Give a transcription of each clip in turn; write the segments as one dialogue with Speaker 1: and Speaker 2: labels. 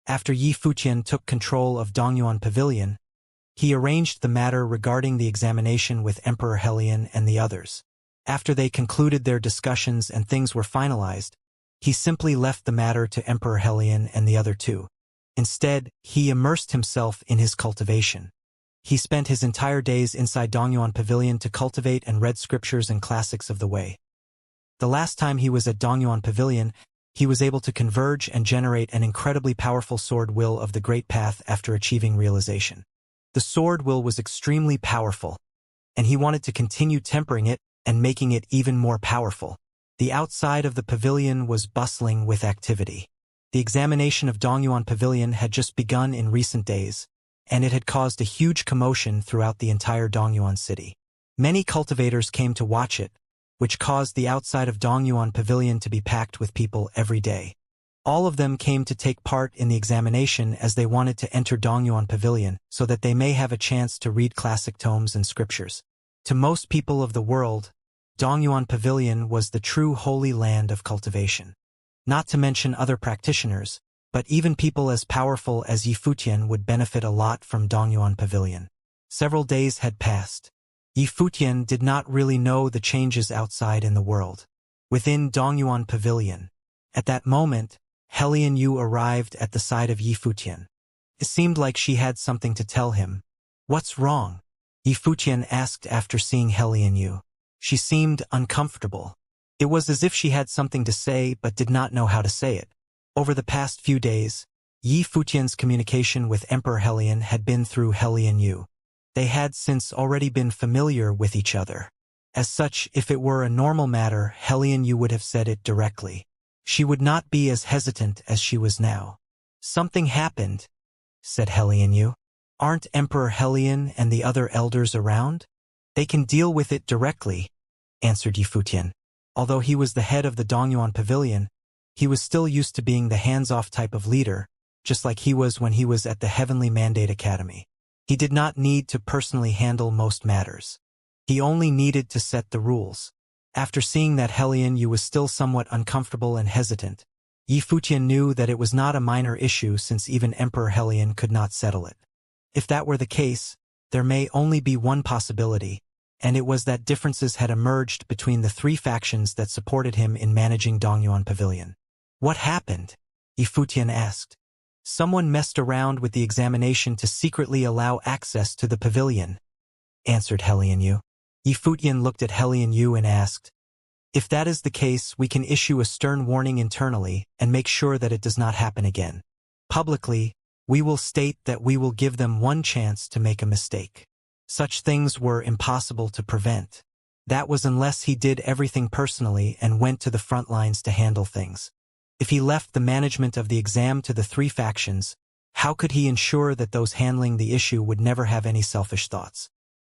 Speaker 1: After Yi Futian took control of Dongyuan Pavilion, he arranged the matter regarding the examination with Emperor Helion and the others. After they concluded their discussions and things were finalized, he simply left the matter to Emperor Helion and the other two. Instead, he immersed himself in his cultivation. He spent his entire days inside Dongyuan Pavilion to cultivate and read scriptures and classics of the way. The last time he was at Dongyuan Pavilion, he was able to converge and generate an incredibly powerful sword will of the Great Path after achieving realization. The sword will was extremely powerful, and he wanted to continue tempering it and making it even more powerful. The outside of the pavilion was bustling with activity. The examination of Dongyuan Pavilion had just begun in recent days, and it had caused a huge commotion throughout the entire Dongyuan city. Many cultivators came to watch it, which caused the outside of Dongyuan Pavilion to be packed with people every day. All of them came to take part in the examination as they wanted to enter Dongyuan Pavilion so that they may have a chance to read classic tomes and scriptures. To most people of the world, Dongyuan Pavilion was the true holy land of cultivation. Not to mention other practitioners, but even people as powerful as Yi Futian would benefit a lot from Dongyuan Pavilion. Several days had passed. Yi Futian did not really know the changes outside in the world. Within Dongyuan Pavilion, at that moment, Helion Yu arrived at the side of Yi Futian. It seemed like she had something to tell him. "What's wrong?" Yi Futian asked after seeing Helion Yu. She seemed uncomfortable. It was as if she had something to say but did not know how to say it. Over the past few days, Yi Futian's communication with Emperor Helion had been through Helion Yu. They had since already been familiar with each other. As such, if it were a normal matter, Helion Yu would have said it directly. She would not be as hesitant as she was now. "Something happened," said Helion Yu. "Aren't Emperor Helion and the other elders around? They can deal with it directly," answered Yi Futian. Although he was the head of the Dongyuan Pavilion, he was still used to being the hands-off type of leader, just like he was when he was at the Heavenly Mandate Academy. He did not need to personally handle most matters. He only needed to set the rules. After seeing that Helion Yu was still somewhat uncomfortable and hesitant, Yi Futian knew that it was not a minor issue since even Emperor Helion could not settle it. If that were the case, there may only be one possibility, and it was that differences had emerged between the three factions that supported him in managing Dongyuan Pavilion. "What happened?" Yi Futian asked. "Someone messed around with the examination to secretly allow access to the pavilion," answered Helion Yu. Yi Futian looked at Helion Yu and asked, "If that is the case, we can issue a stern warning internally and make sure that it does not happen again. Publicly, we will state that we will give them one chance to make a mistake. Such things were impossible to prevent. That was unless he did everything personally and went to the front lines to handle things. If he left the management of the exam to the three factions, how could he ensure that those handling the issue would never have any selfish thoughts?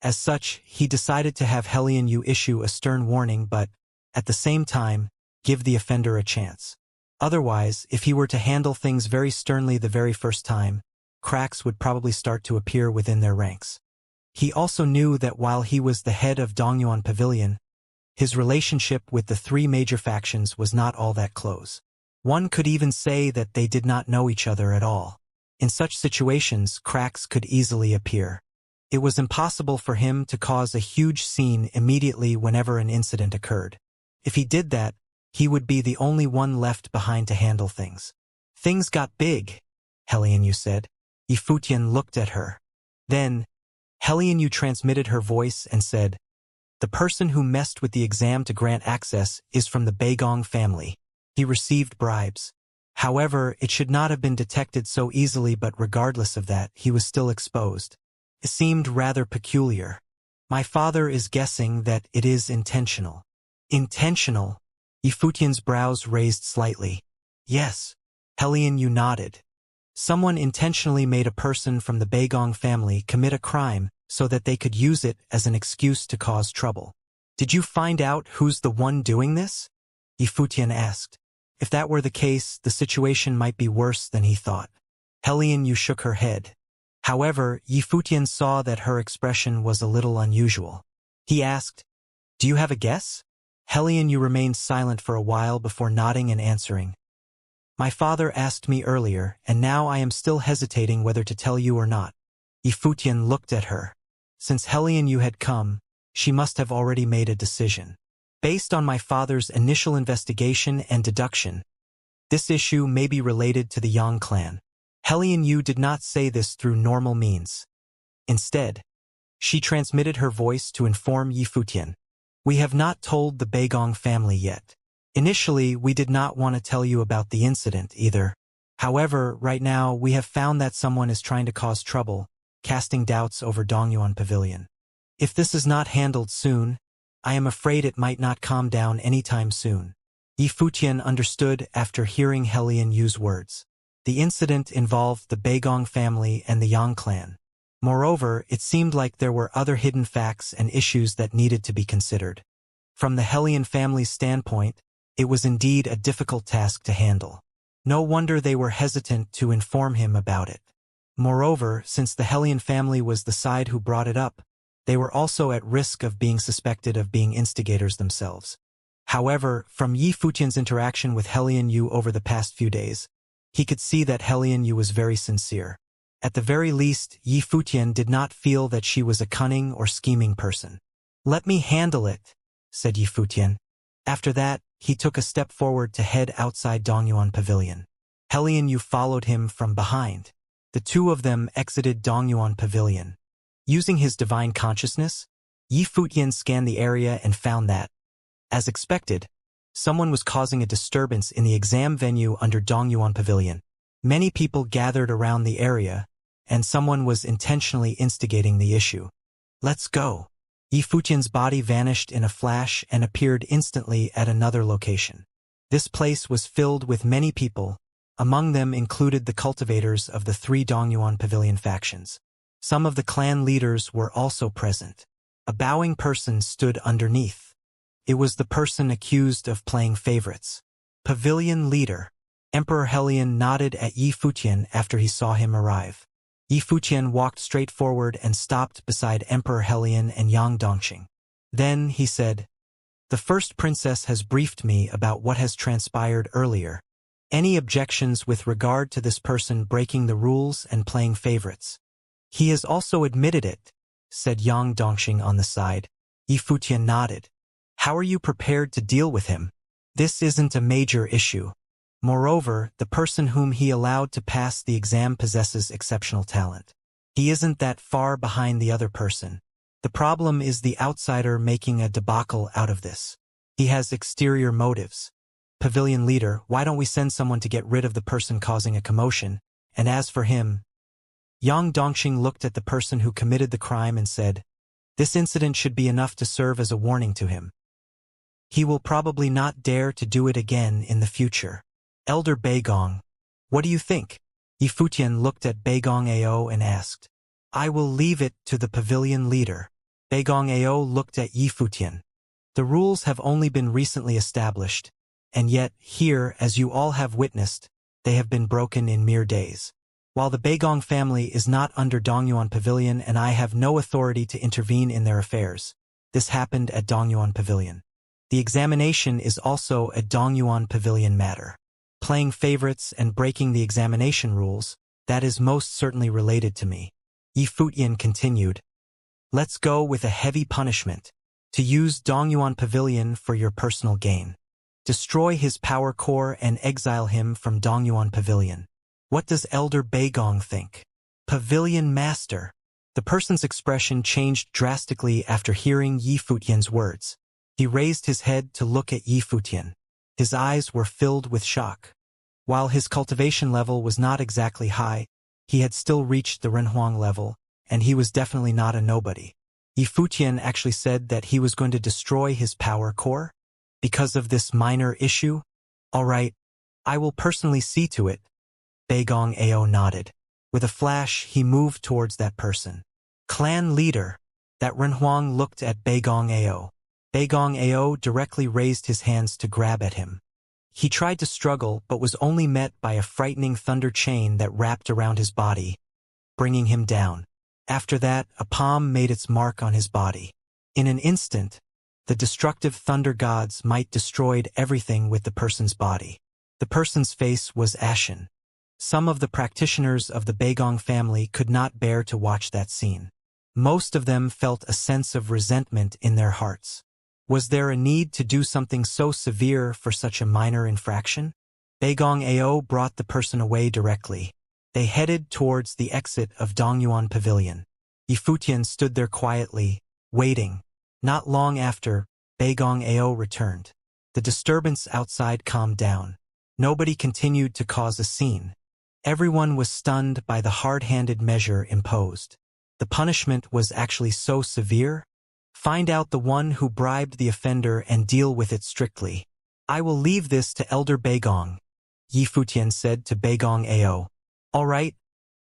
Speaker 1: As such, he decided to have Helion Yu issue a stern warning but, at the same time, give the offender a chance. Otherwise, if he were to handle things very sternly the very first time, cracks would probably start to appear within their ranks. He also knew that while he was the head of Dongyuan Pavilion, his relationship with the three major factions was not all that close. One could even say that they did not know each other at all. In such situations, cracks could easily appear. It was impossible for him to cause a huge scene immediately whenever an incident occurred. If he did that, he would be the only one left behind to handle things. "Things got big," Helion Yu said. Yi Futian looked at her. Then, Helion Yu transmitted her voice and said, "The person who messed with the exam to grant access is from the Beigong family. He received bribes. However, it should not have been detected so easily, but regardless of that, he was still exposed. It seemed rather peculiar. My father is guessing that it is intentional." "Intentional?" Yi Futian's brows raised slightly. "Yes." Helion Yu nodded. "Someone intentionally made a person from the Beigong family commit a crime so that they could use it as an excuse to cause trouble. Did you find out who's the one doing this?" Yi Futian asked. If that were the case, the situation might be worse than he thought. Helion Yu shook her head. However, Yi Futian saw that her expression was a little unusual. He asked, "Do you have a guess?" Helion Yu remained silent for a while before nodding and answering. My father asked me earlier, and now I am still hesitating whether to tell you or not. Yifutian looked at her. Since Helian Yu had come, she must have already made a decision. Based on my father's initial investigation and deduction, this issue may be related to the Yang clan. Helian Yu did not say this through normal means. Instead, she transmitted her voice to inform Yifutian. We have not told the Beigong family yet. Initially, we did not want to tell you about the incident either. However, right now, we have found that someone is trying to cause trouble, casting doubts over Dongyuan Pavilion. If this is not handled soon, I am afraid it might not calm down anytime soon. Yifutian understood after hearing Helian Yu's words. The incident involved the Beigong family and the Yang clan. Moreover, it seemed like there were other hidden facts and issues that needed to be considered. From the Helian family's standpoint, it was indeed a difficult task to handle. No wonder they were hesitant to inform him about it. Moreover, since the Helian family was the side who brought it up, they were also at risk of being suspected of being instigators themselves. However, from Yifutian's interaction with Helian Yu over the past few days, he could see that Helian Yu was very sincere. At the very least, Yifutian did not feel that she was a cunning or scheming person. Let me handle it, said Yifutian. After that, he took a step forward to head outside Dongyuan Pavilion. Helian Yu followed him from behind. The two of them exited Dongyuan Pavilion. Using his divine consciousness, Yifutian scanned the area and found that, as expected, someone was causing a disturbance in the exam venue under Dongyuan Pavilion. Many people gathered around the area, and someone was intentionally instigating the issue. Let's go. Yifutian's body vanished in a flash and appeared instantly at another location. This place was filled with many people. Among them included the cultivators of the three Dongyuan Pavilion factions. Some of the clan leaders were also present. A bowing person stood underneath. It was the person accused of playing favorites. Pavilion leader. Emperor Helian nodded at Yifutian after he saw him arrive. Yifutian walked straight forward and stopped beside Emperor Helian and Yang Dongxing. Then he said, "The first princess has briefed me about what has transpired earlier. Any objections with regard to this person breaking the rules and playing favorites?" "He has also admitted it," said Yang Dongxing on the side. Yifutian nodded. "How are you prepared to deal with him? This isn't a major issue. Moreover, the person whom he allowed to pass the exam possesses exceptional talent. He isn't that far behind the other person. The problem is the outsider making a debacle out of this. He has exterior motives. Pavilion leader, why don't we send someone to get rid of the person causing a commotion? And as for him..." Yang Dongxing looked at the person who committed the crime and said, "This incident should be enough to serve as a warning to him. He will probably not dare to do it again in the future." "Elder Beigong, what do you think?" Yifutian looked at Beigong Ao and asked. "I will leave it to the pavilion leader." Beigong Ao looked at Yifutian. "The rules have only been recently established, and yet, here, as you all have witnessed, they have been broken in mere days. While the Beigong family is not under Dongyuan Pavilion and I have no authority to intervene in their affairs, this happened at Dongyuan Pavilion. The examination is also a Dongyuan Pavilion matter. Playing favorites and breaking the examination rules, that is most certainly related to me." Yifutian continued, "Let's go with a heavy punishment. To use Dongyuan Pavilion for your personal gain. Destroy his power core and exile him from Dongyuan Pavilion. What does Elder Beigong think?" "Pavilion Master." The person's expression changed drastically after hearing Yifutian's words. He raised his head to look at Yifutian. His eyes were filled with shock. While his cultivation level was not exactly high, he had still reached the Renhuang level, and he was definitely not a nobody. Yifutian actually said that he was going to destroy his power core? Because of this minor issue? "All right, I will personally see to it." Beigong Ao nodded. With a flash, he moved towards that person. "Clan leader." That Renhuang looked at Beigong Ao. Beigong Ao directly raised his hands to grab at him. He tried to struggle but was only met by a frightening thunder chain that wrapped around his body, bringing him down. After that, a palm made its mark on his body. In an instant, the destructive thunder gods might destroyed everything with the person's body. The person's face was ashen. Some of the practitioners of the Beigong family could not bear to watch that scene. Most of them felt a sense of resentment in their hearts. Was there a need to do something so severe for such a minor infraction? Beigong Ao brought the person away directly. They headed towards the exit of Dongyuan Pavilion. Yifutian stood there quietly, waiting. Not long after, Beigong Ao returned. The disturbance outside calmed down. Nobody continued to cause a scene. Everyone was stunned by the hard-handed measure imposed. The punishment was actually so severe? Find out the one who bribed the offender and deal with it strictly. I will leave this to Elder Beigong, Yifutian said to Beigong Ao. All right.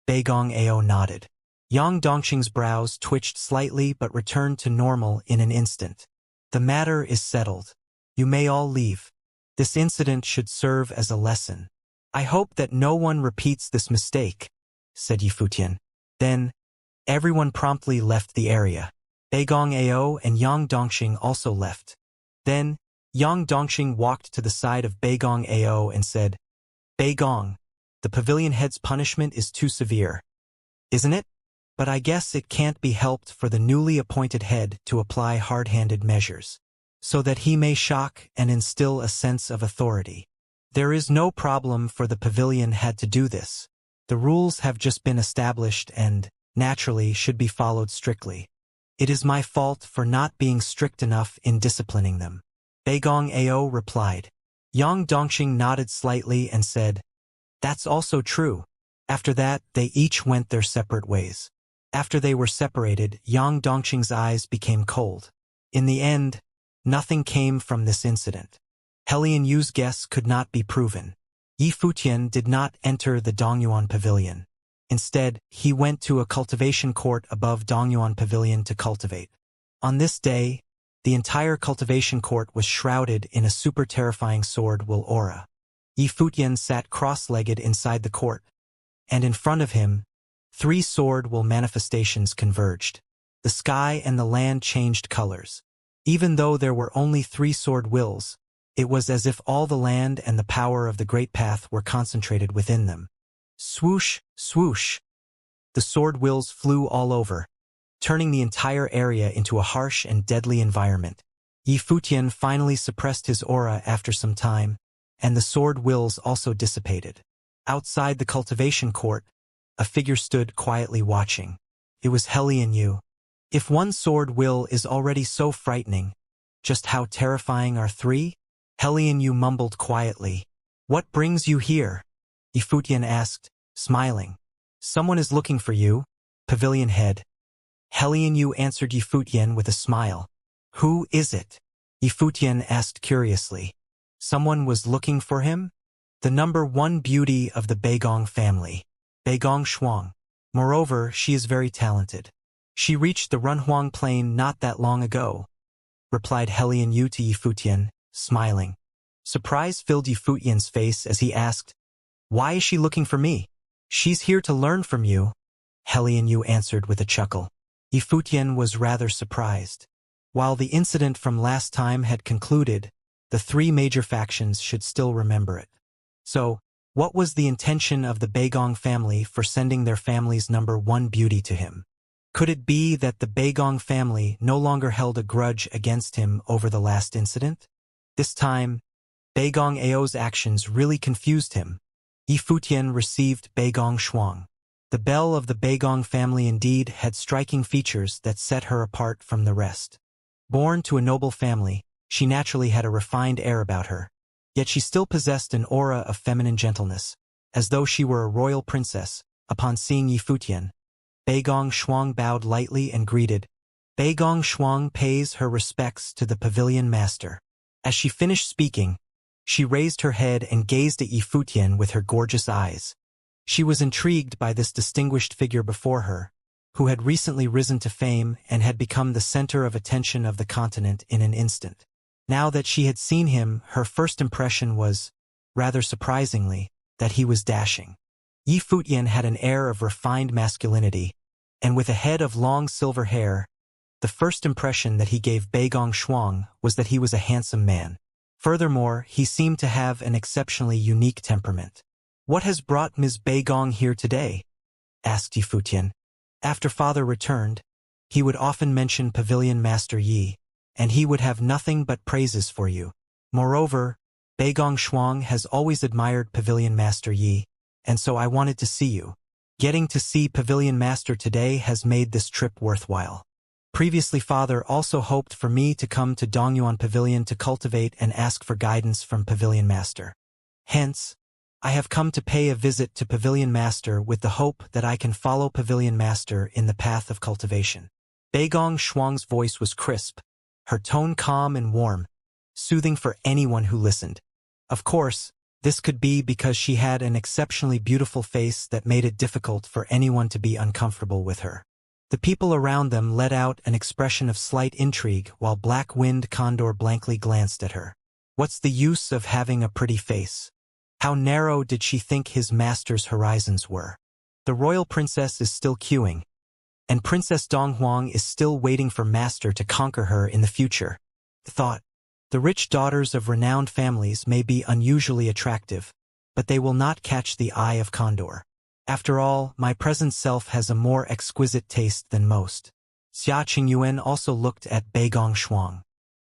Speaker 1: Beigong Ao nodded. Yang Dongqing's brows twitched slightly but returned to normal in an instant. The matter is settled. You may all leave. This incident should serve as a lesson. I hope that no one repeats this mistake, said Yifutian. Then, everyone promptly left the area. Beigong Ao and Yang Dongqing also left. Then, Yang Dongqing walked to the side of Beigong Ao and said, Beigong, the pavilion head's punishment is too severe. Isn't it? But I guess it can't be helped for the newly appointed head to apply hard-handed measures, so that he may shock and instill a sense of authority. There is no problem for the pavilion head to do this. The rules have just been established and, naturally, should be followed strictly. It is my fault for not being strict enough in disciplining them. Beigong Ao replied. Yang Dongqing nodded slightly and said, That's also true. After that, they each went their separate ways. After they were separated, Yang Dongqing's eyes became cold. In the end, nothing came from this incident. Helian Yu's guess could not be proven. Yifutian did not enter the Dongyuan Pavilion. Instead, he went to a cultivation court above Dongyuan Pavilion to cultivate. On this day, the entire cultivation court was shrouded in a super terrifying sword will aura. Yifutian sat cross-legged inside the court, and in front of him, 3 sword will manifestations converged. The sky and the land changed colors. Even though there were only 3 sword wills, it was as if all the land and the power of the Great Path were concentrated within them. Swoosh, swoosh. The sword wills flew all over, turning the entire area into a harsh and deadly environment. Yifutian finally suppressed his aura after some time, and the sword wills also dissipated. Outside the cultivation court, a figure stood quietly watching. It was Helian Yu. If one sword will is already so frightening, just how terrifying are 3? Helian Yu mumbled quietly. What brings you here? Yifutian asked, smiling. Someone is looking for you, pavilion head. Helian Yu answered Yifutian with a smile. Who is it? Yifutian asked curiously. Someone was looking for him? The number 1 beauty of the Beigong family, Beigong Shuang. Moreover, she is very talented. She reached the Runhuang plain not that long ago, replied Helian Yu to Yifutian, smiling. Surprise filled Yifutian's face as he asked, Why is she looking for me? She's here to learn from you, Helian Yu answered with a chuckle. Yifutian was rather surprised. While the incident from last time had concluded, the 3 major factions should still remember it. So, what was the intention of the Beigong family for sending their family's number 1 beauty to him? Could it be that the Beigong family no longer held a grudge against him over the last incident? This time, Beigong Ao's actions really confused him. Yifutian received Beigong Shuang. The belle of the Beigong family indeed had striking features that set her apart from the rest. Born to a noble family, she naturally had a refined air about her. Yet she still possessed an aura of feminine gentleness, as though she were a royal princess. Upon seeing Yifutian, Beigong Shuang bowed lightly and greeted. Beigong Shuang pays her respects to the pavilion master. As she finished speaking, she raised her head and gazed at Yifutian with her gorgeous eyes. She was intrigued by this distinguished figure before her, who had recently risen to fame and had become the center of attention of the continent in an instant. Now that she had seen him, her first impression was, rather surprisingly, that he was dashing. Yifutian had an air of refined masculinity, and with a head of long silver hair, the first impression that he gave Beigong Shuang was that he was a handsome man. Furthermore, he seemed to have an exceptionally unique temperament. "What has brought Ms. Beigong here today?" asked Yifutian. After father returned, he would often mention Pavilion Master Yi, and he would have nothing but praises for you. Moreover, Beigong Shuang has always admired Pavilion Master Yi, and so I wanted to see you. Getting to see Pavilion Master today has made this trip worthwhile. Previously father also hoped for me to come to Dongyuan Pavilion to cultivate and ask for guidance from Pavilion Master. Hence, I have come to pay a visit to Pavilion Master with the hope that I can follow Pavilion Master in the path of cultivation. Beigong Shuang's voice was crisp, her tone calm and warm, soothing for anyone who listened. Of course, this could be because she had an exceptionally beautiful face that made it difficult for anyone to be uncomfortable with her. The people around them let out an expression of slight intrigue while Black-Winged Condor blankly glanced at her. What's the use of having a pretty face? How narrow did she think his master's horizons were? The royal princess is still queuing, and Princess Donghuang is still waiting for master to conquer her in the future. Thought. The rich daughters of renowned families may be unusually attractive, but they will not catch the eye of Condor. After all, my present self has a more exquisite taste than most. Xia Qingyuan also looked at Beigong Shuang.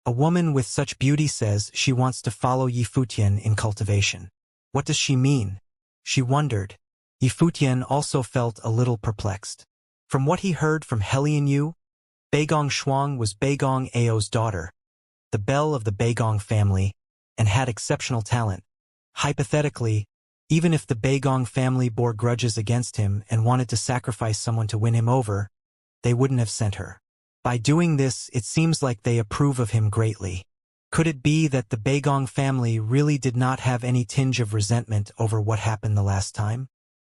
Speaker 1: A woman with such beauty says she wants to follow Yifutian in cultivation. What does she mean? She wondered. Yifutian also felt a little perplexed. From what he heard from Helian Yu, Beigong Shuang was Beigong Ao's daughter, the belle of the Beigong family, and had exceptional talent. Hypothetically, even if the Beigong family bore grudges against him and wanted to sacrifice someone to win him over, they wouldn't have sent her. By doing this, it seems like they approve of him greatly. Could it be that the Beigong family really did not have any tinge of resentment over what happened the last time?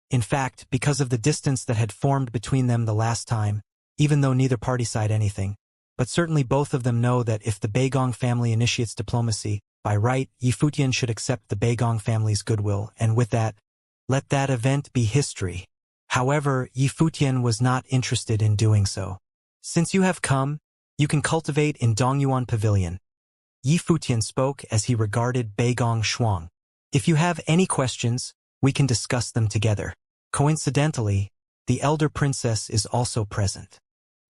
Speaker 1: In fact, because of the distance that had formed between them the last time, even though neither party said anything, but certainly both of them know that if the Beigong family initiates diplomacy, by right, Yifutian should accept the Beigong family's goodwill, and with that, let that event be history. However, Yifutian was not interested in doing so. Since you have come, you can cultivate in Dongyuan Pavilion. Yifutian spoke as he regarded Beigong Shuang. If you have any questions, we can discuss them together. Coincidentally, the elder princess is also present.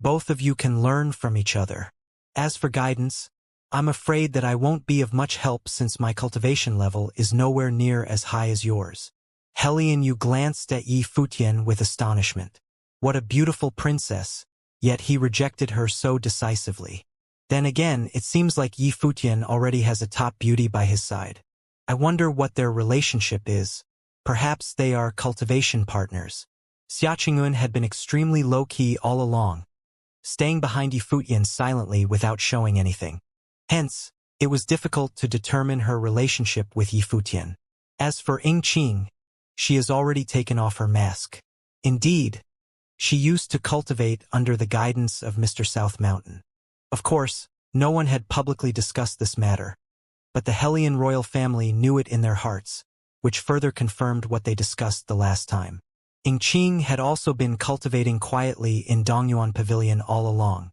Speaker 1: Both of you can learn from each other. As for guidance, I'm afraid that I won't be of much help since my cultivation level is nowhere near as high as yours. Helian Yu glanced at Yifutian with astonishment. What a beautiful princess, yet he rejected her so decisively. Then again, it seems like Yifutian already has a top beauty by his side. I wonder what their relationship is. Perhaps they are cultivation partners. Xia Qingyuan had been extremely low-key all along, staying behind Yifutian silently without showing anything. Hence, it was difficult to determine her relationship with Yifutian. As for Yingqing, she has already taken off her mask. Indeed, she used to cultivate under the guidance of Mr. South Mountain. Of course, no one had publicly discussed this matter, but the Helian royal family knew it in their hearts, which further confirmed what they discussed the last time. Yingqing had also been cultivating quietly in Dongyuan Pavilion all along.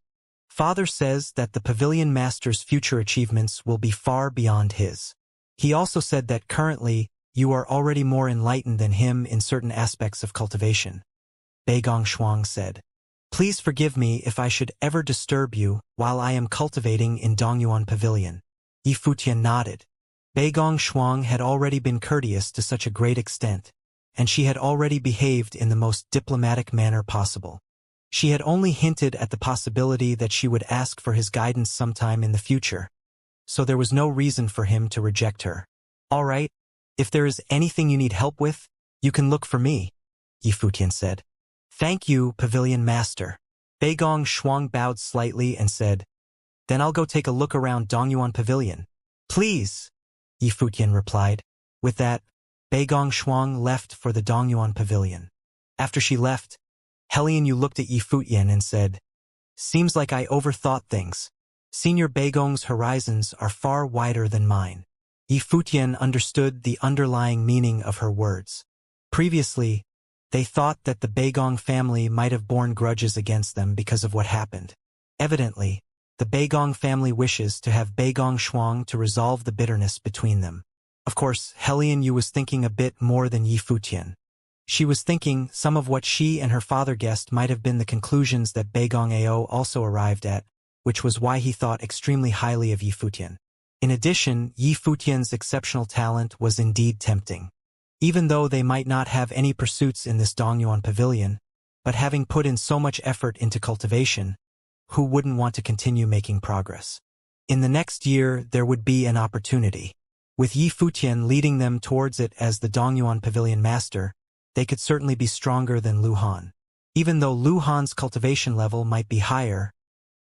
Speaker 1: Father says that the Pavilion Master's future achievements will be far beyond his. He also said that currently, you are already more enlightened than him in certain aspects of cultivation. Beigong Shuang said. Please forgive me if I should ever disturb you while I am cultivating in Dongyuan Pavilion. Yifutian nodded. Beigong Shuang had already been courteous to such a great extent, and she had already behaved in the most diplomatic manner possible. She had only hinted at the possibility that she would ask for his guidance sometime in the future, so there was no reason for him to reject her. All right, if there is anything you need help with, you can look for me, Yifutian said. Thank you, Pavilion Master. Beigong Shuang bowed slightly and said, Then I'll go take a look around Dongyuan Pavilion. Please, Yifutian replied. With that, Beigong Shuang left for the Dongyuan Pavilion. After she left, Helian Yu looked at Yifutian and said, Seems like I overthought things. Senior Beigong's horizons are far wider than mine. Yifutian understood the underlying meaning of her words. Previously, they thought that the Beigong family might have borne grudges against them because of what happened. Evidently, The Beigong family wishes to have Beigong Shuang to resolve the bitterness between them. Of course, Helian Yu was thinking a bit more than Yi Futian. She was thinking some of what she and her father guessed might have been the conclusions that Beigong Ao also arrived at, which was why he thought extremely highly of Yi Futian. In addition, Yi Futian's exceptional talent was indeed tempting. Even though they might not have any pursuits in this Dongyuan pavilion, but having put in so much effort into cultivation, who wouldn't want to continue making progress? In the next year, there would be an opportunity. With Yi Futian leading them towards it as the Dongyuan pavilion master, they could certainly be stronger than Lu Han. Even though Lu Han's cultivation level might be higher,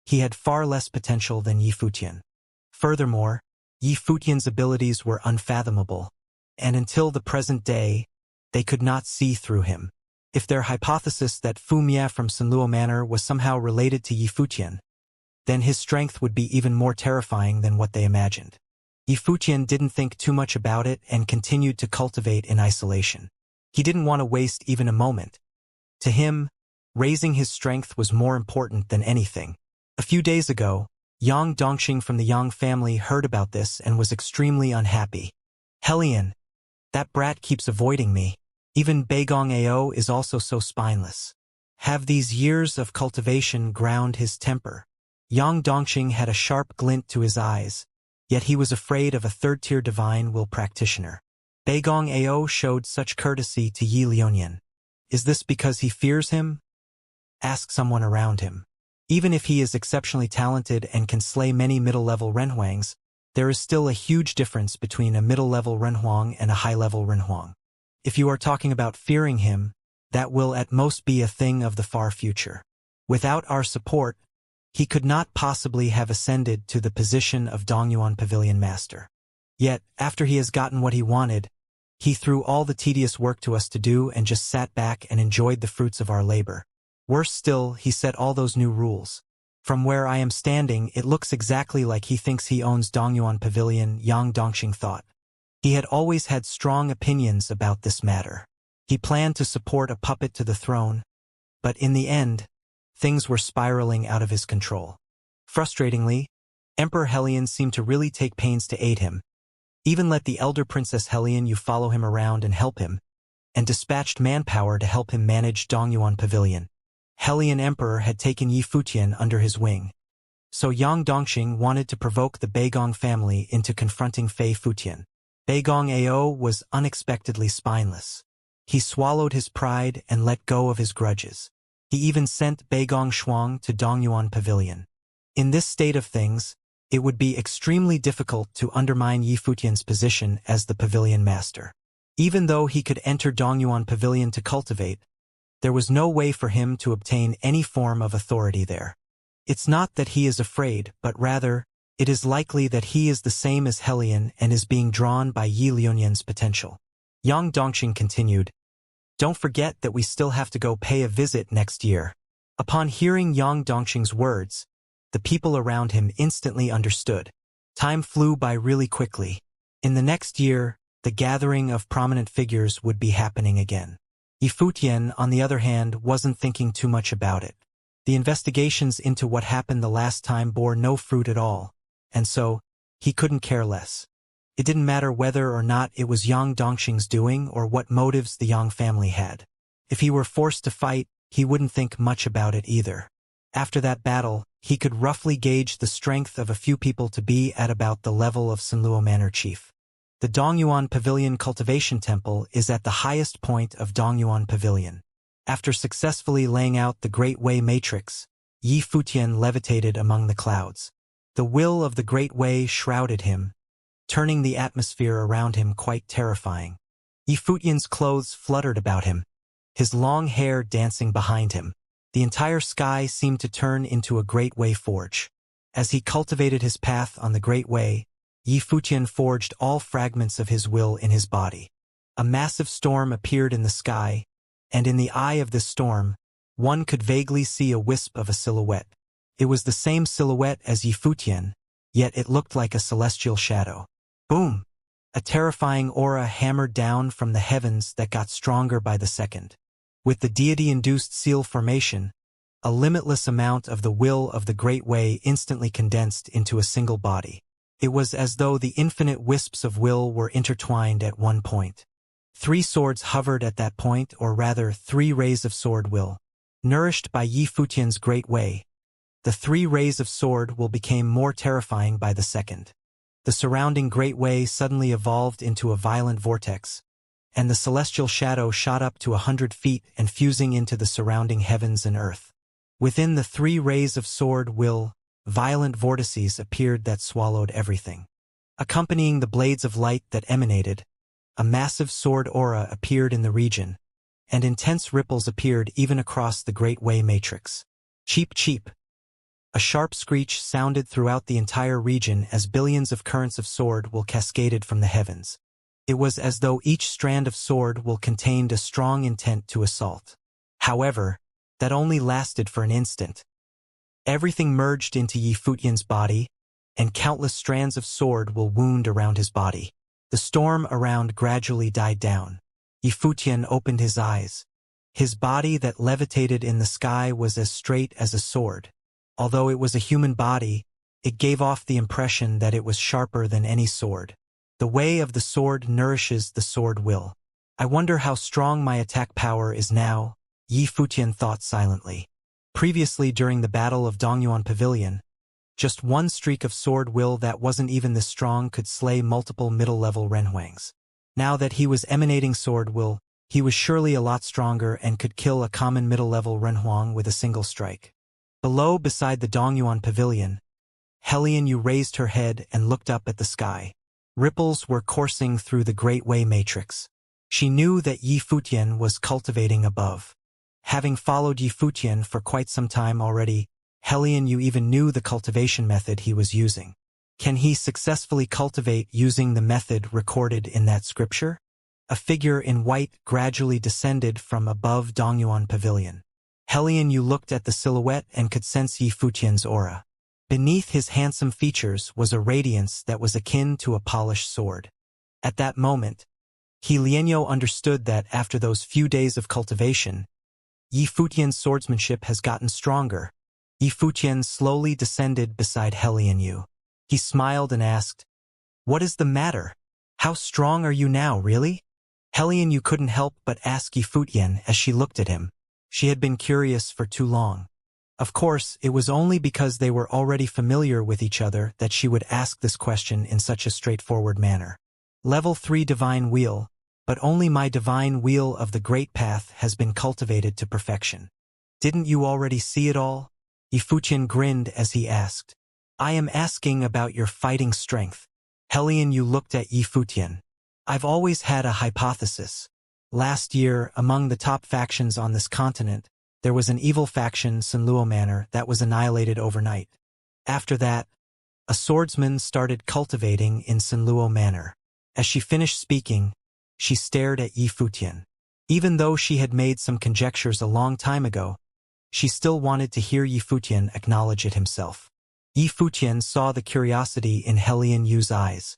Speaker 1: he had far less potential than Yi Futian. Furthermore, Yi Futian's abilities were unfathomable, and until the present day, they could not see through him. If their hypothesis that Fu Mie from Sunluo Manor was somehow related to Yi Futian, then his strength would be even more terrifying than what they imagined. Yi Futian didn't think too much about it and continued to cultivate in isolation. He didn't want to waste even a moment. To him, raising his strength was more important than anything. A few days ago, Yang Dongxing from the Yang family heard about this and was extremely unhappy. Helian, that brat keeps avoiding me. Even Beigong Ao is also so spineless. Have these years of cultivation ground his temper? Yang Dongxing had a sharp glint to his eyes, yet he was afraid of a third-tier divine will practitioner. Beigong Ao showed such courtesy to Yi Lionian. Is this because he fears him? Ask someone around him. Even if he is exceptionally talented and can slay many middle-level Renhuangs, there is still a huge difference between a middle-level Renhuang and a high-level Renhuang. If you are talking about fearing him, that will at most be a thing of the far future. Without our support, he could not possibly have ascended to the position of Dongyuan Pavilion Master. Yet, after he has gotten what he wanted, he threw all the tedious work to us to do and just sat back and enjoyed the fruits of our labor. Worse still, he set all those new rules. From where I am standing, it looks exactly like he thinks he owns Dongyuan Pavilion, Yang Dongxing thought. He had always had strong opinions about this matter. He planned to support a puppet to the throne, but in the end, things were spiraling out of his control. Frustratingly, Emperor Helian seemed to really take pains to aid him, even let the elder Princess Helian Yu follow him around and help him, and dispatched manpower to help him manage Dongyuan Pavilion. Helian Emperor had taken Yi Futian under his wing, so Yang Dongxing wanted to provoke the Beigong family into confronting Fei Futian. Beigong Ao was unexpectedly spineless. He swallowed his pride and let go of his grudges. He even sent Beigong Shuang to Dongyuan Pavilion. In this state of things, it would be extremely difficult to undermine Yi Futian's position as the pavilion master. Even though he could enter Dongyuan Pavilion to cultivate, there was no way for him to obtain any form of authority there. It's not that he is afraid, but rather, it is likely that he is the same as Helian and is being drawn by Yi Lionian's potential. Yang Dongxing continued, "Don't forget that we still have to go pay a visit next year." Upon hearing Yang Dongxing's words, the people around him instantly understood. Time flew by really quickly. In the next year, the gathering of prominent figures would be happening again. Yi Futian, on the other hand, wasn't thinking too much about it. The investigations into what happened the last time bore no fruit at all, and so, he couldn't care less. It didn't matter whether or not it was Yang Dongxing's doing or what motives the Yang family had. If he were forced to fight, he wouldn't think much about it either. After that battle, he could roughly gauge the strength of a few people to be at about the level of Sunluo Manor Chief. The Dongyuan Pavilion Cultivation Temple is at the highest point of Dongyuan Pavilion. After successfully laying out the Great Way Matrix, Yi Futian levitated among the clouds. The will of the Great Way shrouded him, turning the atmosphere around him quite terrifying. Yi Futian's clothes fluttered about him, his long hair dancing behind him. The entire sky seemed to turn into a Great Way forge. As he cultivated his path on the Great Way, Yi Futian forged all fragments of his will in his body. A massive storm appeared in the sky, and in the eye of this storm, one could vaguely see a wisp of a silhouette. It was the same silhouette as Yi Futian, yet it looked like a celestial shadow. Boom! A terrifying aura hammered down from the heavens that got stronger by the second. With the deity-induced seal formation, A limitless amount of the will of the Great Way instantly condensed into a single body. It was as though the infinite wisps of will were intertwined at one point. 3 swords hovered at that point, or rather 3 rays of sword will. Nourished by Yi Futian's Great Way, the 3 rays of sword will became more terrifying by the second. The surrounding Great Way suddenly evolved into a violent vortex, and the celestial shadow shot up to 100 feet and fusing into the surrounding heavens and earth. Within the 3 rays of sword will, violent vortices appeared that swallowed everything. Accompanying the blades of light that emanated, a massive sword aura appeared in the region, and intense ripples appeared even across the Great Way matrix. Cheep cheep. A sharp screech sounded throughout the entire region as billions of currents of sword will cascaded from the heavens. It was as though each strand of sword will contained a strong intent to assault. However, that only lasted for an instant. Everything merged into Yi Futian's body, and countless strands of sword will wound around his body. The storm around gradually died down. Yi Futian opened his eyes. His body that levitated in the sky was as straight as a sword. Although it was a human body, it gave off the impression that it was sharper than any sword. The way of the sword nourishes the sword will. I wonder how strong my attack power is now, Yi Futian thought silently. Previously during the Battle of Dongyuan Pavilion, just one streak of sword will that wasn't even this strong could slay multiple middle-level renhuangs. Now that he was emanating sword will, he was surely a lot stronger and could kill a common middle-level renhuang with a single strike. Below, beside the Dongyuan Pavilion, Helian Yu raised her head and looked up at the sky. Ripples were coursing through the Great Way matrix. She knew that Yi Futian was cultivating above. Having followed Yi Futian for quite some time already, Helian Yu even knew the cultivation method he was using. Can he successfully cultivate using the method recorded in that scripture? A figure in white gradually descended from above Dongyuan Pavilion. Helian Yu looked at the silhouette and could sense Yi Futian's aura. Beneath his handsome features was a radiance that was akin to a polished sword. At that moment, Lianyo understood that after those few days of cultivation, Yi Futian's swordsmanship has gotten stronger. Yi Futian slowly descended beside Helian Yu. He smiled and asked, "What is the matter? How strong are you now, really?" Helian Yu couldn't help but ask Yi Futian as she looked at him. She had been curious for too long. Of course, it was only because they were already familiar with each other that she would ask this question in such a straightforward manner. Level 3 Divine Wheel, but only my divine wheel of the Great Path has been cultivated to perfection. Didn't you already see it all? Yi Futian grinned as he asked. I am asking about your fighting strength. Helian Yu looked at Yi Futian. I've always had a hypothesis. Last year, among the top factions on this continent, there was an evil faction, Sunluo Manor, that was annihilated overnight. After that, a swordsman started cultivating in Sunluo Manor. As she finished speaking, she stared at Yi Futian. Even though she had made some conjectures a long time ago, she still wanted to hear Yi Futian acknowledge it himself. Yi Futian saw the curiosity in Helian Yu's eyes.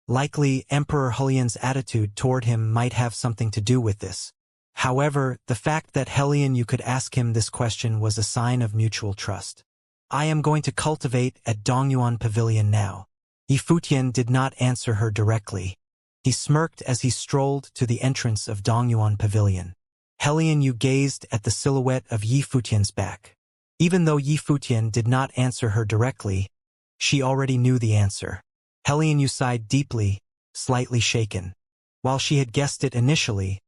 Speaker 1: Likely, Emperor Helian's attitude toward him might have something to do with this. However, the fact that Helian Yu could ask him this question was a sign of mutual trust. I am going to cultivate at Dongyuan Pavilion now. Yi Futian did not answer her directly. He smirked as he strolled to the entrance of Dongyuan Pavilion. Helian Yu gazed at the silhouette of Yi Futian's back. Even though Yi Futian did not answer her directly, she already knew the answer. Helian Yu sighed deeply, slightly shaken. While she had guessed it initially,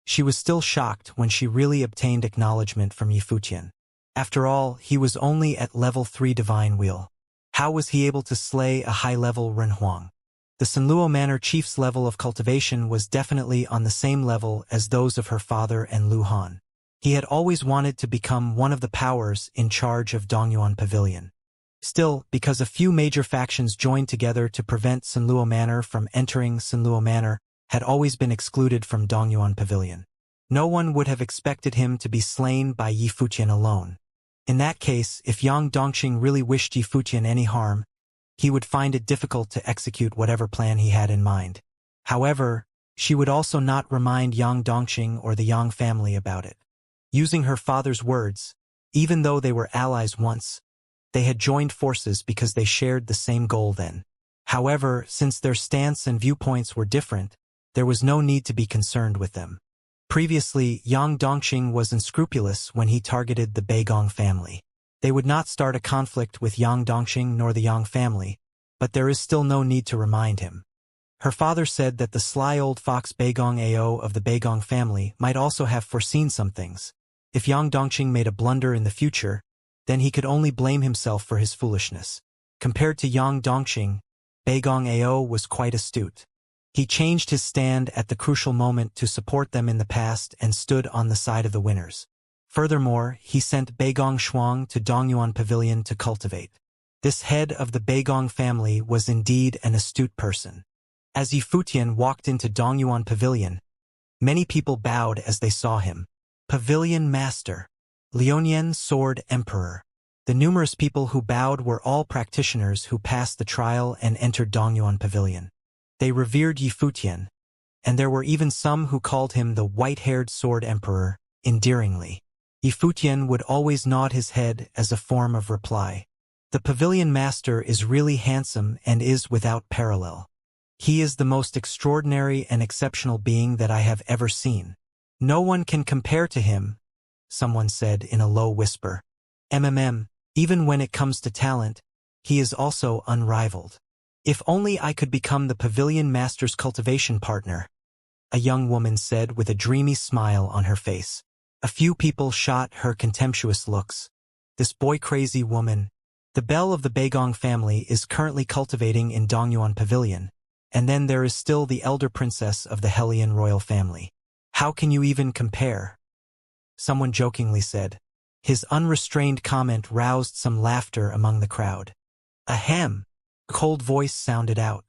Speaker 1: she was still shocked when she really obtained acknowledgement from Yi Futian. After all, he was only at level 3 Divine Wheel. How was he able to slay a high-level Renhuang? The Sunluo Manor chief's level of cultivation was definitely on the same level as those of her father and Lu Han. He had always wanted to become one of the powers in charge of Dongyuan Pavilion. Still, because a few major factions joined together to prevent Sunluo Manor from entering, Sunluo Manor had always been excluded from Dongyuan Pavilion. No one would have expected him to be slain by Yi Futian alone. In that case, if Yang Dongqing really wished Yi Futian any harm, he would find it difficult to execute whatever plan he had in mind. However, she would also not remind Yang Dongqing or the Yang family about it. Using her father's words, Even though they were allies once, they had joined forces because they shared the same goal then. However, since their stance and viewpoints were different, there was no need to be concerned with them. Previously, Yang Dongqing was unscrupulous when he targeted the Beigong family. They would not start a conflict with Yang Dongqing nor the Yang family, but there is still no need to remind him. Her father said that the sly old fox Beigong Ao of the Beigong family might also have foreseen some things. If Yang Dongqing made a blunder in the future, then he could only blame himself for his foolishness. Compared to Yang Dongqing, Beigong Ao was quite astute. He changed his stand at the crucial moment to support them in the past and stood on the side of the winners. Furthermore, he sent Beigong Shuang to Dongyuan Pavilion to cultivate. This head of the Beigong family was indeed an astute person. As Yifutian walked into Dongyuan Pavilion, many people bowed as they saw him. Pavilion Master. Lionian Sword Emperor. The numerous people who bowed were all practitioners who passed the trial and entered Dongyuan Pavilion. They revered Yifutian, and there were even some who called him the white-haired Sword Emperor, endearingly. Yifutian would always nod his head as a form of reply. The Pavilion Master is really handsome and is without parallel. He is the most extraordinary and exceptional being that I have ever seen. No one can compare to him, someone said in a low whisper. Even when it comes to talent, he is also unrivaled. If only I could become the Pavilion Master's cultivation partner, a young woman said with a dreamy smile on her face. A few people shot her contemptuous looks. This boy-crazy woman. The belle of the Beigong family is currently cultivating in Dongyuan Pavilion, and then there is still the elder princess of the Hellion royal family. How can you even compare? Someone jokingly said. His unrestrained comment roused some laughter among the crowd. Ahem! A cold voice sounded out.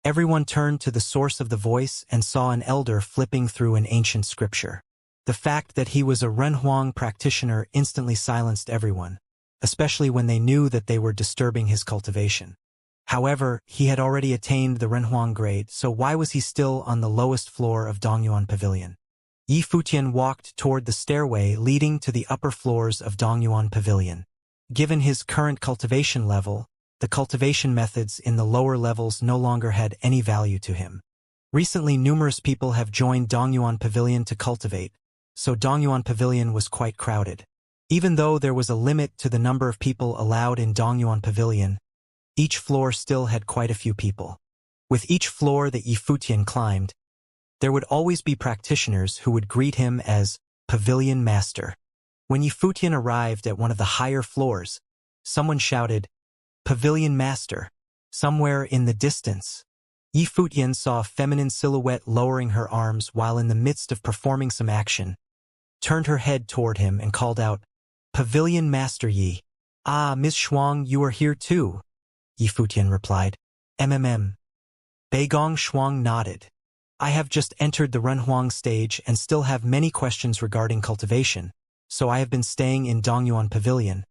Speaker 1: Everyone turned to the source of the voice and saw an elder flipping through an ancient scripture. The fact that he was a Renhuang practitioner instantly silenced everyone, especially when they knew that they were disturbing his cultivation. However, he had already attained the Renhuang grade, so why was he still on the lowest floor of Dongyuan Pavilion? Yifutian walked toward the stairway leading to the upper floors of Dongyuan Pavilion. Given his current cultivation level, the cultivation methods in the lower levels no longer had any value to him. Recently, numerous people have joined Dongyuan Pavilion to cultivate, so Dongyuan Pavilion was quite crowded. Even though there was a limit to the number of people allowed in Dongyuan Pavilion, each floor still had quite a few people. With each floor that Yifutian climbed, there would always be practitioners who would greet him as Pavilion Master. When Yifutian arrived at one of the higher floors, someone shouted, Pavilion Master. Somewhere in the distance, Yifutian saw a feminine silhouette lowering her arms while in the midst of performing some action, turned her head toward him and called out, Pavilion Master Yi. Ah, Ms. Shuang, you are here too, Yifutian replied. Beigong Shuang nodded. I have just entered the Renhuang stage and still have many questions regarding cultivation, so I have been staying in Dongyuan Pavilion,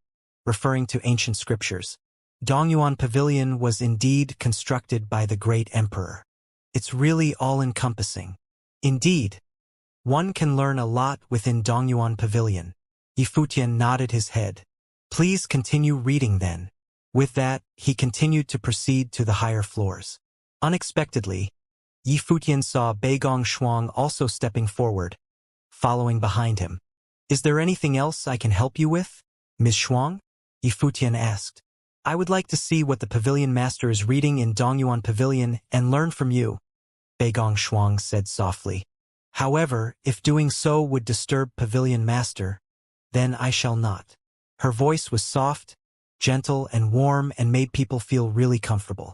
Speaker 1: referring to ancient scriptures. Dongyuan Pavilion was indeed constructed by the great emperor. It's really all-encompassing. Indeed, one can learn a lot within Dongyuan Pavilion. Yifutian nodded his head. Please continue reading then. With that, he continued to proceed to the higher floors. Unexpectedly, Yifutian saw Beigong Shuang also stepping forward, following behind him. Is there anything else I can help you with, Ms. Shuang? Yifutian asked. I would like to see what the Pavilion Master is reading in Dongyuan Pavilion and learn from you, Beigong Shuang said softly. However, if doing so would disturb Pavilion Master, then I shall not. Her voice was soft, gentle and warm and made people feel really comfortable.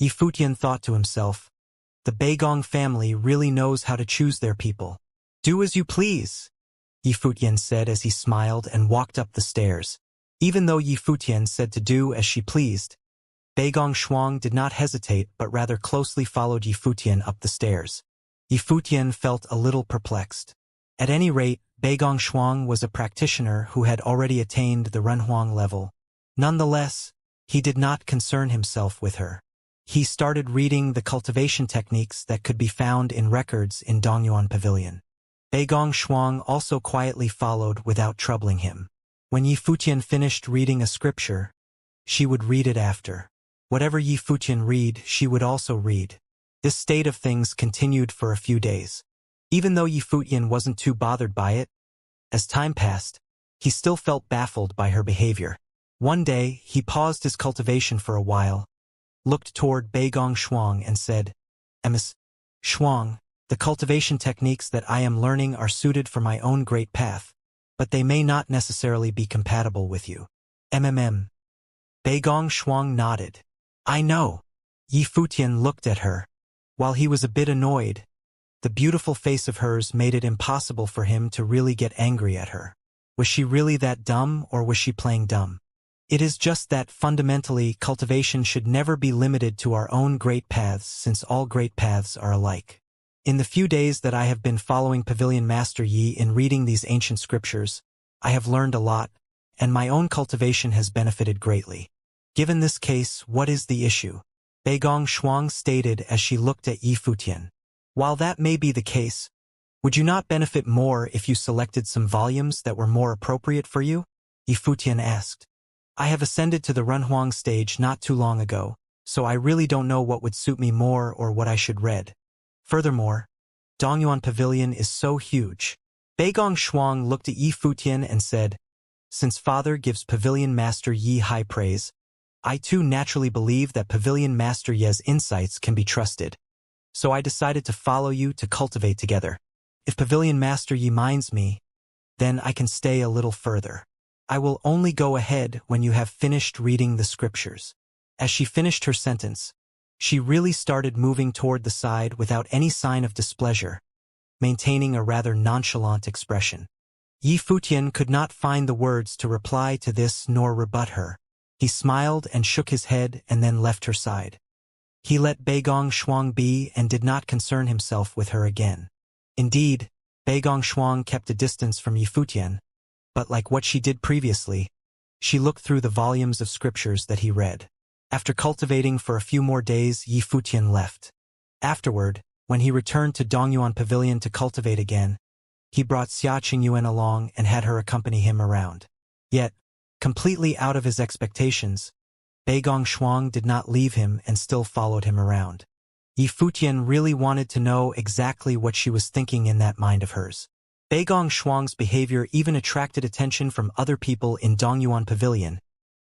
Speaker 1: Yifutian thought to himself, the Beigong family really knows how to choose their people. Do as you please, Yifutian said as he smiled and walked up the stairs. Even though Yifutian said to do as she pleased, Beigong Shuang did not hesitate but rather closely followed Yifutian up the stairs. Yifutian felt a little perplexed. At any rate, Beigong Shuang was a practitioner who had already attained the Renhuang level. Nonetheless, he did not concern himself with her. He started reading the cultivation techniques that could be found in records in Dongyuan Pavilion. Beigong Shuang also quietly followed without troubling him. When Yi Futian finished reading a scripture, she would read it after. Whatever Yi Futian read, she would also read. This state of things continued for a few days. Even though Yi Futian wasn't too bothered by it, as time passed, he still felt baffled by her behavior. One day, he paused his cultivation for a while, looked toward Beigong Shuang and said, "Ms. Shuang, the cultivation techniques that I am learning are suited for my own great path, but they may not necessarily be compatible with you." Beigong Shuang nodded. "I know." Yi Futian looked at her. While he was a bit annoyed, the beautiful face of hers made it impossible for him to really get angry at her. Was she really that dumb, or was she playing dumb? It is just that fundamentally, cultivation should never be limited to our own great paths, since all great paths are alike. In the few days that I have been following Pavilion Master Yi in reading these ancient scriptures, I have learned a lot, and my own cultivation has benefited greatly. Given this case, what is the issue? Beigong Shuang stated as she looked at Yi Futian. While that may be the case, would you not benefit more if you selected some volumes that were more appropriate for you? Yi Futian asked. I have ascended to the Runhuang stage not too long ago, so I really don't know what would suit me more or what I should read. Furthermore, Dongyuan Pavilion is so huge. Beigong Shuang looked at Yi Futian and said, "Since Father gives Pavilion Master Yi high praise, I too naturally believe that Pavilion Master Ye's insights can be trusted. So I decided to follow you to cultivate together. If Pavilion Master Yi minds me, then I can stay a little further. I will only go ahead when you have finished reading the scriptures." As she finished her sentence, she really started moving toward the side without any sign of displeasure, maintaining a rather nonchalant expression. Yi Futian could not find the words to reply to this nor rebut her. He smiled and shook his head and then left her side. He let Beigong Shuang be and did not concern himself with her again. Indeed, Beigong Shuang kept a distance from Yi Futian, but like what she did previously, she looked through the volumes of scriptures that he read. After cultivating for a few more days, Yi Futian left. Afterward, when he returned to Dongyuan Pavilion to cultivate again, he brought Xia Qingyuan along and had her accompany him around. Yet, completely out of his expectations, Beigong Shuang did not leave him and still followed him around. Yi Futian really wanted to know exactly what she was thinking in that mind of hers. Beigong Shuang's behavior even attracted attention from other people in Dongyuan Pavilion,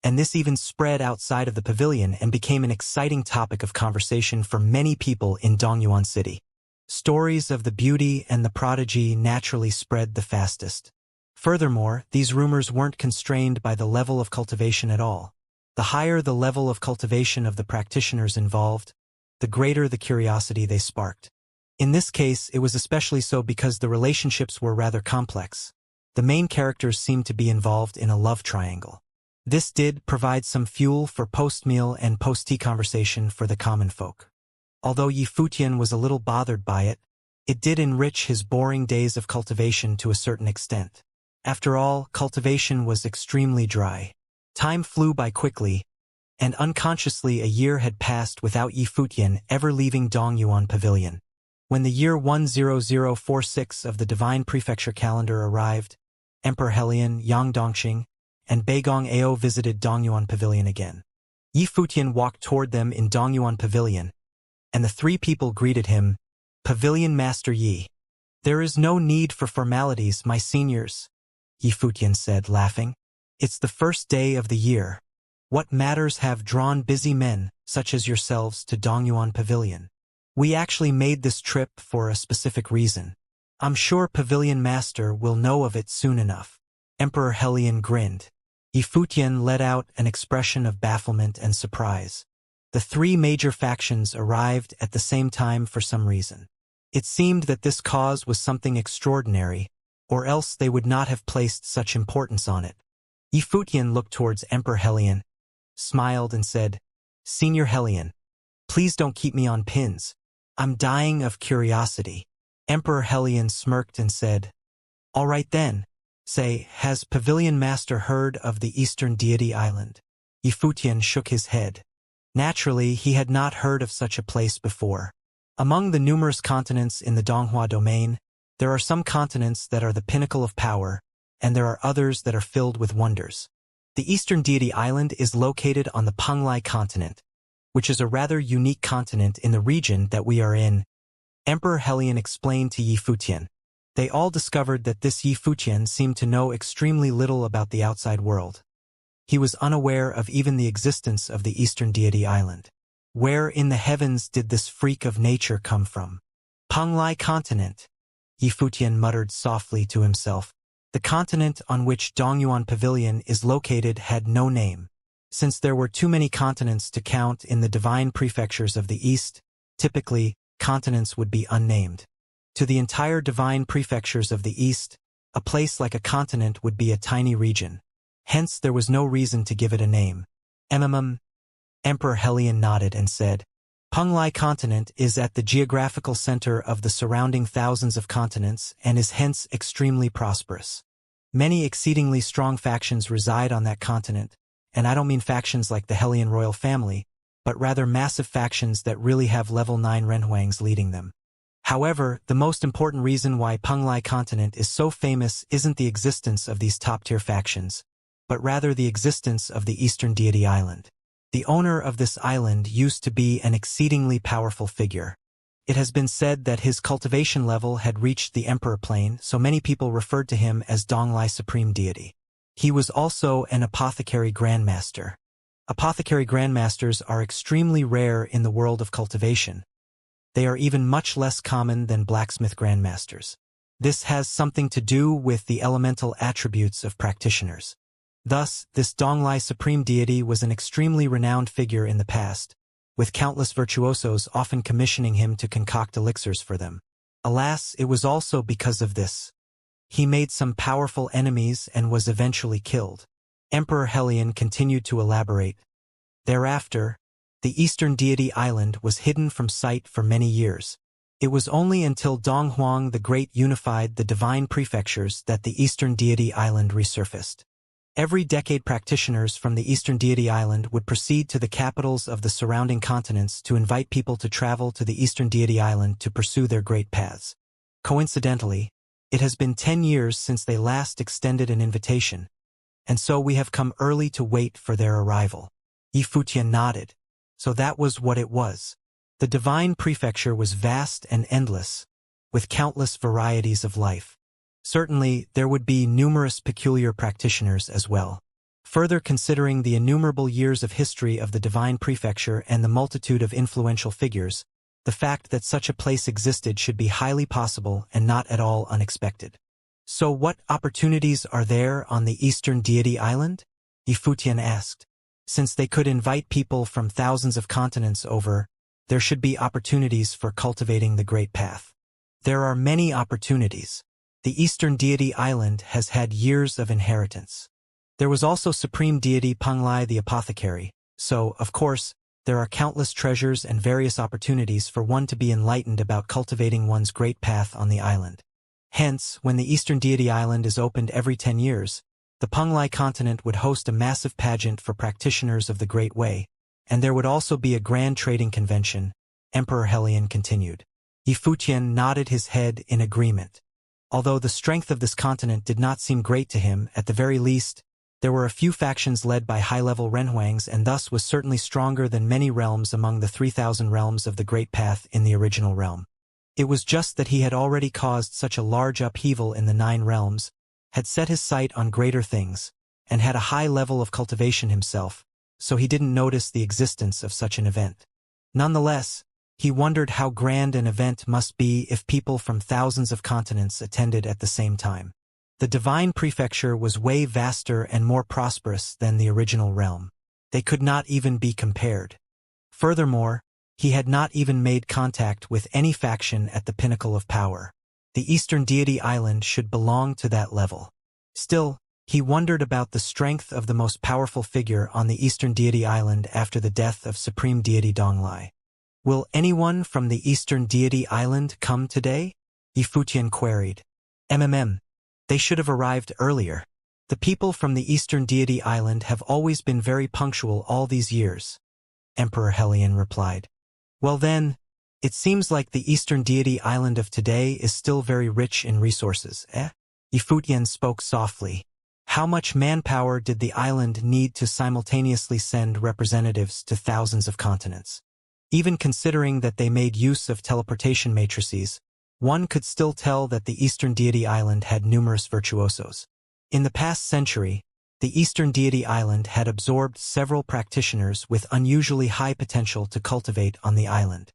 Speaker 1: and this even spread outside of the pavilion and became an exciting topic of conversation for many people in Dongyuan City. Stories of the beauty and the prodigy naturally spread the fastest. Furthermore, these rumors weren't constrained by the level of cultivation at all. The higher the level of cultivation of the practitioners involved, the greater the curiosity they sparked. In this case, it was especially so because the relationships were rather complex. The main characters seemed to be involved in a love triangle. This did provide some fuel for post-meal and post-tea conversation for the common folk. Although Yi Futian was a little bothered by it, it did enrich his boring days of cultivation to a certain extent. After all, cultivation was extremely dry. Time flew by quickly, and unconsciously a year had passed without Yi Futian ever leaving Dongyuan Pavilion. When the year 10046 of the Divine Prefecture calendar arrived, Emperor Helian, Yang Dongxing, and Beigong Ao visited Dongyuan Pavilion again. Yi Futian walked toward them in Dongyuan Pavilion, and the three people greeted him, "Pavilion Master Yi." "There is no need for formalities, my seniors," Yi Futian said, laughing. "It's the first day of the year. What matters have drawn busy men, such as yourselves, to Dongyuan Pavilion. We actually made this trip for a specific reason. I'm sure Pavilion Master will know of it soon enough." Emperor Helian grinned. Yi Futian let out an expression of bafflement and surprise. The three major factions arrived at the same time for some reason. It seemed that this cause was something extraordinary, or else they would not have placed such importance on it. Yi Futian looked towards Emperor Helian, smiled and said, "Senior Helian, please don't keep me on pins. I'm dying of curiosity." Emperor Helian smirked and said, "All right then. Say, has Pavilion Master heard of the Eastern Deity Island?" Yi Futian shook his head. Naturally, he had not heard of such a place before. Among the numerous continents in the Donghua domain, there are some continents that are the pinnacle of power, and there are others that are filled with wonders. The Eastern Deity Island is located on the Penglai continent, which is a rather unique continent in the region that we are in. Emperor Helion explained to Yi Futian. They all discovered that this Yi Futian seemed to know extremely little about the outside world. He was unaware of even the existence of the Eastern Deity Island. Where in the heavens did this freak of nature come from? Penglai continent, Yi Futian muttered softly to himself. The continent on which Dongyuan Pavilion is located had no name. Since there were too many continents to count in the divine prefectures of the East, typically, continents would be unnamed. To the entire divine prefectures of the East, a place like a continent would be a tiny region. Hence there was no reason to give it a name. Emperor Helion nodded and said, Penglai continent is at the geographical center of the surrounding thousands of continents and is hence extremely prosperous. Many exceedingly strong factions reside on that continent, and I don't mean factions like the Helion royal family, but rather massive factions that really have level 9 renhuangs leading them. However, the most important reason why Penglai continent is so famous isn't the existence of these top-tier factions, but rather the existence of the Eastern Deity Island. The owner of this island used to be an exceedingly powerful figure. It has been said that his cultivation level had reached the Emperor plane, so many people referred to him as Donglai Supreme Deity. He was also an apothecary grandmaster. Apothecary grandmasters are extremely rare in the world of cultivation. They are even much less common than blacksmith grandmasters. This has something to do with the elemental attributes of practitioners. Thus, this Donglai Supreme Deity was an extremely renowned figure in the past, with countless virtuosos often commissioning him to concoct elixirs for them. Alas, it was also because of this. He made some powerful enemies and was eventually killed. Emperor Helion continued to elaborate. Thereafter, the Eastern Deity Island was hidden from sight for many years. It was only until Dong Huang the Great unified the divine prefectures that the Eastern Deity Island resurfaced. Every decade practitioners from the Eastern Deity Island would proceed to the capitals of the surrounding continents to invite people to travel to the Eastern Deity Island to pursue their great paths. Coincidentally, it has been 10 years since they last extended an invitation, and so we have come early to wait for their arrival. Yi Futian nodded. So that was what it was. The divine prefecture was vast and endless, with countless varieties of life. Certainly, there would be numerous peculiar practitioners as well. Further considering the innumerable years of history of the divine prefecture and the multitude of influential figures, the fact that such a place existed should be highly possible and not at all unexpected. So what opportunities are there on the Eastern Deity Island? Yi Futian asked. Since they could invite people from thousands of continents over, there should be opportunities for cultivating the Great Path. There are many opportunities. The Eastern Deity Island has had years of inheritance. There was also Supreme Deity Penglai the Apothecary, so, of course, there are countless treasures and various opportunities for one to be enlightened about cultivating one's great path on the island. Hence, when the Eastern Deity Island is opened every 10 years, the Penglai continent would host a massive pageant for practitioners of the Great Way, and there would also be a grand trading convention, Emperor Helion continued. Yi Futian nodded his head in agreement. Although the strength of this continent did not seem great to him, at the very least, there were a few factions led by high-level renhuangs and thus was certainly stronger than many realms among the 3,000 realms of the Great Path in the original realm. It was just that he had already caused such a large upheaval in the 9 realms, had set his sight on greater things, and had a high level of cultivation himself, so he didn't notice the existence of such an event. Nonetheless, he wondered how grand an event must be if people from thousands of continents attended at the same time. The divine prefecture was way vaster and more prosperous than the original realm. They could not even be compared. Furthermore, he had not even made contact with any faction at the pinnacle of power. The Eastern Deity Island should belong to that level. Still, he wondered about the strength of the most powerful figure on the Eastern Deity Island after the death of Supreme Deity Donglai. Will anyone from the Eastern Deity Island come today? Yi Futian queried. They should have arrived earlier. The people from the Eastern Deity Island have always been very punctual all these years, Emperor Helion replied. Well then, it seems like the Eastern Deity Island of today is still very rich in resources, eh? Yifutian spoke softly. How much manpower did the island need to simultaneously send representatives to thousands of continents? Even considering that they made use of teleportation matrices, one could still tell that the Eastern Deity Island had numerous virtuosos. In the past century, the Eastern Deity Island had absorbed several practitioners with unusually high potential to cultivate on the island.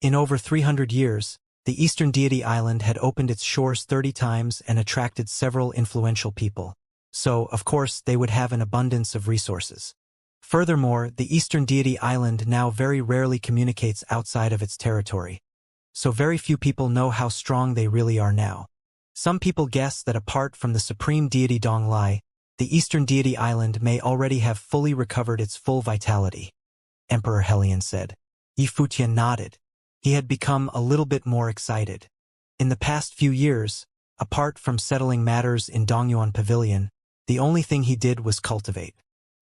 Speaker 1: In over 300 years, the Eastern Deity Island had opened its shores 30 times and attracted several influential people. So, of course, they would have an abundance of resources. Furthermore, the Eastern Deity Island now very rarely communicates outside of its territory. So very few people know how strong they really are now. Some people guess that apart from the supreme deity Donglai, the Eastern Deity Island may already have fully recovered its full vitality. Emperor Helion said. Yifutian nodded. He had become a little bit more excited. In the past few years, apart from settling matters in Dongyuan Pavilion, the only thing he did was cultivate.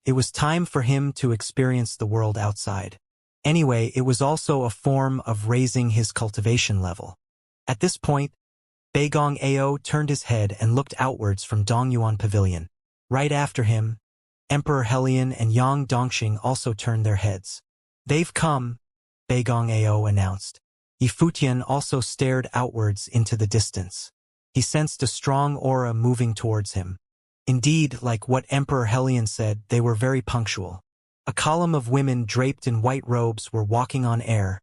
Speaker 1: It was time for him to experience the world outside. Anyway, it was also a form of raising his cultivation level. At this point, Beigong Ao turned his head and looked outwards from Dongyuan Pavilion. Right after him, Emperor Helion and Yang Dongxing also turned their heads. They've come, Beigong Ao announced. Yifutian also stared outwards into the distance. He sensed a strong aura moving towards him. Indeed, like what Emperor Helion said, they were very punctual. A column of women draped in white robes were walking on air,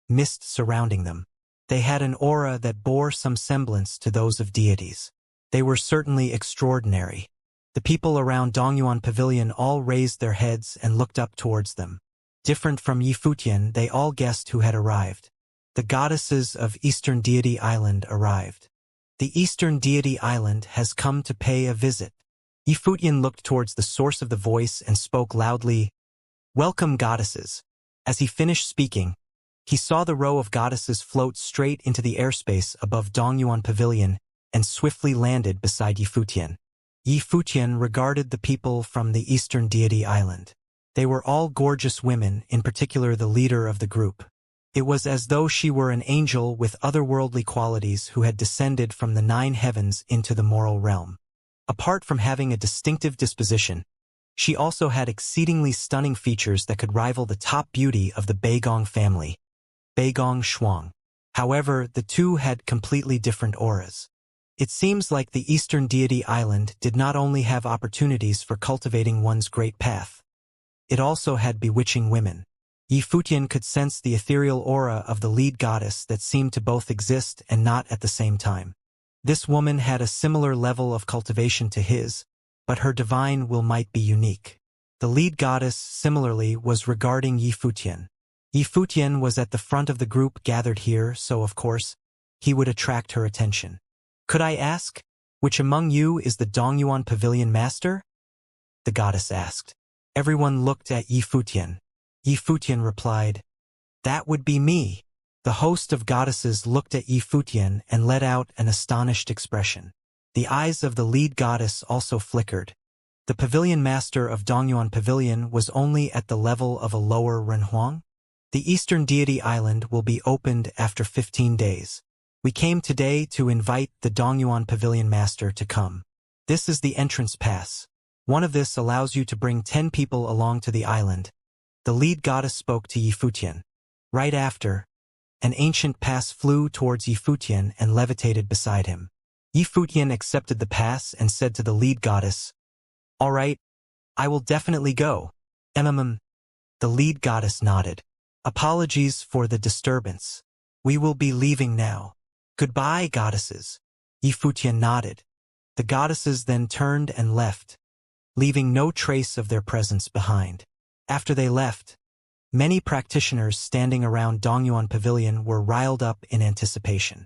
Speaker 1: mist surrounding them. They had an aura that bore some semblance to those of deities. They were certainly extraordinary. The people around Dongyuan Pavilion all raised their heads and looked up towards them. Different from Yifutian, they all guessed who had arrived. The goddesses of Eastern Deity Island arrived. The Eastern Deity Island has come to pay a visit. Yifutian looked towards the source of the voice and spoke loudly, "Welcome, goddesses." As he finished speaking, he saw the row of goddesses float straight into the airspace above Dongyuan Pavilion and swiftly landed beside Yifutian. Yifutian regarded the people from the Eastern Deity Island. They were all gorgeous women, in particular the leader of the group. It was as though she were an angel with otherworldly qualities who had descended from the 9 heavens into the moral realm. Apart from having a distinctive disposition, she also had exceedingly stunning features that could rival the top beauty of the Beigong family, Beigong Shuang. However, the two had completely different auras. It seems like the Eastern Deity Island did not only have opportunities for cultivating one's great path. It also had bewitching women. Yifutian could sense the ethereal aura of the lead goddess that seemed to both exist and not at the same time. This woman had a similar level of cultivation to his, but her divine will might be unique. The lead goddess, similarly, was regarding Yifutian. Yifutian was at the front of the group gathered here, so of course, he would attract her attention. "Could I ask, which among you is the Dongyuan Pavilion master?" the goddess asked. Everyone looked at Yifutian. Yifutian replied, "That would be me." The host of goddesses looked at Yifutian and let out an astonished expression. The eyes of the lead goddess also flickered. The pavilion master of Dongyuan Pavilion was only at the level of a lower Renhuang. The Eastern Deity Island will be opened after 15 days. We came today to invite the Dongyuan Pavilion master to come. This is the entrance pass. One of this allows you to bring 10 people along to the island. The lead goddess spoke to Yifutian. Right after, an ancient pass flew towards Yifutian and levitated beside him. Yifutian accepted the pass and said to the lead goddess, "All right, I will definitely go." The lead goddess nodded. "Apologies for the disturbance. We will be leaving now. Goodbye, goddesses." Yifutian nodded. The goddesses then turned and left, leaving no trace of their presence behind. After they left, many practitioners standing around Dongyuan Pavilion were riled up in anticipation.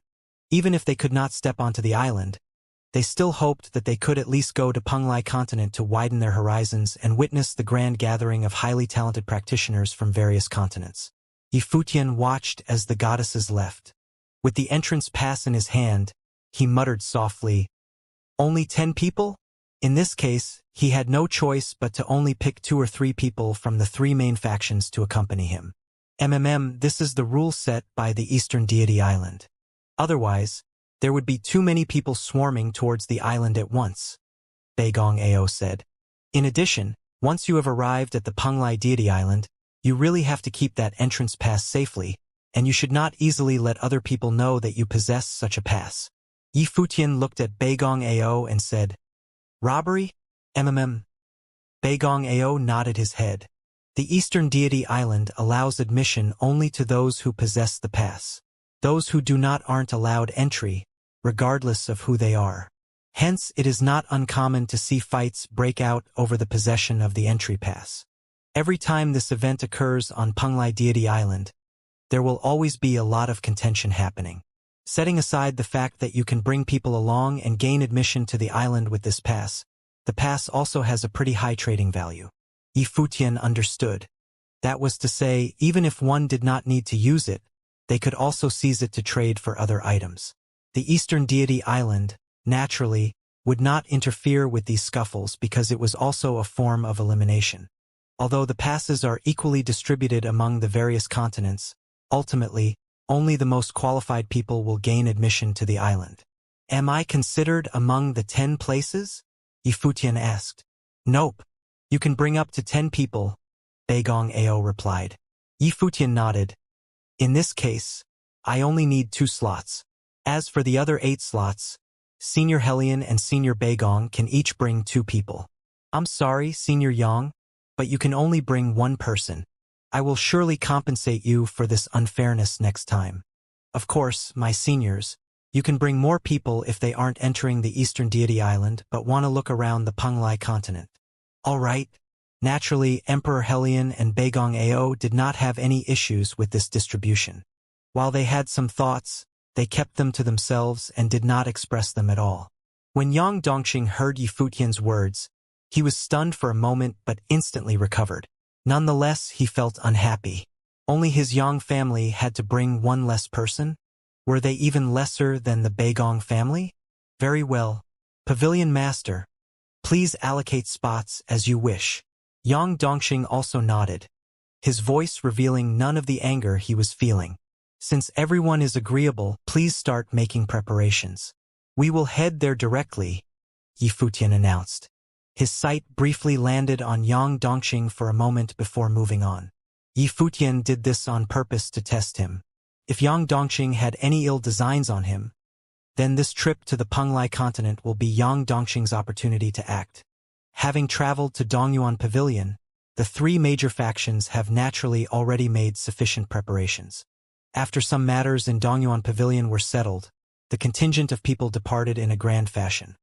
Speaker 1: Even if they could not step onto the island, they still hoped that they could at least go to Penglai continent to widen their horizons and witness the grand gathering of highly talented practitioners from various continents. Yifutian watched as the goddesses left. With the entrance pass in his hand, he muttered softly, "Only 10 people?" In this case, he had no choice but to only pick 2 or 3 people from the 3 main factions to accompany him. This is the rule set by the Eastern Deity Island. Otherwise, There would be too many people swarming towards the island at once, Beigong Ao said. In addition, once you have arrived at the Penglai Deity Island, you really have to keep that entrance pass safely, and you should not easily let other people know that you possess such a pass. Yi Futian looked at Beigong Ao and said, Robbery? MMM. Beigong Ao nodded his head. The Eastern Deity Island allows admission only to those who possess the pass. Those who do not aren't allowed entry, regardless of who they are. Hence, it is not uncommon to see fights break out over the possession of the entry pass. Every time this event occurs on Penglai Deity Island, there will always be a lot of contention happening. Setting aside the fact that you can bring people along and gain admission to the island with this pass, the pass also has a pretty high trading value. Yi Futian understood. That was to say, even if one did not need to use it, they could also seize it to trade for other items. The Eastern Deity Island, naturally, would not interfere with these scuffles because it was also a form of elimination. Although the passes are equally distributed among the various continents, ultimately, only the most qualified people will gain admission to the island. Am I considered among the 10 places? Yi Futian asked. Nope. You can bring up to 10 people, Beigong Ao replied. Yi Futian nodded. In this case, I only need 2 slots. As for the other 8 slots, Senior Hellion and Senior Beigong can each bring 2 people. I'm sorry, Senior Yang, but you can only bring 1 person. I will surely compensate you for this unfairness next time. Of course, my seniors, you can bring more people if they aren't entering the Eastern Deity Island but want to look around the Penglai continent. All right. Naturally, Emperor Hellion and Beigong Ao did not have any issues with this distribution. While they had some thoughts, they kept them to themselves and did not express them at all. When Yang Dongxing heard Yi Futian's words, he was stunned for a moment but instantly recovered. Nonetheless, he felt unhappy. Only his Yang family had to bring 1 less person? Were they even lesser than the Beigong family? Very well. Pavilion Master, please allocate spots as you wish. Yang Dongxing also nodded, his voice revealing none of the anger he was feeling. Since everyone is agreeable, please start making preparations. We will head there directly, Yi Futian announced. His sight briefly landed on Yang Dongxing for a moment before moving on. Yi Futian did this on purpose to test him. If Yang Dongxing had any ill designs on him, then this trip to the Penglai continent will be Yang Dongxing's opportunity to act. Having traveled to Dongyuan Pavilion, the 3 major factions have naturally already made sufficient preparations. After some matters in Dongyuan Pavilion were settled, the contingent of people departed in a grand fashion.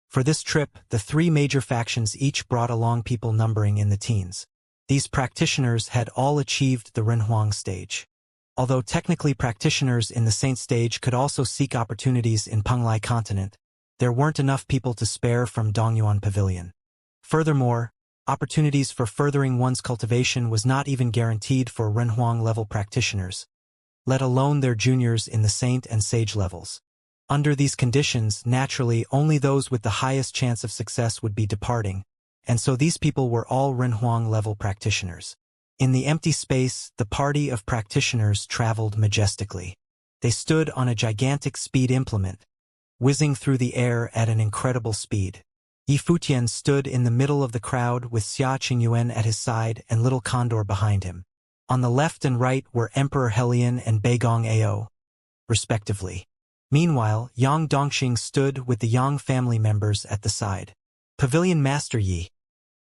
Speaker 1: For this trip, the 3 major factions each brought along people numbering in the teens. These practitioners had all achieved the Renhuang stage. Although technically practitioners in the Saint stage could also seek opportunities in Penglai continent, there weren't enough people to spare from Dongyuan Pavilion. Furthermore, opportunities for furthering one's cultivation was not even guaranteed for Renhuang level practitioners, let alone their juniors in the Saint and Sage levels. Under these conditions, naturally, only those with the highest chance of success would be departing, and so these people were all Renhuang level practitioners. In the empty space, the party of practitioners traveled majestically. They stood on a gigantic speed implement, whizzing through the air at an incredible speed. Yi Futian stood in the middle of the crowd with Xia Qingyuan at his side and Little Condor behind him. On the left and right were Emperor Hellion and Beigong Ao, respectively. Meanwhile, Yang Dongxing stood with the Yang family members at the side. Pavilion Master Yi,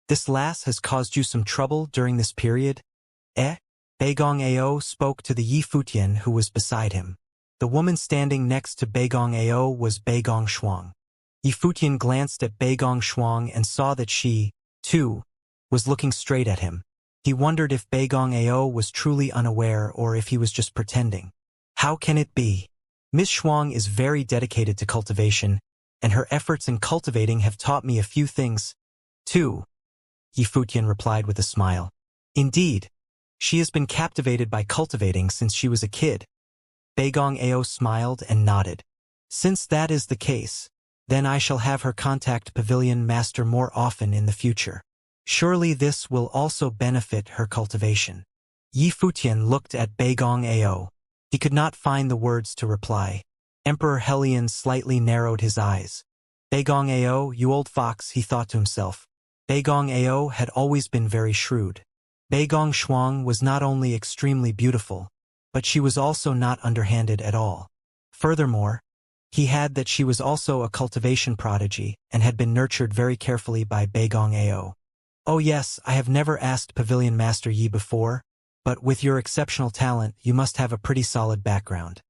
Speaker 1: this lass has caused you some trouble during this period? Beigong Ao spoke to the Yi Futian who was beside him. The woman standing next to Beigong Ao was Beigong Shuang. Yi Futian glanced at Beigong Shuang and saw that she, too, was looking straight at him. He wondered if Beigong Ao was truly unaware or if he was just pretending. How can it be? Miss Shuang is very dedicated to cultivation, and her efforts in cultivating have taught me a few things, too, Yi Futian replied with a smile. Indeed, she has been captivated by cultivating since she was a kid. Beigong Ao smiled and nodded. Since that is the case, then I shall have her contact Pavilion Master more often in the future. Surely this will also benefit her cultivation. Yi Futian looked at Beigong Ao. He could not find the words to reply. Emperor Helion slightly narrowed his eyes. Beigong Ao, you old fox, he thought to himself. Beigong Ao had always been very shrewd. Beigong Shuang was not only extremely beautiful, but she was also not underhanded at all. Furthermore, he had that she was also a cultivation prodigy and had been nurtured very carefully by Beigong Ao. Oh yes, I have never asked Pavilion Master Yi before, but with your exceptional talent you must have a pretty solid background.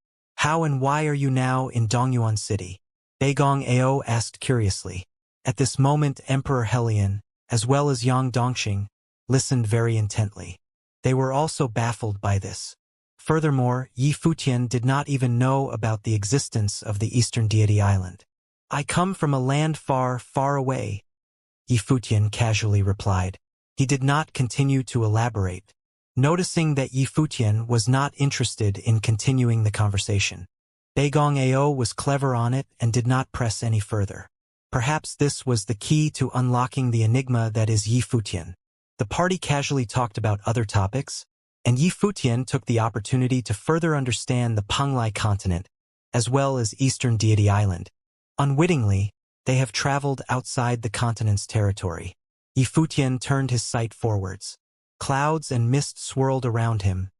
Speaker 1: How and why are you now in Dongyuan City? Beigong Ao asked curiously. At this moment Emperor Helion, as well as Yang Dongxing, listened very intently. They were also baffled by this. Furthermore, Yi Futian did not even know about the existence of the Eastern Deity Island. I come from a land far, far away, Yi Futian casually replied. He did not continue to elaborate. Noticing that Yi Futian was not interested in continuing the conversation, Beigong Ao was clever on it and did not press any further. Perhaps this was the key to unlocking the enigma that is Yi Futian. The party casually talked about other topics, and Yi Futian took the opportunity to further understand the Penglai continent, as well as Eastern Deity Island. Unwittingly, they have traveled outside the continent's territory. Yi Futian turned his sight forwards. Clouds and mist swirled around him,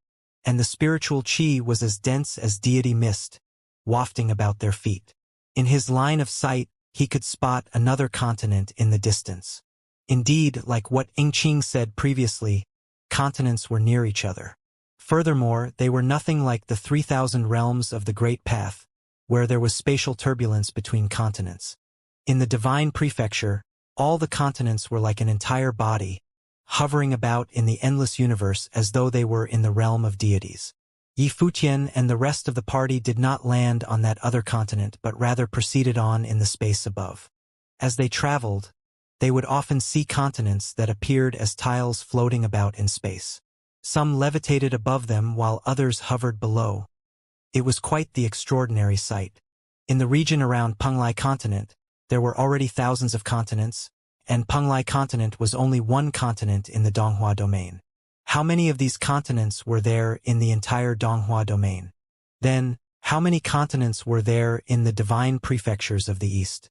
Speaker 1: and the spiritual qi was as dense as deity mist, wafting about their feet. In his line of sight, he could spot another continent in the distance. Indeed, like what Yingqing said previously, continents were near each other. Furthermore, they were nothing like the 3,000 realms of the Great Path, where there was spatial turbulence between continents. In the Divine Prefecture, all the continents were like an entire body, hovering about in the endless universe as though they were in the realm of deities. Yi Futian and the rest of the party did not land on that other continent but rather proceeded on in the space above. As they traveled, they would often see continents that appeared as tiles floating about in space. Some levitated above them while others hovered below. It was quite the extraordinary sight. In the region around Penglai continent, there were already thousands of continents, and Penglai continent was only one continent in the Donghua domain. How many of these continents were there in the entire Donghua domain? Then, how many continents were there in the divine prefectures of the East?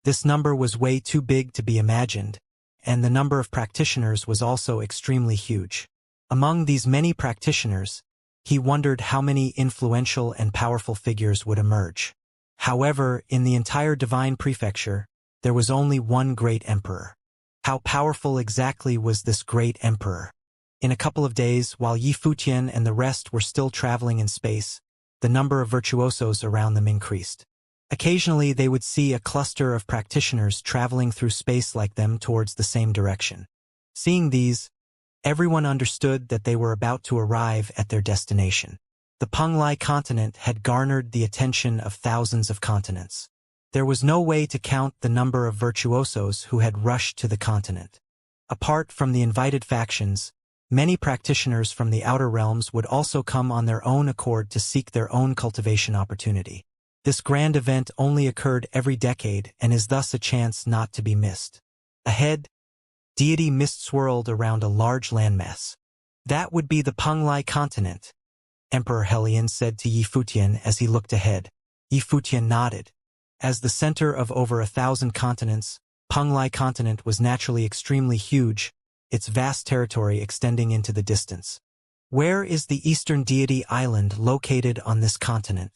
Speaker 1: This number was way too big to be imagined, and the number of practitioners was also extremely huge. Among these many practitioners, he wondered how many influential and powerful figures would emerge. However, in the entire divine prefecture, there was only one great emperor. How powerful exactly was this great emperor? In a couple of days, while Yi Futian and the rest were still traveling in space, the number of virtuosos around them increased. Occasionally they would see a cluster of practitioners traveling through space like them towards the same direction. Seeing these, everyone understood that they were about to arrive at their destination. The Penglai continent had garnered the attention of thousands of continents. There was no way to count the number of virtuosos who had rushed to the continent. Apart from the invited factions, many practitioners from the outer realms would also come on their own accord to seek their own cultivation opportunity. This grand event only occurred every decade and is thus a chance not to be missed. Ahead, deity mist swirled around a large landmass. That would be the Penglai continent, Emperor Helion said to Yi Futian as he looked ahead. Yi Futian nodded. As the center of over 1,000 continents, Penglai continent was naturally extremely huge, its vast territory extending into the distance. Where is the Eastern Deity Island located on this continent?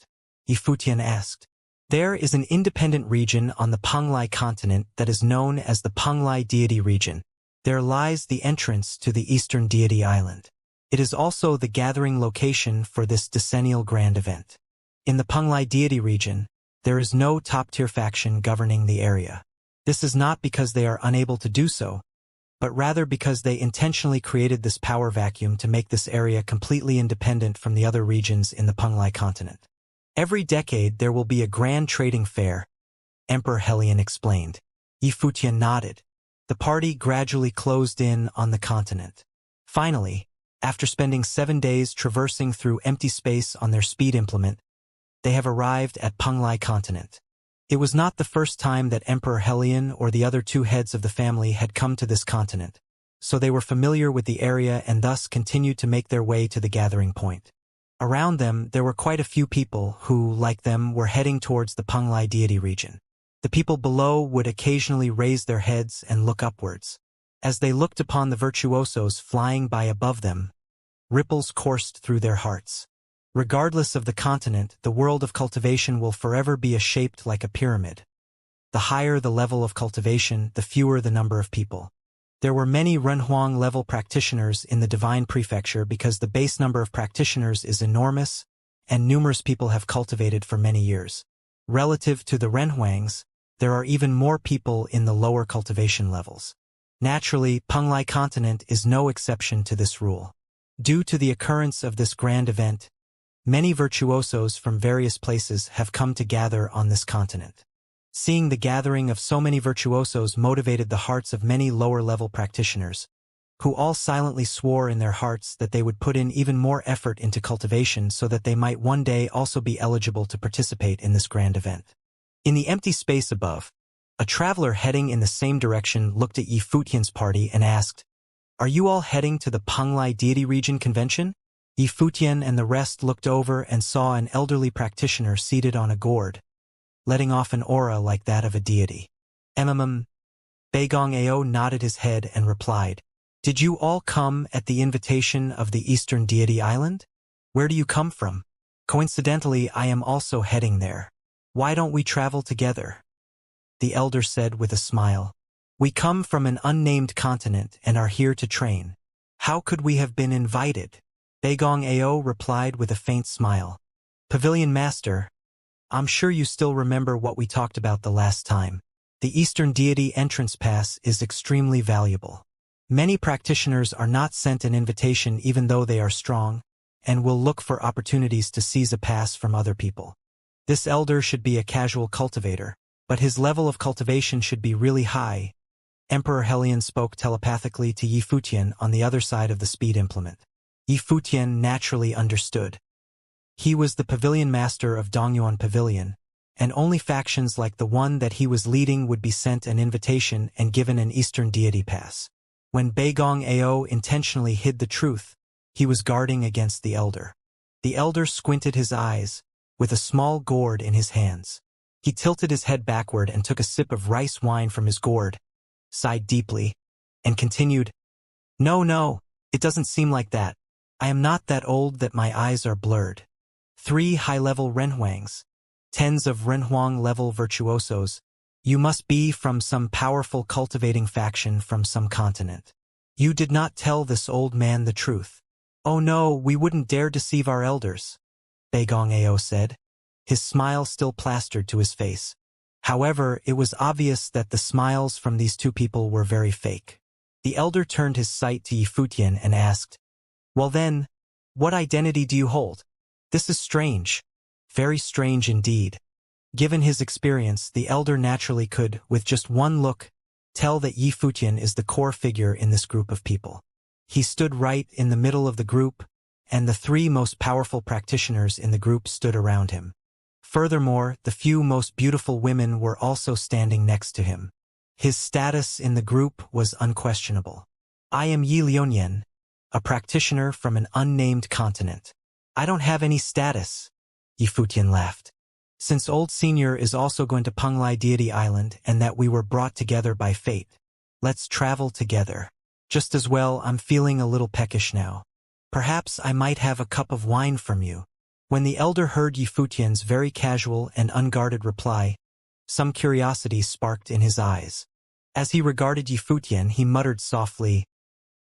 Speaker 1: Yi Futian asked. There is an independent region on the Penglai continent that is known as the Penglai Deity region. There lies the entrance to the Eastern Deity Island. It is also the gathering location for this decennial grand event. In the Penglai Deity region, there is no top-tier faction governing the area. This is not because they are unable to do so, but rather because they intentionally created this power vacuum to make this area completely independent from the other regions in the Penglai continent. Every decade there will be a grand trading fair, Emperor Helion explained. Yi Futian nodded. The party gradually closed in on the continent. Finally, after spending 7 days traversing through empty space on their speed implement, they have arrived at Penglai continent. It was not the first time that Emperor Helion or the other two heads of the family had come to this continent, so they were familiar with the area and thus continued to make their way to the gathering point. Around them, there were quite a few people who, like them, were heading towards the Penglai deity region. The people below would occasionally raise their heads and look upwards. As they looked upon the virtuosos flying by above them, ripples coursed through their hearts. Regardless of the continent, the world of cultivation will forever be shaped like a pyramid. The higher the level of cultivation, the fewer the number of people. There were many Renhuang-level practitioners in the Divine Prefecture because the base number of practitioners is enormous, and numerous people have cultivated for many years. Relative to the Renhuangs, there are even more people in the lower cultivation levels. Naturally, Penglai continent is no exception to this rule. Due to the occurrence of this grand event, many virtuosos from various places have come to gather on this continent. Seeing the gathering of so many virtuosos motivated the hearts of many lower-level practitioners, who all silently swore in their hearts that they would put in even more effort into cultivation so that they might one day also be eligible to participate in this grand event. In the empty space above, a traveler heading in the same direction looked at Yi Futian's party and asked, "Are you all heading to the Penglai deity region convention?" Yi Futian and the rest looked over and saw an elderly practitioner seated on a gourd, letting off an aura like that of a deity. Beigong Ao nodded his head and replied, "Did you all come at the invitation of the Eastern Deity Island? Where do you come from? Coincidentally, I am also heading there. Why don't we travel together?" The elder said with a smile, "We come from an unnamed continent and are here to train. How could we have been invited?" Beigong Ao replied with a faint smile, "Pavilion Master, I'm sure you still remember what we talked about the last time. The Eastern Deity entrance pass is extremely valuable. Many practitioners are not sent an invitation even though they are strong, and will look for opportunities to seize a pass from other people. This elder should be a casual cultivator, but his level of cultivation should be really high." Emperor Helion spoke telepathically to Yi Futian on the other side of the speed implement. Yi Futian naturally understood. He was the pavilion master of Dongyuan Pavilion, and only factions like the one that he was leading would be sent an invitation and given an Eastern Deity pass. When Beigong Ao intentionally hid the truth, he was guarding against the elder. The elder squinted his eyes, with a small gourd in his hands. He tilted his head backward and took a sip of rice wine from his gourd, sighed deeply, and continued, No, it doesn't seem like that. I am not that old that my eyes are blurred. 3 high-level Renhuangs, tens of Renhuang-level virtuosos. You must be from some powerful cultivating faction from some continent. You did not tell this old man the truth." "Oh no, we wouldn't dare deceive our elders," Beigong Ao said, his smile still plastered to his face. However, it was obvious that the smiles from these two people were very fake. The elder turned his sight to Yi Futian and asked, "Well then, what identity do you hold? This is strange. Very strange indeed." Given his experience, the elder naturally could, with just one look, tell that Yi Futian is the core figure in this group of people. He stood right in the middle of the group, and the 3 most powerful practitioners in the group stood around him. Furthermore, the few most beautiful women were also standing next to him. His status in the group was unquestionable. "I am Yi Liuonian, a practitioner from an unnamed continent." "I don't have any status," Yi Futian laughed. "Since Old Senior is also going to Penglai Deity Island and that we were brought together by fate, let's travel together. Just as well, I'm feeling a little peckish now. Perhaps I might have a cup of wine from you." When the elder heard Yi Futian's very casual and unguarded reply, some curiosity sparked in his eyes. As he regarded Yi Futian, he muttered softly,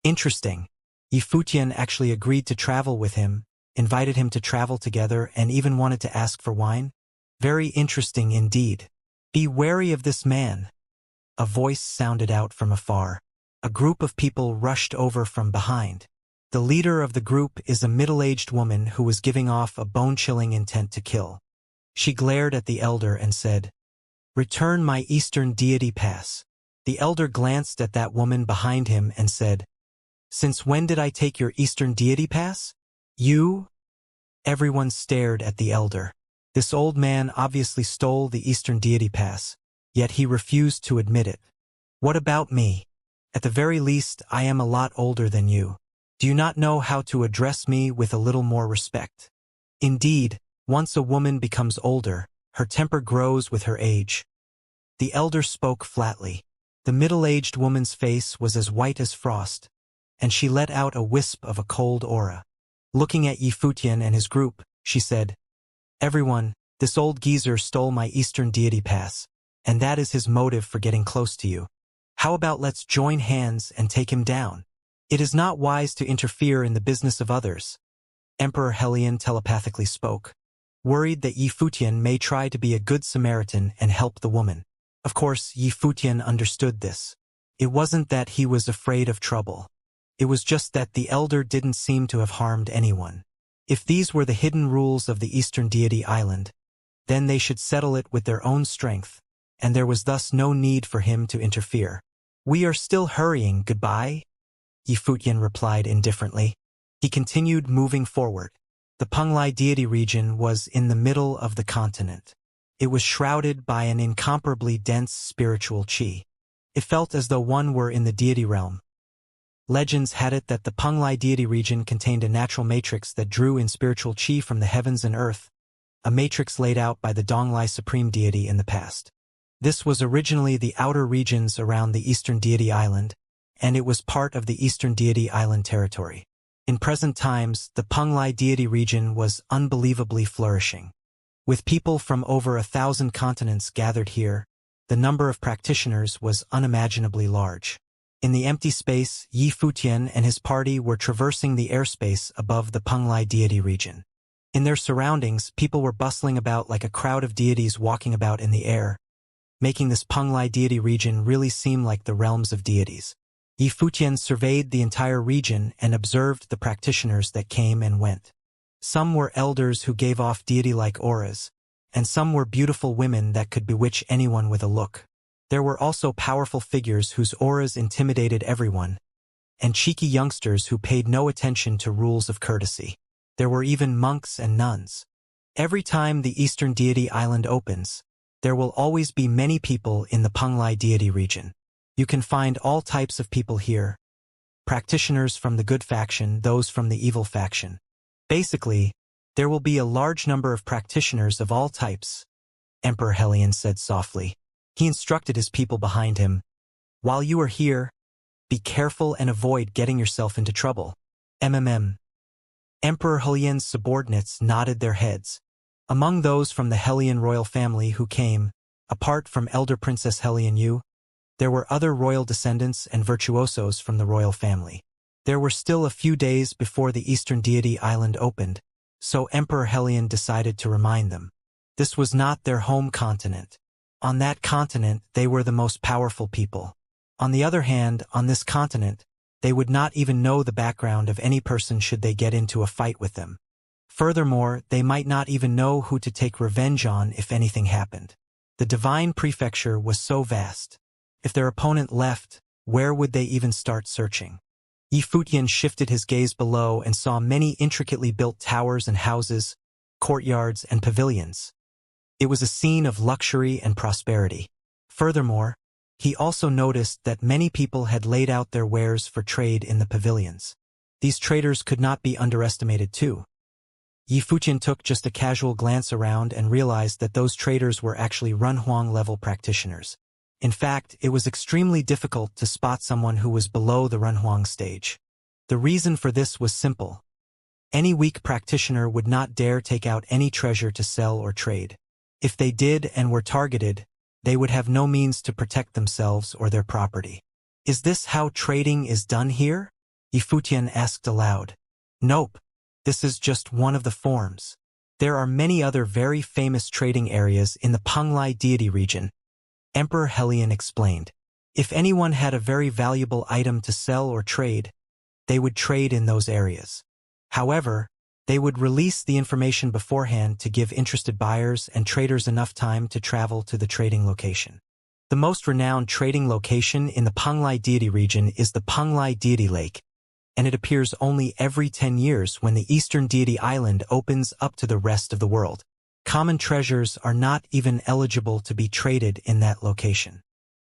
Speaker 1: "Interesting." Yi Futian actually agreed to travel with him, invited him to travel together, and even wanted to ask for wine? Very interesting indeed. "Be wary of this man." A voice sounded out from afar. A group of people rushed over from behind. The leader of the group is a middle-aged woman who was giving off a bone-chilling intent to kill. She glared at the elder and said, "Return my Eastern Deity pass." The elder glanced at that woman behind him and said, "Since when did I take your Eastern Deity pass? You?" Everyone stared at the elder. This old man obviously stole the Eastern Deity pass, yet he refused to admit it. "What about me? At the very least, I am a lot older than you. Do you not know how to address me with a little more respect?" Indeed, once a woman becomes older, her temper grows with her age. The elder spoke flatly. The middle-aged woman's face was as white as frost, and she let out a wisp of a cold aura. Looking at Yi Futian and his group, she said, "Everyone, this old geezer stole my Eastern deity pass, and that is his motive for getting close to you. How about let's join hands and take him down? It is not wise to interfere in the business of others." Emperor Helion telepathically spoke, worried that Yi Futian may try to be a good Samaritan and help the woman. Of course, Yi Futian understood this. It wasn't that he was afraid of trouble. It was just that the elder didn't seem to have harmed anyone. If these were the hidden rules of the Eastern Deity Island, then they should settle it with their own strength, and there was thus no need for him to interfere. "We are still hurrying, goodbye," Yi Futian replied indifferently. He continued moving forward. The Penglai deity region was in the middle of the continent. It was shrouded by an incomparably dense spiritual qi. It felt as though one were in the deity realm. Legends had it that the Penglai deity region contained a natural matrix that drew in spiritual qi from the heavens and earth, a matrix laid out by the Donglai supreme deity in the past. This was originally the outer regions around the Eastern Deity Island, and it was part of the Eastern Deity Island territory. In present times, the Penglai deity region was unbelievably flourishing. With people from over 1,000 continents gathered here, the number of practitioners was unimaginably large. In the empty space, Yi Futian and his party were traversing the airspace above the Penglai deity region. In their surroundings, people were bustling about like a crowd of deities walking about in the air, making this Penglai deity region really seem like the realms of deities. Yi Futian surveyed the entire region and observed the practitioners that came and went. Some were elders who gave off deity-like auras, and some were beautiful women that could bewitch anyone with a look. There were also powerful figures whose auras intimidated everyone, and cheeky youngsters who paid no attention to rules of courtesy. There were even monks and nuns. Every time the Eastern Deity Island opens, there will always be many people in the Penglai deity region. You can find all types of people here. Practitioners from the good faction, those from the evil faction. Basically, there will be a large number of practitioners of all types, Emperor Helion said softly. He instructed his people behind him, "While you are here, be careful and avoid getting yourself into trouble." Emperor Helion's subordinates nodded their heads. Among those from the Helion royal family who came, apart from Elder Princess Helion Yu, there were other royal descendants and virtuosos from the royal family. There were still a few days before the Eastern Deity Island opened, so Emperor Helion decided to remind them. This was not their home continent. On that continent, they were the most powerful people. On the other hand, on this continent, they would not even know the background of any person should they get into a fight with them. Furthermore, they might not even know who to take revenge on if anything happened. The divine prefecture was so vast. If their opponent left, where would they even start searching? Yi Futian shifted his gaze below and saw many intricately built towers and houses, courtyards and pavilions. It was a scene of luxury and prosperity. Furthermore, he also noticed that many people had laid out their wares for trade in the pavilions. These traders could not be underestimated too. Yi Futian took just a casual glance around and realized that those traders were actually Runhuang-level practitioners. In fact, it was extremely difficult to spot someone who was below the Runhuang stage. The reason for this was simple. Any weak practitioner would not dare take out any treasure to sell or trade. If they did and were targeted, they would have no means to protect themselves or their property. "Is this how trading is done here?" Yi Futian asked aloud. "Nope. This is just one of the forms. There are many other very famous trading areas in the Penglai deity region," Emperor Helion explained. If anyone had a very valuable item to sell or trade, they would trade in those areas. However, they would release the information beforehand to give interested buyers and traders enough time to travel to the trading location. The most renowned trading location in the Penglai deity region is the Penglai deity lake, and it appears only every 10 years when the Eastern Deity Island opens up to the rest of the world. Common treasures are not even eligible to be traded in that location.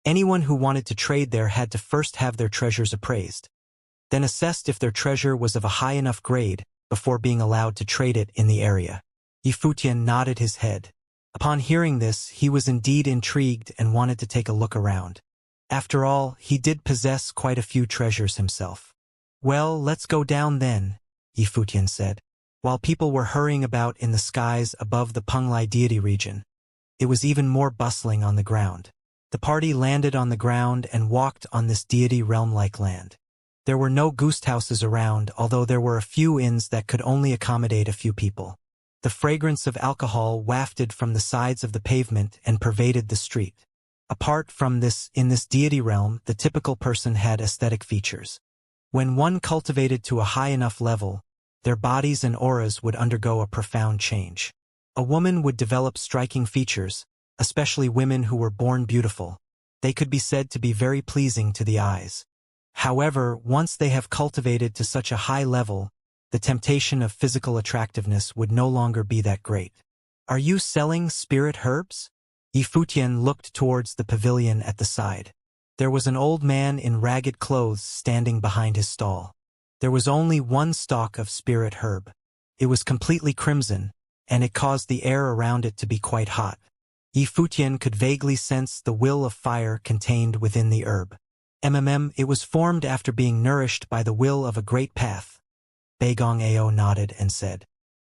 Speaker 1: Anyone who wanted to trade there had to first have their treasures appraised, then assessed if their treasure was of a high enough grade, before being allowed to trade it in the area. Yifutian nodded his head. Upon hearing this, he was indeed intrigued and wanted to take a look around. After all, he did possess quite a few treasures himself. Well, let's go down then, Yifutian said. While people were hurrying about in the skies above the Penglai deity region, it was even more bustling on the ground. The party landed on the ground and walked on this deity realm-like land. There were no ghost houses around, although there were a few inns that could only accommodate a few people. The fragrance of alcohol wafted from the sides of the pavement and pervaded the street. Apart from this, in this deity realm, the typical person had aesthetic features. When one cultivated to a high enough level, their bodies and auras would undergo a profound change. A woman would develop striking features, especially women who were born beautiful. They could be said to be very pleasing to the eyes. However, once they have cultivated to such a high level, the temptation of physical attractiveness would no longer be that great. Are you selling spirit herbs? Yifutian looked towards the pavilion at the side. There was an old man in ragged clothes standing behind his stall. There was only one stalk of spirit herb. It was completely crimson, and it caused the air around it to be quite hot. Yifutian could vaguely sense the will of fire contained within the herb. It was formed after being nourished by the will of a great path. Bagong Ao nodded and said,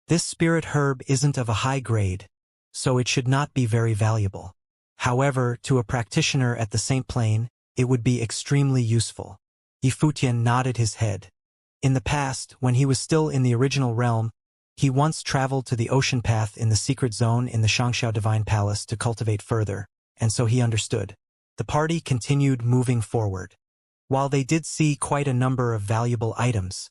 Speaker 1: "This spirit herb isn't of a high grade, so it should not be very valuable. However, to a practitioner at the same plane, it would be extremely useful." Yifutian nodded his head. In the past, when he was still in the original realm, he once traveled to the ocean path in the secret zone in the Xianxia Divine Palace to cultivate further, and so he understood. The party continued moving forward. While they did see quite a number of valuable items,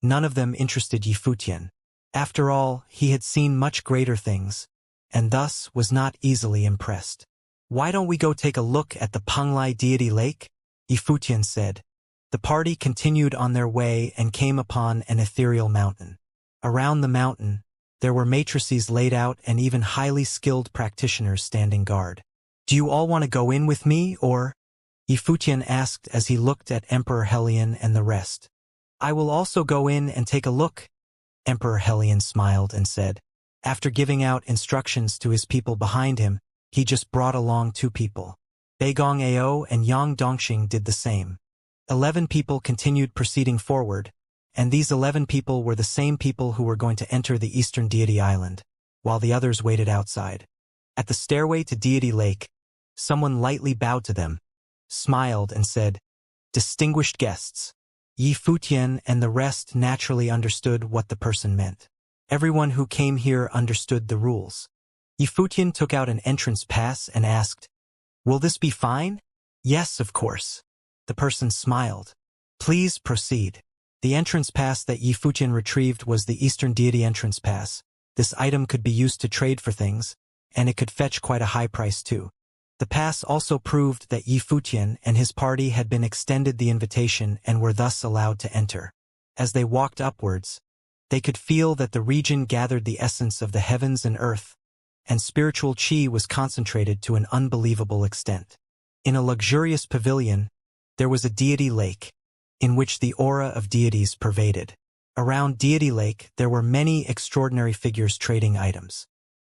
Speaker 1: none of them interested Yifutian. After all, he had seen much greater things, and thus was not easily impressed. "Why don't we go take a look at the Penglai deity lake?" Yifutian said. The party continued on their way and came upon an ethereal mountain. Around the mountain, there were matrices laid out and even highly skilled practitioners standing guard. "Do you all want to go in with me, or?" Yifutian asked as he looked at Emperor Helion and the rest. "I will also go in and take a look." Emperor Helion smiled and said. After giving out instructions to his people behind him, he just brought along 2 people. Bagong Ao and Yang Dongxing did the same. 11 people continued proceeding forward, and these 11 people were the same people who were going to enter the Eastern Deity Island, while the others waited outside. At the stairway to Deity Lake, someone lightly bowed to them, smiled and said, "Distinguished guests." Yifutian and the rest naturally understood what the person meant. Everyone who came here understood the rules. Yifutian took out an entrance pass and asked, "Will this be fine?" "Yes, of course." The person smiled. "Please proceed." The entrance pass that Yifutian retrieved was the Eastern Deity entrance pass. This item could be used to trade for things, and it could fetch quite a high price too. The pass also proved that Yifutian and his party had been extended the invitation and were thus allowed to enter. As they walked upwards, they could feel that the region gathered the essence of the heavens and earth, and spiritual chi was concentrated to an unbelievable extent. In a luxurious pavilion, there was a deity lake, in which the aura of deities pervaded. Around Deity Lake, there were many extraordinary figures trading items.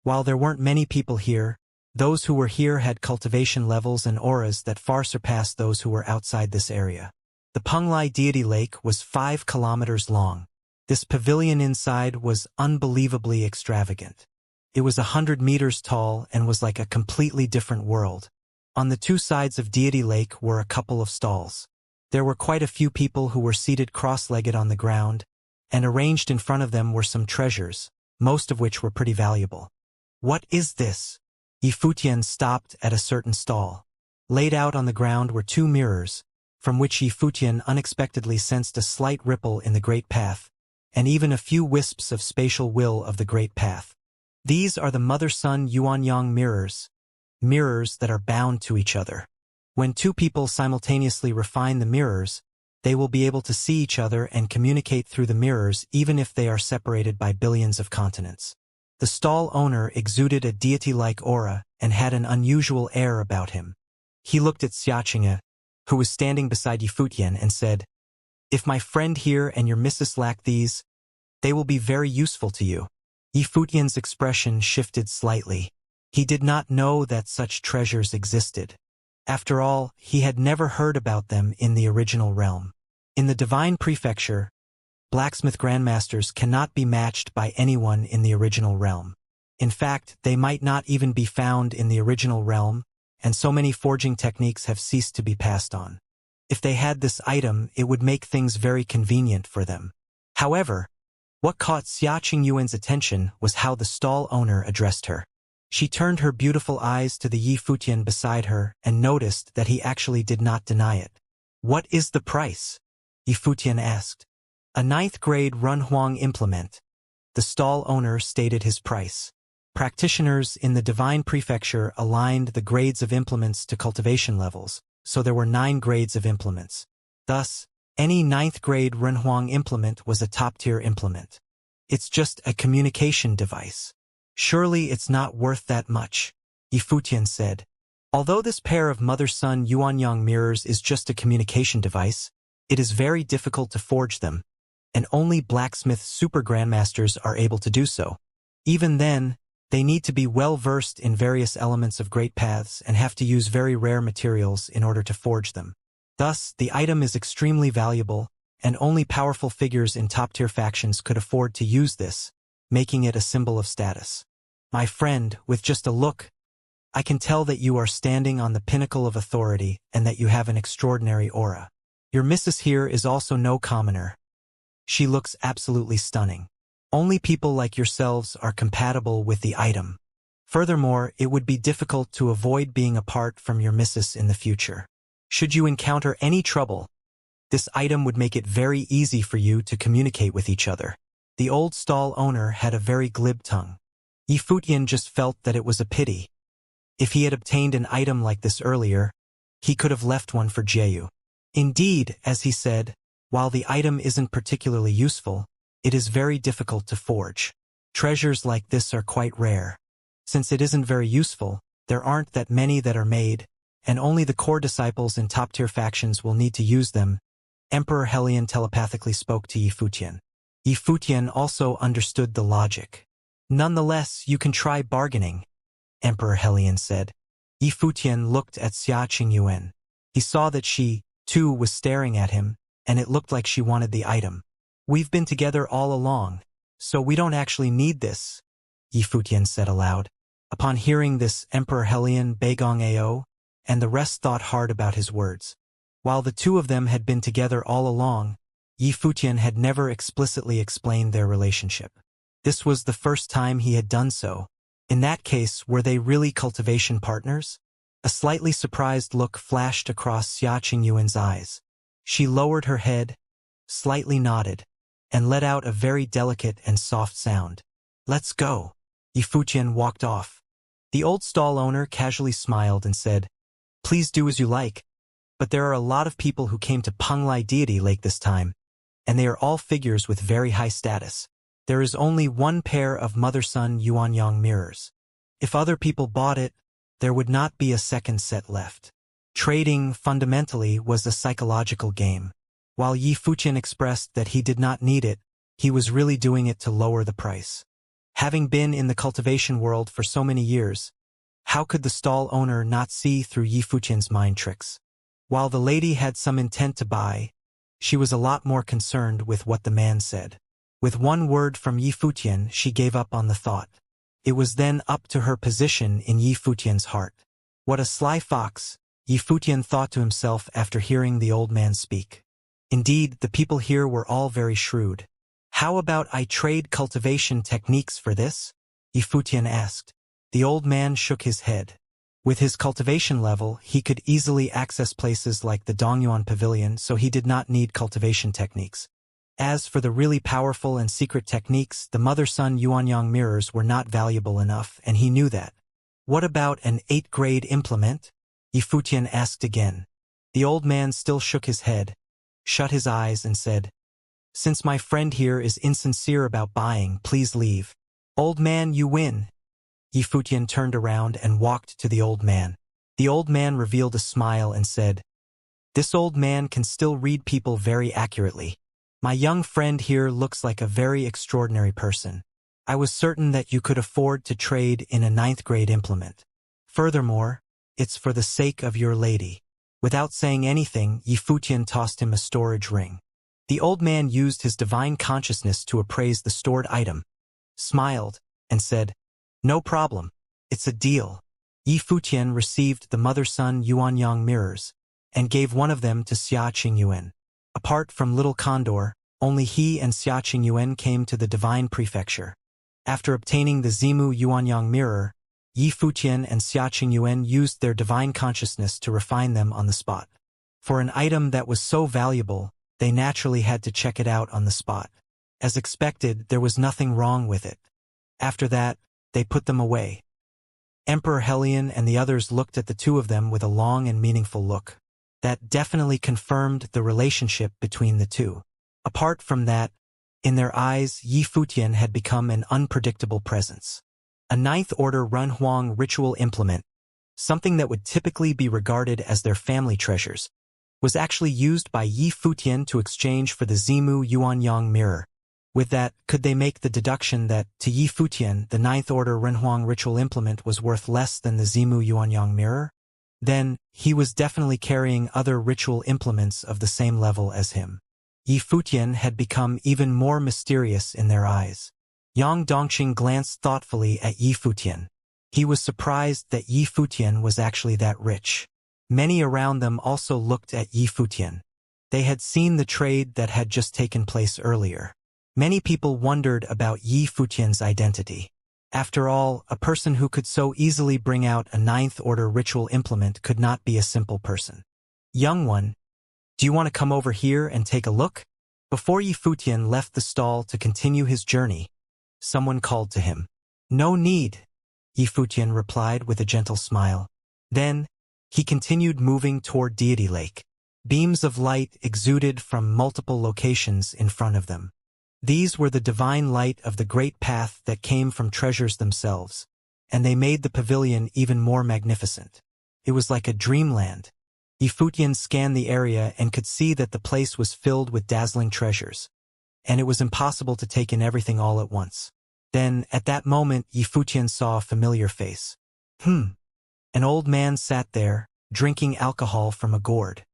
Speaker 1: While there weren't many people here, those who were here had cultivation levels and auras that far surpassed those who were outside this area. The Penglai Deity Lake was 5 kilometers long. This pavilion inside was unbelievably extravagant. It was 100 meters tall and was like a completely different world. On the 2 sides of Deity Lake were a couple of stalls. There were quite a few people who were seated cross-legged on the ground, and arranged in front of them were some treasures, most of which were pretty valuable. "What is this?" Yifutian stopped at a certain stall. Laid out on the ground were 2 mirrors, from which Yifutian unexpectedly sensed a slight ripple in the Great Path, and even a few wisps of spatial will of the Great Path. These are the mother-son Yuanyang mirrors, mirrors that are bound to each other. When 2 people simultaneously refine the mirrors, they will be able to see each other and communicate through the mirrors even if they are separated by billions of continents. The stall owner exuded a deity-like aura and had an unusual air about him. He looked at Xianxia, who was standing beside Yifutian, and said, "If my friend here and your missus lack these, They will be very useful to you. Yifutian's expression shifted slightly. He did not know that such treasures existed. After all, he had never heard about them in the original realm. In the Divine Prefecture, blacksmith grandmasters cannot be matched by anyone in the original realm. In fact, they might not even be found in the original realm, and so many forging techniques have ceased to be passed on. If they had this item, it would make things very convenient for them. However, what caught Xia Qingyuan's attention was how the stall owner addressed her. She turned her beautiful eyes to the Yifutian beside her and noticed that he actually did not deny it. "What is the price?" Yifutian asked. "A 9th-grade Runhuang implement." The stall owner stated his price. Practitioners in the Divine Prefecture aligned the grades of implements to cultivation levels, so there were 9 grades of implements. Thus, any 9th-grade Runhuang implement was a top-tier implement. "It's just a communication device. Surely it's not worth that much," Yifutian said. "Although this pair of mother-son Yuanyang mirrors is just a communication device, it is very difficult to forge them, and only blacksmith super grandmasters are able to do so. Even then, they need to be well-versed in various elements of great paths and have to use very rare materials in order to forge them. Thus, the item is extremely valuable, and only powerful figures in top-tier factions could afford to use this, making it a symbol of status. My friend, with just a look, I can tell that you are standing on the pinnacle of authority and that you have an extraordinary aura. Your missus here is also no commoner. She looks absolutely stunning. Only people like yourselves are compatible with the item. Furthermore, it would be difficult to avoid being apart from your missus in the future. Should you encounter any trouble, this item would make it very easy for you to communicate with each other." The old stall owner had a very glib tongue. Yifutian just felt that it was a pity. If he had obtained an item like this earlier, he could have left one for Jieyu. Indeed, as he said, while the item isn't particularly useful, it is very difficult to forge. Treasures like this are quite rare. Since it isn't very useful, there aren't that many that are made, and only the core disciples in top-tier factions will need to use them. Emperor Helion telepathically spoke to Yifutian. Yifutian also understood the logic. "Nonetheless, you can try bargaining," Emperor Helion said. Yifutian looked at Xia Qingyuan. He saw that she, too, was staring at him, and it looked like she wanted the item. "We've been together all along, so we don't actually need this," Yifutian said aloud. Upon hearing this, Emperor Helion Beigong Ao, and the rest thought hard about his words. While the two of them had been together all along, Yifutian had never explicitly explained their relationship. This was the first time he had done so. In that case, were they really cultivation partners? A slightly surprised look flashed across Xia Qingyuan's eyes. She lowered her head, slightly nodded, and let out a very delicate and soft sound. "Let's go." Yifutian walked off. The old stall owner casually smiled and said, "Please do as you like, but there are a lot of people who came to Penglai Deity Lake this time, and they are all figures with very high status. There is only one pair of mother-son Yuanyang mirrors. If other people bought it, there would not be a second set left." Trading, fundamentally, was a psychological game. While Yifutian expressed that he did not need it, he was really doing it to lower the price. Having been in the cultivation world for so many years, how could the stall owner not see through Yifutian's mind tricks? While the lady had some intent to buy, she was a lot more concerned with what the man said. With one word from Yifutian, she gave up on the thought. It was then up to her position in Yifutian's heart. What a sly fox, Yifutian thought to himself after hearing the old man speak. Indeed, the people here were all very shrewd. "How about I trade cultivation techniques for this?" Yifutian asked. The old man shook his head. With his cultivation level, he could easily access places like the Dongyuan Pavilion, so he did not need cultivation techniques. As for the really powerful and secret techniques, the mother-son Yuanyang mirrors were not valuable enough, and he knew that. "What about an 8th-grade implement?" Yifutian asked again. The old man still shook his head, shut his eyes, and said, "Since my friend here is insincere about buying, please leave." "Old man, you win." Yifutian turned around and walked to the old man. The old man revealed a smile and said, "This old man can still read people very accurately. My young friend here looks like a very extraordinary person. I was certain that you could afford to trade in a 9th grade implement. Furthermore, it's for the sake of your lady." Without saying anything, Yifutian tossed him a storage ring. The old man used his divine consciousness to appraise the stored item, smiled, and said, "No problem. It's a deal." Yifutian received the mother-son Yuanyang mirrors, and gave one of them to Xia Qingyuan. Apart from Little Condor, only he and Xia Qingyuan came to the divine prefecture. After obtaining the Zimu Yuanyang mirror, Yifutian and Xia Qingyuan used their divine consciousness to refine them on the spot. For an item that was so valuable, they naturally had to check it out on the spot. As expected, there was nothing wrong with it. After that, they put them away. Emperor Helion and the others looked at the two of them with a long and meaningful look. That definitely confirmed the relationship between the two. Apart from that, in their eyes, Yifutian had become an unpredictable presence. A 9th-order Runhuang ritual implement, something that would typically be regarded as their family treasures, was actually used by Yifutian to exchange for the Zimu Yuanyang mirror. With that, could they make the deduction that, to Yifutian, the 9th-order Renhuang ritual implement was worth less than the Zimu Yuanyang mirror? Then, he was definitely carrying other ritual implements of the same level as him. Yifutian had become even more mysterious in their eyes. Yang Dongqing glanced thoughtfully at Yifutian. He was surprised that Yifutian was actually that rich. Many around them also looked at Yifutian. They had seen the trade that had just taken place earlier. Many people wondered about Yifutian's identity. After all, a person who could so easily bring out a 9th-order ritual implement could not be a simple person. "Young one, do you want to come over here and take a look?" Before Yifutian left the stall to continue his journey, someone called to him. "No need," Yifutian replied with a gentle smile. Then, he continued moving toward Deity Lake. Beams of light exuded from multiple locations in front of them. These were the divine light of the great path that came from treasures themselves, and they made the pavilion even more magnificent. It was like a dreamland. Yifutian scanned the area and could see that the place was filled with dazzling treasures, and it was impossible to take in everything all at once. Then, at that moment, Yifutian saw a familiar face. An old man sat there, drinking alcohol from a gourd.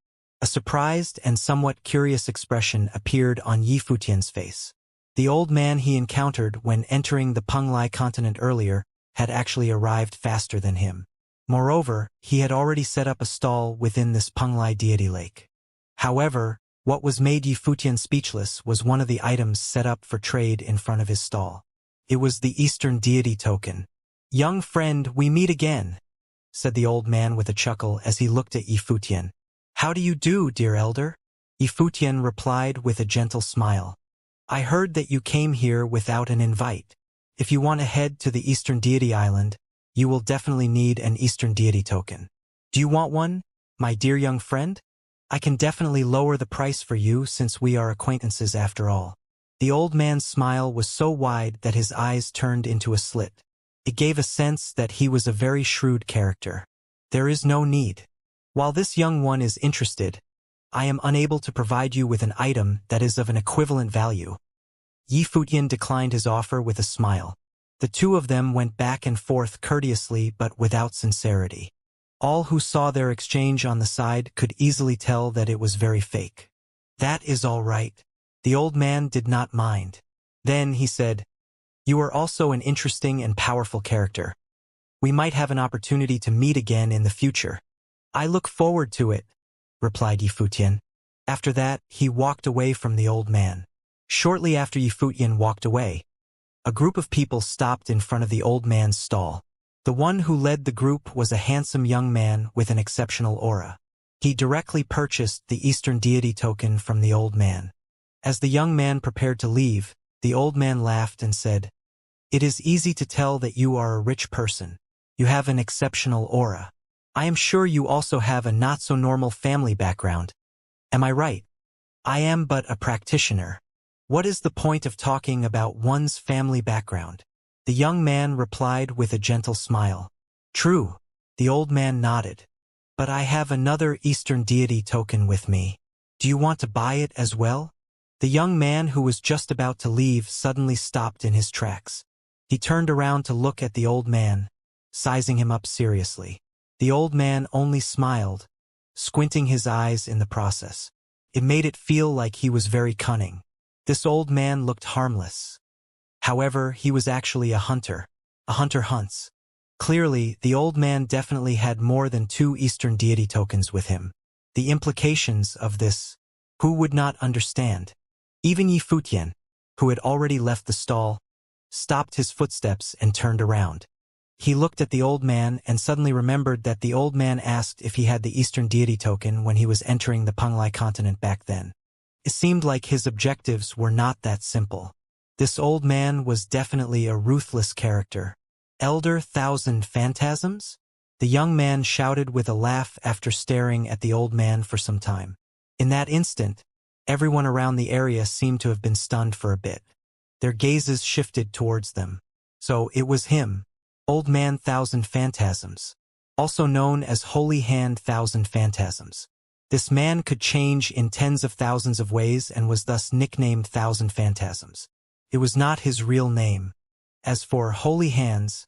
Speaker 1: A surprised and somewhat curious expression appeared on Yifutian's face. The old man he encountered when entering the Penglai continent earlier had actually arrived faster than him. Moreover, he had already set up a stall within this Penglai deity lake. However, what was made Yifutian speechless was one of the items set up for trade in front of his stall. It was the Eastern deity token. "Young friend, we meet again," said the old man with a chuckle as he looked at Yifutian. "How do you do, dear elder?" Yifutian replied with a gentle smile. "I heard that you came here without an invite. If you want to head to the Eastern Deity Island, you will definitely need an Eastern Deity token. Do you want one, my dear young friend? I can definitely lower the price for you since we are acquaintances after all." The old man's smile was so wide that his eyes turned into a slit. It gave a sense that he was a very shrewd character. "There is no need. While this young one is interested, I am unable to provide you with an item that is of an equivalent value." Yifutian declined his offer with a smile. The two of them went back and forth courteously but without sincerity. All who saw their exchange on the side could easily tell that it was very fake. "That is all right." The old man did not mind. Then he said, "You are also an interesting and powerful character. We might have an opportunity to meet again in the future." "I look forward to it," replied Yifutian. After that, he walked away from the old man. Shortly after Yifutian walked away, a group of people stopped in front of the old man's stall. The one who led the group was a handsome young man with an exceptional aura. He directly purchased the Eastern Deity token from the old man. As the young man prepared to leave, the old man laughed and said, "It is easy to tell that you are a rich person. You have an exceptional aura. I am sure you also have a not-so-normal family background. Am I right? I am but a practitioner. What is the point of talking about one's family background?" The young man replied with a gentle smile. "True," the old man nodded. "But I have another Eastern deity token with me. Do you want to buy it as well?" The young man who was just about to leave suddenly stopped in his tracks. He turned around to look at the old man, sizing him up seriously. The old man only smiled, squinting his eyes in the process. It made it feel like he was very cunning. This old man looked harmless. However, he was actually a hunter. A hunter hunts. Clearly, the old man definitely had more than 2 Eastern deity tokens with him. The implications of this, who would not understand? Even Yi Futian, who had already left the stall, stopped his footsteps and turned around. He looked at the old man and suddenly remembered that the old man asked if he had the Eastern deity token when he was entering the Penglai continent back then. It seemed like his objectives were not that simple. This old man was definitely a ruthless character. Elder Thousand Phantasms? The young man shouted with a laugh after staring at the old man for some time. In that instant, everyone around the area seemed to have been stunned for a bit. Their gazes shifted towards them. So it was him, Old Man Thousand Phantasms, also known as Holy Hand Thousand Phantasms. This man could change in tens of thousands of ways and was thus nicknamed Thousand Phantasms. It was not his real name. As for Holy Hands,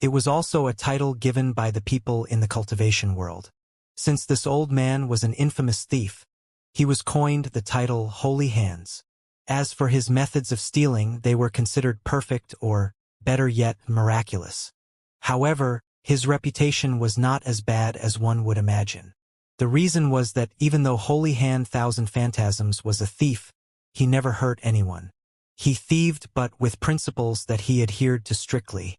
Speaker 1: it was also a title given by the people in the cultivation world. Since this old man was an infamous thief, he was coined the title Holy Hands. As for his methods of stealing, they were considered perfect or, better yet, miraculous. However, his reputation was not as bad as one would imagine. The reason was that even though Holy Hand Thousand Phantasms was a thief, he never hurt anyone. He thieved but with principles that he adhered to strictly.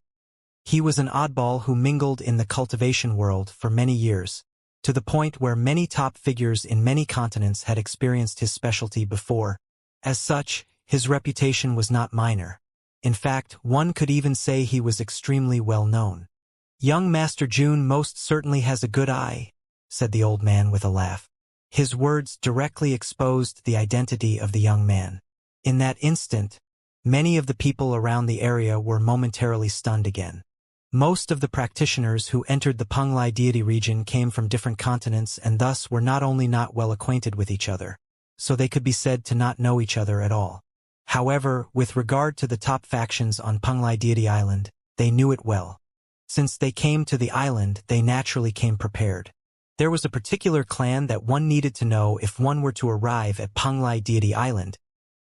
Speaker 1: He was an oddball who mingled in the cultivation world for many years, to the point where many top figures in many continents had experienced his specialty before. As such, his reputation was not minor. In fact, one could even say he was extremely well known. "Young Master Jun most certainly has a good eye," said the old man with a laugh. His words directly exposed the identity of the young man. In that instant, many of the people around the area were momentarily stunned again. Most of the practitioners who entered the Penglai deity region came from different continents and thus were not only not well acquainted with each other, so they could be said to not know each other at all. However, with regard to the top factions on Penglai Deity Island, they knew it well. Since they came to the island, they naturally came prepared. There was a particular clan that one needed to know if one were to arrive at Penglai Deity Island,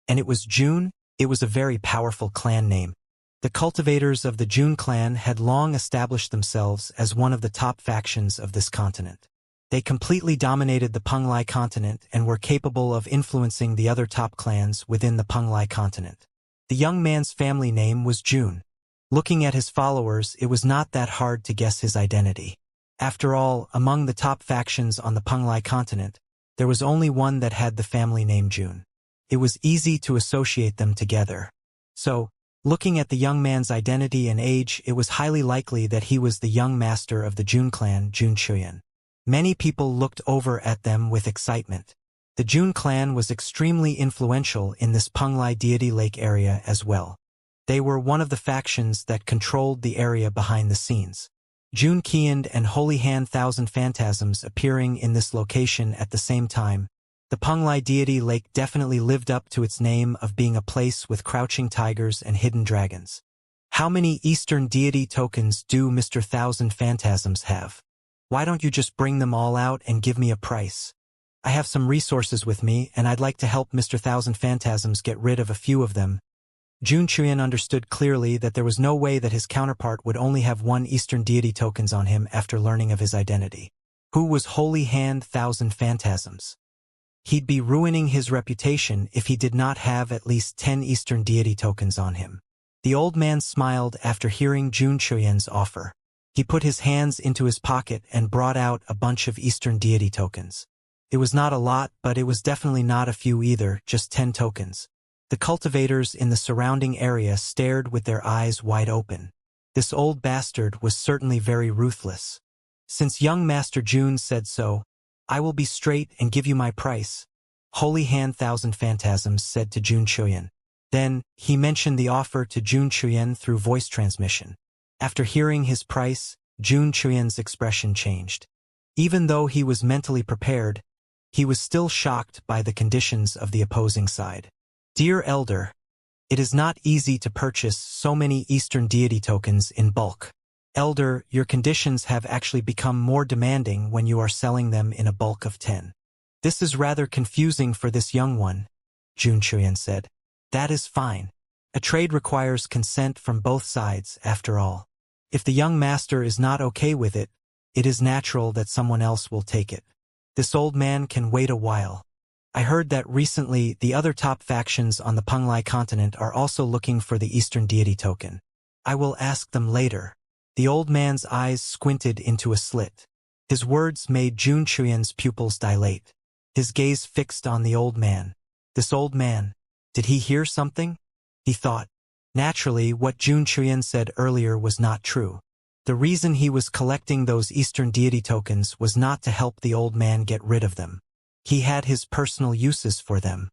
Speaker 1: and it was Jun. It was a very powerful clan name. The cultivators of the Jun clan had long established themselves as one of the top factions of this continent. They completely dominated the Penglai continent and were capable of influencing the other top clans within the Penglai continent. The young man's family name was Jun. Looking at his followers, it was not that hard to guess his identity. After all, among the top factions on the Penglai continent, there was only one that had the family name Jun. It was easy to associate them together. So, looking at the young man's identity and age, it was highly likely that he was the young master of the Jun clan, Jun Chuyan. Many people looked over at them with excitement. The Jun clan was extremely influential in this Penglai Deity Lake area as well. They were one of the factions that controlled the area behind the scenes. Jun Qian and Holy Hand Thousand Phantasms appearing in this location at the same time. The Penglai Deity Lake definitely lived up to its name of being a place with crouching tigers and hidden dragons. How many Eastern deity tokens do Mr. Thousand Phantasms have? Why don't you just bring them all out and give me a price? I have some resources with me and I'd like to help Mr. Thousand Phantasms get rid of a few of them. Jun Chuyan understood clearly that there was no way that his counterpart would only have 1 Eastern deity tokens on him after learning of his identity. Who was Holy Hand Thousand Phantasms? He'd be ruining his reputation if he did not have at least 10 Eastern deity tokens on him. The old man smiled after hearing Jun Chuyan's offer. He put his hands into his pocket and brought out a bunch of Eastern deity tokens. It was not a lot, but it was definitely not a few either, just 10 tokens. The cultivators in the surrounding area stared with their eyes wide open. This old bastard was certainly very ruthless. Since young Master Jun said so, I will be straight and give you my price, Holy Hand Thousand Phantasms said to Jun Chuyan. Then, he mentioned the offer to Jun Chuyan through voice transmission. After hearing his price, Jun Chuyan's expression changed. Even though he was mentally prepared, he was still shocked by the conditions of the opposing side. Dear Elder, it is not easy to purchase so many Eastern deity tokens in bulk. Elder, your conditions have actually become more demanding when you are selling them in a bulk of 10. This is rather confusing for this young one, Xianxia said. That is fine. A trade requires consent from both sides, after all. If the young master is not okay with it, it is natural that someone else will take it. This old man can wait a while. I heard that recently the other top factions on the Penglai continent are also looking for the Eastern deity token. I will ask them later. The old man's eyes squinted into a slit. His words made Xianxia's pupils dilate. His gaze fixed on the old man. This old man, did he hear something? He thought. Naturally, what Xianxia said earlier was not true. The reason he was collecting those Eastern deity tokens was not to help the old man get rid of them. He had his personal uses for them.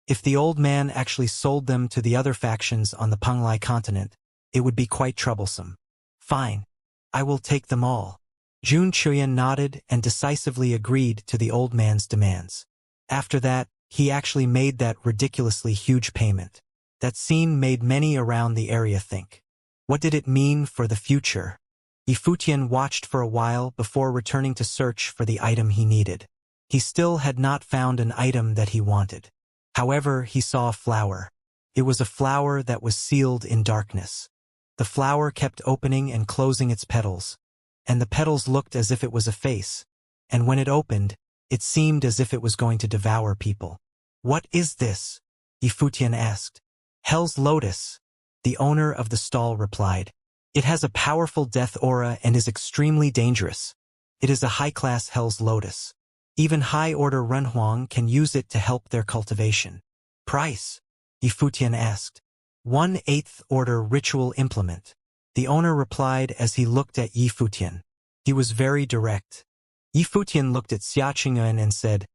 Speaker 1: If the old man actually sold them to the other factions on the Penglai continent, it would be quite troublesome. Fine. I will take them all. Xianxia nodded and decisively agreed to the old man's demands. After that, he actually made that ridiculously huge payment. That scene made many around the area think. What did it mean for the future? Yifutian watched for a while before returning to search for the item he needed. He still had not found an item that he wanted. However, he saw a flower. It was a flower that was sealed in darkness. The flower kept opening and closing its petals, and the petals looked as if it was a face, and when it opened, it seemed as if it was going to devour people. What is this? Yifutian asked. Hell's Lotus, the owner of the stall replied. It has a powerful death aura and is extremely dangerous. It is a high-class Hell's Lotus. Even high-order Renhuang can use it to help their cultivation. Price? Yifutian asked. 1/8 order ritual implement. The owner replied as he looked at Yifutian. He was very direct. Yifutian looked at Xianxia and said,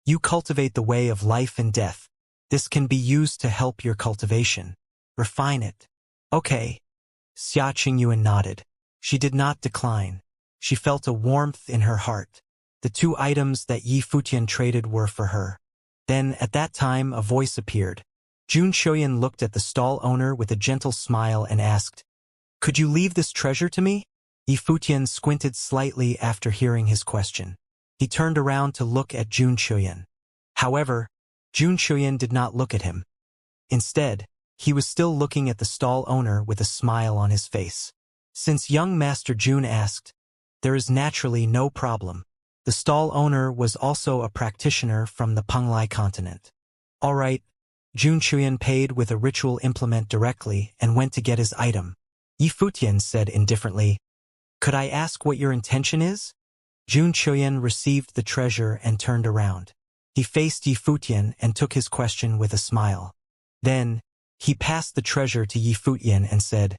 Speaker 1: You cultivate the way of life and death. This can be used to help your cultivation. Refine it. Okay. Xianxia nodded. She did not decline. She felt a warmth in her heart. The 2 items that Yifutian traded were for her. Then, at that time, a voice appeared. Xianxia looked at the stall owner with a gentle smile and asked, Could you leave this treasure to me? Yifutian squinted slightly after hearing his question. He turned around to look at Xianxia. However, Xianxia did not look at him. Instead, he was still looking at the stall owner with a smile on his face. Since young Master Jun asked, there is naturally no problem. The stall owner was also a practitioner from the Penglai continent. All right, Xianxia paid with a ritual implement directly and went to get his item. Yifutian said indifferently, Could I ask what your intention is? Xianxia received the treasure and turned around. He faced Yifutian and took his question with a smile. Then, he passed the treasure to Yifutian and said,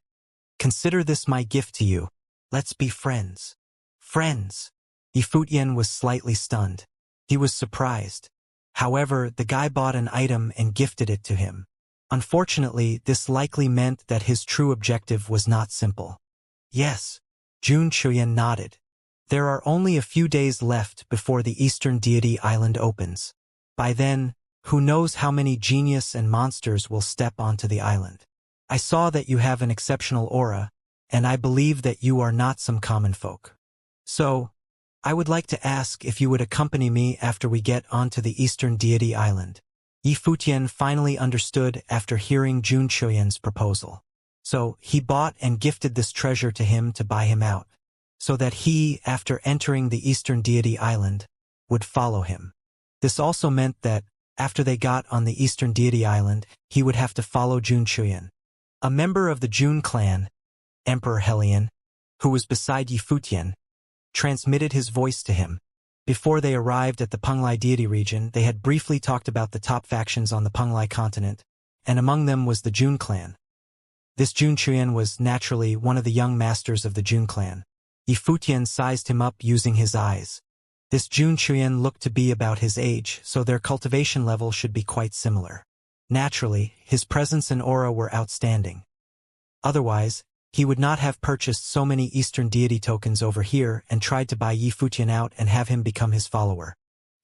Speaker 1: Consider this my gift to you. Let's be friends. Friends. Yifutian was slightly stunned. He was surprised. However, the guy bought an item and gifted it to him. Unfortunately, this likely meant that his true objective was not simple. Yes. Xianxia nodded. There are only a few days left before the Eastern Deity Island opens. By then, who knows how many genius and monsters will step onto the island. I saw that you have an exceptional aura, and I believe that you are not some common folk. So, I would like to ask if you would accompany me after we get onto the Eastern Deity Island. Yifutian finally understood after hearing Xianxia's proposal. So, he bought and gifted this treasure to him to buy him out, so that he, after entering the Eastern Deity Island, would follow him. This also meant that, after they got on the Eastern Deity Island, he would have to follow Xianxia. A member of the Jun clan, Emperor Helion, who was beside Yifutian, transmitted his voice to him. Before they arrived at the Penglai deity region, they had briefly talked about the top factions on the Penglai continent, and among them was the Jun clan. This Xianxia was naturally one of the young masters of the Jun clan. Yifutian sized him up using his eyes. This Xianxia looked to be about his age, so their cultivation level should be quite similar. Naturally, his presence and aura were outstanding. Otherwise, he would not have purchased so many Eastern deity tokens over here and tried to buy Yifutian out and have him become his follower.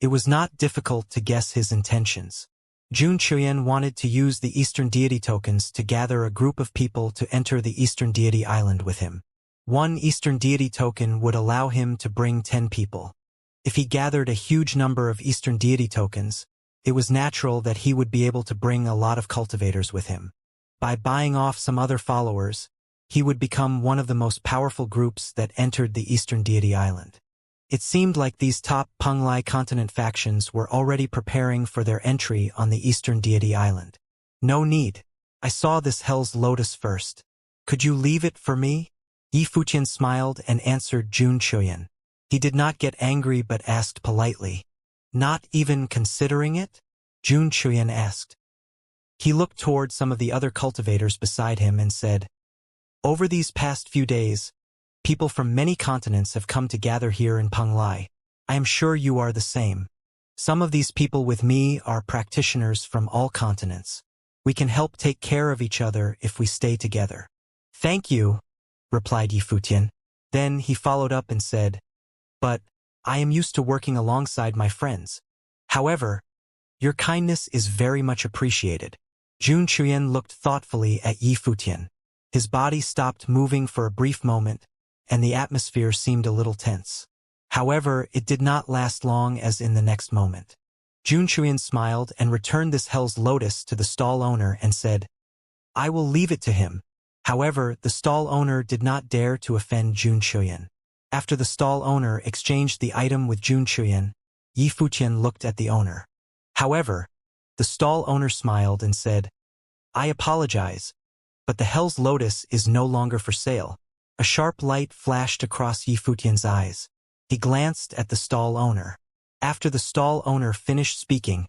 Speaker 1: It was not difficult to guess his intentions. Jun Chuyan wanted to use the Eastern Deity tokens to gather a group of people to enter the Eastern Deity Island with him. One Eastern Deity token would allow him to bring 10 people. If he gathered a huge number of Eastern Deity tokens, it was natural that he would be able to bring a lot of cultivators with him. By buying off some other followers, he would become one of the most powerful groups that entered the Eastern Deity Island. It seemed like these top Penglai continent factions were already preparing for their entry on the Eastern Deity Island. No need. I saw this Hell's Lotus first. Could you leave it for me? Yi Futian smiled and answered Jun Chuyan. He did not get angry but asked politely. Not even considering it? Jun Chuyan asked. He looked toward some of the other cultivators beside him and said, over these past few days, people from many continents have come to gather here in Penglai. I am sure you are the same. Some of these people with me are practitioners from all continents. We can help take care of each other if we stay together. Thank you, replied Yi Futian. Then he followed up and said, but I am used to working alongside my friends. However, your kindness is very much appreciated. Jun Chuyan looked thoughtfully at Yi Futian. His body stopped moving for a brief moment, and the atmosphere seemed a little tense. However, it did not last long as in the next moment. Jun Chuyan smiled and returned this Hell's Lotus to the stall owner and said, I will leave it to him. However, the stall owner did not dare to offend Jun Chuyan. After the stall owner exchanged the item with Jun Chuyan, Yi Futian looked at the owner. However, the stall owner smiled and said, I apologize, but the Hell's Lotus is no longer for sale. A sharp light flashed across Yi Futian's eyes. He glanced at the stall owner. After the stall owner finished speaking,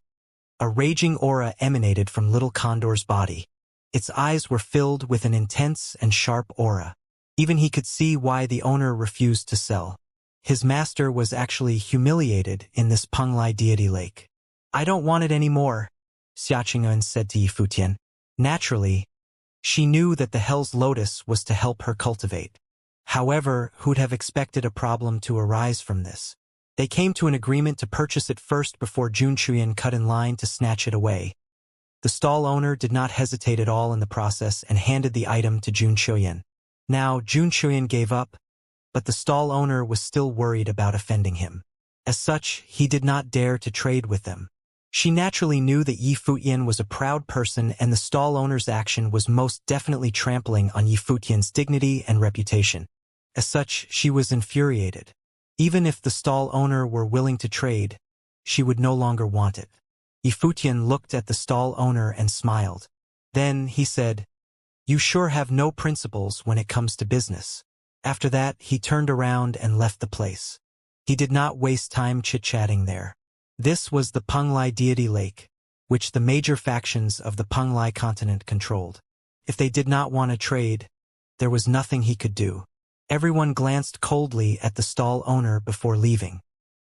Speaker 1: a raging aura emanated from Little Condor's body. Its eyes were filled with an intense and sharp aura. Even he could see why the owner refused to sell. His master was actually humiliated in this Penglai deity lake. I don't want it anymore, Xianxia said to Yi Futian. Naturally, she knew that the Hell's Lotus was to help her cultivate. However, who'd have expected a problem to arise from this? They came to an agreement to purchase it first before Jun Chuyan cut in line to snatch it away. The stall owner did not hesitate at all in the process and handed the item to Jun Chuyan. Now, Jun Chuyan gave up, but the stall owner was still worried about offending him. As such, he did not dare to trade with them. She naturally knew that Yi Futian was a proud person and the stall owner's action was most definitely trampling on Yi Futian's dignity and reputation. As such, she was infuriated. Even if the stall owner were willing to trade, she would no longer want it. Yi Futian looked at the stall owner and smiled. Then he said, You sure have no principles when it comes to business. After that, he turned around and left the place. He did not waste time chit-chatting there. This was the Penglai deity lake, which the major factions of the Penglai continent controlled. If they did not want to trade, there was nothing he could do. Everyone glanced coldly at the stall owner before leaving.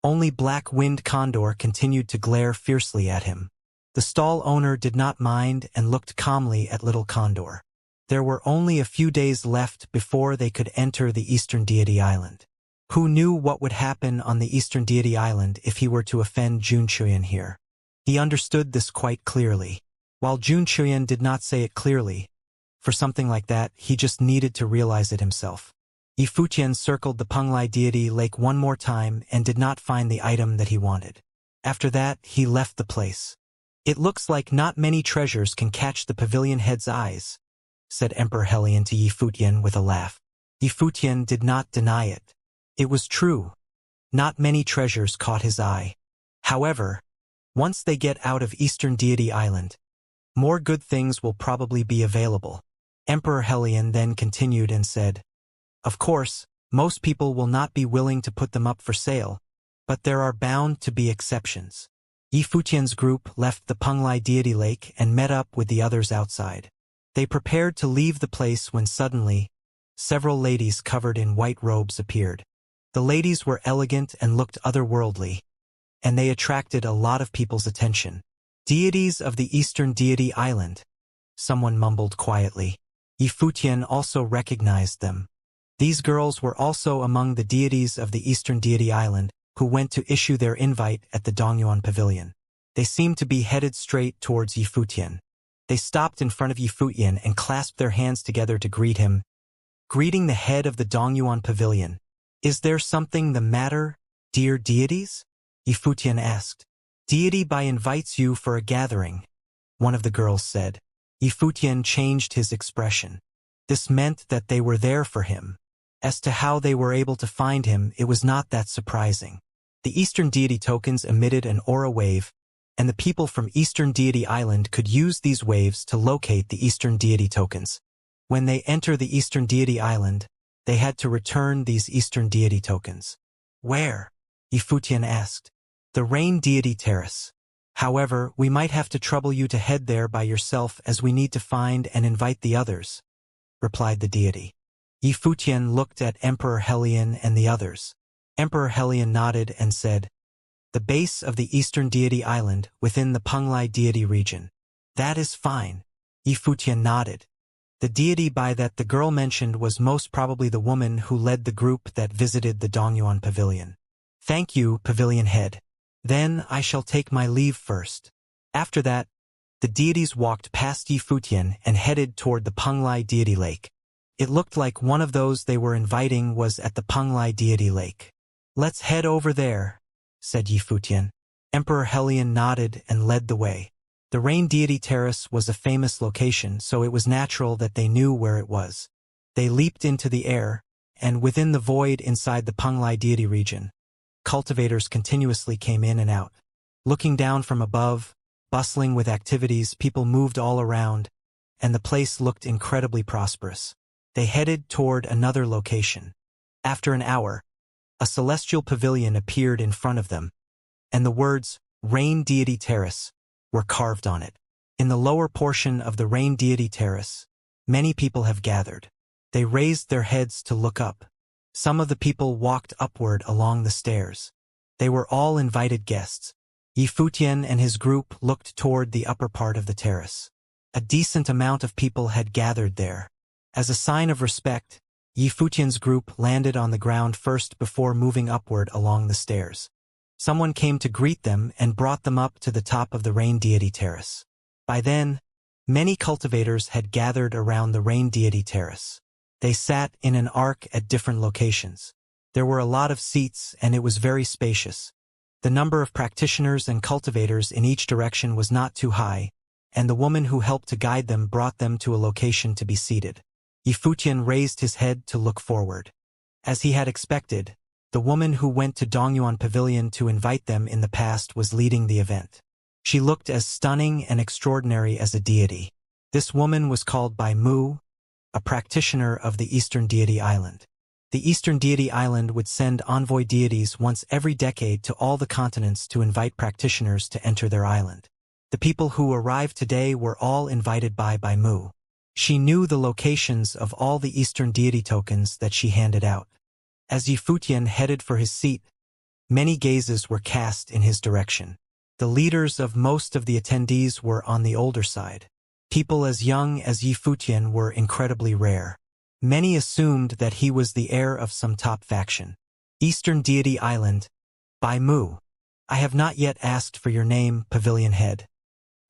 Speaker 1: Only Black Wind Condor continued to glare fiercely at him. The stall owner did not mind and looked calmly at Little Condor. There were only a few days left before they could enter the Eastern Deity Island. Who knew what would happen on the Eastern Deity Island if he were to offend Jun Chuyan here? He understood this quite clearly. While Jun Chuyan did not say it clearly, for something like that, he just needed to realize it himself. Yi Futian circled the Penglai deity lake one more time and did not find the item that he wanted. After that, he left the place. It looks like not many treasures can catch the pavilion head's eyes, said Emperor Helion to Yi Futian with a laugh. Yi Futian did not deny it. It was true. Not many treasures caught his eye. However, once they get out of Eastern Deity Island, more good things will probably be available. Emperor Helion then continued and said, Of course, most people will not be willing to put them up for sale, but there are bound to be exceptions. Yi Futian's group left the Penglai deity lake and met up with the others outside. They prepared to leave the place when suddenly, several ladies covered in white robes appeared. The ladies were elegant and looked otherworldly, and they attracted a lot of people's attention. Deities of the Eastern Deity Island, someone mumbled quietly. Yi Futian also recognized them. These girls were also among the deities of the Eastern Deity Island who went to issue their invite at the Dongyuan Pavilion. They seemed to be headed straight towards Yifutian. They stopped in front of Yifutian and clasped their hands together to greet him, greeting the head of the Dongyuan Pavilion. "Is there something the matter, dear deities?" Yifutian asked. "Deity Bai invites you for a gathering," one of the girls said. Yifutian changed his expression. This meant that they were there for him. As to how they were able to find him, it was not that surprising. The Eastern Deity tokens emitted an aura wave, and the people from Eastern Deity Island could use these waves to locate the Eastern Deity tokens. When they enter the Eastern Deity Island, they had to return these Eastern Deity tokens. "Where?" Yifutian asked. "The Rain Deity Terrace. However, we might have to trouble you to head there by yourself as we need to find and invite the others," replied the deity. Yifutian looked at Emperor Helion and the others. Emperor Helion nodded and said, "The base of the Eastern Deity Island within the Penglai Deity region." "That is fine." Yifutian nodded. The deity by that the girl mentioned was most probably the woman who led the group that visited the Dongyuan Pavilion. "Thank you, Pavilion Head. Then I shall take my leave first." After that, the deities walked past Yifutian and headed toward the Penglai Deity Lake. It looked like one of those they were inviting was at the Penglai Deity Lake. "Let's head over there," said Yifutian. Emperor Helion nodded and led the way. The Rain Deity Terrace was a famous location, so it was natural that they knew where it was. They leaped into the air, and within the void inside the Penglai Deity region, cultivators continuously came in and out. Looking down from above, bustling with activities, people moved all around, and the place looked incredibly prosperous. They headed toward another location. After an hour, a celestial pavilion appeared in front of them, and the words, "Rain Deity Terrace," were carved on it. In the lower portion of the Rain Deity Terrace, many people have gathered. They raised their heads to look up. Some of the people walked upward along the stairs. They were all invited guests. Yifutian and his group looked toward the upper part of the terrace. A decent amount of people had gathered there. As a sign of respect, Yifutian's group landed on the ground first before moving upward along the stairs. Someone came to greet them and brought them up to the top of the Rain Deity Terrace. By then, many cultivators had gathered around the Rain Deity Terrace. They sat in an arc at different locations. There were a lot of seats and it was very spacious. The number of practitioners and cultivators in each direction was not too high, and the woman who helped to guide them brought them to a location to be seated. Yifutian raised his head to look forward. As he had expected, the woman who went to Dongyuan Pavilion to invite them in the past was leading the event. She looked as stunning and extraordinary as a deity. This woman was called Bai Mu, a practitioner of the Eastern Deity Island. The Eastern Deity Island would send envoy deities once every decade to all the continents to invite practitioners to enter their island. The people who arrived today were all invited by Bai Mu. She knew the locations of all the Eastern Deity tokens that she handed out. As Yifutian headed for his seat, many gazes were cast in his direction. The leaders of most of the attendees were on the older side. People as young as Yifutian were incredibly rare. Many assumed that he was the heir of some top faction. Eastern Deity Island, Bai Mu. "I have not yet asked for your name, Pavilion Head,"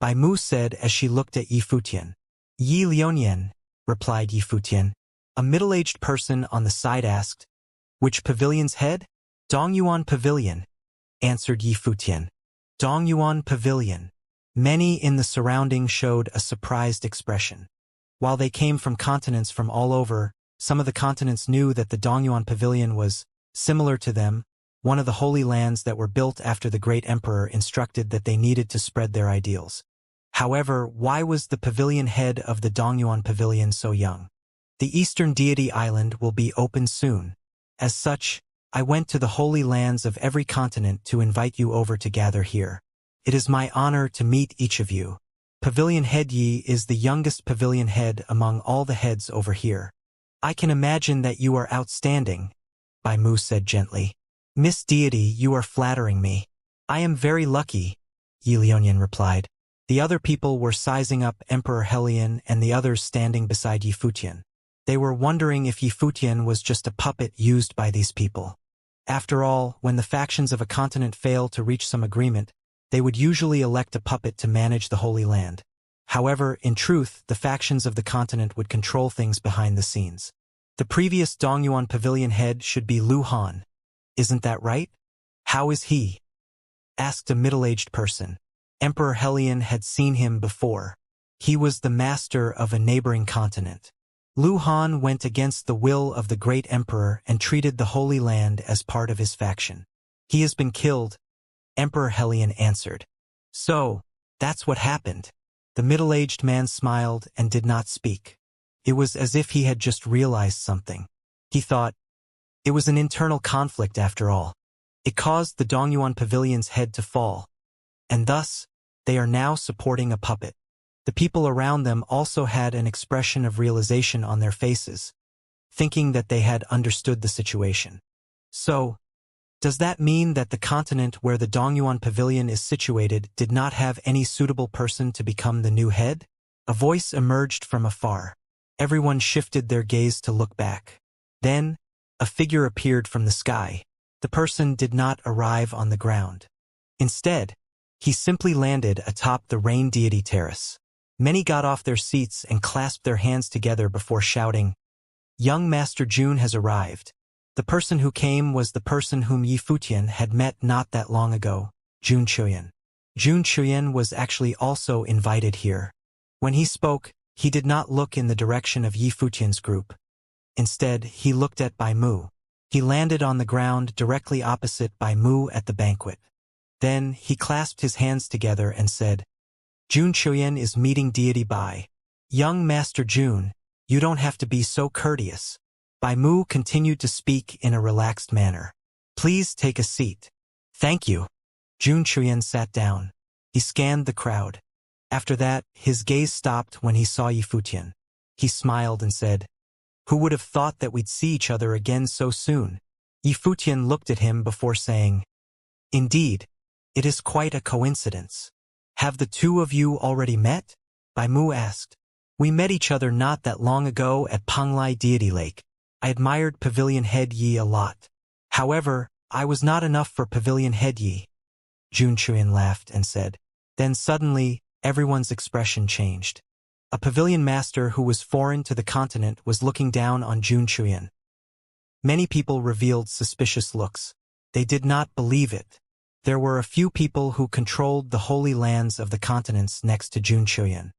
Speaker 1: Bai Mu said as she looked at Yifutian. "Yi Lionian," replied Yifutian. A middle-aged person on the side asked, "Which pavilion's head?" "Dongyuan Pavilion," answered Yifutian. "Dongyuan Pavilion." Many in the surroundings showed a surprised expression. While they came from continents from all over, some of the continents knew that the Dongyuan Pavilion was similar to them, one of the holy lands that were built after the great emperor instructed that they needed to spread their ideals. However, why was the pavilion head of the Dongyuan Pavilion so young? "The Eastern Deity Island will be open soon. As such, I went to the holy lands of every continent to invite you over to gather here. It is my honor to meet each of you. Pavilion Head Yi is the youngest pavilion head among all the heads over here. I can imagine that you are outstanding," Bai Mu said gently. "Miss Deity, you are flattering me." "I am very lucky," Yi Lionian replied. The other people were sizing up Emperor Helion and the others standing beside Yifutian. They were wondering if Yifutian was just a puppet used by these people. After all, when the factions of a continent fail to reach some agreement, They would usually elect a puppet to manage the Holy Land. However, in truth, the factions of the continent would control things behind the scenes. The previous Dongyuan Pavilion head should be Lu Han. Isn't that right? How is he? Asked a middle-aged person. Emperor Helion had seen him before. He was the master of a neighboring continent. Lu Han went against the will of the great emperor and treated the Holy Land as part of his faction. He has been killed, Emperor Helion answered. So, that's what happened. The middle-aged man smiled and did not speak. It was as if he had just realized something. He thought, it was an internal conflict after all. It caused the Dongyuan Pavilion's head to fall. And thus, they are now supporting a puppet. The people around them also had an expression of realization on their faces, thinking that they had understood the situation. So, does that mean that the continent where the Dongyuan Pavilion is situated did not have any suitable person to become the new head? A voice emerged from afar. Everyone shifted their gaze to look back. Then, a figure appeared from the sky. The person did not arrive on the ground. Instead, he simply landed atop the rain deity terrace. Many got off their seats and clasped their hands together before shouting, "Young Master Jun has arrived." The person who came was the person whom Yi Futian had met not that long ago, Jun Chuyan. Jun Chuyan was actually also invited here. When he spoke, he did not look in the direction of Yi Futian's group. Instead, he looked at Bai Mu. He landed on the ground directly opposite Bai Mu at the banquet. Then, he clasped his hands together and said, "Jun Chuyan is meeting deity Bai. Young Master Jun, you don't have to be so courteous." Bai Mu continued to speak in a relaxed manner. "Please take a seat." "Thank you." Jun Chuyan sat down. He scanned the crowd. After that, his gaze stopped when he saw Yi Futian. He smiled and said, "Who would have thought that we'd see each other again so soon?" Yi Futian looked at him before saying, "Indeed, it is quite a coincidence. Have the two of you already met?" Bai Mu asked. "We met each other not that long ago at Panglai Deity Lake. I admired Pavilion Head Yi a lot. However, I was not enough for Pavilion Head Yi." Jun Chuyan laughed and said. Then suddenly, everyone's expression changed. A pavilion master who was foreign to the continent was looking down on Jun Chuyan. Many people revealed suspicious looks. They did not believe it. There were a few people who controlled the holy lands of the continents next to Jun Chuyan.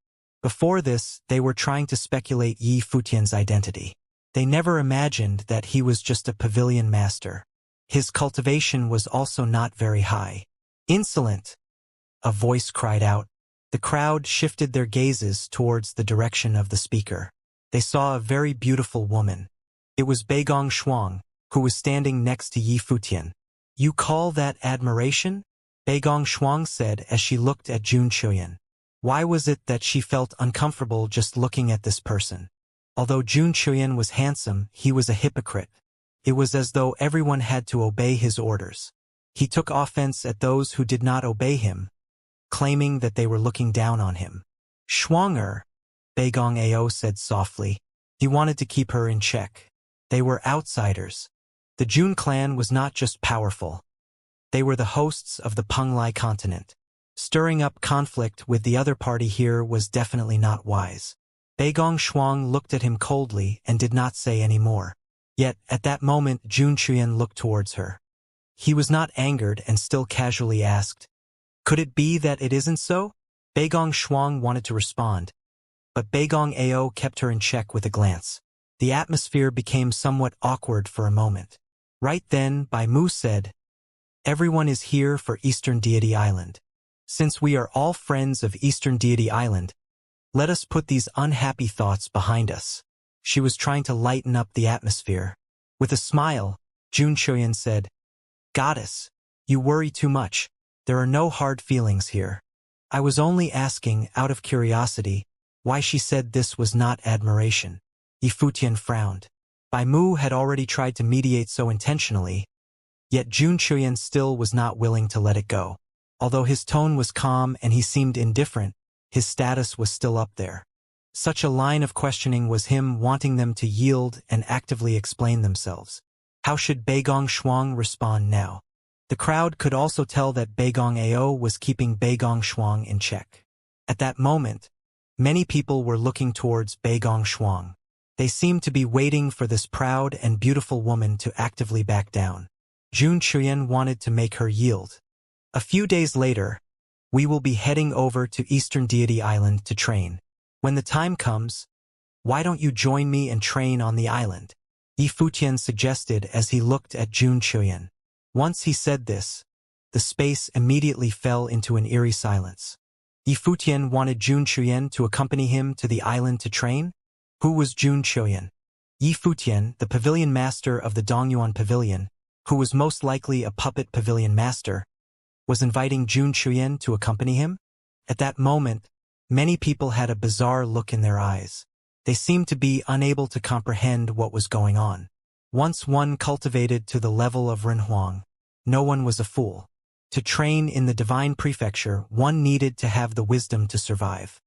Speaker 1: Before this, they were trying to speculate Yi Futian's identity. They never imagined that he was just a pavilion master. His cultivation was also not very high. "Insolent!" a voice cried out. The crowd shifted their gazes towards the direction of the speaker. They saw a very beautiful woman. It was Beigong Shuang, who was standing next to Yi Futian. "You call that admiration?" Beigong Shuang said as she looked at Jun Chuyan. Why was it that she felt uncomfortable just looking at this person? Although Jun Chuyan was handsome, he was a hypocrite. It was as though everyone had to obey his orders. He took offense at those who did not obey him, claiming that they were looking down on him. "Shuanger," Beigong Ao said softly. He wanted to keep her in check. They were outsiders. The Jun clan was not just powerful. They were the hosts of the Panglai continent. Stirring up conflict with the other party here was definitely not wise. Beigong Shuang looked at him coldly and did not say any more. Yet, at that moment, Jun Chuyan looked towards her. He was not angered and still casually asked, "Could it be that it isn't so?" Beigong Shuang wanted to respond, but Beigong Ao kept her in check with a glance. The atmosphere became somewhat awkward for a moment. Right then, Bai Mu said, "Everyone is here for Eastern Deity Island. Since we are all friends of Eastern Deity Island, let us put these unhappy thoughts behind us." She was trying to lighten up the atmosphere. With a smile, Jun Chuyan said, "Goddess, you worry too much. There are no hard feelings here. I was only asking, out of curiosity, why she said this was not admiration." Yi Futian frowned. Bai Mu had already tried to mediate so intentionally, yet Jun Chuyan still was not willing to let it go. Although his tone was calm and he seemed indifferent, his status was still up there. Such a line of questioning was him wanting them to yield and actively explain themselves. How should Beigong Shuang respond now? The crowd could also tell that Beigong Ao was keeping Beigong Shuang in check. At that moment, many people were looking towards Beigong Shuang. They seemed to be waiting for this proud and beautiful woman to actively back down. Jun Chuyan wanted to make her yield. A few days later, we will be heading over to Eastern Deity Island to train. When the time comes, why don't you join me and train on the island? Yi Futian suggested as he looked at Jun Chuyan. Once he said this, the space immediately fell into an eerie silence. Yi Futian wanted Jun Chuyan to accompany him to the island to train? Who was Jun Chuyan? Yi Futian, the pavilion master of the Dongyuan Pavilion, who was most likely a puppet pavilion master, was inviting Jun Chuyan to accompany him? At that moment, many people had a bizarre look in their eyes. They seemed to be unable to comprehend what was going on. Once one cultivated to the level of Renhuang, no one was a fool. To train in the divine prefecture, one needed to have the wisdom to survive.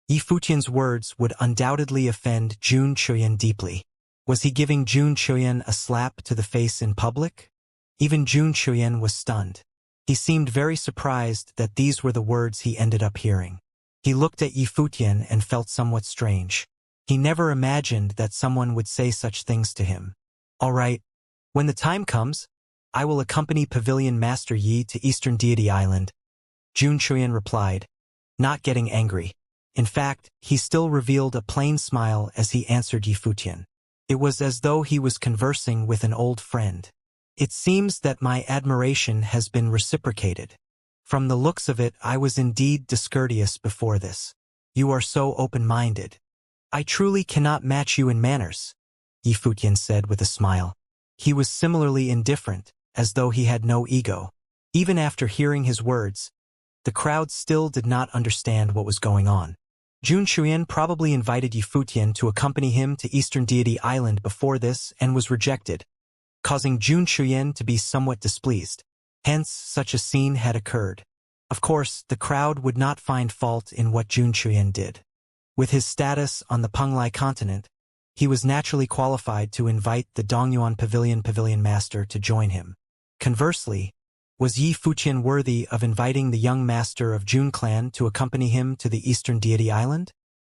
Speaker 1: Yi Futian's words would undoubtedly offend Jun Chuyan deeply. Was he giving Jun Chuyan a slap to the face in public? Even Jun Chuyan was stunned. He seemed very surprised that these were the words he ended up hearing. He looked at Yi Futian and felt somewhat strange. He never imagined that someone would say such things to him. All right, when the time comes, I will accompany Pavilion Master Yi to Eastern Deity Island, Jun Chuyan replied, not getting angry. In fact, he still revealed a plain smile as he answered Yi Futian. It was as though he was conversing with an old friend. It seems that my admiration has been reciprocated. From the looks of it, I was indeed discourteous before this. You are so open-minded. I truly cannot match you in manners, Yi Futian said with a smile. He was similarly indifferent, as though he had no ego. Even after hearing his words, the crowd still did not understand what was going on. Jun Chuyan probably invited Yi Futian to accompany him to Eastern Deity Island before this and was rejected, causing Jun Chuyan to be somewhat displeased. Hence, such a scene had occurred. Of course, the crowd would not find fault in what Jun Chuyan did. With his status on the Penglai continent, he was naturally qualified to invite the Dongyuan Pavilion Master to join him. Conversely, was Yi Futian worthy of inviting the young master of Jun clan to accompany him to the Eastern Deity Island?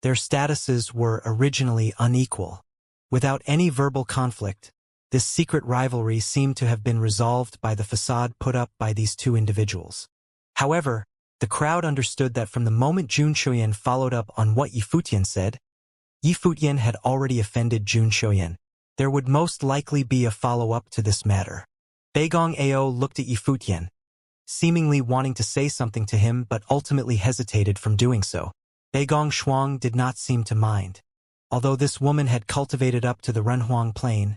Speaker 1: Their statuses were originally unequal. Without any verbal conflict, this secret rivalry seemed to have been resolved by the facade put up by these two individuals. However, the crowd understood that from the moment Jun Chuyan followed up on what Yi Futian said, Yi Futian had already offended Jun Chuyan. There would most likely be a follow-up to this matter. Beigong Ao looked at Yi Futian, seemingly wanting to say something to him but ultimately hesitated from doing so. Beigong Shuang did not seem to mind. Although this woman had cultivated up to the Renhuang plane,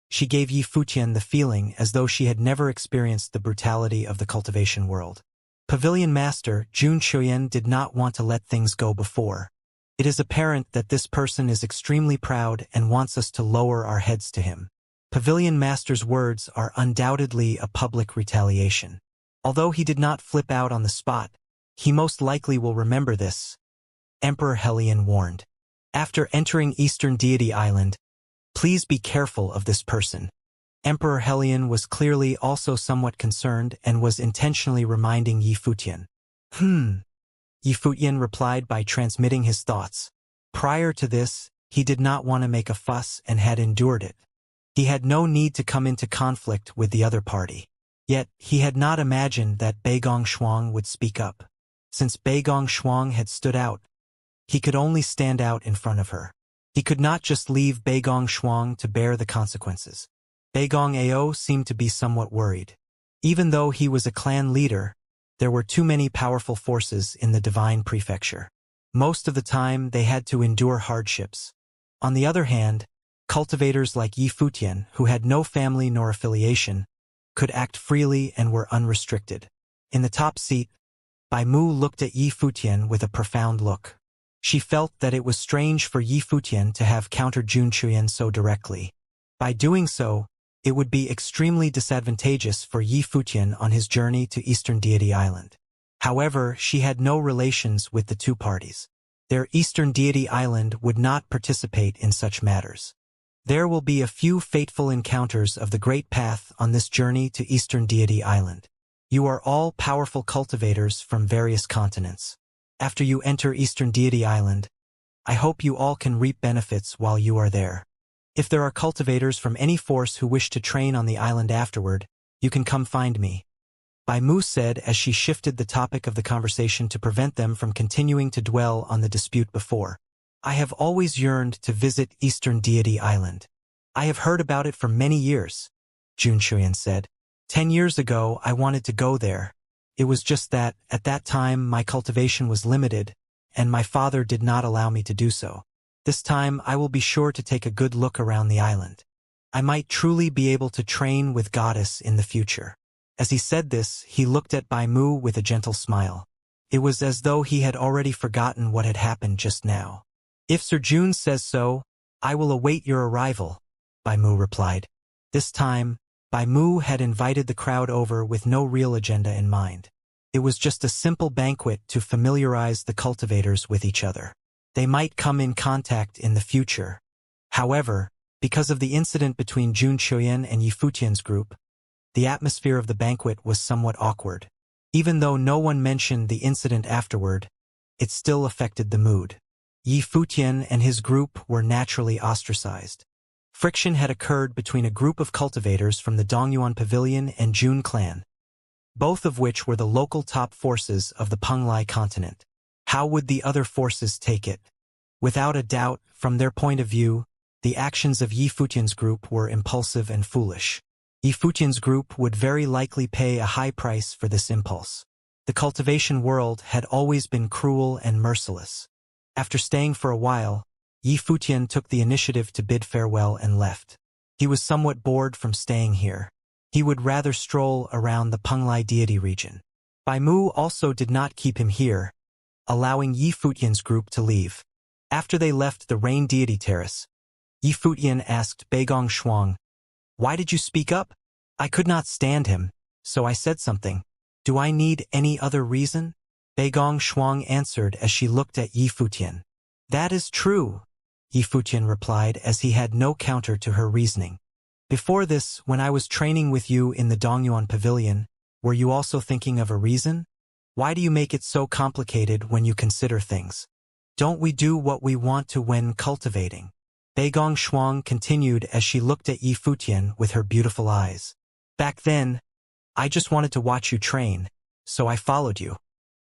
Speaker 1: she gave Yi Futian the feeling as though she had never experienced the brutality of the cultivation world. Pavilion Master Jun Chuyan did not want to let things go before. It is apparent that this person is extremely proud and wants us to lower our heads to him. Pavilion Master's words are undoubtedly a public retaliation. Although he did not flip out on the spot, he most likely will remember this. Emperor Helion warned. After entering Eastern Deity Island, please be careful of this person. Emperor Helion was clearly also somewhat concerned and was intentionally reminding Yi Futian. Yi Futian replied by transmitting his thoughts. Prior to this, he did not want to make a fuss and had endured it. He had no need to come into conflict with the other party. Yet, he had not imagined that Beigong Shuang would speak up. Since Beigong Shuang had stood out, he could only stand out in front of her. He could not just leave Beigong Shuang to bear the consequences. Beigong Ao seemed to be somewhat worried. Even though he was a clan leader, there were too many powerful forces in the divine prefecture. Most of the time, they had to endure hardships. On the other hand, cultivators like Yi Futian, who had no family nor affiliation, could act freely and were unrestricted. In the top seat, Bai Mu looked at Yi Futian with a profound look. She felt that it was strange for Yi Futian to have countered Jun Chuyan so directly. By doing so, it would be extremely disadvantageous for Yi Futian on his journey to Eastern Deity Island. However, she had no relations with the two parties. Their Eastern Deity Island would not participate in such matters. There will be a few fateful encounters of the Great Path on this journey to Eastern Deity Island. You are all powerful cultivators from various continents. After you enter Eastern Deity Island, I hope you all can reap benefits while you are there. If there are cultivators from any force who wish to train on the island afterward, you can come find me. Bai Mu said as she shifted the topic of the conversation to prevent them from continuing to dwell on the dispute before. I have always yearned to visit Eastern Deity Island. I have heard about it for many years, Xianxia said. 10 years ago, I wanted to go there. It was just that, at that time, my cultivation was limited, and my father did not allow me to do so. This time, I will be sure to take a good look around the island. I might truly be able to train with Goddess in the future. As he said this, he looked at Bai Mu with a gentle smile. It was as though he had already forgotten what had happened just now. If Sir Jun says so, I will await your arrival, Bai Mu replied. This time, Bai Mu had invited the crowd over with no real agenda in mind. It was just a simple banquet to familiarize the cultivators with each other. They might come in contact in the future. However, because of the incident between Jun Chuyan and Yi Futian's group, the atmosphere of the banquet was somewhat awkward. Even though no one mentioned the incident afterward, it still affected the mood. Yi Futian and his group were naturally ostracized. Friction had occurred between a group of cultivators from the Dongyuan Pavilion and Jun clan, both of which were the local top forces of the Penglai continent. How would the other forces take it? Without a doubt, from their point of view, the actions of Yi Futian's group were impulsive and foolish. Yi Futian's group would very likely pay a high price for this impulse. The cultivation world had always been cruel and merciless. After staying for a while, Yi Futian took the initiative to bid farewell and left. He was somewhat bored from staying here. He would rather stroll around the Penglai deity region. Bai Mu also did not keep him here, allowing Yi Futian's group to leave. After they left the Rain Deity Terrace, Yi Futian asked Beigong Shuang, "Why did you speak up?" "I could not stand him, so I said something. Do I need any other reason?" Beigong Shuang answered as she looked at Yi Futian. "That is true," Yi Futian replied as he had no counter to her reasoning. "Before this, when I was training with you in the Dongyuan Pavilion, were you also thinking of a reason? Why do you make it so complicated when you consider things? Don't we do what we want to when cultivating?" Beigong Shuang continued as she looked at Yi Futian with her beautiful eyes. "Back then, I just wanted to watch you train, so I followed you."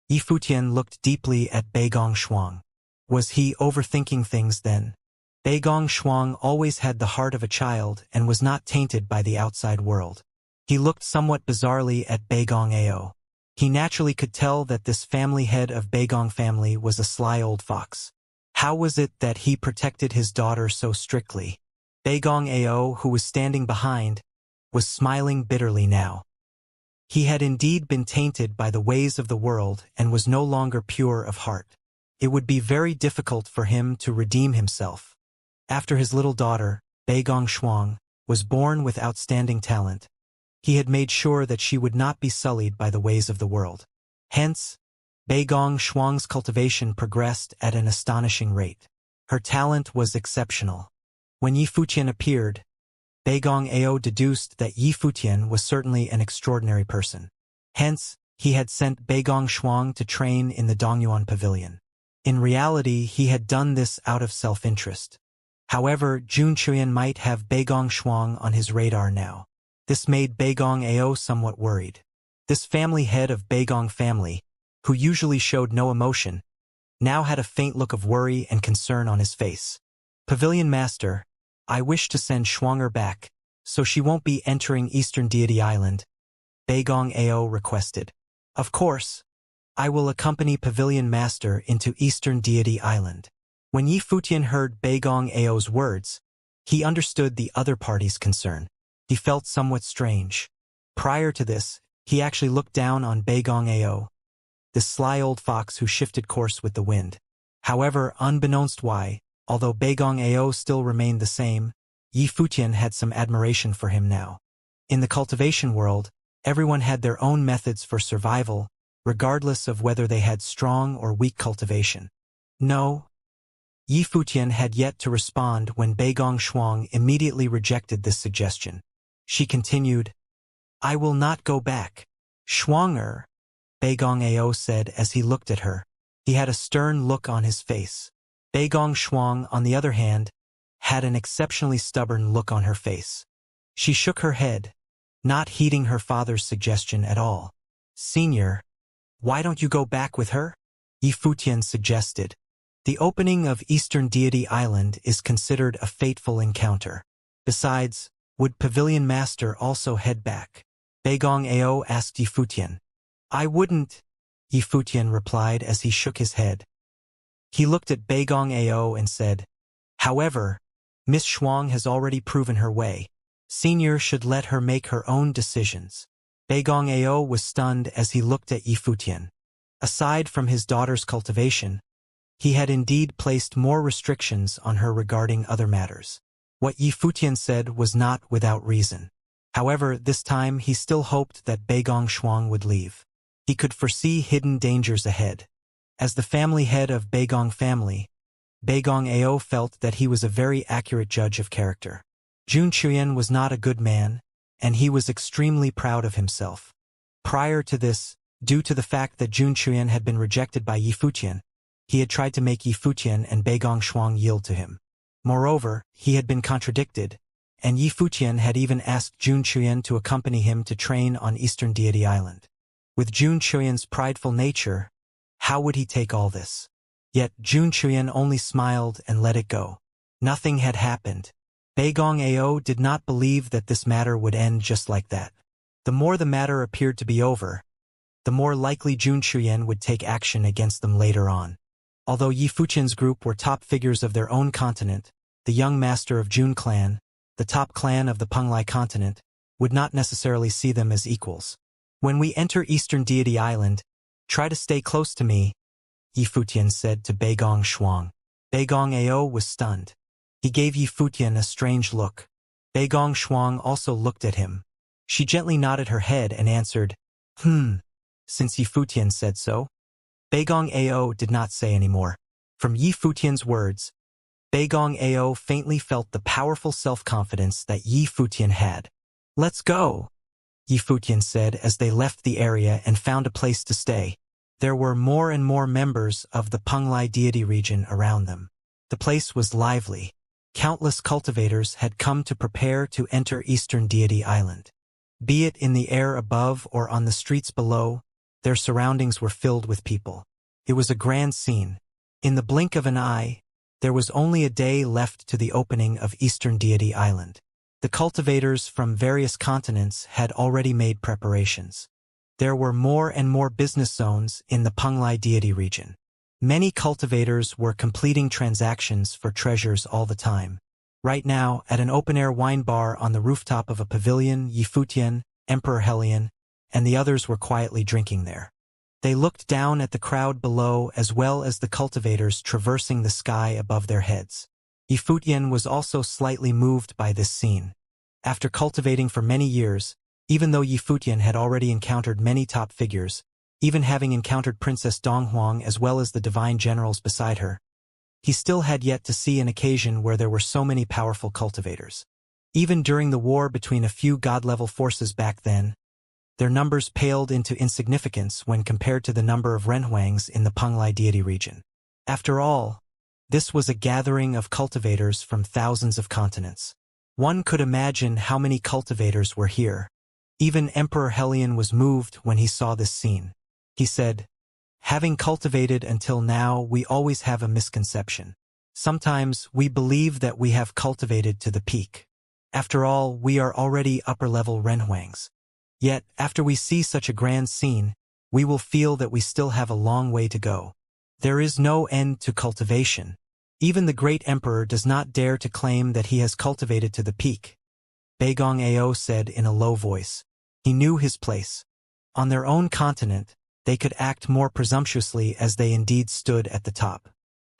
Speaker 1: Yi Futian looked deeply at Beigong Shuang. Was he overthinking things then? Beigong Shuang always had the heart of a child and was not tainted by the outside world. He looked somewhat bizarrely at Beigong Ao. He naturally could tell that this family head of Beigong family was a sly old fox. How was it that he protected his daughter so strictly? Beigong Ao, who was standing behind, was smiling bitterly now. He had indeed been tainted by the ways of the world and was no longer pure of heart. It would be very difficult for him to redeem himself. After his little daughter, Beigong Shuang, was born with outstanding talent, he had made sure that she would not be sullied by the ways of the world. Hence, Beigong Shuang's cultivation progressed at an astonishing rate. Her talent was exceptional. When Yi Futian appeared, Beigong Ao deduced that Yi Futian was certainly an extraordinary person. Hence, he had sent Beigong Shuang to train in the Dongyuan Pavilion. In reality, he had done this out of self-interest. However, Jun Chuyan might have Beigong Shuang on his radar now. This made Beigong Ao somewhat worried. This family head of Beigong family, who usually showed no emotion, now had a faint look of worry and concern on his face. "Pavilion Master, I wish to send Shuanger back, so she won't be entering Eastern Deity Island," Beigong Ao requested. "Of course, I will accompany Pavilion Master into Eastern Deity Island." When Yi Futian heard Beigong Ao's words, he understood the other party's concern. He felt somewhat strange. Prior to this, he actually looked down on Beigong Ao, this sly old fox who shifted course with the wind. However, unbeknownst why, although Beigong Ao still remained the same, Yi Futian had some admiration for him now. In the cultivation world, everyone had their own methods for survival, regardless of whether they had strong or weak cultivation. No. Yi Futian had yet to respond when Beigong Shuang immediately rejected this suggestion. She continued, "I will not go back. Shuang Beigong Ao said as he looked at her. He had a stern look on his face. Beigong Shuang, on the other hand, had an exceptionally stubborn look on her face. She shook her head, not heeding her father's suggestion at all. Senior, why don't you go back with her? Yi Futian suggested. The opening of Eastern Deity Island is considered a fateful encounter. Besides, would Pavilion Master also head back? Beigong Ao asked Yi Futian. I wouldn't, Yi Futian replied as he shook his head. He looked at Beigong Ao and said, however, Miss Shuang has already proven her way. Senior should let her make her own decisions. Beigong Ao was stunned as he looked at Yi Futian. Aside from his daughter's cultivation, he had indeed placed more restrictions on her regarding other matters. What Yi Futian said was not without reason. However, this time he still hoped that Beigong Shuang would leave. He could foresee hidden dangers ahead. As the family head of Beigong family, Beigong Ao felt that he was a very accurate judge of character. Jun Chuyan was not a good man, and he was extremely proud of himself. Prior to this, due to the fact that Jun Chuyan had been rejected by Yi Futian, he had tried to make Yi Futian and Beigong Shuang yield to him. Moreover, he had been contradicted, and Yi Futian had even asked Jun Chuyan to accompany him to train on Eastern Deity Island. With Jun Chuyan's prideful nature, how would he take all this? Yet Jun Chuyan only smiled and let it go. Nothing had happened. Beigong Ao did not believe that this matter would end just like that. The more the matter appeared to be over, the more likely Jun Chuyan would take action against them later on. Although Yi Futian's group were top figures of their own continent, the young master of Jun clan, the top clan of the Penglai continent, would not necessarily see them as equals. When we enter Eastern Deity Island, try to stay close to me, Yi Futian said to Beigong Shuang. Beigong Ao was stunned. He gave Yi Futian a strange look. Beigong Shuang also looked at him. She gently nodded her head and answered, since Yi Futian said so. Beigong Ao did not say any more. From Yi Futian's words, Beigong Ao faintly felt the powerful self-confidence that Yi Futian had. Let's go, Yi Futian said as they left the area and found a place to stay. There were more and more members of the Penglai deity region around them. The place was lively. Countless cultivators had come to prepare to enter Eastern Deity Island. Be it in the air above or on the streets below, their surroundings were filled with people. It was a grand scene. In the blink of an eye, there was only a day left to the opening of Eastern Deity Island. The cultivators from various continents had already made preparations. There were more and more business zones in the Penglai deity region. Many cultivators were completing transactions for treasures all the time. Right now, at an open-air wine bar on the rooftop of a pavilion, Yi Futian, Emperor Helion, and the others were quietly drinking there. They looked down at the crowd below as well as the cultivators traversing the sky above their heads. Yi Futian was also slightly moved by this scene. After cultivating for many years, even though Yi Futian had already encountered many top figures, even having encountered Princess Donghuang as well as the divine generals beside her, he still had yet to see an occasion where there were so many powerful cultivators. Even during the war between a few god-level forces back then, their numbers paled into insignificance when compared to the number of Renhuangs in the Penglai deity region. After all, this was a gathering of cultivators from thousands of continents. One could imagine how many cultivators were here. Even Emperor Helion was moved when he saw this scene. He said, "Having cultivated until now, we always have a misconception. Sometimes we believe that we have cultivated to the peak. After all, we are already upper-level Renhuangs. Yet, after we see such a grand scene, we will feel that we still have a long way to go. There is no end to cultivation. Even the great emperor does not dare to claim that he has cultivated to the peak." Beigong Ao said in a low voice. He knew his place. On their own continent, they could act more presumptuously as they indeed stood at the top.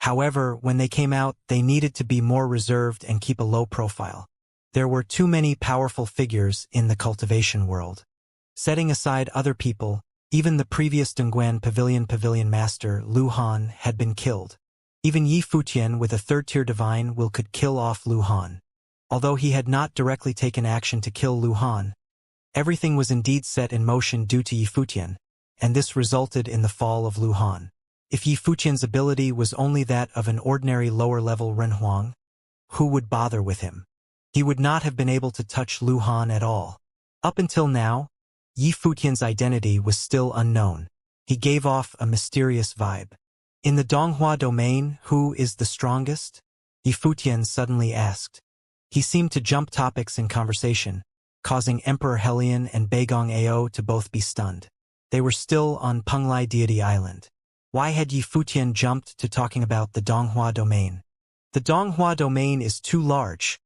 Speaker 1: However, when they came out, they needed to be more reserved and keep a low profile. There were too many powerful figures in the cultivation world. Setting aside other people, even the previous Dongguan Pavilion Master, Lu Han, had been killed. Even Yi Futian with a third-tier divine will could kill off Lu Han. Although he had not directly taken action to kill Lu Han, Everything was indeed set in motion due to Yi Futian, and this resulted in the fall of Lu Han. If Yi Futian's ability was only that of an ordinary lower-level Renhuang, who would bother with him? He would not have been able to touch Lu Han at all. Up until now, Yi Futian's identity was still unknown. He gave off a mysterious vibe. In the Donghua domain, who is the strongest? Yi Futian suddenly asked. He seemed to jump topics in conversation, causing Emperor Helion and Beigong Ao to both be stunned. They were still on Penglai Deity Island. Why had Yi Futian jumped to talking about the Donghua domain? The Donghua domain is too large,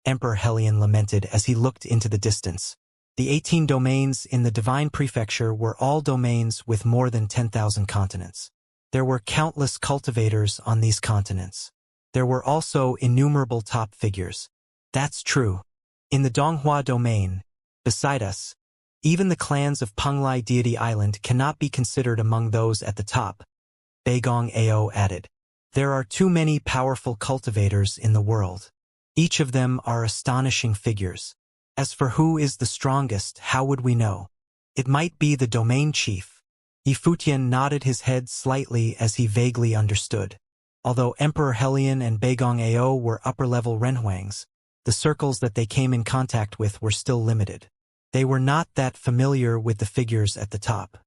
Speaker 1: Emperor Helion lamented as he looked into the distance. The 18 domains in the Divine Prefecture were all domains with more than 10,000 continents. There were countless cultivators on these continents. There were also innumerable top figures. That's true. In the Donghua domain, beside us, even the clans of Penglai Deity Island cannot be considered among those at the top, Beigong Ao added. There are too many powerful cultivators in the world. Each of them are astonishing figures. As for who is the strongest, how would we know? It might be the domain chief. Yi Futian nodded his head slightly as he vaguely understood. Although Emperor Helion and Beigong Ao were upper-level Renhuangs, the circles that they came in contact with were still limited. They were not that familiar with the figures at the top.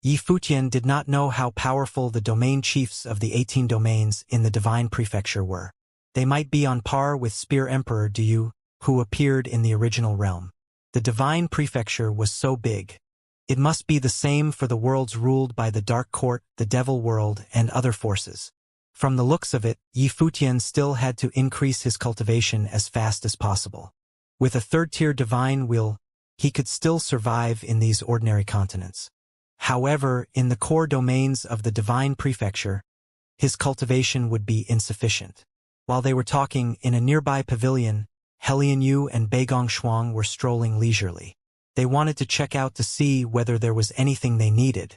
Speaker 1: Yi Futian did not know how powerful the domain chiefs of the 18 domains in the Divine Prefecture were. They might be on par with Spear Emperor Du, who appeared in the original realm. The Divine Prefecture was so big. It must be the same for the worlds ruled by the Dark Court, the Devil World, and other forces. From the looks of it, Yi Futian still had to increase his cultivation as fast as possible. With a third-tier divine will, he could still survive in these ordinary continents. However, in the core domains of the Divine Prefecture, his cultivation would be insufficient. While they were talking in a nearby pavilion, Helion Yu and Beigong Shuang were strolling leisurely. They wanted to check out to see whether there was anything they needed.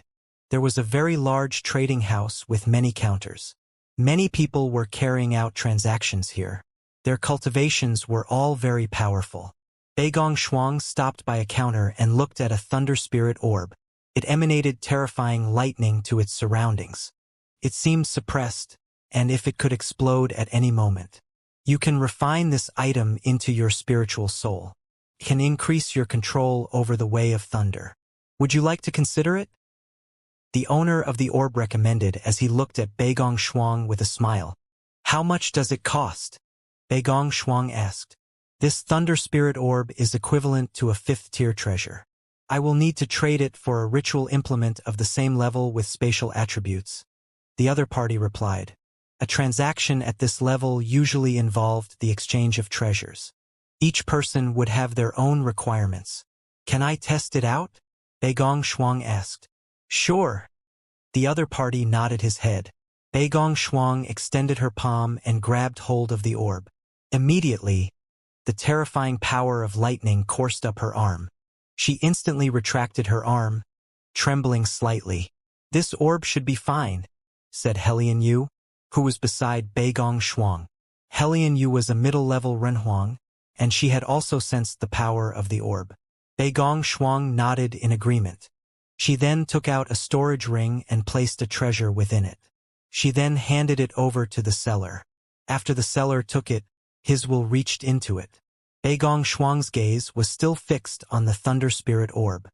Speaker 1: There was a very large trading house with many counters. Many people were carrying out transactions here. Their cultivations were all very powerful. Beigong Shuang stopped by a counter and looked at a thunder spirit orb. It emanated terrifying lightning to its surroundings. It seemed suppressed, and if it could explode at any moment. You can refine this item into your spiritual soul. It can increase your control over the way of thunder. Would you like to consider it? The owner of the orb recommended as he looked at Beigong Shuang with a smile. How much does it cost? Beigong Shuang asked. This thunder spirit orb is equivalent to a 5th-tier treasure. I will need to trade it for a ritual implement of the same level with spatial attributes. The other party replied. A transaction at this level usually involved the exchange of treasures. Each person would have their own requirements. Can I test it out? Beigong Shuang asked. Sure. The other party nodded his head. Beigong Shuang extended her palm and grabbed hold of the orb. Immediately, the terrifying power of lightning coursed up her arm. She instantly retracted her arm, trembling slightly. This orb should be fine, said Helion Yu, who was beside Beigong Shuang. Helion Yu was a middle-level Renhuang, and she had also sensed the power of the orb. Beigong Shuang nodded in agreement. She then took out a storage ring and placed a treasure within it. She then handed it over to the seller. After the seller took it, his will reached into it. Beigong Shuang's gaze was still fixed on the thunder spirit orb.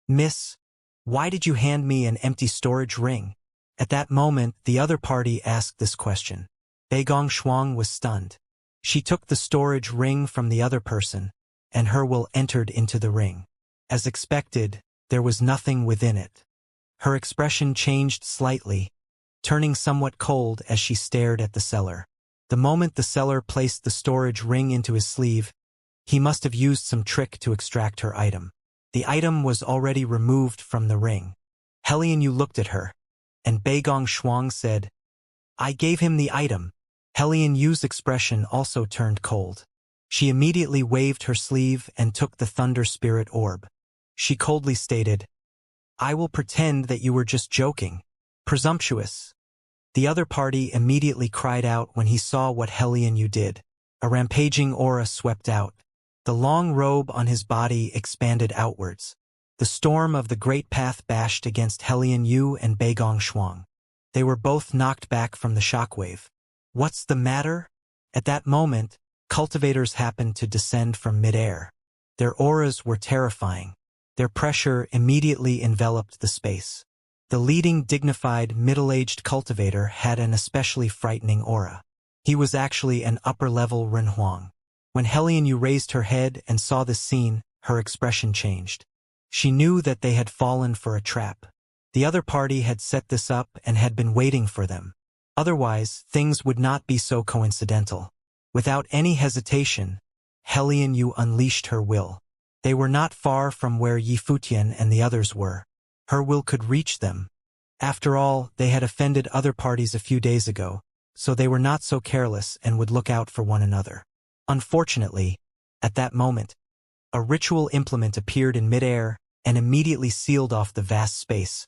Speaker 1: Miss, why did you hand me an empty storage ring? At that moment, the other party asked this question. Beigong Shuang was stunned. She took the storage ring from the other person, and her will entered into the ring. As expected, there was nothing within it. Her expression changed slightly, turning somewhat cold as she stared at the seller. The moment the seller placed the storage ring into his sleeve, he must have used some trick to extract her item. The item was already removed from the ring. Helion Yu looked at her, and Beigong Shuang said, I gave him the item. Helion Yu's expression also turned cold. She immediately waved her sleeve and took the thunder spirit orb. She coldly stated, I will pretend that you were just joking. Presumptuous. The other party immediately cried out when he saw what Helion Yu did. A rampaging aura swept out. The long robe on his body expanded outwards. The storm of the great path bashed against Helian Yu and Beigong Shuang. They were both knocked back from the shockwave. What's the matter? At that moment, cultivators happened to descend from midair. Their auras were terrifying. Their pressure immediately enveloped the space. The leading dignified middle-aged cultivator had an especially frightening aura. He was actually an upper-level Renhuang. When Helian Yu raised her head and saw this scene, her expression changed. She knew that they had fallen for a trap. The other party had set this up and had been waiting for them. Otherwise, things would not be so coincidental. Without any hesitation, Helian Yu unleashed her will. They were not far from where Yi Futian and the others were. Her will could reach them. After all, they had offended other parties a few days ago, so they were not so careless and would look out for one another. Unfortunately, at that moment, a ritual implement appeared in midair and immediately sealed off the vast space,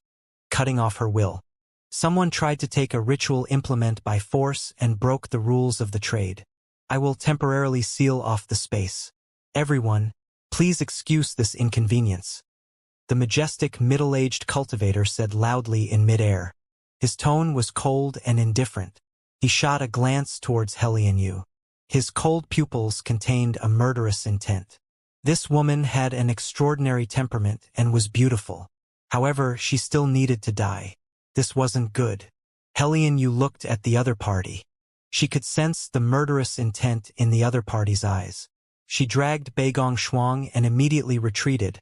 Speaker 1: cutting off her will. Someone tried to take a ritual implement by force and broke the rules of the trade. I will temporarily seal off the space. Everyone, please excuse this inconvenience. The majestic middle-aged cultivator said loudly in midair. His tone was cold and indifferent. He shot a glance towards Helian Yu. His cold pupils contained a murderous intent. This woman had an extraordinary temperament and was beautiful. However, she still needed to die. This wasn't good. Helian Yu looked at the other party. She could sense the murderous intent in the other party's eyes. She dragged Beigong Shuang and immediately retreated,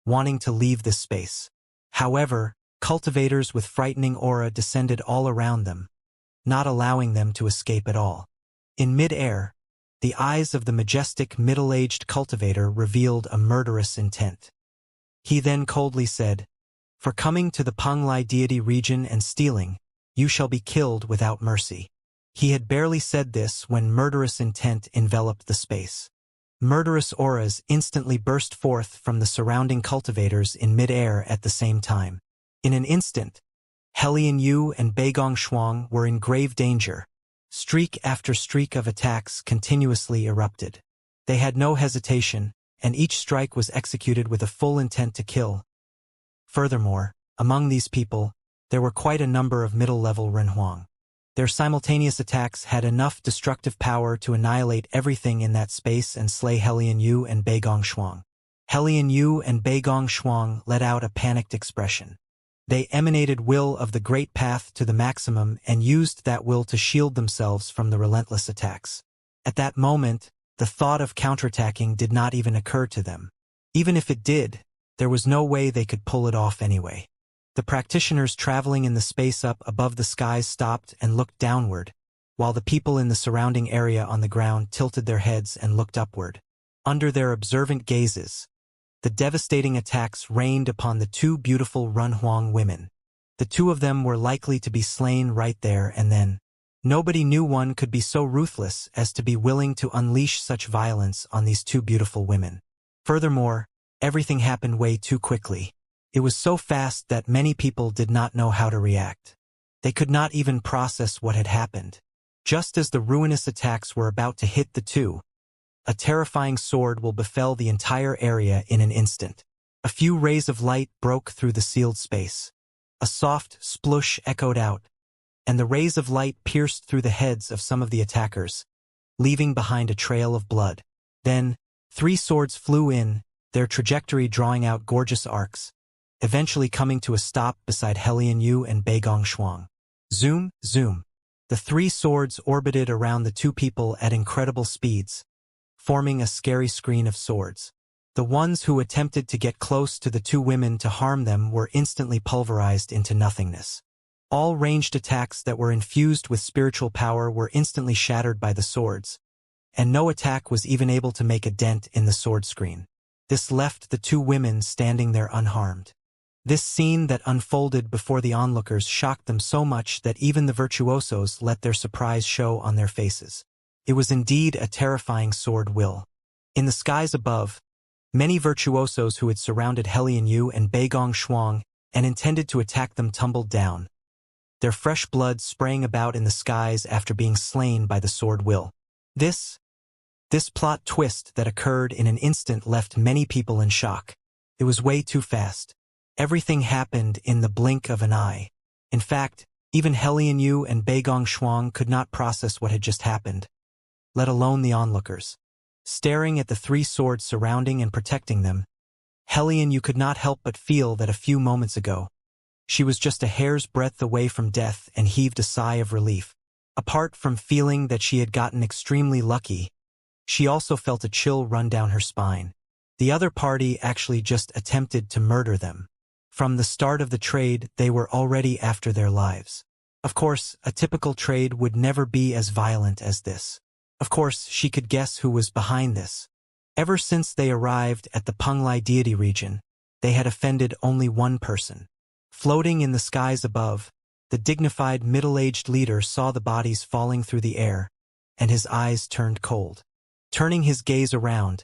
Speaker 1: wanting to leave this space. However, cultivators with frightening aura descended all around them, not allowing them to escape at all. In mid-air, the eyes of the majestic middle-aged cultivator revealed a murderous intent. He then coldly said, "For coming to the Panglai deity region and stealing, you shall be killed without mercy." He had barely said this when murderous intent enveloped the space. Murderous auras instantly burst forth from the surrounding cultivators in mid-air at the same time. In an instant, Helian Yu and Beigong Shuang were in grave danger. Streak after streak of attacks continuously erupted. They had no hesitation, and each strike was executed with a full intent to kill. Furthermore, among these people, there were quite a number of middle-level Renhuang. Their simultaneous attacks had enough destructive power to annihilate everything in that space and slay Helian Yu and Beigong Shuang. Helian Yu and Beigong Shuang let out a panicked expression. They emanated will of the great path to the maximum and used that will to shield themselves from the relentless attacks. At that moment, the thought of counterattacking did not even occur to them. Even if it did, there was no way they could pull it off anyway. The practitioners traveling in the space up above the skies stopped and looked downward, while the people in the surrounding area on the ground tilted their heads and looked upward. Under their observant gazes, the devastating attacks rained upon the two beautiful Renhuang women. The two of them were likely to be slain right there and then. Nobody knew one could be so ruthless as to be willing to unleash such violence on these two beautiful women. Furthermore, everything happened way too quickly. It was so fast that many people did not know how to react. They could not even process what had happened. Just as the ruinous attacks were about to hit the two, a terrifying sword will befell the entire area in an instant. A few rays of light broke through the sealed space. A soft splush echoed out, and the rays of light pierced through the heads of some of the attackers, leaving behind a trail of blood. Then, 3 swords flew in, their trajectory drawing out gorgeous arcs, eventually coming to a stop beside Helian Yu and Beigong Shuang. Zoom, zoom. The 3 swords orbited around the two people at incredible speeds, forming a scary screen of swords. The ones who attempted to get close to the two women to harm them were instantly pulverized into nothingness. All ranged attacks that were infused with spiritual power were instantly shattered by the swords, and no attack was even able to make a dent in the sword screen. This left the two women standing there unharmed. This scene that unfolded before the onlookers shocked them so much that even the virtuosos let their surprise show on their faces. It was indeed a terrifying sword will. In the skies above, many virtuosos who had surrounded Helian Yu and Beigong Shuang and intended to attack them tumbled down, their fresh blood spraying about in the skies after being slain by the sword will. This This plot twist that occurred in an instant left many people in shock. It was way too fast. Everything happened in the blink of an eye. In fact, even Helian Yu and Beigong Shuang could not process what had just happened, let alone the onlookers. Staring at the three swords surrounding and protecting them, Helian Yu could not help but feel that a few moments ago, she was just a hair's breadth away from death and heaved a sigh of relief. Apart from feeling that she had gotten extremely lucky, she also felt a chill run down her spine. The other party actually just attempted to murder them. From the start of the trade, they were already after their lives. Of course, a typical trade would never be as violent as this. Of course, she could guess who was behind this. Ever since they arrived at the Penglai deity region, they had offended only one person. Floating in the skies above, the dignified middle-aged leader saw the bodies falling through the air, and his eyes turned cold. Turning his gaze around,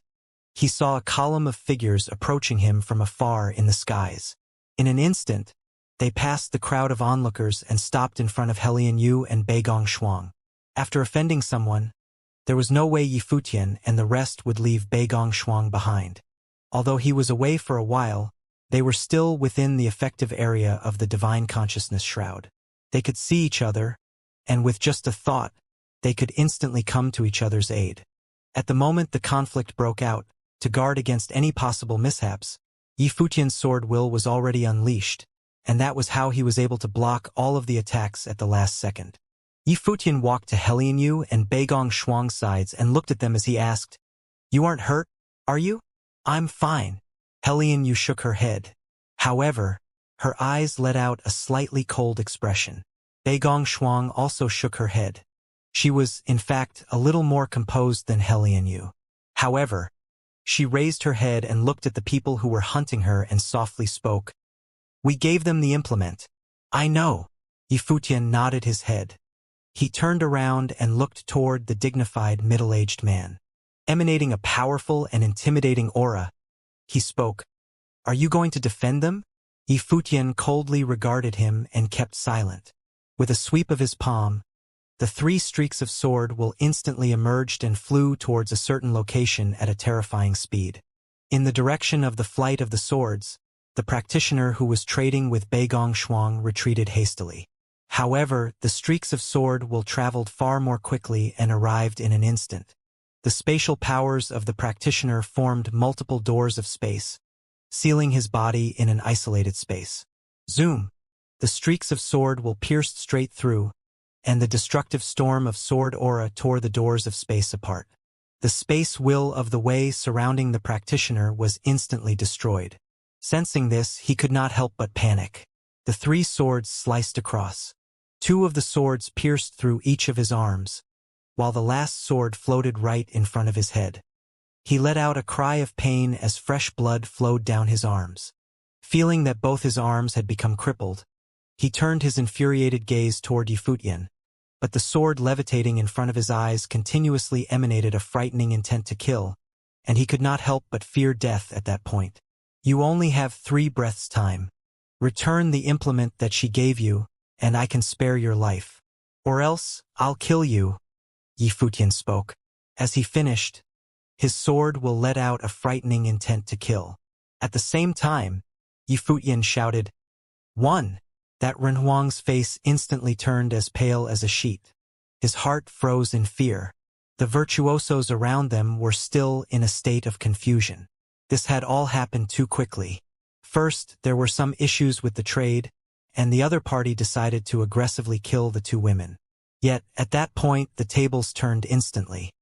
Speaker 1: he saw a column of figures approaching him from afar in the skies. In an instant, they passed the crowd of onlookers and stopped in front of Helian Yu and Beigong Shuang. After offending someone, there was no way Yifutian and the rest would leave Beigong Shuang behind. Although he was away for a while, they were still within the effective area of the divine consciousness shroud. They could see each other, and with just a thought, they could instantly come to each other's aid. At the moment the conflict broke out, to guard against any possible mishaps, Yifutian's sword will was already unleashed, and that was how he was able to block all of the attacks at the last second. Yifutian walked to Helian Yu and Beigong Shuang's sides and looked at them as he asked, "You aren't hurt, are you?" "I'm fine." Helian Yu shook her head. However, her eyes let out a slightly cold expression. Beigong Shuang also shook her head. She was, in fact, a little more composed than Helian Yu. However, she raised her head and looked at the people who were hunting her and softly spoke. "We gave them the implement." "I know." Yifutian nodded his head. He turned around and looked toward the dignified middle-aged man. Emanating a powerful and intimidating aura, he spoke. "Are you going to defend them?" Yifutian coldly regarded him and kept silent. With a sweep of his palm, the three streaks of sword will instantly emerged and flew towards a certain location at a terrifying speed. In the direction of the flight of the swords, the practitioner who was trading with Beigong Shuang retreated hastily. However, the streaks of sword will traveled far more quickly and arrived in an instant. The spatial powers of the practitioner formed multiple doors of space, sealing his body in an isolated space. Zoom! The streaks of sword will pierced straight through, and the destructive storm of sword aura tore the doors of space apart. The space will of the way surrounding the practitioner was instantly destroyed. Sensing this, he could not help but panic. The three swords sliced across. Two of the swords pierced through each of his arms, while the last sword floated right in front of his head. He let out a cry of pain as fresh blood flowed down his arms. Feeling that both his arms had become crippled, he turned his infuriated gaze toward Yifutian, but the sword levitating in front of his eyes continuously emanated a frightening intent to kill, and he could not help but fear death at that point. "You only have 3 breaths' time. Return the implement that she gave you, and I can spare your life. Or else, I'll kill you," Yifutian spoke. As he finished, his sword will let out a frightening intent to kill. At the same time, Yifutian shouted, "One!" That Renhuang's face instantly turned as pale as a sheet. His heart froze in fear. The virtuosos around them were still in a state of confusion. This had all happened too quickly. First, there were some issues with the trade, and the other party decided to aggressively kill the 2 women. Yet, at that point, the tables turned instantly.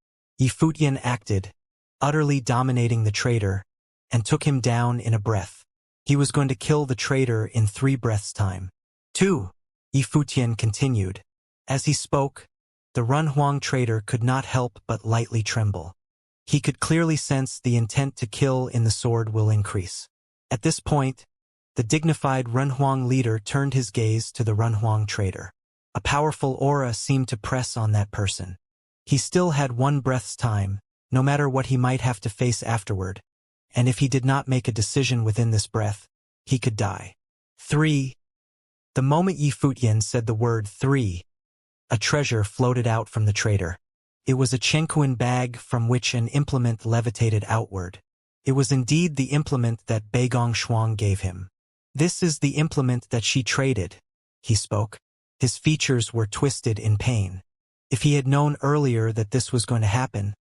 Speaker 1: Yifutian acted, utterly dominating the trader, and took him down in a breath. He was going to kill the trader in 3 breaths' time. 2. Yifutian continued. As he spoke, the Renhuang trader could not help but lightly tremble. He could clearly sense the intent to kill in the sword will increase. At this point, the dignified Renhuang leader turned his gaze to the Renhuang trader. A powerful aura seemed to press on that person. He still had 1 breath's time, no matter what he might have to face afterward, and if he did not make a decision within this breath, he could die. 3. The moment Yifutian said the word 3, a treasure floated out from the trader. It was a Chenkuan bag from which an implement levitated outward. It was indeed the implement that Beigong Shuang gave him. "This is the implement that she traded," he spoke. His features were twisted in pain. If he had known earlier that this was going to happen,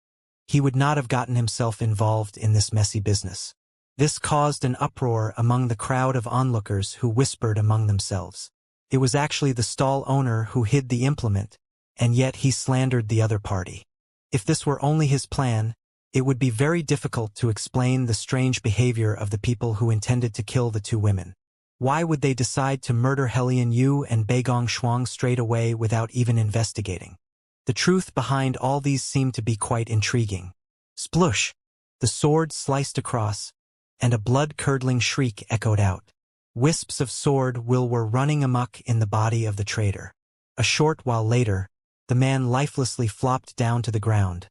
Speaker 1: he would not have gotten himself involved in this messy business. This caused an uproar among the crowd of onlookers who whispered among themselves. It was actually the stall owner who hid the implement, and yet he slandered the other party. If this were only his plan, it would be very difficult to explain the strange behavior of the people who intended to kill the two women. Why would they decide to murder Helian Yu and Beigong Shuang straight away without even investigating? The truth behind all these seemed to be quite intriguing. Splush! The sword sliced across, and a blood-curdling shriek echoed out. Wisps of sword were running amok in the body of the traitor. A short while later, the man lifelessly flopped down to the ground,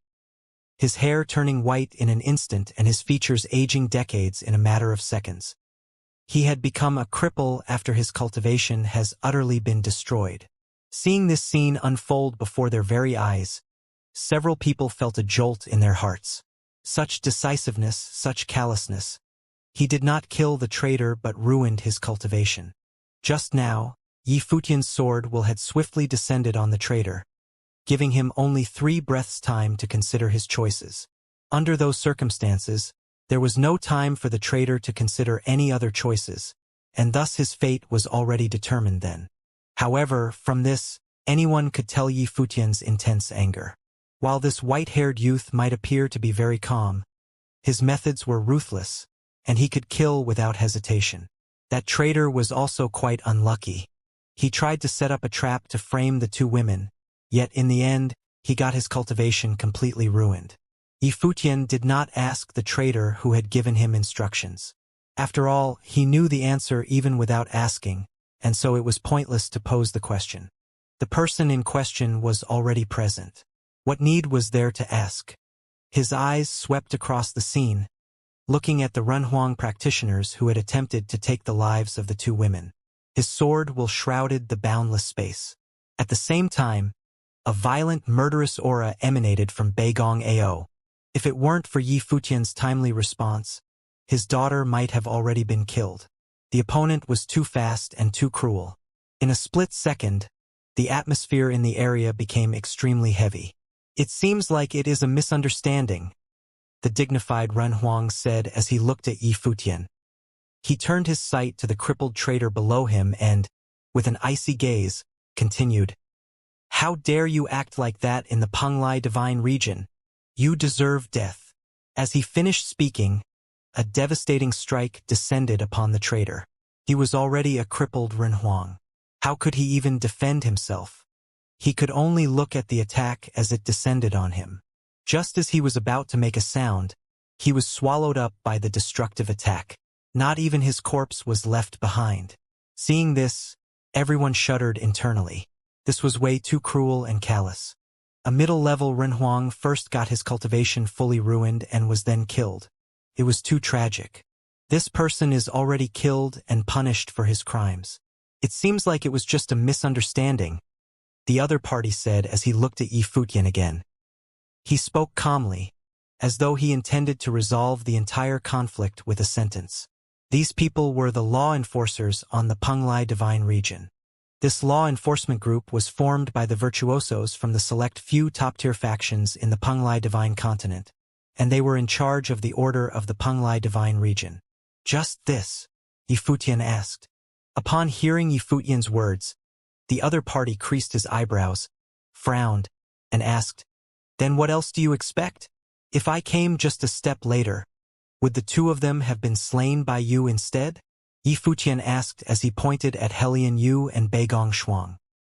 Speaker 1: his hair turning white in an instant and his features aging decades in a matter of seconds. He had become a cripple after his cultivation has utterly been destroyed. Seeing this scene unfold before their very eyes, several people felt a jolt in their hearts. Such decisiveness, such callousness. He did not kill the traitor but ruined his cultivation. Just now, Yi Futian's sword had swiftly descended on the traitor, giving him only 3 breaths' time to consider his choices. Under those circumstances, there was no time for the traitor to consider any other choices, and thus his fate was already determined then. However, from this, anyone could tell Yi Futian's intense anger. While this white-haired youth might appear to be very calm, his methods were ruthless, and he could kill without hesitation. That traitor was also quite unlucky. He tried to set up a trap to frame the two women, yet in the end, he got his cultivation completely ruined. Yi Futian did not ask the traitor who had given him instructions. After all, he knew the answer even without asking, and so it was pointless to pose the question. The person in question was already present. What need was there to ask? His eyes swept across the scene, looking at the Renhuang practitioners who had attempted to take the lives of the two women. His sword shrouded the boundless space. At the same time, a violent, murderous aura emanated from Beigong Ao. If it weren't for Yi Futian's timely response, his daughter might have already been killed. The opponent was too fast and too cruel. In a split second, the atmosphere in the area became extremely heavy. "It seems like it is a misunderstanding," the dignified Renhuang said as he looked at Yi Futian. He turned his sight to the crippled traitor below him and, with an icy gaze, continued, "How dare you act like that in the Penglai divine region? You deserve death." As he finished speaking, a devastating strike descended upon the traitor. He was already a crippled Renhuang. How could he even defend himself? He could only look at the attack as it descended on him. Just as he was about to make a sound, he was swallowed up by the destructive attack. Not even his corpse was left behind. Seeing this, everyone shuddered internally. This was way too cruel and callous. A middle-level Renhuang first got his cultivation fully ruined and was then killed. It was too tragic. This person is already killed and punished for his crimes. It seems like it was just a misunderstanding, the other party said as he looked at Yi Futian again. He spoke calmly, as though he intended to resolve the entire conflict with a sentence. These people were the law enforcers on the Penglai divine region. This law enforcement group was formed by the virtuosos from the select few top-tier factions in the Penglai divine continent, and they were in charge of the order of the Penglai divine region. "Just this?" Yi Futian asked. Upon hearing Yi Futian's words, the other party creased his eyebrows, frowned, and asked, "Then what else do you expect? If I came just a step later, would the two of them have been slain by you instead?" Yi Futian asked as he pointed at Helian Yu and Beigong Shuang.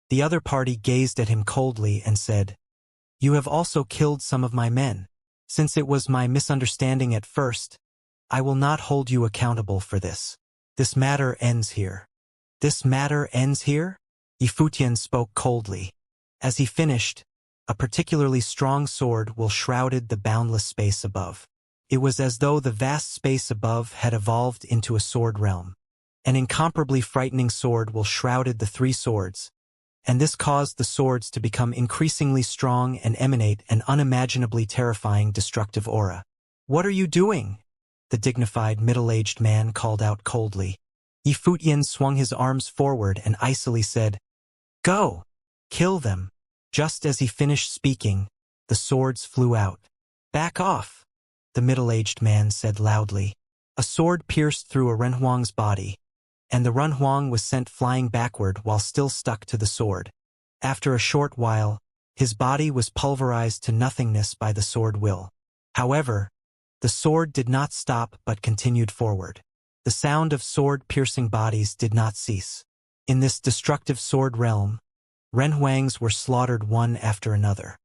Speaker 1: The other party gazed at him coldly and said, "You have also killed some of my men. Since it was my misunderstanding at first, I will not hold you accountable for this. This matter ends here." "This matter ends here?" Yi Futian spoke coldly. As he finished, a particularly strong sword shrouded the boundless space above. It was as though the vast space above had evolved into a sword realm. An incomparably frightening sword shrouded the 3 swords, and this caused the swords to become increasingly strong and emanate an unimaginably terrifying destructive aura. "What are you doing?" the dignified middle-aged man called out coldly. Yifutian swung his arms forward and icily said, "Go! Kill them!" Just as he finished speaking, the swords flew out. "Back off!" the middle-aged man said loudly. A sword pierced through a Renhuang's body, and the Renhuang was sent flying backward while still stuck to the sword. After a short while, his body was pulverized to nothingness by the sword will. However, the sword did not stop but continued forward. The sound of sword-piercing bodies did not cease. In this destructive sword realm, Renhuangs were slaughtered one after another.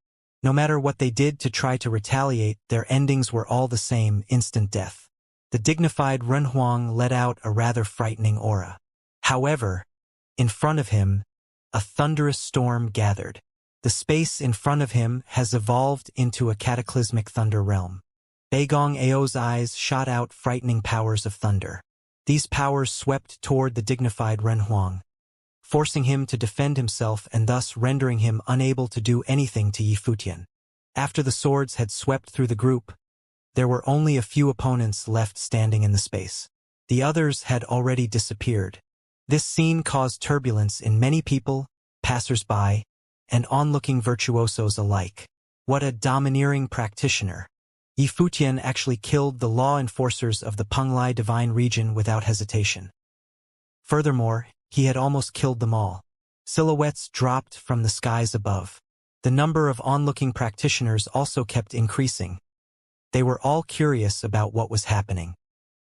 Speaker 1: No matter what they did to try to retaliate, their endings were all the same: instant death. The dignified Renhuang let out a rather frightening aura. However, in front of him, a thunderous storm gathered. The space in front of him has evolved into a cataclysmic thunder realm. Beigong Ao's eyes shot out frightening powers of thunder. These powers swept toward the dignified Renhuang, forcing him to defend himself and thus rendering him unable to do anything to Yifutian. After the swords had swept through the group, there were only a few opponents left standing in the space. The others had already disappeared. This scene caused turbulence in many people, passers-by, and onlooking virtuosos alike. What a domineering practitioner! Yifutian actually killed the law enforcers of the Penglai divine region without hesitation. Furthermore, he had almost killed them all. Silhouettes dropped from the skies above. The number of onlooking practitioners also kept increasing. They were all curious about what was happening.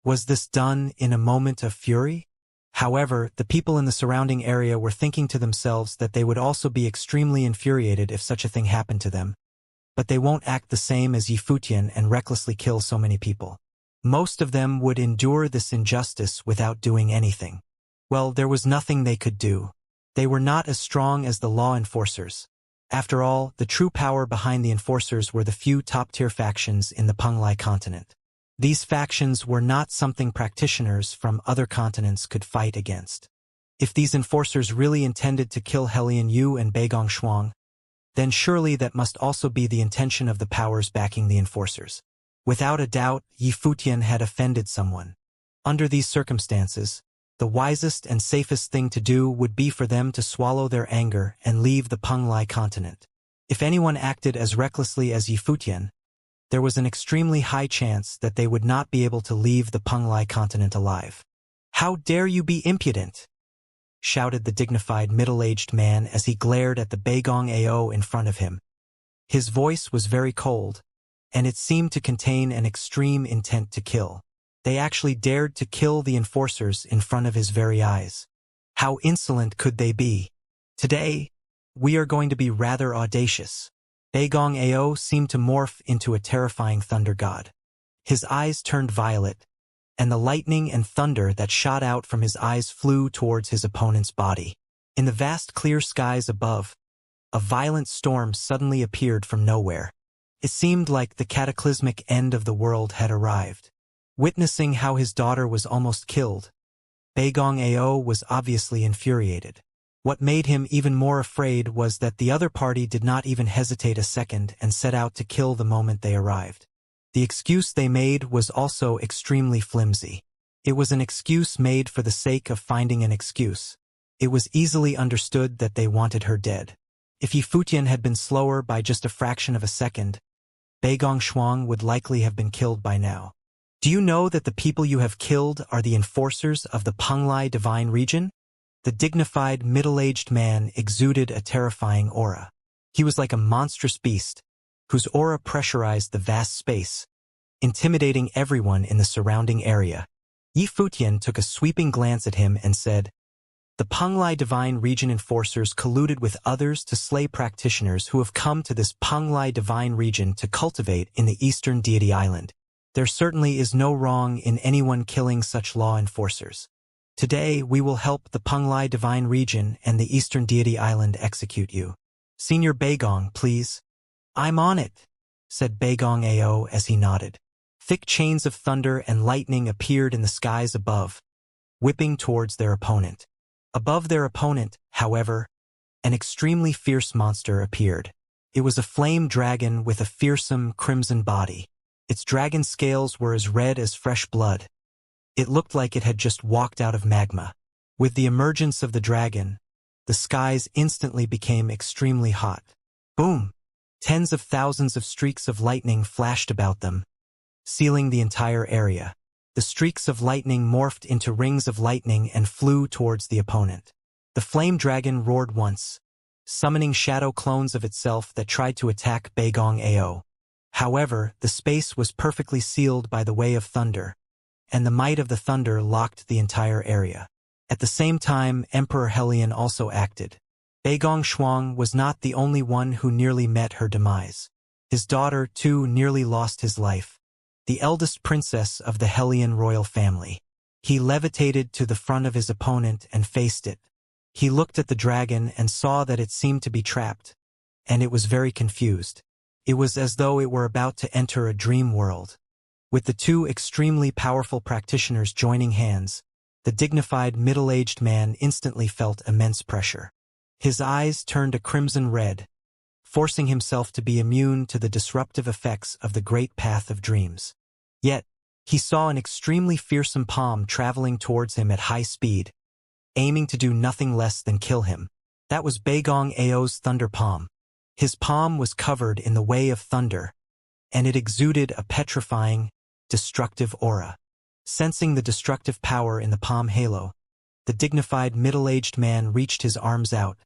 Speaker 1: Was this done in a moment of fury? However, the people in the surrounding area were thinking to themselves that they would also be extremely infuriated if such a thing happened to them. But they won't act the same as Yifutian and recklessly kill so many people. Most of them would endure this injustice without doing anything. Well, there was nothing they could do. They were not as strong as the law enforcers. After all, the true power behind the enforcers were the few top-tier factions in the Penglai continent. These factions were not something practitioners from other continents could fight against. If these enforcers really intended to kill Helian Yu and Beigong Shuang, then surely that must also be the intention of the powers backing the enforcers. Without a doubt, Yifutian had offended someone. Under these circumstances, the wisest and safest thing to do would be for them to swallow their anger and leave the Penglai continent. If anyone acted as recklessly as Yifutian, there was an extremely high chance that they would not be able to leave the Penglai continent alive. "How dare you be impudent!" shouted the dignified middle-aged man as he glared at the Beigong Ao in front of him. His voice was very cold, and it seemed to contain an extreme intent to kill. They actually dared to kill the enforcers in front of his very eyes. How insolent could they be? "Today, we are going to be rather audacious." Beigong Ao seemed to morph into a terrifying thunder god. His eyes turned violet, and the lightning and thunder that shot out from his eyes flew towards his opponent's body. In the vast clear skies above, a violent storm suddenly appeared from nowhere. It seemed like the cataclysmic end of the world had arrived. Witnessing how his daughter was almost killed, Beigong Ao was obviously infuriated. What made him even more afraid was that the other party did not even hesitate a second and set out to kill the moment they arrived. The excuse they made was also extremely flimsy. It was an excuse made for the sake of finding an excuse. It was easily understood that they wanted her dead. If Yifutian had been slower by just a fraction of a second, Beigong Shuang would likely have been killed by now. "Do you know that the people you have killed are the enforcers of the Penglai divine region?" The dignified middle-aged man exuded a terrifying aura. He was like a monstrous beast, whose aura pressurized the vast space, intimidating everyone in the surrounding area. Yifutian took a sweeping glance at him and said, "The Penglai divine region enforcers colluded with others to slay practitioners who have come to this Penglai divine region to cultivate in the eastern deity island. There certainly is no wrong in anyone killing such law enforcers. Today we will help the Penglai divine region and the eastern deity island execute you. Senior Beigong, please." "I'm on it," said Beigong Ao as he nodded. Thick chains of thunder and lightning appeared in the skies above, whipping towards their opponent. Above their opponent, however, an extremely fierce monster appeared. It was a flame dragon with a fearsome crimson body. Its dragon scales were as red as fresh blood. It looked like it had just walked out of magma. With the emergence of the dragon, the skies instantly became extremely hot. Boom! Tens of thousands of streaks of lightning flashed about them, sealing the entire area. The streaks of lightning morphed into rings of lightning and flew towards the opponent. The flame dragon roared once, summoning shadow clones of itself that tried to attack Beigong Ao. However, the space was perfectly sealed by the way of thunder, and the might of the thunder locked the entire area. At the same time, Emperor Helion also acted. Beigong Shuang was not the only one who nearly met her demise. His daughter, too, nearly lost his life, the eldest princess of the Helion royal family. He levitated to the front of his opponent and faced it. He looked at the dragon and saw that it seemed to be trapped, and it was very confused. It was as though it were about to enter a dream world. With the two extremely powerful practitioners joining hands, the dignified middle-aged man instantly felt immense pressure. His eyes turned a crimson red, forcing himself to be immune to the disruptive effects of the great path of dreams. Yet, he saw an extremely fearsome palm traveling towards him at high speed, aiming to do nothing less than kill him. That was Beigong Ao's thunder palm. His palm was covered in the way of thunder, and it exuded a petrifying, destructive aura. Sensing the destructive power in the palm halo, the dignified middle-aged man reached his arms out,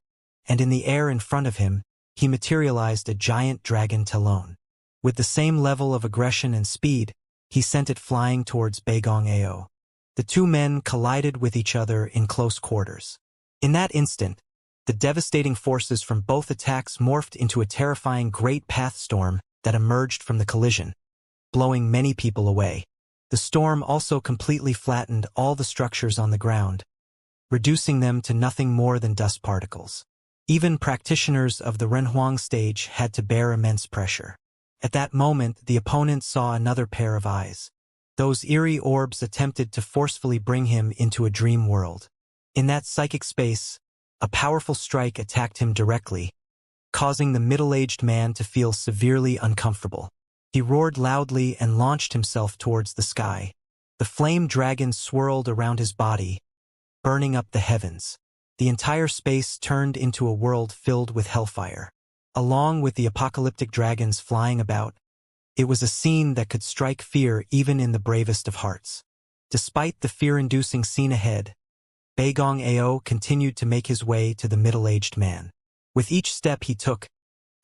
Speaker 1: and in the air in front of him, he materialized a giant dragon talon. With the same level of aggression and speed, he sent it flying towards Beigong Ao. The two men collided with each other in close quarters. In that instant, the devastating forces from both attacks morphed into a terrifying great path storm that emerged from the collision, blowing many people away. The storm also completely flattened all the structures on the ground, reducing them to nothing more than dust particles. Even practitioners of the Renhuang stage had to bear immense pressure. At that moment, the opponent saw another pair of eyes. Those eerie orbs attempted to forcefully bring him into a dream world. In that psychic space, a powerful strike attacked him directly, causing the middle-aged man to feel severely uncomfortable. He roared loudly and launched himself towards the sky. The flame dragon swirled around his body, burning up the heavens. The entire space turned into a world filled with hellfire. Along with the apocalyptic dragons flying about, it was a scene that could strike fear even in the bravest of hearts. Despite the fear-inducing scene ahead, Beigong Ao continued to make his way to the middle-aged man. With each step he took,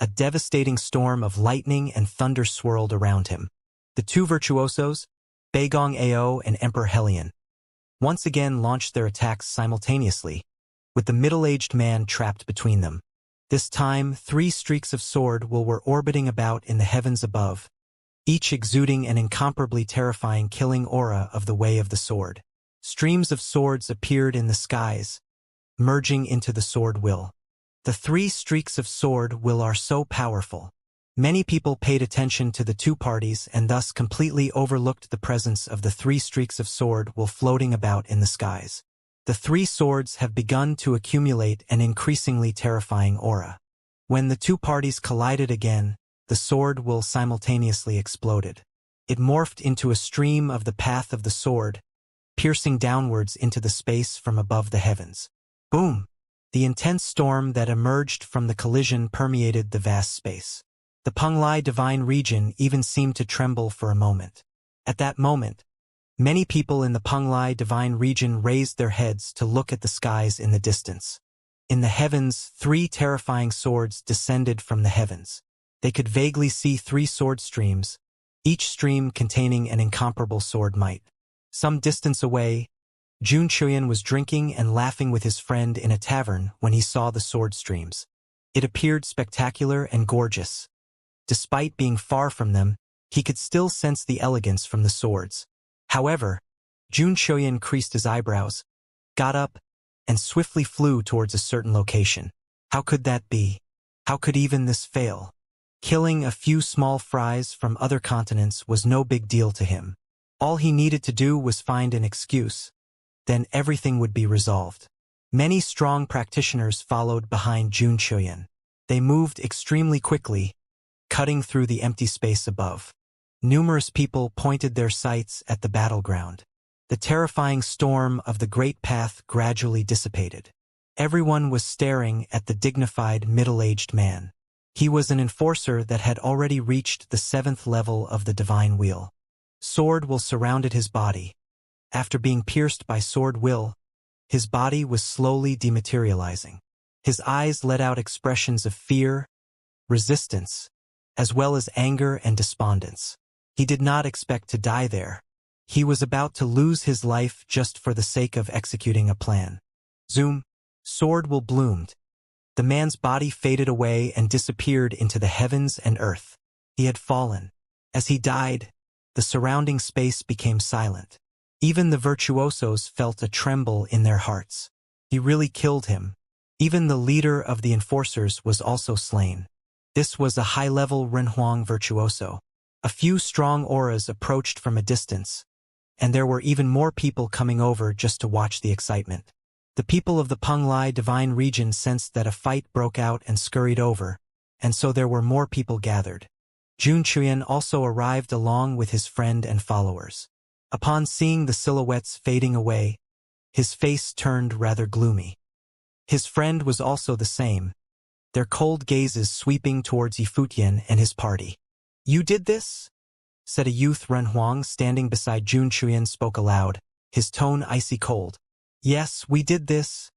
Speaker 1: a devastating storm of lightning and thunder swirled around him. The two virtuosos, Beigong Ao and Emperor Helion, once again launched their attacks simultaneously, with the middle-aged man trapped between them. This time, 3 streaks of sword were orbiting about in the heavens above, each exuding an incomparably terrifying killing aura of the way of the sword. Streams of swords appeared in the skies, merging into the sword will. The 3 streaks of sword will are so powerful. Many people paid attention to the two parties and thus completely overlooked the presence of the 3 streaks of sword will floating about in the skies. The 3 swords have begun to accumulate an increasingly terrifying aura. When the two parties collided again, the sword will simultaneously exploded. It morphed into a stream of the path of the sword, piercing downwards into the space from above the heavens. Boom! The intense storm that emerged from the collision permeated the vast space. The Penglai divine region even seemed to tremble for a moment. At that moment, many people in the Penglai divine region raised their heads to look at the skies in the distance. In the heavens, 3 terrifying swords descended from the heavens. They could vaguely see 3 sword streams, each stream containing an incomparable sword might. Some distance away, Jun Chuyan was drinking and laughing with his friend in a tavern when he saw the sword streams. It appeared spectacular and gorgeous. Despite being far from them, he could still sense the elegance from the swords. However, Jun Chuyan creased his eyebrows, got up, and swiftly flew towards a certain location. How could that be? How could even this fail? Killing a few small fries from other continents was no big deal to him. All he needed to do was find an excuse. Then everything would be resolved. Many strong practitioners followed behind Jun Chuyan. They moved extremely quickly, cutting through the empty space above. Numerous people pointed their sights at the battleground. The terrifying storm of the Great Path gradually dissipated. Everyone was staring at the dignified, middle-aged man. He was an enforcer that had already reached the 7th level of the Divine Wheel. Sword Will surrounded his body. After being pierced by Sword Will, his body was slowly dematerializing. His eyes let out expressions of fear, resistance, as well as anger and despondence. He did not expect to die there. He was about to lose his life just for the sake of executing a plan. Zoom. Sword Will bloomed. The man's body faded away and disappeared into the heavens and earth. He had fallen. As he died, the surrounding space became silent. Even the virtuosos felt a tremble in their hearts. He really killed him. Even the leader of the enforcers was also slain. This was a high-level Renhuang virtuoso. A few strong auras approached from a distance, and there were even more people coming over just to watch the excitement. The people of the Penglai divine region sensed that a fight broke out and scurried over, and so there were more people gathered. Jun Chuyan also arrived along with his friend and followers. Upon seeing the silhouettes fading away, his face turned rather gloomy. His friend was also the same, their cold gazes sweeping towards Yifutian and his party. "You did this?" said a youth. Renhuang standing beside Jun Chuyan spoke aloud, his tone icy cold. "Yes, we did this,"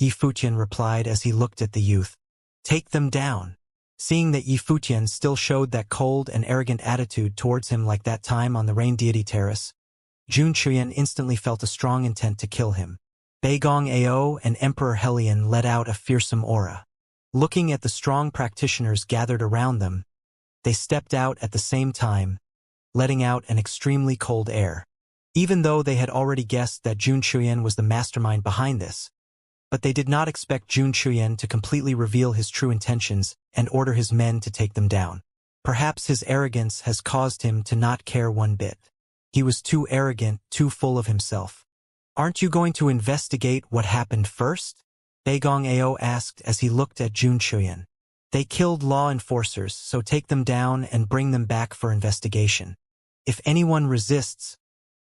Speaker 1: Yifutian replied as he looked at the youth. "Take them down." Seeing that Yifutian still showed that cold and arrogant attitude towards him like that time on the Rain Deity Terrace, Jun Chuyan instantly felt a strong intent to kill him. Beigong Ao and Emperor Helion let out a fearsome aura. Looking at the strong practitioners gathered around them, they stepped out at the same time, letting out an extremely cold air. Even though they had already guessed that Jun Chuyan was the mastermind behind this, but they did not expect Jun Chuyan to completely reveal his true intentions and order his men to take them down. Perhaps his arrogance has caused him to not care one bit. He was too arrogant, too full of himself. "Aren't you going to investigate what happened first?" Beigong Ao asked as he looked at Jun Chuyan. "They killed law enforcers, so take them down and bring them back for investigation. If anyone resists,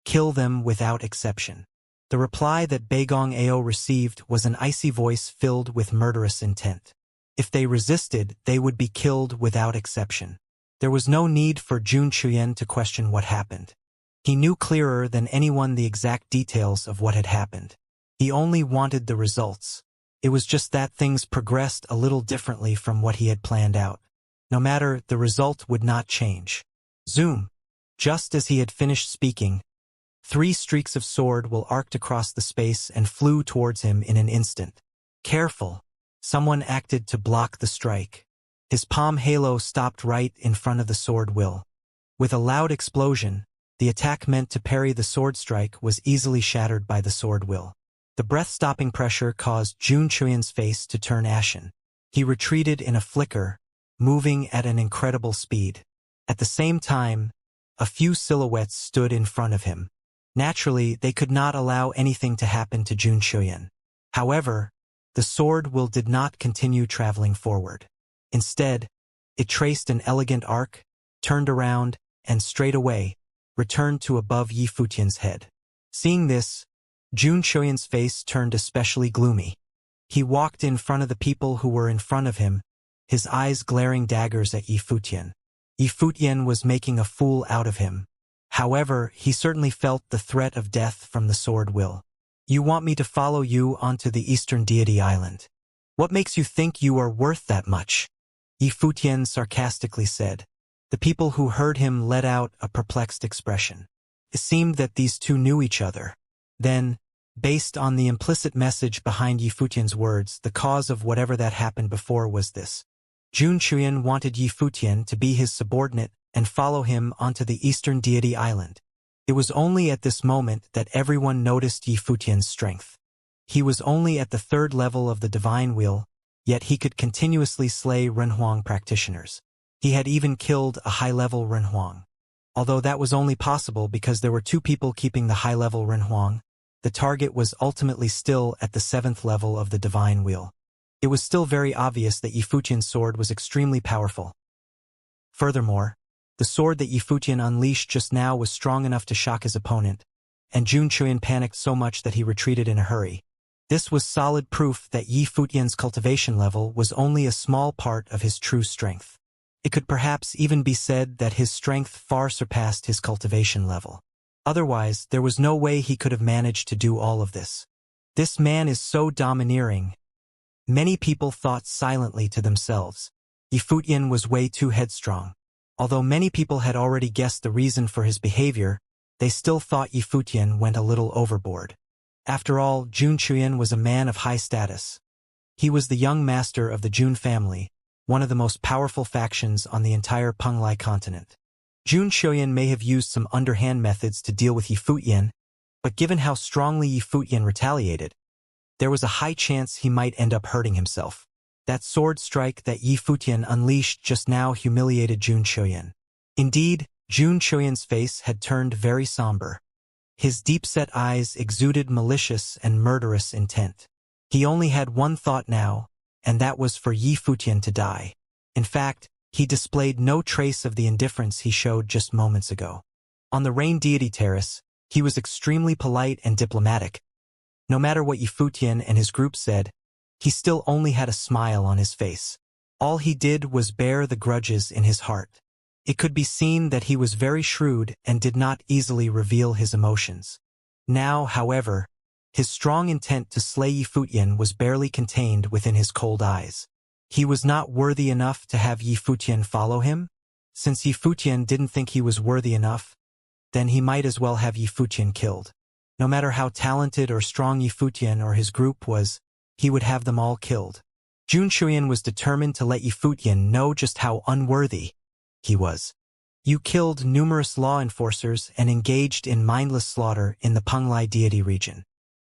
Speaker 1: kill them without exception." The reply that Beigong Ao received was an icy voice filled with murderous intent. If they resisted, they would be killed without exception. There was no need for Jun Chuyan to question what happened. He knew clearer than anyone the exact details of what had happened. He only wanted the results. It was just that things progressed a little differently from what he had planned out. No matter, the result would not change. Zoom. Just as he had finished speaking, 3 streaks of Sword Will arced across the space and flew towards him in an instant. Careful! Someone acted to block the strike. His palm halo stopped right in front of the Sword Will. With a loud explosion, the attack meant to parry the sword strike was easily shattered by the Sword Will. The breath-stopping pressure caused Jun Chuyan's face to turn ashen. He retreated in a flicker, moving at an incredible speed. At the same time, a few silhouettes stood in front of him. Naturally, they could not allow anything to happen to Jun Chuyan. However, the Sword Will did not continue traveling forward. Instead, it traced an elegant arc, turned around, and straight away, returned to above Yifutian's head. Seeing this, Jun Chuyan's face turned especially gloomy. He walked in front of the people who were in front of him, his eyes glaring daggers at Yifutian. Yifutian was making a fool out of him. However, he certainly felt the threat of death from the Sword Will. "You want me to follow you onto the Eastern Deity Island? What makes you think you are worth that much?" Yifutian sarcastically said. The people who heard him let out a perplexed expression. It seemed that these two knew each other. Then, based on the implicit message behind Yifutian's words, the cause of whatever that happened before was this. Jun Chuyan wanted Yifutian to be his subordinate and follow him onto the Eastern Deity Island. It was only at this moment that everyone noticed Yifutian's strength. He was only at the 3rd level of the Divine Wheel, yet he could continuously slay Renhuang practitioners. He had even killed a high-level Renhuang. Although that was only possible because there were 2 people keeping the high-level Renhuang, the target was ultimately still at the 7th level of the divine wheel. It was still very obvious that Yi Futian's sword was extremely powerful. Furthermore, the sword that Yi Futian unleashed just now was strong enough to shock his opponent, and Jun Chuyan panicked so much that he retreated in a hurry. This was solid proof that Yi Futian's cultivation level was only a small part of his true strength. It could perhaps even be said that his strength far surpassed his cultivation level. Otherwise, there was no way he could have managed to do all of this. This man is so domineering. Many people thought silently to themselves. Yi Futian was way too headstrong. Although many people had already guessed the reason for his behavior, they still thought Yi Futian went a little overboard. After all, Jun Chuyan was a man of high status. He was the young master of the Jun family, one of the most powerful factions on the entire Penglai continent. Jun Chuyan may have used some underhand methods to deal with Yi Futian, but given how strongly Yi Futian retaliated, there was a high chance he might end up hurting himself. That sword strike that Yi Futian unleashed just now humiliated Jun Chuyan. Indeed, Jun Chuyan's face had turned very somber. His deep-set eyes exuded malicious and murderous intent. He only had one thought now, and that was for Yi Futian to die. In fact, he displayed no trace of the indifference he showed just moments ago. On the Rain Deity Terrace, he was extremely polite and diplomatic. No matter what Yi Futian and his group said, he still only had a smile on his face. All he did was bear the grudges in his heart. It could be seen that he was very shrewd and did not easily reveal his emotions. Now, however, his strong intent to slay Yi Futian was barely contained within his cold eyes. He was not worthy enough to have Yi Futian follow him? Since Yi Futian didn't think he was worthy enough, then he might as well have Yi Futian killed. No matter how talented or strong Yi Futian or his group was, he would have them all killed. Jun Chuyan was determined to let Yi Futian know just how unworthy he was. You killed numerous law enforcers and engaged in mindless slaughter in the Penglai deity region.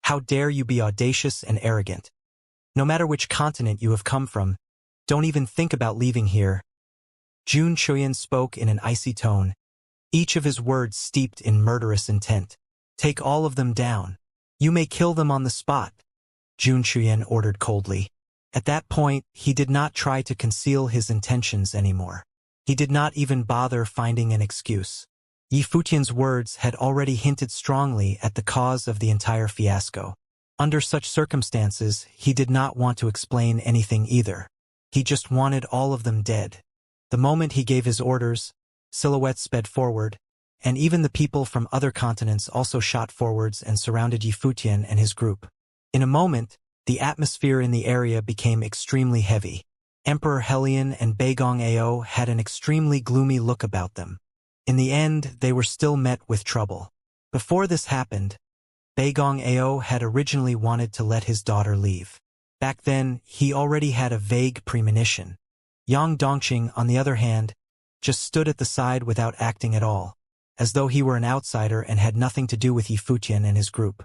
Speaker 1: How dare you be audacious and arrogant? No matter which continent you have come from, don't even think about leaving here. Jun Chuyan spoke in an icy tone, each of his words steeped in murderous intent. Take all of them down. You may kill them on the spot, Jun Chuyan ordered coldly. At that point, he did not try to conceal his intentions anymore. He did not even bother finding an excuse. Yi Futian's words had already hinted strongly at the cause of the entire fiasco. Under such circumstances, he did not want to explain anything either. He just wanted all of them dead. The moment he gave his orders, silhouettes sped forward, and even the people from other continents also shot forwards and surrounded Yi Futian and his group. In a moment, the atmosphere in the area became extremely heavy. Emperor Hellion and Beigong Ao had an extremely gloomy look about them. In the end, they were still met with trouble. Before this happened, Beigong Ao had originally wanted to let his daughter leave. Back then, he already had a vague premonition. Yang Dongqing, on the other hand, just stood at the side without acting at all, as though he were an outsider and had nothing to do with Yi Futian and his group.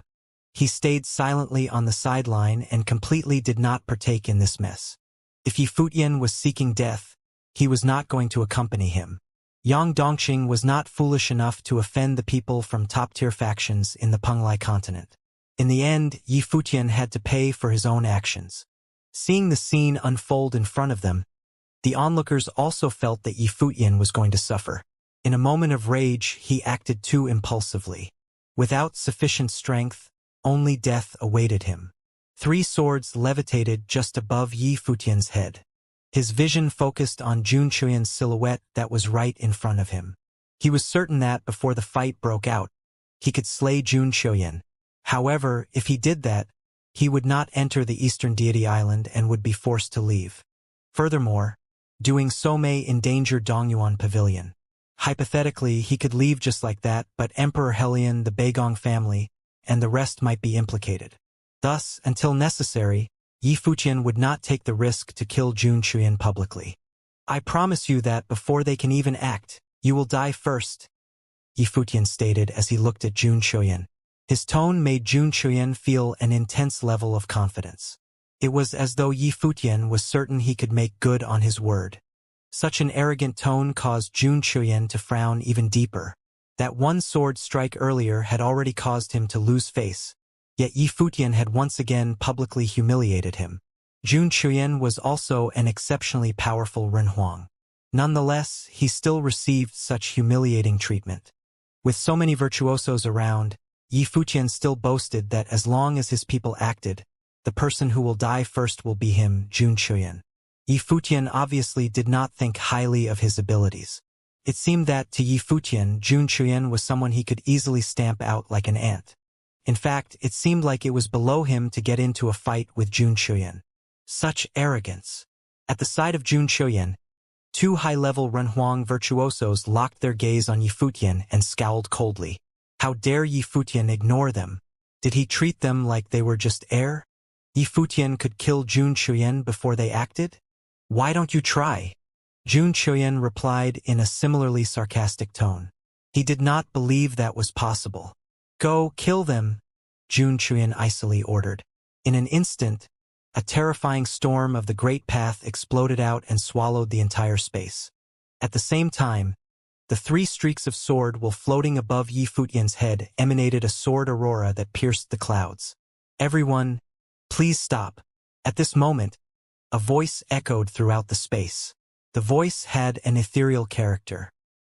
Speaker 1: He stayed silently on the sideline and completely did not partake in this mess. If Yi Futian was seeking death, he was not going to accompany him. Yang Dongqing was not foolish enough to offend the people from top-tier factions in the Penglai continent. In the end, Yi Futian had to pay for his own actions. Seeing the scene unfold in front of them, the onlookers also felt that Yi Futian was going to suffer. In a moment of rage, he acted too impulsively. Without sufficient strength, only death awaited him. 3 swords levitated just above Yi Futian's head. His vision focused on Jun Chuyan's silhouette that was right in front of him. He was certain that, before the fight broke out, he could slay Jun Chuyan. However, if he did that, he would not enter the Eastern Deity Island and would be forced to leave. Furthermore, doing so may endanger Dongyuan Pavilion. Hypothetically, he could leave just like that, but Emperor Hellion, the Beigong family, and the rest might be implicated. Thus, until necessary, Yi Futian would not take the risk to kill Jun Chuyan publicly. I promise you that before they can even act, you will die first, Yi Futian stated as he looked at Jun Chuyan. His tone made Jun Chuyan feel an intense level of confidence. It was as though Yi Futian was certain he could make good on his word. Such an arrogant tone caused Jun Chuyan to frown even deeper. That one sword strike earlier had already caused him to lose face, Yet Yi Futian had once again publicly humiliated him. Jun Chuyan was also an exceptionally powerful Renhuang. Nonetheless, he still received such humiliating treatment. With so many virtuosos around, Yi Futian still boasted that as long as his people acted, the person who will die first will be him, Jun Chuyan. Yi Futian obviously did not think highly of his abilities. It seemed that to Yi Futian, Jun Chuyan was someone he could easily stamp out like an ant. In fact, it seemed like it was below him to get into a fight with Jun Chuyan. Such arrogance. At the side of Jun Chuyan, two high-level Renhuang virtuosos locked their gaze on Yi Futian and scowled coldly. How dare Yi Futian ignore them? Did he treat them like they were just air? Yi Futian could kill Jun Chuyan before they acted? Why don't you try? Jun Chuyan replied in a similarly sarcastic tone. He did not believe that was possible. Go, kill them, Jun Chuyan icily ordered. In an instant, a terrifying storm of the Great Path exploded out and swallowed the entire space. At the same time, the three streaks of sword while floating above Yi Futian's head emanated a sword aurora that pierced the clouds. Everyone, please stop. At this moment, a voice echoed throughout the space. The voice had an ethereal character.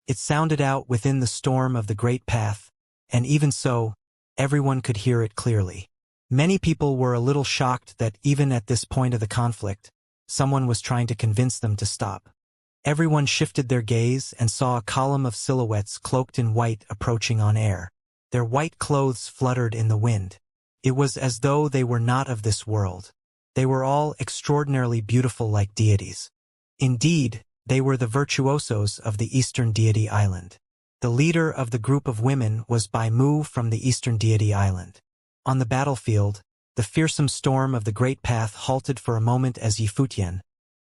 Speaker 1: It sounded out within the storm of the Great Path, and even so, everyone could hear it clearly. Many people were a little shocked that even at this point of the conflict, someone was trying to convince them to stop. Everyone shifted their gaze and saw a column of silhouettes cloaked in white approaching on air. Their white clothes fluttered in the wind. It was as though they were not of this world. They were all extraordinarily beautiful like deities. Indeed, they were the virtuosos of the Eastern Deity Island. The leader of the group of women was Bai Mu from the Eastern Deity Island. On the battlefield, the fearsome storm of the Great Path halted for a moment as Yi Futian,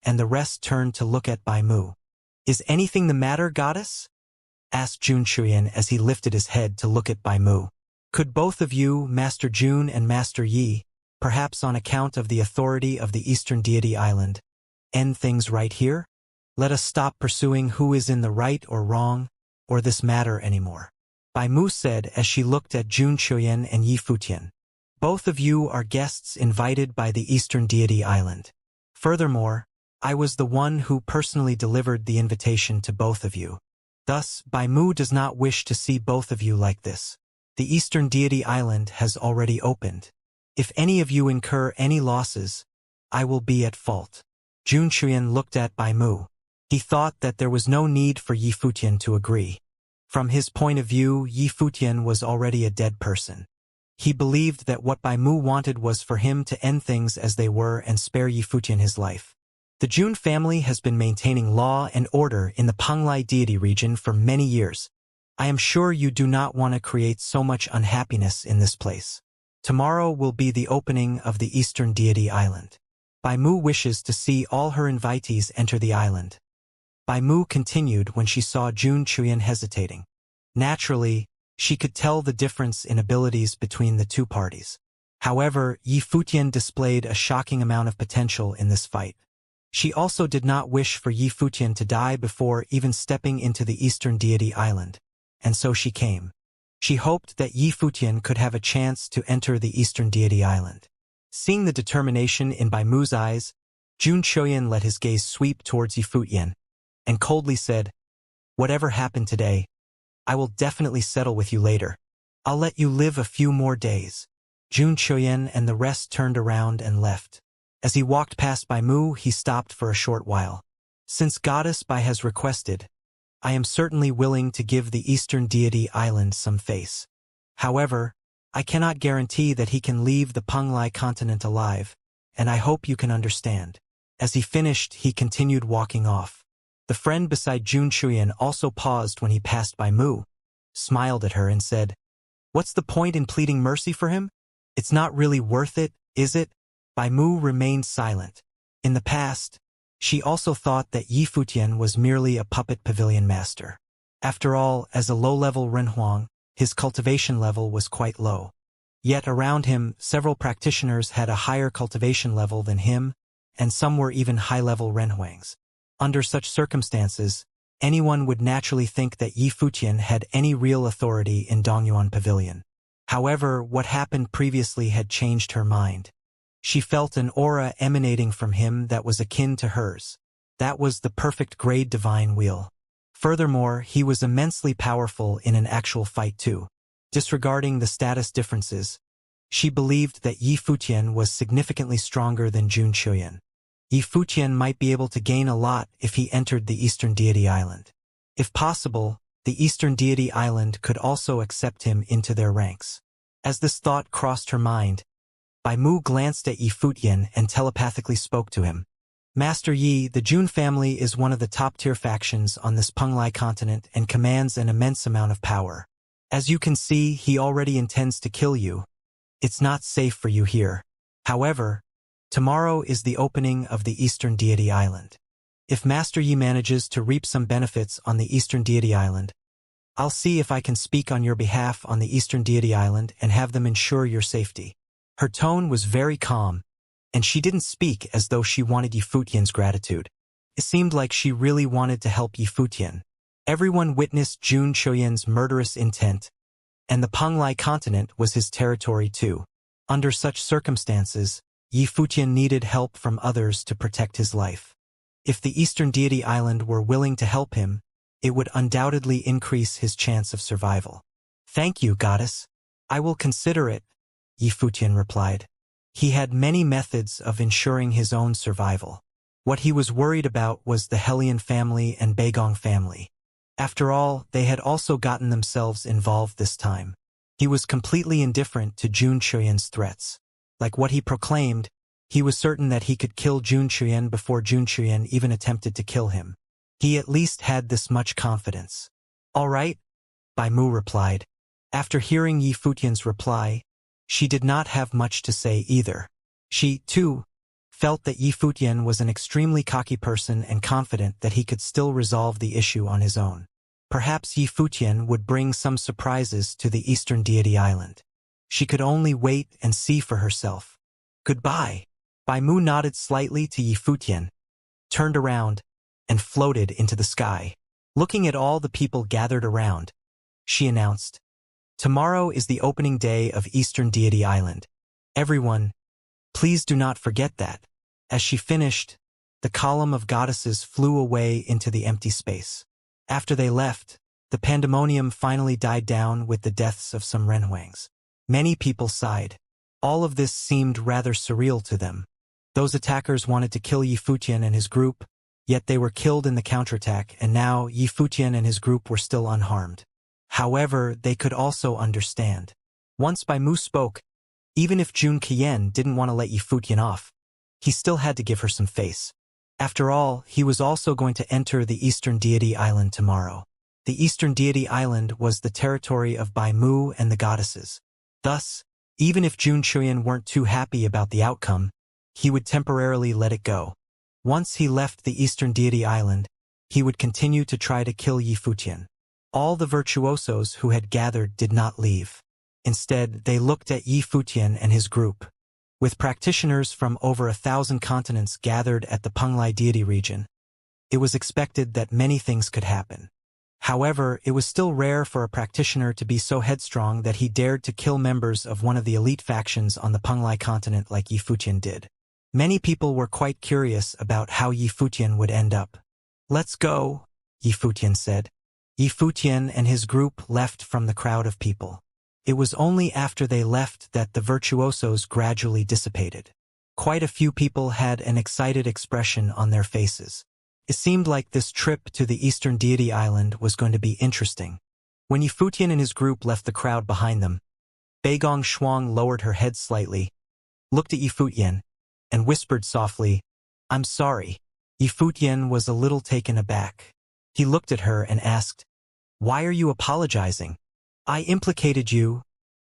Speaker 1: and the rest turned to look at Bai Mu. Is anything the matter, goddess? Asked Jun Chuyan as he lifted his head to look at Bai Mu. Could both of you, Master Jun and Master Yi, perhaps on account of the authority of the Eastern Deity Island, end things right here? Let us stop pursuing who is in the right or wrong, or this matter anymore. Bai Mu said as she looked at Jun Chuyan and Yi Futian. Both of you are guests invited by the Eastern Deity Island. Furthermore, I was the one who personally delivered the invitation to both of you. Thus, Bai Mu does not wish to see both of you like this. The Eastern Deity Island has already opened. If any of you incur any losses, I will be at fault. Jun Chuyan looked at Bai Mu. He thought that there was no need for Yi Futian to agree. From his point of view, Yi Futian was already a dead person. He believed that what Bai Mu wanted was for him to end things as they were and spare Yi Futian his life. The Jun family has been maintaining law and order in the Penglai deity region for many years. I am sure you do not want to create so much unhappiness in this place. Tomorrow will be the opening of the Eastern Deity Island. Bai Mu wishes to see all her invitees enter the island. Bai Mu continued when she saw Jun Chuyan hesitating. Naturally, she could tell the difference in abilities between the two parties. However, Yi Futian displayed a shocking amount of potential in this fight. She also did not wish for Yi Futian to die before even stepping into the Eastern Deity Island, and so she came. She hoped that Yi Futian could have a chance to enter the Eastern Deity Island. Seeing the determination in Bai Mu's eyes, Jun Chuyan let his gaze sweep towards Yi Futian, and coldly said, "Whatever happened today, I will definitely settle with you later. I'll let you live a few more days." Jun Chuyan and the rest turned around and left. As he walked past Bai Mu, he stopped for a short while. "Since Goddess Bai has requested, I am certainly willing to give the Eastern Deity Island some face. However, I cannot guarantee that he can leave the Penglai continent alive, and I hope you can understand." As he finished, he continued walking off. The friend beside Jun Chuyan also paused when he passed Bai Mu, smiled at her and said, "What's the point in pleading mercy for him? It's not really worth it, is it?" Bai Mu remained silent. In the past, she also thought that Yi Futian was merely a puppet pavilion master. After all, as a low-level Renhuang, his cultivation level was quite low. Yet around him, several practitioners had a higher cultivation level than him, and some were even high-level Renhuangs. Under such circumstances, anyone would naturally think that Yi Futian had any real authority in Dongyuan Pavilion. However, what happened previously had changed her mind. She felt an aura emanating from him that was akin to hers. That was the perfect grade divine wheel. Furthermore, he was immensely powerful in an actual fight too. Disregarding the status differences, she believed that Yi Futian was significantly stronger than Jun Chuyan. Yi Futian might be able to gain a lot if he entered the Eastern Deity Island. If possible, the Eastern Deity Island could also accept him into their ranks. As this thought crossed her mind, Bai Mu glanced at Yi Futian and telepathically spoke to him. Master Yi, the Jun family is one of the top-tier factions on this Penglai continent and commands an immense amount of power. As you can see, he already intends to kill you. It's not safe for you here. However, tomorrow is the opening of the Eastern Deity Island. If Master Yi manages to reap some benefits on the Eastern Deity Island, I'll see if I can speak on your behalf on the Eastern Deity Island and have them ensure your safety. Her tone was very calm, and she didn't speak as though she wanted Yi Futian's gratitude. It seemed like she really wanted to help Yi Futian. Everyone witnessed Jun Chuyan's murderous intent, and the Penglai continent was his territory too. Under such circumstances, Yi Futian needed help from others to protect his life. If the Eastern Deity Island were willing to help him, it would undoubtedly increase his chance of survival. Thank you, goddess. I will consider it, Yi Futian replied. He had many methods of ensuring his own survival. What he was worried about was the Hellion family and Beigong family. After all, they had also gotten themselves involved this time. He was completely indifferent to Jun Chuyan's threats. Like what he proclaimed, he was certain that he could kill Jun Chuyan before Jun Chuyan even attempted to kill him. He at least had this much confidence. All right, Bai Mu replied. After hearing Yi Futian's reply, she did not have much to say either. She, too, felt that Yi Futian was an extremely cocky person and confident that he could still resolve the issue on his own. Perhaps Yi Futian would bring some surprises to the Eastern Deity Island. She could only wait and see for herself. Goodbye. Bai Mu nodded slightly to Yi Futian, turned around, and floated into the sky. Looking at all the people gathered around, she announced, "Tomorrow is the opening day of Eastern Deity Island. Everyone, please do not forget that." As she finished, the column of goddesses flew away into the empty space. After they left, the pandemonium finally died down with the deaths of some Renhuangs. Many people sighed. All of this seemed rather surreal to them. Those attackers wanted to kill Yi Futian and his group, yet they were killed in the counterattack, and now Yi Futian and his group were still unharmed. However, they could also understand. Once Bai Mu spoke, even if Jun Qian didn't want to let Yi Futian off, he still had to give her some face. After all, he was also going to enter the Eastern Deity Island tomorrow. The Eastern Deity Island was the territory of Bai Mu and the goddesses. Thus, even if Jun Chuyan weren't too happy about the outcome, he would temporarily let it go. Once he left the Eastern Deity Island, he would continue to try to kill Yi Futian. All the virtuosos who had gathered did not leave. Instead, they looked at Yi Futian and his group. With practitioners from over 1,000 continents gathered at the Penglai deity region, it was expected that many things could happen. However, it was still rare for a practitioner to be so headstrong that he dared to kill members of one of the elite factions on the Penglai continent like Yi Futian did. Many people were quite curious about how Yi Futian would end up. "Let's go," Yi Futian said. Yi Futian and his group left from the crowd of people. It was only after they left that the virtuosos gradually dissipated. Quite a few people had an excited expression on their faces. It seemed like this trip to the Eastern Deity Island was going to be interesting. When Yi Futian and his group left the crowd behind them, Beigong Shuang lowered her head slightly, looked at Yi Futian, and whispered softly, "I'm sorry." Yi Futian was a little taken aback. He looked at her and asked, "Why are you apologizing?" "I implicated you,"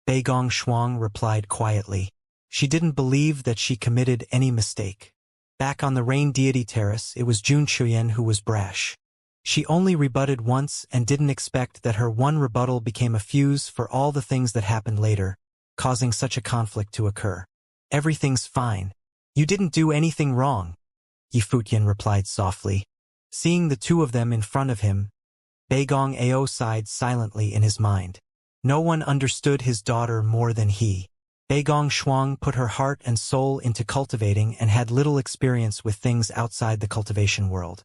Speaker 1: Beigong Shuang replied quietly. She didn't believe that she committed any mistake. Back on the Rain Deity Terrace, it was Jun Chuyan who was brash. She only rebutted once and didn't expect that her one rebuttal became a fuse for all the things that happened later, causing such a conflict to occur. "Everything's fine. You didn't do anything wrong," Yi Futian replied softly. Seeing the two of them in front of him, Beigong Ao sighed silently in his mind. No one understood his daughter more than he. Beigong Shuang put her heart and soul into cultivating and had little experience with things outside the cultivation world.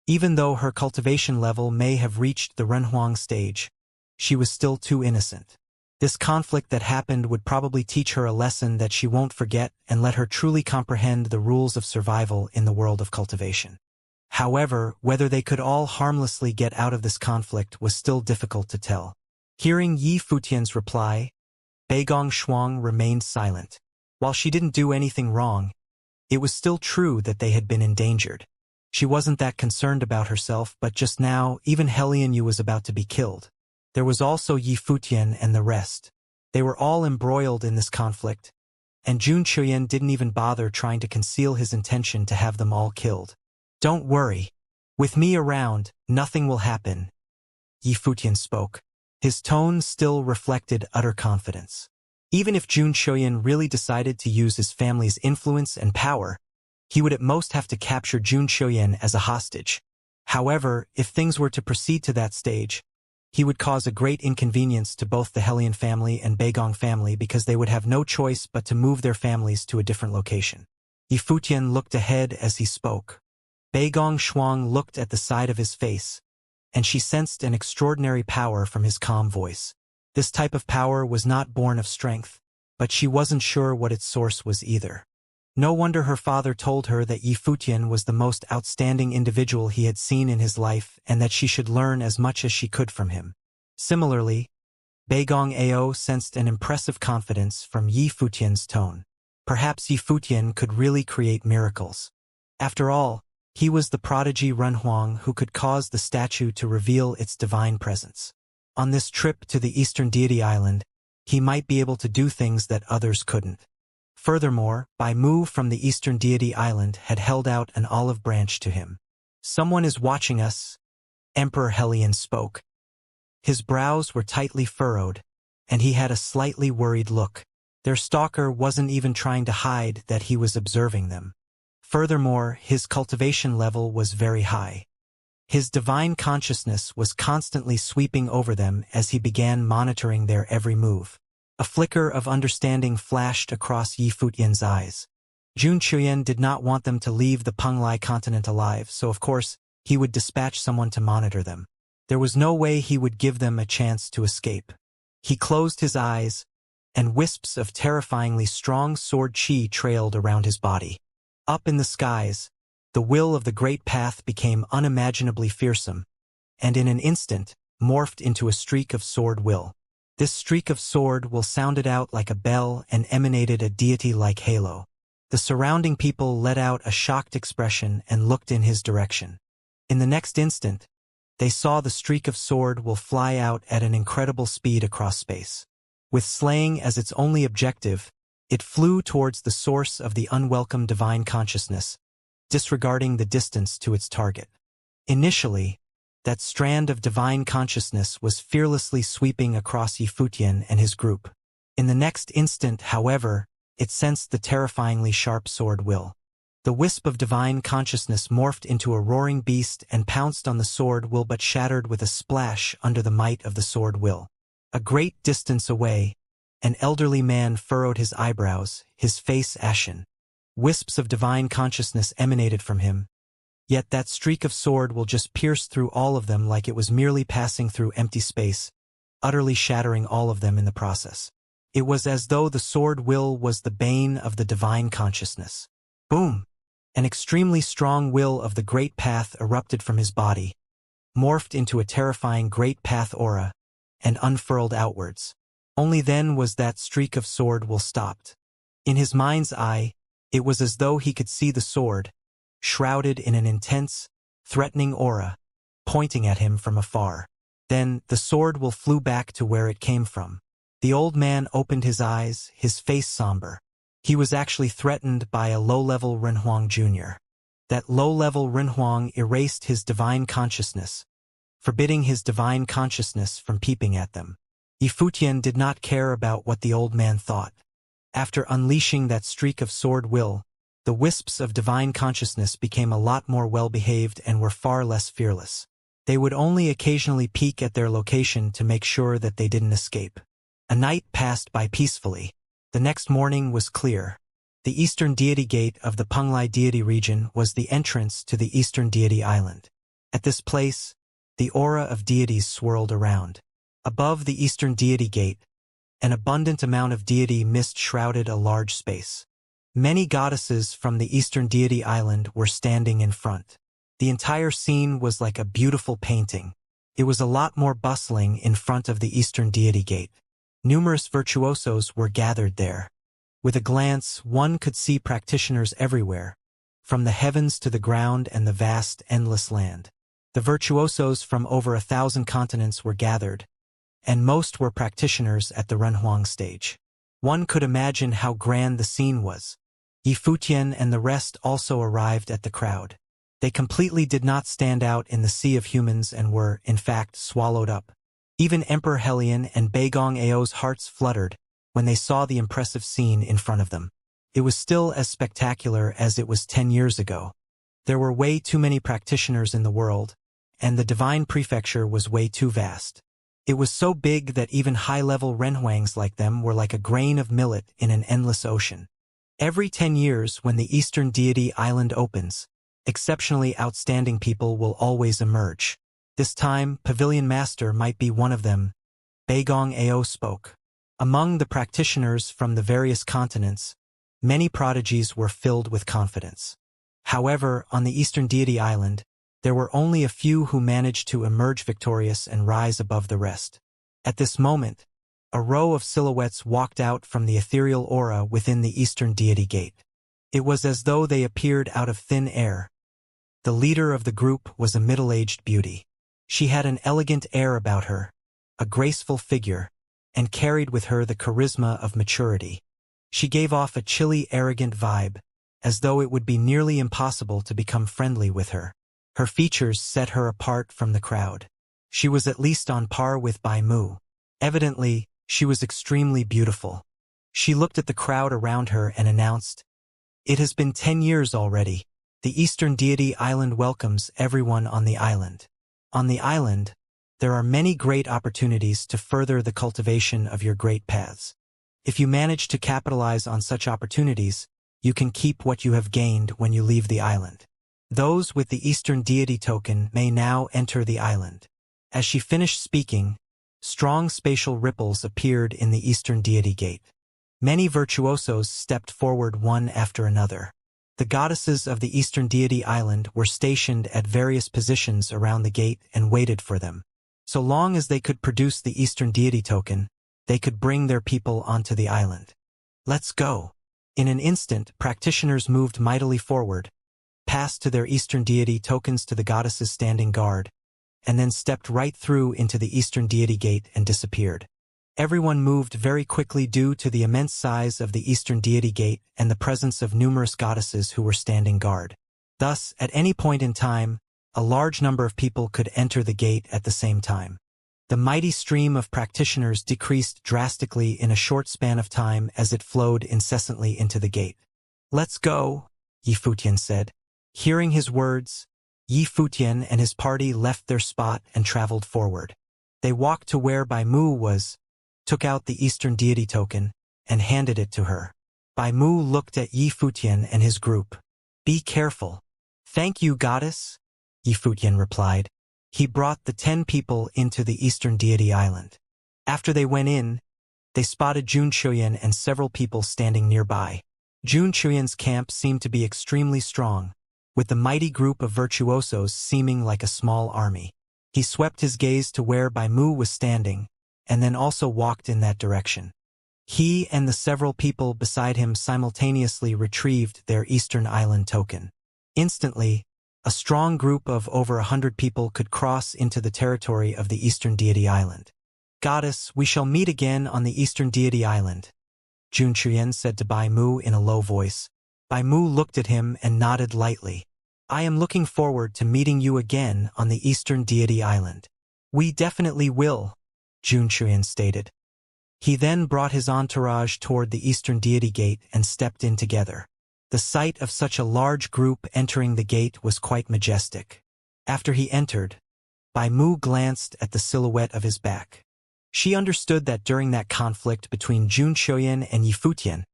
Speaker 1: Even though her cultivation level may have reached the Renhuang stage, she was still too innocent. This conflict that happened would probably teach her a lesson that she won't forget and let her truly comprehend the rules of survival in the world of cultivation. However, whether they could all harmlessly get out of this conflict was still difficult to tell. Hearing Yi Futian's reply, Beigong Shuang remained silent. While she didn't do anything wrong, it was still true that they had been endangered. She wasn't that concerned about herself, but just now, even Helian Yu was about to be killed. There was also Yi Futian and the rest. They were all embroiled in this conflict, and Jun Chuyan didn't even bother trying to conceal his intention to have them all killed. Don't worry. With me around, nothing will happen, Yi Futian spoke. His tone still reflected utter confidence. Even if Jun Chuyan really decided to use his family's influence and power, he would at most have to capture Jun Chuyan as a hostage. However, if things were to proceed to that stage, he would cause a great inconvenience to both the Helian family and Beigong family because they would have no choice but to move their families to a different location. Yi Futian looked ahead as he spoke. Beigong Shuang looked at the side of his face, and she sensed an extraordinary power from his calm voice. This type of power was not born of strength, but she wasn't sure what its source was either. No wonder her father told her that Yi Futian was the most outstanding individual he had seen in his life and that she should learn as much as she could from him. Similarly, Beigong Ao sensed an impressive confidence from Yi Futian's tone. Perhaps Yi Futian could really create miracles. After all, he was the prodigy Renhuang who could cause the statue to reveal its divine presence. On this trip to the Eastern Deity Island, he might be able to do things that others couldn't. Furthermore, Bai Mu from the Eastern Deity Island had held out an olive branch to him. Someone is watching us, Emperor Helian spoke. His brows were tightly furrowed, and he had a slightly worried look. Their stalker wasn't even trying to hide that he was observing them. Furthermore, his cultivation level was very high. His divine consciousness was constantly sweeping over them as he began monitoring their every move. A flicker of understanding flashed across Yi Futian's eyes. Jun Chuyan did not want them to leave the Penglai continent alive, so of course, he would dispatch someone to monitor them. There was no way he would give them a chance to escape. He closed his eyes, and wisps of terrifyingly strong sword chi trailed around his body. Up in the skies, the will of the Great Path became unimaginably fearsome, and in an instant, morphed into a streak of sword will. This streak of sword will sounded out like a bell and emanated a deity-like halo. The surrounding people let out a shocked expression and looked in his direction. In the next instant, they saw the streak of sword will fly out at an incredible speed across space. With slaying as its only objective, it flew towards the source of the unwelcome divine consciousness, disregarding the distance to its target. Initially, that strand of divine consciousness was fearlessly sweeping across Yi Futian and his group. In the next instant, however, it sensed the terrifyingly sharp sword will. The wisp of divine consciousness morphed into a roaring beast and pounced on the sword will but shattered with a splash under the might of the sword will. A great distance away, an elderly man furrowed his eyebrows, his face ashen. Wisps of divine consciousness emanated from him, yet that streak of sword will just pierced through all of them like it was merely passing through empty space, utterly shattering all of them in the process. It was as though the sword will was the bane of the divine consciousness. Boom! An extremely strong will of the Great Path erupted from his body, morphed into a terrifying Great Path aura, and unfurled outwards. Only then was that streak of sword will stopped. In his mind's eye, it was as though he could see the sword, shrouded in an intense, threatening aura, pointing at him from afar. Then, the sword will flew back to where it came from. The old man opened his eyes, his face somber. He was actually threatened by a low-level Renhuang Jr. That low-level Renhuang erased his divine consciousness, forbidding his divine consciousness from peeping at them. Yi Futian did not care about what the old man thought. After unleashing that streak of sword will, the wisps of divine consciousness became a lot more well-behaved and were far less fearless. They would only occasionally peek at their location to make sure that they didn't escape. A night passed by peacefully. The next morning was clear. The Eastern Deity Gate of the Penglai Deity region was the entrance to the Eastern Deity Island. At this place, the aura of deities swirled around. Above the Eastern Deity Gate, an abundant amount of deity mist shrouded a large space. Many goddesses from the Eastern Deity Island were standing in front. The entire scene was like a beautiful painting. It was a lot more bustling in front of the Eastern Deity Gate. Numerous virtuosos were gathered there. With a glance, one could see practitioners everywhere, from the heavens to the ground and the vast, endless land. The virtuosos from over 1,000 continents were gathered, and most were practitioners at the Renhuang stage. One could imagine how grand the scene was. Yifutian and the rest also arrived at the crowd. They completely did not stand out in the sea of humans and were, in fact, swallowed up. Even Emperor Helion and Beigong Ao's hearts fluttered when they saw the impressive scene in front of them. It was still as spectacular as it was 10 years ago. There were way too many practitioners in the world, and the divine prefecture was way too vast. It was so big that even high-level Renhuangs like them were like a grain of millet in an endless ocean. Every 10 years when the Eastern Deity Island opens, exceptionally outstanding people will always emerge. This time, Pavilion Master might be one of them. Beigong Ao spoke. Among the practitioners from the various continents, many prodigies were filled with confidence. However, on the Eastern Deity Island, there were only a few who managed to emerge victorious and rise above the rest. At this moment, a row of silhouettes walked out from the ethereal aura within the Eastern Deity Gate. It was as though they appeared out of thin air. The leader of the group was a middle-aged beauty. She had an elegant air about her, a graceful figure, and carried with her the charisma of maturity. She gave off a chilly, arrogant vibe, as though it would be nearly impossible to become friendly with her. Her features set her apart from the crowd. She was at least on par with Bai Mu. Evidently, she was extremely beautiful. She looked at the crowd around her and announced, "It has been 10 years already. The Eastern Deity Island welcomes everyone on the island. On the island, there are many great opportunities to further the cultivation of your great paths. If you manage to capitalize on such opportunities, you can keep what you have gained when you leave the island. Those with the Eastern Deity token may now enter the island." As she finished speaking, strong spatial ripples appeared in the Eastern Deity Gate. Many virtuosos stepped forward one after another. The goddesses of the Eastern Deity Island were stationed at various positions around the gate and waited for them. So long as they could produce the Eastern Deity token, they could bring their people onto the island. "Let's go." In an instant, practitioners moved mightily forward, passed to their Eastern Deity tokens to the goddesses standing guard, and then stepped right through into the Eastern Deity Gate and disappeared. Everyone moved very quickly due to the immense size of the Eastern Deity Gate and the presence of numerous goddesses who were standing guard. Thus, at any point in time, a large number of people could enter the gate at the same time. The mighty stream of practitioners decreased drastically in a short span of time as it flowed incessantly into the gate. "Let's go," Yifutian said. Hearing his words, Yifutian and his party left their spot and traveled forward. They walked to where Bai Mu was, took out the Eastern Deity token, and handed it to her. Bai Mu looked at Yifutian and his group. "Be careful." "Thank you, goddess," Yifutian replied. He brought the 10 people into the Eastern Deity Island. After they went in, they spotted Jun Chuyan and several people standing nearby. Jun Chuyan's camp seemed to be extremely strong, with the mighty group of virtuosos seeming like a small army. He swept his gaze to where Bai Mu was standing, and then also walked in that direction. He and the several people beside him simultaneously retrieved their Eastern Island token. Instantly, a strong group of over 100 people could cross into the territory of the Eastern Deity Island. "Goddess, we shall meet again on the Eastern Deity Island," Jun Chuyan said to Bai Mu in a low voice. Bai Mu looked at him and nodded lightly. "I am looking forward to meeting you again on the Eastern Deity Island." "We definitely will," Jun Chuyan stated. He then brought his entourage toward the Eastern Deity Gate and stepped in together. The sight of such a large group entering the gate was quite majestic. After he entered, Bai Mu glanced at the silhouette of his back. She understood that during that conflict between Jun Xiuyan and Yi Futian,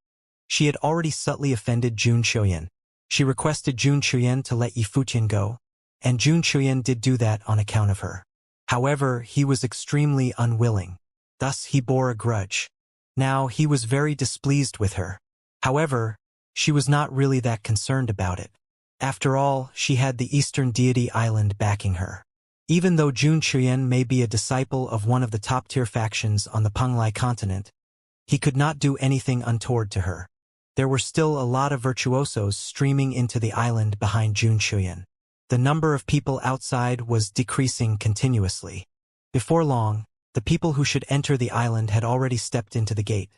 Speaker 1: she had already subtly offended Jun Xiuyan. She requested Jun Xiuyan to let Yi Futian go, and Jun Xiuyan did do that on account of her. However, he was extremely unwilling. Thus he bore a grudge. Now he was very displeased with her. However, she was not really that concerned about it. After all, she had the Eastern Deity Island backing her. Even though Jun Xiuyan may be a disciple of one of the top-tier factions on the Penglai continent, he could not do anything untoward to her. There were still a lot of virtuosos streaming into the island behind Jun Xiuyan. The number of people outside was decreasing continuously. Before long, the people who should enter the island had already stepped into the gate,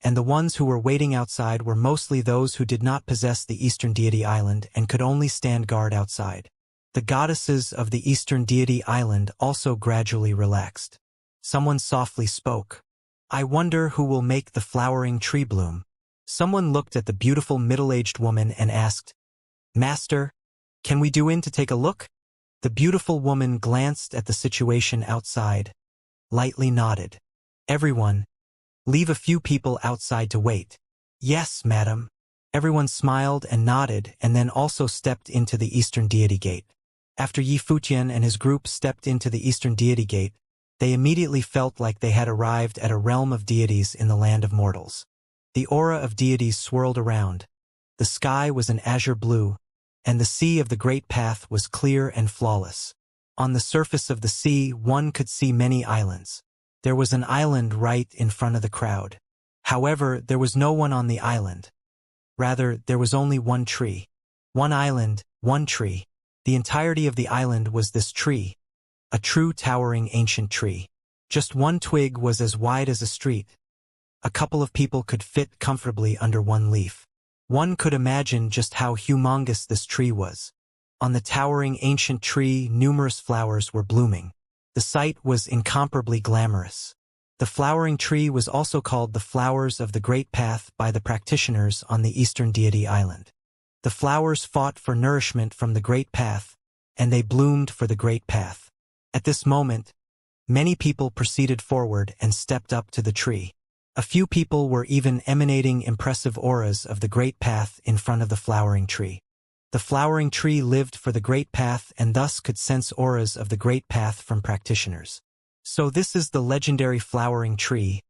Speaker 1: and the ones who were waiting outside were mostly those who did not possess the Eastern Deity Island and could only stand guard outside. The goddesses of the Eastern Deity Island also gradually relaxed. Someone softly spoke. "I wonder who will make the flowering tree bloom." Someone looked at the beautiful middle-aged woman and asked, "Master, can we do in to take a look?" The beautiful woman glanced at the situation outside, lightly nodded. "Everyone, leave a few people outside to wait." "Yes, madam." Everyone smiled and nodded and then also stepped into the Eastern Deity Gate. After Yi Futian and his group stepped into the Eastern Deity Gate, they immediately felt like they had arrived at a realm of deities in the land of mortals. The aura of deities swirled around. The sky was an azure blue, and the sea of the Great Path was clear and flawless. On the surface of the sea, one could see many islands. There was an island right in front of the crowd. However, there was no one on the island. Rather, there was only one tree. One island, one tree. The entirety of the island was this tree, a true towering ancient tree. Just one twig was as wide as a street. A couple of people could fit comfortably under one leaf. One could imagine just how humongous this tree was. On the towering ancient tree, numerous flowers were blooming. The sight was incomparably glamorous. The flowering tree was also called the Flowers of the Great Path by the practitioners on the Eastern Deity Island. The flowers fought for nourishment from the Great Path, and they bloomed for the Great Path. At this moment, many people proceeded forward and stepped up to the tree. A few people were even emanating impressive auras of the Great Path in front of the flowering tree. The flowering tree lived for the Great Path and thus could sense auras of the Great Path from practitioners. "So this is the legendary flowering tree,"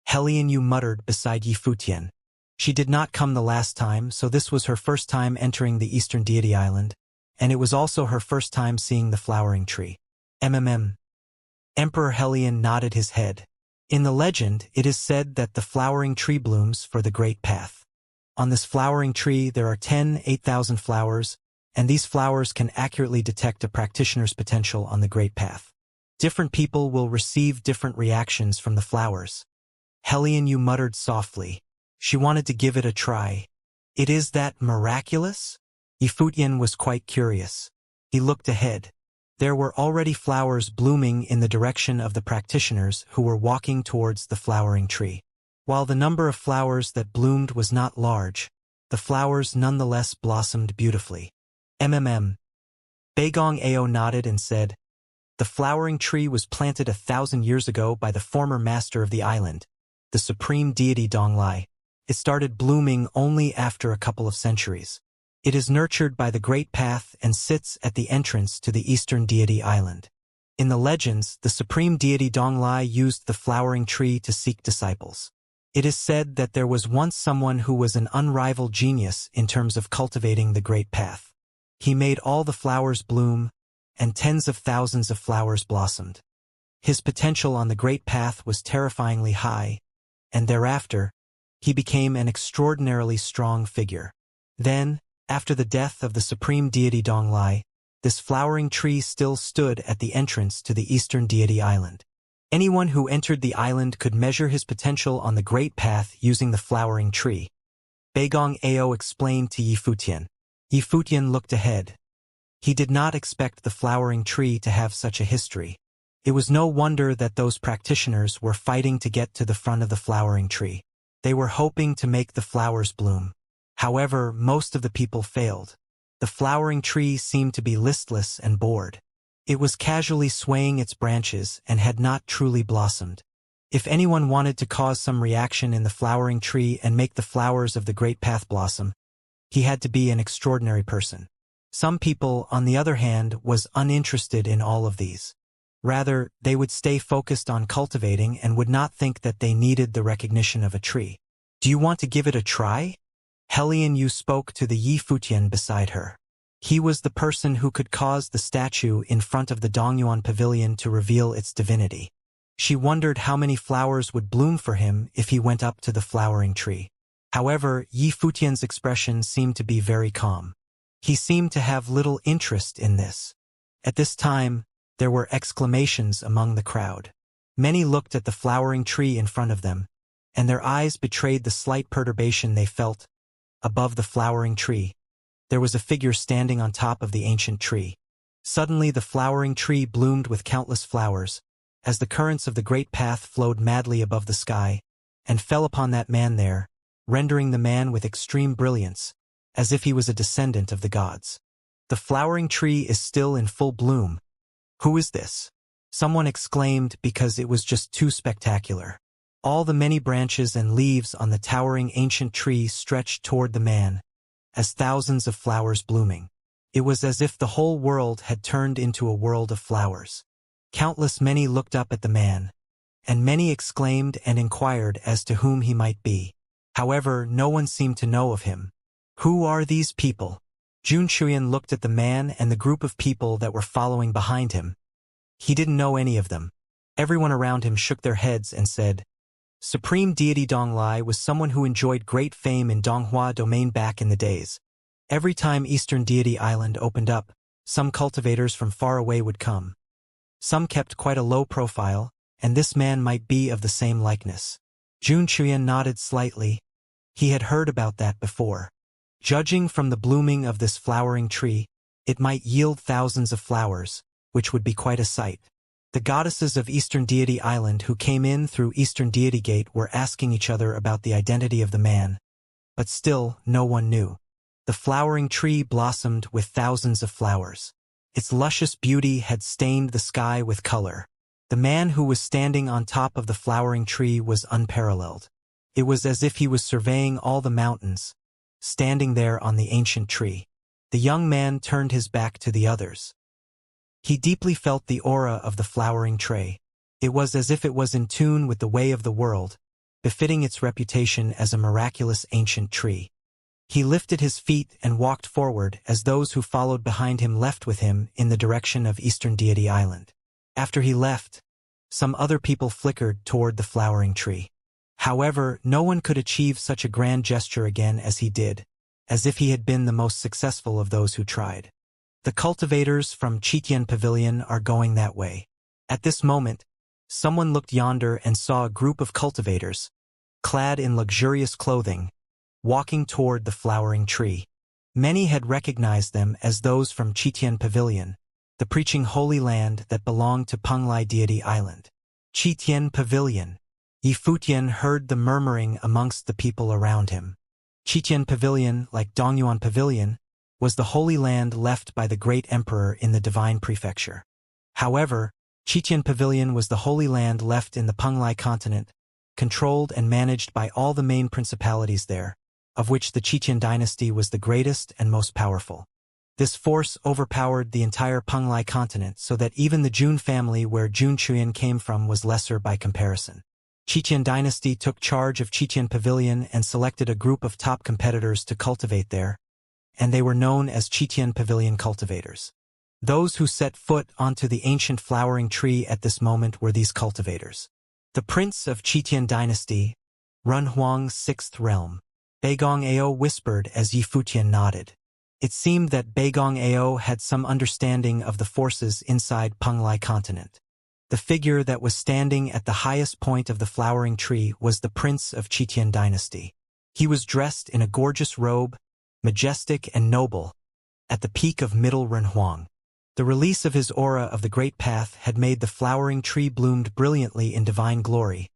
Speaker 1: Helian Yu muttered beside Yi Futian. She did not come the last time, so this was her first time entering the Eastern Deity Island, and it was also her first time seeing the flowering tree. Emperor Helian nodded his head. In the legend, it is said that the flowering tree blooms for the Great Path. On this flowering tree there are 8,000 flowers, and these flowers can accurately detect a practitioner's potential on the Great Path. Different people will receive different reactions from the flowers. Helian Yu muttered softly. She wanted to give it a try. "It is that miraculous?" Yi Futian was quite curious. He looked ahead. There were already flowers blooming in the direction of the practitioners who were walking towards the flowering tree. While the number of flowers that bloomed was not large, the flowers nonetheless blossomed beautifully. Beigong Ao nodded and said, "The flowering tree was planted 1,000 years ago by the former master of the island, the supreme deity Donglai. It started blooming only after a couple of centuries. It is nurtured by the Great Path and sits at the entrance to the Eastern Deity Island. In the legends, the supreme deity Donglai used the flowering tree to seek disciples. It is said that there was once someone who was an unrivaled genius in terms of cultivating the Great Path. He made all the flowers bloom, and tens of thousands of flowers blossomed. His potential on the Great Path was terrifyingly high, and thereafter, he became an extraordinarily strong figure. Then, after the death of the supreme deity Donglai, this flowering tree still stood at the entrance to the Eastern Deity Island. Anyone who entered the island could measure his potential on the Great Path using the flowering tree. Beigong Ao explained to Yi Futian. Yi Futian looked ahead. He did not expect the flowering tree to have such a history. It was no wonder that those practitioners were fighting to get to the front of the flowering tree. They were hoping to make the flowers bloom. However, most of the people failed. The flowering tree seemed to be listless and bored. It was casually swaying its branches and had not truly blossomed. If anyone wanted to cause some reaction in the flowering tree and make the flowers of the great path blossom, he had to be an extraordinary person. Some people, on the other hand, was uninterested in all of these. Rather, they would stay focused on cultivating and would not think that they needed the recognition of a tree. Do you want to give it a try? Helian Yu spoke to the Yi Futian beside her. He was the person who could cause the statue in front of the Dongyuan pavilion to reveal its divinity. She wondered how many flowers would bloom for him if he went up to the flowering tree. However, Yi Futian's expression seemed to be very calm. He seemed to have little interest in this. At this time, there were exclamations among the crowd. Many looked at the flowering tree in front of them, and their eyes betrayed the slight perturbation they felt. Above the flowering tree, there was a figure standing on top of the ancient tree. Suddenly the flowering tree bloomed with countless flowers, as the currents of the great path flowed madly above the sky, and fell upon that man there, rendering the man with extreme brilliance, as if he was a descendant of the gods. The flowering tree is still in full bloom. Who is this? Someone exclaimed because it was just too spectacular. All the many branches and leaves on the towering ancient tree stretched toward the man, as thousands of flowers blooming. It was as if the whole world had turned into a world of flowers. Countless many looked up at the man, and many exclaimed and inquired as to whom he might be. However, no one seemed to know of him. Who are these people? Jun Chuyan looked at the man and the group of people that were following behind him. He didn't know any of them. Everyone around him shook their heads and said, Supreme Deity Donglai was someone who enjoyed great fame in Donghua domain back in the days. Every time Eastern Deity Island opened up, some cultivators from far away would come. Some kept quite a low profile, and this man might be of the same likeness. Jun Chuyan nodded slightly. He had heard about that before. Judging from the blooming of this flowering tree, it might yield thousands of flowers, which would be quite a sight. The goddesses of Eastern Deity Island who came in through Eastern Deity Gate were asking each other about the identity of the man, but still no one knew. The flowering tree blossomed with thousands of flowers. Its luscious beauty had stained the sky with color. The man who was standing on top of the flowering tree was unparalleled. It was as if he was surveying all the mountains, standing there on the ancient tree. The young man turned his back to the others. He deeply felt the aura of the flowering tree. It was as if it was in tune with the way of the world, befitting its reputation as a miraculous ancient tree. He lifted his feet and walked forward as those who followed behind him left with him in the direction of Eastern Deity Island. After he left, some other people flickered toward the flowering tree. However, no one could achieve such a grand gesture again as he did, as if he had been the most successful of those who tried. The cultivators from Chitian Pavilion are going that way. At this moment, someone looked yonder and saw a group of cultivators, clad in luxurious clothing, walking toward the flowering tree. Many had recognized them as those from Chitian Pavilion, the preaching holy land that belonged to Penglai Deity Island. Chitian Pavilion. Yi Futian heard the murmuring amongst the people around him. Chitian Pavilion, like Dongyuan Pavilion, was the holy land left by the great emperor in the divine prefecture. However, Chitian Pavilion was the holy land left in the Penglai continent, controlled and managed by all the main principalities there, of which the Chitian dynasty was the greatest and most powerful. This force overpowered the entire Penglai continent so that even the Jun family where Jun Chuyan came from was lesser by comparison. Chitian dynasty took charge of Chitian Pavilion and selected a group of top competitors to cultivate there, and they were known as Chitian Pavilion cultivators. Those who set foot onto the ancient flowering tree at this moment were these cultivators. The prince of Chitian dynasty, Runhuang's sixth realm. Beigong Ao whispered as Yi Futian nodded. It seemed that Beigong Ao had some understanding of the forces inside Penglai continent. The figure that was standing at the highest point of the flowering tree was the prince of Chitian dynasty. He was dressed in a gorgeous robe, majestic and noble, at the peak of middle Runhuang. The release of his aura of the great path had made the flowering tree bloomed brilliantly in divine glory,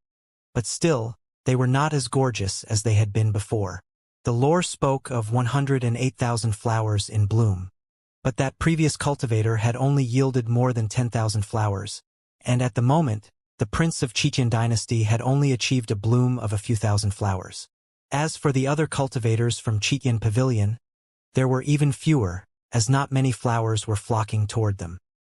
Speaker 1: but still, they were not as gorgeous as they had been before. The lore spoke of 108,000 flowers in bloom, but that previous cultivator had only yielded more than 10,000 flowers, and at the moment, the prince of Qitian dynasty had only achieved a bloom of a few thousand flowers. As for the other cultivators from Qitian Pavilion, there were even fewer, as not many flowers were flocking toward them.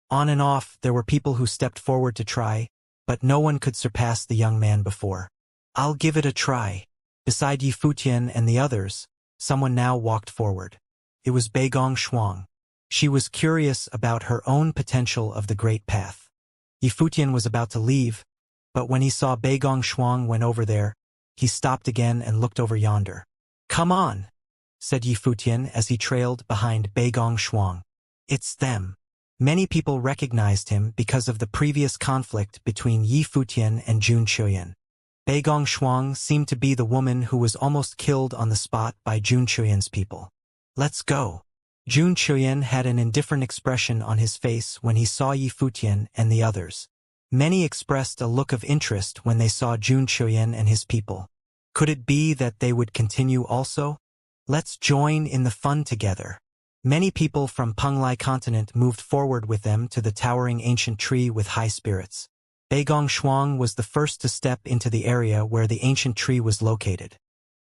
Speaker 1: On and off, there were people who stepped forward to try, but no one could surpass the young man before. "I'll give it a try." Beside Yi Futian and the others, someone now walked forward. It was Beigong Shuang. She was curious about her own potential of the Great Path. Yi Futian was about to leave, but when he saw Beigong Shuang went over there, he stopped again and looked over yonder. "Come on," said Yi Futian as he trailed behind Beigong Shuang. "It's them." Many people recognized him because of the previous conflict between Yi Futian and Jun Chuyan. Beigong Shuang seemed to be the woman who was almost killed on the spot by Jun Chuyan's people. "Let's go." Jun Chuyan had an indifferent expression on his face when he saw Yi Futian and the others. Many expressed a look of interest when they saw Jun Chuyan and his people. Could it be that they would continue also? "Let's join in the fun together." Many people from Penglai continent moved forward with them to the towering ancient tree with high spirits. Beigong Shuang was the first to step into the area where the ancient tree was located.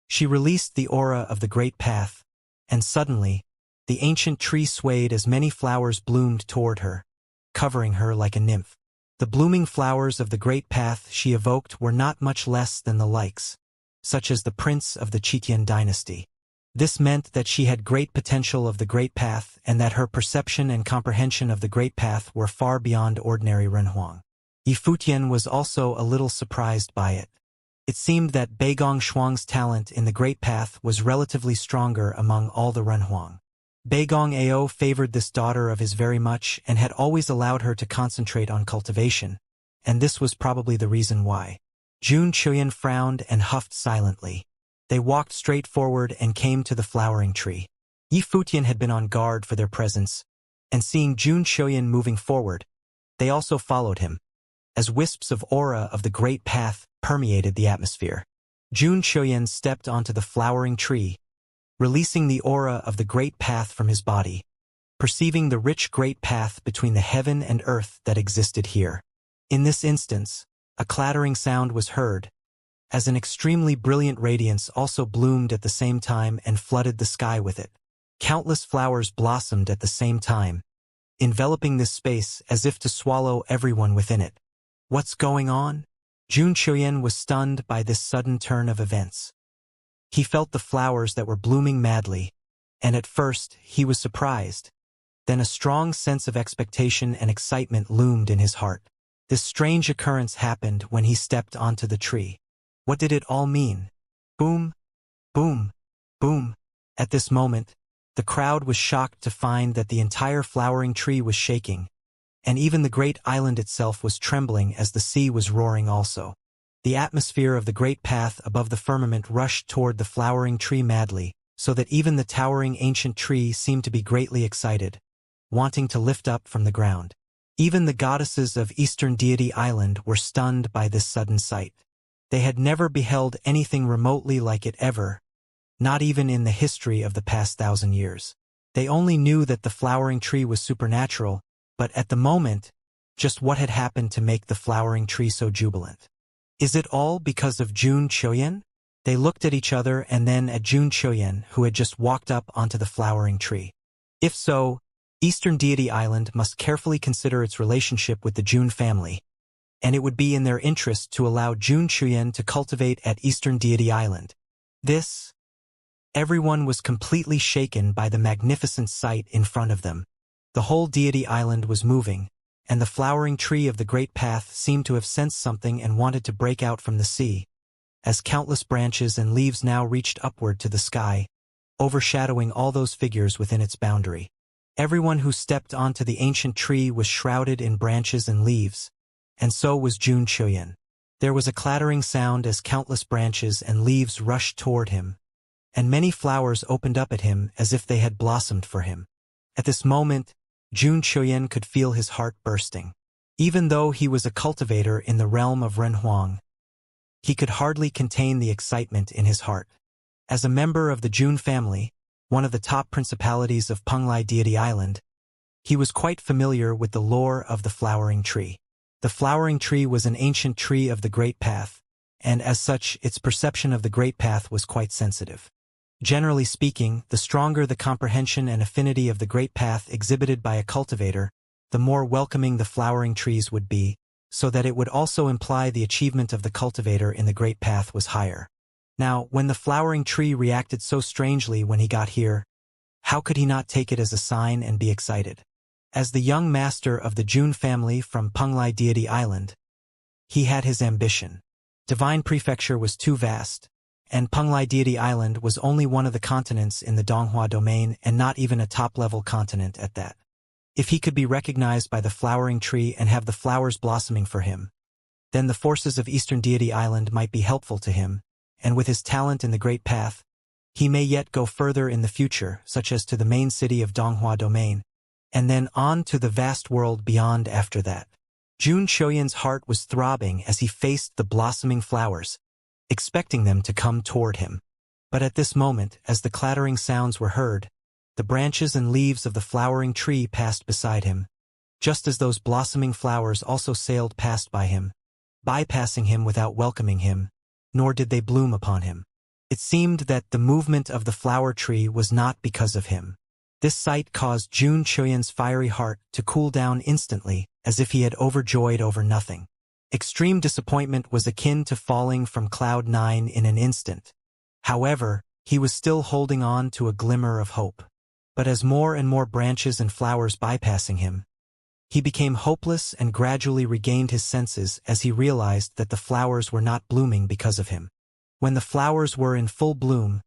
Speaker 1: She released the aura of the Great Path, and suddenly, the ancient tree swayed as many flowers bloomed toward her, covering her like a nymph. The blooming flowers of the Great Path she evoked were not much less than the likes, such as the prince of the Qitian dynasty. This meant that she had great potential of the Great Path and that her perception and comprehension of the Great Path were far beyond ordinary Renhuang. Yi Futian was also a little surprised by it. It seemed that Beigong Shuang's talent in the Great Path was relatively stronger among all the Renhuang. Beigong Ao favored this daughter of his very much and had always allowed her to concentrate on cultivation, and this was probably the reason why. Jun Chuyan frowned and huffed silently. They walked straight forward and came to the flowering tree. Yi Futian had been on guard for their presence, and seeing Jun Chuyan moving forward, they also followed him, as wisps of aura of the Great Path permeated the atmosphere. Jun Chuyan stepped onto the flowering tree, releasing the aura of the Great Path from his body, perceiving the rich Great Path between the heaven and earth that existed here. In this instance, a clattering sound was heard, as an extremely brilliant radiance also bloomed at the same time and flooded the sky with it. Countless flowers blossomed at the same time, enveloping this space as if to swallow everyone within it. What's going on? Jun Chuyan was stunned by this sudden turn of events. He felt the flowers that were blooming madly, and at first he was surprised. Then a strong sense of expectation and excitement loomed in his heart. This strange occurrence happened when he stepped onto the tree. What did it all mean? Boom, boom, boom. At this moment, the crowd was shocked to find that the entire flowering tree was shaking, and even the great island itself was trembling as the sea was roaring also. The atmosphere of the Great Path above the firmament rushed toward the flowering tree madly, so that even the towering ancient tree seemed to be greatly excited, wanting to lift up from the ground. Even the goddesses of Eastern Deity Island were stunned by this sudden sight. They had never beheld anything remotely like it ever, not even in the history of the past 1,000 years. They only knew that the flowering tree was supernatural, but at the moment, just what had happened to make the flowering tree so jubilant? Is it all because of Jun Chuyan? They looked at each other and then at Jun Chuyan, who had just walked up onto the flowering tree. If so, Eastern Deity Island must carefully consider its relationship with the Jun family, and it would be in their interest to allow Jun Chuyan to cultivate at Eastern Deity Island. Everyone was completely shaken by the magnificent sight in front of them. The whole Deity Island was moving, and the flowering tree of the Great Path seemed to have sensed something and wanted to break out from the sea, as countless branches and leaves now reached upward to the sky, overshadowing all those figures within its boundary. Everyone who stepped onto the ancient tree was shrouded in branches and leaves, and so was Jun Chuyan. There was a clattering sound as countless branches and leaves rushed toward him, and many flowers opened up at him as if they had blossomed for him. At this moment, Jun Chuyan could feel his heart bursting. Even though he was a cultivator in the realm of Renhuang, he could hardly contain the excitement in his heart. As a member of the Jun family, one of the top principalities of Penglai Deity Island, He was quite familiar with the lore of the flowering tree. The flowering tree was an ancient tree of the Great Path, and as such its perception of the Great Path was quite sensitive. Generally speaking, the stronger the comprehension and affinity of the Great Path exhibited by a cultivator, the more welcoming the flowering trees would be, so that it would also imply the achievement of the cultivator in the Great Path was higher. Now, when the flowering tree reacted so strangely when he got here, how could he not take it as a sign and be excited? As the young master of the Jun family from Penglai Deity Island, he had his ambition. Divine Prefecture was too vast, and Penglai Deity Island was only one of the continents in the Donghua domain and not even a top-level continent at that. If he could be recognized by the flowering tree and have the flowers blossoming for him, then the forces of Eastern Deity Island might be helpful to him, and with his talent in the Great Path, he may yet go further in the future, such as to the main city of Donghua domain, and then on to the vast world beyond after that. Jun Shoyan's heart was throbbing as he faced the blossoming flowers, expecting them to come toward him. But at this moment, as the clattering sounds were heard, the branches and leaves of the flowering tree passed beside him, just as those blossoming flowers also sailed past by him, bypassing him without welcoming him, nor did they bloom upon him. It seemed that the movement of the flower tree was not because of him. This sight caused Jun Shoyan's fiery heart to cool down instantly, as if he had overjoyed over nothing. Extreme disappointment was akin to falling from cloud 9 in an instant. However, he was still holding on to a glimmer of hope. But as more and more branches and flowers bypassing him, he became hopeless and gradually regained his senses as he realized that the flowers were not blooming because of him. When the flowers were in full bloom,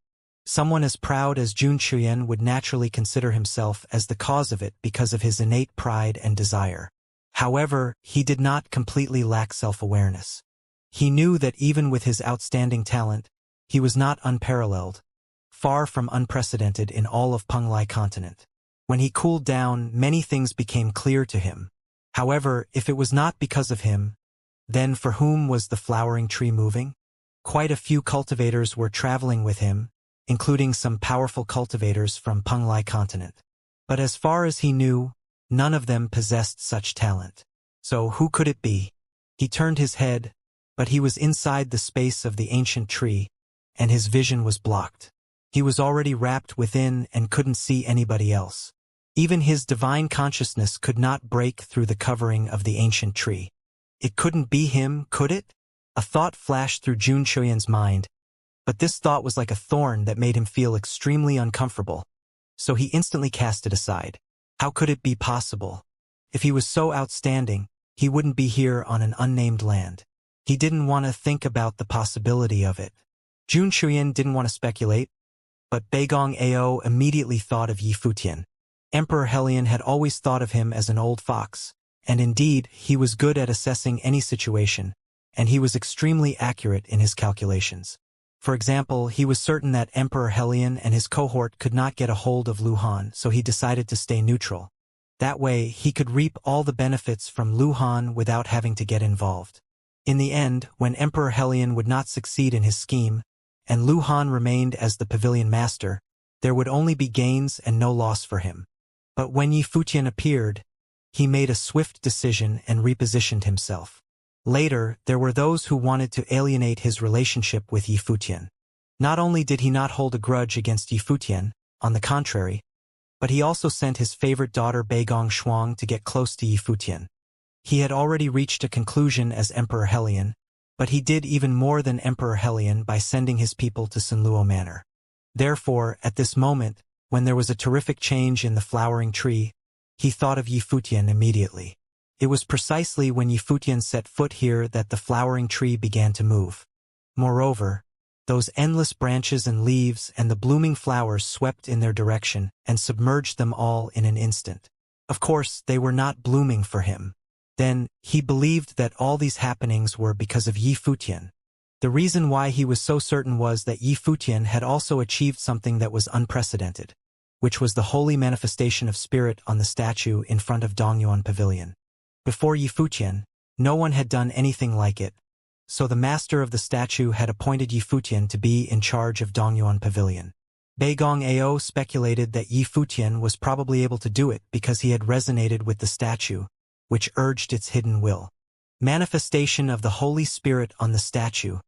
Speaker 1: someone as proud as Jun Shoyan would naturally consider himself as the cause of it because of his innate pride and desire. However, he did not completely lack self-awareness. He knew that even with his outstanding talent, he was not unparalleled, far from unprecedented in all of Penglai continent. When he cooled down, many things became clear to him. However, if it was not because of him, then for whom was the flowering tree moving? Quite a few cultivators were traveling with him, including some powerful cultivators from Penglai continent. But as far as he knew, none of them possessed such talent. So who could it be? He turned his head, but he was inside the space of the ancient tree, and his vision was blocked. He was already wrapped within and couldn't see anybody else. Even his divine consciousness could not break through the covering of the ancient tree. It couldn't be him, could it? A thought flashed through Jun Shoyan's mind, but this thought was like a thorn that made him feel extremely uncomfortable, so he instantly cast it aside. How could it be possible? If he was so outstanding, he wouldn't be here on an unnamed land. He didn't want to think about the possibility of it. Jun Shoyan didn't want to speculate, but Beigong Ao immediately thought of Yi Futian. Emperor Helion had always thought of him as an old fox, and indeed, he was good at assessing any situation, and he was extremely accurate in his calculations. For example, he was certain that Emperor Helion and his cohort could not get a hold of Luhan, so he decided to stay neutral. That way, he could reap all the benefits from Luhan without having to get involved. In the end, when Emperor Helion would not succeed in his scheme, and Luhan remained as the pavilion master, there would only be gains and no loss for him. But when Yi Futian appeared, he made a swift decision and repositioned himself. Later, there were those who wanted to alienate his relationship with Yi Futian. Not only did he not hold a grudge against Yi Futian, on the contrary, but he also sent his favorite daughter Beigong Shuang to get close to Yi Futian. He had already reached a conclusion as Emperor Helion, but he did even more than Emperor Helion by sending his people to Sunluo Manor. Therefore, at this moment, when there was a terrific change in the flowering tree, he thought of Yi Futian immediately. It was precisely when Yi Futian set foot here that the flowering tree began to move. Moreover, those endless branches and leaves and the blooming flowers swept in their direction and submerged them all in an instant. Of course, they were not blooming for him. Then, he believed that all these happenings were because of Yi Futian. The reason why he was so certain was that Yi Futian had also achieved something that was unprecedented, which was the holy manifestation of spirit on the statue in front of Dongyuan Pavilion. Before Yi Futian, no one had done anything like it, so the master of the statue had appointed Yi Futian to be in charge of Dongyuan Pavilion. Beigong Ao speculated that Yi Futian was probably able to do it because he had resonated with the statue, which urged its hidden will. Manifestation of the Holy Spirit on the statue.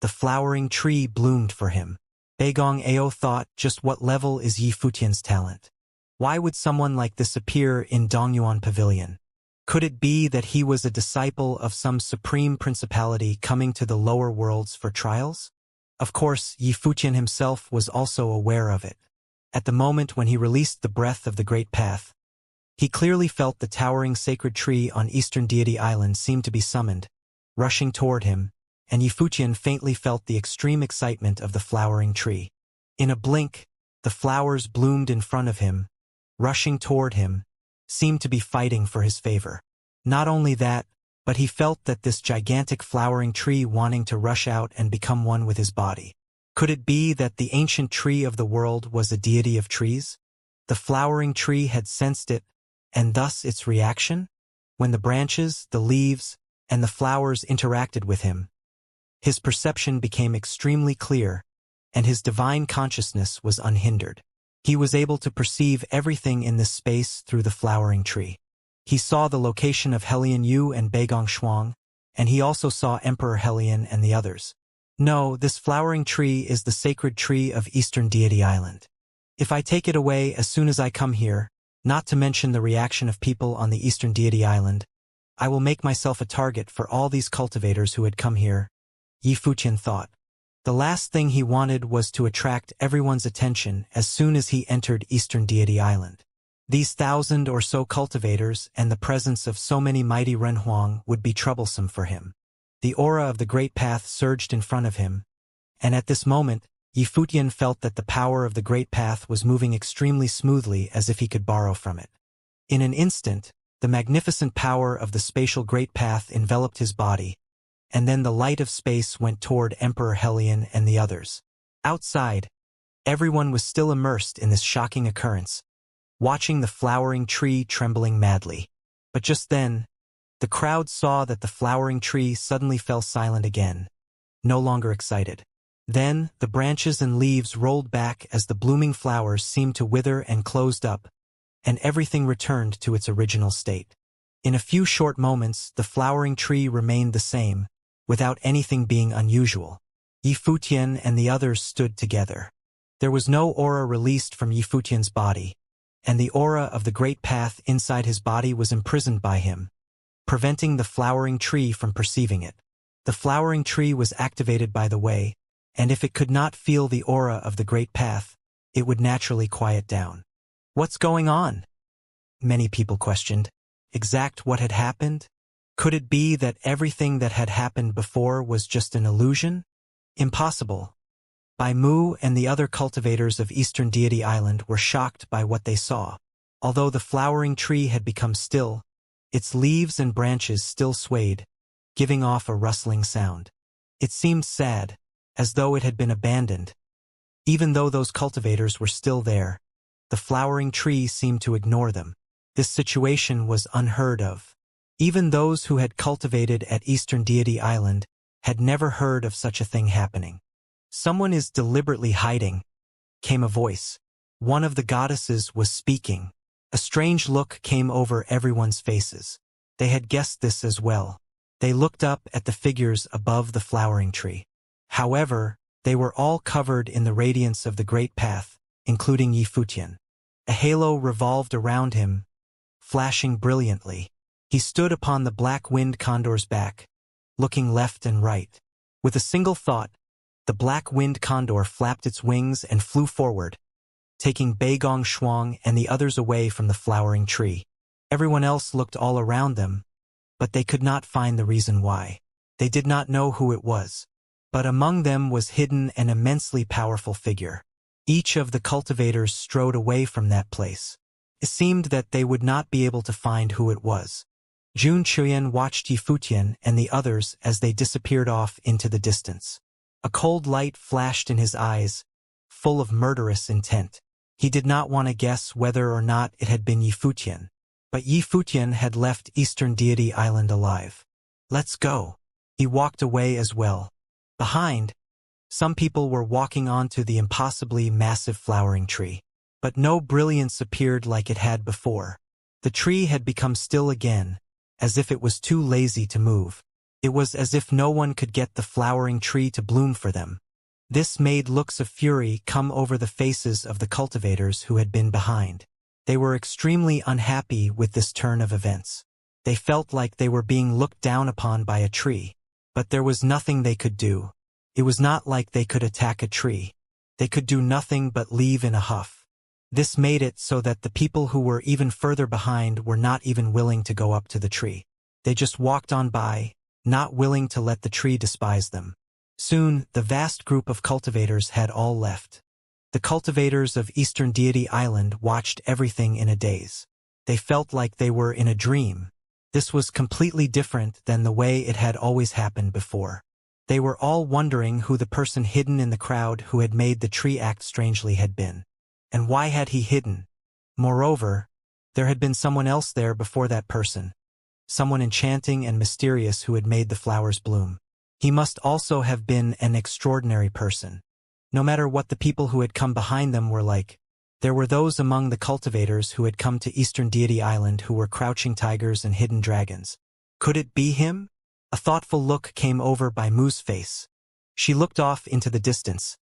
Speaker 1: The flowering tree bloomed for him. Beigong Ao thought, just what level is Yi Futian's talent? Why would someone like this appear in Dongyuan Pavilion? Could it be that he was a disciple of some supreme principality coming to the lower worlds for trials? Of course, Yi Futian himself was also aware of it. At the moment when he released the breath of the Great Path, he clearly felt the towering sacred tree on Eastern Deity Island seemed to be summoned, rushing toward him, and Yi Futian faintly felt the extreme excitement of the flowering tree. In a blink, the flowers bloomed in front of him, rushing toward him, seemed to be fighting for his favor. Not only that, but he felt that this gigantic flowering tree wanting to rush out and become one with his body. Could it be that the ancient tree of the world was a deity of trees? The flowering tree had sensed it, and thus its reaction? When the branches, the leaves, and the flowers interacted with him, his perception became extremely clear, and his divine consciousness was unhindered. He was able to perceive everything in this space through the flowering tree. He saw the location of Helian Yu and Beigong Shuang, and he also saw Emperor Helian and the others. No, this flowering tree is the sacred tree of Eastern Deity Island. If I take it away as soon as I come here, not to mention the reaction of people on the Eastern Deity Island, I will make myself a target for all these cultivators who had come here, Yi Futian thought. The last thing he wanted was to attract everyone's attention as soon as he entered Eastern Deity Island. These 1,000 or so cultivators and the presence of so many mighty Renhuang would be troublesome for him. The aura of the Great Path surged in front of him, and at this moment, Yi Futian felt that the power of the Great Path was moving extremely smoothly as if he could borrow from it. In an instant, the magnificent power of the spatial Great Path enveloped his body, and then the light of space went toward Emperor Helian and the others. Outside, everyone was still immersed in this shocking occurrence, watching the flowering tree trembling madly. But just then, the crowd saw that the flowering tree suddenly fell silent again, no longer excited. Then, the branches and leaves rolled back as the blooming flowers seemed to wither and closed up, and everything returned to its original state. In a few short moments, the flowering tree remained the same, without anything being unusual. Yi Futian and the others stood together. There was no aura released from Yi Futian's body, and the aura of the Great Path inside his body was imprisoned by him, preventing the flowering tree from perceiving it. The flowering tree was activated by the way, and if it could not feel the aura of the Great Path, it would naturally quiet down. What's going on? Many people questioned. Exact what had happened? Could it be that everything that had happened before was just an illusion? Impossible. Bai Mu and the other cultivators of Eastern Deity Island were shocked by what they saw. Although the flowering tree had become still, its leaves and branches still swayed, giving off a rustling sound. It seemed sad, as though it had been abandoned. Even though those cultivators were still there, the flowering tree seemed to ignore them. This situation was unheard of. Even those who had cultivated at Eastern Deity Island had never heard of such a thing happening. Someone is deliberately hiding, came a voice. One of the goddesses was speaking. A strange look came over everyone's faces. They had guessed this as well. They looked up at the figures above the flowering tree. However, they were all covered in the radiance of the Great Path, including Yi Futian. A halo revolved around him, flashing brilliantly. He stood upon the black-winged condor's back, looking left and right. With a single thought, the black-winged condor flapped its wings and flew forward, taking Beigong Shuang and the others away from the flowering tree. Everyone else looked all around them, but they could not find the reason why. They did not know who it was. But among them was hidden an immensely powerful figure. Each of the cultivators strode away from that place. It seemed that they would not be able to find who it was. Jun Chuyan watched Yi Futian and the others as they disappeared off into the distance. A cold light flashed in his eyes, full of murderous intent. He did not want to guess whether or not it had been Yi Futian. But Yi Futian had left Eastern Deity Island alive. Let's go. He walked away as well. Behind, Some people were walking onto the impossibly massive flowering tree. But no brilliance appeared like it had before. The tree had become still again, as if it was too lazy to move. It was as if no one could get the flowering tree to bloom for them. This made looks of fury come over the faces of the cultivators who had been behind. They were extremely unhappy with this turn of events. They felt like they were being looked down upon by a tree. But there was nothing they could do. It was not like they could attack a tree. They could do nothing but leave in a huff. This made it so that the people who were even further behind were not even willing to go up to the tree. They just walked on by, not willing to let the tree despise them. Soon, the vast group of cultivators had all left. The cultivators of Eastern Deity Island watched everything in a daze. They felt like they were in a dream. This was completely different than the way it had always happened before. They were all wondering who the person hidden in the crowd who had made the tree act strangely had been. And why had he hidden? Moreover, there had been someone else there before that person. Someone enchanting and mysterious who had made the flowers bloom. He must also have been an extraordinary person. No matter what the people who had come behind them were like, there were those among the cultivators who had come to Eastern Deity Island who were crouching tigers and hidden dragons. Could it be him? A thoughtful look came over by Mu's face. She looked off into the distance,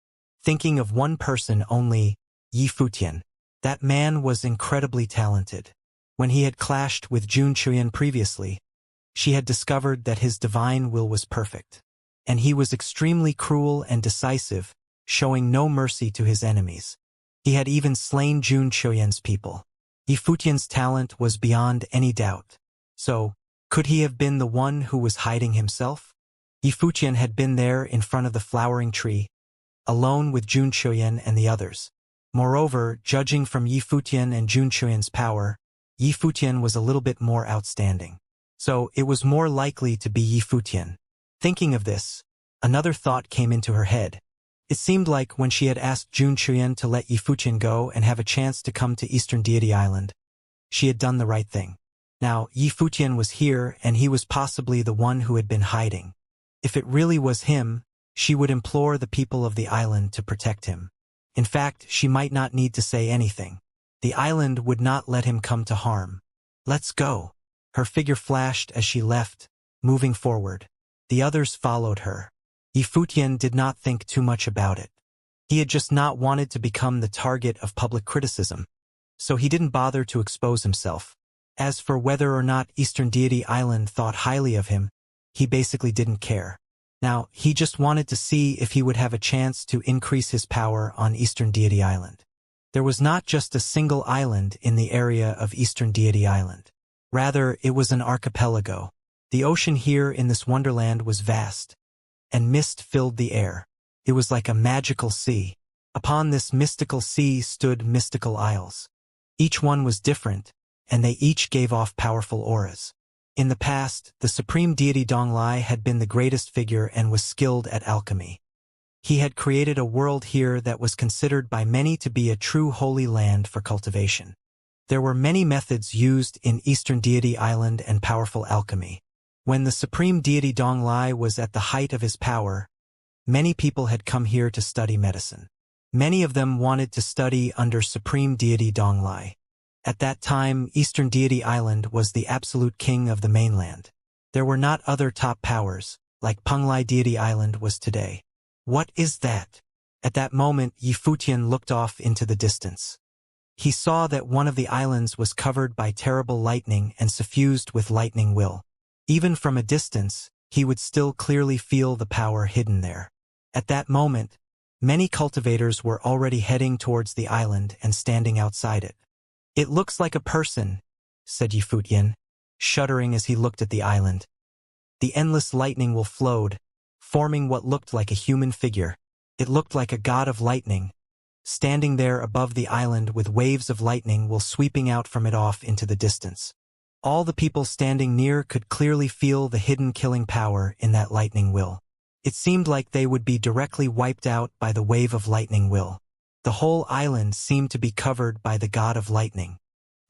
Speaker 1: thinking of one person only, Yifutian. That man was incredibly talented. When he had clashed with Jun Chuyan previously, she had discovered that his divine will was perfect. And he was extremely cruel and decisive, showing no mercy to his enemies. He had even slain Jun Chuyan's people. Yifutian's talent was beyond any doubt. So, could he have been the one who was hiding himself? Yifutian had been there in front of the flowering tree, alone with Jun Chuyan and the others. Moreover, judging from Yifutian and Jun Chuyan's power, Yifutian was a little bit more outstanding. So, it was more likely to be Yifutian. Thinking of this, another thought came into her head. It seemed like when she had asked Jun Chuyan to let Yifutian go and have a chance to come to Eastern Deity Island, she had done the right thing. Now, Yifutian was here and he was possibly the one who had been hiding. If it really was him, she would implore the people of the island to protect him. In fact, she might not need to say anything. The island would not let him come to harm. Let's go. Her figure flashed as she left, moving forward. The others followed her. Yifutian did not think too much about it. He had just not wanted to become the target of public criticism, so he didn't bother to expose himself. As for whether or not Eastern Deity Island thought highly of him, he basically didn't care. Now, he just wanted to see if he would have a chance to increase his power on Eastern Deity Island. There was not just a single island in the area of Eastern Deity Island. Rather, it was an archipelago. The ocean here in this wonderland was vast, and mist filled the air. It was like a magical sea. Upon this mystical sea stood mystical isles. Each one was different, and they each gave off powerful auras. In the past, the supreme deity Donglai had been the greatest figure and was skilled at alchemy. He had created a world here that was considered by many to be a true holy land for cultivation. There were many methods used in Eastern Deity Island and powerful alchemy. When the supreme deity Donglai was at the height of his power, many people had come here to study medicine. Many of them wanted to study under supreme deity Donglai. At that time, Eastern Deity Island was the absolute king of the mainland. There were not other top powers, like Penglai Deity Island was today. What is that? At that moment, Yifutian looked off into the distance. He saw that one of the islands was covered by terrible lightning and suffused with lightning will. Even from a distance, he would still clearly feel the power hidden there. At that moment, many cultivators were already heading towards the island and standing outside it. "It looks like a person," said Yifutian, shuddering as he looked at the island. The endless lightning will flowed, forming what looked like a human figure. It looked like a god of lightning, standing there above the island with waves of lightning will sweeping out from it off into the distance. All the people standing near could clearly feel the hidden killing power in that lightning will. It seemed like they would be directly wiped out by the wave of lightning will. The whole island seemed to be covered by the god of lightning.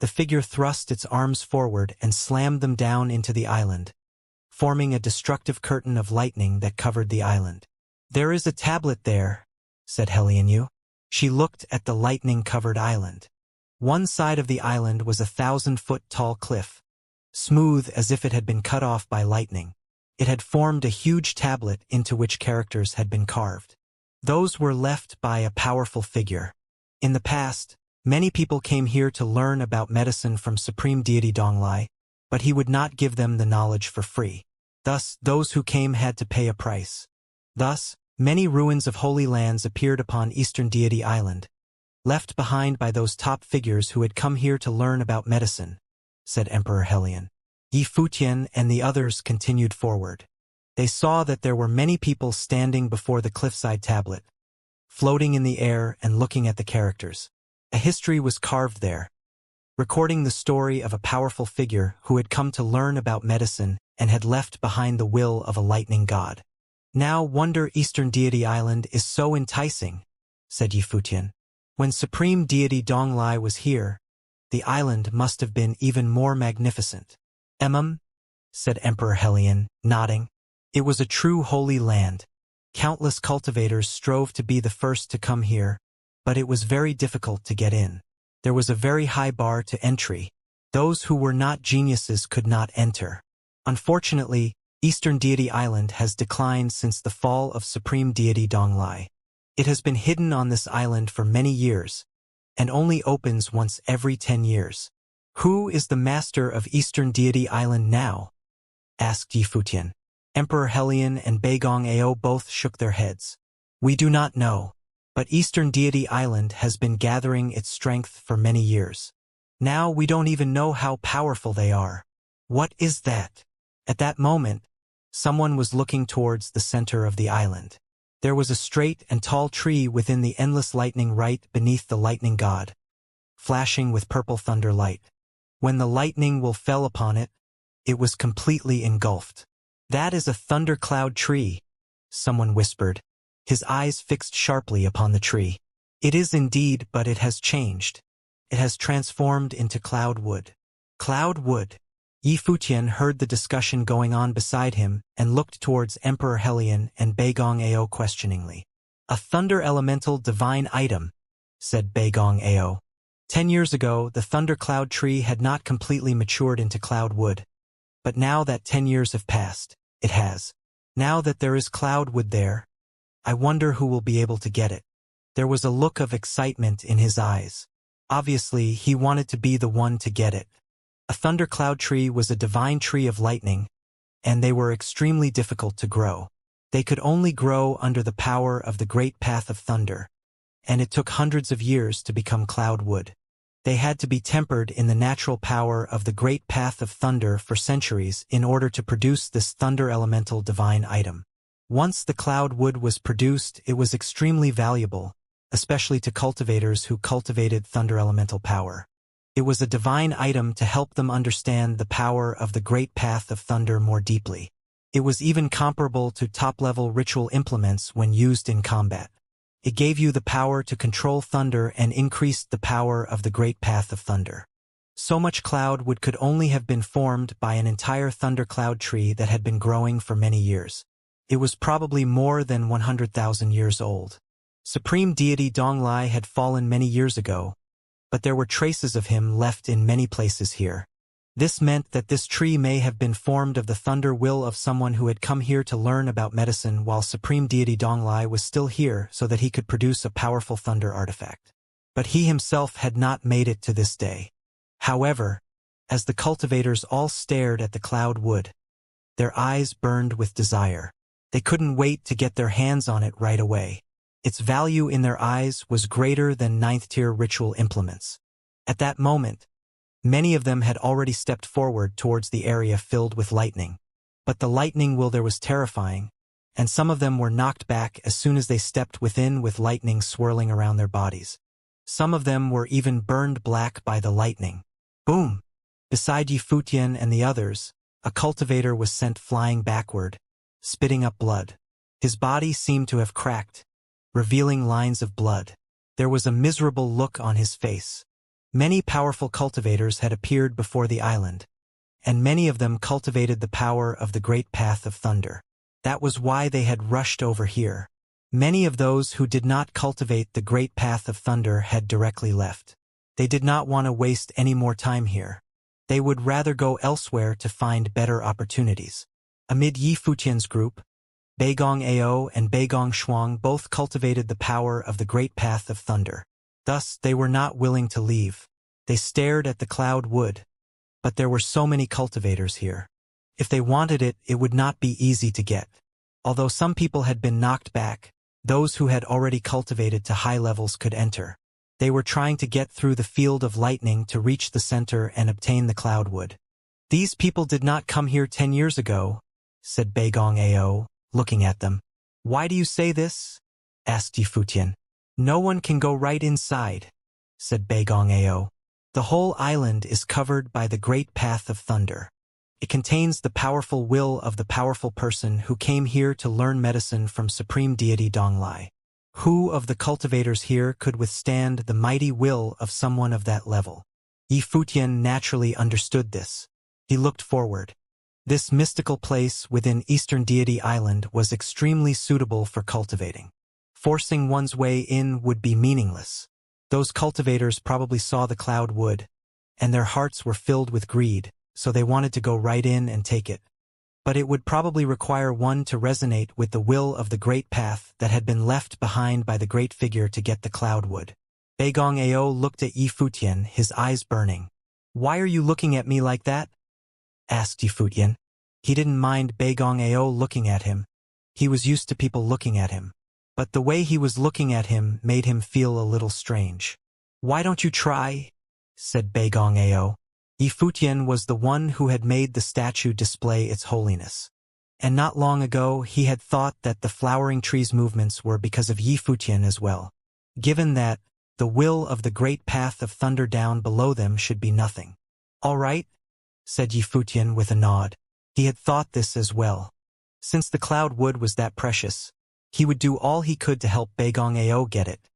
Speaker 1: The figure thrust its arms forward and slammed them down into the island, forming a destructive curtain of lightning that covered the island. "There is a tablet there," said Helianyu. She looked at the lightning-covered island. One side of the island was a 1,000-foot-tall cliff, smooth as if it had been cut off by lightning. It had formed a huge tablet into which characters had been carved. Those were left by a powerful figure. In the past, many people came here to learn about medicine from Supreme Deity Donglai, but he would not give them the knowledge for free. Thus, those who came had to pay a price. Thus, many ruins of holy lands appeared upon Eastern Deity Island, left behind by those top figures who had come here to learn about medicine, said Emperor Helion. Yi Futian and the others continued forward. They saw that there were many people standing before the cliffside tablet, floating in the air and looking at the characters. A history was carved there, recording the story of a powerful figure who had come to learn about medicine and had left behind the will of a lightning god. "Now wonder Eastern Deity Island is so enticing," said Yi Futian. "When Supreme Deity Donglai was here, the island must have been even more magnificent." Said Emperor Helion, nodding. "It was a true holy land. Countless cultivators strove to be the first to come here, but it was very difficult to get in. There was a very high bar to entry. Those who were not geniuses could not enter. Unfortunately, Eastern Deity Island has declined since the fall of Supreme Deity Donglai. It has been hidden on this island for many years, and only opens once every 10 years. Who is the master of Eastern Deity Island now?" asked Yi Futian. Emperor Helion and Beigong Ao both shook their heads. "We do not know, but Eastern Deity Island has been gathering its strength for many years. Now we don't even know how powerful they are." "What is that?" At that moment, someone was looking towards the center of the island. There was a straight and tall tree within the endless lightning right beneath the lightning god, flashing with purple thunder light. When the lightning fell upon it, it was completely engulfed. "That is a thundercloud tree," someone whispered, his eyes fixed sharply upon the tree. "It is indeed, but it has changed. It has transformed into cloud wood." Cloud wood. Yi Futian heard the discussion going on beside him and looked towards Emperor Helion and Beigong Ao questioningly. "A thunder elemental divine item," said Beigong Ao. 10 years ago, the thundercloud tree had not completely matured into cloud wood. But now that 10 years have passed, it has. Now that there is cloud wood there, I wonder who will be able to get it. There was a look of excitement in his eyes. Obviously, he wanted to be the one to get it. A thundercloud tree was a divine tree of lightning, and they were extremely difficult to grow. They could only grow under the power of the great path of thunder, and it took hundreds of years to become cloud wood. They had to be tempered in the natural power of the great path of thunder for centuries in order to produce this thunder elemental divine item. Once the cloud wood was produced, it was extremely valuable, especially to cultivators who cultivated thunder elemental power. It was a divine item to help them understand the power of the great path of thunder more deeply. It was even comparable to top-level ritual implements when used in combat. It gave you the power to control thunder and increased the power of the great path of thunder. So much cloud wood could only have been formed by an entire thundercloud tree that had been growing for many years. It was probably more than 100,000 years old. Supreme Deity Donglai had fallen many years ago, but there were traces of him left in many places here. This meant that this tree may have been formed of the thunder will of someone who had come here to learn about medicine while Supreme Deity Donglai was still here so that he could produce a powerful thunder artifact. But he himself had not made it to this day. However, as the cultivators all stared at the cloud wood, their eyes burned with desire. They couldn't wait to get their hands on it right away. Its value in their eyes was greater than 9th-tier ritual implements. At that moment, many of them had already stepped forward towards the area filled with lightning. But the lightning there was terrifying, and some of them were knocked back as soon as they stepped within with lightning swirling around their bodies. Some of them were even burned black by the lightning. Boom! Beside Yi Futian and the others, a cultivator was sent flying backward, spitting up blood. His body seemed to have cracked, revealing lines of blood. There was a miserable look on his face. Many powerful cultivators had appeared before the island, and many of them cultivated the power of the great path of thunder. That was why they had rushed over here. Many of those who did not cultivate the great path of thunder had directly left. They did not want to waste any more time here. They would rather go elsewhere to find better opportunities. Amid Yi Futian's group, Beigong Ao and Beigong Shuang both cultivated the power of the great path of thunder. Thus, they were not willing to leave. They stared at the cloud wood. But there were so many cultivators here. If they wanted it, it would not be easy to get. Although some people had been knocked back, those who had already cultivated to high levels could enter. They were trying to get through the field of lightning to reach the center and obtain the cloud wood. These people did not come here 10 years ago, said Beigong Ao, looking at them. Why do you say this? Asked Yi Futian. No one can go right inside, said Beigong Ao. The whole island is covered by the great path of thunder. It contains the powerful will of the powerful person who came here to learn medicine from Supreme Deity Donglai. Who of the cultivators here could withstand the mighty will of someone of that level? Yi Futian naturally understood this. He looked forward. This mystical place within Eastern Deity Island was extremely suitable for cultivating. Forcing one's way in would be meaningless. Those cultivators probably saw the cloud wood, and their hearts were filled with greed, so they wanted to go right in and take it. But it would probably require one to resonate with the will of the great path that had been left behind by the great figure to get the cloud wood. Beigong Ao looked at Yi Futian, his eyes burning. Why are you looking at me like that? Asked Yi Futian. He didn't mind Beigong Ao looking at him. He was used to people looking at him. But the way he was looking at him made him feel a little strange. Why don't you try? Said Beigong Ao. Yi Futian was the one who had made the statue display its holiness. And not long ago he had thought that the flowering trees' movements were because of Yi Futian as well. Given that, the will of the great path of thunder down below them should be nothing. All right, said Yi Futian with a nod. He had thought this as well. Since the cloud wood was that precious, he would do all he could to help Beigong Ao get it.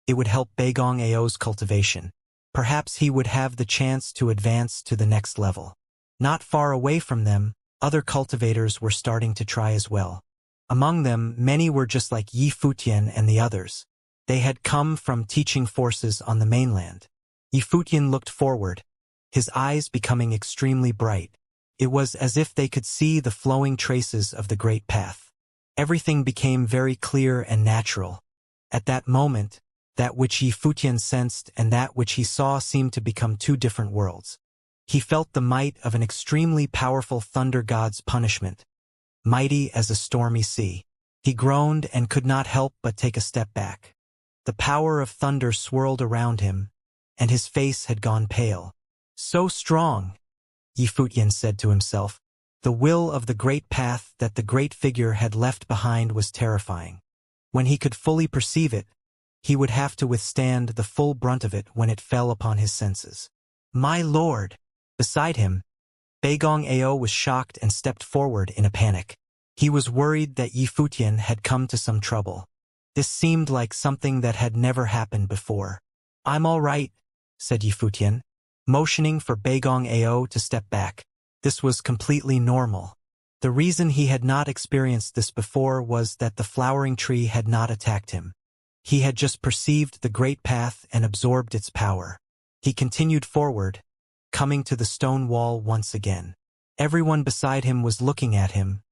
Speaker 1: It would help Beigong Ao's cultivation. Perhaps he would have the chance to advance to the next level. Not far away from them, other cultivators were starting to try as well. Among them, many were just like Yi Futian and the others. They had come from teaching forces on the mainland. Yi Futian looked forward, his eyes becoming extremely bright. It was as if they could see the flowing traces of the great path. Everything became very clear and natural. At that moment, that which Yi Futian sensed and that which he saw seemed to become two different worlds. He felt the might of an extremely powerful thunder god's punishment, mighty as a stormy sea. He groaned and could not help but take a step back. The power of thunder swirled around him, and his face had gone pale. So strong, Yi Futian said to himself. The will of the great path that the great figure had left behind was terrifying. When he could fully perceive it, he would have to withstand the full brunt of it when it fell upon his senses. My lord! Beside him, Beigong Ao was shocked and stepped forward in a panic. He was worried that Yi Futian had come to some trouble. This seemed like something that had never happened before. I'm all right, said Yi Futian, motioning for Beigong Ao to step back. This was completely normal. The reason he had not experienced this before was that the flowering tree had not attacked him. He had just perceived the great path and absorbed its power. He continued forward, coming to the stone wall once again. Everyone beside him was looking at him,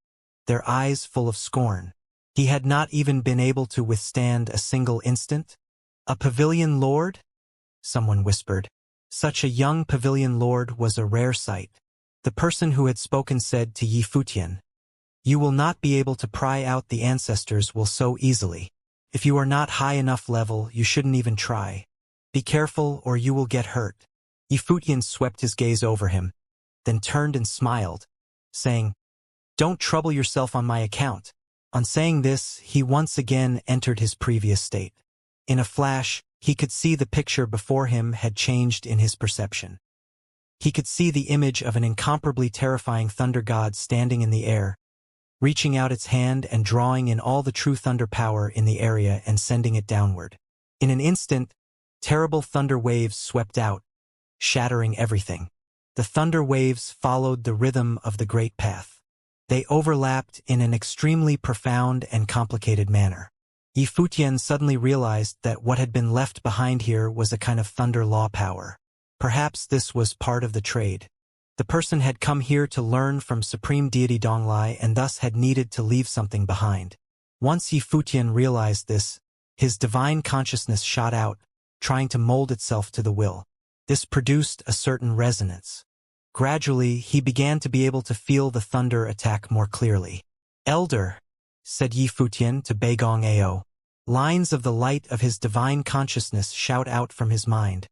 Speaker 1: their eyes full of scorn. He had not even been able to withstand a single instant. A pavilion lord? Someone whispered. Such a young pavilion lord was a rare sight. The person who had spoken said to Yi Futian, You will not be able to pry out the ancestors will so easily. If you are not high enough level, you shouldn't even try. Be careful or you will get hurt. Yi Futian swept his gaze over him, then turned and smiled, saying, Don't trouble yourself on my account. On saying this, he once again entered his previous state. In a flash, he could see the picture before him had changed in his perception. He could see the image of an incomparably terrifying thunder god standing in the air, reaching out its hand and drawing in all the true thunder power in the area and sending it downward. In an instant, terrible thunder waves swept out, shattering everything. The thunder waves followed the rhythm of the great path. They overlapped in an extremely profound and complicated manner. Yi Futian suddenly realized that what had been left behind here was a kind of thunder law power. Perhaps this was part of the trade. The person had come here to learn from Supreme Deity Donglai and thus had needed to leave something behind. Once Yi Futian realized this, his divine consciousness shot out, trying to mold itself to the will. This produced a certain resonance. Gradually, he began to be able to feel the thunder attack more clearly. "Elder," said Yi Futian to Beigong Ao. Lines of the light of his divine consciousness shout out from his mind,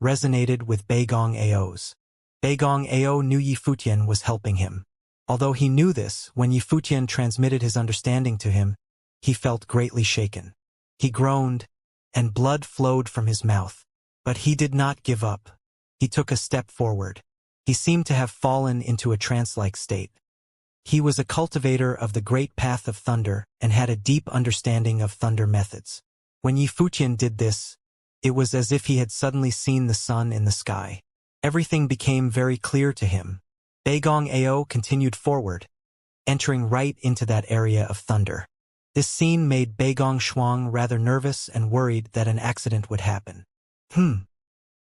Speaker 1: resonated with Beigong Ao's. Beigong Ao knew Yi Futian was helping him. Although he knew this, when Yi Futian transmitted his understanding to him, he felt greatly shaken. He groaned, and blood flowed from his mouth. But he did not give up. He took a step forward. He seemed to have fallen into a trance-like state. He was a cultivator of the great path of thunder and had a deep understanding of thunder methods. When Yi Futian did this, it was as if he had suddenly seen the sun in the sky. Everything became very clear to him. Beigong Ao continued forward, entering right into that area of thunder. This scene made Beigong Shuang rather nervous and worried that an accident would happen.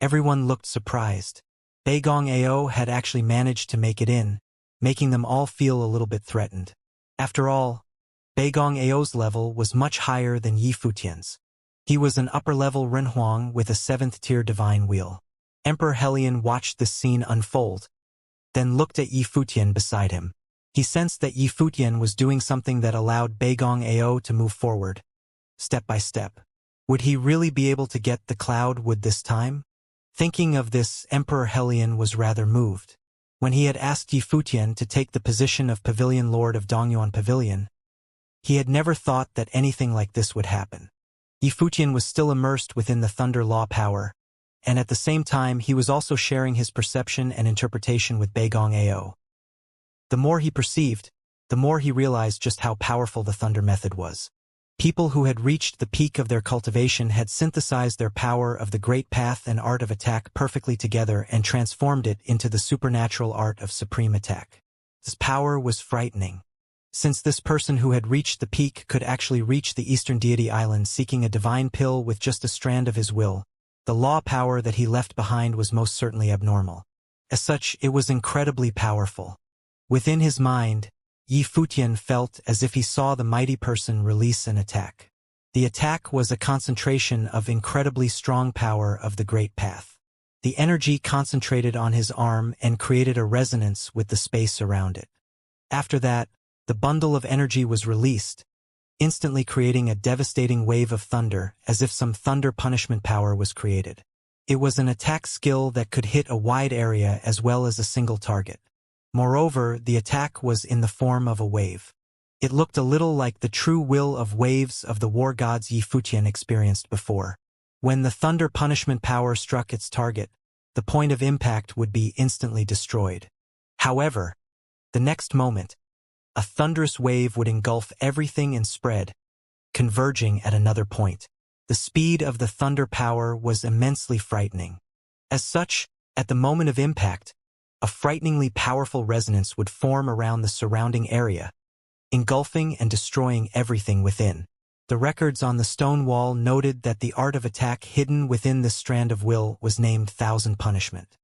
Speaker 1: Everyone looked surprised. Beigong Ao had actually managed to make it in, making them all feel a little bit threatened. After all, Beigong Ao's level was much higher than Yi Futian's. He was an upper-level Renhuang with a 7th-tier divine wheel. Emperor Helion watched this scene unfold, then looked at Yi Futian beside him. He sensed that Yi Futian was doing something that allowed Beigong Ao to move forward, step by step. Would he really be able to get the cloud wood this time? Thinking of this, Emperor Helion was rather moved. When he had asked Yi Futian to take the position of Pavilion Lord of Dongyuan Pavilion, he had never thought that anything like this would happen. Yi Futian was still immersed within the thunder law power, and at the same time he was also sharing his perception and interpretation with Beigong Ao. The more he perceived, the more he realized just how powerful the thunder method was. People who had reached the peak of their cultivation had synthesized their power of the great path and art of attack perfectly together and transformed it into the supernatural art of supreme attack. This power was frightening. Since this person who had reached the peak could actually reach the Eastern Deity Island seeking a divine pill with just a strand of his will, the law power that he left behind was most certainly abnormal. As such, it was incredibly powerful. Within his mind, Yi Futian felt as if he saw the mighty person release an attack. The attack was a concentration of incredibly strong power of the great path. The energy concentrated on his arm and created a resonance with the space around it. After that, the bundle of energy was released, instantly creating a devastating wave of thunder, as if some thunder punishment power was created. It was an attack skill that could hit a wide area as well as a single target. Moreover, the attack was in the form of a wave. It looked a little like the true will of waves of the war gods Yi Futian experienced before. When the thunder punishment power struck its target, the point of impact would be instantly destroyed. However, the next moment, a thunderous wave would engulf everything and spread, converging at another point. The speed of the thunder power was immensely frightening. As such, at the moment of impact, a frighteningly powerful resonance would form around the surrounding area, engulfing and destroying everything within. The records on the stone wall noted that the art of attack hidden within this strand of will was named Thousand Punishment.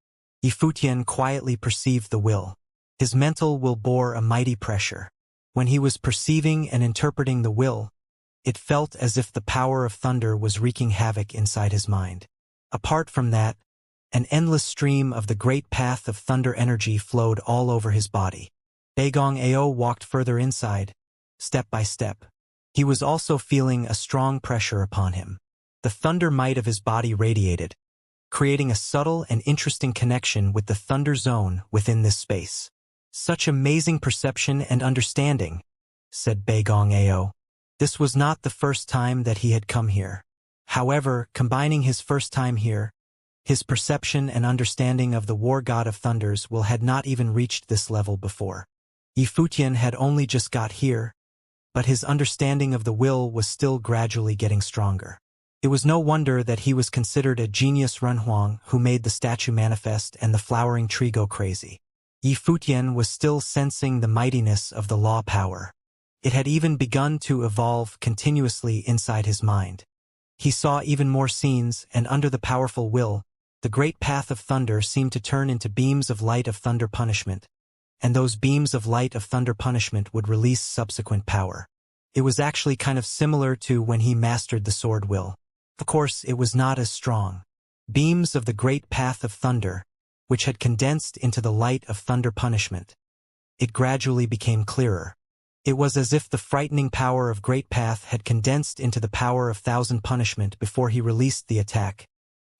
Speaker 1: Yi Futian quietly perceived the will. His mental will bore a mighty pressure. When he was perceiving and interpreting the will, it felt as if the power of thunder was wreaking havoc inside his mind. Apart from that, an endless stream of the great path of thunder energy flowed all over his body. Beigong Ao walked further inside, step by step. He was also feeling a strong pressure upon him. The thunder might of his body radiated, creating a subtle and interesting connection with the thunder zone within this space. "Such amazing perception and understanding," said Beigong Ao. This was not the first time that he had come here. However, combining his first time here, his perception and understanding of the war god of thunders will had not even reached this level before. Yi Futian had only just got here, but his understanding of the will was still gradually getting stronger. It was no wonder that he was considered a genius Renhuang who made the statue manifest and the flowering tree go crazy. Yi Futian was still sensing the mightiness of the law power. It had even begun to evolve continuously inside his mind. He saw even more scenes, and under the powerful will, the great path of thunder seemed to turn into beams of light of thunder punishment, and those beams of light of thunder punishment would release subsequent power. It was actually kind of similar to when he mastered the sword will. Of course, it was not as strong. Beams of the great path of thunder, which had condensed into the light of thunder punishment. It gradually became clearer. It was as if the frightening power of great path had condensed into the power of thousand punishment before he released the attack.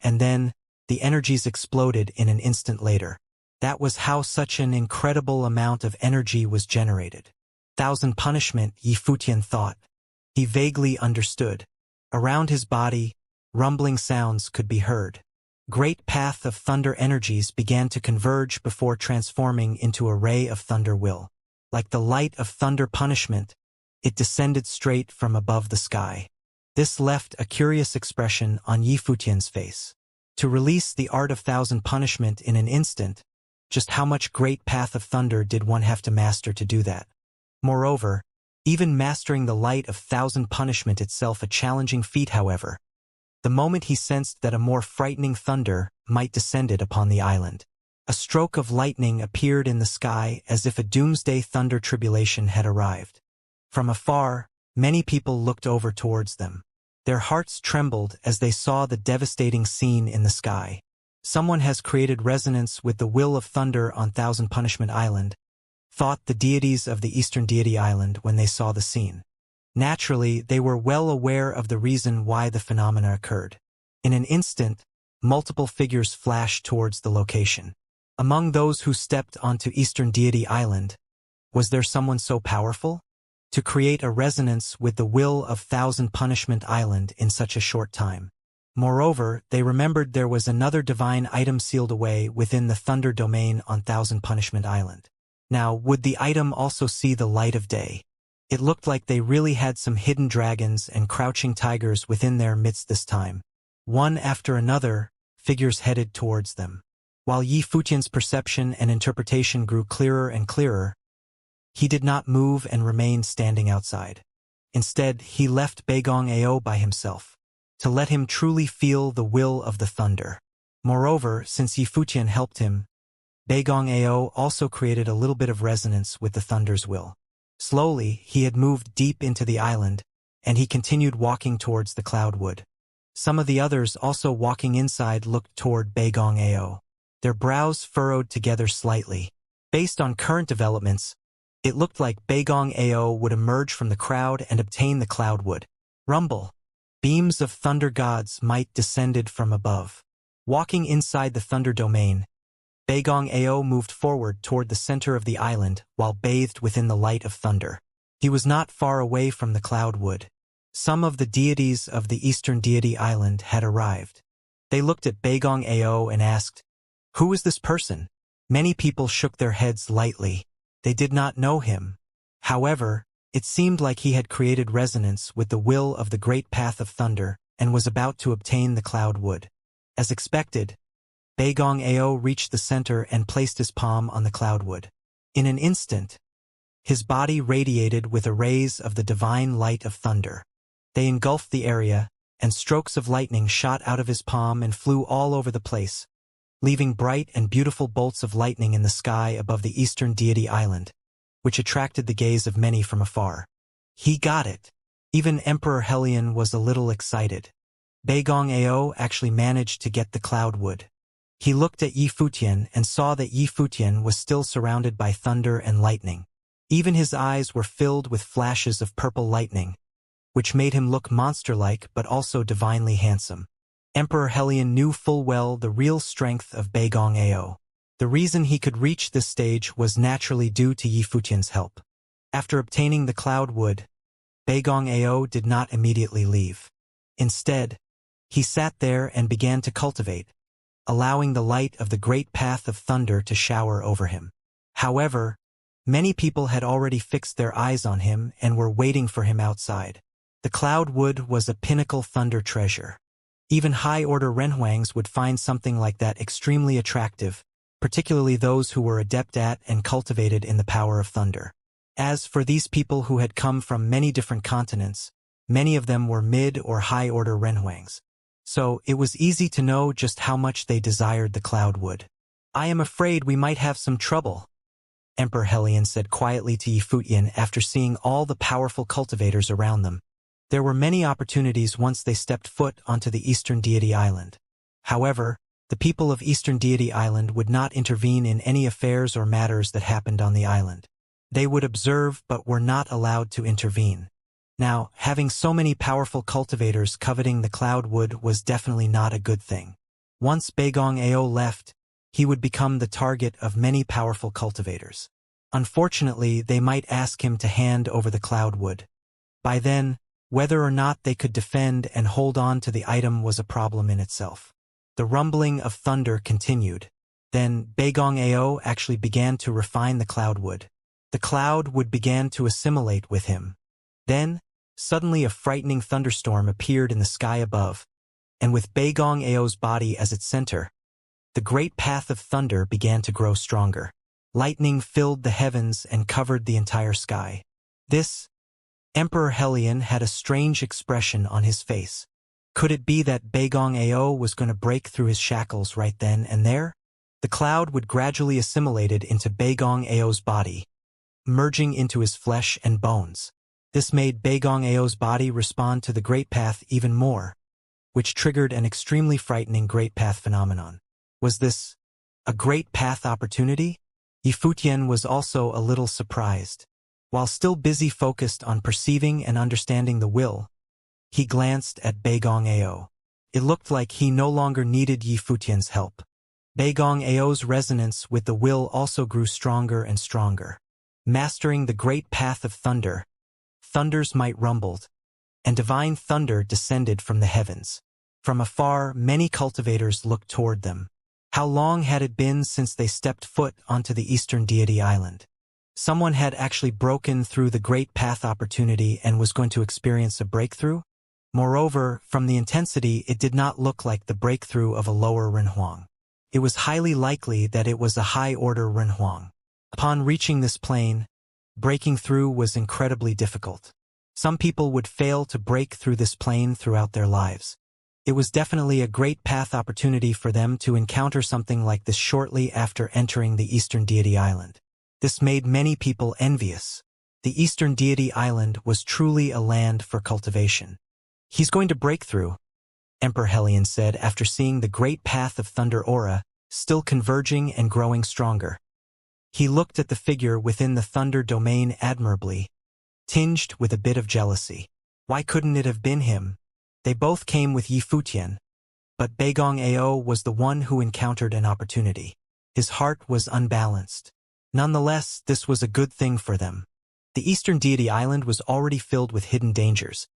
Speaker 1: And then, the energies exploded in an instant later. That was how such an incredible amount of energy was generated. Thousand punishment, Yifutian thought. He vaguely understood. Around his body, rumbling sounds could be heard. Great path of thunder energies began to converge before transforming into a ray of thunder will. Like the light of thunder punishment, it descended straight from above the sky. This left a curious expression on Yifutian's face. To release the art of thousand punishment in an instant, just how much great path of thunder did one have to master to do that? Moreover, even mastering the light of thousand punishment itself a challenging feat, however. The moment he sensed that a more frightening thunder might descended upon the island. A stroke of lightning appeared in the sky as if a doomsday thunder tribulation had arrived. From afar, many people looked over towards them. Their hearts trembled as they saw the devastating scene in the sky. Someone has created resonance with the will of thunder on Thousand Punishment Island, thought the deities of the Eastern Deity Island when they saw the scene. Naturally, they were well aware of the reason why the phenomena occurred. In an instant, multiple figures flashed towards the location. Among those who stepped onto Eastern Deity Island, was there someone so powerful? To create a resonance with the will of Thousand Punishment Island in such a short time. Moreover, they remembered there was another divine item sealed away within the Thunder domain on Thousand Punishment Island. Now, would the item also see the light of day? It looked like they really had some hidden dragons and crouching tigers within their midst this time. One after another, figures headed towards them. While Yifutian's perception and interpretation grew clearer and clearer, he did not move and remained standing outside. Instead, he left Beigong Ao by himself, to let him truly feel the will of the thunder. Moreover, since Yifutian helped him, Beigong Ao also created a little bit of resonance with the thunder's will. Slowly, he had moved deep into the island, and he continued walking towards the cloudwood. Some of the others also walking inside looked toward Beigong Ao. Their brows furrowed together slightly. Based on current developments, it looked like Beigong Ao would emerge from the crowd and obtain the cloudwood. Rumble. Beams of thunder gods might descended from above. Walking inside the thunder domain, Beigong Ao moved forward toward the center of the island while bathed within the light of thunder. He was not far away from the cloudwood. Some of the deities of the Eastern Deity Island had arrived. They looked at Beigong Ao and asked, "Who is this person?" Many people shook their heads lightly. They did not know him. However, it seemed like he had created resonance with the will of the great path of thunder and was about to obtain the cloudwood. As expected, Beigong Ao reached the center and placed his palm on the cloudwood. In an instant, his body radiated with a rays of the divine light of thunder. They engulfed the area, and strokes of lightning shot out of his palm and flew all over the place, leaving bright and beautiful bolts of lightning in the sky above the Eastern Deity Island, which attracted the gaze of many from afar. He got it. Even Emperor Helion was a little excited. Beigong Ao actually managed to get the cloudwood. He looked at Yifutian and saw that Yifutian was still surrounded by thunder and lightning. Even his eyes were filled with flashes of purple lightning, which made him look monster-like but also divinely handsome. Emperor Helion knew full well the real strength of Beigong Ao. The reason he could reach this stage was naturally due to Yifutian's help. After obtaining the cloudwood, Beigong Ao did not immediately leave. Instead, he sat there and began to cultivate, allowing the light of the great path of thunder to shower over him. However, many people had already fixed their eyes on him and were waiting for him outside. The cloudwood was a pinnacle thunder treasure. Even high-order Renhuangs would find something like that extremely attractive, particularly those who were adept at and cultivated in the power of thunder. As for these people who had come from many different continents, many of them were mid- or high-order renhuangs. So it was easy to know just how much they desired the cloud wood. "I am afraid we might have some trouble," Emperor Helion said quietly to Yifutian after seeing all the powerful cultivators around them. There were many opportunities once they stepped foot onto the Eastern Deity Island. However, the people of Eastern Deity Island would not intervene in any affairs or matters that happened on the island. They would observe but were not allowed to intervene. Now, having so many powerful cultivators coveting the cloud wood was definitely not a good thing. Once Beigong Ao left, he would become the target of many powerful cultivators. Unfortunately, they might ask him to hand over the cloud wood. By then, whether or not they could defend and hold on to the item was a problem in itself. The rumbling of thunder continued. Then Beigong Ao actually began to refine the cloud wood. The cloud wood began to assimilate with him. Then, suddenly a frightening thunderstorm appeared in the sky above, and with Beigong Ao's body as its center, the great path of thunder began to grow stronger. Lightning filled the heavens and covered the entire sky. This, Emperor Helion had a strange expression on his face. Could it be that Beigong Ao was going to break through his shackles right then and there? The cloud would gradually assimilated into Beigong Ao's body, merging into his flesh and bones. This made Beigong Ao's body respond to the Great Path even more, which triggered an extremely frightening Great Path phenomenon. Was this a Great Path opportunity? Yifutian was also a little surprised. While still busy focused on perceiving and understanding the will, he glanced at Beigong Ao. It looked like he no longer needed Yifutian's help. Beigong Ao's resonance with the will also grew stronger and stronger. Mastering the great path of thunder, thunders might rumbled, and divine thunder descended from the heavens. From afar, many cultivators looked toward them. How long had it been since they stepped foot onto the Eastern Deity Island? Someone had actually broken through the great path opportunity and was going to experience a breakthrough? Moreover, from the intensity, it did not look like the breakthrough of a lower Renhuang. It was highly likely that it was a high-order Renhuang. Upon reaching this plane, breaking through was incredibly difficult. Some people would fail to break through this plane throughout their lives. It was definitely a great path opportunity for them to encounter something like this shortly after entering the Eastern Deity Island. This made many people envious. The Eastern Deity Island was truly a land for cultivation. "He's going to break through," Emperor Helion said after seeing the great path of thunder aura still converging and growing stronger. He looked at the figure within the thunder domain admirably, tinged with a bit of jealousy. Why couldn't it have been him? They both came with Yifutian, but Beigong Ao was the one who encountered an opportunity. His heart was unbalanced. Nonetheless, this was a good thing for them. The Eastern Deity Island was already filled with hidden dangers.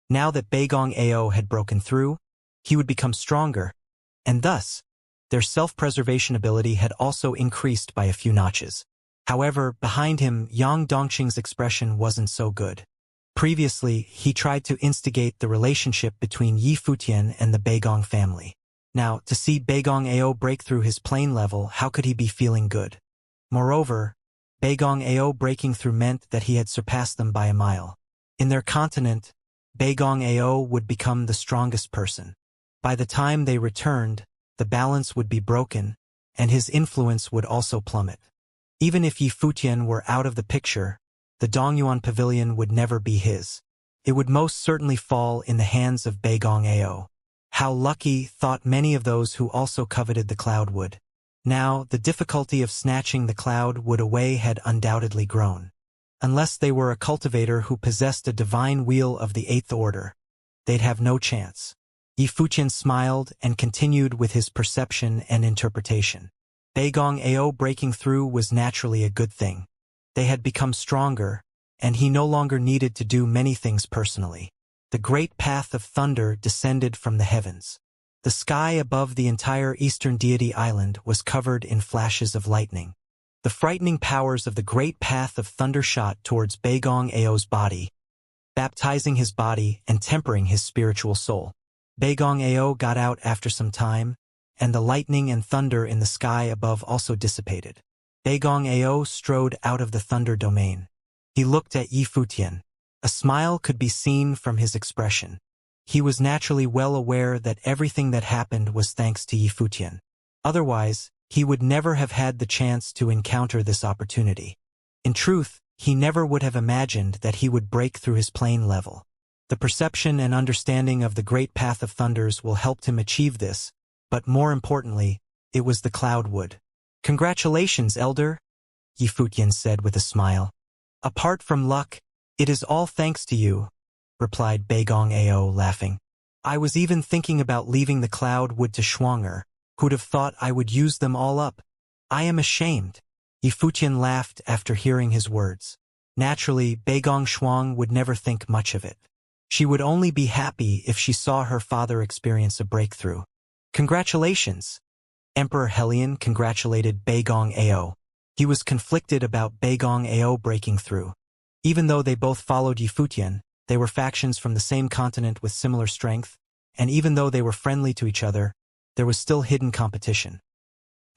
Speaker 1: Now that Beigong Ao had broken through, he would become stronger, and thus, their self-preservation ability had also increased by a few notches. However, behind him, Yang Dongqing's expression wasn't so good. Previously, he tried to instigate the relationship between Yifutian and the Beigong family. Now, to see Beigong Ao break through his plane level, how could he be feeling good? Moreover, Beigong Ao breaking through meant that he had surpassed them by a mile. In their continent, Beigong Ao would become the strongest person. By the time they returned, the balance would be broken, and his influence would also plummet. Even if Yifutian were out of the picture, the Dongyuan Pavilion would never be his. It would most certainly fall in the hands of Beigong Ao. How lucky, thought many of those who also coveted the cloud wood. Now, the difficulty of snatching the cloud wood away had undoubtedly grown. Unless they were a cultivator who possessed a divine wheel of the Eighth Order, they'd have no chance. Yifutian smiled and continued with his perception and interpretation. Beigong Ao breaking through was naturally a good thing. They had become stronger, and he no longer needed to do many things personally. The great path of thunder descended from the heavens. The sky above the entire Eastern Deity Island was covered in flashes of lightning. The frightening powers of the great path of thunder shot towards Beigong Ao's body, baptizing his body and tempering his spiritual soul. Beigong Ao got out after some time, and the lightning and thunder in the sky above also dissipated. Beigong Ao strode out of the thunder domain. He looked at Yi Futian. A smile could be seen from his expression. He was naturally well aware that everything that happened was thanks to Yi Futian. Otherwise, he would never have had the chance to encounter this opportunity. In truth, he never would have imagined that he would break through his plane level. The perception and understanding of the great path of thunders will help him achieve this, but more importantly, it was the cloud wood. "Congratulations, Elder," Yi Futian said with a smile. "Apart from luck, it is all thanks to you," replied Beigong Ao, laughing. "I was even thinking about leaving the cloud wood to Xianxia. Who'd have thought I would use them all up? I am ashamed." Yi Futian laughed after hearing his words. Naturally, Beigong Shuang would never think much of it. She would only be happy if she saw her father experience a breakthrough. "Congratulations!" Emperor Helion congratulated Beigong Ao. He was conflicted about Beigong Ao breaking through. Even though they both followed Yi Futian, they were factions from the same continent with similar strength, and even though they were friendly to each other, there was still hidden competition.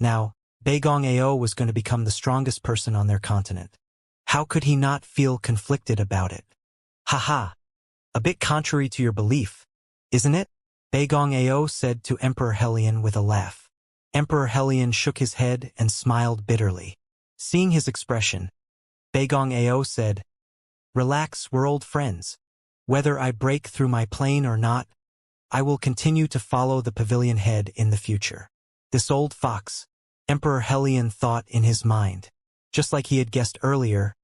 Speaker 1: Now, Beigong Ao was going to become the strongest person on their continent. How could he not feel conflicted about it? "Haha! A bit contrary to your belief, isn't it?" Beigong Ao said to Emperor Helion with a laugh. Emperor Helion shook his head and smiled bitterly. Seeing his expression, Beigong Ao said, "Relax, we're old friends. Whether I break through my plane or not, I will continue to follow the pavilion head in the future." This old fox, Emperor Helion thought in his mind. Just like he had guessed earlier,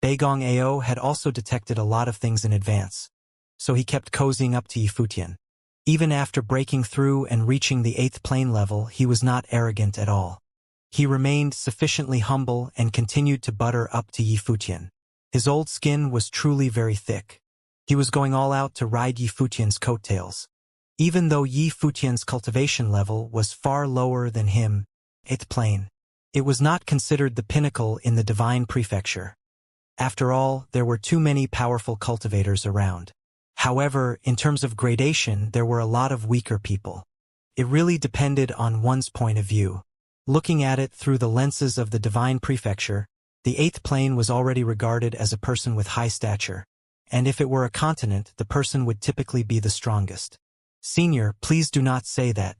Speaker 1: Beigong Ao had also detected a lot of things in advance, so he kept cozying up to Yi Futian. Even after breaking through and reaching the 8th plane level, he was not arrogant at all. He remained sufficiently humble and continued to butter up to Yi Futian. His old skin was truly very thick. He was going all out to ride Yi Futian's coattails. Even though Yi Futian's cultivation level was far lower than him, 8th plane, it was not considered the pinnacle in the divine prefecture. After all, there were too many powerful cultivators around. However, in terms of gradation, there were a lot of weaker people. It really depended on one's point of view. Looking at it through the lenses of the divine prefecture, the 8th plane was already regarded as a person with high stature, and if it were a continent, the person would typically be the strongest. "Senior, please do not say that.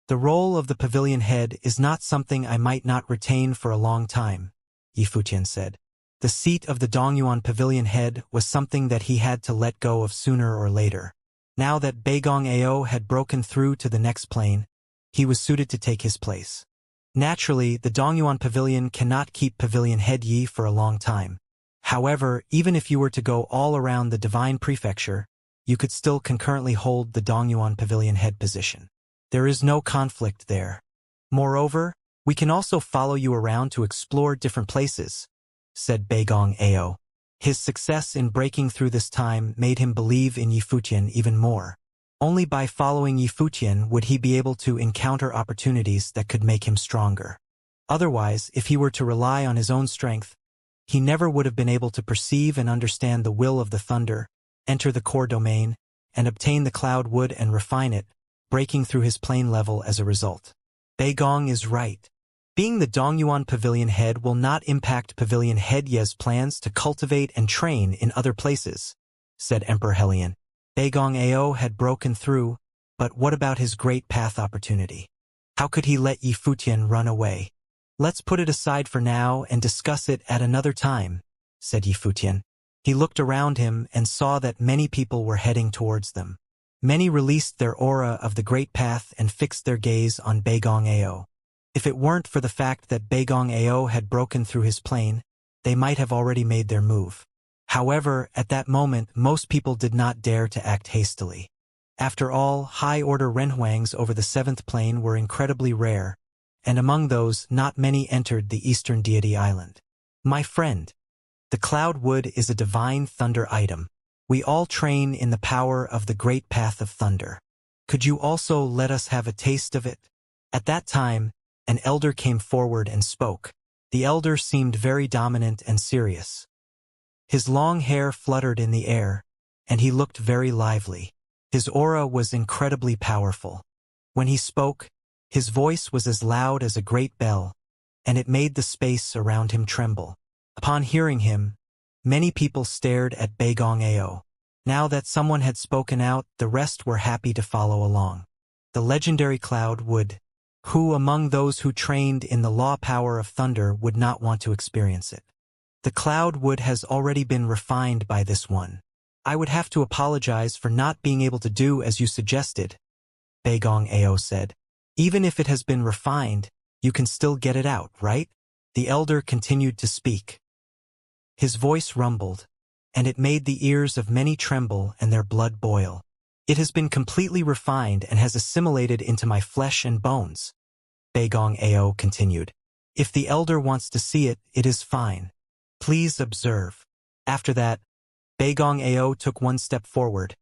Speaker 1: The role of the pavilion head is not something I might not retain for a long time," Yi Futian said. The seat of the Dongyuan pavilion head was something that he had to let go of sooner or later. Now that Beigong Ao had broken through to the next plane, he was suited to take his place. Naturally, the Dongyuan pavilion cannot keep pavilion head Yi for a long time. However, even if you were to go all around the divine prefecture, you could still concurrently hold the Dongyuan pavilion head position. There is no conflict there. Moreover, we can also follow you around to explore different places, said Beigong Ao. His success in breaking through this time made him believe in Yi Futian even more. Only by following Yi Futian would he be able to encounter opportunities that could make him stronger. Otherwise, if he were to rely on his own strength, he never would have been able to perceive and understand the will of the thunder, enter the core domain, and obtain the cloud wood and refine it, breaking through his plane level as a result. Beigong is right. Being the Dongyuan pavilion head will not impact pavilion head Ye's plans to cultivate and train in other places, said Emperor Helion. Beigong Ao had broken through, but what about his great path opportunity? How could he let Yi Futian run away? Let's put it aside for now and discuss it at another time, said Yi Futian. He looked around him and saw that many people were heading towards them. Many released their aura of the great path and fixed their gaze on Beigong Ao. If it weren't for the fact that Beigong Ao had broken through his plane, they might have already made their move. However, at that moment, most people did not dare to act hastily. After all, high-order Renhuangs over the 7th plane were incredibly rare, and among those, not many entered the Eastern Deity Island. My friend, the Cloud Wood is a divine thunder item. We all train in the power of the great path of thunder. Could you also let us have a taste of it? At that time, an elder came forward and spoke. The elder seemed very dominant and serious. His long hair fluttered in the air, and he looked very lively. His aura was incredibly powerful. When he spoke, his voice was as loud as a great bell, and it made the space around him tremble. Upon hearing him, Many people stared at Beigong Ao. Now that someone had spoken out, the rest were happy to follow along. The legendary cloud would. Who among those who trained in the law power of thunder would not want to experience it? The cloud wood has already been refined by this one. I would have to apologize for not being able to do as you suggested, Beigong Ao said. Even if it has been refined, you can still get it out, right? The elder continued to speak. His voice rumbled, and it made the ears of many tremble and their blood boil. It has been completely refined and has assimilated into my flesh and bones, Beigong Ao continued. If the elder wants to see it, it is fine. Please observe. After that, Beigong Ao took one step forward,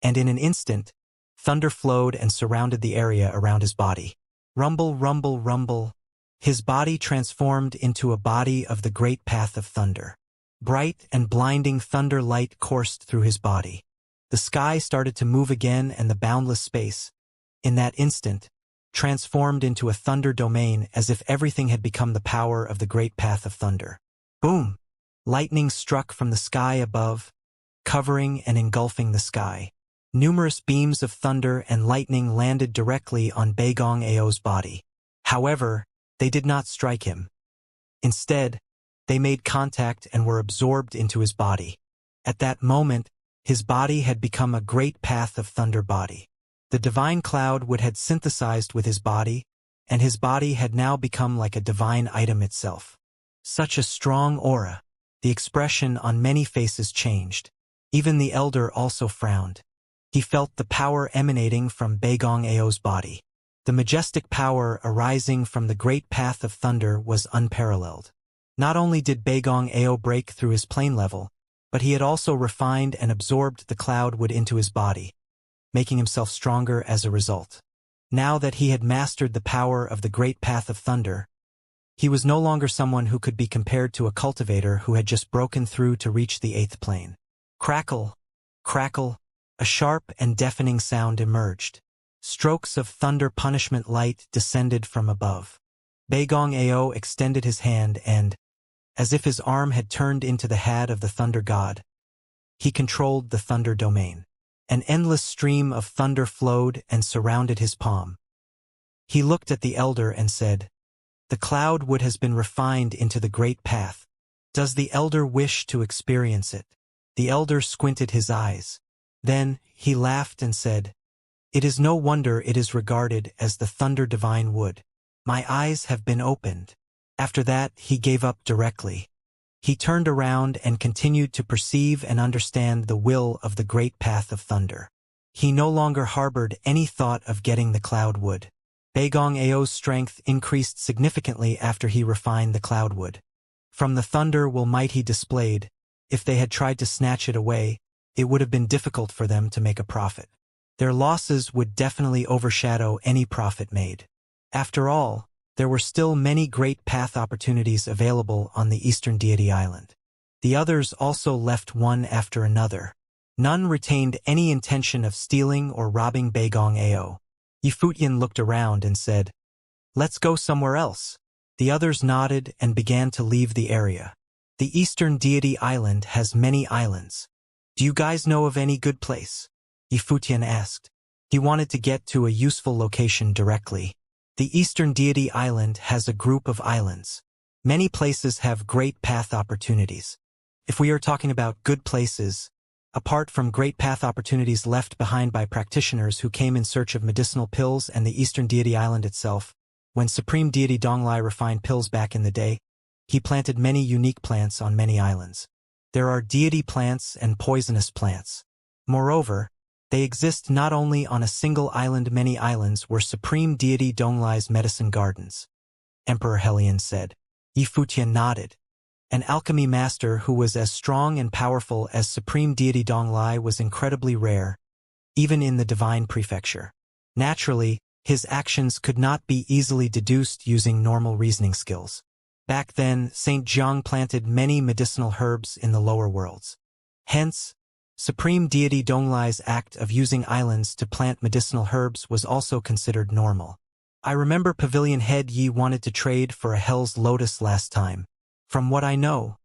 Speaker 1: and in an instant, thunder flowed and surrounded the area around his body. Rumble, rumble, rumble. His body transformed into a body of the great path of thunder. Bright and blinding thunder light coursed through his body. The sky started to move again, and the boundless space, in that instant, transformed into a thunder domain as if everything had become the power of the great path of thunder. Boom! Lightning struck from the sky above, covering and engulfing the sky. Numerous beams of thunder and lightning landed directly on Beigong Ao's body. However, they did not strike him. Instead, they made contact and were absorbed into his body. At that moment, his body had become a great path of thunder body. The divine cloud would had synthesized with his body, and his body had now become like a divine item itself. Such a strong aura. The expression on many faces changed. Even the elder also frowned. He felt the power emanating from Beigong Ao's body. The majestic power arising from the great path of thunder was unparalleled. Not only did Beigong Ao break through his plane level, but he had also refined and absorbed the cloud wood into his body, making himself stronger as a result. Now that he had mastered the power of the great path of thunder, he was no longer someone who could be compared to a cultivator who had just broken through to reach the 8th plane. Crackle, crackle, a sharp and deafening sound emerged. Strokes of thunder punishment light descended from above. Beigong Ao extended his hand and, as if his arm had turned into the hand of the thunder god, he controlled the thunder domain. An endless stream of thunder flowed and surrounded his palm. He looked at the elder and said, "The cloud wood has been refined into the great path. Does the elder wish to experience it?" The elder squinted his eyes. Then he laughed and said, "It is no wonder it is regarded as the thunder divine wood. My eyes have been opened." After that, he gave up directly. He turned around and continued to perceive and understand the will of the great path of thunder. He no longer harbored any thought of getting the cloud wood. Beigong Ao's strength increased significantly after he refined the cloud wood. From the thunder will might he displayed, if they had tried to snatch it away, it would have been difficult for them to make a profit. Their losses would definitely overshadow any profit made. After all, there were still many great path opportunities available on the Eastern Deity Island. The others also left one after another. None retained any intention of stealing or robbing Beigong Ao. Yifutian looked around and said, "Let's go somewhere else." The others nodded and began to leave the area. The Eastern Deity Island has many islands. "Do you guys know of any good place?" Yifutian asked. He wanted to get to a useful location directly. The Eastern Deity Island has a group of islands. Many places have great path opportunities. If we are talking about good places, apart from great path opportunities left behind by practitioners who came in search of medicinal pills and the Eastern Deity Island itself, when Supreme Deity Donglai refined pills back in the day, he planted many unique plants on many islands. There are deity plants and poisonous plants. Moreover, they exist not only on a single island. Many islands were Supreme Deity Donglai's medicine gardens, Emperor Helion said. Yifutian nodded. An alchemy master who was as strong and powerful as Supreme Deity Donglai was incredibly rare, even in the Divine Prefecture. Naturally, his actions could not be easily deduced using normal reasoning skills. Back then, Saint Jiang planted many medicinal herbs in the lower worlds. Hence, Supreme Deity Donglai's act of using islands to plant medicinal herbs was also considered normal. I remember Pavilion Head Yi wanted to trade for a Hell's Lotus last time. From what I know,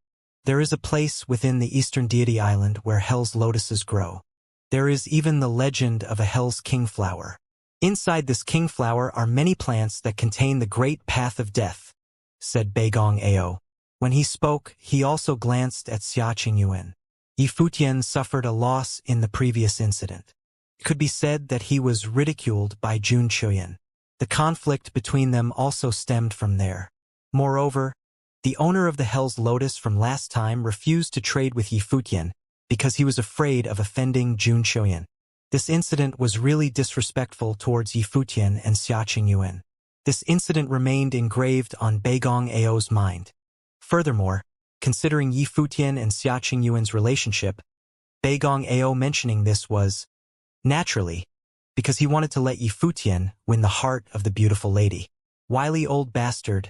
Speaker 1: There is a place within the Eastern Deity Island where Hell's lotuses grow. There is even the legend of a Hell's Kingflower. Inside this kingflower are many plants that contain the great path of death, said Beigong Ao. When he spoke, he also glanced at Xianxia. Yifutian suffered a loss in the previous incident. It could be said that he was ridiculed by Jun Chuyan. The conflict between them also stemmed from there. Moreover, the owner of the Hell's Lotus from last time refused to trade with Yifutian because he was afraid of offending Jun Chuyan. This incident was really disrespectful towards Yifutian and Xianxia. This incident remained engraved on Beigong Ao's mind. Furthermore, considering Yifutian and Xianxia's relationship, Beigong Ao mentioning this was, naturally, because he wanted to let Yifutian win the heart of the beautiful lady. Wily old bastard,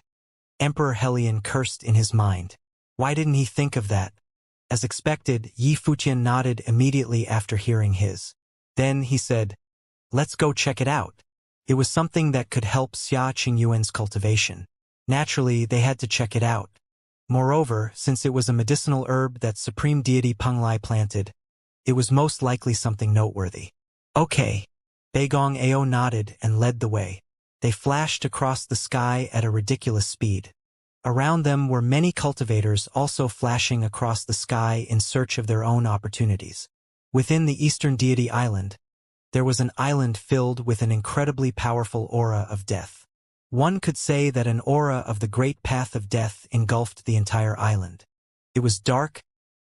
Speaker 1: Emperor Helion cursed in his mind. Why didn't he think of that? As expected, Yifutian nodded immediately after hearing his. Then he said, let's go check it out. It was something that could help Xianxia's cultivation. Naturally, they had to check it out. Moreover, since it was a medicinal herb that Supreme Deity Penglai planted, it was most likely something noteworthy. Okay. Beigong Ao nodded and led the way. They flashed across the sky at a ridiculous speed. Around them were many cultivators also flashing across the sky in search of their own opportunities. Within the Eastern Deity Island, there was an island filled with an incredibly powerful aura of death. One could say that an aura of the great path of death engulfed the entire island. It was dark,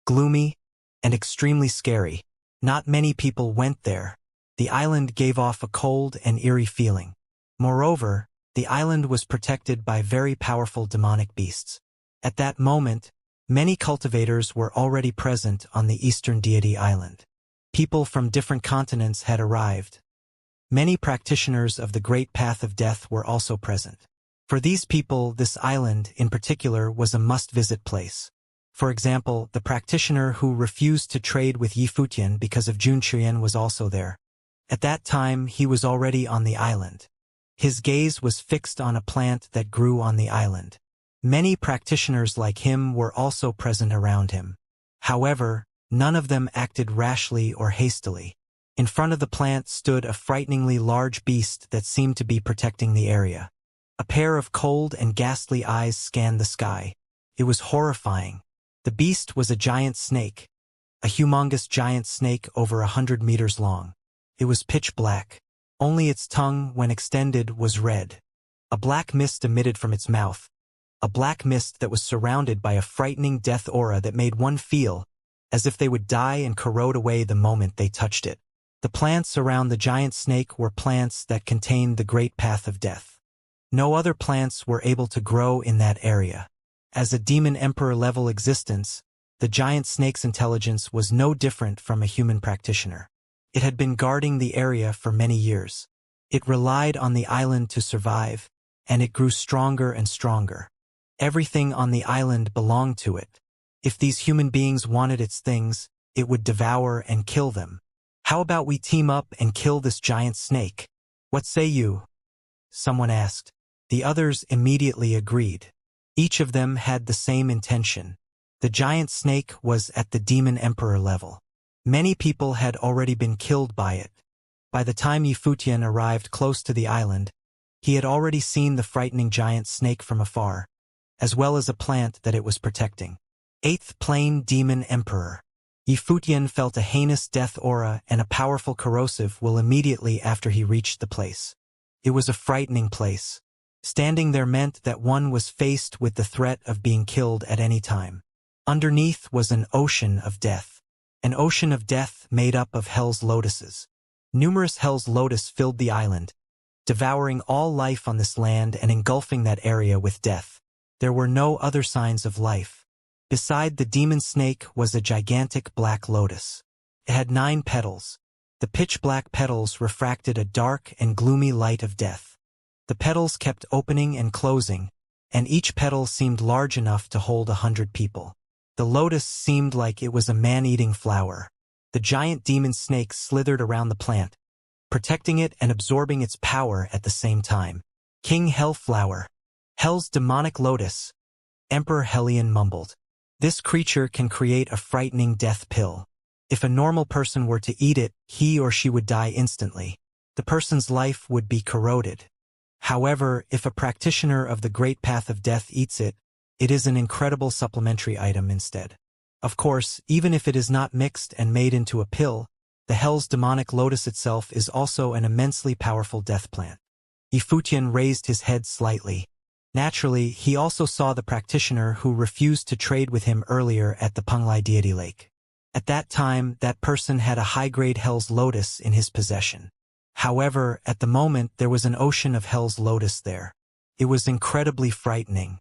Speaker 1: gloomy, and extremely scary. Not many people went there. The island gave off a cold and eerie feeling. Moreover, the island was protected by very powerful demonic beasts. At that moment, many cultivators were already present on the Eastern Deity Island. People from different continents had arrived. Many practitioners of the Great Path of Death were also present. For these people, this island, in particular, was a must-visit place. For example, the practitioner who refused to trade with Yifutian because of Jun Chuyan was also there. At that time, he was already on the island. His gaze was fixed on a plant that grew on the island. Many practitioners like him were also present around him. However, none of them acted rashly or hastily. In front of the plant stood a frighteningly large beast that seemed to be protecting the area. A pair of cold and ghastly eyes scanned the sky. It was horrifying. The beast was a giant snake. A humongous giant snake over 100 meters long. It was pitch black. Only its tongue, when extended, was red. A black mist emitted from its mouth. A black mist that was surrounded by a frightening death aura that made one feel as if they would die and corrode away the moment they touched it. The plants around the giant snake were plants that contained the great path of death. No other plants were able to grow in that area. As a demon emperor level existence, the giant snake's intelligence was no different from a human practitioner. It had been guarding the area for many years. It relied on the island to survive, and it grew stronger and stronger. Everything on the island belonged to it. If these human beings wanted its things, it would devour and kill them. How about we team up and kill this giant snake? What say you? Someone asked. The others immediately agreed. Each of them had the same intention. The giant snake was at the demon emperor level. Many people had already been killed by it. By the time Yifutian arrived close to the island, he had already seen the frightening giant snake from afar, as well as a plant that it was protecting. 8th Plane Demon Emperor. Yifutian felt a heinous death aura and a powerful corrosive will immediately after he reached the place. It was a frightening place. Standing there meant that one was faced with the threat of being killed at any time. Underneath was an ocean of death. An ocean of death made up of Hell's lotuses. Numerous Hell's lotus filled the island, devouring all life on this land and engulfing that area with death. There were no other signs of life. Beside the demon snake was a gigantic black lotus. It had 9 petals. The pitch-black petals refracted a dark and gloomy light of death. The petals kept opening and closing, and each petal seemed large enough to hold 100 people. The lotus seemed like it was a man-eating flower. The giant demon snake slithered around the plant, protecting it and absorbing its power at the same time. King Hellflower. Hell's demonic lotus. Emperor Helion mumbled. This creature can create a frightening death pill. If a normal person were to eat it, he or she would die instantly. The person's life would be corroded. However, if a practitioner of the Great Path of Death eats it, it is an incredible supplementary item instead. Of course, even if it is not mixed and made into a pill, the Hell's demonic lotus itself is also an immensely powerful death plant. Yifutian raised his head slightly. Naturally, he also saw the practitioner who refused to trade with him earlier at the Penglai deity lake. At that time, that person had a high-grade Hell's lotus in his possession. However, at the moment there was an ocean of Hell's lotus there. It was incredibly frightening.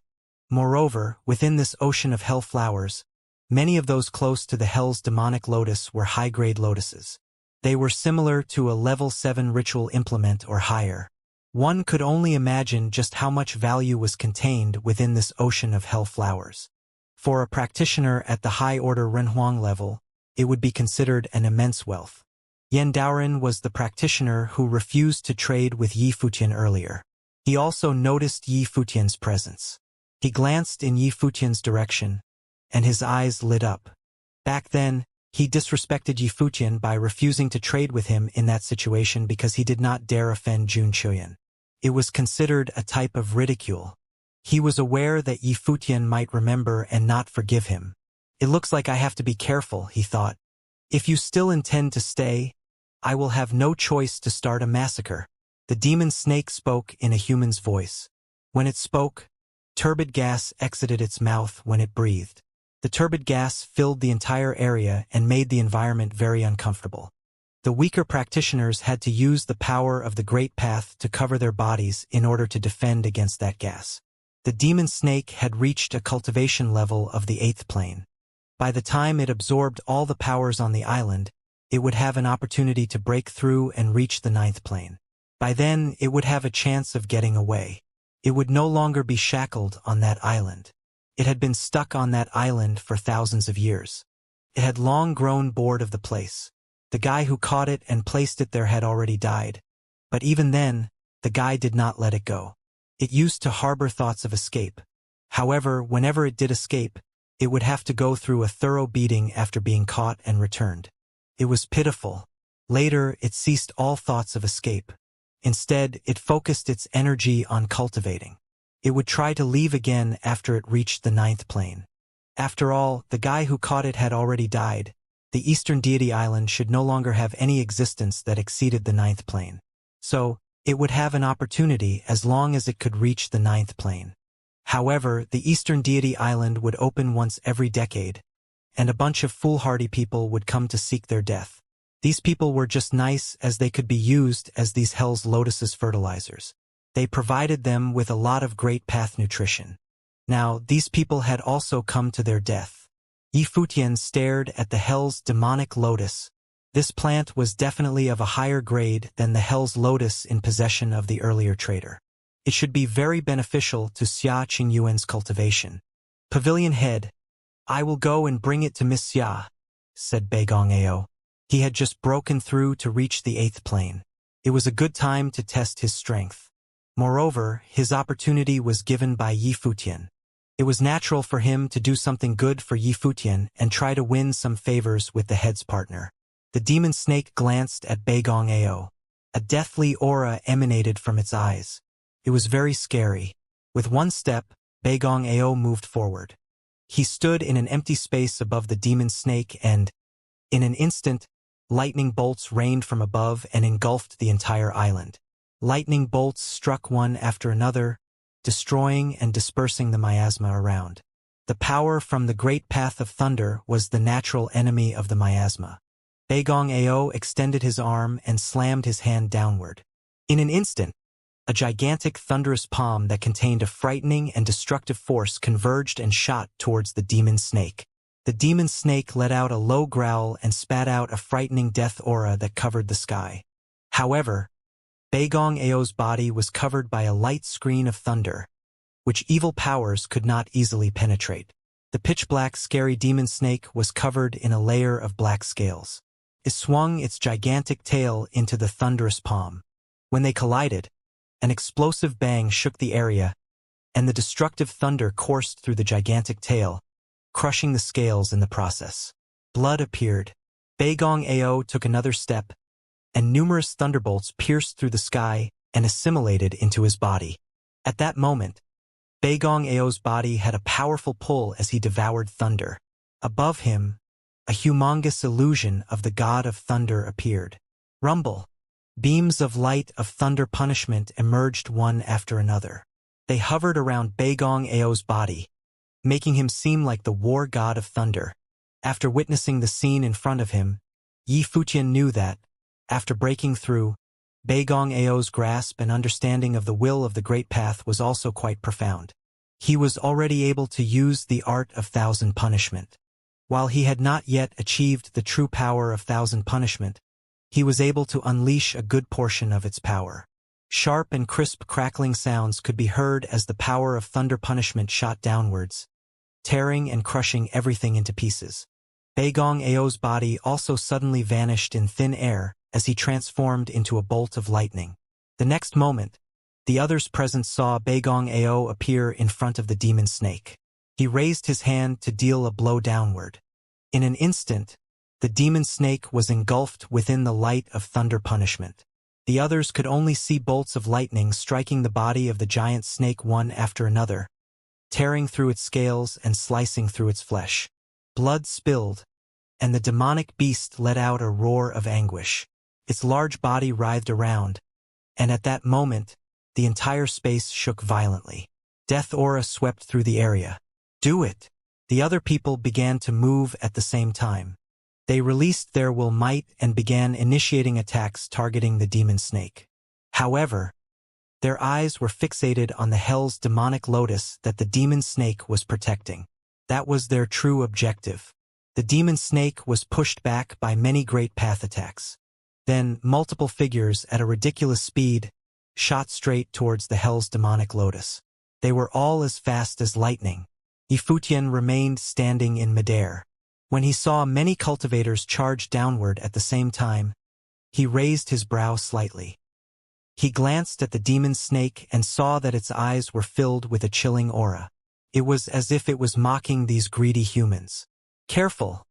Speaker 1: Moreover, within this ocean of Hell flowers, many of those close to the Hell's demonic lotus were high-grade lotuses. They were similar to a level 7 ritual implement or higher. One could only imagine just how much value was contained within this ocean of Hell flowers. For a practitioner at the high-order Renhuang level, it would be considered an immense wealth. Yan Daoren was the practitioner who refused to trade with Yifutian earlier. He also noticed Yifutian's presence. He glanced in Yifutian's direction, and his eyes lit up. Back then, he disrespected Yifutian by refusing to trade with him in that situation because he did not dare offend Jun Chuyan. It was considered a type of ridicule. He was aware that Yifutian might remember and not forgive him. It looks like I have to be careful, he thought. If you still intend to stay, I will have no choice to start a massacre. The demon snake spoke in a human's voice. When it spoke, turbid gas exited its mouth when it breathed. The turbid gas filled the entire area and made the environment very uncomfortable. The weaker practitioners had to use the power of the Great Path to cover their bodies in order to defend against that gas. The demon snake had reached a cultivation level of the 8th plane. By the time it absorbed all the powers on the island, it would have an opportunity to break through and reach the 9th plane. By then, it would have a chance of getting away. It would no longer be shackled on that island. It had been stuck on that island for thousands of years. It had long grown bored of the place. The guy who caught it and placed it there had already died. But even then, the guy did not let it go. It used to harbor thoughts of escape. However, whenever it did escape, it would have to go through a thorough beating after being caught and returned. It was pitiful. Later, it ceased all thoughts of escape. Instead, it focused its energy on cultivating. It would try to leave again after it reached the 9th plane. After all, the guy who caught it had already died. The Eastern Deity Island should no longer have any existence that exceeded the 9th plane. So, it would have an opportunity as long as it could reach the 9th plane. However, the Eastern Deity Island would open once every decade, and a bunch of foolhardy people would come to seek their death. These people were just nice as they could be used as these Hell's Lotus's fertilizers. They provided them with a lot of Great Path nutrition. Now, these people had also come to their death. Yifutian stared at the Hell's demonic lotus. This plant was definitely of a higher grade than the Hell's lotus in possession of the earlier trader. It should be very beneficial to Xia Qingyuan's cultivation. Pavilion head, I will go and bring it to Miss Xia, said Beigong Ao. He had just broken through to reach the 8th plane. It was a good time to test his strength. Moreover, his opportunity was given by Yifutian. It was natural for him to do something good for Yifutian and try to win some favors with the head's partner. The demon snake glanced at Beigong Ao. A deathly aura emanated from its eyes. It was very scary. With one step, Beigong Ao moved forward. He stood in an empty space above the demon snake and, in an instant, lightning bolts rained from above and engulfed the entire island. Lightning bolts struck one after another, destroying and dispersing the miasma around. The power from the Great Path of Thunder was the natural enemy of the miasma. Beigong Ao extended his arm and slammed his hand downward. In an instant, a gigantic thunderous palm that contained a frightening and destructive force converged and shot towards the demon snake. The demon snake let out a low growl and spat out a frightening death aura that covered the sky. However, Beigong Ao's body was covered by a light screen of thunder, which evil powers could not easily penetrate. The pitch-black scary demon snake was covered in a layer of black scales. It swung its gigantic tail into the thunderous palm. When they collided, an explosive bang shook the area, and the destructive thunder coursed through the gigantic tail, crushing the scales in the process. Blood appeared. Beigong Ao took another step, and numerous thunderbolts pierced through the sky and assimilated into his body. At that moment, Beigong Ao's body had a powerful pull as he devoured thunder. Above him, a humongous illusion of the god of thunder appeared. Rumble. Beams of light of thunder punishment emerged one after another. They hovered around Beigong Ao's body, making him seem like the war god of thunder. After witnessing the scene in front of him, Yi Futian knew that, after breaking through, Beigong Ao's grasp and understanding of the will of the Great Path was also quite profound. He was already able to use the art of thousand punishment. While he had not yet achieved the true power of thousand punishment, he was able to unleash a good portion of its power. Sharp and crisp crackling sounds could be heard as the power of thunder punishment shot downwards, tearing and crushing everything into pieces. Beigong Ao's body also suddenly vanished in thin air as he transformed into a bolt of lightning. The next moment, the others present saw Beigong Ao appear in front of the demon snake. He raised his hand to deal a blow downward. In an instant, the demon snake was engulfed within the light of thunder punishment. The others could only see bolts of lightning striking the body of the giant snake one after another, tearing through its scales and slicing through its flesh. Blood spilled, and the demonic beast let out a roar of anguish. Its large body writhed around, and at that moment, the entire space shook violently. Death aura swept through the area. Do it! The other people began to move at the same time. They released their will might and began initiating attacks targeting the demon snake. However, their eyes were fixated on the hell's demonic lotus that the demon snake was protecting. That was their true objective. The demon snake was pushed back by many great path attacks. Then, multiple figures at a ridiculous speed shot straight towards the hell's demonic lotus. They were all as fast as lightning. Yifutian remained standing in midair. When he saw many cultivators charge downward at the same time, he raised his brow slightly. He glanced at the demon snake and saw that its eyes were filled with a chilling aura. It was as if it was mocking these greedy humans. Careful!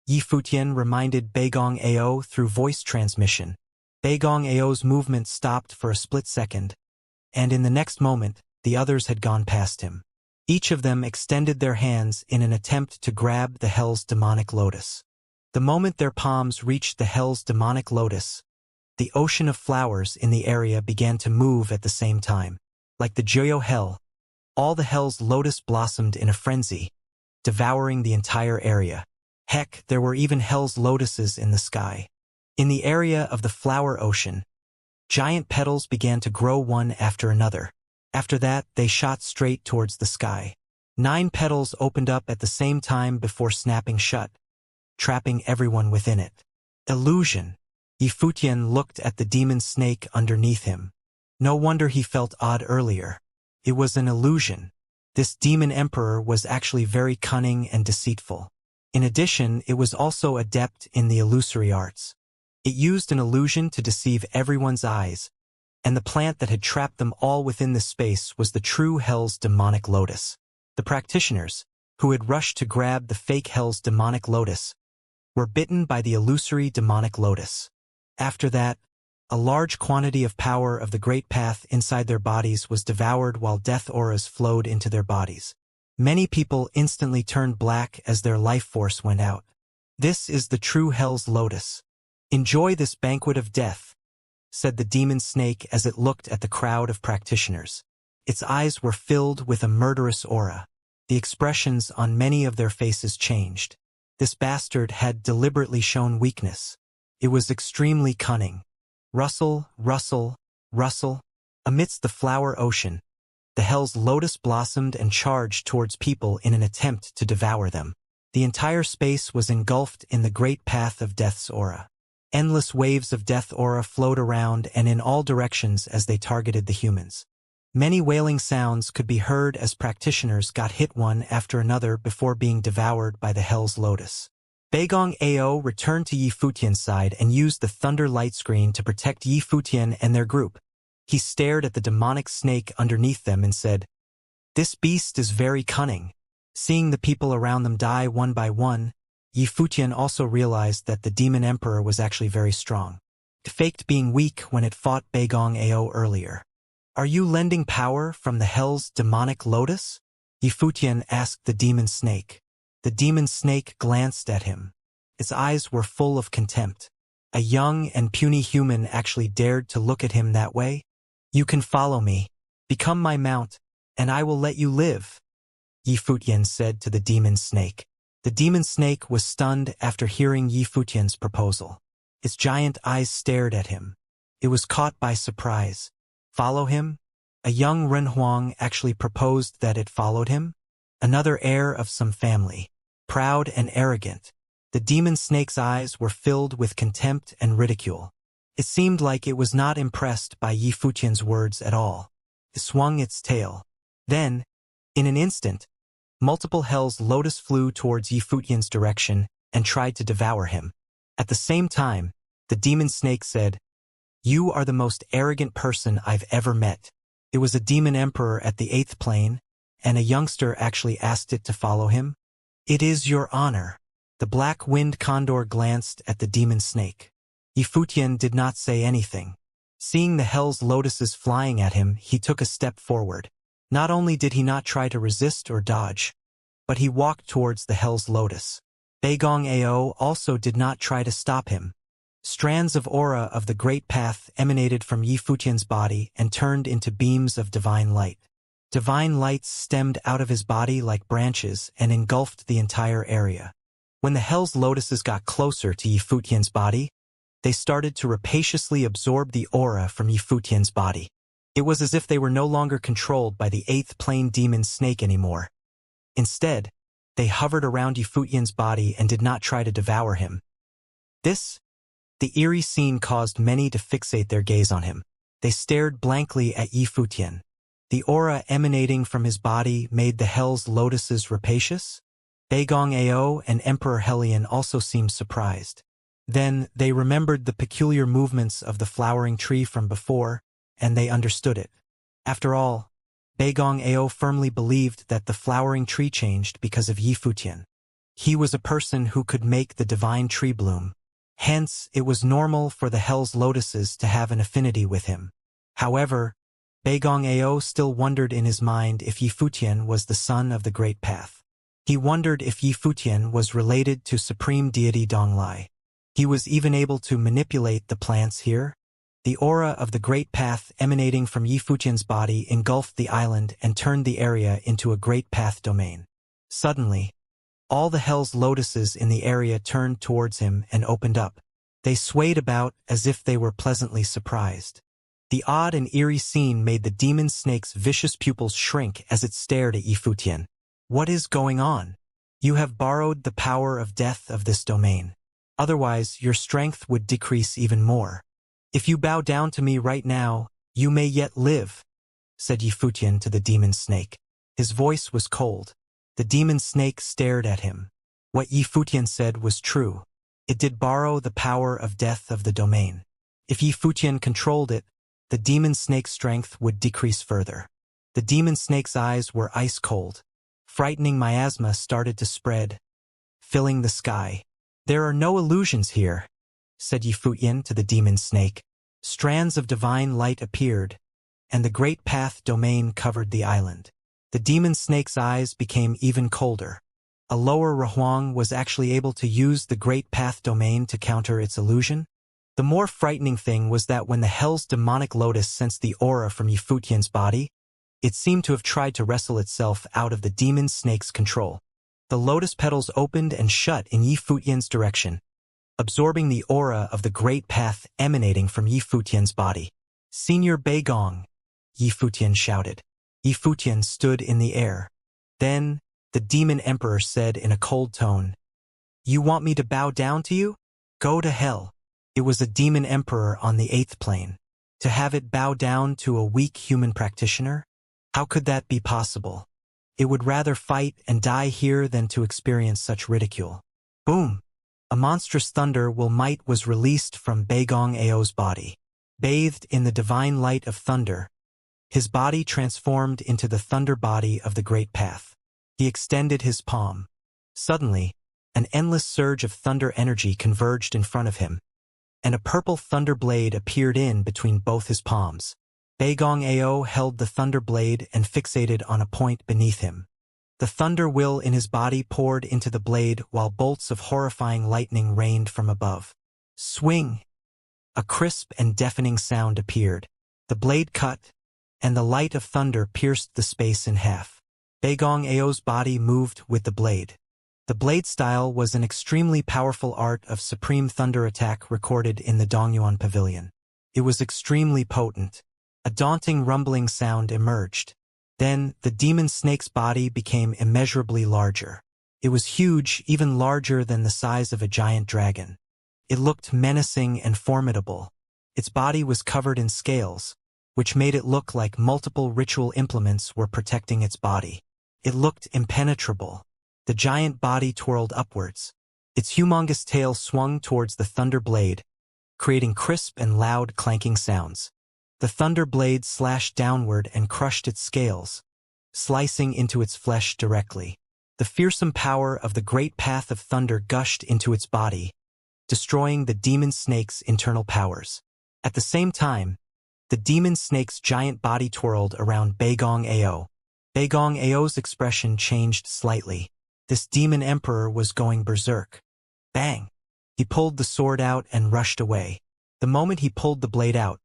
Speaker 1: Yifutian reminded Beigong Ao through voice transmission. Beigong Ao's movement stopped for a split second, and in the next moment, the others had gone past him. Each of them extended their hands in an attempt to grab the hell's demonic lotus. The moment their palms reached the hell's demonic lotus, the ocean of flowers in the area began to move at the same time. Like the Joyo hell, all the hell's lotus blossomed in a frenzy, devouring the entire area. Heck, there were even hell's lotuses in the sky. In the area of the flower ocean, giant petals began to grow one after another. After that, they shot straight towards the sky. 9 petals opened up at the same time before snapping shut, trapping everyone within it. Illusion. Yifutian looked at the demon snake underneath him. No wonder he felt odd earlier. It was an illusion. This demon emperor was actually very cunning and deceitful. In addition, it was also adept in the illusory arts. It used an illusion to deceive everyone's eyes, and the plant that had trapped them all within this space was the true hell's demonic lotus. The practitioners, who had rushed to grab the fake hell's demonic lotus, were bitten by the illusory demonic lotus. After that, a large quantity of power of the Great Path inside their bodies was devoured while death auras flowed into their bodies. Many people instantly turned black as their life force went out. This is the true hell's lotus. Enjoy this banquet of death, said the demon snake as it looked at the crowd of practitioners. Its eyes were filled with a murderous aura. The expressions on many of their faces changed. This bastard had deliberately shown weakness. It was extremely cunning. Rustle, rustle, rustle. Amidst the flower ocean, the hell's lotus blossomed and charged towards people in an attempt to devour them. The entire space was engulfed in the great path of death's aura. Endless waves of death aura flowed around and in all directions as they targeted the humans. Many wailing sounds could be heard as practitioners got hit one after another before being devoured by the hell's lotus. Beigong Ao returned to Yifutian's side and used the thunder light screen to protect Yifutian and their group. He stared at the demonic snake underneath them and said, "This beast is very cunning. Seeing the people around them die one by one, Yi Futian also realized that the demon emperor was actually very strong. It faked being weak when it fought Beigong Ao earlier. "Are you lending power from the hell's demonic lotus?" Yi Futian asked the demon snake. The demon snake glanced at him. Its eyes were full of contempt. A young and puny human actually dared to look at him that way? "You can follow me. Become my mount, and I will let you live," Yi Futian said to the demon snake. The demon snake was stunned after hearing Yi Futian's proposal. Its giant eyes stared at him. It was caught by surprise. Follow him? A young Renhuang actually proposed that it followed him? Another heir of some family. Proud and arrogant. The demon snake's eyes were filled with contempt and ridicule. It seemed like it was not impressed by Yi Futian's words at all. It swung its tail. Then, in an instant, multiple hell's lotus flew towards Yi Futian's direction and tried to devour him. At the same time, the demon snake said, "You are the most arrogant person I've ever met." It was a demon emperor at the 8th plane, and a youngster actually asked it to follow him. "It is your honor." The black wind condor glanced at the demon snake. Yi Futian did not say anything. Seeing the hell's lotuses flying at him, he took a step forward. Not only did he not try to resist or dodge, but he walked towards the hell's lotus. Beigong Ao also did not try to stop him. Strands of aura of the Great Path emanated from Yi Futian's body and turned into beams of divine light. Divine lights stemmed out of his body like branches and engulfed the entire area. When the hell's lotuses got closer to Yi Futian's body, they started to rapaciously absorb the aura from Yi Futian's body. It was as if they were no longer controlled by the 8th plane demon snake anymore. Instead, they hovered around Yi Futian's body and did not try to devour him. The eerie scene caused many to fixate their gaze on him. They stared blankly at Yi Futian. The aura emanating from his body made the hell's lotuses rapacious. Beigong Ao and Emperor Helion also seemed surprised. Then they remembered the peculiar movements of the flowering tree from before, and they understood it. After all, Beigong Ao firmly believed that the flowering tree changed because of Yi Futian. He was a person who could make the divine tree bloom. Hence, it was normal for the hell's lotuses to have an affinity with him. However, Beigong Ao still wondered in his mind if Yi Futian was the son of the Great Path. He wondered if Yi Futian was related to Supreme Deity Donglai. He was even able to manipulate the plants here. The aura of the Great Path emanating from Yi Futian's body engulfed the island and turned the area into a Great Path domain. Suddenly, all the hell's lotuses in the area turned towards him and opened up. They swayed about as if they were pleasantly surprised. The odd and eerie scene made the demon snake's vicious pupils shrink as it stared at Yi Futian. "What is going on? You have borrowed the power of death of this domain. Otherwise, your strength would decrease even more. If you bow down to me right now, you may yet live," said Yi Futian to the demon snake. His voice was cold. The demon snake stared at him. What Yi Futian said was true. It did borrow the power of death of the domain. If Yi Futian controlled it, the demon snake's strength would decrease further. The demon snake's eyes were ice cold. Frightening miasma started to spread, filling the sky. "There are no illusions here," said Yi Futian to the demon snake. Strands of divine light appeared, and the Great Path domain covered the island. The demon snake's eyes became even colder. A lower Rahuang was actually able to use the Great Path domain to counter its illusion. The more frightening thing was that when the hell's demonic lotus sensed the aura from Yi Futian's body, it seemed to have tried to wrestle itself out of the demon snake's control. The lotus petals opened and shut in Yi Futian's direction, absorbing the aura of the Great Path emanating from Yi Futian's body. "Senior Beigong," Yi Futian shouted. Yi Futian stood in the air. Then, the demon emperor said in a cold tone, "You want me to bow down to you? Go to hell." It was a demon emperor on the 8th plane. To have it bow down to a weak human practitioner? How could that be possible? It would rather fight and die here than to experience such ridicule. Boom! A monstrous thunder will might was released from Beigong Ao's body. Bathed in the divine light of thunder, his body transformed into the thunder body of the Great Path. He extended his palm. Suddenly, an endless surge of thunder energy converged in front of him, and a purple thunder blade appeared in between both his palms. Beigong Ao held the thunder blade and fixated on a point beneath him. The thunder will in his body poured into the blade while bolts of horrifying lightning rained from above. Swing! A crisp and deafening sound appeared. The blade cut, and the light of thunder pierced the space in half. Beigong Ao's body moved with the blade. The blade style was an extremely powerful art of supreme thunder attack recorded in the Dongyuan Pavilion. It was extremely potent. A daunting rumbling sound emerged. Then, the demon snake's body became immeasurably larger. It was huge, even larger than the size of a giant dragon. It looked menacing and formidable. Its body was covered in scales, which made it look like multiple ritual implements were protecting its body. It looked impenetrable. The giant body twirled upwards. Its humongous tail swung towards the thunder blade, creating crisp and loud clanking sounds. The thunder blade slashed downward and crushed its scales, slicing into its flesh directly. The fearsome power of the great path of thunder gushed into its body, destroying the demon snake's internal powers. At the same time, the demon snake's giant body twirled around Beigong Ao. Beigong Ao's expression changed slightly. This demon emperor was going berserk. Bang! He pulled the sword out and rushed away. The moment he pulled the blade out,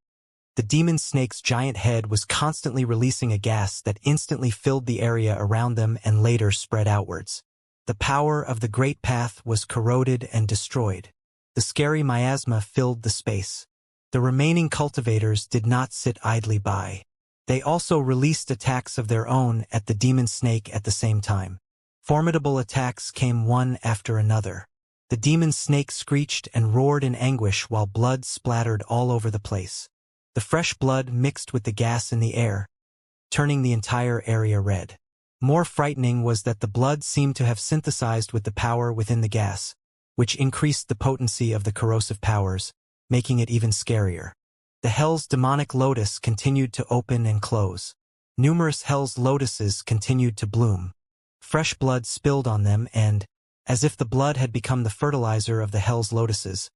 Speaker 1: the demon snake's giant head was constantly releasing a gas that instantly filled the area around them and later spread outwards. The power of the great path was corroded and destroyed. The scary miasma filled the space. The remaining cultivators did not sit idly by. They also released attacks of their own at the demon snake at the same time. Formidable attacks came one after another. The demon snake screeched and roared in anguish while blood splattered all over the place. The fresh blood mixed with the gas in the air, turning the entire area red. More frightening was that the blood seemed to have synthesized with the power within the gas, which increased the potency of the corrosive powers, making it even scarier. The Hell's demonic lotus continued to open and close. Numerous Hell's lotuses continued to bloom. Fresh blood spilled on them and, as if the blood had become the fertilizer of the Hell's lotuses,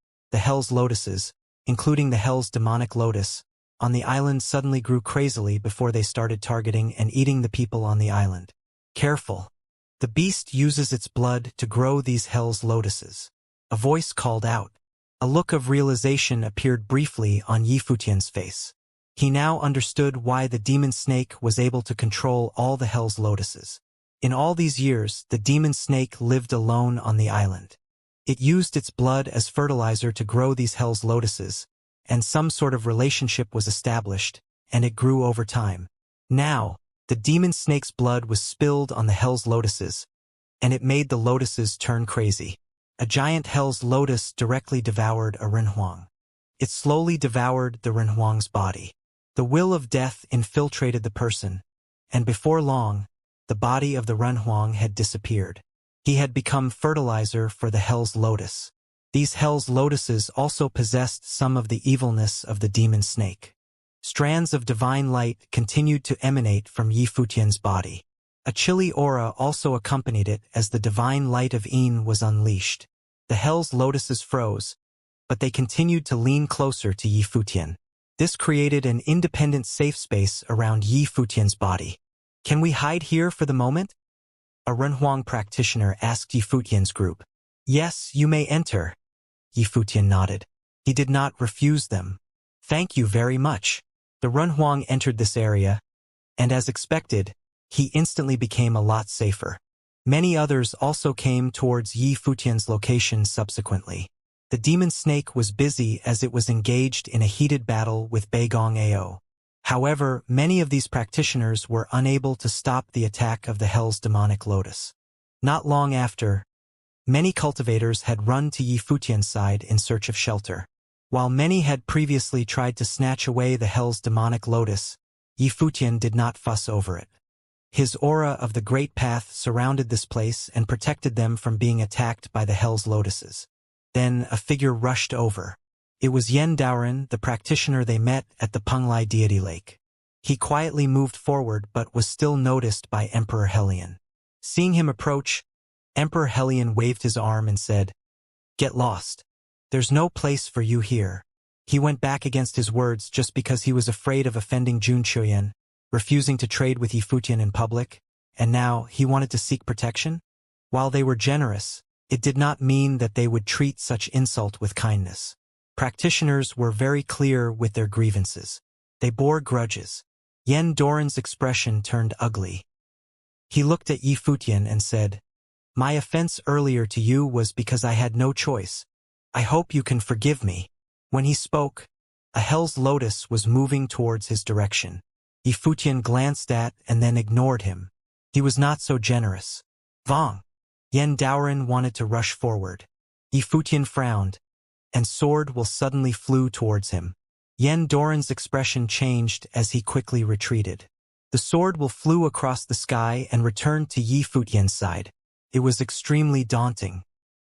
Speaker 1: including the Hell's demonic lotus, on the island suddenly grew crazily before they started targeting and eating the people on the island. Careful! The beast uses its blood to grow these Hell's lotuses. A voice called out. A look of realization appeared briefly on Yi Futian's face. He now understood why the demon snake was able to control all the Hell's lotuses. In all these years, the demon snake lived alone on the island. It used its blood as fertilizer to grow these Hell's lotuses, and some sort of relationship was established, and it grew over time. Now, the demon snake's blood was spilled on the Hell's lotuses, and it made the lotuses turn crazy. A giant Hell's lotus directly devoured a Renhuang. It slowly devoured the Renhuang's body. The will of death infiltrated the person, and before long, the body of the Renhuang had disappeared. He had become fertilizer for the Hell's lotus. These Hell's lotuses also possessed some of the evilness of the demon snake. Strands of divine light continued to emanate from Yi Futian's body. A chilly aura also accompanied it as the divine light of Yin was unleashed. The Hell's lotuses froze, but they continued to lean closer to Yi Futian. This created an independent safe space around Yi Futian's body. Can we hide here for the moment? A Renhuang practitioner asked Yi Futian's group. Yes, you may enter. Yi Futian nodded. He did not refuse them. Thank you very much. The Renhuang entered this area, and as expected, he instantly became a lot safer. Many others also came towards Yi Futian's location subsequently. The demon snake was busy as it was engaged in a heated battle with Beigong Ao. However, many of these practitioners were unable to stop the attack of the Hell's demonic lotus. Not long after, many cultivators had run to Yi Futian's side in search of shelter. While many had previously tried to snatch away the Hell's demonic lotus, Yi Futian did not fuss over it. His aura of the Great Path surrounded this place and protected them from being attacked by the Hell's lotuses. Then a figure rushed over. It was Yen Daoren, the practitioner they met at the Penglai deity lake. He quietly moved forward but was still noticed by Emperor Helion. Seeing him approach, Emperor Helion waved his arm and said, "Get lost. There's no place for you here." He went back against his words just because he was afraid of offending Jun Chuyan, refusing to trade with Yifutian in public, and now he wanted to seek protection? While they were generous, it did not mean that they would treat such insult with kindness. Practitioners were very clear with their grievances. They bore grudges. Yen Doran's expression turned ugly. He looked at Yifutian and said, "My offense earlier to you was because I had no choice. I hope you can forgive me." When he spoke, a hell's lotus was moving towards his direction. Yifutian glanced at and then ignored him. He was not so generous. Vong! Yen Daoran wanted to rush forward. Yifutian frowned, and sword will suddenly flew towards him. Yen Doran's expression changed as he quickly retreated. The sword will flew across the sky and returned to Yifutian's side. It was extremely daunting.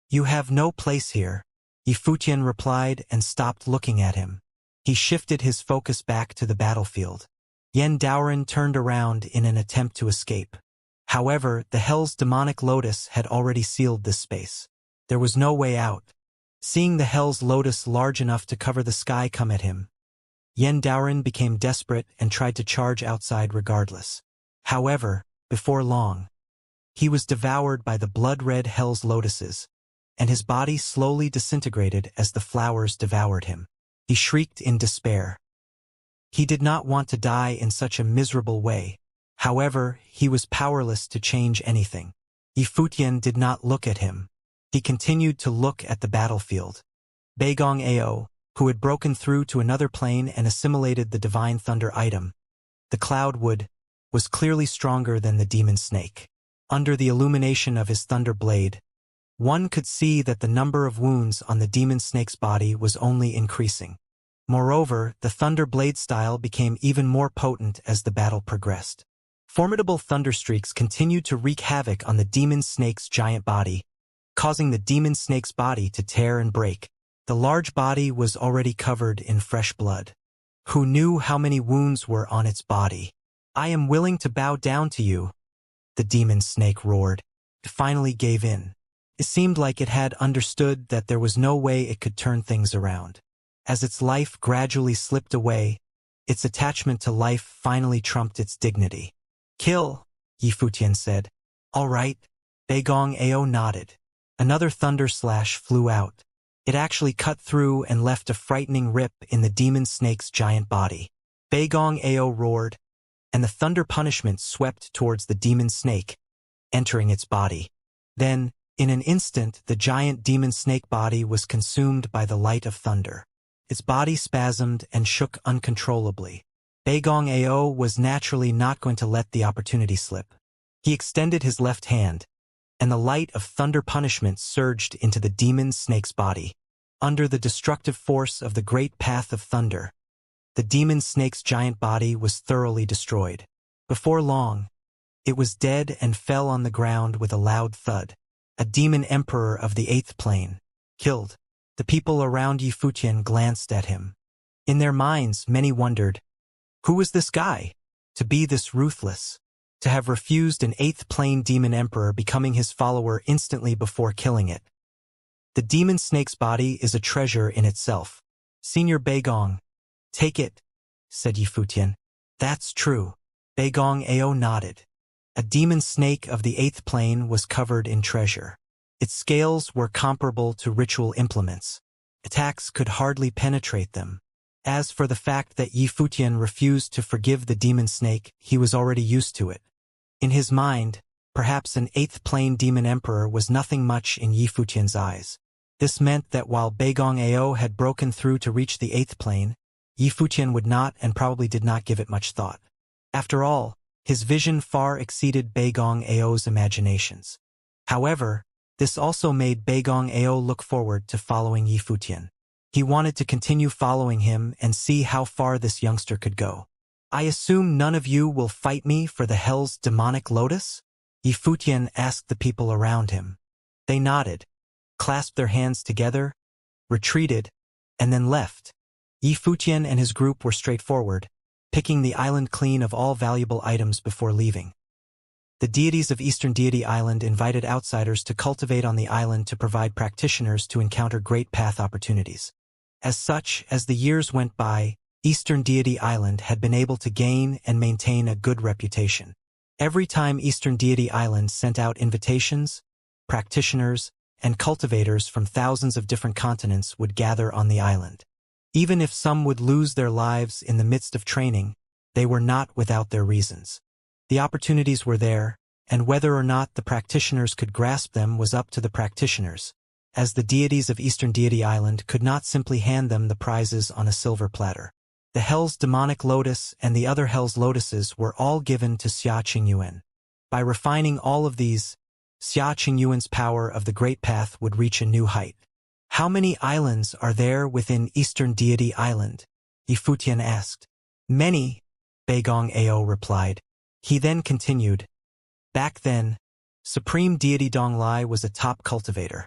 Speaker 1: "You have no place here," Yifutian replied and stopped looking at him. He shifted his focus back to the battlefield. Yen Daoran turned around in an attempt to escape. However, the Hell's demonic lotus had already sealed this space. There was no way out. Seeing the Hell's lotus large enough to cover the sky come at him, Yen Daoran became desperate and tried to charge outside regardless. However, before long, he was devoured by the blood-red Hell's lotuses, and his body slowly disintegrated as the flowers devoured him. He shrieked in despair. He did not want to die in such a miserable way. However, he was powerless to change anything. Yifutian did not look at him. He continued to look at the battlefield. Beigong Ao, who had broken through to another plane and assimilated the divine thunder item, the cloud wood, was clearly stronger than the demon snake. Under the illumination of his thunder blade, one could see that the number of wounds on the demon snake's body was only increasing. Moreover, the thunder blade style became even more potent as the battle progressed. Formidable thunderstreaks continued to wreak havoc on the demon snake's giant body, causing the demon snake's body to tear and break. The large body was already covered in fresh blood. Who knew how many wounds were on its body? "I am willing to bow down to you," the demon snake roared. It finally gave in. It seemed like it had understood that there was no way it could turn things around. As its life gradually slipped away, its attachment to life finally trumped its dignity. "Kill," Yifutian said. "All right." Beigong Ao nodded. Another thunder slash flew out. It actually cut through and left a frightening rip in the demon snake's giant body. Beigong Ao roared, and the thunder punishment swept towards the demon snake, entering its body. Then, in an instant, the giant demon snake body was consumed by the light of thunder. Its body spasmed and shook uncontrollably. Beigong Ao was naturally not going to let the opportunity slip. He extended his left hand, and the light of thunder punishment surged into the demon snake's body. Under the destructive force of the great path of thunder, the demon snake's giant body was thoroughly destroyed. Before long, it was dead and fell on the ground with a loud thud. A demon emperor of the 8th plane, killed. The people around Yifutian glanced at him. In their minds, many wondered, who was this guy? To be this ruthless. To have refused an 8th plane demon emperor becoming his follower instantly before killing it. The demon snake's body is a treasure in itself. Senior Beigong, take it, said Yifutian. That's true. Beigong Ao nodded. A demon snake of the 8th plane was covered in treasure. Its scales were comparable to ritual implements. Attacks could hardly penetrate them. As for the fact that Yifutian refused to forgive the demon snake, he was already used to it. In his mind, perhaps an 8th plane demon emperor was nothing much in Yifutian's eyes. This meant that while Beigong Ao had broken through to reach the 8th plane, Yifutian would not and probably did not give it much thought. After all, his vision far exceeded Beigong Ao's imaginations. However, this also made Beigong Ao look forward to following Yifutian. He wanted to continue following him and see how far this youngster could go. I assume none of you will fight me for the Hell's demonic lotus? Yifutian asked the people around him. They nodded, clasped their hands together, retreated, and then left. Yifutian and his group were straightforward, picking the island clean of all valuable items before leaving. The deities of Eastern Deity Island invited outsiders to cultivate on the island to provide practitioners to encounter great path opportunities. As such, as the years went by, Eastern Deity Island had been able to gain and maintain a good reputation. Every time Eastern Deity Island sent out invitations, practitioners, and cultivators from thousands of different continents would gather on the island. Even if some would lose their lives in the midst of training, they were not without their reasons. The opportunities were there, and whether or not the practitioners could grasp them was up to the practitioners, as the deities of Eastern Deity Island could not simply hand them the prizes on a silver platter. The Hell's demonic lotus and the other Hell's lotuses were all given to Xia Qingyuan. By refining all of these, Xia Qingyuan's power of the Great Path would reach a new height. How many islands are there within Eastern Deity Island? Yifutian asked. Many, Beigong Ao replied. He then continued. Back then, Supreme Deity Donglai was a top cultivator.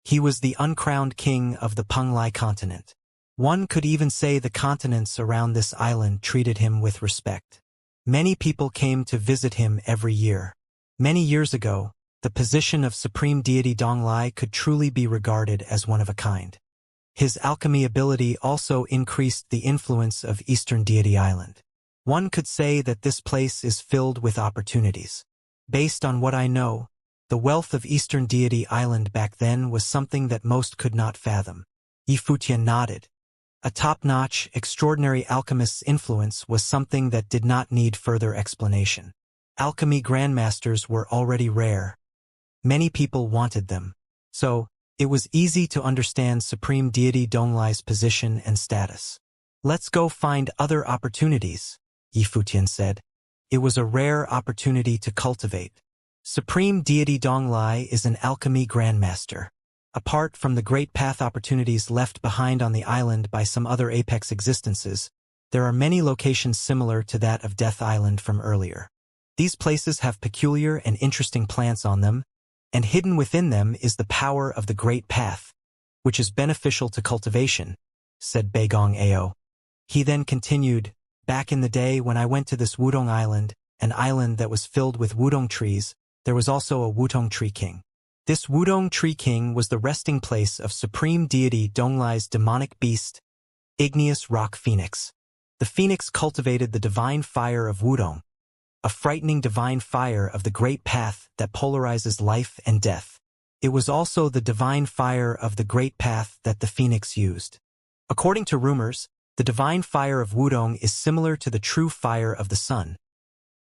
Speaker 1: He was the uncrowned king of the Penglai continent. One could even say the continents around this island treated him with respect. Many people came to visit him every year. Many years ago, the position of Supreme Deity Donglai could truly be regarded as one of a kind. His alchemy ability also increased the influence of Eastern Deity Island. One could say that this place is filled with opportunities. Based on what I know, the wealth of Eastern Deity Island back then was something that most could not fathom. Yifutian nodded. A top-notch, extraordinary alchemist's influence was something that did not need further explanation. Alchemy grandmasters were already rare. Many people wanted them. So, it was easy to understand Supreme Deity Donglai's position and status. Let's go find other opportunities, Yifutian said. It was a rare opportunity to cultivate. Supreme Deity Donglai is an alchemy grandmaster. Apart from the great path opportunities left behind on the island by some other apex existences, there are many locations similar to that of Death Island from earlier. These places have peculiar and interesting plants on them, and hidden within them is the power of the great path, which is beneficial to cultivation, said Beigong Ao. He then continued, back in the day when I went to this Wudong Island, an island that was filled with Wudong trees, there was also a Wudong Tree King. This Wudong Tree King was the resting place of Supreme Deity Donglai's demonic beast, Igneous Rock Phoenix. The phoenix cultivated the divine fire of Wudong, a frightening divine fire of the great path that polarizes life and death. It was also the divine fire of the great path that the phoenix used. According to rumors, the divine fire of Wudong is similar to the true fire of the sun.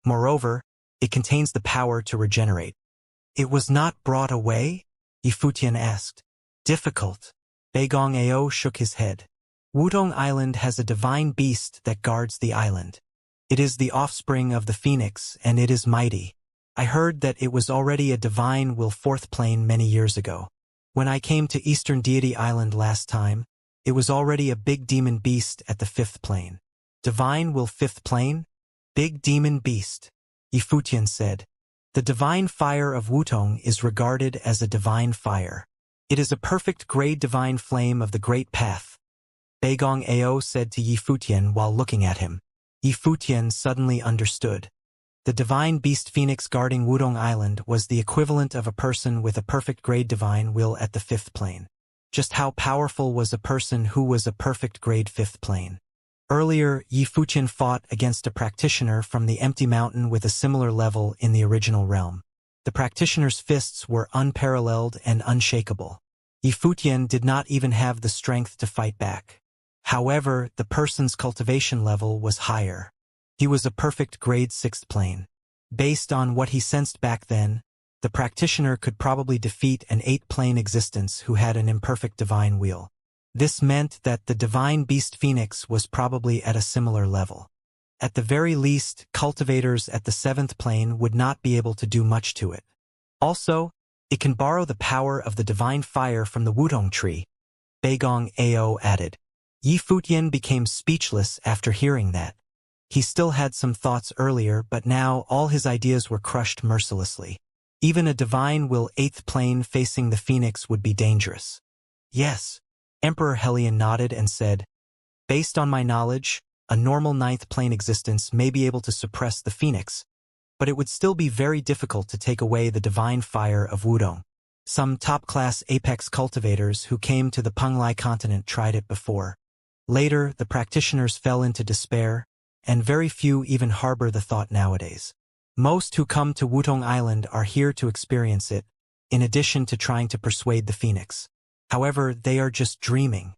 Speaker 1: Moreover, it contains the power to regenerate. It was not brought away? Yifutian asked. Difficult. Beigong Ao shook his head. Wudong Island has a divine beast that guards the island. It is the offspring of the phoenix, and it is mighty. I heard that it was already a divine will fourth plane many years ago. When I came to Eastern Deity Island last time, it was already a big demon beast at the fifth plane. Divine will fifth plane? Big demon beast, Yifutian said. The divine fire of Wudong is regarded as a divine fire. It is a perfect grade divine flame of the great path, Beigong Ao said to Yifutian while looking at him. Yifutian suddenly understood. The divine beast phoenix guarding Wudong Island was the equivalent of a person with a perfect grade divine will at the fifth plane. Just how powerful was a person who was a perfect grade fifth plane? Earlier, Yifutian fought against a practitioner from the Empty Mountain with a similar level in the original realm. The practitioner's fists were unparalleled and unshakable. Yifutian did not even have the strength to fight back. However, the person's cultivation level was higher. He was a perfect grade 6th plane. Based on what he sensed back then, the practitioner could probably defeat an 8th-plane existence who had an imperfect divine wheel. This meant that the divine beast phoenix was probably at a similar level. At the very least, cultivators at the 7th plane would not be able to do much to it. Also, it can borrow the power of the divine fire from the Wudong tree, Beigong Ao added. Yifutian became speechless after hearing that. He still had some thoughts earlier, but now all his ideas were crushed mercilessly. Even a divine will 8th plane facing the phoenix would be dangerous. Yes. Emperor Helion nodded and said, based on my knowledge, a normal 9th plane existence may be able to suppress the phoenix, but it would still be very difficult to take away the divine fire of Wudong. Some top-class apex cultivators who came to the Penglai continent tried it before. Later, the practitioners fell into despair, and very few even harbor the thought nowadays. Most who come to Wudong Island are here to experience it, in addition to trying to persuade the phoenix. However, they are just dreaming.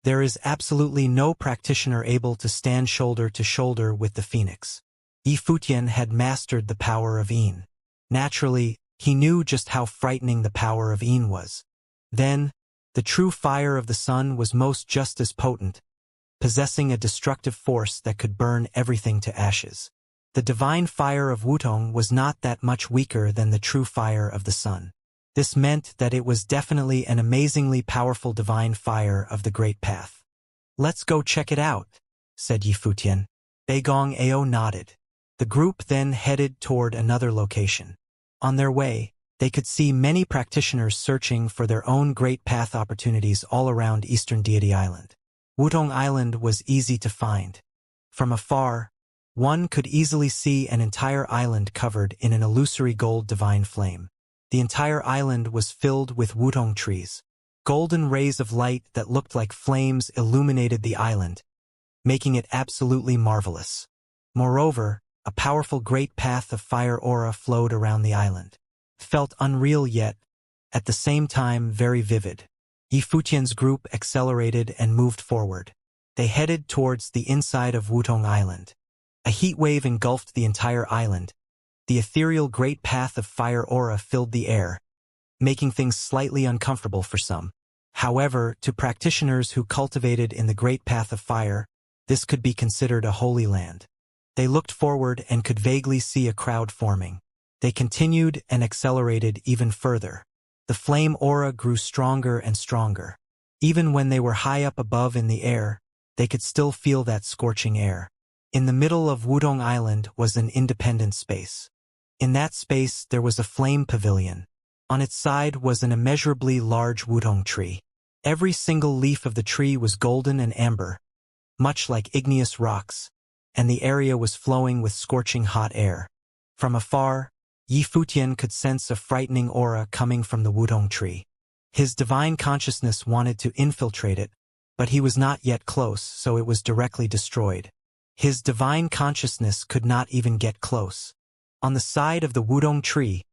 Speaker 1: There is absolutely no practitioner able to stand shoulder to shoulder with the phoenix. Yifutian had mastered the power of Yin. Naturally, he knew just how frightening the power of Yin was. Then, the true fire of the sun was most just as potent, possessing a destructive force that could burn everything to ashes. The divine fire of Wudong was not that much weaker than the true fire of the sun. This meant that it was definitely an amazingly powerful divine fire of the Great Path. "Let's go check it out," said Yifutian. Beigong Ao nodded. The group then headed toward another location. On their way, they could see many practitioners searching for their own Great Path opportunities all around Eastern Deity Island. Wudong Island was easy to find. From afar, one could easily see an entire island covered in an illusory gold divine flame. The entire island was filled with Wudong trees. Golden rays of light that looked like flames illuminated the island, making it absolutely marvelous. Moreover, a powerful great path of fire aura flowed around the island. Felt unreal yet, at the same time very vivid. Yifutian's group accelerated and moved forward. They headed towards the inside of Wudong Island. A heat wave engulfed the entire island. The ethereal great path of fire aura filled the air, making things slightly uncomfortable for some. However, to practitioners who cultivated in the great path of fire, this could be considered a holy land. They looked forward and could vaguely see a crowd forming. They continued and accelerated even further. The flame aura grew stronger and stronger. Even when they were high up above in the air, they could still feel that scorching air. In the middle of Wudong Island was an independent space. In that space there was a flame pavilion. On its side was an immeasurably large Wudong tree. Every single leaf of the tree was golden and amber, much like igneous rocks, and the area was flowing with scorching hot air. From afar, Yifutian could sense a frightening aura coming from the Wudong tree. His divine consciousness wanted to infiltrate it, but he was not yet close, so it was directly destroyed. His divine consciousness could not even get close. On the side of the Wudong tree,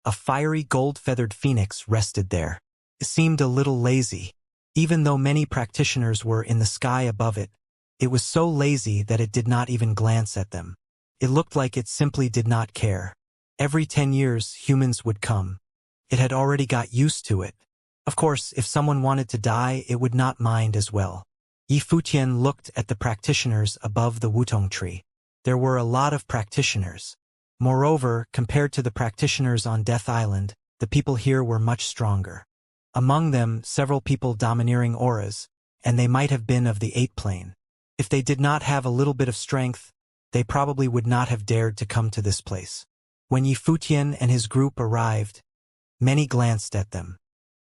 Speaker 1: a fiery gold-feathered phoenix rested there. It seemed a little lazy. Even though many practitioners were in the sky above it, it was so lazy that it did not even glance at them. It looked like it simply did not care. Every 10 years, humans would come. It had already got used to it. Of course, if someone wanted to die, it would not mind as well. Yifutian looked at the practitioners above the Wudong tree. There were a lot of practitioners. Moreover, compared to the practitioners on Death Island, the people here were much stronger. Among them, several people domineering auras, and they might have been of the 8th plane. If they did not have a little bit of strength, they probably would not have dared to come to this place. When Yifutian and his group arrived, many glanced at them.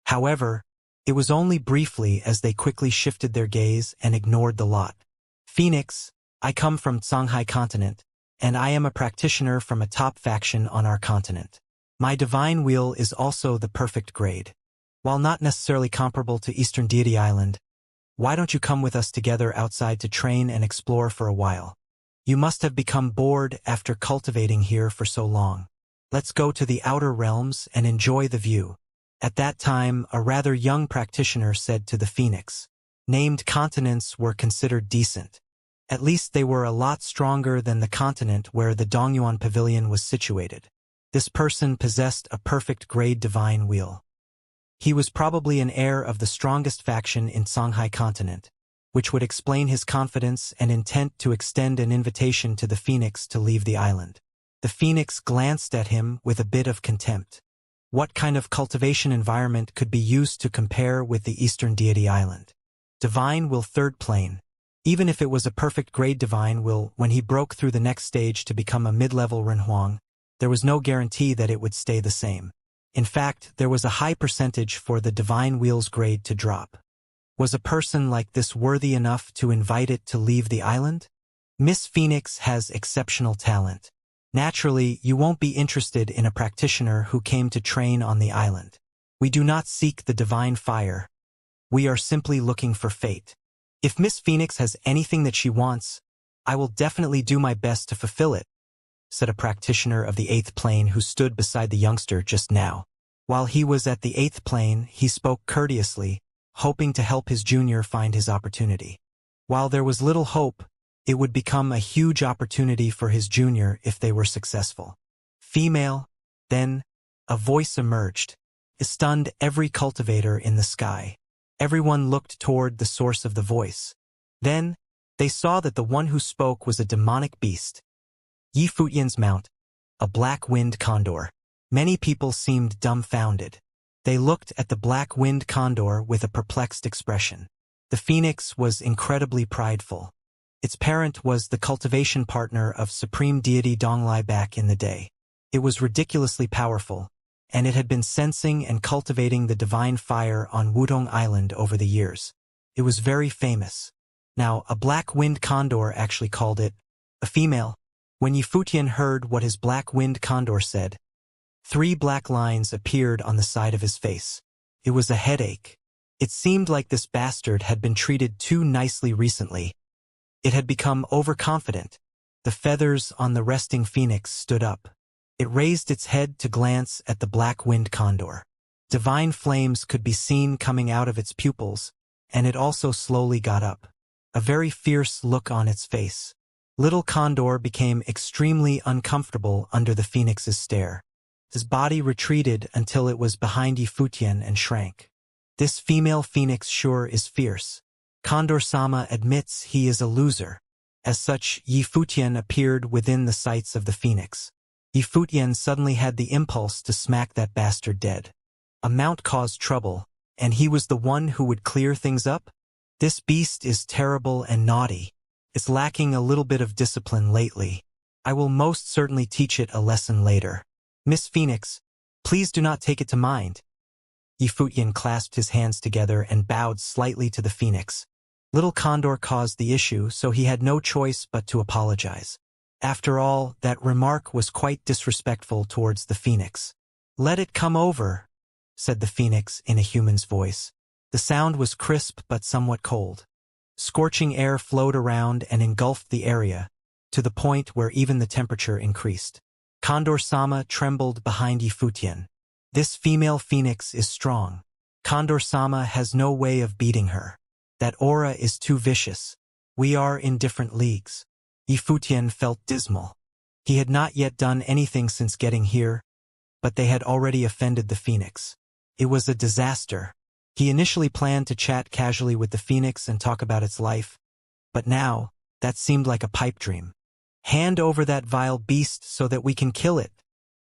Speaker 1: However, it was only briefly as they quickly shifted their gaze and ignored the lot. "Phoenix, I come from Songhai continent, and I am a practitioner from a top faction on our continent. My divine wheel is also the perfect grade. While not necessarily comparable to Eastern Deity Island, why don't you come with us together outside to train and explore for a while? You must have become bored after cultivating here for so long. Let's go to the outer realms and enjoy the view." At that time, a rather young practitioner said to the Phoenix. Named continents were considered decent. At least they were a lot stronger than the continent where the Dongyuan Pavilion was situated. This person possessed a perfect grade divine wheel. He was probably an heir of the strongest faction in Songhai continent, which would explain his confidence and intent to extend an invitation to the Phoenix to leave the island. The Phoenix glanced at him with a bit of contempt. What kind of cultivation environment could be used to compare with the Eastern Deity Island? Divine will 3rd plane. Even if it was a perfect grade divine will, when he broke through the next stage to become a mid-level Renhuang, there was no guarantee that it would stay the same. In fact, there was a high percentage for the divine wheel's grade to drop. Was a person like this worthy enough to invite it to leave the island? Miss Phoenix has exceptional talent. Naturally, you won't be interested in a practitioner who came to train on the island. We do not seek the divine fire. We are simply looking for fate. If Miss Phoenix has anything that she wants, I will definitely do my best to fulfill it, said a practitioner of the 8th plane who stood beside the youngster just now. While he was at the 8th plane, he spoke courteously, hoping to help his junior find his opportunity. While there was little hope, it would become a huge opportunity for his junior if they were successful. Female, then, a voice emerged. It stunned every cultivator in the sky. Everyone looked toward the source of the voice. Then, they saw that the one who spoke was a demonic beast. Yi Futian's mount, a black-winged condor. Many people seemed dumbfounded. They looked at the black-winged condor with a perplexed expression. The phoenix was incredibly prideful. Its parent was the cultivation partner of supreme deity Donglai back in the day. It was ridiculously powerful, and it had been sensing and cultivating the divine fire on Wudong Island over the years. It was very famous. Now, a black-winged condor actually called it a female. When Yi Futian heard what his black-winged condor said, 3 black lines appeared on the side of his face. It was a headache. It seemed like this bastard had been treated too nicely recently. It had become overconfident. The feathers on the resting phoenix stood up. It raised its head to glance at the black-winged condor. Divine flames could be seen coming out of its pupils, and it also slowly got up. A very fierce look on its face. Little Condor became extremely uncomfortable under the phoenix's stare. His body retreated until it was behind Yi Futian and shrank. This female phoenix sure is fierce. Condor-sama admits he is a loser. As such, Yi Futian appeared within the sights of the phoenix. Yi Futian suddenly had the impulse to smack that bastard dead. A mount caused trouble, and he was the one who would clear things up? This beast is terrible and naughty. It's lacking a little bit of discipline lately. I will most certainly teach it a lesson later. Miss Phoenix, please do not take it to mind. Yi Futian clasped his hands together and bowed slightly to the phoenix. Little Condor caused the issue, so he had no choice but to apologize. After all, that remark was quite disrespectful towards the phoenix. Let it come over, said the phoenix in a human's voice. The sound was crisp but somewhat cold. Scorching air flowed around and engulfed the area, to the point where even the temperature increased. Condor-sama trembled behind Yi Futian. This female phoenix is strong. Condor-sama has no way of beating her. That aura is too vicious. We are in different leagues. Yi Futian felt dismal. He had not yet done anything since getting here, but they had already offended the phoenix. It was a disaster. He initially planned to chat casually with the phoenix and talk about its life, but now, that seemed like a pipe dream. Hand over that vile beast so that we can kill it,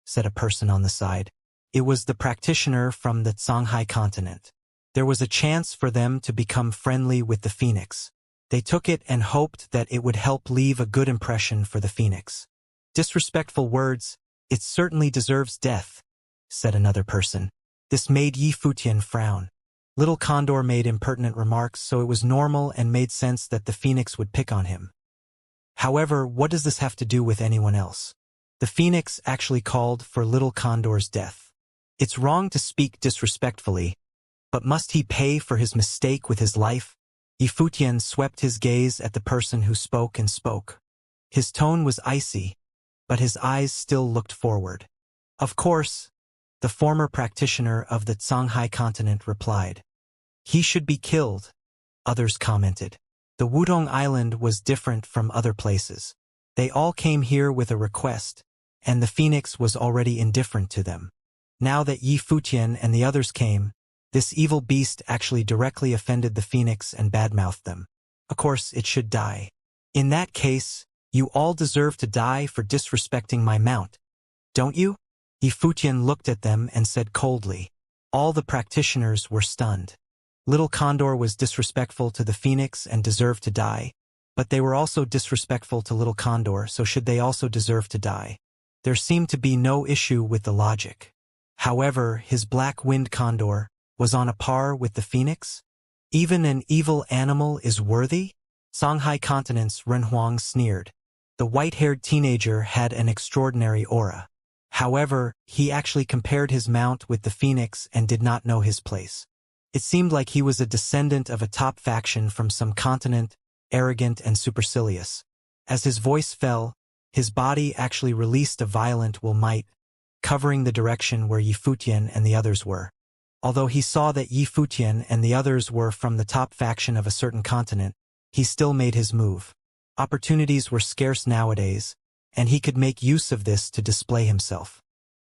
Speaker 1: said a person on the side. It was the practitioner from the Shanghai continent. There was a chance for them to become friendly with the phoenix. They took it and hoped that it would help leave a good impression for the phoenix. Disrespectful words, it certainly deserves death, said another person. This made Yi Futian frown. Little Condor made impertinent remarks, so it was normal and made sense that the phoenix would pick on him. However, what does this have to do with anyone else? The phoenix actually called for Little Condor's death. It's wrong to speak disrespectfully, but must he pay for his mistake with his life? Yi Futian swept his gaze at the person who spoke and spoke. His tone was icy, but his eyes still looked forward. Of course, the former practitioner of the Shanghai continent replied. He should be killed, others commented. The Wudong Island was different from other places. They all came here with a request, and the phoenix was already indifferent to them. Now that Yi Futian and the others came, this evil beast actually directly offended the phoenix and badmouthed them. Of course, it should die. In that case, you all deserve to die for disrespecting my mount, don't you? Yi Futian looked at them and said coldly. All the practitioners were stunned. Little Condor was disrespectful to the phoenix and deserved to die, but they were also disrespectful to Little Condor, so should they also deserve to die? There seemed to be no issue with the logic. However, his black-winged condor was on a par with the phoenix? Even an evil animal is worthy? Shanghai Continent's Renhuang sneered. The white-haired teenager had an extraordinary aura. However, he actually compared his mount with the phoenix and did not know his place. It seemed like he was a descendant of a top faction from some continent, arrogant and supercilious. As his voice fell, his body actually released a violent will might, covering the direction where Yifutian and the others were. Although he saw that Yifutian and the others were from the top faction of a certain continent, he still made his move. Opportunities were scarce nowadays, and he could make use of this to display himself.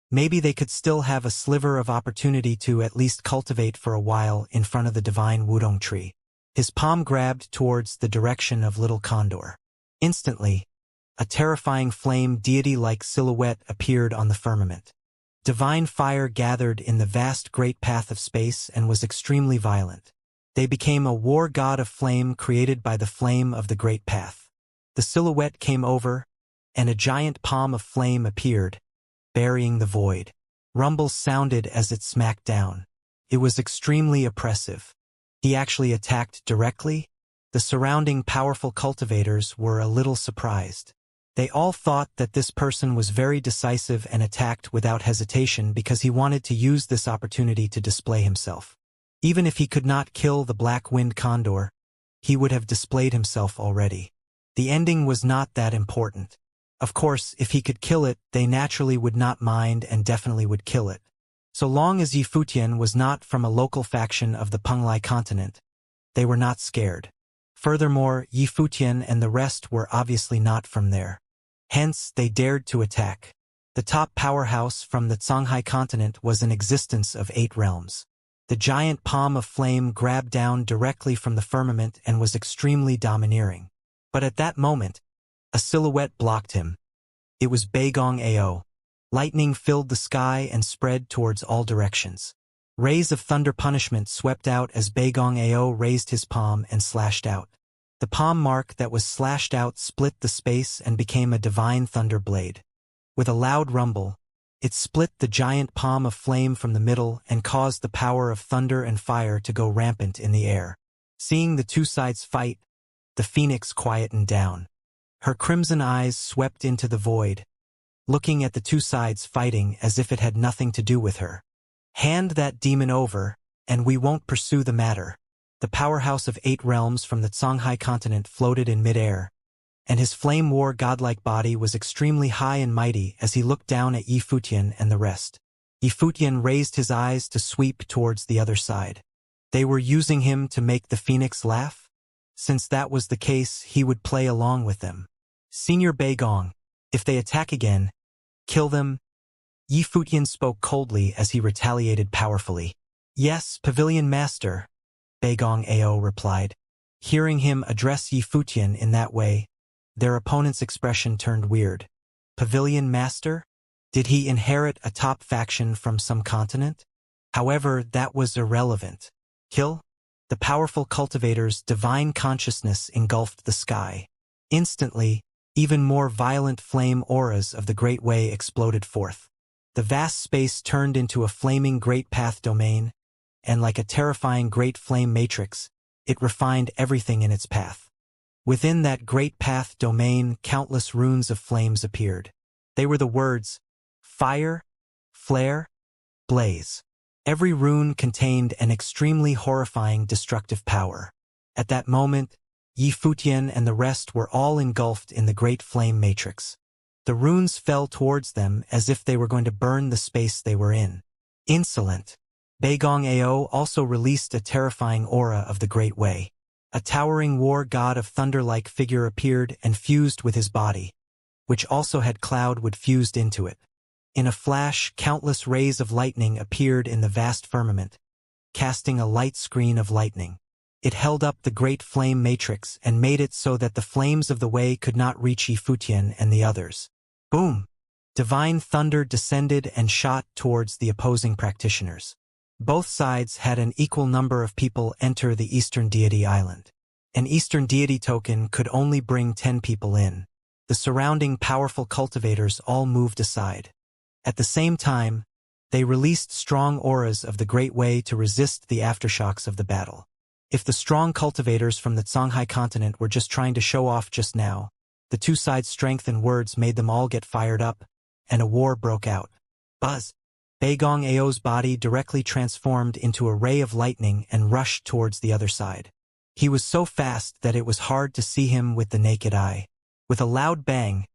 Speaker 1: Maybe they could still have a sliver of opportunity to at least cultivate for a while in front of the divine Wudong tree. His palm grabbed towards the direction of Little Condor. Instantly, a terrifying flame deity-like silhouette appeared on the firmament. Divine fire gathered in the vast great path of space and was extremely violent. They became a war god of flame created by the flame of the great path. The silhouette came over, and a giant palm of flame appeared, burying the void. Rumbles sounded as it smacked down. It was extremely oppressive. He actually attacked directly? The surrounding powerful cultivators were a little surprised. They all thought that this person was very decisive and attacked without hesitation because he wanted to use this opportunity to display himself. Even if he could not kill the black-winged condor, he would have displayed himself already. The ending was not that important. Of course, if he could kill it, they naturally would not mind and definitely would kill it. So long as Yifutian was not from a local faction of the Penglai continent, they were not scared. Furthermore, Yifutian and the rest were obviously not from there. Hence, they dared to attack. The top powerhouse from the Songhai continent was an existence of 8 realms. The giant palm of flame grabbed down directly from the firmament and was extremely domineering. But at that moment, a silhouette blocked him. It was Beigong Ao. Lightning filled the sky and spread towards all directions. Rays of thunder punishment swept out as Beigong Ao raised his palm and slashed out. The palm mark that was slashed out split the space and became a divine thunder blade. With a loud rumble, it split the giant palm of flame from the middle and caused the power of thunder and fire to go rampant in the air. Seeing the two sides fight, the phoenix quietened down. Her crimson eyes swept into the void, looking at the two sides fighting as if it had nothing to do with her. Hand that demon over, and we won't pursue the matter. The powerhouse of 8 realms from the Songhai continent floated in midair, and his flame war godlike body was extremely high and mighty as he looked down at Yifutian and the rest. Yifutian raised his eyes to sweep towards the other side. They were using him to make the phoenix laugh? Since that was the case, he would play along with them. Senior Beigong, if they attack again, kill them. Yifutian spoke coldly as he retaliated powerfully. Yes, Pavilion Master, Beigong Ao replied. Hearing him address Yifutian in that way, their opponent's expression turned weird. Pavilion Master? Did he inherit a top faction from some continent? However, that was irrelevant. Kill? The powerful cultivator's divine consciousness engulfed the sky. Instantly, even more violent flame auras of the Great Way exploded forth. The vast space turned into a flaming great path domain, and like a terrifying great flame matrix, it refined everything in its path. Within that great path domain, countless runes of flames appeared. They were the words, fire, flare, blaze. Every rune contained an extremely horrifying destructive power. At that moment, Yifutian and the rest were all engulfed in the great flame matrix. The runes fell towards them as if they were going to burn the space they were in. Insolent. Beigong Ao also released a terrifying aura of the Great Way. A towering war god of thunder-like figure appeared and fused with his body, which also had cloud-wood fused into it. In a flash, countless rays of lightning appeared in the vast firmament, casting a light screen of lightning. It held up the great flame matrix and made it so that the flames of the way could not reach Yifutian and the others. Boom! Divine thunder descended and shot towards the opposing practitioners. Both sides had an equal number of people enter the Eastern Deity Island. An Eastern Deity token could only bring 10 people in. The surrounding powerful cultivators all moved aside. At the same time, they released strong auras of the Great Way to resist the aftershocks of the battle. If the strong cultivators from the Songhai continent were just trying to show off just now, The two sides' strength and words made them all get fired up, and a war broke out. Buzz! Beigong Ao's body directly transformed into a ray of lightning and rushed towards the other side. He was so fast that it was hard to see him with the naked eye. With a loud bang,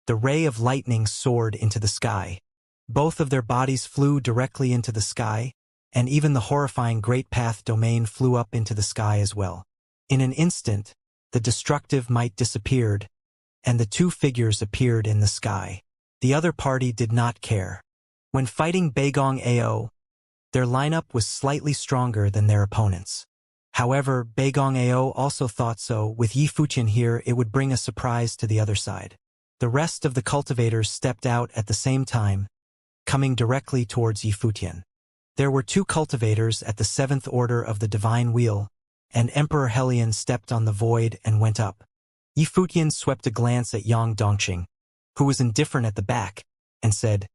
Speaker 1: the ray of lightning soared into the sky. Both of their bodies flew directly into the sky, and even the horrifying Great Path domain flew up into the sky as well. In an instant, the destructive might disappeared, and the two figures appeared in the sky. The other party did not care. When fighting Beigong Ao, their lineup was slightly stronger than their opponents. However, Beigong Ao also thought so. With Yi Futian here, it would bring a surprise to the other side. The rest of the cultivators stepped out at the same time, coming directly towards Yi Futian. There were two cultivators at the 7th order of the Divine Wheel, and Emperor Helion stepped on the void and went up. Yi Futian swept a glance at Yang Dongqing, who was indifferent at the back, and said,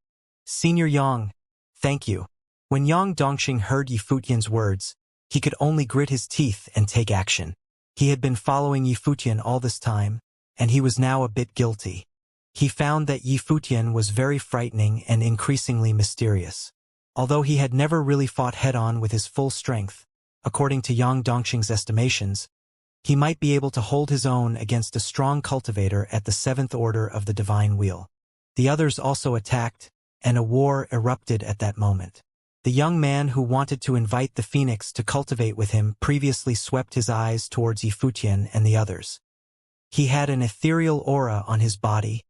Speaker 1: "Senior Yang, thank you." When Yang Dongqing heard Yi Futian's words, he could only grit his teeth and take action. He had been following Yi Futian all this time, and he was now a bit guilty. He found that Yi Futian was very frightening and increasingly mysterious. Although he had never really fought head-on with his full strength, according to Yang Dongqing's estimations, he might be able to hold his own against a strong cultivator at the 7th order of the Divine Wheel. The others also attacked, and a war erupted at that moment. The young man who wanted to invite the Phoenix to cultivate with him previously swept his eyes towards Yi Futian and the others. He had an ethereal aura on his body,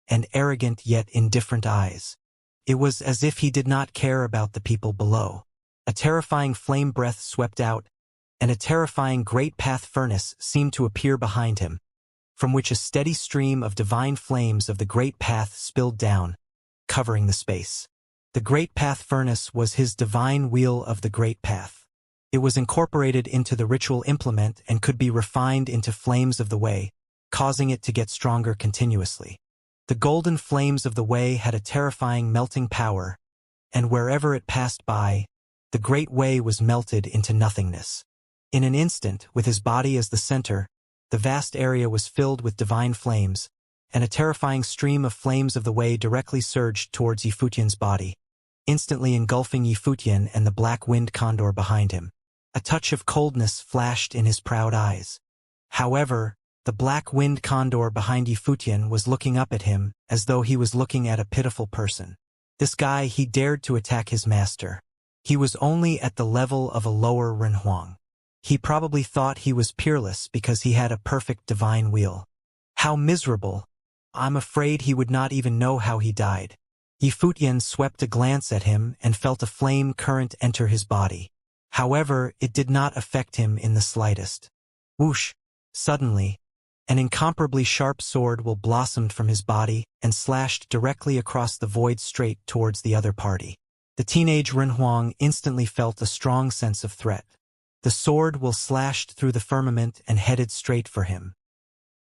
Speaker 1: and arrogant yet indifferent eyes. It was as if he did not care about the people below. A terrifying flame breath swept out, and a terrifying great path furnace seemed to appear behind him, from which a steady stream of divine flames of the great path spilled down, covering the space. The great path furnace was his divine wheel of the great path. It was incorporated into the ritual implement and could be refined into flames of the way, causing it to get stronger continuously. The golden flames of the way had a terrifying melting power, and wherever it passed by, the great way was melted into nothingness. In an instant, with his body as the center, the vast area was filled with divine flames, and a terrifying stream of flames of the way directly surged towards Yi Futian's body, instantly engulfing Yi Futian and the black-winged condor behind him. A touch of coldness flashed in his proud eyes. However, the black-winged condor behind Yi Futian was looking up at him as though he was looking at a pitiful person. This guy, he dared to attack his master. He was only at the level of a lower Renhuang. He probably thought he was peerless because he had a perfect divine wheel. How miserable! I'm afraid he would not even know how he died. Yi Futian swept a glance at him and felt a flame current enter his body. However, it did not affect him in the slightest. Whoosh! Suddenly, an incomparably sharp sword will blossomed from his body and slashed directly across the void straight towards the other party. The teenage Renhuang instantly felt a strong sense of threat. The sword will slashed through the firmament and headed straight for him.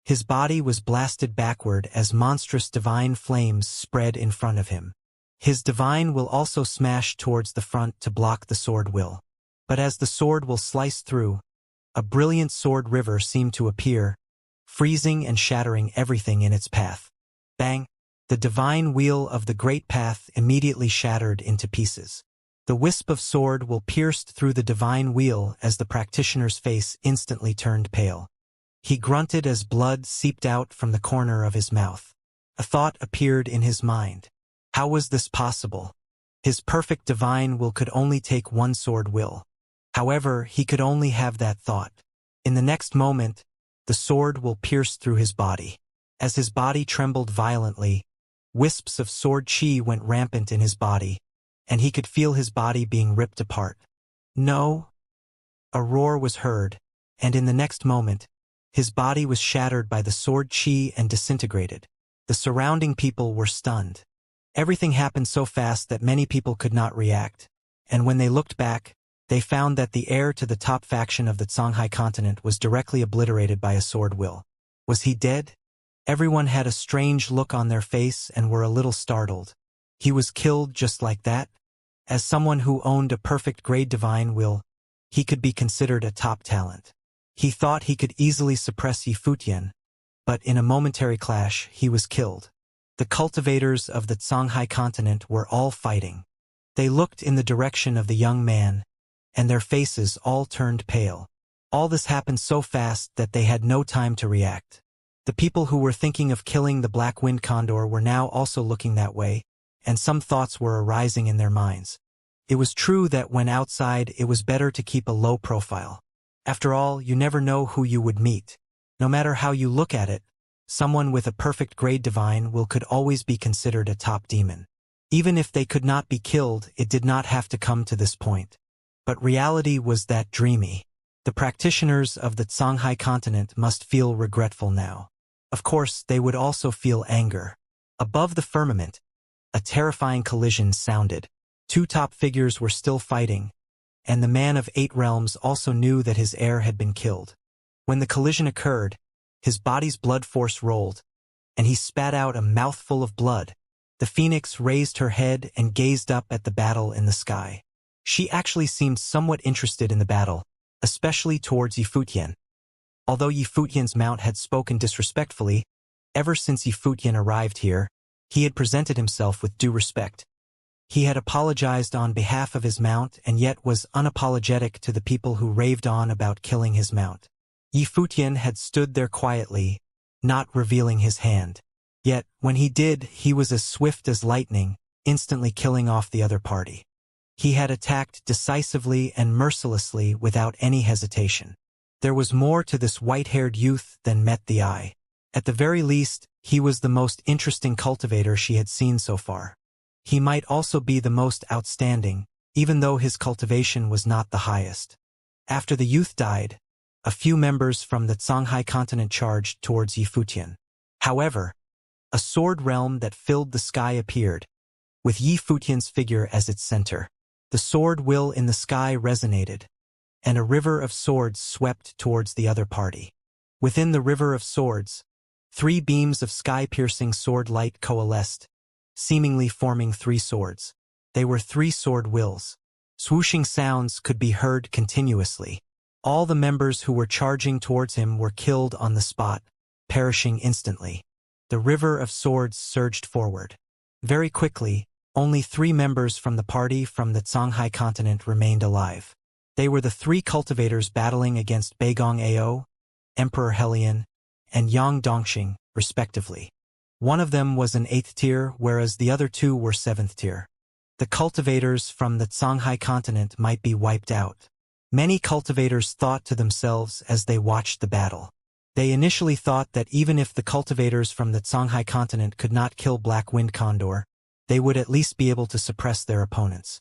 Speaker 1: His body was blasted backward as monstrous divine flames spread in front of him. His divine will also smashed towards the front to block the sword will. But as the sword will sliced through, a brilliant sword river seemed to appear, freezing and shattering everything in its path. Bang! The divine wheel of the great path immediately shattered into pieces. The wisp of sword will pierced through the divine wheel as the practitioner's face instantly turned pale. He grunted as blood seeped out from the corner of his mouth. A thought appeared in his mind. How was this possible? His perfect divine will could only take one sword will. However, he could only have that thought. In the next moment, the sword will pierce through his body. As his body trembled violently, wisps of sword chi went rampant in his body, and he could feel his body being ripped apart. No! A roar was heard, and in the next moment, his body was shattered by the sword chi and disintegrated. The surrounding people were stunned. Everything happened so fast that many people could not react, and when they looked back, they found that the heir to the top faction of the Songhai continent was directly obliterated by a sword will. Was he dead? Everyone had a strange look on their face and were a little startled. He was killed just like that? As someone who owned a perfect grade divine will, he could be considered a top talent. He thought he could easily suppress Yi Futian, but in a momentary clash, he was killed. The cultivators of the Xianxia continent were all fighting. They looked in the direction of the young man, and their faces all turned pale. All this happened so fast that they had no time to react. The people who were thinking of killing the black wind condor were now also looking that way, and some thoughts were arising in their minds. It was true that when outside it was better to keep a low profile. After all, you never know who you would meet. No matter how you look at it, someone with a perfect grade divine could always be considered a top demon. Even if they could not be killed, it did not have to come to this point. But reality was that dreamy. The practitioners of the Xianxia continent must feel regretful now. Of course, they would also feel anger. Above the firmament, a terrifying collision sounded. Two top figures were still fighting, and the man of 8 realms also knew that his heir had been killed. When the collision occurred, his body's blood force rolled, and he spat out a mouthful of blood. The phoenix raised her head and gazed up at the battle in the sky. She actually seemed somewhat interested in the battle, especially towards Yifutian. Although Yifutian's mount had spoken disrespectfully, ever since Yifutian arrived here, he had presented himself with due respect. He had apologized on behalf of his mount and yet was unapologetic to the people who raved on about killing his mount. Yifutian had stood there quietly, not revealing his hand. Yet, when he did, he was as swift as lightning, instantly killing off the other party. He had attacked decisively and mercilessly without any hesitation. There was more to this white-haired youth than met the eye. At the very least, he was the most interesting cultivator she had seen so far. He might also be the most outstanding, even though his cultivation was not the highest. After the youth died, a few members from the Xianxia continent charged towards Yifutian. However, a sword realm that filled the sky appeared, with Yifutian's figure as its center. The sword will in the sky resonated, and a river of swords swept towards the other party. Within the river of swords, 3 beams of sky-piercing sword light coalesced, seemingly forming 3 swords. They were 3 sword wills. Swooshing sounds could be heard continuously. All the members who were charging towards him were killed on the spot, perishing instantly. The river of swords surged forward. Very quickly, only 3 members from the party from the Xianxia continent remained alive. They were the 3 cultivators battling against Beigong Ao, Emperor Helion, and Yang Dongxing, respectively. One of them was an 8th tier, whereas the other 2 were 7th tier. The cultivators from the Xianxia continent might be wiped out. Many cultivators thought to themselves as they watched the battle. They initially thought that even if the cultivators from the Xianxia continent could not kill Black Wind Condor, they would at least be able to suppress their opponents.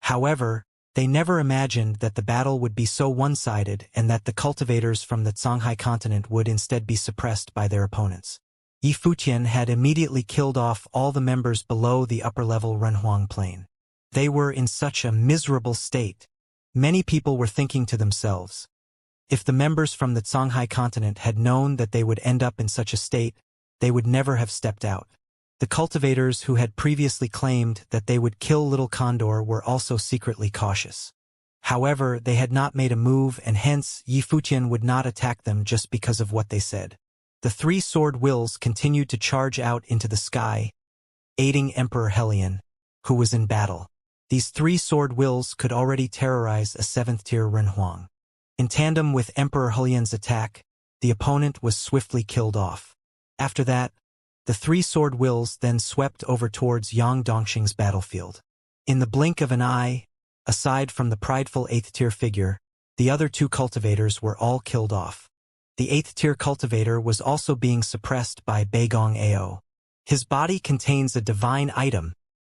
Speaker 1: However, they never imagined that the battle would be so one-sided and that the cultivators from the Xianxia continent would instead be suppressed by their opponents. Yifutian had immediately killed off all the members below the upper-level Renhuang Plain. They were in such a miserable state. Many people were thinking to themselves, if the members from the Xianxia continent had known that they would end up in such a state, they would never have stepped out. The cultivators who had previously claimed that they would kill Little Condor were also secretly cautious. However, they had not made a move and hence Yifutian would not attack them just because of what they said. The 3 sword wills continued to charge out into the sky, aiding Emperor Helion, who was in battle. These 3 sword wills could already terrorize a 7th tier Renhuang. In tandem with Emperor Helion's attack, the opponent was swiftly killed off. After that, the 3 sword wills then swept over towards Yang Dongxing's battlefield. In the blink of an eye, aside from the prideful 8th tier figure, the other 2 cultivators were all killed off. The 8th tier cultivator was also being suppressed by Beigong Ao. His body contains a divine item,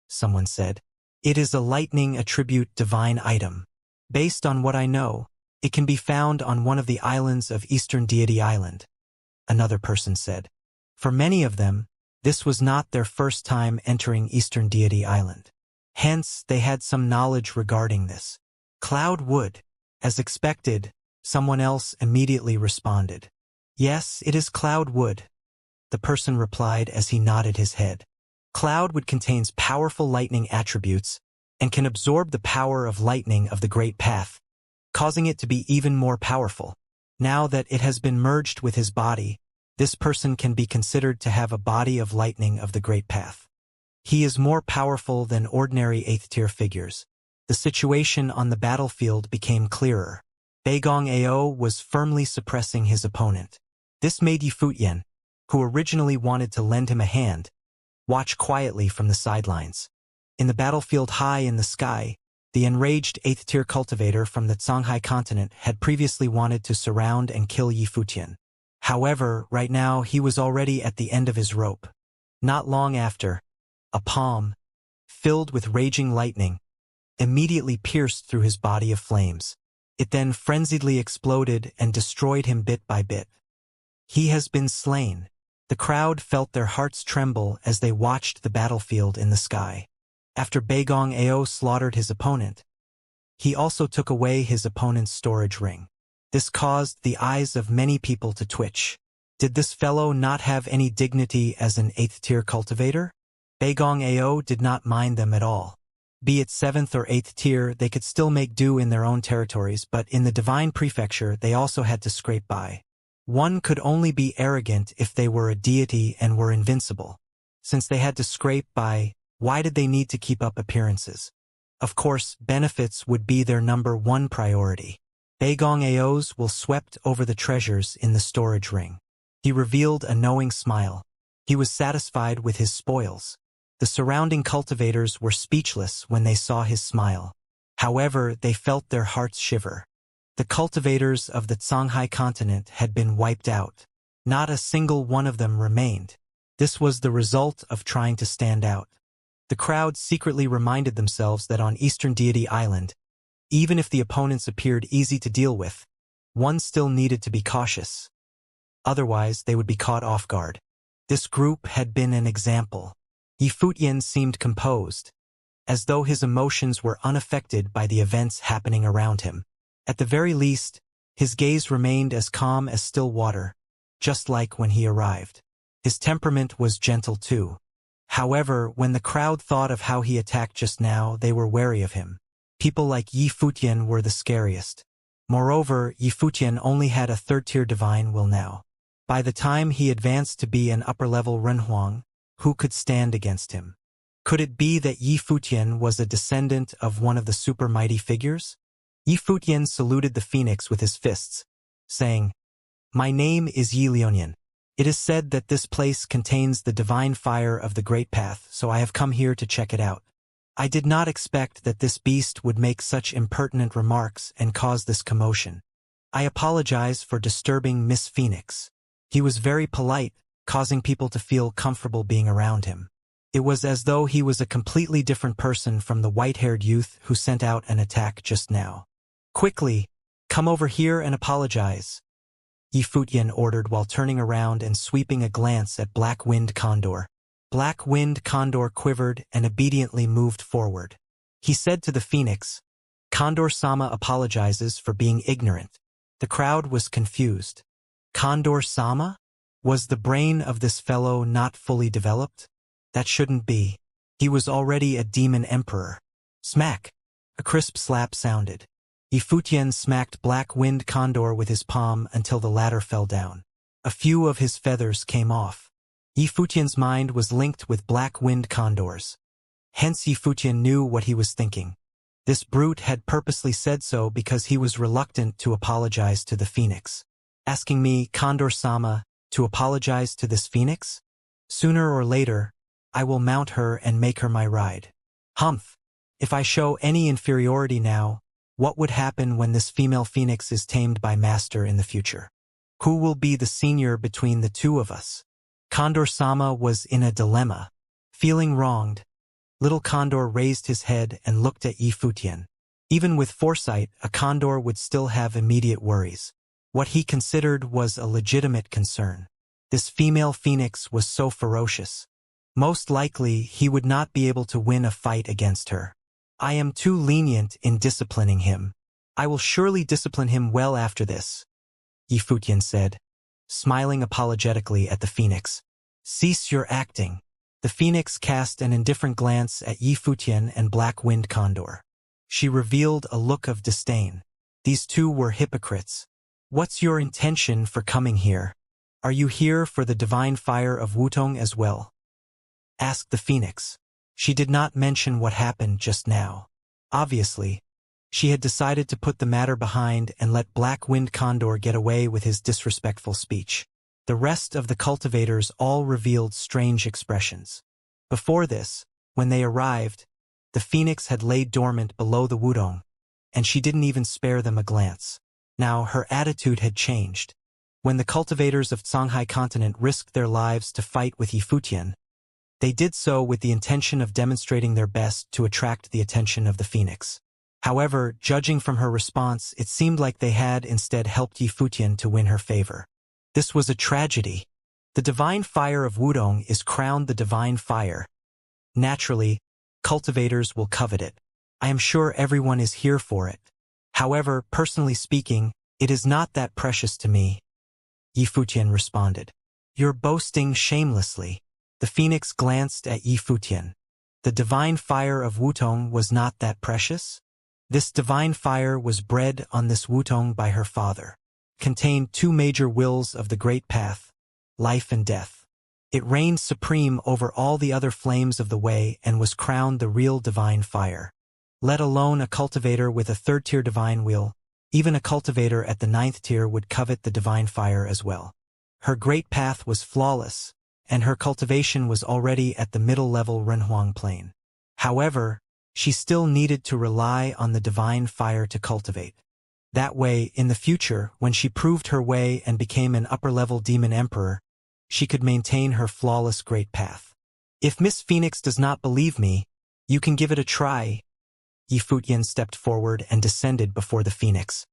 Speaker 1: someone said. It is a lightning attribute divine item. Based on what I know, it can be found on one of the islands of Eastern Deity Island, another person said. For many of them, this was not their first time entering Eastern Deity Island. Hence, they had some knowledge regarding this. Cloud would. As expected, someone else immediately responded. Yes, it is Cloud wood, the person replied as he nodded his head. Cloud wood contains powerful lightning attributes and can absorb the power of lightning of the Great Path, causing it to be even more powerful. Now that it has been merged with his body, This person can be considered to have a body of lightning of the great path. He is more powerful than ordinary 8th-tier figures. The situation on the battlefield became clearer. Beigong Ao was firmly suppressing his opponent. This made Yifutian, who originally wanted to lend him a hand, watch quietly from the sidelines. In the battlefield high in the sky, the enraged 8th-tier cultivator from the Shanghai continent had previously wanted to surround and kill Yifutian. However, right now he was already at the end of his rope. Not long after, a palm, filled with raging lightning, immediately pierced through his body of flames. It then frenziedly exploded and destroyed him bit by bit. He has been slain. The crowd felt their hearts tremble as they watched the battlefield in the sky. After Beigong Ao slaughtered his opponent, he also took away his opponent's storage ring. This caused the eyes of many people to twitch. Did this fellow not have any dignity as an 8th-tier cultivator? Beigong Ao did not mind them at all. Be it 7th or 8th tier, they could still make do in their own territories, but in the divine prefecture they also had to scrape by. One could only be arrogant if they were a deity and were invincible. Since they had to scrape by, why did they need to keep up appearances? Of course, benefits would be their number one priority. Beigong Ao's will swept over the treasures in the storage ring. He revealed a knowing smile. He was satisfied with his spoils. The surrounding cultivators were speechless when they saw his smile. However, they felt their hearts shiver. The cultivators of the Shanghai continent had been wiped out. Not a single one of them remained. This was the result of trying to stand out. The crowd secretly reminded themselves that on Eastern Deity Island, even if the opponents appeared easy to deal with, one still needed to be cautious. Otherwise, they would be caught off guard. This group had been an example. Yifutian seemed composed, as though his emotions were unaffected by the events happening around him. At the very least, his gaze remained as calm as still water, just like when he arrived. His temperament was gentle too. However, when the crowd thought of how he attacked just now, they were wary of him. People like Yifutian were the scariest. Moreover, Yifutian only had a third-tier divine will now. By the time he advanced to be an upper-level Renhuang, who could stand against him? Could it be that Yifutian was a descendant of one of the super mighty figures? Yifutian saluted the phoenix with his fists, saying, "My name is Yi Lionian. It is said that this place contains the divine fire of the Great Path, so I have come here to check it out. I did not expect that this beast would make such impertinent remarks and cause this commotion. I apologize for disturbing Miss Phoenix." He was very polite, causing people to feel comfortable being around him. It was as though he was a completely different person from the white-haired youth who sent out an attack just now. "Quickly, come over here and apologize," Yifutian ordered while turning around and sweeping a glance at Black Wind Condor. Black Wind Condor quivered and obediently moved forward. He said to the phoenix, "Condor-sama apologizes for being ignorant." The crowd was confused. Condor-sama? Was the brain of this fellow not fully developed? That shouldn't be. He was already a demon emperor. Smack! A crisp slap sounded. Yifutian smacked Black Wind Condor with his palm until the latter fell down. A few of his feathers came off. Yifutian's mind was linked with Black Wind Condor's. Hence Yifutian knew what he was thinking. This brute had purposely said so because he was reluctant to apologize to the phoenix. Asking me, Condor-sama, to apologize to this phoenix? Sooner or later, I will mount her and make her my ride. Humph! If I show any inferiority now, what would happen when this female phoenix is tamed by Master in the future? Who will be the senior between the two of us? Condor-sama was in a dilemma. Feeling wronged, little Condor raised his head and looked at Yifutian. Even with foresight, a condor would still have immediate worries. What he considered was a legitimate concern. This female phoenix was so ferocious. Most likely, he would not be able to win a fight against her. I am too lenient in disciplining him. I will surely discipline him well after this, Yifutian said, smiling apologetically at the phoenix. Cease your acting. The phoenix cast an indifferent glance at Yifutian and Black Wind Condor. She revealed a look of disdain. These two were hypocrites. What's your intention for coming here? "Are you here for the divine fire of Wutong as well?" asked the phoenix. She did not mention what happened just now. Obviously, she had decided to put the matter behind and let Black Wind Condor get away with his disrespectful speech. The rest of the cultivators all revealed strange expressions. Before this, when they arrived, the phoenix had laid dormant below the Wudong, and she didn't even spare them a glance. Now her attitude had changed. When the cultivators of Songhai continent risked their lives to fight with Yifutian, they did so with the intention of demonstrating their best to attract the attention of the phoenix. However, judging from her response, it seemed like they had instead helped Yifutian to win her favor. This was a tragedy. The divine fire of Wudong is crowned the divine fire. Naturally, cultivators will covet it. I am sure everyone is here for it. However, personally speaking, it is not that precious to me, Yifutian responded. You're boasting shamelessly. The phoenix glanced at Yifutian. The divine fire of Wutong was not that precious? This divine fire was bred on this Wutong by her father. Contained two major wills of the great path, life and death. It reigned supreme over all the other flames of the way and was crowned the real divine fire. Let alone a cultivator with a third-tier divine will, even a cultivator at the 9th tier would covet the divine fire as well. Her great path was flawless, and her cultivation was already at the middle-level Renhuang plane. However, she still needed to rely on the divine fire to cultivate. That way, in the future, when she proved her way and became an upper-level demon emperor, she could maintain her flawless great path. If Miss Phoenix does not believe me, you can give it a try. Yifutian stepped forward and descended before the phoenix.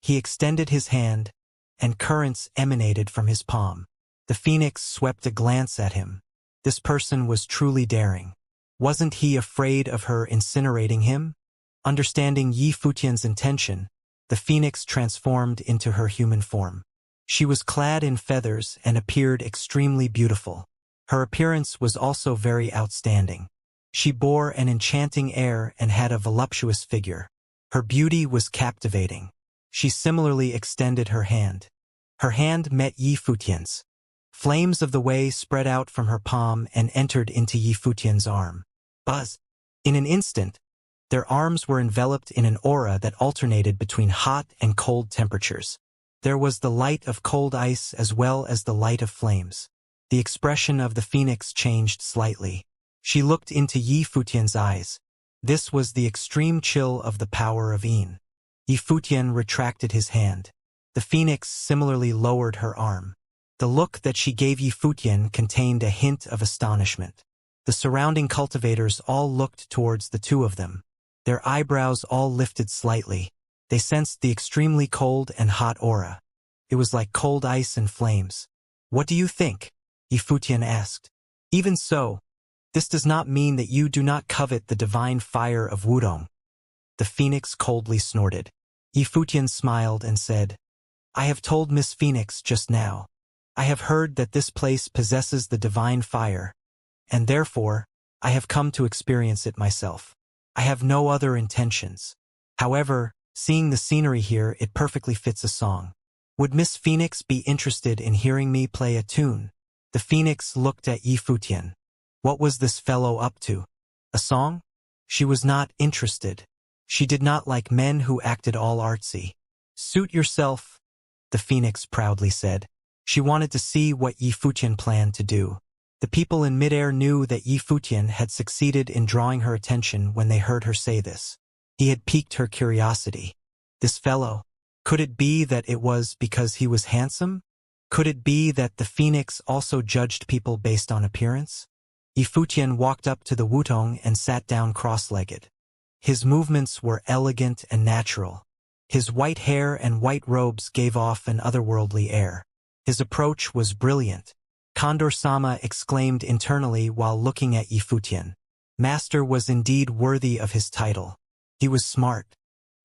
Speaker 1: He extended his hand, and currents emanated from his palm. The phoenix swept a glance at him. This person was truly daring. Wasn't he afraid of her incinerating him? Understanding Yifutian's intention, the phoenix transformed into her human form. She was clad in feathers and appeared extremely beautiful. Her appearance was also very outstanding. She bore an enchanting air and had a voluptuous figure. Her beauty was captivating. She similarly extended her hand. Her hand met Yifutian's. Flames of the way spread out from her palm and entered into Yifutian's arm. Buzz! In an instant, their arms were enveloped in an aura that alternated between hot and cold temperatures. There was the light of cold ice as well as the light of flames. The expression of the phoenix changed slightly. She looked into Yifutian's eyes. This was the extreme chill of the power of Yin. Yifutian retracted his hand. The phoenix similarly lowered her arm. The look that she gave Yifutian contained a hint of astonishment. The surrounding cultivators all looked towards the two of them. Their eyebrows all lifted slightly. They sensed the extremely cold and hot aura. It was like cold ice and flames. What do you think? Yifutian asked. Even so, this does not mean that you do not covet the divine fire of Wudong. The phoenix coldly snorted. Yifutian smiled and said, I have told Miss Phoenix just now. I have heard that this place possesses the divine fire, and therefore, I have come to experience it myself. I have no other intentions. However, seeing the scenery here, it perfectly fits a song. Would Miss Phoenix be interested in hearing me play a tune? The phoenix looked at Yifutian. What was this fellow up to? A song? She was not interested. She did not like men who acted all artsy. Suit yourself, the phoenix proudly said. She wanted to see what Yifutian planned to do. The people in midair knew that Yifutian had succeeded in drawing her attention when they heard her say this. He had piqued her curiosity. This fellow, could it be that it was because he was handsome? Could it be that the phoenix also judged people based on appearance? Yifutian walked up to the Wutong and sat down cross-legged. His movements were elegant and natural. His white hair and white robes gave off an otherworldly air. His approach was brilliant. Condor-sama exclaimed internally while looking at Yifutian. Master was indeed worthy of his title. He was smart.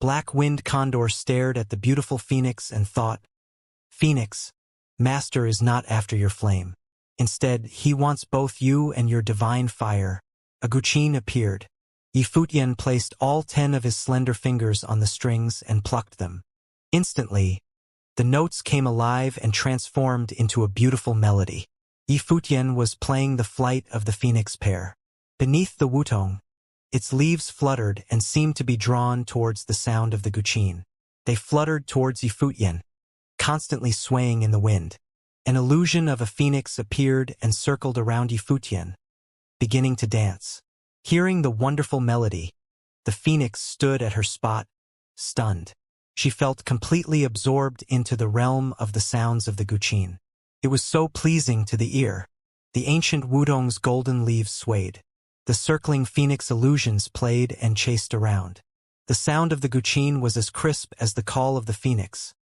Speaker 1: Black Wind Condor stared at the beautiful phoenix and thought, Phoenix, Master is not after your flame. Instead, he wants both you and your divine fire. A guqin appeared. Yifutian placed all 10 of his slender fingers on the strings and plucked them. Instantly, The notes came alive and transformed into a beautiful melody. Yifutian was playing the flight of the phoenix pair. Beneath the wutong, its leaves fluttered and seemed to be drawn towards the sound of the guqin. They fluttered towards Yifutian, constantly swaying in the wind. An illusion of a phoenix appeared and circled around Yifutian, beginning to dance. Hearing the wonderful melody, the phoenix stood at her spot, stunned. She felt completely absorbed into the realm of the sounds of the guqin. It was so pleasing to the ear. The ancient wutong's golden leaves swayed. The circling phoenix illusions played and chased around. The sound of the guqin was as crisp as the call of the phoenix.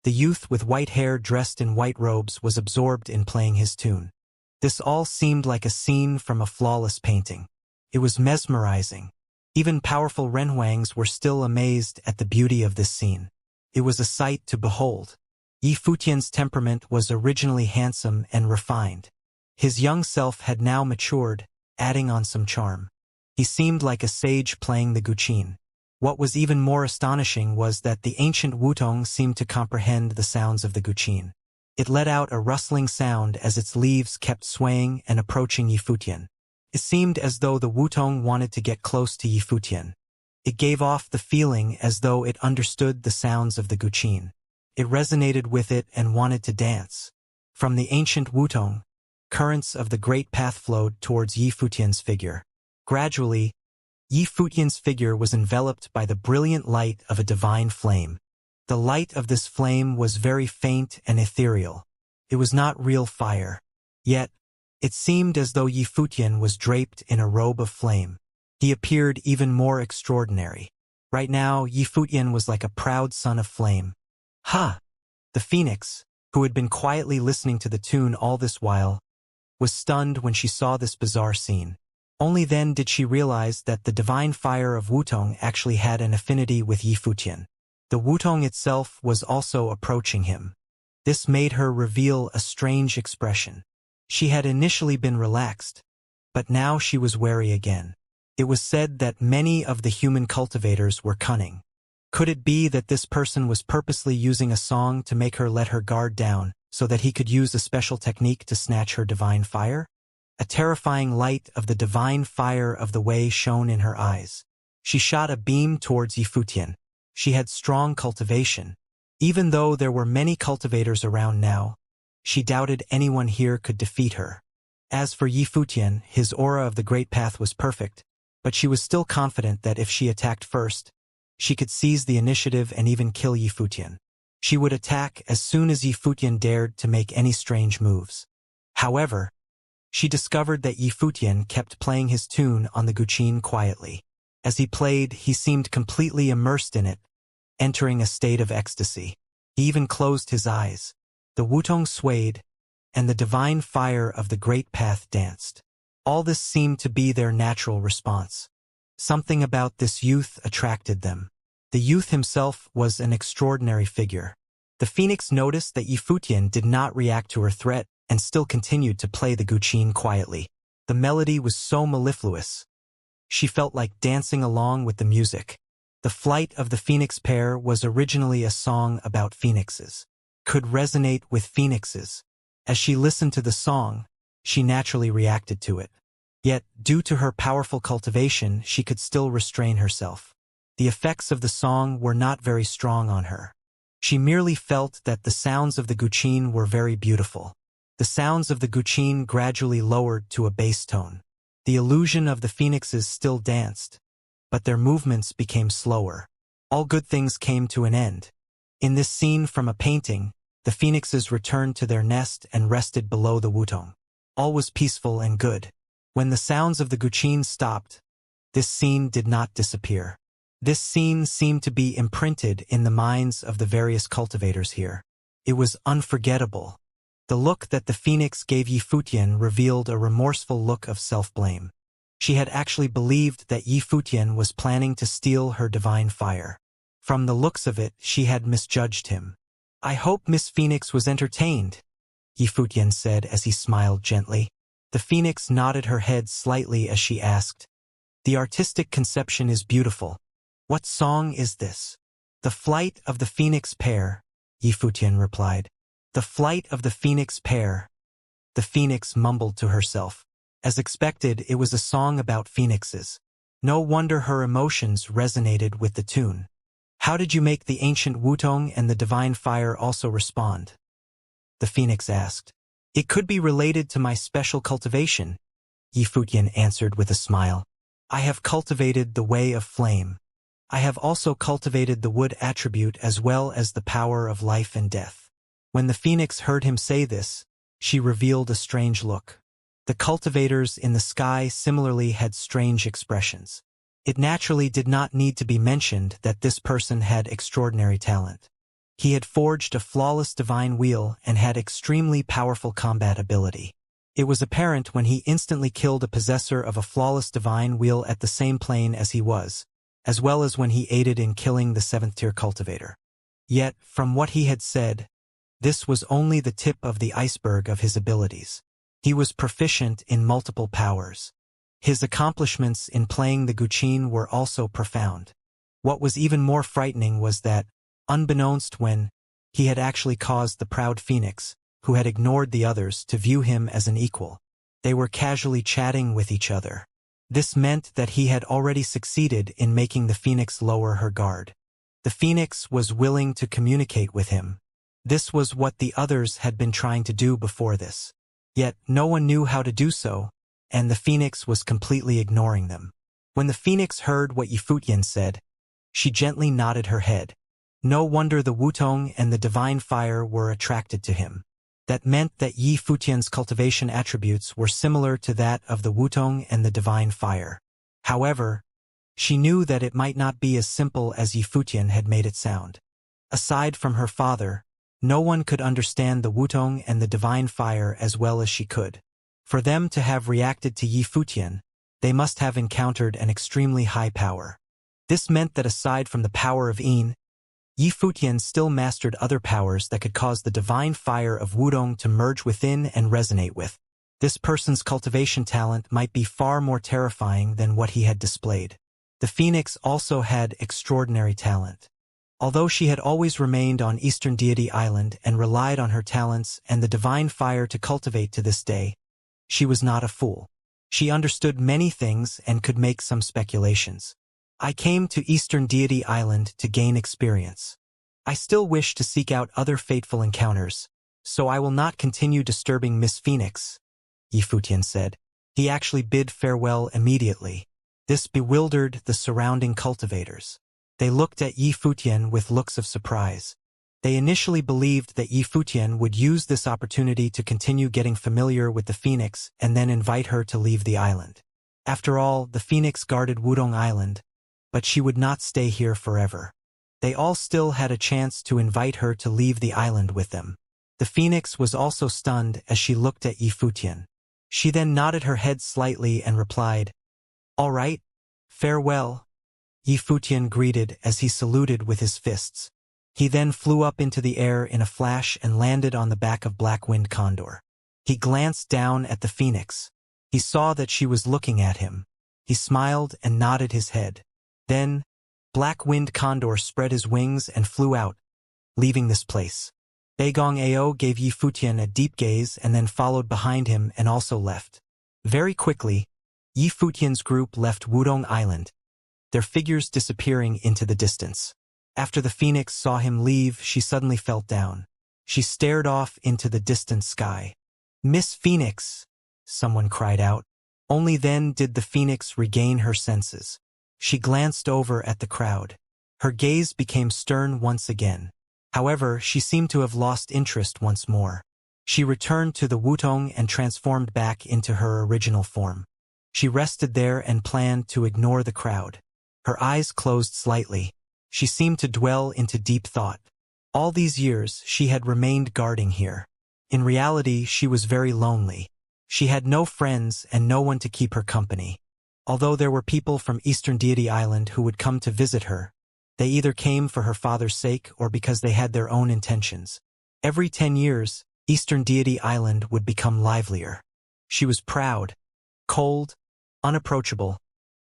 Speaker 1: The youth with white hair dressed in white robes was absorbed in playing his tune. This all seemed like a scene from a flawless painting. It was mesmerizing. Even powerful renhuangs were still amazed at the beauty of this scene. It was a sight to behold. Yifutian's temperament was originally handsome and refined. His young self had now matured, adding on some charm. He seemed like a sage playing the guqin. What was even more astonishing was that the ancient wutong seemed to comprehend the sounds of the guqin. It let out a rustling sound as its leaves kept swaying and approaching Yifutian. It seemed as though the wutong wanted to get close to Yifutian. It gave off the feeling as though it understood the sounds of the guqin. It resonated with it and wanted to dance. From the ancient wutong, currents of the great path flowed towards Yifutian's figure. Gradually, Yifutian's figure was enveloped by the brilliant light of a divine flame. The light of this flame was very faint and ethereal. It was not real fire. Yet, it seemed as though Yifutian was draped in a robe of flame. He appeared even more extraordinary. Right now, Yifutian was like a proud son of flame. Ha! The phoenix, who had been quietly listening to the tune all this while, was stunned when she saw this bizarre scene. Only then did she realize that the divine fire of wutong actually had an affinity with Yifutian. The wutong itself was also approaching him. This made her reveal a strange expression. She had initially been relaxed, but now she was wary again. It was said that many of the human cultivators were cunning. Could it be that this person was purposely using a song to make her let her guard down, so that he could use a special technique to snatch her divine fire? A terrifying light of the divine fire of the way shone in her eyes. She shot a beam towards Yifutian. She had strong cultivation. Even though there were many cultivators around now, she doubted anyone here could defeat her. As for Yifutian, his aura of the Great Path was perfect, but she was still confident that if she attacked first, she could seize the initiative and even kill Yifutian. She would attack as soon as Yifutian dared to make any strange moves. However, she discovered that Yifutian kept playing his tune on the guqin quietly. As he played, he seemed completely immersed in it, entering a state of ecstasy. He even closed his eyes. The wutong swayed, and the divine fire of the great path danced. All this seemed to be their natural response. Something about this youth attracted them. The youth himself was an extraordinary figure. The phoenix noticed that Yifutian did not react to her threat and still continued to play the guqin quietly. The melody was so mellifluous. She felt like dancing along with the music. The flight of the phoenix pair was originally a song about phoenixes. Could resonate with phoenixes. As she listened to the song, she naturally reacted to it. Yet, due to her powerful cultivation, she could still restrain herself. The effects of the song were not very strong on her. She merely felt that the sounds of the guqin were very beautiful. The sounds of the guqin gradually lowered to a bass tone. The illusion of the phoenixes still danced, but their movements became slower. All good things came to an end. In this scene from a painting, the phoenixes returned to their nest and rested below the wutong. All was peaceful and good. When the sounds of the guqin stopped, this scene did not disappear. This scene seemed to be imprinted in the minds of the various cultivators here. It was unforgettable. The look that the phoenix gave Yifutian revealed a remorseful look of self-blame. She had actually believed that Yifutian was planning to steal her divine fire. From the looks of it, she had misjudged him. "I hope Miss Phoenix was entertained," Yifutian said as he smiled gently. The phoenix nodded her head slightly as she asked, "The artistic conception is beautiful. What song is this?" "The Flight of the Phoenix Pair," Yifutian replied. The flight of the phoenix pair. The phoenix mumbled to herself. As expected, it was a song about phoenixes. No wonder her emotions resonated with the tune. How did you make the ancient Wutong and the divine fire also respond? The phoenix asked. It could be related to my special cultivation, Yifutian answered with a smile. I have cultivated the way of flame. I have also cultivated the wood attribute as well as the power of life and death. When the phoenix heard him say this, she revealed a strange look. The cultivators in the sky similarly had strange expressions. It naturally did not need to be mentioned that this person had extraordinary talent. He had forged a flawless divine wheel and had extremely powerful combat ability. It was apparent when he instantly killed a possessor of a flawless divine wheel at the same plane as he was, as well as when he aided in killing the 7th-tier cultivator. Yet, from what he had said, this was only the tip of the iceberg of his abilities. He was proficient in multiple powers. His accomplishments in playing the guqin were also profound. What was even more frightening was that, unbeknownst when, he had actually caused the proud phoenix, who had ignored the others, to view him as an equal. They were casually chatting with each other. This meant that he had already succeeded in making the phoenix lower her guard. The phoenix was willing to communicate with him. This was what the others had been trying to do before this. Yet no one knew how to do so, and the phoenix was completely ignoring them. When the phoenix heard what Yifutian said, she gently nodded her head. No wonder the Wutong and the divine fire were attracted to him. That meant that Yifutian's cultivation attributes were similar to that of the Wutong and the divine fire. However, she knew that it might not be as simple as Yifutian had made it sound. Aside from her father, no one could understand the Wutong and the divine fire as well as she could. For them to have reacted to Yifutian, they must have encountered an extremely high power. This meant that aside from the power of Yin, Yifutian still mastered other powers that could cause the divine fire of Wudong to merge within and resonate with. This person's cultivation talent might be far more terrifying than what he had displayed. The phoenix also had extraordinary talent. Although she had always remained on Eastern Deity Island and relied on her talents and the divine fire to cultivate to this day, she was not a fool. She understood many things and could make some speculations. I came to Eastern Deity Island to gain experience. I still wish to seek out other fateful encounters, so I will not continue disturbing Miss Phoenix, Yifutian said. He actually bid farewell immediately. This bewildered the surrounding cultivators. They looked at Yifutian with looks of surprise. They initially believed that Yifutian would use this opportunity to continue getting familiar with the phoenix and then invite her to leave the island. After all, the phoenix guarded Wudong Island, but she would not stay here forever. They all still had a chance to invite her to leave the island with them. The phoenix was also stunned as she looked at Yifutian. She then nodded her head slightly and replied, "All right, farewell." Yifutian greeted as he saluted with his fists. He then flew up into the air in a flash and landed on the back of Black-Winged Condor. He glanced down at the phoenix. He saw that she was looking at him. He smiled and nodded his head. Then, Black-Winged Condor spread his wings and flew out, leaving this place. Beigong Ao gave Yifutian a deep gaze and then followed behind him and also left. Very quickly, Yifutian's group left Wudong Island, their figures disappearing into the distance. After the phoenix saw him leave, she suddenly felt down. She stared off into the distant sky. "Miss Phoenix!" someone cried out. Only then did the phoenix regain her senses. She glanced over at the crowd. Her gaze became stern once again. However, she seemed to have lost interest once more. She returned to the Wutong and transformed back into her original form. She rested there and planned to ignore the crowd. Her eyes closed slightly. She seemed to dwell into deep thought. All these years, she had remained guarding here. In reality, she was very lonely. She had no friends and no one to keep her company. Although there were people from Eastern Deity Island who would come to visit her, they either came for her father's sake or because they had their own intentions. Every 10 years, Eastern Deity Island would become livelier. She was proud, cold, unapproachable,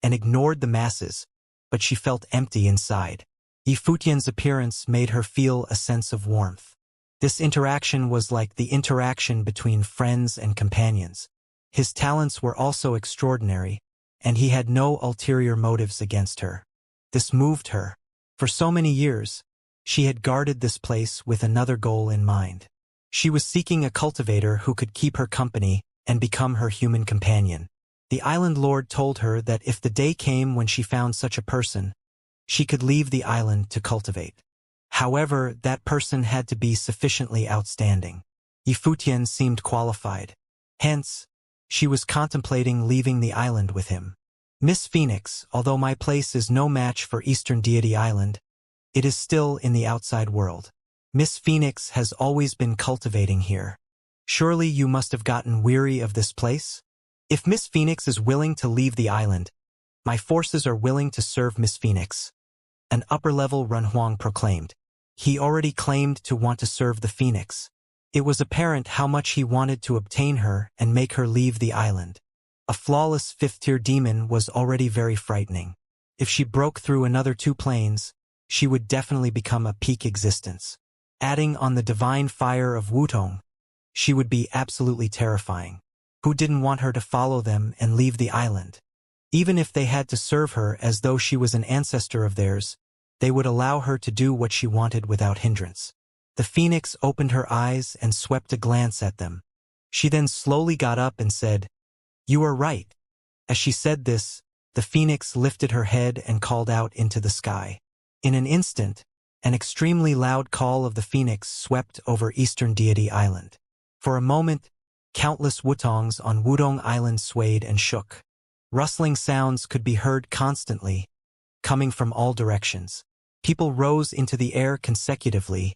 Speaker 1: and ignored the masses, but she felt empty inside. Yifutian's appearance made her feel a sense of warmth. This interaction was like the interaction between friends and companions. His talents were also extraordinary, and he had no ulterior motives against her. This moved her. For so many years, she had guarded this place with another goal in mind. She was seeking a cultivator who could keep her company and become her human companion. The island lord told her that if the day came when she found such a person, she could leave the island to cultivate. However, that person had to be sufficiently outstanding. Yifutian seemed qualified. Hence, she was contemplating leaving the island with him. Miss Phoenix, although my place is no match for Eastern Deity Island, it is still in the outside world. Miss Phoenix has always been cultivating here. Surely you must have gotten weary of this place? If Miss Phoenix is willing to leave the island, my forces are willing to serve Miss Phoenix. An upper-level Runhuang proclaimed. He already claimed to want to serve the Phoenix. It was apparent how much he wanted to obtain her and make her leave the island. A flawless fifth-tier demon was already very frightening. If she broke through another 2 planes, she would definitely become a peak existence. Adding on the divine fire of Wutong, she would be absolutely terrifying. Who didn't want her to follow them and leave the island? Even if they had to serve her as though she was an ancestor of theirs, they would allow her to do what she wanted without hindrance. The Phoenix opened her eyes and swept a glance at them. She then slowly got up and said, "You are right." As she said this, the Phoenix lifted her head and called out into the sky. In an instant, an extremely loud call of the Phoenix swept over Eastern Deity Island. For a moment, countless Wutongs on Wudong Island swayed and shook. Rustling sounds could be heard constantly, coming from all directions. People rose into the air consecutively,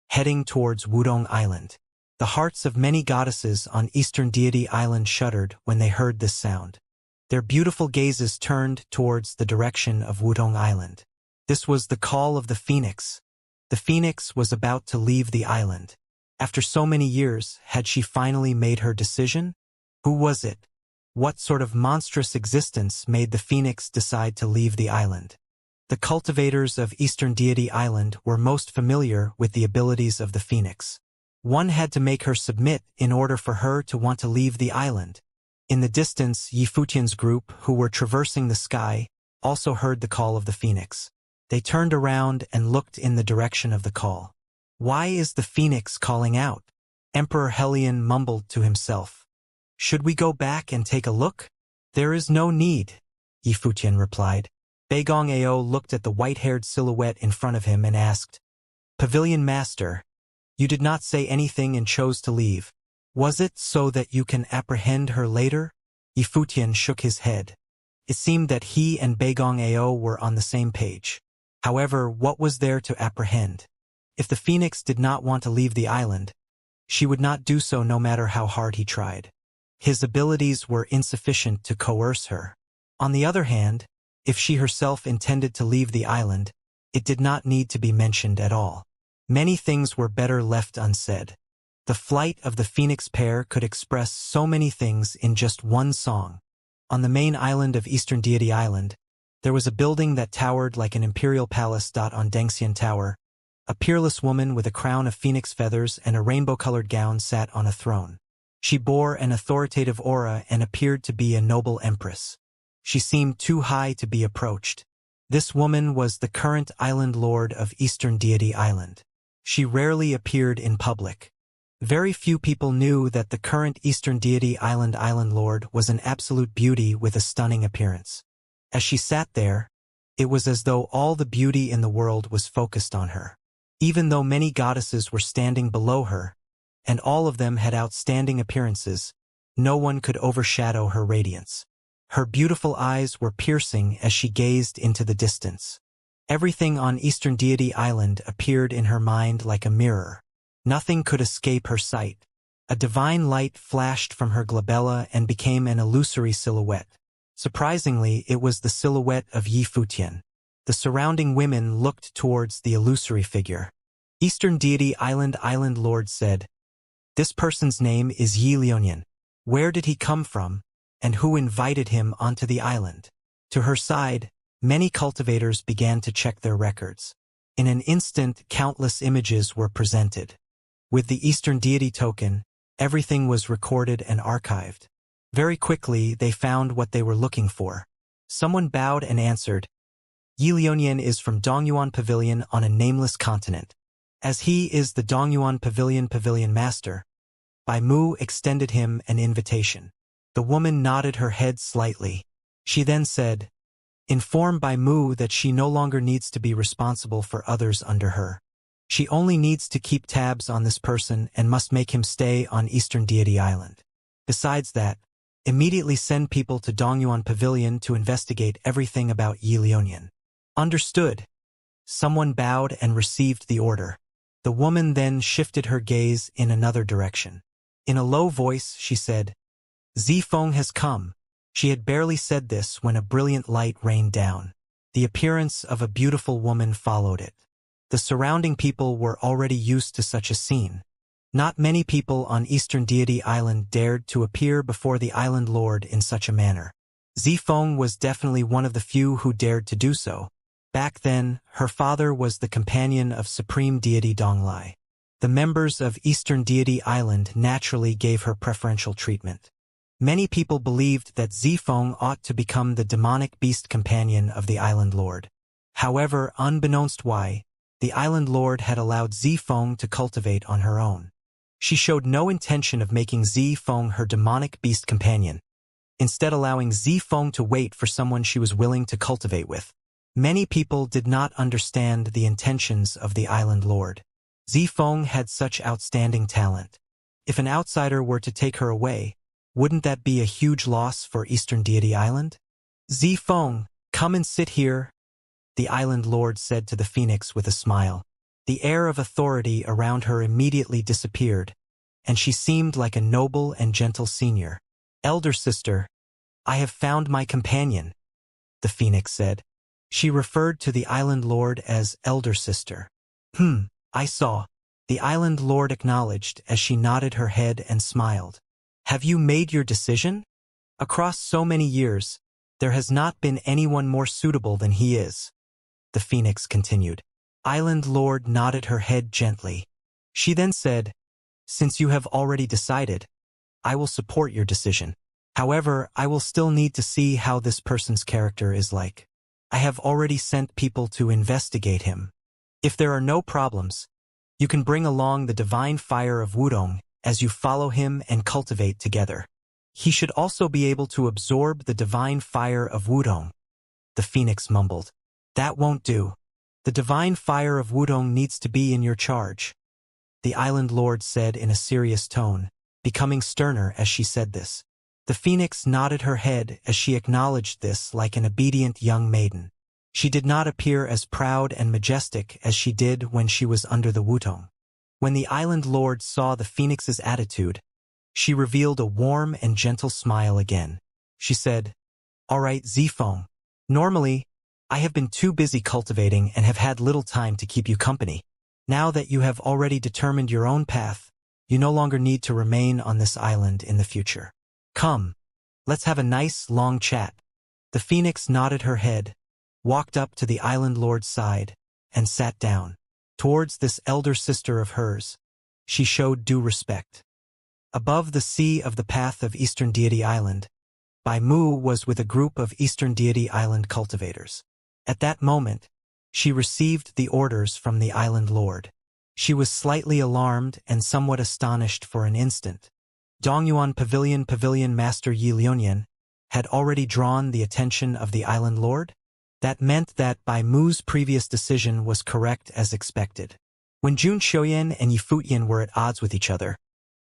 Speaker 1: heading towards Wudong Island. The hearts of many goddesses on Eastern Deity Island shuddered when they heard this sound. Their beautiful gazes turned towards the direction of Wudong Island. This was the call of the Phoenix. The Phoenix was about to leave the island. After so many years, had she finally made her decision? Who was it? What sort of monstrous existence made the Phoenix decide to leave the island? The cultivators of Eastern Deity Island were most familiar with the abilities of the Phoenix. One had to make her submit in order for her to want to leave the island. In the distance, Yifutian's group, who were traversing the sky, also heard the call of the Phoenix. They turned around and looked in the direction of the call. Why is the Phoenix calling out? Emperor Helion mumbled to himself. Should we go back and take a look? There is no need, Yifutian replied. Beigong Ao looked at the white-haired silhouette in front of him and asked, Pavilion Master, you did not say anything and chose to leave. Was it so that you can apprehend her later? Yifutian shook his head. It seemed that he and Beigong Ao were on the same page. However, what was there to apprehend? If the Phoenix did not want to leave the island, she would not do so no matter how hard he tried. His abilities were insufficient to coerce her. On the other hand, if she herself intended to leave the island, it did not need to be mentioned at all. Many things were better left unsaid. The flight of the Phoenix pair could express so many things in just one song. On the main island of Eastern Deity Island, there was a building that towered like an imperial palace. On Dengxian Tower, a peerless woman with a crown of phoenix feathers and a rainbow-colored gown sat on a throne. She bore an authoritative aura and appeared to be a noble empress. She seemed too high to be approached. This woman was the current island lord of Eastern Deity Island. She rarely appeared in public. Very few people knew that the current Eastern Deity Island lord was an absolute beauty with a stunning appearance. As she sat there, it was as though all the beauty in the world was focused on her. Even though many goddesses were standing below her, and all of them had outstanding appearances, no one could overshadow her radiance. Her beautiful eyes were piercing as she gazed into the distance. Everything on Eastern Deity Island appeared in her mind like a mirror. Nothing could escape her sight. A divine light flashed from her glabella and became an illusory silhouette. Surprisingly, it was the silhouette of Yifutian. The surrounding women looked towards the illusory figure. Eastern Deity Island Lord said, "This person's name is Yi Lionian. Where did he come from, and who invited him onto the island?" To her side, many cultivators began to check their records. In an instant, countless images were presented. With the Eastern deity token, everything was recorded and archived. Very quickly, they found what they were looking for. Someone bowed and answered, Yi Lionian is from Dongyuan Pavilion on a nameless continent. As he is the Dongyuan Pavilion master, Bai Mu extended him an invitation. The woman nodded her head slightly. She then said, Inform Bai Mu that she no longer needs to be responsible for others under her. She only needs to keep tabs on this person and must make him stay on Eastern Deity Island. Besides that, immediately send people to Dongyuan Pavilion to investigate everything about Yi Lionian. Understood. Someone bowed and received the order. The woman then shifted her gaze in another direction. In a low voice, she said, Zifeng has come. She had barely said this when a brilliant light rained down. The appearance of a beautiful woman followed it. The surrounding people were already used to such a scene. Not many people on Eastern Deity Island dared to appear before the Island Lord in such a manner. Zifeng was definitely one of the few who dared to do so. Back then, her father was the companion of Supreme Deity Donglai. The members of Eastern Deity Island naturally gave her preferential treatment. Many people believed that Zifeng ought to become the demonic beast companion of the Island Lord. However, unbeknownst why, the Island Lord had allowed Zifeng to cultivate on her own. She showed no intention of making Zifeng her demonic beast companion, instead allowing Zifeng to wait for someone she was willing to cultivate with. Many people did not understand the intentions of the Island Lord. Zifeng had such outstanding talent. If an outsider were to take her away, wouldn't that be a huge loss for Eastern Deity Island? Zifeng, come and sit here, the Island Lord said to the Phoenix with a smile. The air of authority around her immediately disappeared, and she seemed like a noble and gentle senior. Elder sister, I have found my companion, the Phoenix said. She referred to the Island Lord as Elder Sister. I saw. The Island Lord acknowledged as she nodded her head and smiled. Have you made your decision? Across so many years, there has not been anyone more suitable than he is, the Phoenix continued. Island Lord nodded her head gently. She then said, Since you have already decided, I will support your decision. However, I will still need to see how this person's character is like. I have already sent people to investigate him. If there are no problems, you can bring along the divine fire of Wudong as you follow him and cultivate together. He should also be able to absorb the divine fire of Wudong, the Phoenix mumbled. That won't do. The divine fire of Wudong needs to be in your charge, the Island Lord said in a serious tone, becoming sterner as she said this. The Phoenix nodded her head as she acknowledged this like an obedient young maiden. She did not appear as proud and majestic as she did when she was under the Wudong. When the Island Lord saw the Phoenix's attitude, she revealed a warm and gentle smile again. She said, All right, Zifeng. Normally, I have been too busy cultivating and have had little time to keep you company. Now that you have already determined your own path, you no longer need to remain on this island in the future. Come, let's have a nice, long chat. The Phoenix nodded her head, walked up to the Island Lord's side, and sat down. Towards this elder sister of hers, she showed due respect. Above the sea of the path of Eastern Deity Island, Bai Mu was with a group of Eastern Deity Island cultivators. At that moment, she received the orders from the Island Lord. She was slightly alarmed and somewhat astonished for an instant. Dongyuan Pavilion Master Yi Lionian had already drawn the attention of the Island Lord? That meant that Bai Mu's previous decision was correct as expected. When Jun Xiuyan and Yi Futian were at odds with each other,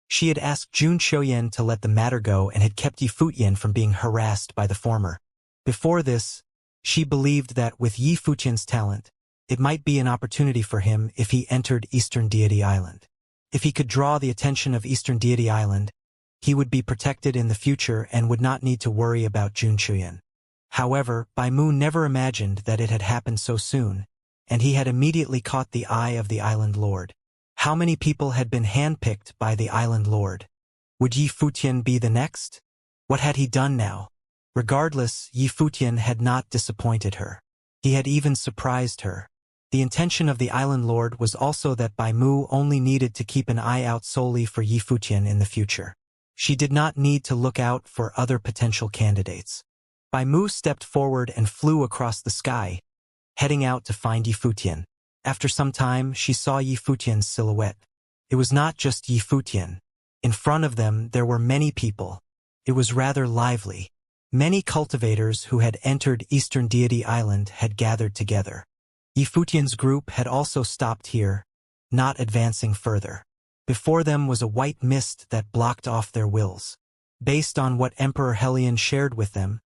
Speaker 1: she had asked Jun Xiuyan to let the matter go and had kept Yi Futian from being harassed by the former. Before this, she believed that with Yi Futian's talent, it might be an opportunity for him if he entered Eastern Deity Island. If he could draw the attention of Eastern Deity Island, he would be protected in the future and would not need to worry about Jun Xiuyan. However, Bai Mu never imagined that it had happened so soon, and he had immediately caught the eye of the Island Lord. How many people had been handpicked by the Island Lord? Would Yi Futian be the next? What had he done now? Regardless, Yi Futian had not disappointed her. He had even surprised her. The intention of the Island Lord was also that Bai Mu only needed to keep an eye out solely for Yi Futian in the future. She did not need to look out for other potential candidates. Bai Mu stepped forward and flew across the sky, heading out to find Yi Futian. After some time, she saw Yi Futian's silhouette. It was not just Yi Futian. In front of them, there were many people. It was rather lively. Many cultivators who had entered Eastern Deity Island had gathered together. Yi Futian's group had also stopped here, not advancing further. Before them was a white mist that blocked off their wills. Based on what Emperor Helion shared with them,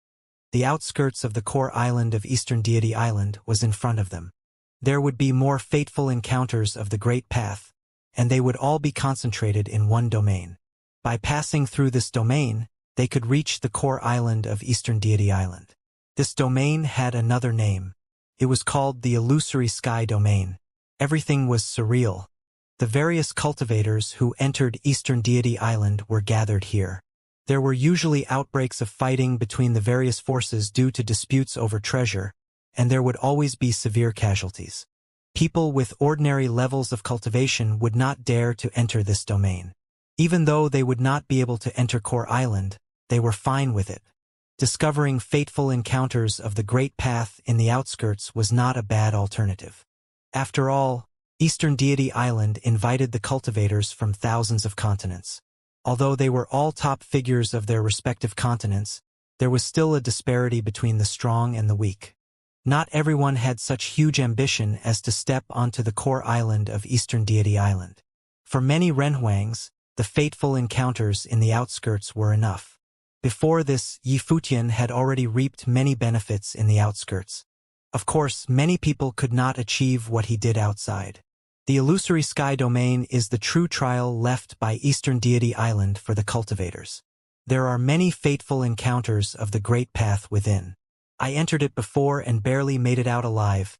Speaker 1: the outskirts of the core island of Eastern Deity Island was in front of them. There would be more fateful encounters of the Great Path, and they would all be concentrated in one domain. By passing through this domain, they could reach the core island of Eastern Deity Island. This domain had another name. It was called the Illusory Sky Domain. Everything was surreal. The various cultivators who entered Eastern Deity Island were gathered here. There were usually outbreaks of fighting between the various forces due to disputes over treasure, and there would always be severe casualties. People with ordinary levels of cultivation would not dare to enter this domain. Even though they would not be able to enter Core Island, they were fine with it. Discovering fateful encounters of the Great Path in the outskirts was not a bad alternative. After all, Eastern Deity Island invited the cultivators from thousands of continents. Although they were all top figures of their respective continents, there was still a disparity between the strong and the weak. Not everyone had such huge ambition as to step onto the core island of Eastern Deity Island. For many Renhuangs, the fateful encounters in the outskirts were enough. Before this, Yi Futian had already reaped many benefits in the outskirts. Of course, many people could not achieve what he did outside. The Illusory Sky Domain is the true trial left by Eastern Deity Island for the cultivators. There are many fateful encounters of the Great Path within. I entered it before and barely made it out alive.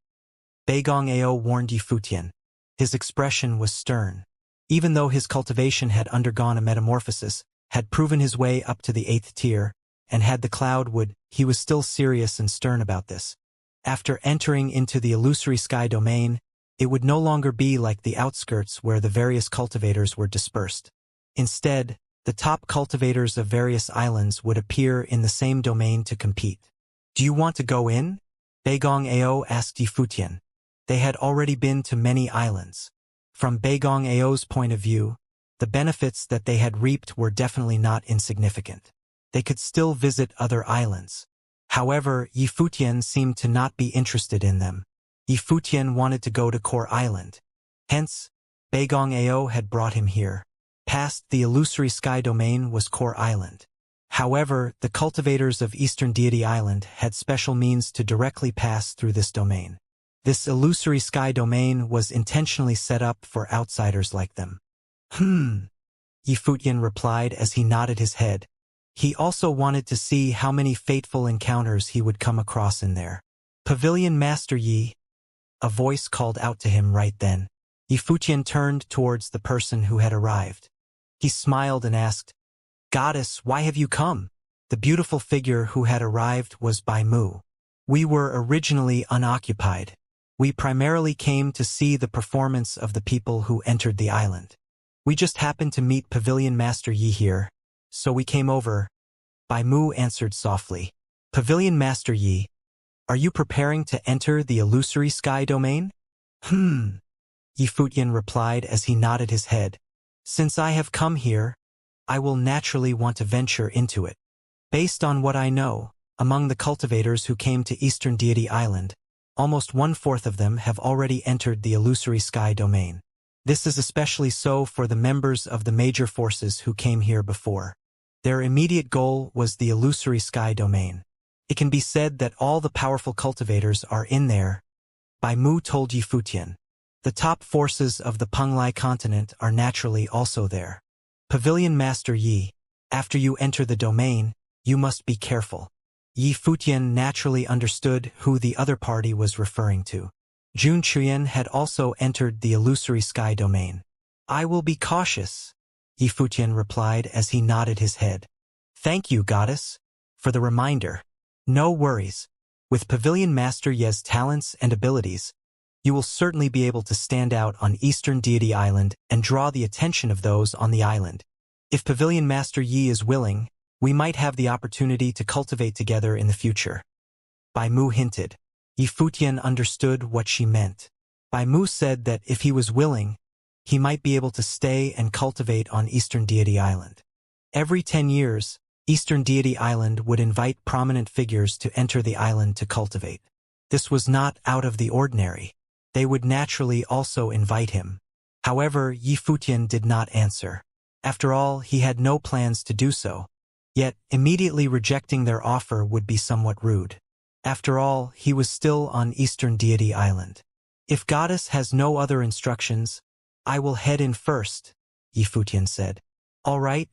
Speaker 1: Beigong Ao warned Yi Futian. His expression was stern. Even though his cultivation had undergone a metamorphosis, had proven his way up to the 8th tier, and had the cloud wood, he was still serious and stern about this. After entering into the Illusory Sky Domain, it would no longer be like the outskirts where the various cultivators were dispersed. Instead, the top cultivators of various islands would appear in the same domain to compete. "Do you want to go in?" Beigong Ao asked Yi Futian. They had already been to many islands. From Beigong Ao's point of view, the benefits that they had reaped were definitely not insignificant. They could still visit other islands. However, Yi Futian seemed to not be interested in them. Yi Futian wanted to go to Core Island. Hence, Beigong Ao had brought him here. Past the Illusory Sky Domain was Core Island. However, the cultivators of Eastern Deity Island had special means to directly pass through this domain. This Illusory Sky Domain was intentionally set up for outsiders like them. Yi Futian replied as he nodded his head. He also wanted to see how many fateful encounters he would come across in there. "Pavilion Master Yi," a voice called out to him right then. Yi Futian turned towards the person who had arrived. He smiled and asked, "Goddess, why have you come?" The beautiful figure who had arrived was Bai Mu. "We were originally unoccupied. We primarily came to see the performance of the people who entered the island. We just happened to meet Pavilion Master Yi here, so we came over." Bai Mu answered softly. "Pavilion Master Yi, are you preparing to enter the Illusory Sky Domain?" Yi Futian replied as he nodded his head. "Since I have come here, I will naturally want to venture into it. Based on what I know, among the cultivators who came to Eastern Deity Island, almost 1/4 of them have already entered the Illusory Sky Domain. This is especially so for the members of the major forces who came here before. Their immediate goal was the Illusory Sky Domain. It can be said that all the powerful cultivators are in there." Bai Mu told Yi Futian. "The top forces of the Penglai continent are naturally also there. Pavilion Master Yi, after you enter the domain, you must be careful." Yi Futian naturally understood who the other party was referring to. Jun Chuyan had also entered the Illusory Sky Domain. "I will be cautious," Yi Futian replied as he nodded his head. "Thank you, Goddess, for the reminder. No worries. With Pavilion Master Ye's talents and abilities, you will certainly be able to stand out on Eastern Deity Island and draw the attention of those on the island. If Pavilion Master Yi is willing, we might have the opportunity to cultivate together in the future. Bai Mu hinted. Yi Futian understood what she meant. Bai Mu said that if he was willing, he might be able to stay and cultivate on Eastern Deity Island. Every 10 years, Eastern Deity Island would invite prominent figures to enter the island to cultivate. This was not out of the ordinary. They would naturally also invite him. However, Yi Futian did not answer. After all, he had no plans to do so. Yet, immediately rejecting their offer would be somewhat rude. After all, he was still on Eastern Deity Island. If Goddess has no other instructions, I will head in first, Yi Futian said. All right?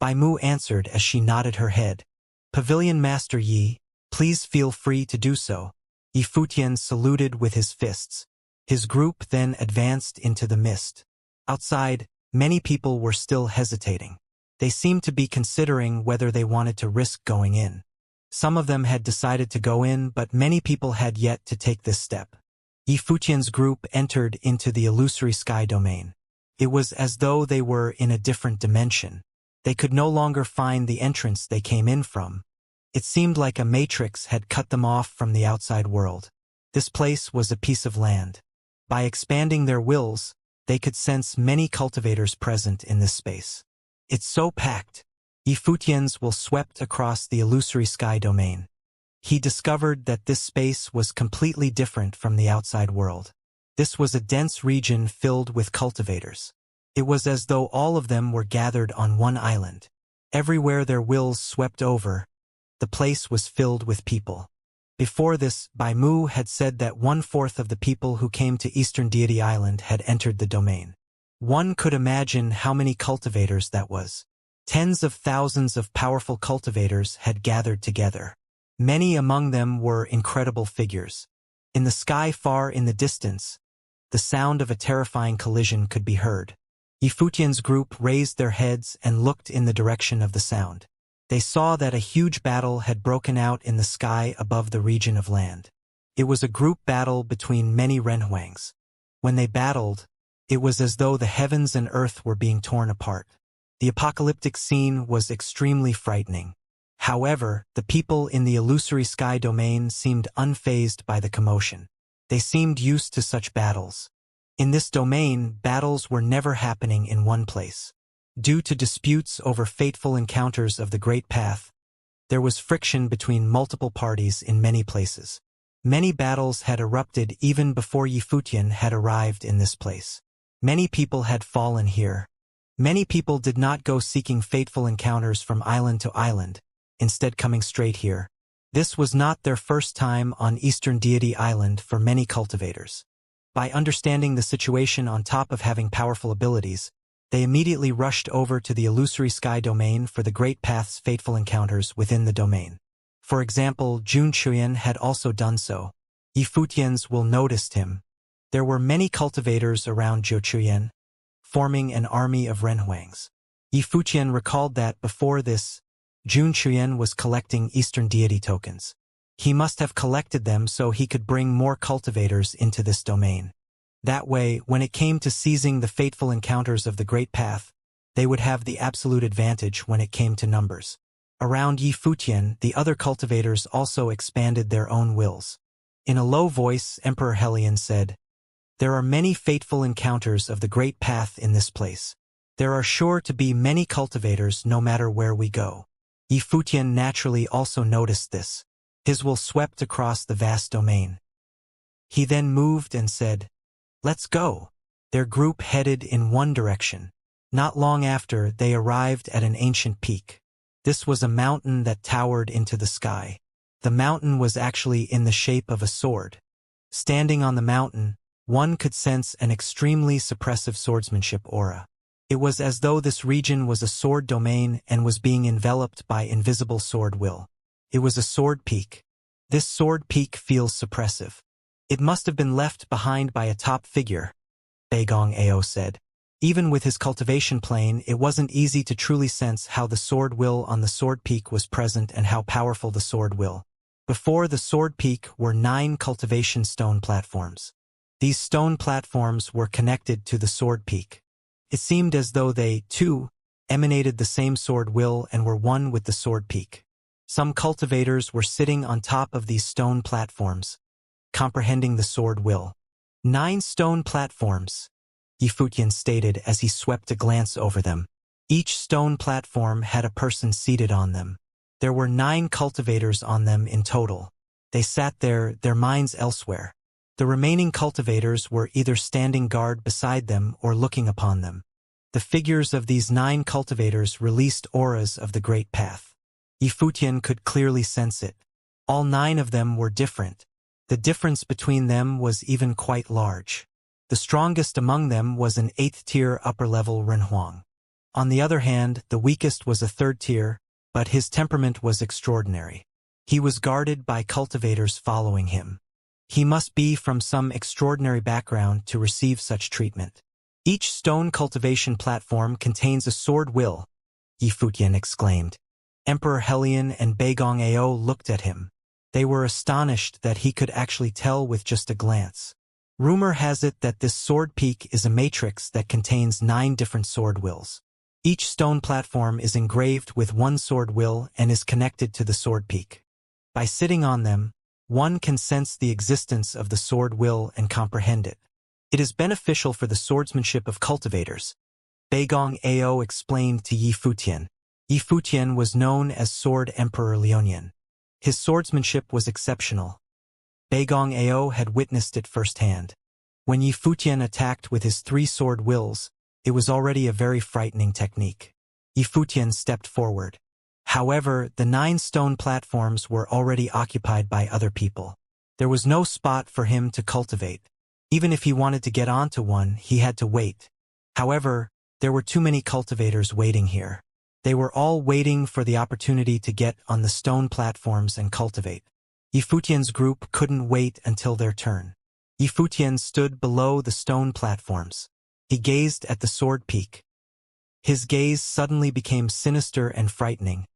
Speaker 1: Bai Mu answered as she nodded her head. Pavilion Master Yi, please feel free to do so. Yi Futian saluted with his fists. His group then advanced into the mist. Outside, many people were still hesitating. They seemed to be considering whether they wanted to risk going in. Some of them had decided to go in, but many people had yet to take this step. Yi Futian's group entered into the illusory sky domain. It was as though they were in a different dimension. They could no longer find the entrance they came in from. It seemed like a matrix had cut them off from the outside world. This place was a piece of land. By expanding their wills, they could sense many cultivators present in this space. It's so packed. Yi Futian's will swept across the illusory sky domain. He discovered that this space was completely different from the outside world. This was a dense region filled with cultivators. It was as though all of them were gathered on one island. Everywhere their wills swept over, the place was filled with people. Before this, Bai Mu had said that 1/4 of the people who came to Eastern Deity Island had entered the domain. One could imagine how many cultivators that was. Tens of thousands of powerful cultivators had gathered together. Many among them were incredible figures. In the sky far in the distance, the sound of a terrifying collision could be heard. Yi Futian's group raised their heads and looked in the direction of the sound. They saw that a huge battle had broken out in the sky above the region of land. It was a group battle between many renhuangs. When they battled, it was as though the heavens and earth were being torn apart. The apocalyptic scene was extremely frightening. However, the people in the illusory sky domain seemed unfazed by the commotion. They seemed used to such battles. In this domain, battles were never happening in one place. Due to disputes over fateful encounters of the Great Path, there was friction between multiple parties in many places. Many battles had erupted even before Yi Futian had arrived in this place. Many people had fallen here. Many people did not go seeking fateful encounters from island to island, instead coming straight here. This was not their first time on Eastern Deity Island for many cultivators. By understanding the situation on top of having powerful abilities, they immediately rushed over to the illusory sky domain for the Great Path's fateful encounters within the domain. For example, Jun Chuyan had also done so. Yi Futian's will noticed him. There were many cultivators around Zhou Chuyan, forming an army of renhuangs. Yi Futian recalled that before this, Jun Chuyan was collecting Eastern Deity tokens. He must have collected them so he could bring more cultivators into this domain. That way, when it came to seizing the fateful encounters of the Great Path, they would have the absolute advantage when it came to numbers. Around Yi Futian, the other cultivators also expanded their own wills. In a low voice, Emperor Helion said, "There are many fateful encounters of the Great Path in this place. There are sure to be many cultivators no matter where we go." Yi Futian naturally also noticed this. His will swept across the vast domain. He then moved and said, "Let's go." Their group headed in one direction. Not long after, they arrived at an ancient peak. This was a mountain that towered into the sky. The mountain was actually in the shape of a sword. Standing on the mountain, one could sense an extremely suppressive swordsmanship aura. It was as though this region was a sword domain and was being enveloped by invisible sword will. It was a sword peak. This sword peak feels suppressive. It must have been left behind by a top figure, Beigong Ao said. Even with his cultivation plane, it wasn't easy to truly sense how the sword will on the sword peak was present and how powerful the sword will. Before the sword peak were 9 cultivation stone platforms. These stone platforms were connected to the sword peak. It seemed as though they, too, emanated the same sword will and were one with the sword peak. Some cultivators were sitting on top of these stone platforms, comprehending the sword will. 9 stone platforms, Yifutian stated as he swept a glance over them. Each stone platform had a person seated on them. There were 9 cultivators on them in total. They sat there, their minds elsewhere. The remaining cultivators were either standing guard beside them or looking upon them. The figures of these 9 cultivators released auras of the Great Path. Yifutian could clearly sense it. All 9 of them were different. The difference between them was even quite large. The strongest among them was an 8th-tier upper-level Renhuang. On the other hand, the weakest was a 3rd-tier, but his temperament was extraordinary. He was guarded by cultivators following him. He must be from some extraordinary background to receive such treatment. Each stone cultivation platform contains a sword will, Yifutian exclaimed. Emperor Helion and Beigong Ao looked at him. They were astonished that he could actually tell with just a glance. Rumor has it that this sword peak is a matrix that contains 9 different sword wills. Each stone platform is engraved with one sword will and is connected to the sword peak. By sitting on them, one can sense the existence of the sword will and comprehend it. It is beneficial for the swordsmanship of cultivators, Beigong Ao explained to Yifutian. Yifutian was known as Sword Emperor Lionian. His swordsmanship was exceptional. Beigong Ao had witnessed it firsthand. When Yifutian attacked with his 3 sword wills, it was already a very frightening technique. Yifutian stepped forward. However, the 9 stone platforms were already occupied by other people. There was no spot for him to cultivate. Even if he wanted to get onto one, he had to wait. However, there were too many cultivators waiting here. They were all waiting for the opportunity to get on the stone platforms and cultivate. Yifutian's group couldn't wait until their turn. Yifutian stood below the stone platforms. He gazed at the sword peak. His gaze suddenly became sinister and frightening,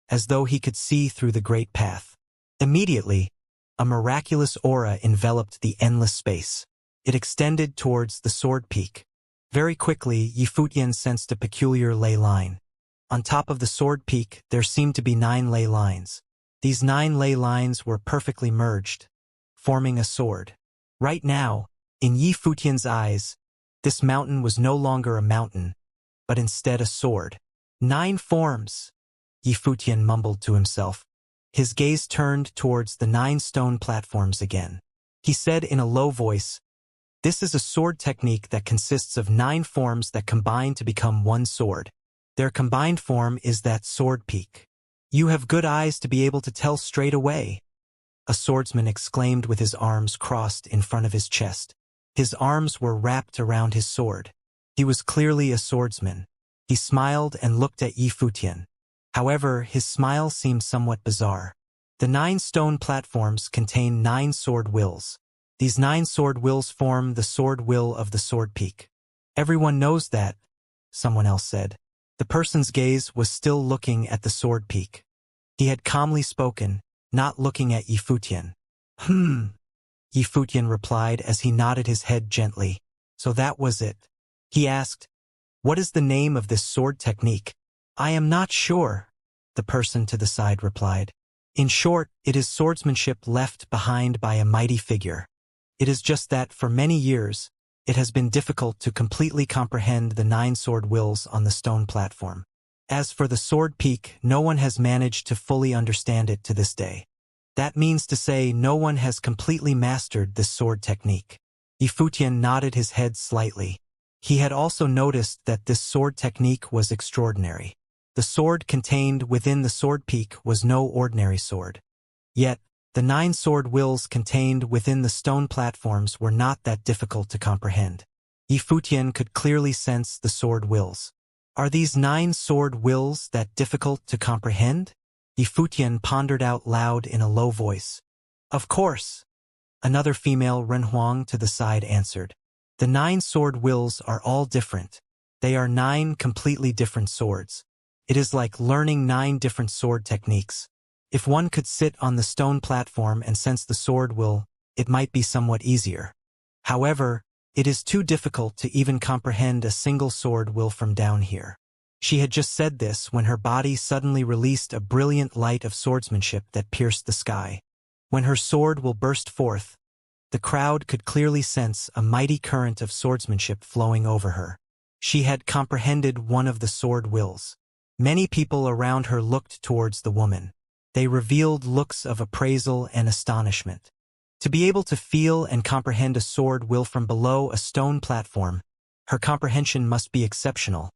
Speaker 1: as though he could see through the great path. Immediately, a miraculous aura enveloped the endless space. It extended towards the sword peak. Very quickly, Yifutian sensed a peculiar ley line. On top of the sword peak, there seemed to be 9 ley lines. These 9 ley lines were perfectly merged, forming a sword. Right now, in Yifutian's eyes, this mountain was no longer a mountain, but instead a sword. 9 forms, Yifutian mumbled to himself. His gaze turned towards the 9 stone platforms again. He said in a low voice, "This is a sword technique that consists of 9 forms that combine to become one sword. Their combined form is that sword peak. You have good eyes to be able to tell straight away," a swordsman exclaimed with his arms crossed in front of his chest. His arms were wrapped around his sword. He was clearly a swordsman. He smiled and looked at Yifutian. However, his smile seemed somewhat bizarre. The 9 stone platforms contain 9 sword wills. These 9 sword wills form the sword will of the sword peak. "Everyone knows that," someone else said. The person's gaze was still looking at the sword peak. He had calmly spoken, not looking at Yifutian. Yifutian replied as he nodded his head gently. "So that was it." He asked, "What is the name of this sword technique?" "I am not sure," the person to the side replied. "In short, it is swordsmanship left behind by a mighty figure. It is just that, for many years, it has been difficult to completely comprehend the 9 sword wills on the stone platform. As for the sword peak, no one has managed to fully understand it to this day. That means to say no one has completely mastered this sword technique." Yifutian nodded his head slightly. He had also noticed that this sword technique was extraordinary. The sword contained within the sword peak was no ordinary sword. Yet, the 9 sword wills contained within the stone platforms were not that difficult to comprehend. Yifutian could clearly sense the sword wills. Are these 9 sword wills that difficult to comprehend? Yifutian pondered out loud in a low voice. "Of course," another female Renhuang to the side answered. "The 9 sword wills are all different. They are 9 completely different swords. It is like learning 9 different sword techniques. If one could sit on the stone platform and sense the sword will, it might be somewhat easier." However, it is too difficult to even comprehend a single sword will from down here. She had just said this when her body suddenly released a brilliant light of swordsmanship that pierced the sky. When her sword will burst forth, the crowd could clearly sense a mighty current of swordsmanship flowing over her. She had comprehended one of the sword wills. Many people around her looked towards the woman. They revealed looks of appraisal and astonishment. To be able to feel and comprehend a sword will from below a stone platform, her comprehension must be exceptional,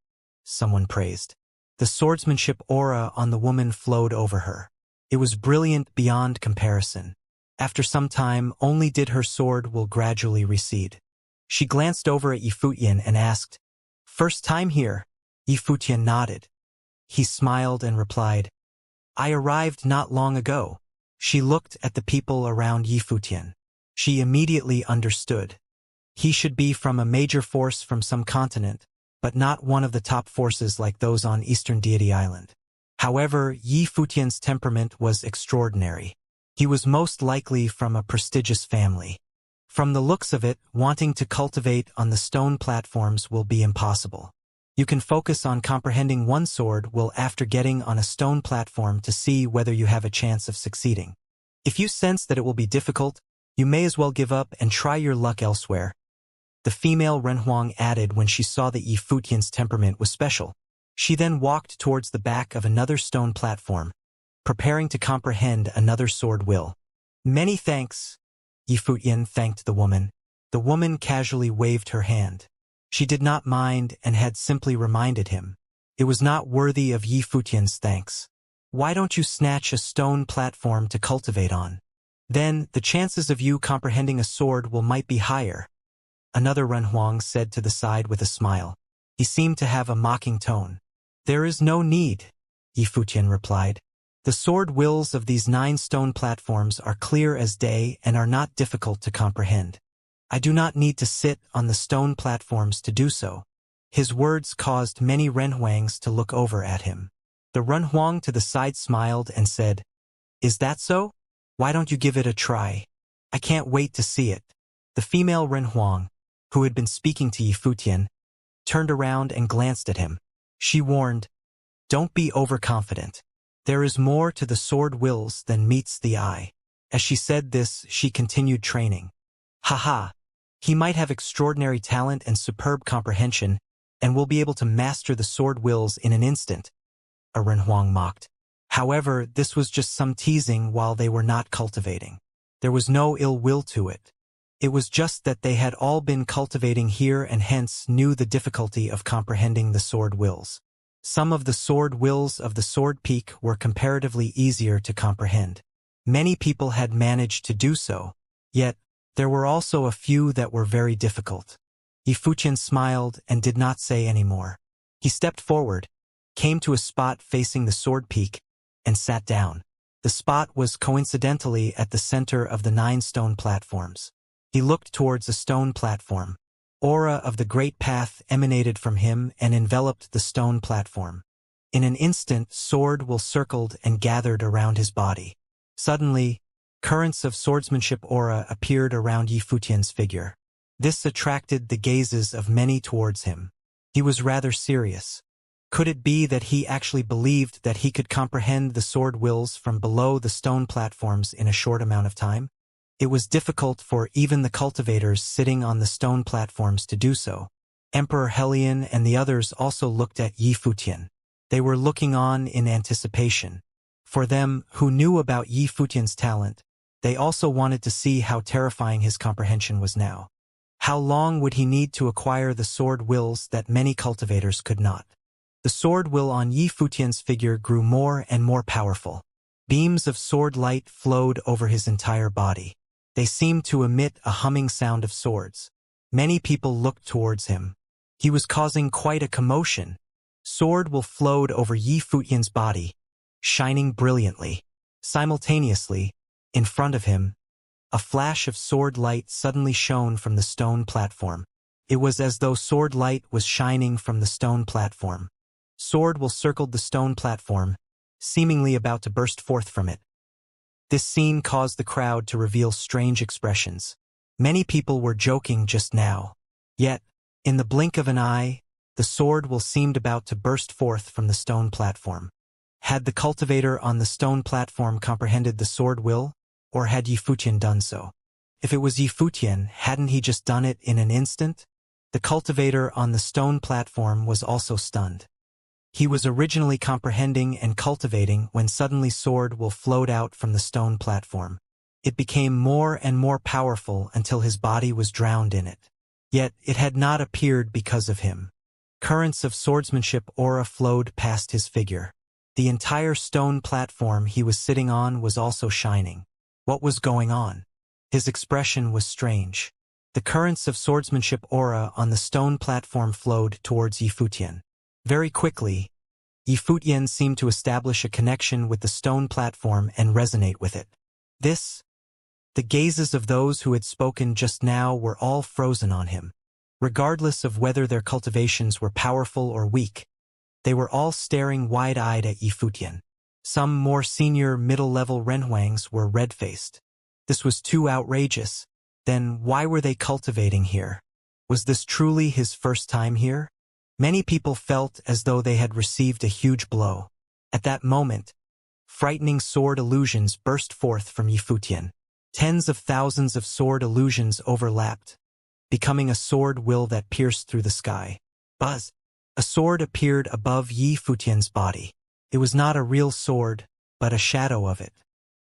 Speaker 1: someone praised. The swordsmanship aura on the woman flowed over her. It was brilliant beyond comparison. After some time, only did her sword will gradually recede. She glanced over at Yifutian and asked, "First time here?" Yifutian nodded. He smiled and replied, "I arrived not long ago." She looked at the people around Yifutian. She immediately understood. He should be from a major force from some continent, but not one of the top forces like those on Eastern Deity Island. However, Yifutian's temperament was extraordinary. He was most likely from a prestigious family. From the looks of it, wanting to cultivate on the stone platforms will be impossible. You can focus on comprehending one sword will after getting on a stone platform to see whether you have a chance of succeeding. If you sense that it will be difficult, you may as well give up and try your luck elsewhere. The female Renhuang added when she saw that Yifutian's temperament was special. She then walked towards the back of another stone platform, preparing to comprehend another sword will. "Many thanks," Yifutian thanked the woman. The woman casually waved her hand. She did not mind and had simply reminded him. It was not worthy of Yifutian's thanks. "Why don't you snatch a stone platform to cultivate on? Then the chances of you comprehending a sword will might be higher," another Renhuang said to the side with a smile. He seemed to have a mocking tone. "There is no need," Yifutian replied. "The sword wills of these 9 stone platforms are clear as day and are not difficult to comprehend. I do not need to sit on the stone platforms to do so." His words caused many Renhuangs to look over at him. The Renhuang to the side smiled and said, "Is that so? Why don't you give it a try? I can't wait to see it." The female Renhuang, who had been speaking to Yifutian, turned around and glanced at him. She warned, "Don't be overconfident. There is more to the sword wills than meets the eye." As she said this, she continued training. "Haha. He might have extraordinary talent and superb comprehension, and will be able to master the sword wills in an instant," a Renhuang mocked. However, this was just some teasing while they were not cultivating. There was no ill will to it. It was just that they had all been cultivating here and hence knew the difficulty of comprehending the sword wills. Some of the sword wills of the sword peak were comparatively easier to comprehend. Many people had managed to do so, yet there were also a few that were very difficult. Yifutian smiled and did not say any more. He stepped forward, came to a spot facing the sword peak, and sat down. The spot was coincidentally at the center of the 9 stone platforms. He looked towards a stone platform. Aura of the great path emanated from him and enveloped the stone platform. In an instant, sword will circled and gathered around his body. Suddenly, currents of swordsmanship aura appeared around Yifutian's figure. This attracted the gazes of many towards him. He was rather serious. Could it be that he actually believed that he could comprehend the sword wills from below the stone platforms in a short amount of time? It was difficult for even the cultivators sitting on the stone platforms to do so. Emperor Helion and the others also looked at Yifutian. They were looking on in anticipation. For them, who knew about Yifutian's talent, they also wanted to see how terrifying his comprehension was now. How long would he need to acquire the sword wills that many cultivators could not? The sword will on Yifutian's figure grew more and more powerful. Beams of sword light flowed over his entire body. They seemed to emit a humming sound of swords. Many people looked towards him. He was causing quite a commotion. Sword will flowed over Yifutian's body, shining brilliantly. Simultaneously, in front of him, a flash of sword light suddenly shone from the stone platform. It was as though sword light was shining from the stone platform. Sword will circled the stone platform, seemingly about to burst forth from it. This scene caused the crowd to reveal strange expressions. Many people were joking just now. Yet, in the blink of an eye, the sword will seemed about to burst forth from the stone platform. Had the cultivator on the stone platform comprehended the sword will, or had Yifutian done so? If it was Yifutian, hadn't he just done it in an instant? The cultivator on the stone platform was also stunned. He was originally comprehending and cultivating when suddenly sword will flowed out from the stone platform. It became more and more powerful until his body was drowned in it. Yet it had not appeared because of him. Currents of swordsmanship aura flowed past his figure. The entire stone platform he was sitting on was also shining. What was going on? His expression was strange. The currents of swordsmanship aura on the stone platform flowed towards Yifutian. Very quickly, Yifutian seemed to establish a connection with the stone platform and resonate with it. The gazes of those who had spoken just now were all frozen on him. Regardless of whether their cultivations were powerful or weak, they were all staring wide-eyed at Yifutian. Some more senior middle-level Renhuangs were red-faced. This was too outrageous. Then why were they cultivating here? Was this truly his first time here? Many people felt as though they had received a huge blow. At that moment, frightening sword illusions burst forth from Yifutian. Tens of thousands of sword illusions overlapped, becoming a sword will that pierced through the sky. Buzz! A sword appeared above Yifutian's body. It was not a real sword, but a shadow of it.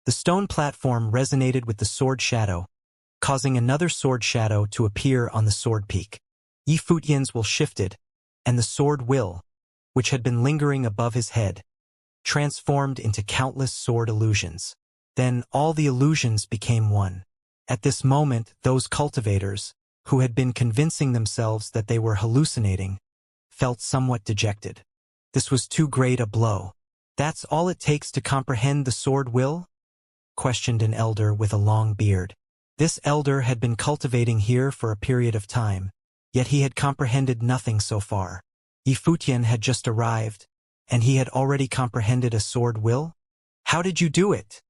Speaker 1: The stone platform resonated with the sword shadow, causing another sword shadow to appear on the sword peak. Yifutian's will shifted, and the sword will, which had been lingering above his head, transformed into countless sword illusions. Then all the illusions became one. At this moment, those cultivators, who had been convincing themselves that they were hallucinating, felt somewhat dejected. This was too great a blow. That's all it takes to comprehend the sword will? Questioned an elder with a long beard. This elder had been cultivating here for a period of time, yet he had comprehended nothing so far. Yifutian had just arrived, and he had already comprehended a sword will? How did you do it?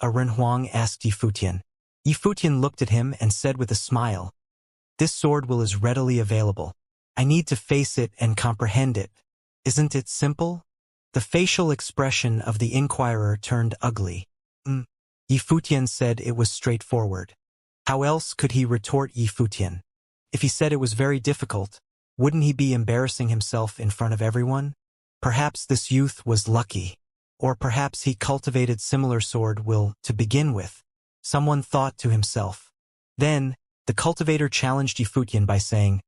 Speaker 1: A Renhuang asked Yifutian. Yifutian looked at him and said with a smile, "This sword will is readily available. I need to face it and comprehend it. Isn't it simple?" The facial expression of the inquirer turned ugly. Yifutian said it was straightforward. How else could he retort Yifutian? If he said it was very difficult, wouldn't he be embarrassing himself in front of everyone? Perhaps this youth was lucky. Or perhaps he cultivated similar sword will to begin with. Someone thought to himself. Then, the cultivator challenged Yifutian by saying,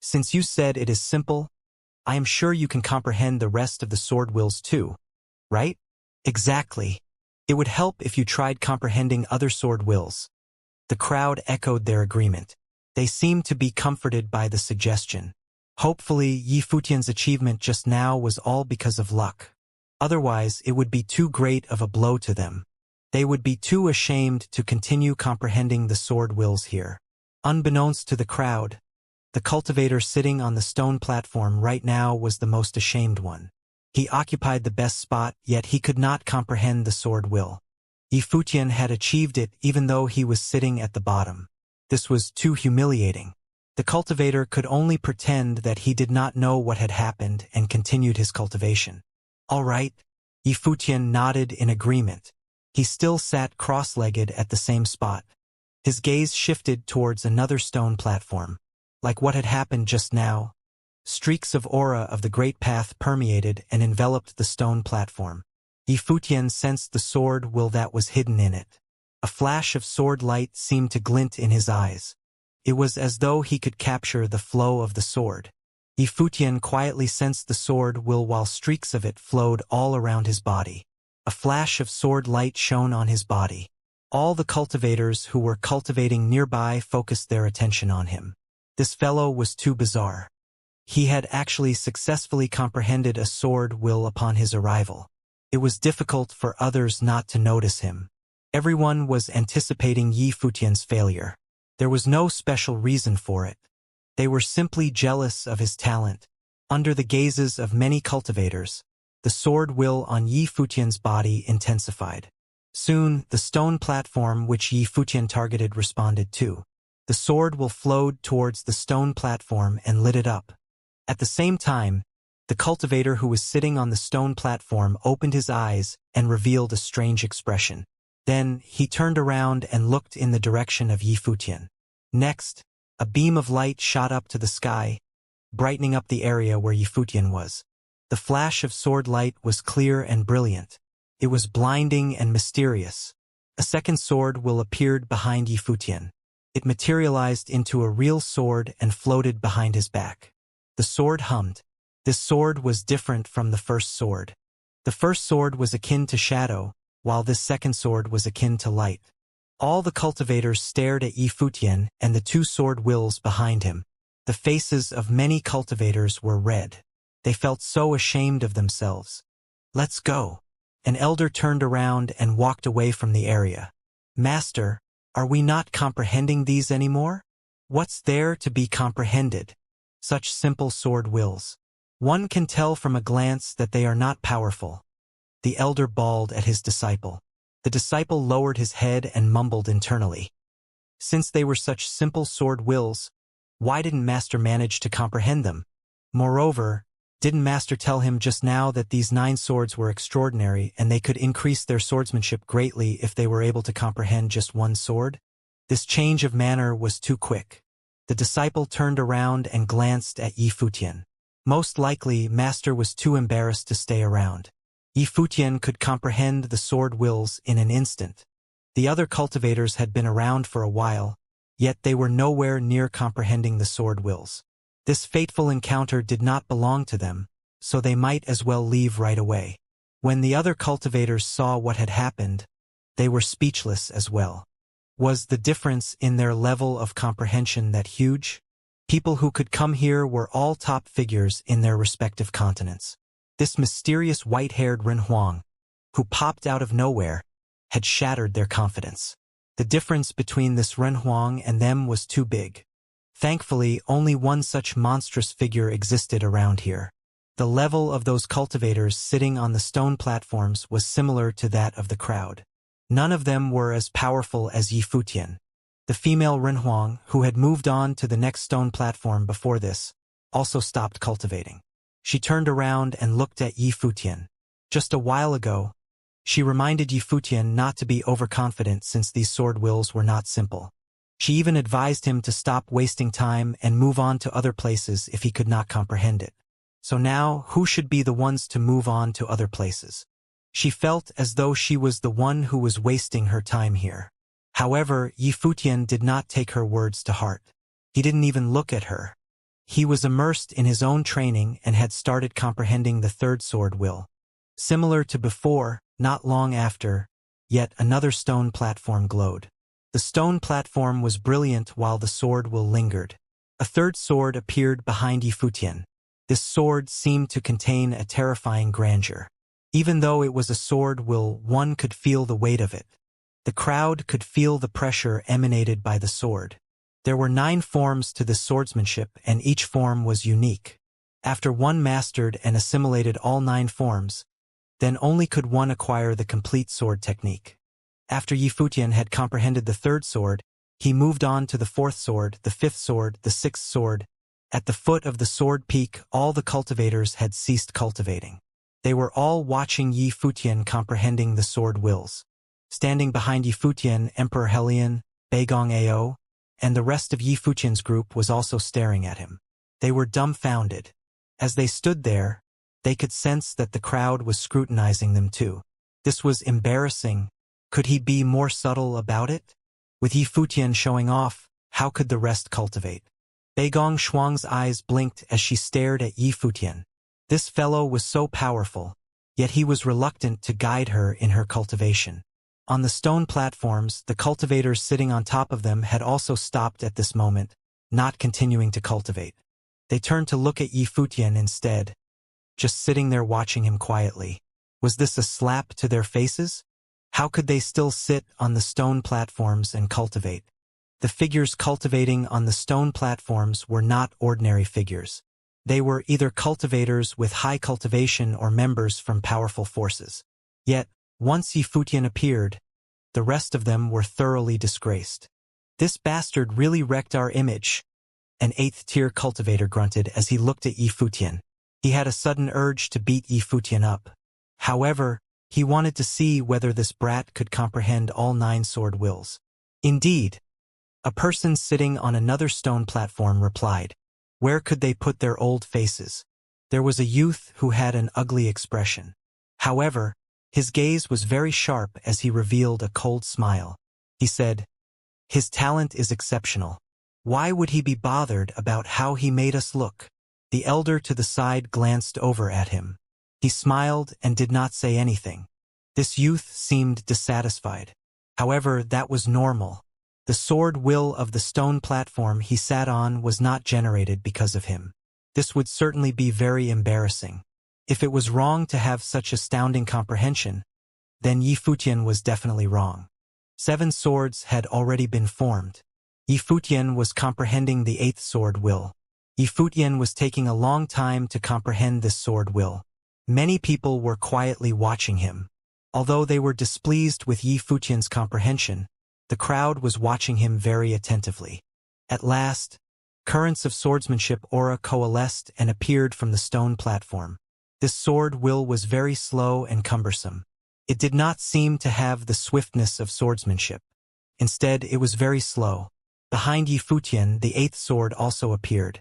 Speaker 1: "Since you said it is simple, I am sure you can comprehend the rest of the sword wills too, right?" "Exactly. It would help if you tried comprehending other sword wills." The crowd echoed their agreement. They seemed to be comforted by the suggestion. Hopefully, Yifutian's achievement just now was all because of luck. Otherwise, it would be too great of a blow to them. They would be too ashamed to continue comprehending the sword wills here. Unbeknownst to the crowd, the cultivator sitting on the stone platform right now was the most ashamed one. He occupied the best spot, yet he could not comprehend the sword will. Yifutian had achieved it even though he was sitting at the bottom. This was too humiliating. The cultivator could only pretend that he did not know what had happened and continued his cultivation. "All right." Yifutian nodded in agreement. He still sat cross-legged at the same spot. His gaze shifted towards another stone platform. Like what had happened just now, streaks of aura of the Great Path permeated and enveloped the stone platform. Yifutian sensed the sword will that was hidden in it. A flash of sword light seemed to glint in his eyes. It was as though he could capture the flow of the sword. Yifutian quietly sensed the sword will while streaks of it flowed all around his body. A flash of sword light shone on his body. All the cultivators who were cultivating nearby focused their attention on him. This fellow was too bizarre. He had actually successfully comprehended a sword will upon his arrival. It was difficult for others not to notice him. Everyone was anticipating Yifutian's failure. There was no special reason for it. They were simply jealous of his talent. Under the gazes of many cultivators, the sword will on Yifutian's body intensified. Soon, the stone platform which Yifutian targeted responded too. The sword will flowed towards the stone platform and lit it up. At the same time, the cultivator who was sitting on the stone platform opened his eyes and revealed a strange expression. Then, he turned around and looked in the direction of Yifutian. Next, a beam of light shot up to the sky, brightening up the area where Yifutian was. The flash of sword light was clear and brilliant. It was blinding and mysterious. A second sword will appeared behind Yifutian. It materialized into a real sword and floated behind his back. The sword hummed. This sword was different from the first sword. The first sword was akin to shadow, while this second sword was akin to light. All the cultivators stared at Yifutian and the two sword wills behind him. The faces of many cultivators were red. They felt so ashamed of themselves. "Let's go." An elder turned around and walked away from the area. "Master, are we not comprehending these anymore? What's there to be comprehended? Such simple sword wills. One can tell from a glance that they are not powerful." The elder bawled at his disciple. The disciple lowered his head and mumbled internally. Since they were such simple sword wills, why didn't Master manage to comprehend them? Moreover, didn't Master tell him just now that these 9 swords were extraordinary and they could increase their swordsmanship greatly if they were able to comprehend just one sword? This change of manner was too quick. The disciple turned around and glanced at Yifutian. Most likely, Master was too embarrassed to stay around. Yifutian could comprehend the sword wills in an instant. The other cultivators had been around for a while, yet they were nowhere near comprehending the sword wills. This fateful encounter did not belong to them, so they might as well leave right away. When the other cultivators saw what had happened, they were speechless as well. Was the difference in their level of comprehension that huge? People who could come here were all top figures in their respective continents. This mysterious white-haired Ren Huang, who popped out of nowhere, had shattered their confidence. The difference between this Ren Huang and them was too big. Thankfully, only one such monstrous figure existed around here. The level of those cultivators sitting on the stone platforms was similar to that of the crowd. None of them were as powerful as Yifutian. The female Ren Huang, who had moved on to the next stone platform before this, also stopped cultivating. She turned around and looked at Yifutian. Just a while ago, she reminded Yifutian not to be overconfident since these sword wills were not simple. She even advised him to stop wasting time and move on to other places if he could not comprehend it. So now, who should be the ones to move on to other places? She felt as though she was the one who was wasting her time here. However, Yifutian did not take her words to heart. He didn't even look at her. He was immersed in his own training and had started comprehending the third sword will. Similar to before, not long after, yet another stone platform glowed. The stone platform was brilliant while the sword will lingered. A third sword appeared behind Yifutian. This sword seemed to contain a terrifying grandeur. Even though it was a sword will, one could feel the weight of it. The crowd could feel the pressure emanated by the sword. There were 9 forms to this swordsmanship, and each form was unique. After one mastered and assimilated all 9 forms, then only could one acquire the complete sword technique. After Yifutian had comprehended the third sword, he moved on to the 4th sword, the 5th sword, the 6th sword. At the foot of the sword peak, all the cultivators had ceased cultivating. They were all watching Yifutian comprehending the sword wills. Standing behind Yifutian, Emperor Helion, Beigong Ao, and the rest of Yifutian's group was also staring at him. They were dumbfounded. As they stood there, they could sense that the crowd was scrutinizing them too. This was embarrassing. Could he be more subtle about it? With Yifutian showing off, how could the rest cultivate? Beigong Shuang's eyes blinked as she stared at Yifutian. This fellow was so powerful, yet he was reluctant to guide her in her cultivation. On the stone platforms, the cultivators sitting on top of them had also stopped at this moment, not continuing to cultivate. They turned to look at Yifutian instead, just sitting there watching him quietly. Was this a slap to their faces? How could they still sit on the stone platforms and cultivate? The figures cultivating on the stone platforms were not ordinary figures. They were either cultivators with high cultivation or members from powerful forces. Yet, once Yifutian appeared, the rest of them were thoroughly disgraced. This bastard really wrecked our image, an 8th-tier cultivator grunted as he looked at Yi Futian. He had a sudden urge to beat Yi Futian up. However, he wanted to see whether this brat could comprehend all 9 sword wills. Indeed, a person sitting on another stone platform replied. Where could they put their old faces? There was a youth who had an ugly expression. However, his gaze was very sharp as he revealed a cold smile. He said, "His talent is exceptional. Why would he be bothered about how he made us look?" The elder to the side glanced over at him. He smiled and did not say anything. This youth seemed dissatisfied. However, that was normal. The sword will of the stone platform he sat on was not generated because of him. This would certainly be very embarrassing. If it was wrong to have such astounding comprehension, then Yi Futian was definitely wrong. 7 swords had already been formed. Yi Futian was comprehending the 8th sword will. Yi Futian was taking a long time to comprehend this sword will. Many people were quietly watching him. Although they were displeased with Yi Futian's comprehension, the crowd was watching him very attentively. At last, currents of swordsmanship aura coalesced and appeared from the stone platform. This sword will was very slow and cumbersome. It did not seem to have the swiftness of swordsmanship. Instead, it was very slow. Behind Yi Futian, the 8th sword also appeared.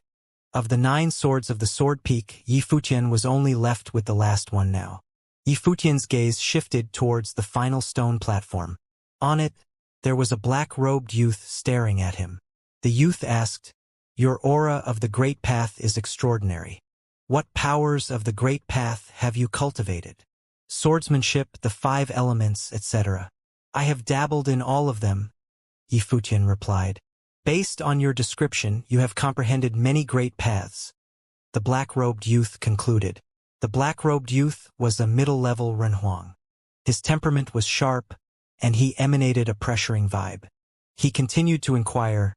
Speaker 1: Of the 9 swords of the sword peak, Yi Futian was only left with the last one now. Yi Futian's gaze shifted towards the final stone platform. On it, there was a black-robed youth staring at him. The youth asked, "Your aura of the Great Path is extraordinary. What powers of the Great Path have you cultivated?" "Swordsmanship, the 5 elements, etc. I have dabbled in all of them," Yi Futian replied. "Based on your description, you have comprehended many great paths," the black-robed youth concluded. The black-robed youth was a middle-level Renhuang. His temperament was sharp, and he emanated a pressuring vibe. He continued to inquire,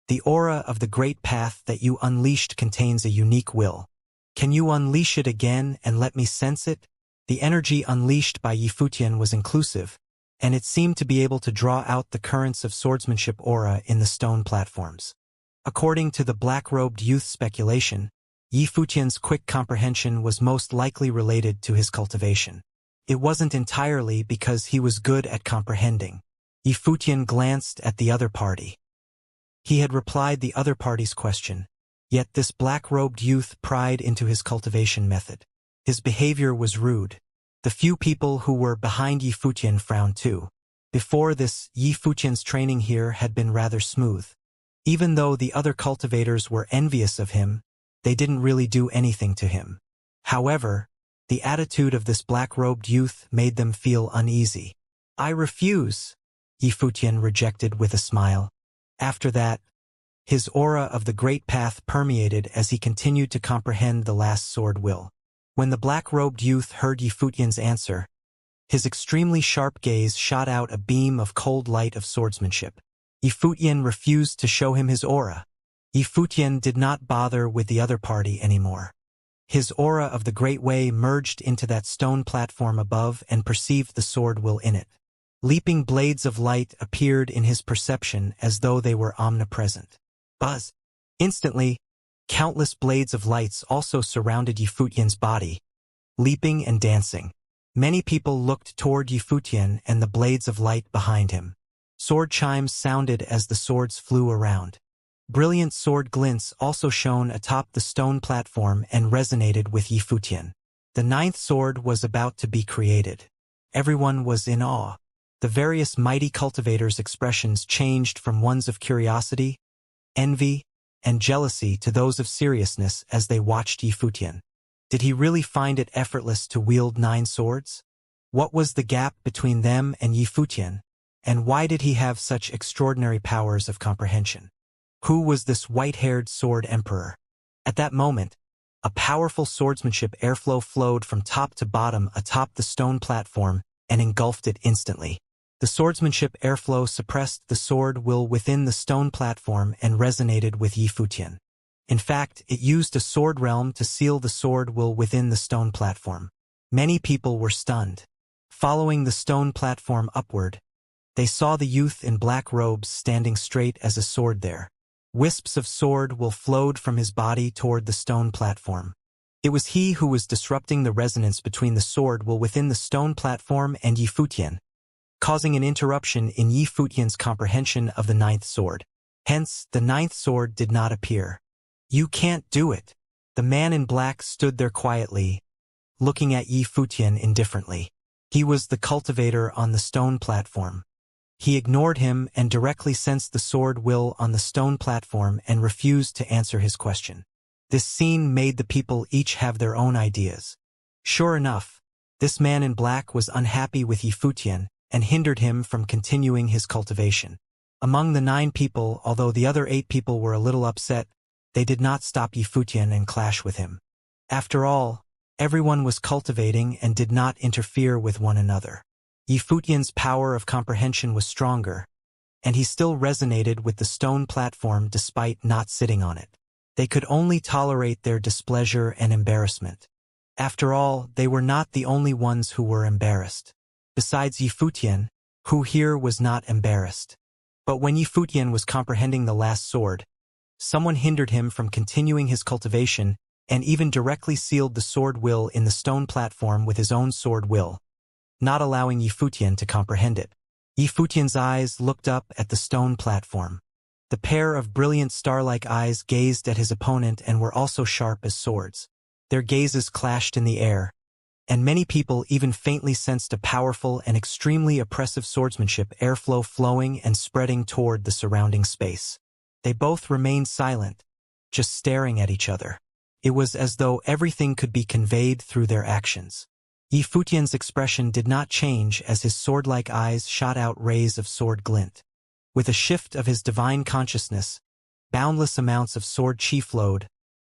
Speaker 1: "The aura of the Great Path that you unleashed contains a unique will. Can you unleash it again and let me sense it?" The energy unleashed by Yi Futian was inclusive, and it seemed to be able to draw out the currents of swordsmanship aura in the stone platforms. According to the black-robed youth's speculation, Yi Futian's quick comprehension was most likely related to his cultivation. It wasn't entirely because he was good at comprehending. Yi Futian glanced at the other party. He had replied the other party's question, yet this black-robed youth pried into his cultivation method. His behavior was rude. The few people who were behind Yi Futian frowned too. Before this, Yi Futian's training here had been rather smooth. Even though the other cultivators were envious of him, they didn't really do anything to him. However, the attitude of this black-robed youth made them feel uneasy. "I refuse," Yi Futian rejected with a smile. After that, his aura of the Great Path permeated as he continued to comprehend the last sword will. When the black-robed youth heard Yi Futian's answer, his extremely sharp gaze shot out a beam of cold light of swordsmanship. Yi Futian refused to show him his aura. Yi Futian did not bother with the other party anymore. His aura of the Great Way merged into that stone platform above and perceived the sword will in it. Leaping blades of light appeared in his perception as though they were omnipresent. Buzz! Instantly, countless blades of lights also surrounded Yi Futian's body, leaping and dancing. Many people looked toward Yi Futian and the blades of light behind him. Sword chimes sounded as the swords flew around. Brilliant sword glints also shone atop the stone platform and resonated with Yi Futian. The 9th sword was about to be created. Everyone was in awe. The various mighty cultivators' expressions changed from ones of curiosity, envy, and jealousy to those of seriousness as they watched Yi Futian. Did he really find it effortless to wield 9 swords? What was the gap between them and Yi Futian, and why did he have such extraordinary powers of comprehension? Who was this white-haired sword emperor? At that moment, a powerful swordsmanship airflow flowed from top to bottom atop the stone platform and engulfed it instantly. The swordsmanship airflow suppressed the sword will within the stone platform and resonated with Yi Futian. In fact, it used a sword realm to seal the sword will within the stone platform. Many people were stunned. Following the stone platform upward, They saw the youth in black robes standing straight as a sword there. Wisps of sword will flowed from his body toward the stone platform. It was he who was disrupting the resonance between the sword will within the stone platform and Yifutian, causing an interruption in Yifutian's comprehension of the ninth sword. Hence, the ninth sword did not appear. You can't do it. The man in black stood there quietly, looking at Yifutian indifferently. He was the cultivator on the stone platform. He ignored him and directly sensed the sword will on the stone platform and refused to answer his question. This scene made the people each have their own ideas. Sure enough, this man in black was unhappy with Yifutian and hindered him from continuing his cultivation. Among the 9 people, although the other 8 people were a little upset, they did not stop Yifutian and clash with him. After all, everyone was cultivating and did not interfere with one another. Yifutian's power of comprehension was stronger, and he still resonated with the stone platform despite not sitting on it. They could only tolerate their displeasure and embarrassment. After all, they were not the only ones who were embarrassed. Besides Yifutian, who here was not embarrassed. But when Yifutian was comprehending the last sword, someone hindered him from continuing his cultivation and even directly sealed the sword will in the stone platform with his own sword will, not allowing Yifutian to comprehend it. Yifutian's eyes looked up at the stone platform. The pair of brilliant star-like eyes gazed at his opponent and were also sharp as swords. Their gazes clashed in the air, and many people even faintly sensed a powerful and extremely oppressive swordsmanship airflow flowing and spreading toward the surrounding space. They both remained silent, just staring at each other. It was as though everything could be conveyed through their actions. Yifutian's expression did not change as his sword-like eyes shot out rays of sword glint. With a shift of his divine consciousness, boundless amounts of sword chi flowed,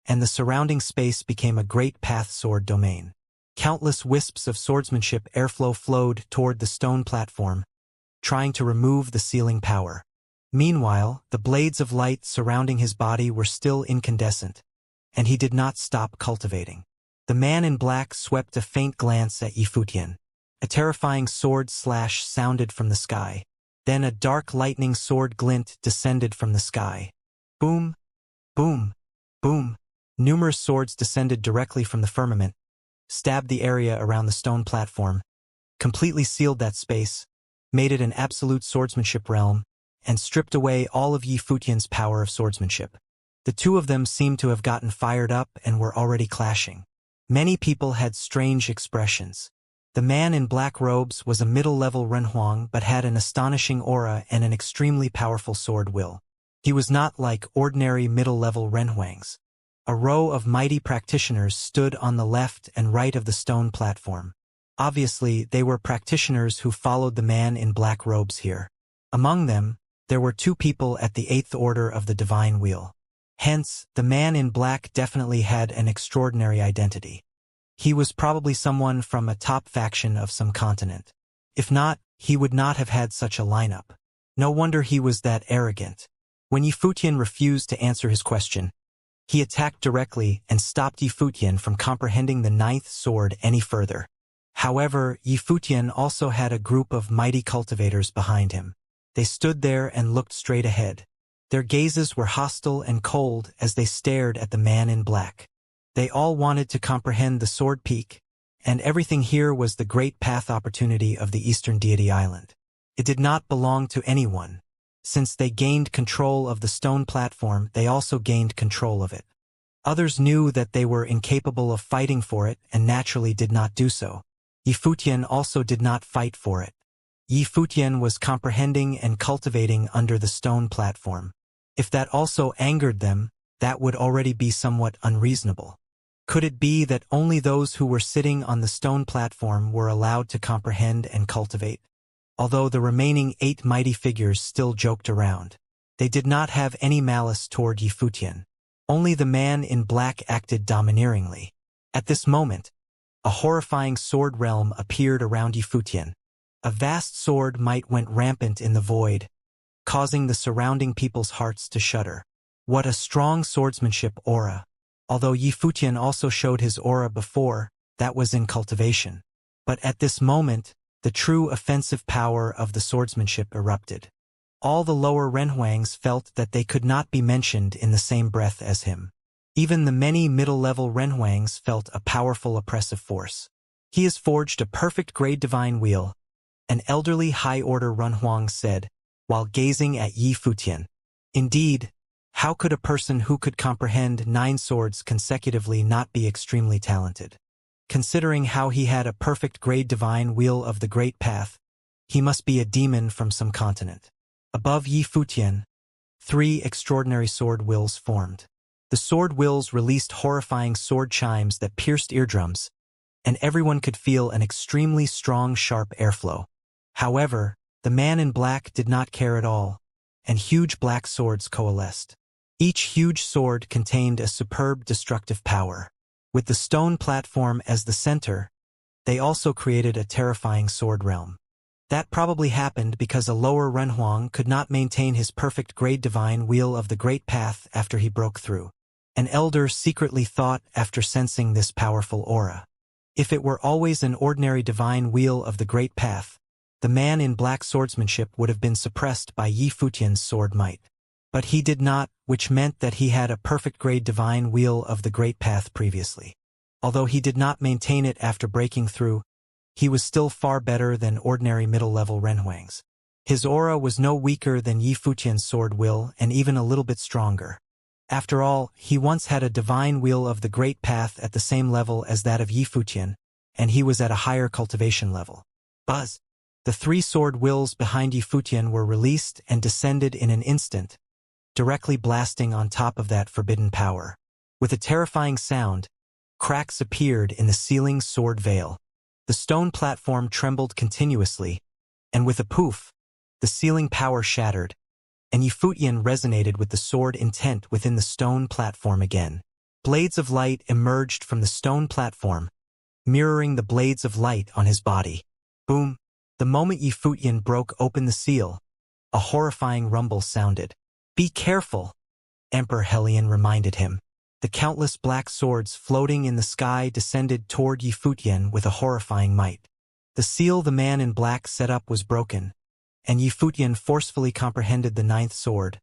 Speaker 1: and the surrounding space became a great path sword domain. Countless wisps of swordsmanship airflow flowed toward the stone platform, trying to remove the sealing power. Meanwhile, the blades of light surrounding his body were still incandescent, and he did not stop cultivating. The man in black swept a faint glance at Yifutian. A terrifying sword slash sounded from the sky. Then a dark lightning sword glint descended from the sky. Boom, boom, boom. Numerous swords descended directly from the firmament, stabbed the area around the stone platform, completely sealed that space, made it an absolute swordsmanship realm, and stripped away all of Yifutian's power of swordsmanship. The two of them seemed to have gotten fired up and were already clashing. Many people had strange expressions. The man in black robes was a middle-level Renhuang but had an astonishing aura and an extremely powerful sword will. He was not like ordinary middle-level Renhuangs. A row of mighty practitioners stood on the left and right of the stone platform. Obviously, they were practitioners who followed the man in black robes here. Among them, there were 2 people at the 8th order of the divine wheel. Hence, the man in black definitely had an extraordinary identity. He was probably someone from a top faction of some continent. If not, he would not have had such a lineup. No wonder he was that arrogant. When Yifutian refused to answer his question, he attacked directly and stopped Yifutian from comprehending the 9th sword any further. However, Yifutian also had a group of mighty cultivators behind him. They stood there and looked straight ahead. Their gazes were hostile and cold as they stared at the man in black. They all wanted to comprehend the sword peak, and everything here was the great path opportunity of the Eastern Deity Island. It did not belong to anyone. Since they gained control of the stone platform, they also gained control of it. Others knew that they were incapable of fighting for it and naturally did not do so. Yifutian also did not fight for it. Yifutian was comprehending and cultivating under the stone platform. If that also angered them, that would already be somewhat unreasonable. Could it be that only those who were sitting on the stone platform were allowed to comprehend and cultivate? Although the remaining 8 mighty figures still joked around. They did not have any malice toward Yifutian. Only the man in black acted domineeringly. At this moment, a horrifying sword realm appeared around Yifutian. A vast sword might went rampant in the void, causing the surrounding people's hearts to shudder. What a strong swordsmanship aura. Although Yifutian also showed his aura before, that was in cultivation. But at this moment, the true offensive power of the swordsmanship erupted. All the lower Renhuangs felt that they could not be mentioned in the same breath as him. Even the many middle-level Renhuangs felt a powerful oppressive force. He has forged a perfect grade divine wheel, an elderly high-order Renhuang said, while gazing at Yi Futian. Indeed, how could a person who could comprehend 9 swords consecutively not be extremely talented? Considering how he had a perfect grade divine wheel of the Great Path, he must be a demon from some continent. Above Yi Futian, 3 extraordinary sword wills formed. The sword wills released horrifying sword chimes that pierced eardrums, and everyone could feel an extremely strong, sharp airflow. However, the man in black did not care at all, and huge black swords coalesced. Each huge sword contained a superb destructive power. With the stone platform as the center, they also created a terrifying sword realm. That probably happened because a lower Renhuang could not maintain his perfect grade divine wheel of the Great Path after he broke through. An elder secretly thought after sensing this powerful aura. If it were always an ordinary divine wheel of the Great Path, the man in black swordsmanship would have been suppressed by Yi Futian's sword might. But he did not, which meant that he had a perfect grade divine wheel of the Great Path previously. Although he did not maintain it after breaking through, he was still far better than ordinary middle-level Renhuangs. His aura was no weaker than Yi Futian's sword will and even a little bit stronger. After all, he once had a divine wheel of the Great Path at the same level as that of Yi Futian, and he was at a higher cultivation level. Buzz! The 3 sword wills behind Yi Futian were released and descended in an instant, directly blasting on top of that forbidden power. With a terrifying sound, cracks appeared in the ceiling's sword veil. The stone platform trembled continuously, and with a poof, the ceiling power shattered, and Yi Futian resonated with the sword intent within the stone platform again. Blades of light emerged from the stone platform, mirroring the blades of light on his body. Boom! The moment Yi Futian broke open the seal, a horrifying rumble sounded. "Be careful," Emperor Helion reminded him. The countless black swords floating in the sky descended toward Yi Futian with a horrifying might. The seal the man in black set up was broken, and Yi Futian forcefully comprehended the 9th sword,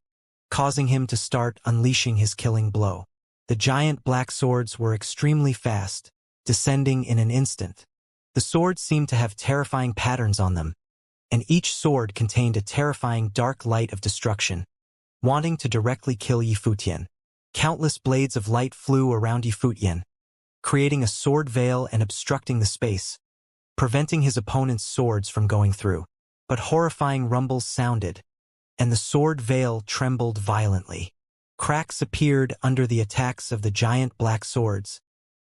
Speaker 1: causing him to start unleashing his killing blow. The giant black swords were extremely fast, descending in an instant. The swords seemed to have terrifying patterns on them, and each sword contained a terrifying dark light of destruction, wanting to directly kill Yi Futian. Countless blades of light flew around Yi Futian, creating a sword veil and obstructing the space, preventing his opponent's swords from going through. But horrifying rumbles sounded, and the sword veil trembled violently. Cracks appeared under the attacks of the giant black swords,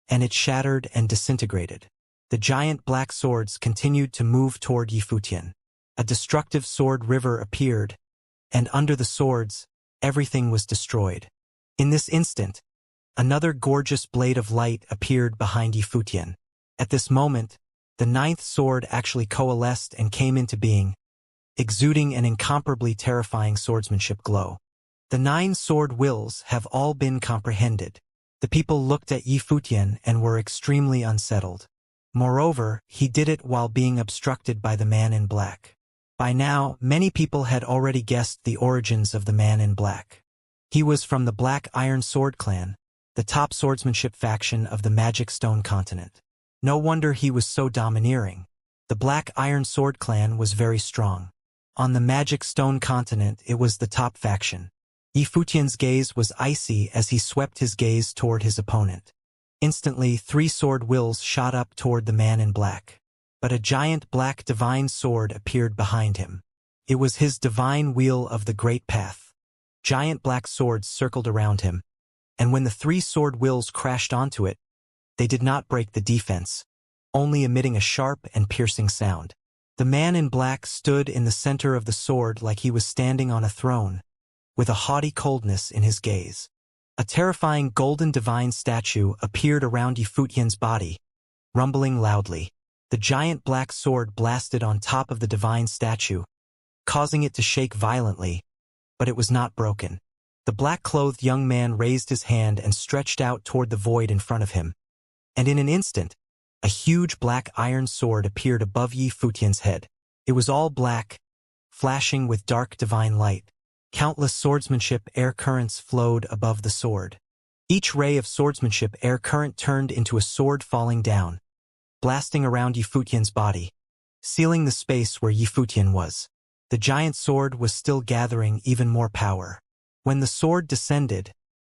Speaker 1: and it shattered and disintegrated. The giant black swords continued to move toward Yi Futian. A destructive sword river appeared, and under the swords, everything was destroyed. In this instant, another gorgeous blade of light appeared behind Yi Futian. At this moment, the 9th sword actually coalesced and came into being, exuding an incomparably terrifying swordsmanship glow. The 9 sword wills have all been comprehended. The people looked at Yi Futian and were extremely unsettled. Moreover, he did it while being obstructed by the man in black. By now, many people had already guessed the origins of the man in black. He was from the Black Iron Sword Clan, the top swordsmanship faction of the Magic Stone continent. No wonder he was so domineering. The Black Iron Sword Clan was very strong. On the Magic Stone continent, it was the top faction. Yi Futian's gaze was icy as he swept his gaze toward his opponent. Instantly, 3 sword wills shot up toward the man in black. But a giant black divine sword appeared behind him. It was his divine wheel of the Great Path. Giant black swords circled around him, and when the 3 sword wills crashed onto it, they did not break the defense, only emitting a sharp and piercing sound. The man in black stood in the center of the sword like he was standing on a throne, with a haughty coldness in his gaze. A terrifying golden divine statue appeared around Yi Futian's body, rumbling loudly. The giant black sword blasted on top of the divine statue, causing it to shake violently, but it was not broken. The black-clothed young man raised his hand and stretched out toward the void in front of him, and in an instant, a huge black iron sword appeared above Yi Futian's head. It was all black, flashing with dark divine light. Countless swordsmanship air currents flowed above the sword. Each ray of swordsmanship air current turned into a sword falling down, blasting around Yi Futian's body, sealing the space where Yi Futian was. The giant sword was still gathering even more power. When the sword descended,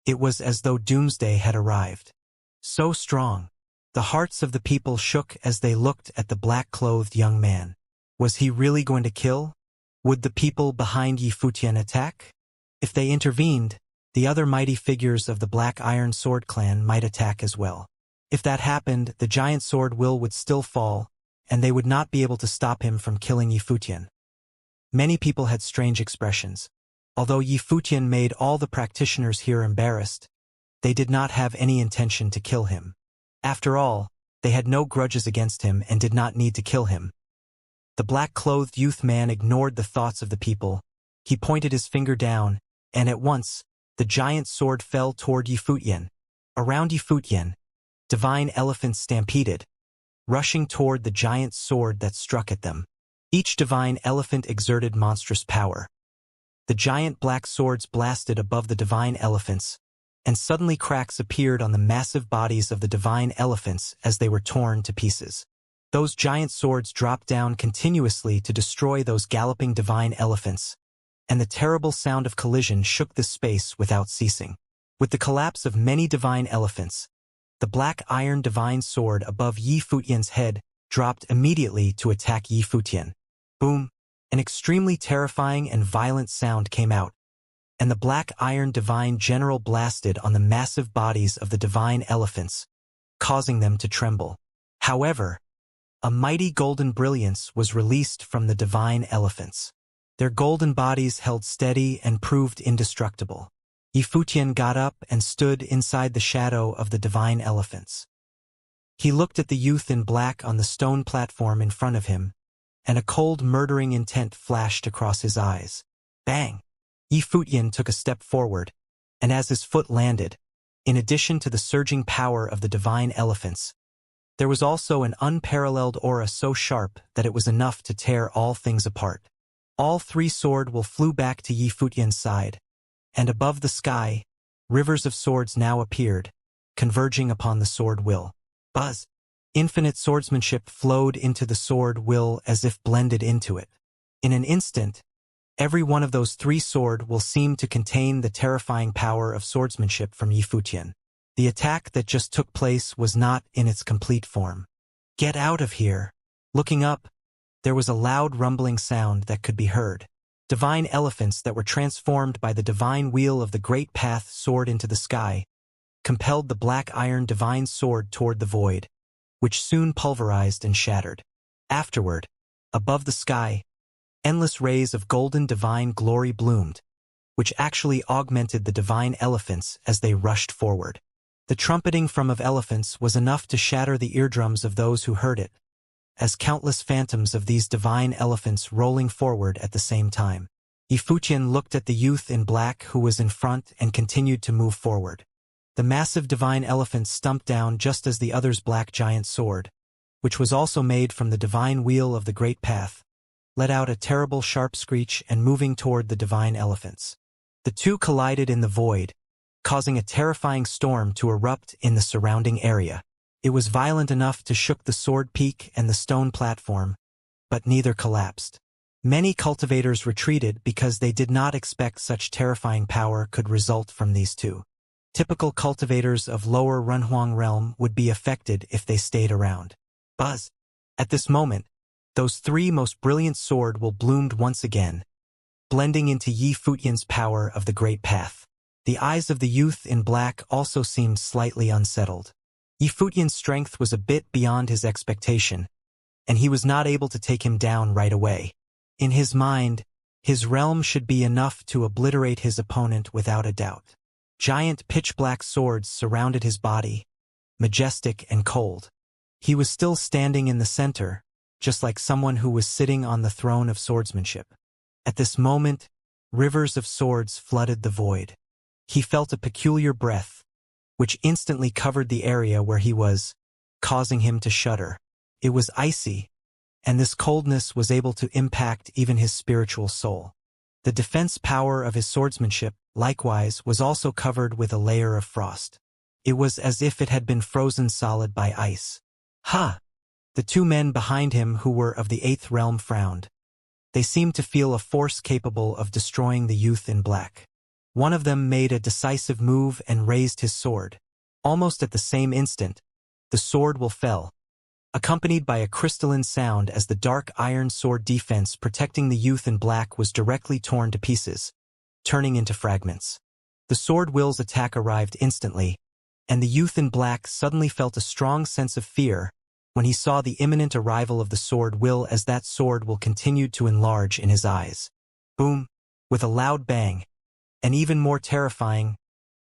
Speaker 1: it was as though doomsday had arrived. So strong. The hearts of the people shook as they looked at the black-clothed young man. Was he really going to kill? Would the people behind Yi Futian attack? If they intervened, the other mighty figures of the Black Iron Sword clan might attack as well. If that happened, the giant sword would still fall, and they would not be able to stop him from killing Yi Futian. Many people had strange expressions. Although Yi Futian made all the practitioners here embarrassed, they did not have any intention to kill him. After all, they had no grudges against him and did not need to kill him. The black-clothed youth man ignored the thoughts of the people. He pointed his finger down, and at once, the giant sword fell toward Yi Futian. Around Yi Futian, divine elephants stampeded, rushing toward the giant sword that struck at them. Each divine elephant exerted monstrous power. The giant black swords blasted above the divine elephants, and suddenly cracks appeared on the massive bodies of the divine elephants as they were torn to pieces. Those giant swords dropped down continuously to destroy those galloping divine elephants, and the terrible sound of collision shook the space without ceasing. With the collapse of many divine elephants, the black iron divine sword above Yi Futian's head dropped immediately to attack Yi Futian. Boom! An extremely terrifying and violent sound came out, and the black iron divine general blasted on the massive bodies of the divine elephants, causing them to tremble. However, a mighty golden brilliance was released from the divine elephants. Their golden bodies held steady and proved indestructible. Yi Futian got up and stood inside the shadow of the divine elephants. He looked at the youth in black on the stone platform in front of him, and a cold murdering intent flashed across his eyes. Bang! Yi Futian took a step forward, and as his foot landed, in addition to the surging power of the divine elephants, there was also an unparalleled aura so sharp that it was enough to tear all things apart. All three sword flew back to Yi Futian's side, and above the sky, rivers of swords now appeared, converging upon the sword will. Buzz! Infinite swordsmanship flowed into the sword will as if blended into it. In an instant, every one of those three sword seemed to contain the terrifying power of swordsmanship from Yi Futian. The attack that just took place was not in its complete form. Get out of here! Looking up, there was a loud rumbling sound that could be heard. Divine elephants that were transformed by the divine wheel of the great path soared into the sky, compelled the black iron divine sword toward the void, which soon pulverized and shattered. Afterward, above the sky, endless rays of golden divine glory bloomed, which actually augmented the divine elephants as they rushed forward. The trumpeting of elephants was enough to shatter the eardrums of those who heard it, as countless phantoms of these divine elephants rolling forward at the same time. Yi Futian looked at the youth in black who was in front and continued to move forward. The massive divine elephant stumped down just as the other's black giant sword, which was also made from the divine wheel of the great path, let out a terrible sharp screech and moving toward the divine elephants. The two collided in the void, causing a terrifying storm to erupt in the surrounding area. It was violent enough to shook the sword peak and the stone platform, but neither collapsed. Many cultivators retreated because they did not expect such terrifying power could result from these two. Typical cultivators of lower Runhuang realm would be affected if they stayed around. Buzz! At this moment, those three most brilliant sword bloomed once again, blending into Yi Futian's power of the great path. The eyes of the youth in black also seemed slightly unsettled. Yi Futian's strength was a bit beyond his expectation, and he was not able to take him down right away. In his mind, his realm should be enough to obliterate his opponent without a doubt. Giant pitch-black swords surrounded his body, majestic and cold. He was still standing in the center, just like someone who was sitting on the throne of swordsmanship. At this moment, rivers of swords flooded the void. He felt a peculiar breath, which instantly covered the area where he was, causing him to shudder. It was icy, and this coldness was able to impact even his spiritual soul. The defense power of his swordsmanship, likewise, was also covered with a layer of frost. It was as if it had been frozen solid by ice. Ha! The two men behind him who were of the eighth realm frowned. They seemed to feel a force capable of destroying the youth in black. One of them made a decisive move and raised his sword. Almost at the same instant, the sword fell, accompanied by a crystalline sound as the dark iron sword defense protecting the youth in black was directly torn to pieces, turning into fragments. The sword will's attack arrived instantly, and the youth in black suddenly felt a strong sense of fear when he saw the imminent arrival of the sword will as that sword continued to enlarge in his eyes. Boom! With a loud bang, an even more terrifying,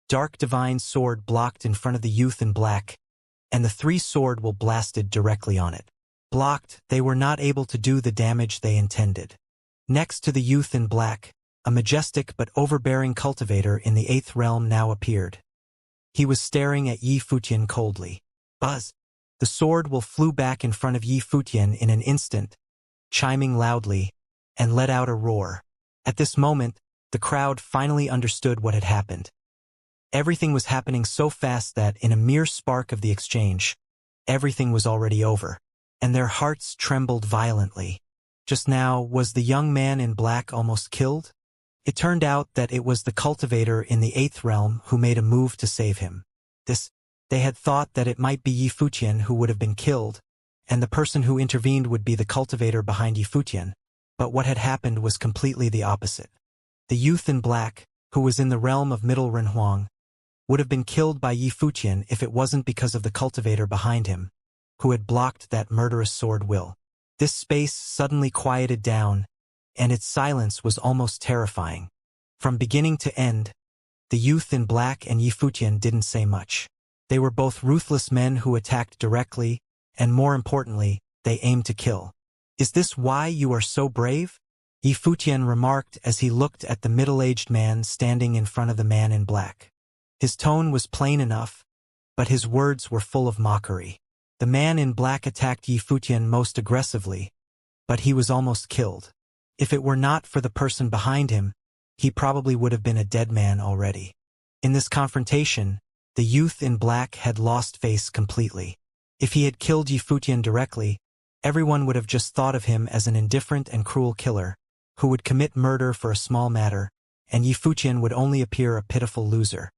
Speaker 1: dark divine sword blocked in front of the youth in black, and the three sword blasted directly on it. Blocked, they were not able to do the damage they intended. Next to the youth in black, a majestic but overbearing cultivator in the eighth realm now appeared. He was staring at Yi Futian coldly. Buzz! The sword flew back in front of Yi Futian in an instant, chiming loudly, and let out a roar. At this moment, the crowd finally understood what had happened. Everything was happening so fast that, in a mere spark of the exchange, everything was already over, and their hearts trembled violently. Just now, was the young man in black almost killed? It turned out that it was the cultivator in the eighth realm who made a move to save him. They had thought that it might be Yi Futian who would have been killed, and the person who intervened would be the cultivator behind Yi Futian, but what had happened was completely the opposite. The youth in black, who was in the realm of Middle Renhuang, would have been killed by Yi Futian if it wasn't because of the cultivator behind him, who had blocked that murderous sword will. This space suddenly quieted down, and its silence was almost terrifying. From beginning to end, the youth in black and Yi Futian didn't say much. They were both ruthless men who attacked directly, and more importantly, they aimed to kill. Is this why you are so brave? Yi Futian remarked as he looked at the middle-aged man standing in front of the man in black. His tone was plain enough, but his words were full of mockery. The man in black attacked Yi Futian most aggressively, but he was almost killed. If it were not for the person behind him, he probably would have been a dead man already. In this confrontation, the youth in black had lost face completely. If he had killed Yi Futian directly, everyone would have just thought of him as an indifferent and cruel killer, who would commit murder for a small matter, and Yi Futian would only appear a pitiful loser.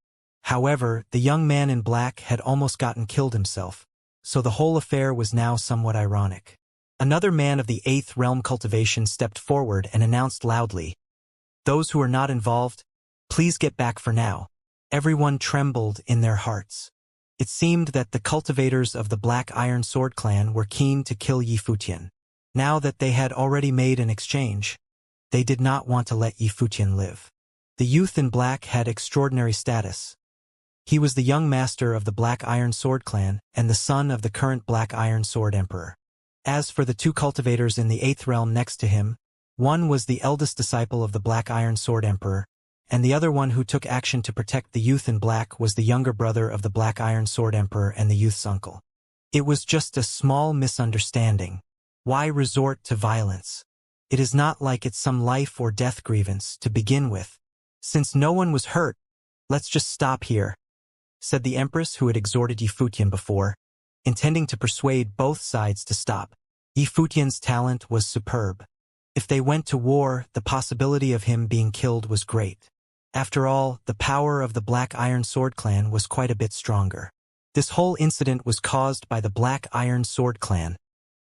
Speaker 1: However, the young man in black had almost gotten killed himself, so the whole affair was now somewhat ironic. Another man of the eighth realm cultivation stepped forward and announced loudly, "Those who are not involved, please get back for now." Everyone trembled in their hearts. It seemed that the cultivators of the Black Iron Sword clan were keen to kill Yi Futian. Now that they had already made an exchange, they did not want to let Yi Futian live. The youth in black had extraordinary status. He was the young master of the Black Iron Sword clan and the son of the current Black Iron Sword Emperor. As for the two cultivators in the eighth realm next to him, one was the eldest disciple of the Black Iron Sword Emperor, and the other one who took action to protect the youth in black was the younger brother of the Black Iron Sword Emperor and the youth's uncle. It was just a small misunderstanding. Why resort to violence? It is not like it's some life or death grievance to begin with. Since no one was hurt, let's just stop here, said the Empress who had exhorted Yi Futian before, intending to persuade both sides to stop. Yi Futian's talent was superb. If they went to war, the possibility of him being killed was great. After all, the power of the Black Iron Sword clan was quite a bit stronger. This whole incident was caused by the Black Iron Sword clan,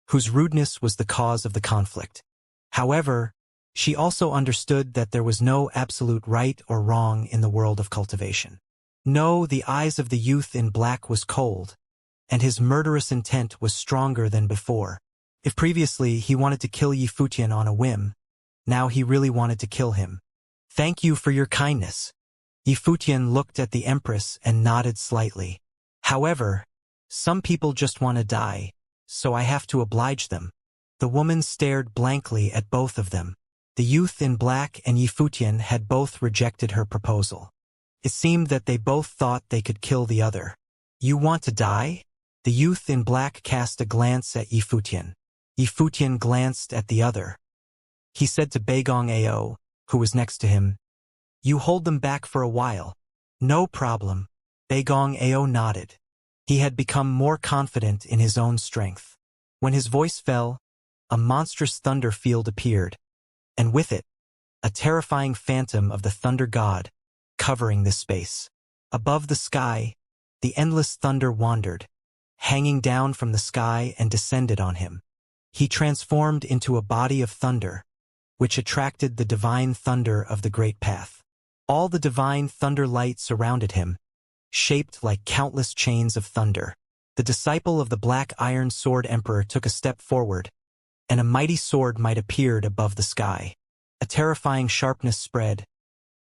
Speaker 1: whose rudeness was the cause of the conflict. However, she also understood that there was no absolute right or wrong in the world of cultivation. No, the eyes of the youth in black was cold, and his murderous intent was stronger than before. If previously he wanted to kill Yi Futian on a whim, now he really wanted to kill him. Thank you for your kindness. Yi Futian looked at the Empress and nodded slightly. However, some people just want to die, so I have to oblige them. The woman stared blankly at both of them. The youth in black and Yi Futian had both rejected her proposal. It seemed that they both thought they could kill the other. You want to die? The youth in black cast a glance at Yifutian. Yifutian glanced at the other. He said to Beigong Ao, who was next to him, "You hold them back for a while." "No problem." Beigong Ao nodded. He had become more confident in his own strength. When his voice fell, a monstrous thunder field appeared, and with it, a terrifying phantom of the thunder god, covering this space. Above the sky, the endless thunder wandered, hanging down from the sky and descended on him. He transformed into a body of thunder, which attracted the divine thunder of the great path. All the divine thunder light surrounded him, shaped like countless chains of thunder. The disciple of the Black Iron Sword Emperor took a step forward, and a mighty sword might appeared above the sky. A terrifying sharpness spread,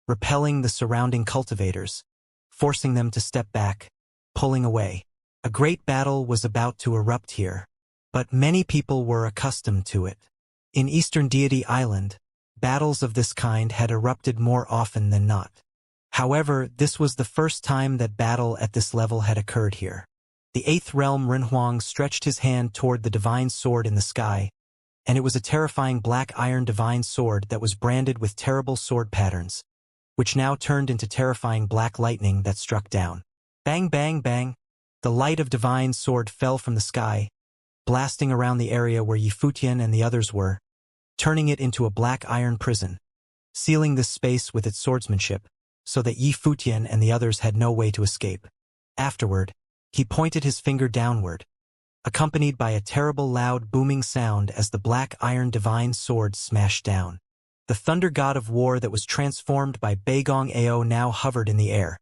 Speaker 1: repelling the surrounding cultivators, forcing them to step back, pulling away. A great battle was about to erupt here, but many people were accustomed to it. In Eastern Deity Island, battles of this kind had erupted more often than not. However, this was the first time that battle at this level had occurred here. The Eighth Realm Renhuang stretched his hand toward the divine sword in the sky, and it was a terrifying black iron divine sword that was branded with terrible sword patterns, which now turned into terrifying black lightning that struck down. Bang, bang, bang! The light of divine sword fell from the sky, blasting around the area where Yifutian and the others were, turning it into a black iron prison, sealing this space with its swordsmanship, so that Yifutian and the others had no way to escape. Afterward, he pointed his finger downward, accompanied by a terrible loud booming sound as the black iron divine sword smashed down. The thunder god of war that was transformed by Beigong Ao now hovered in the air,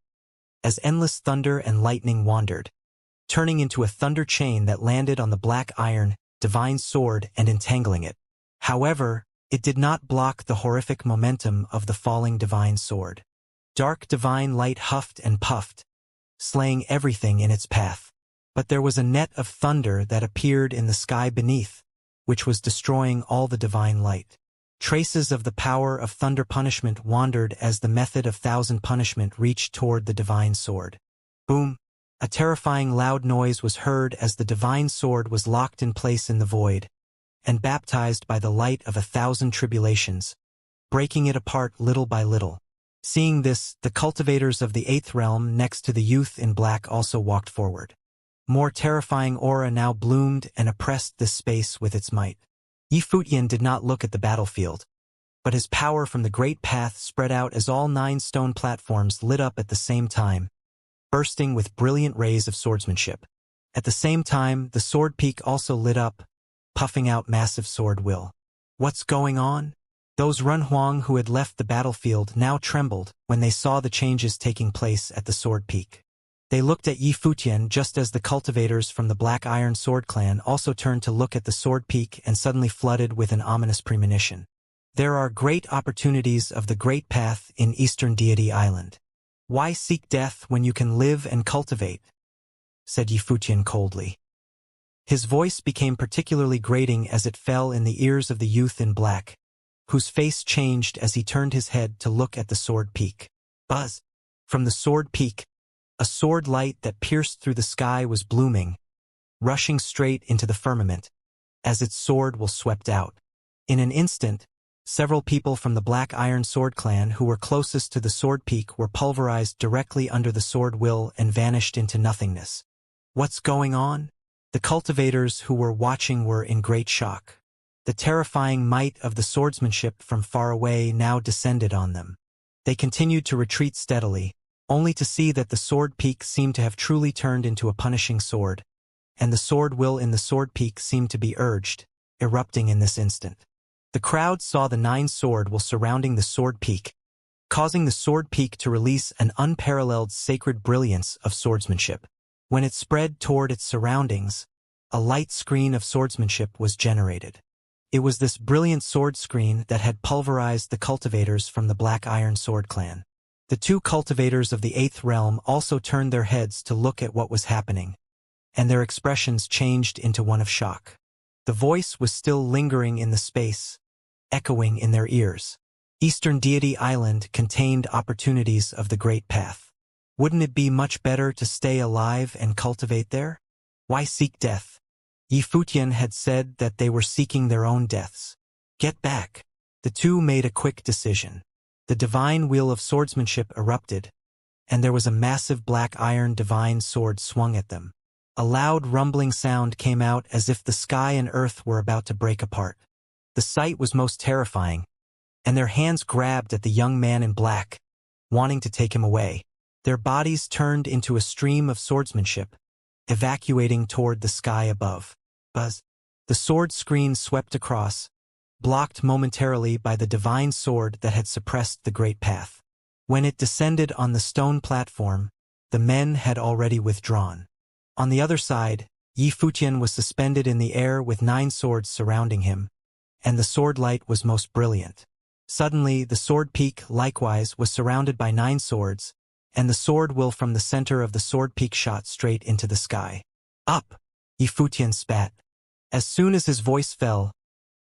Speaker 1: as endless thunder and lightning wandered, turning into a thunder chain that landed on the black iron divine sword and entangling it. However, it did not block the horrific momentum of the falling divine sword. Dark divine light huffed and puffed, slaying everything in its path. But there was a net of thunder that appeared in the sky beneath, which was destroying all the divine light. Traces of the power of thunder punishment wandered as the method of thousand punishment reached toward the divine sword. Boom! A terrifying loud noise was heard as the divine sword was locked in place in the void, and baptized by the light of 1,000 tribulations, breaking it apart little by little. Seeing this, the cultivators of the Eighth Realm next to the youth in black also walked forward. More terrifying aura now bloomed and oppressed this space with its might. Yifutian did not look at the battlefield, but his power from the great path spread out as all 9 stone platforms lit up at the same time, bursting with brilliant rays of swordsmanship. At the same time, the sword peak also lit up, puffing out massive sword will. What's going on? Those Renhuang who had left the battlefield now trembled when they saw the changes taking place at the sword peak. They looked at Yifutian just as the cultivators from the Black Iron Sword Clan also turned to look at the sword peak and suddenly flooded with an ominous premonition. There are great opportunities of the Great Path in Eastern Deity Island. Why seek death when you can live and cultivate? Said Yifutian coldly. His voice became particularly grating as it fell in the ears of the youth in black, whose face changed as he turned his head to look at the sword peak. Buzz! From the sword peak, a sword light that pierced through the sky was blooming, rushing straight into the firmament, as its sword will swept out. In an instant, several people from the Black Iron Sword Clan who were closest to the sword peak were pulverized directly under the sword will and vanished into nothingness. What's going on? The cultivators who were watching were in great shock. The terrifying might of the swordsmanship from far away now descended on them. They continued to retreat steadily, only to see that the sword peak seemed to have truly turned into a punishing sword, and the sword will in the sword peak seemed to be urged, erupting in this instant. The crowd saw the 9 sword will surrounding the sword peak, causing the sword peak to release an unparalleled sacred brilliance of swordsmanship. When it spread toward its surroundings, a light screen of swordsmanship was generated. It was this brilliant sword screen that had pulverized the cultivators from the Black Iron Sword Clan. The 2 cultivators of the Eighth Realm also turned their heads to look at what was happening, and their expressions changed into one of shock. The voice was still lingering in the space, echoing in their ears. Eastern Deity Island contained opportunities of the Great Path. Wouldn't it be much better to stay alive and cultivate there? Why seek death? Yi Futian had said that they were seeking their own deaths. Get back. The two made a quick decision. The divine wheel of swordsmanship erupted, and there was a massive black iron divine sword swung at them. A loud rumbling sound came out as if the sky and earth were about to break apart. The sight was most terrifying, and their hands grabbed at the young man in black, wanting to take him away. Their bodies turned into a stream of swordsmanship, evacuating toward the sky above. Buzz. The sword screen swept across, blocked momentarily by the divine sword that had suppressed the great path. When it descended on the stone platform, the men had already withdrawn. On the other side, Yi Futian was suspended in the air with 9 swords surrounding him, and the sword light was most brilliant. Suddenly, the sword peak, likewise, was surrounded by 9 swords, and the sword will from the center of the sword peak shot straight into the sky. Up! Yi Futian spat. As soon as his voice fell,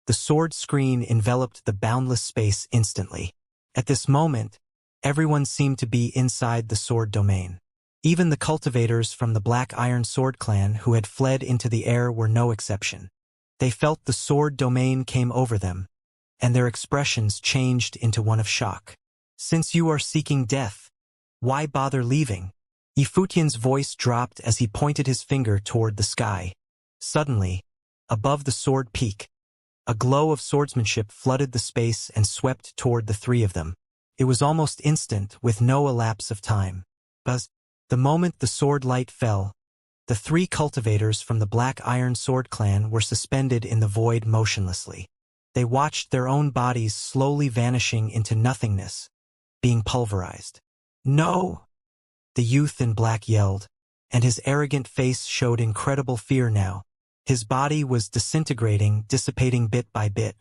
Speaker 1: the sword screen enveloped the boundless space instantly. At this moment, everyone seemed to be inside the sword domain. Even the cultivators from the Black Iron Sword clan who had fled into the air were no exception. They felt the sword domain came over them, and their expressions changed into one of shock. Since you are seeking death, why bother leaving? Yi Futian's voice dropped as he pointed his finger toward the sky. Suddenly, above the sword peak, a glow of swordsmanship flooded the space and swept toward the 3 of them. It was almost instant, with no elapse of time. Buzz. The moment the sword light fell, the 3 cultivators from the Black Iron Sword clan were suspended in the void motionlessly. They watched their own bodies slowly vanishing into nothingness, being pulverized. No! The youth in black yelled, and his arrogant face showed incredible fear now. His body was disintegrating, dissipating bit by bit.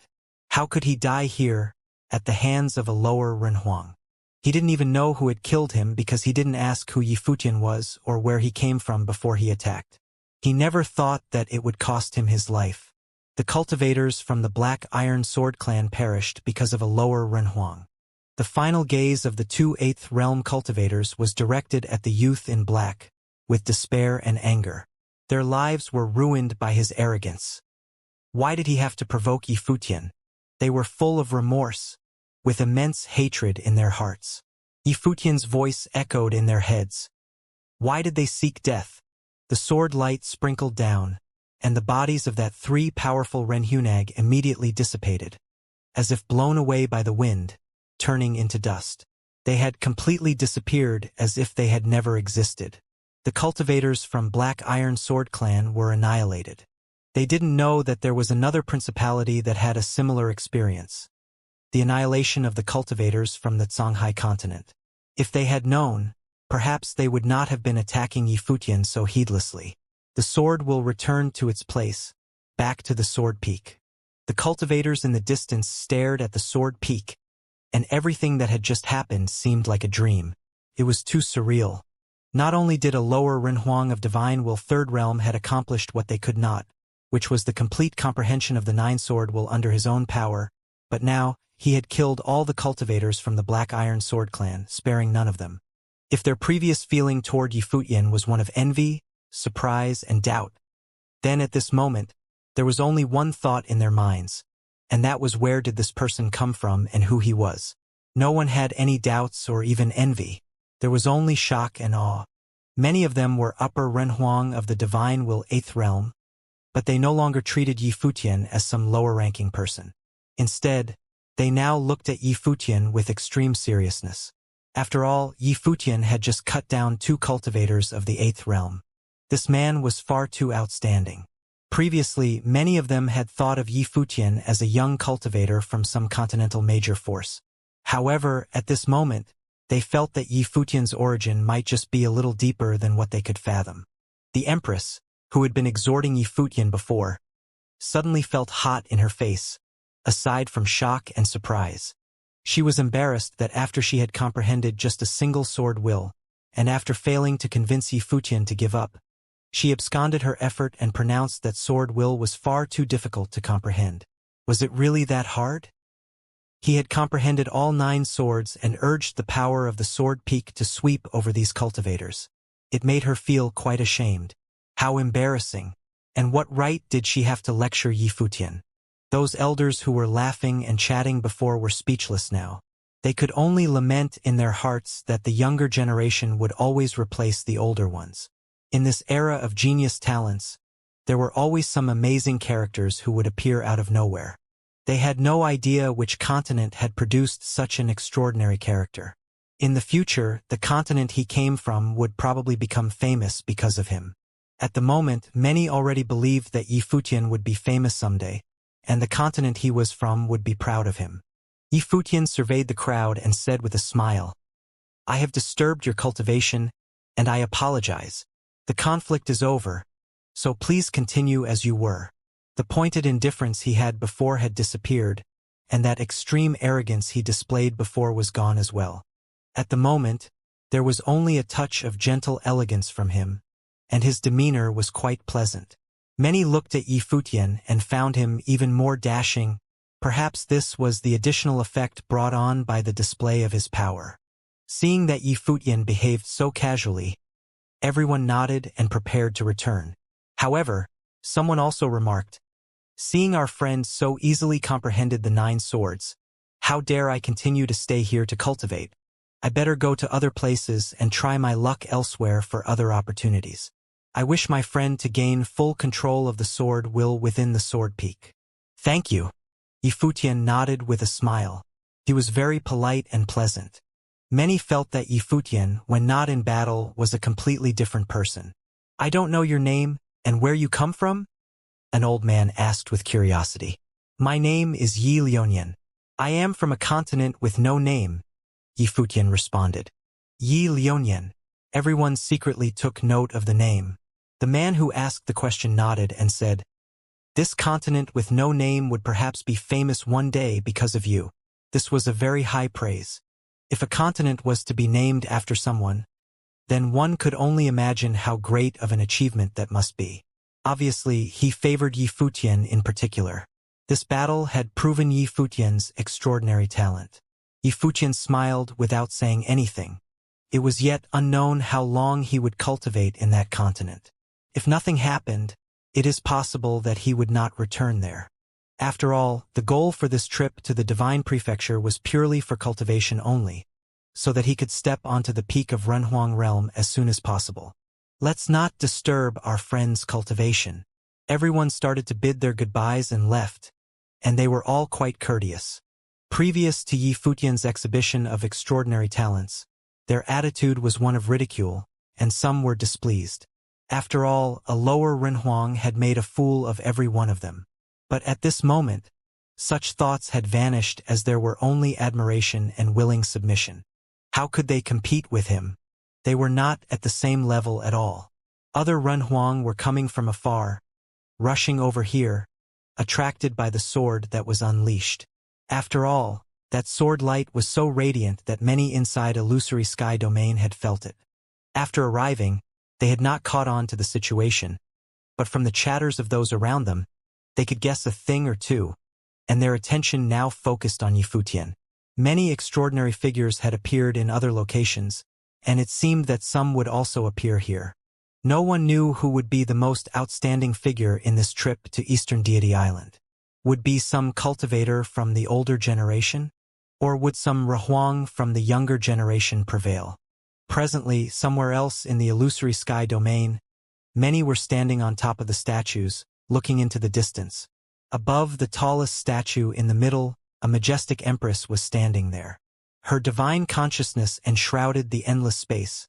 Speaker 1: How could he die here, at the hands of a lower Renhuang? He didn't even know who had killed him because he didn't ask who Yi Futian was or where he came from before he attacked. He never thought that it would cost him his life. The cultivators from the Black Iron Sword clan perished because of a lower Renhuang. The final gaze of the 2 8th Realm cultivators was directed at the youth in black, with despair and anger. Their lives were ruined by his arrogance. Why did he have to provoke Yi Futian? They were full of remorse, with immense hatred in their hearts. Yi Futian's voice echoed in their heads. Why did they seek death? The sword light sprinkled down, and the bodies of that 3 powerful Renhunag immediately dissipated, as if blown away by the wind, turning into dust. They had completely disappeared as if they had never existed. The cultivators from Black Iron Sword clan were annihilated. They didn't know that there was another principality that had a similar experience. The annihilation of the cultivators from the Songhai continent. If they had known, perhaps they would not have been attacking Yi Futian so heedlessly. The sword will return to its place, back to the sword peak. The cultivators in the distance stared at the sword peak, and everything that had just happened seemed like a dream. It was too surreal. Not only did a lower Renhuang of Divine Will 3rd Realm had accomplished what they could not, which was the complete comprehension of the 9 Sword Will under his own power, but now, he had killed all the cultivators from the Black Iron Sword clan, sparing none of them. If their previous feeling toward Yi Futian was one of envy, surprise, and doubt, then at this moment, there was only one thought in their minds, and that was where did this person come from and who he was. No one had any doubts or even envy. There was only shock and awe. Many of them were upper Renhuang of the Divine Will 8th Realm, but they no longer treated Yi Futian as some lower-ranking person. Instead, they now looked at Yi Futian with extreme seriousness. After all, Yi Futian had just cut down 2 cultivators of the 8th Realm. This man was far too outstanding. Previously, many of them had thought of Yi Futian as a young cultivator from some continental major force. However, at this moment, they felt that Yi Futian's origin might just be a little deeper than what they could fathom. The Empress, who had been exhorting Yi Futian before, suddenly felt hot in her face, aside from shock and surprise. She was embarrassed that after she had comprehended just a single sword will, and after failing to convince Yi Futian to give up, she absconded her effort and pronounced that sword will was far too difficult to comprehend. Was it really that hard? He had comprehended all 9 swords and urged the power of the sword peak to sweep over these cultivators. It made her feel quite ashamed. How embarrassing. And what right did she have to lecture Yi Futian? Those elders who were laughing and chatting before were speechless now. They could only lament in their hearts that the younger generation would always replace the older ones. In this era of genius talents, there were always some amazing characters who would appear out of nowhere. They had no idea which continent had produced such an extraordinary character. In the future, the continent he came from would probably become famous because of him. At the moment, many already believed that Yi Futian would be famous someday, and the continent he was from would be proud of him. Yi Futian surveyed the crowd and said with a smile, "I have disturbed your cultivation, and I apologize. The conflict is over, so please continue as you were." The pointed indifference he had before had disappeared, and that extreme arrogance he displayed before was gone as well. At the moment, there was only a touch of gentle elegance from him, and his demeanor was quite pleasant. Many looked at Yi Futian and found him even more dashing. Perhaps this was the additional effect brought on by the display of his power. Seeing that Yi Futian behaved so casually, everyone nodded and prepared to return. However, someone also remarked, "Seeing our friend so easily comprehended the 9 swords, how dare I continue to stay here to cultivate? I better go to other places and try my luck elsewhere for other opportunities. I wish my friend to gain full control of the sword will within the sword peak." "Thank you." Yi Futian nodded with a smile. He was very polite and pleasant. Many felt that Yi Futian, when not in battle, was a completely different person. "I don't know your name, and where you come from?" an old man asked with curiosity. "My name is Yi Lionian. I am from a continent with no name," Yi Futian responded. Yi Lionian. Everyone secretly took note of the name. The man who asked the question nodded and said, "This continent with no name would perhaps be famous one day because of you." This was a very high praise. If a continent was to be named after someone, then one could only imagine how great of an achievement that must be. Obviously, he favored Yi Futian in particular. This battle had proven Yi Futian's extraordinary talent. Yi Futian smiled without saying anything. It was yet unknown how long he would cultivate in that continent. If nothing happened, it is possible that he would not return there. After all, the goal for this trip to the Divine Prefecture was purely for cultivation only, so that he could step onto the peak of Renhuang realm as soon as possible. Let's not disturb our friend's cultivation. Everyone started to bid their goodbyes and left, and they were all quite courteous. Previous to Yi Futian's exhibition of extraordinary talents, their attitude was one of ridicule, and some were displeased. After all, a lower Renhuang had made a fool of every one of them. But at this moment, such thoughts had vanished as there were only admiration and willing submission. How could they compete with him? They were not at the same level at all. Other Renhuang were coming from afar, rushing over here, attracted by the sword that was unleashed. After all, that sword light was so radiant that many inside Illusory Sky Domain had felt it. After arriving, they had not caught on to the situation, but from the chatters of those around them, they could guess a thing or two, and their attention now focused on Yi Futian. Many extraordinary figures had appeared in other locations, and it seemed that some would also appear here. No one knew who would be the most outstanding figure in this trip to Eastern Deity Island. Would be some cultivator from the older generation? Or would some Renhuang from the younger generation prevail? Presently, somewhere else in the Illusory Sky Domain, many were standing on top of the statues, looking into the distance. Above the tallest statue in the middle, a majestic empress was standing there. Her divine consciousness enshrouded the endless space,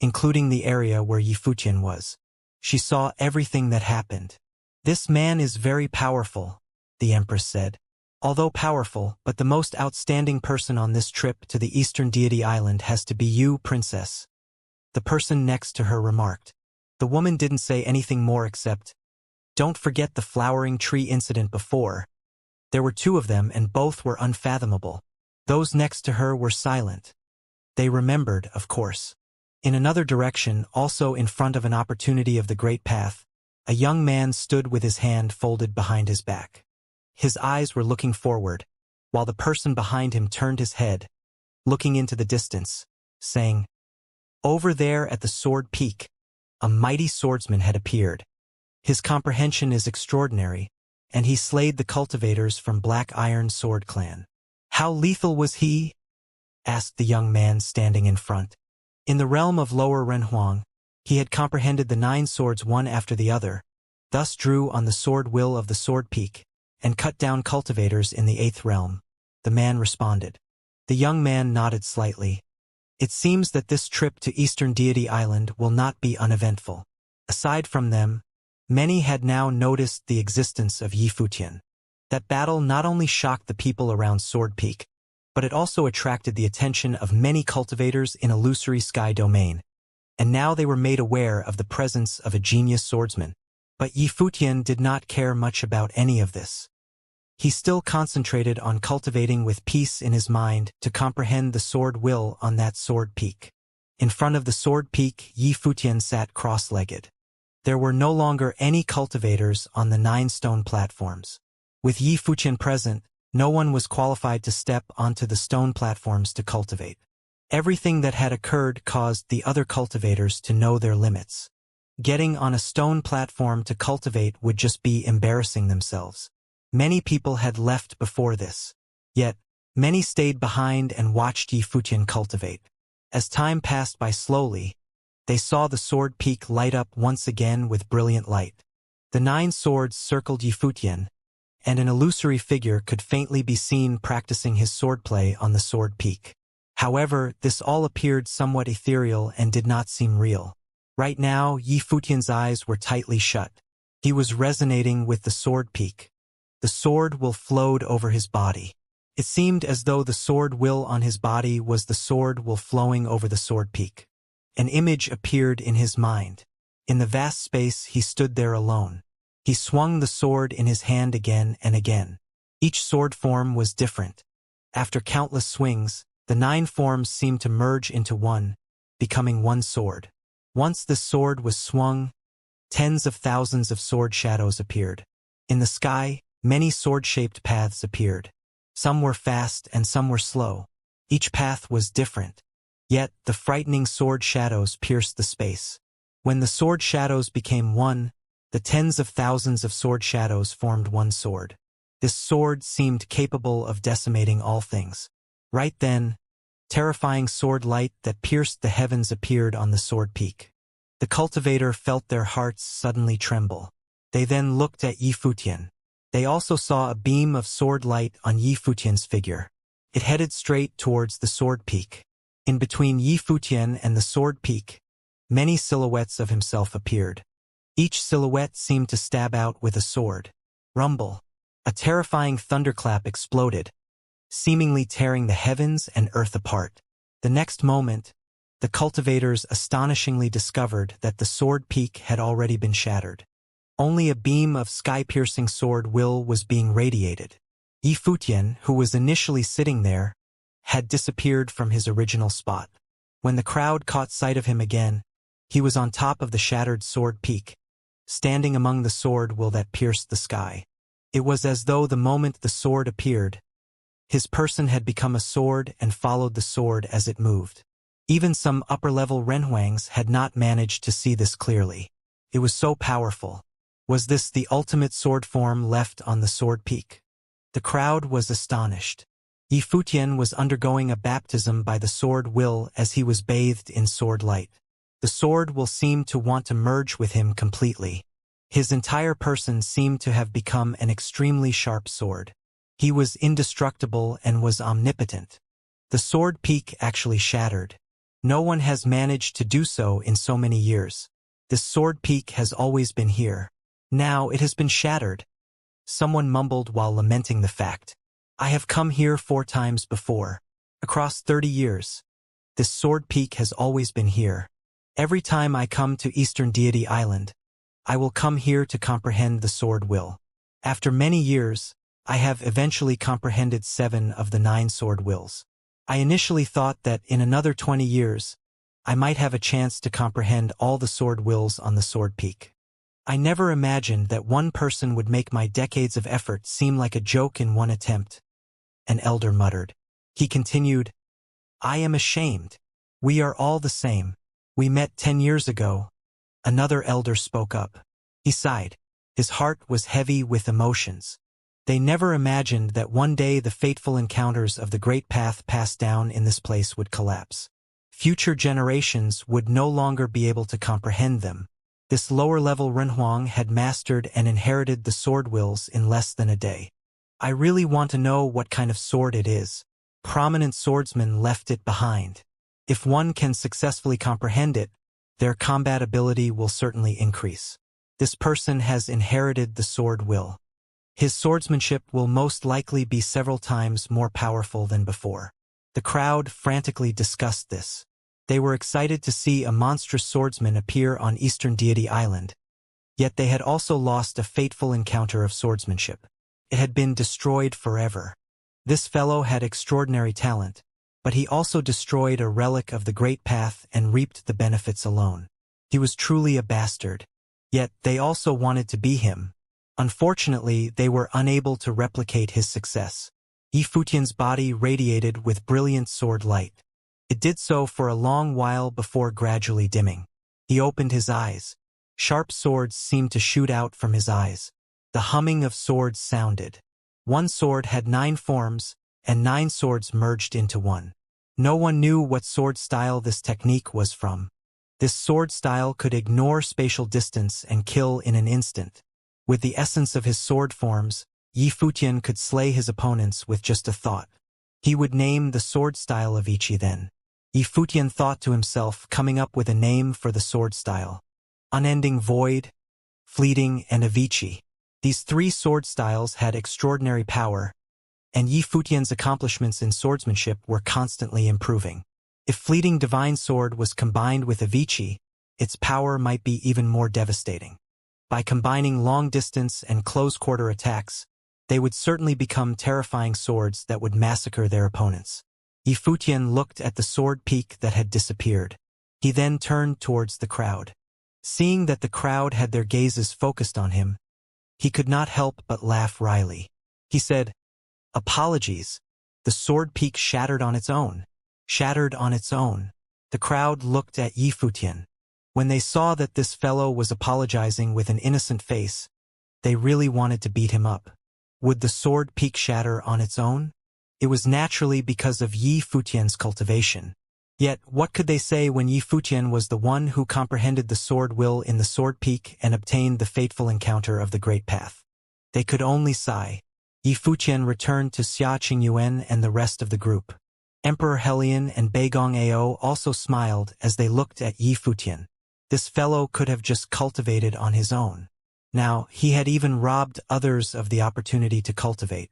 Speaker 1: including the area where Yi Futian was. She saw everything that happened. "This man is very powerful," the empress said. "Although powerful, but the most outstanding person on this trip to the Eastern Deity Island has to be you, princess," the person next to her remarked. The woman didn't say anything more except, "Don't forget the flowering tree incident before." There were 2 of them and both were unfathomable. Those next to her were silent. They remembered, of course. In another direction, also in front of an opportunity of the Great Path, a young man stood with his hand folded behind his back. His eyes were looking forward, while the person behind him turned his head, looking into the distance, saying, "Over there at the sword peak, a mighty swordsman had appeared. His comprehension is extraordinary, and he slayed the cultivators from Black Iron Sword Clan. How lethal was he? Asked the young man standing in front. In the realm of Lower Renhuang, he had comprehended the 9 swords one after the other, thus drew on the sword will of the sword peak, and cut down cultivators in the 8th realm. The man responded. The young man nodded slightly. It seems that this trip to Eastern Deity Island will not be uneventful. Aside from them, many had now noticed the existence of Yi Futian. That battle not only shocked the people around Sword Peak, but it also attracted the attention of many cultivators in Illusory Sky Domain, and now they were made aware of the presence of a genius swordsman. But Yi Futian did not care much about any of this. He still concentrated on cultivating with peace in his mind to comprehend the sword will on that sword peak. In front of the sword peak, Yi Futian sat cross-legged. There were no longer any cultivators on the 9 stone platforms. With Yi Futian present, no one was qualified to step onto the stone platforms to cultivate. Everything that had occurred caused the other cultivators to know their limits. Getting on a stone platform to cultivate would just be embarrassing themselves. Many people had left before this. Yet, many stayed behind and watched Yi Futian cultivate. As time passed by slowly, they saw the sword peak light up once again with brilliant light. The 9 swords circled Yi Futian, and an illusory figure could faintly be seen practicing his swordplay on the sword peak. However, this all appeared somewhat ethereal and did not seem real. Right now, Yi Futian's eyes were tightly shut. He was resonating with the sword peak. The sword will flowed over his body. It seemed as though the sword will on his body was the sword will flowing over the sword peak. An image appeared in his mind. In the vast space, he stood there alone. He swung the sword in his hand again and again. Each sword form was different. After countless swings, the 9 forms seemed to merge into one, becoming one sword. Once the sword was swung, tens of thousands of sword shadows appeared. In the sky, many sword-shaped paths appeared. Some were fast and some were slow. Each path was different. Yet, the frightening sword shadows pierced the space. When the sword shadows became one, the tens of thousands of sword shadows formed one sword. This sword seemed capable of decimating all things. Right then, terrifying sword light that pierced the heavens appeared on the sword peak. The cultivator felt their hearts suddenly tremble. They then looked at Yi Futian. They also saw a beam of sword light on Yi Futian's figure. It headed straight towards the sword peak. In between Yi Futian and the sword peak, many silhouettes of himself appeared. Each silhouette seemed to stab out with a sword. Rumble. A terrifying thunderclap exploded, seemingly tearing the heavens and earth apart. The next moment, the cultivators astonishingly discovered that the sword peak had already been shattered. Only a beam of sky-piercing sword will was being radiated. Yi Futian, who was initially sitting there, had disappeared from his original spot. When the crowd caught sight of him again, he was on top of the shattered sword peak, standing among the sword will that pierced the sky. It was as though the moment the sword appeared, his person had become a sword and followed the sword as it moved. Even some upper-level Renhuangs had not managed to see this clearly. It was so powerful. Was this the ultimate sword form left on the sword peak? The crowd was astonished. Yi Futian was undergoing a baptism by the sword will as he was bathed in sword light. The sword will seemed to want to merge with him completely. His entire person seemed to have become an extremely sharp sword. He was indestructible and was omnipotent. The sword peak actually shattered. No one has managed to do so in so many years. This sword peak has always been here. Now it has been shattered. Someone mumbled while lamenting the fact. I have come here 4 times before. Across 30 years. This sword peak has always been here. Every time I come to Eastern Deity Island, I will come here to comprehend the sword will. After many years, I have eventually comprehended 7 of the 9 sword wills. I initially thought that in another 20 years, I might have a chance to comprehend all the sword wills on the sword peak. I never imagined that one person would make my decades of effort seem like a joke in one attempt. An elder muttered. He continued, I am ashamed. We are all the same. We met 10 years ago, Another elder spoke up. He sighed. His heart was heavy with emotions. They never imagined that one day the fateful encounters of the great path passed down in this place would collapse. Future generations would no longer be able to comprehend them. This lower-level Renhuang had mastered and inherited the sword wills in less than a day. I really want to know what kind of sword it is. Prominent swordsmen left it behind. If one can successfully comprehend it, their combat ability will certainly increase. This person has inherited the sword will. His swordsmanship will most likely be several times more powerful than before. The crowd frantically discussed this. They were excited to see a monstrous swordsman appear on Eastern Deity Island. Yet they had also lost a fateful encounter of swordsmanship. It had been destroyed forever. This fellow had extraordinary talent, but he also destroyed a relic of the Great Path and reaped the benefits alone. He was truly a bastard. Yet they also wanted to be him. Unfortunately, they were unable to replicate his success. Yi Futian's body radiated with brilliant sword light. It did so for a long while before gradually dimming. He opened his eyes. Sharp swords seemed to shoot out from his eyes. The humming of swords sounded. One sword had 9 forms, and 9 swords merged into one. No one knew what sword style this technique was from. This sword style could ignore spatial distance and kill in an instant. With the essence of his sword forms, Yi Futian could slay his opponents with just a thought. He would name the sword style of Ichi then. Yi Futian thought to himself, coming up with a name for the sword style. Unending Void, Fleeting, and Avicii. These 3 sword styles had extraordinary power, and Yi Futian's accomplishments in swordsmanship were constantly improving. If Fleeting Divine Sword was combined with Avicii, its power might be even more devastating. By combining long-distance and close-quarter attacks, they would certainly become terrifying swords that would massacre their opponents. Yi Futian looked at the sword peak that had disappeared. He then turned towards the crowd. Seeing that the crowd had their gazes focused on him, he could not help but laugh wryly. He said, "Apologies. The sword peak shattered on its own. Shattered on its own." The crowd looked at Yi Futian. When they saw that this fellow was apologizing with an innocent face, they really wanted to beat him up. Would the sword peak shatter on its own? It was naturally because of Yi Futian's cultivation. Yet, what could they say when Yi Futian was the one who comprehended the sword will in the sword peak and obtained the fateful encounter of the Great Path? They could only sigh. Yi Futian returned to Xia Qingyuan and the rest of the group. Emperor Helion and Beigong Ao also smiled as they looked at Yi Futian. This fellow could have just cultivated on his own. Now, he had even robbed others of the opportunity to cultivate.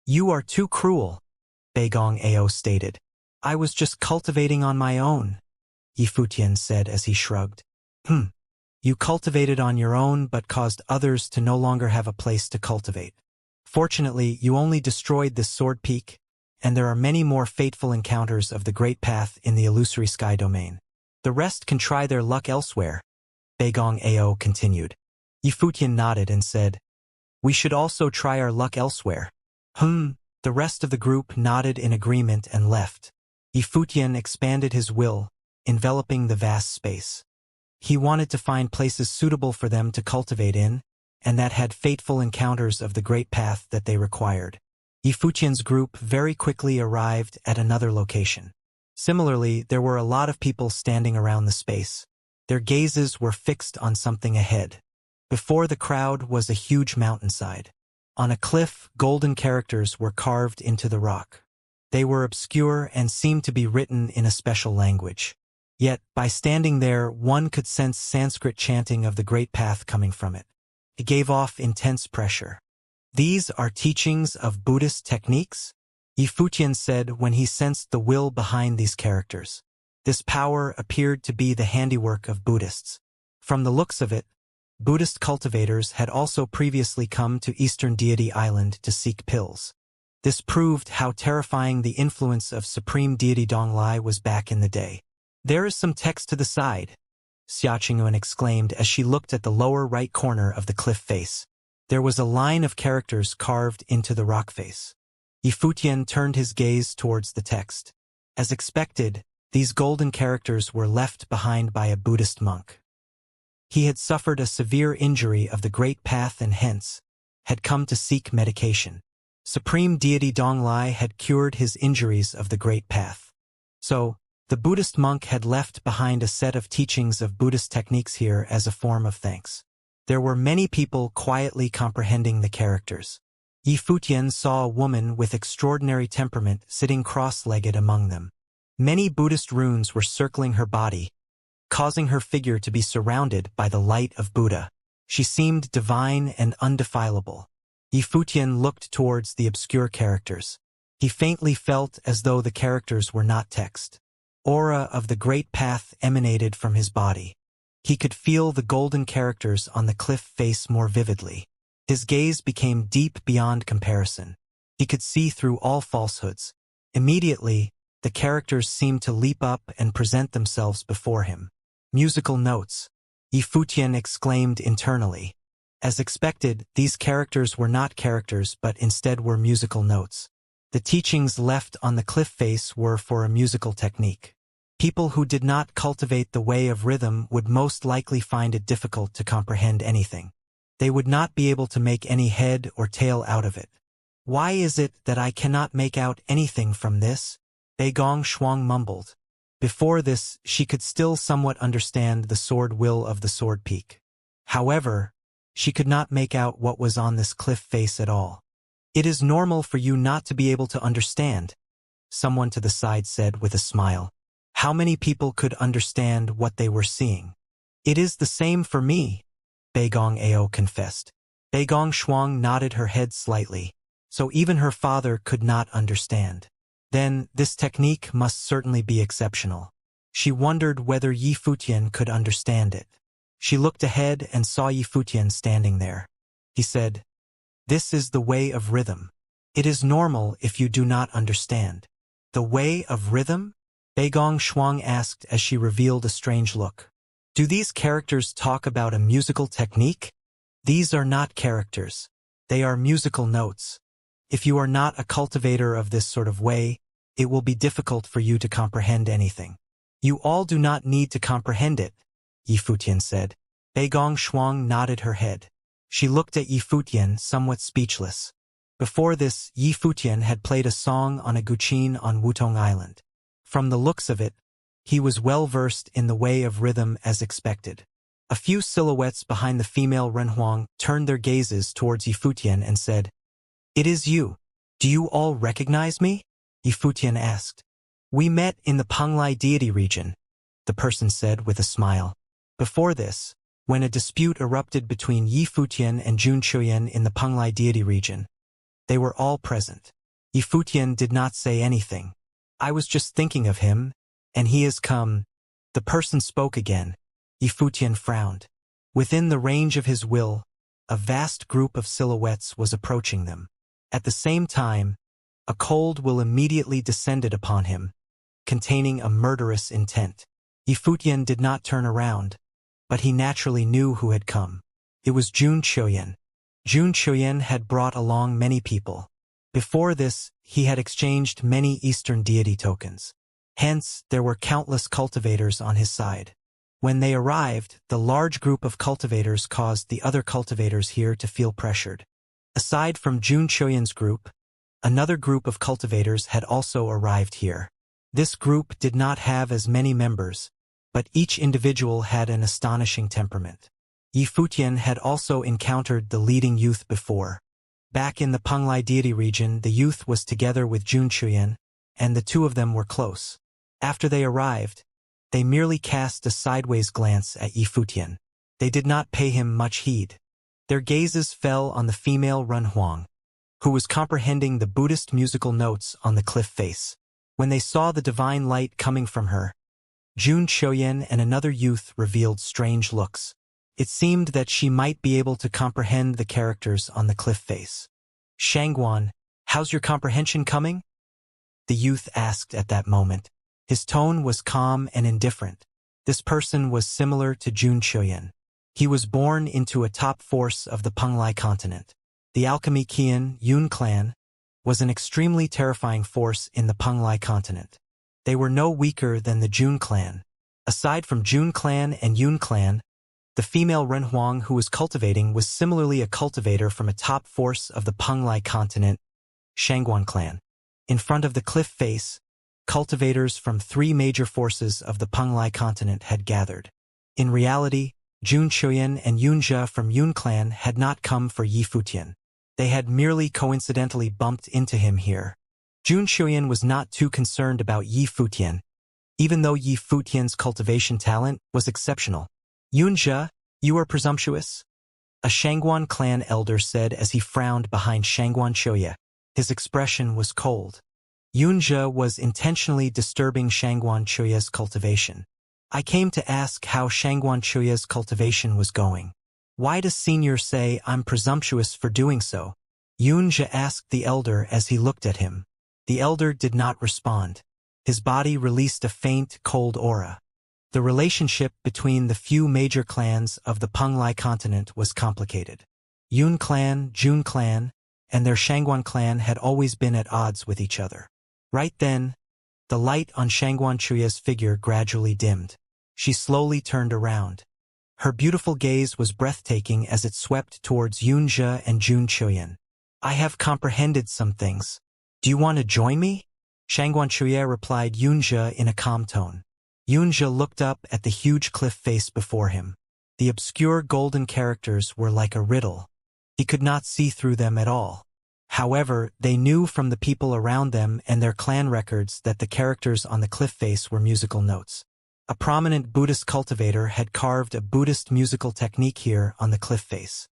Speaker 1: "You are too cruel," Beigong Ao stated. "I was just cultivating on my own," Yi Futian said as he shrugged. You cultivated on your own but caused others to no longer have a place to cultivate. Fortunately, you only destroyed this sword peak, and there are many more fateful encounters of the Great Path in the illusory sky domain. The rest can try their luck elsewhere," Beigong Ao continued. Yi Futian nodded and said, "We should also try our luck elsewhere." The rest of the group nodded in agreement and left. Yi Futian expanded his will, enveloping the vast space. He wanted to find places suitable for them to cultivate in, and that had fateful encounters of the Great Path that they required. Yi Futian's group very quickly arrived at another location. Similarly, there were a lot of people standing around the space. Their gazes were fixed on something ahead. Before the crowd was a huge mountainside. On a cliff, golden characters were carved into the rock. They were obscure and seemed to be written in a special language. Yet, by standing there, one could sense Sanskrit chanting of the Great Path coming from it. It gave off intense pressure. "These are teachings of Buddhist techniques?" Yi Futian said when he sensed the will behind these characters. This power appeared to be the handiwork of Buddhists. From the looks of it, Buddhist cultivators had also previously come to Eastern Deity Island to seek pills. This proved how terrifying the influence of Supreme Deity Donglai was back in the day. "There is some text to the side," Xia Qingyuan exclaimed as she looked at the lower right corner of the cliff face. There was a line of characters carved into the rock face. Yi Futian turned his gaze towards the text. As expected, these golden characters were left behind by a Buddhist monk. He had suffered a severe injury of the Great Path and hence had come to seek medication. Supreme Deity Donglai had cured his injuries of the Great Path. So, the Buddhist monk had left behind a set of teachings of Buddhist techniques here as a form of thanks. There were many people quietly comprehending the characters. Yi Futian saw a woman with extraordinary temperament sitting cross-legged among them. Many Buddhist runes were circling her body, causing her figure to be surrounded by the light of Buddha. She seemed divine and undefilable. Yi Futian looked towards the obscure characters. He faintly felt as though the characters were not text. Aura of the Great Path emanated from his body. He could feel the golden characters on the cliff face more vividly. His gaze became deep beyond comparison. He could see through all falsehoods. Immediately, the characters seemed to leap up and present themselves before him. Musical notes. Yi Futian exclaimed internally. As expected, these characters were not characters but instead were musical notes. The teachings left on the cliff face were for a musical technique. People who did not cultivate the way of rhythm would most likely find it difficult to comprehend anything. They would not be able to make any head or tail out of it. Why is it that I cannot make out anything from this? Beigong Shuang mumbled. Before this, she could still somewhat understand the sword will of the sword peak. However, she could not make out what was on this cliff face at all. It is normal for you not to be able to understand, someone to the side said with a smile. How many people could understand what they were seeing? It is the same for me, Beigong Ao confessed. Beigong Shuang nodded her head slightly, so even her father could not understand. Then, this technique must certainly be exceptional. She wondered whether Yi Futian could understand it. She looked ahead and saw Yi Futian standing there. He said, "This is the way of rhythm. It is normal if you do not understand." The way of rhythm? Beigong Shuang asked as she revealed a strange look. Do these characters talk about a musical technique? These are not characters. They are musical notes. If you are not a cultivator of this sort of way, it will be difficult for you to comprehend anything. You all do not need to comprehend it, Yi Futian said. Beigong Shuang nodded her head. She looked at Yi Futian, somewhat speechless. Before this, Yi Futian had played a song on a guqin on Wutong Island. From the looks of it, he was well versed in the way of rhythm as expected. A few silhouettes behind the female Renhuang turned their gazes towards Yi Futian and said, "It is you. Do you all recognize me?" Yi Futian asked. "We met in the Penglai deity region," the person said with a smile. Before this, when a dispute erupted between Yi Futian and Jun Chuyan in the Penglai deity region, they were all present. Yi Futian did not say anything. "I was just thinking of him, and he has come." The person spoke again. Yi Futian frowned. Within the range of his will, a vast group of silhouettes was approaching them. At the same time, a cold will immediately descended upon him, containing a murderous intent. Yi Futian did not turn around, but he naturally knew who had come. It was Jun Chuyan. Jun Chuyan had brought along many people. Before this, he had exchanged many Eastern deity tokens. Hence, there were countless cultivators on his side. When they arrived, the large group of cultivators caused the other cultivators here to feel pressured. Aside from Jun Chuyan's group, another group of cultivators had also arrived here. This group did not have as many members, but each individual had an astonishing temperament. Yi Futian had also encountered the leading youth before. Back in the Penglai deity region, the youth was together with Jun Chuyan, and the two of them were close. After they arrived, they merely cast a sideways glance at Yi Futian. They did not pay him much heed. Their gazes fell on the female Renhuang, who was comprehending the Buddhist musical notes on the cliff face. When they saw the divine light coming from her, Jun Chuyan and another youth revealed strange looks. It seemed that she might be able to comprehend the characters on the cliff face. "Shangguan, how's your comprehension coming?" the youth asked at that moment. His tone was calm and indifferent. This person was similar to Jun Chuyan. He was born into a top force of the Penglai continent. The alchemy Qian Yun clan was an extremely terrifying force in the Penglai continent. They were no weaker than the Jun clan. Aside from Jun clan and Yun clan, The female Renhuang who was cultivating was similarly a cultivator from a top force of the Penglai continent, Shangguan clan. In front of the cliff face, cultivators from 3 major forces of the Penglai continent had gathered. In reality, Jun Chuyan and Yunjia from Yun clan had not come for Yi Futian. They had merely coincidentally bumped into him here. Jun Chuyan was not too concerned about Yi Futian, even though Yi Futian's cultivation talent was exceptional. Yunjia, you are presumptuous, a Shangguan clan elder said as he frowned behind Shangguan Choya. His expression was cold. Yunjia was intentionally disturbing Shangguan Choya's cultivation. I came to ask how Shangguan Choya's cultivation was going. Why does Senior say I'm presumptuous for doing so? Yunjia asked the elder as he looked at him. The elder did not respond. His body released a faint, cold aura. The relationship between the few major clans of the Penglai continent was complicated. Yun clan, Jun clan, and their Shangguan clan had always been at odds with each other. Right then, the light on Shangguan Chuya's figure gradually dimmed. She slowly turned around. Her beautiful gaze was breathtaking as it swept towards Yunjia and Jun Chuyan. I have comprehended some things. Do you want to join me? Shangguan Chuya replied Yunjia in a calm tone. Yunjia looked up at the huge cliff face before him. The obscure golden characters were like a riddle. He could not see through them at all. However, they knew from the people around them and their clan records that the characters on the cliff face were musical notes. A prominent Buddhist cultivator had carved a Buddhist musical technique here on the cliff face.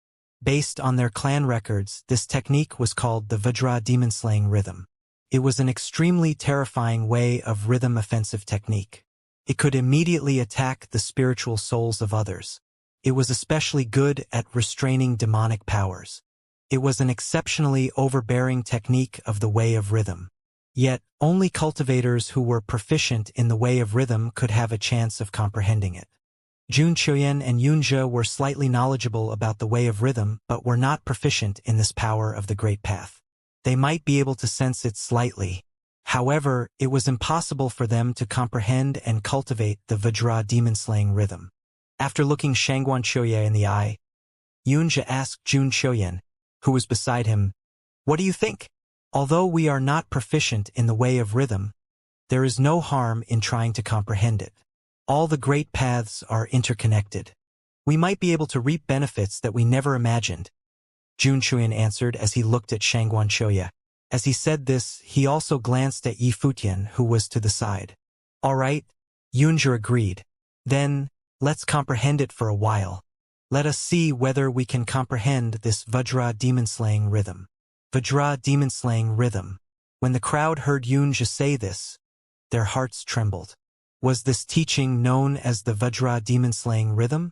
Speaker 1: Based on their clan records, this technique was called the Vajra demon-slaying rhythm. It was an extremely terrifying way of rhythm offensive technique. It could immediately attack the spiritual souls of others. It was especially good at restraining demonic powers. It was an exceptionally overbearing technique of the way of rhythm. Yet, only cultivators who were proficient in the way of rhythm could have a chance of comprehending it. Jun Chuyan and Yunjia were slightly knowledgeable about the way of rhythm but were not proficient in this power of the Great Path. They might be able to sense it slightly. However, it was impossible for them to comprehend and cultivate the Vajra demon-slaying rhythm. After looking Shangguan Choya in the eye, Yunjia asked Jun Chuyan, who was beside him, "What do you think? Although we are not proficient in the way of rhythm, there is no harm in trying to comprehend it. All the great paths are interconnected. We might be able to reap benefits that we never imagined." Jun Chuyan answered as he looked at Shangguan Choya. As he said this, he also glanced at Yi Futian, who was to the side. All right, Yunjia agreed. Then, let's comprehend it for a while. Let us see whether we can comprehend this Vajra demon-slaying rhythm. Vajra demon-slaying rhythm. When the crowd heard Yunjia say this, their hearts trembled. Was this teaching known as the Vajra demon-slaying rhythm?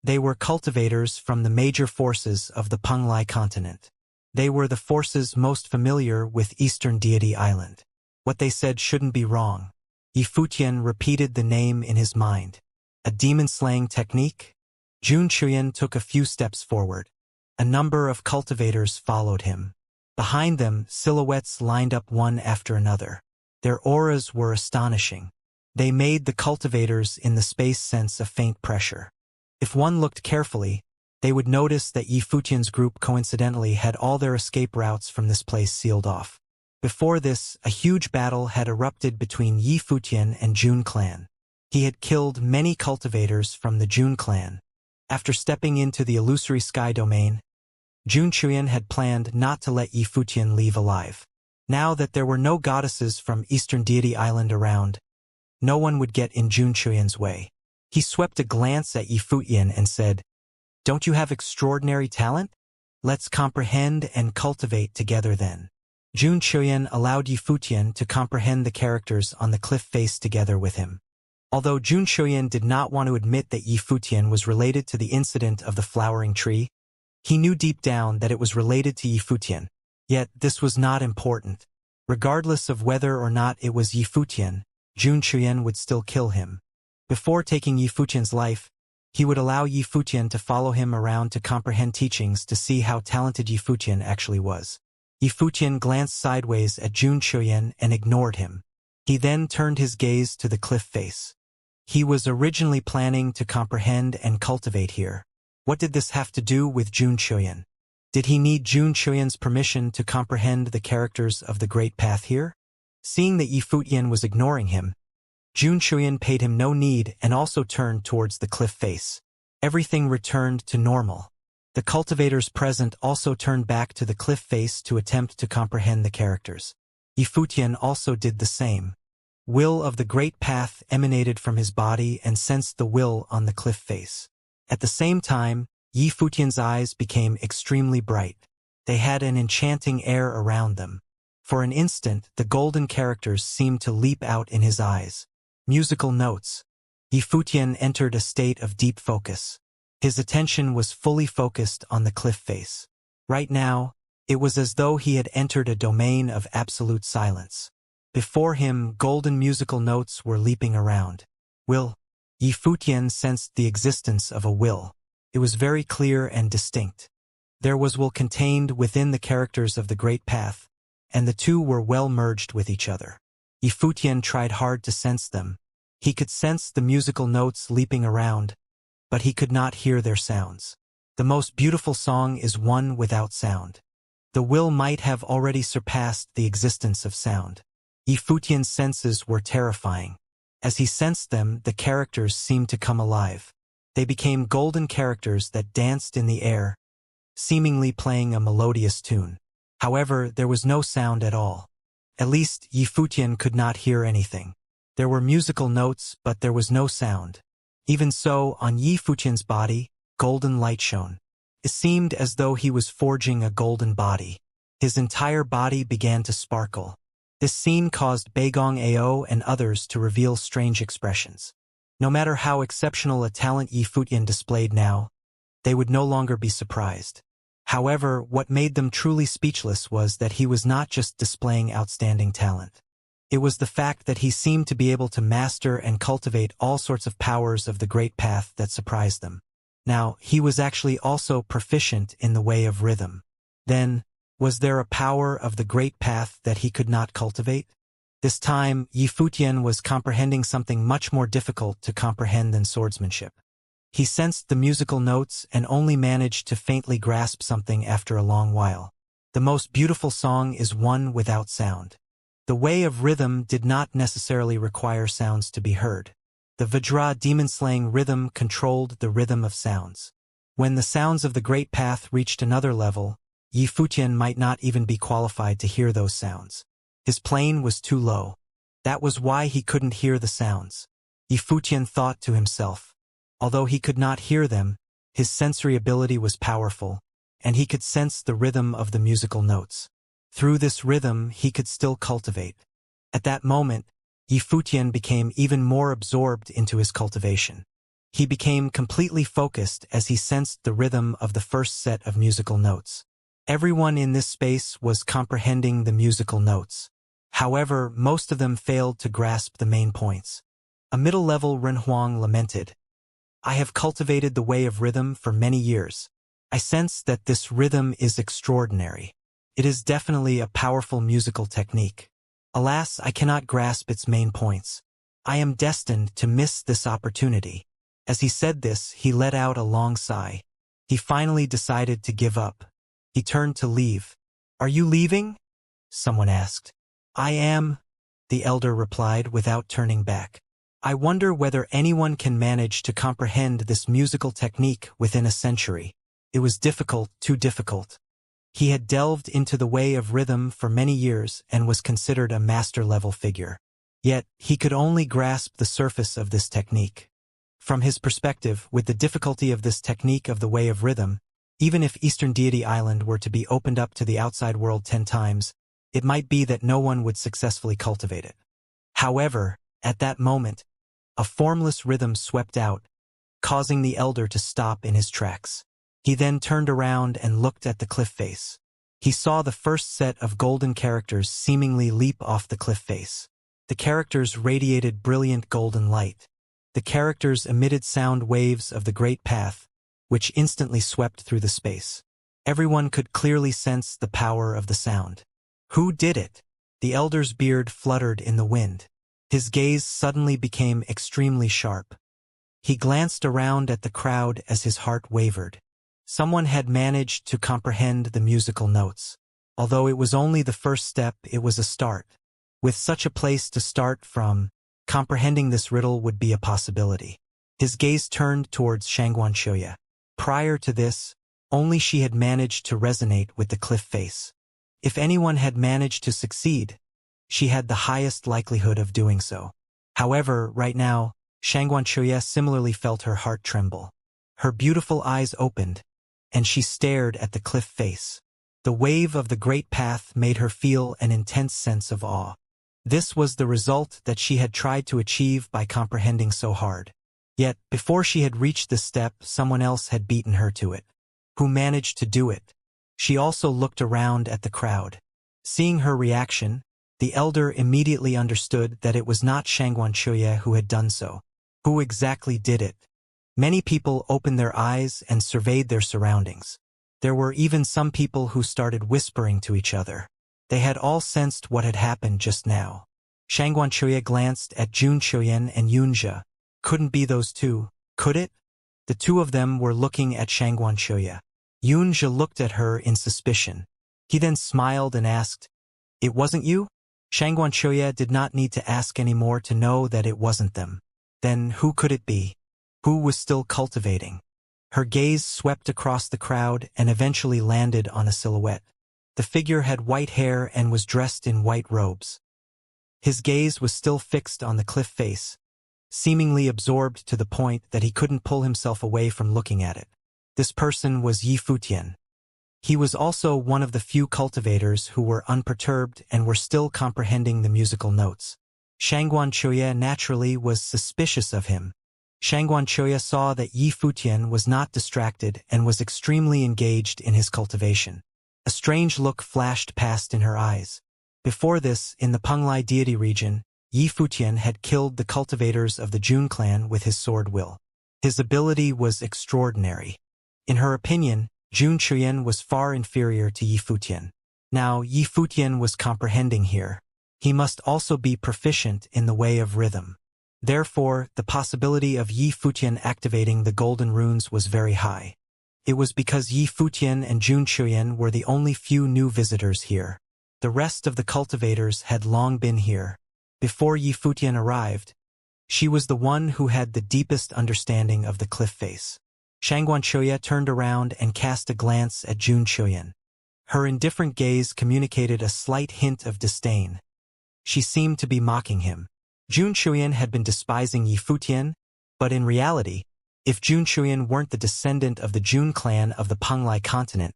Speaker 1: They were cultivators from the major forces of the Penglai continent. They were the forces most familiar with Eastern Deity Island. What they said shouldn't be wrong. Yi Futian repeated the name in his mind. A demon-slaying technique? Jun Chuyan took a few steps forward. A number of cultivators followed him. Behind them, silhouettes lined up one after another. Their auras were astonishing. They made the cultivators in the space sense a faint pressure. If one looked carefully, they would notice that Yi Futian's group coincidentally had all their escape routes from this place sealed off. Before this, a huge battle had erupted between Yi Futian and Jun clan. He had killed many cultivators from the Jun clan. After stepping into the illusory sky domain, Jun Chuyan had planned not to let Yi Futian leave alive. Now that there were no goddesses from Eastern Deity Island around, no one would get in Jun Chuyan's way. He swept a glance at Yi Futian and said, "Don't you have extraordinary talent? Let's comprehend and cultivate together then." Jun Chuyan allowed Yi Futian to comprehend the characters on the cliff face together with him. Although Jun Chuyan did not want to admit that Yi Futian was related to the incident of the flowering tree, he knew deep down that it was related to Yi Futian. Yet this was not important. Regardless of whether or not it was Yi Futian, Jun Chuyan would still kill him. Before taking Yi Futian's life, he would allow Yi Futian to follow him around to comprehend teachings to see how talented Yi Futian actually was. Yi Futian glanced sideways at Jun Chuyan and ignored him. He then turned his gaze to the cliff face. He was originally planning to comprehend and cultivate here. What did this have to do with Jun Chuyan? Did he need Jun Chuyan's permission to comprehend the characters of the Great Path here? Seeing that Yi Futian was ignoring him, Jun Chuyan paid him no need and also turned towards the cliff face. Everything returned to normal. The cultivators present also turned back to the cliff face to attempt to comprehend the characters. Yi Futian also did the same. Will of the Great Path emanated from his body and sensed the will on the cliff face. At the same time, Yi Futian's eyes became extremely bright. They had an enchanting air around them. For an instant, the golden characters seemed to leap out in his eyes. Musical notes. Yi Futian entered a state of deep focus. His attention was fully focused on the cliff face. Right now, it was as though he had entered a domain of absolute silence. Before him, golden musical notes were leaping around. Will. Yi Futian sensed the existence of a will. It was very clear and distinct. There was will contained within the characters of the Great Path, and the two were well merged with each other. Yi Futian tried hard to sense them. He could sense the musical notes leaping around, but he could not hear their sounds. The most beautiful song is one without sound. The will might have already surpassed the existence of sound. Yi Futian's senses were terrifying. As he sensed them, the characters seemed to come alive. They became golden characters that danced in the air, seemingly playing a melodious tune. However, there was no sound at all. At least, Yi Futian could not hear anything. There were musical notes, but there was no sound. Even so, on Yi Futian's body, golden light shone. It seemed as though he was forging a golden body. His entire body began to sparkle. This scene caused Beigong Ao and others to reveal strange expressions. No matter how exceptional a talent Yi Futian displayed now, they would no longer be surprised. However, what made them truly speechless was that he was not just displaying outstanding talent. It was the fact that he seemed to be able to master and cultivate all sorts of powers of the Great Path that surprised them. Now, he was actually also proficient in the way of rhythm. Then, was there a power of the Great Path that he could not cultivate? This time, Yi Futian was comprehending something much more difficult to comprehend than swordsmanship. He sensed the musical notes and only managed to faintly grasp something after a long while. The most beautiful song is one without sound. The way of rhythm did not necessarily require sounds to be heard. The Vajra demon-slaying rhythm controlled the rhythm of sounds. When the sounds of the Great Path reached another level, Yi Futian might not even be qualified to hear those sounds. His plane was too low. That was why he couldn't hear the sounds. Yi Futian thought to himself. Although he could not hear them, his sensory ability was powerful, and he could sense the rhythm of the musical notes. Through this rhythm, he could still cultivate. At that moment, Yi Futian became even more absorbed into his cultivation. He became completely focused as he sensed the rhythm of the first set of musical notes. Everyone in this space was comprehending the musical notes. However, most of them failed to grasp the main points. A middle-level Renhuang lamented, "I have cultivated the way of rhythm for many years. I sense that this rhythm is extraordinary. It is definitely a powerful musical technique. Alas, I cannot grasp its main points. I am destined to miss this opportunity." As he said this, he let out a long sigh. He finally decided to give up. He turned to leave. "Are you leaving?" someone asked. "I am," the elder replied without turning back. "I wonder whether anyone can manage to comprehend this musical technique within a century." It was difficult, too difficult. He had delved into the way of rhythm for many years and was considered a master-level figure. Yet, he could only grasp the surface of this technique. From his perspective, with the difficulty of this technique of the way of rhythm, even if Eastern Deity Island were to be opened up to the outside world 10 times, it might be that no one would successfully cultivate it. However, at that moment, a formless rhythm swept out, causing the elder to stop in his tracks. He then turned around and looked at the cliff face. He saw the first set of golden characters seemingly leap off the cliff face. The characters radiated brilliant golden light. The characters emitted sound waves of the Great Path, which instantly swept through the space. Everyone could clearly sense the power of the sound. Who did it? The elder's beard fluttered in the wind. His gaze suddenly became extremely sharp. He glanced around at the crowd as his heart wavered. Someone had managed to comprehend the musical notes. Although it was only the first step, it was a start. With such a place to start from, comprehending this riddle would be a possibility. His gaze turned towards Xianxia. Prior to this, only she had managed to resonate with the cliff face. If anyone had managed to succeed, she had the highest likelihood of doing so. However, right now, Xianxia similarly felt her heart tremble. Her beautiful eyes opened, and she stared at the cliff face. The wave of the great path made her feel an intense sense of awe. This was the result that she had tried to achieve by comprehending so hard. Yet, before she had reached this step, someone else had beaten her to it. Who managed to do it? She also looked around at the crowd. Seeing her reaction, the elder immediately understood that it was not Xianxia who had done so. Who exactly did it? Many people opened their eyes and surveyed their surroundings. There were even some people who started whispering to each other. They had all sensed what had happened just now. Xianxia glanced at Junqiuyan and Yunjia. Couldn't be those two, could it? The two of them were looking at Xianxia. Yunjia looked at her in suspicion. He then smiled and asked, "It wasn't you?" Xianxia did not need to ask any more to know that it wasn't them. Then who could it be? Who was still cultivating? Her gaze swept across the crowd and eventually landed on a silhouette. The figure had white hair and was dressed in white robes. His gaze was still fixed on the cliff face, seemingly absorbed to the point that he couldn't pull himself away from looking at it. This person was Yifutian. He was also one of the few cultivators who were unperturbed and were still comprehending the musical notes. Xianxia naturally was suspicious of him. Xianxia saw that Yifutian was not distracted and was extremely engaged in his cultivation. A strange look flashed past in her eyes. Before this, in the Penglai deity region, Yifutian had killed the cultivators of the Jun clan with his sword will. His ability was extraordinary. In her opinion, Junqiuyan was far inferior to Yifutian. Now, Yifutian was comprehending here. He must also be proficient in the way of rhythm. Therefore, the possibility of Yifutian activating the golden runes was very high. It was because Yifutian and Junqiuyan were the only few new visitors here. The rest of the cultivators had long been here. Before Yifutian arrived, she was the one who had the deepest understanding of the cliff face. Xianxia turned around and cast a glance at Junqiuyan. Her indifferent gaze communicated a slight hint of disdain. She seemed to be mocking him. Junqiuyan had been despising Yifutian, but in reality, if Junqiuyan weren't the descendant of the Jun clan of the Penglai continent,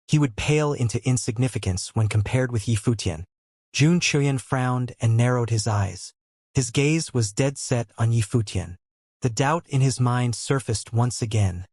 Speaker 1: he would pale into insignificance when compared with Yifutian. Junqiuyan frowned and narrowed his eyes. His gaze was dead set on Yifutian. The doubt in his mind surfaced once again.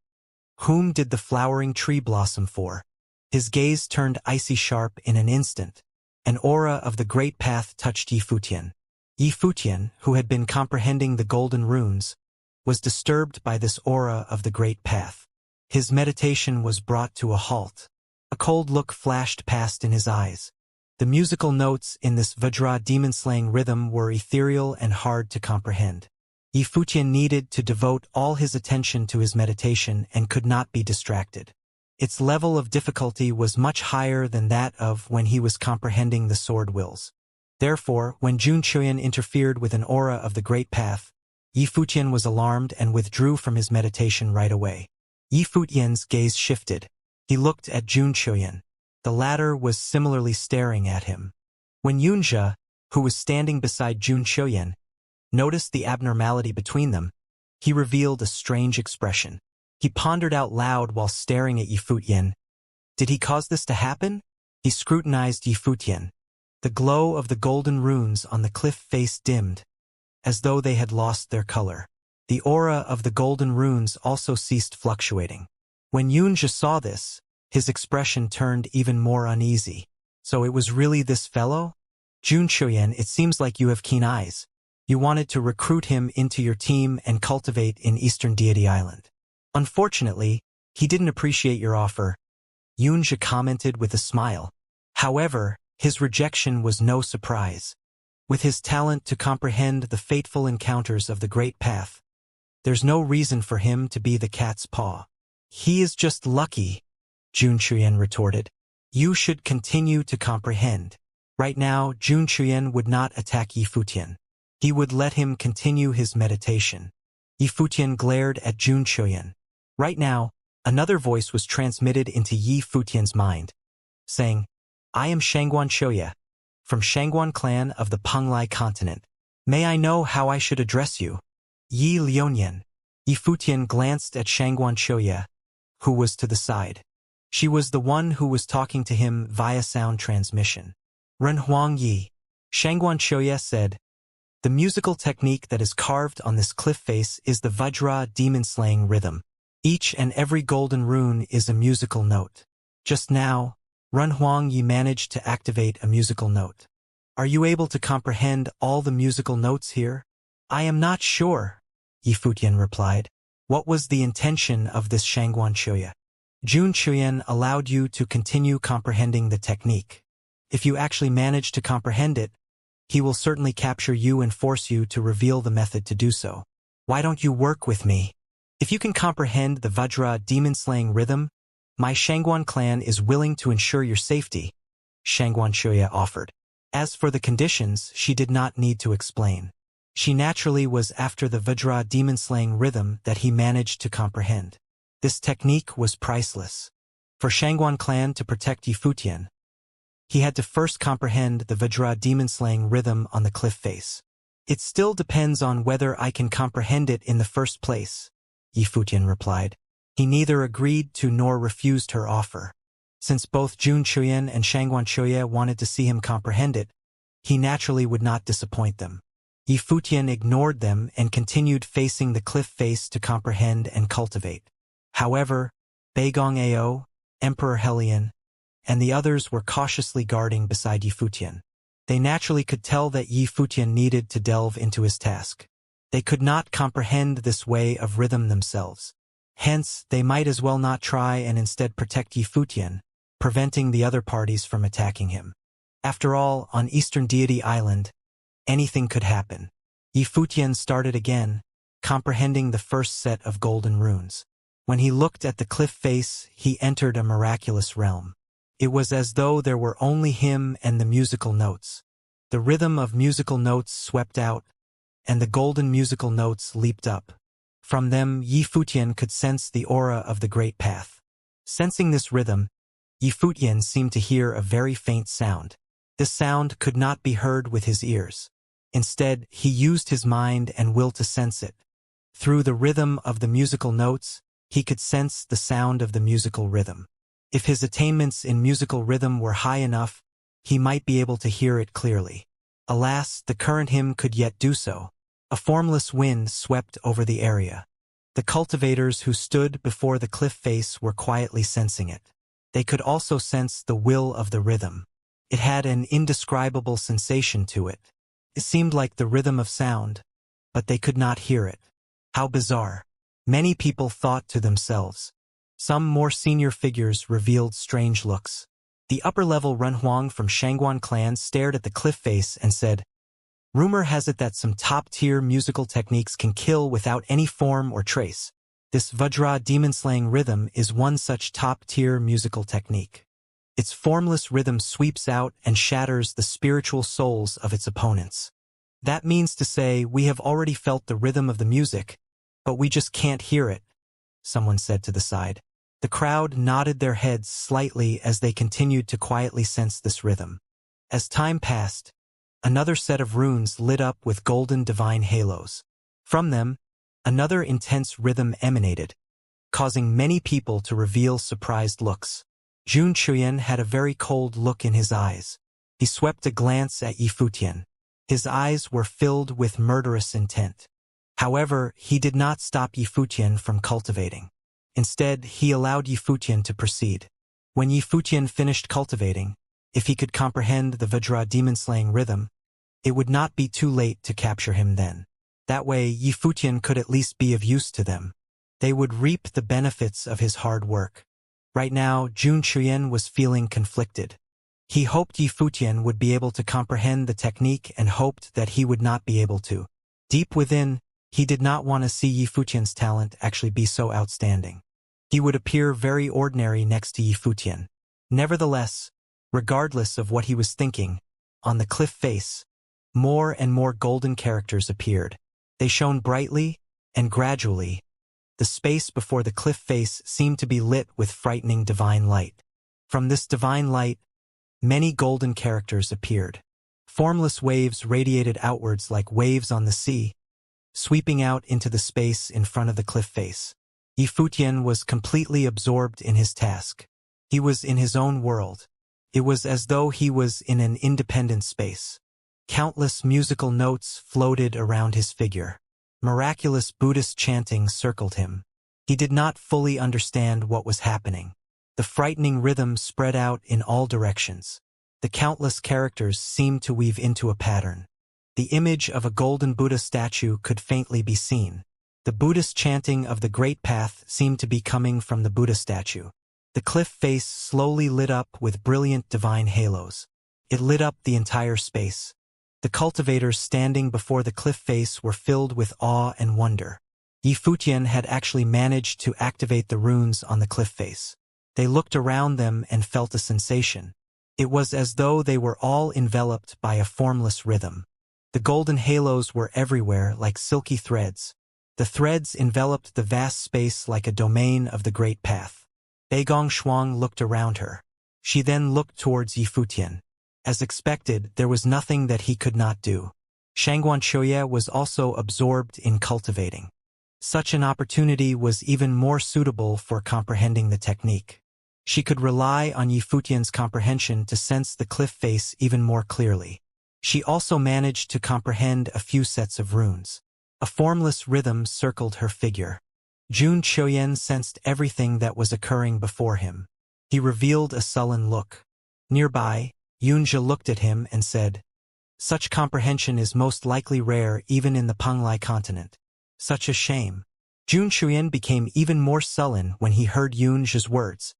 Speaker 1: Whom did the flowering tree blossom for? His gaze turned icy sharp in an instant. An aura of the great path touched Yifutian. Yifutian, who had been comprehending the golden runes, was disturbed by this aura of the great path. His meditation was brought to a halt. A cold look flashed past in his eyes. The musical notes in this Vajra demon-slaying rhythm were ethereal and hard to comprehend. Yifutian needed to devote all his attention to his meditation and could not be distracted. Its level of difficulty was much higher than that of when he was comprehending the sword wills. Therefore, when Junqiuyan interfered with an aura of the great path, Yifutian was alarmed and withdrew from his meditation right away. Yifutian's gaze shifted. He looked at Junqiuyan. The latter was similarly staring at him. When Yunjia, who was standing beside Junqiuyan, noticed the abnormality between them, he revealed a strange expression. He pondered out loud while staring at Yifutian. Did he cause this to happen? He scrutinized Yifutian. The glow of the golden runes on the cliff face dimmed, as though they had lost their color. The aura of the golden runes also ceased fluctuating. When Yunjia saw this, his expression turned even more uneasy. So it was really this fellow? Junqiuyan, it seems like you have keen eyes. You wanted to recruit him into your team and cultivate in Eastern Deity Island. Unfortunately, he didn't appreciate your offer, Yunjia commented with a smile. However, his rejection was no surprise. With his talent to comprehend the fateful encounters of the Great Path, there's no reason for him to be the cat's paw. He is just lucky, Jun Chuyen retorted. You should continue to comprehend. Right now, Jun Chuyen would not attack Yi Futian. He would let him continue his meditation. Yi Futian glared at Jun Chuyen. Right now, another voice was transmitted into Yi Futian's mind, saying, I am Shangguan Shoya, from Shangguan clan of the Penglai continent. May I know how I should address you? Yi Liuonian. Yi Futian glanced at Shangguan Shoya, who was to the side. She was the one who was talking to him via sound transmission. Ren Huang Yi. Shangguan Shoya said, the musical technique that is carved on this cliff face is the Vajra demon-slaying rhythm. Each and every golden rune is a musical note. Just now, Ren Huang Yi managed to activate a musical note. Are you able to comprehend all the musical notes here? I am not sure, Yi Futian replied. What was the intention of this Shangguan Shoya? Jun Chuyen allowed you to continue comprehending the technique. If you actually manage to comprehend it, he will certainly capture you and force you to reveal the method to do so. Why don't you work with me? If you can comprehend the Vajra demon-slaying rhythm, my Shangguan clan is willing to ensure your safety, Shangguan Shoya offered. As for the conditions, she did not need to explain. She naturally was after the Vajra demon-slaying rhythm that he managed to comprehend. This technique was priceless. For Shangguan clan to protect Yi Futian, he had to first comprehend the Vajra demon-slaying rhythm on the cliff face. It still depends on whether I can comprehend it in the first place, Yi Futian replied. He neither agreed to nor refused her offer. Since both Jun Chuyen and Shangguan Shoya wanted to see him comprehend it, he naturally would not disappoint them. Yi Futian ignored them and continued facing the cliff face to comprehend and cultivate. However, Beigong Ao, Emperor Helion, and the others were cautiously guarding beside Yi Futian. They naturally could tell that Yi Futian needed to delve into his task. They could not comprehend this way of rhythm themselves. Hence, they might as well not try and instead protect Yi Futian, preventing the other parties from attacking him. After all, on Eastern Deity Island, anything could happen. Yi Futian started again, comprehending the first set of golden runes. When he looked at the cliff face, he entered a miraculous realm. It was as though there were only him and the musical notes. The rhythm of musical notes swept out, and the golden musical notes leaped up. From them, Yi Futian could sense the aura of the Great Path. Sensing this rhythm, Yi Futian seemed to hear a very faint sound. This sound could not be heard with his ears. Instead, he used his mind and will to sense it. Through the rhythm of the musical notes, he could sense the sound of the musical rhythm. If his attainments in musical rhythm were high enough, he might be able to hear it clearly. Alas, the current hymn could yet do so. A formless wind swept over the area. The cultivators who stood before the cliff face were quietly sensing it. They could also sense the will of the rhythm. It had an indescribable sensation to it. It seemed like the rhythm of sound, but they could not hear it. How bizarre. Many people thought to themselves. Some more senior figures revealed strange looks. The upper-level Renhuang from Shangguan clan stared at the cliff face and said, Rumor has it that some top-tier musical techniques can kill without any form or trace. This Vajra demon-slaying rhythm is one such top-tier musical technique. Its formless rhythm sweeps out and shatters the spiritual souls of its opponents. That means to say we have already felt the rhythm of the music, but we just can't hear it, someone said to the side. The crowd nodded their heads slightly as they continued to quietly sense this rhythm. As time passed, another set of runes lit up with golden divine halos. From them, another intense rhythm emanated, causing many people to reveal surprised looks. Jun Chuyen had a very cold look in his eyes. He swept a glance at Yi Futian. His eyes were filled with murderous intent. However, he did not stop Yi Futian from cultivating. Instead, he allowed Yi Futian to proceed. When Yi Futian finished cultivating, if he could comprehend the Vajra demon-slaying rhythm, it would not be too late to capture him then. That way, Yi Futian could at least be of use to them. They would reap the benefits of his hard work. Right now, Jun Chuyen was feeling conflicted. He hoped Yi Futian would be able to comprehend the technique and hoped that he would not be able to. Deep within, he did not want to see Yi Futian's talent actually be so outstanding. He would appear very ordinary next to Yi Futian. Nevertheless, regardless of what he was thinking, on the cliff face, more and more golden characters appeared. They shone brightly, and gradually, the space before the cliff face seemed to be lit with frightening divine light. From this divine light, many golden characters appeared. Formless waves radiated outwards like waves on the sea, sweeping out into the space in front of the cliff face. Yi Futian was completely absorbed in his task. He was in his own world. It was as though he was in an independent space. Countless musical notes floated around his figure. Miraculous Buddhist chanting circled him. He did not fully understand what was happening. The frightening rhythm spread out in all directions. The countless characters seemed to weave into a pattern. The image of a golden Buddha statue could faintly be seen. The Buddhist chanting of the Great Path seemed to be coming from the Buddha statue. The cliff face slowly lit up with brilliant divine halos. It lit up the entire space. The cultivators standing before the cliff face were filled with awe and wonder. Yi Futian had actually managed to activate the runes on the cliff face. They looked around them and felt a sensation. It was as though they were all enveloped by a formless rhythm. The golden halos were everywhere like silky threads. The threads enveloped the vast space like a domain of the Great Path. Beigong Shuang looked around her. She then looked towards Yi Futian. As expected, there was nothing that he could not do. Xianxia was also absorbed in cultivating. Such an opportunity was even more suitable for comprehending the technique. She could rely on Yi Futian's comprehension to sense the cliff face even more clearly. She also managed to comprehend a few sets of runes. A formless rhythm circled her figure. Jun Qiuyan sensed everything that was occurring before him. He revealed a sullen look. Nearby, Yunjia looked at him and said, "Such comprehension is most likely rare even in the Penglai continent. Such a shame." Jun Qiuyan became even more sullen when he heard Yunjia's words.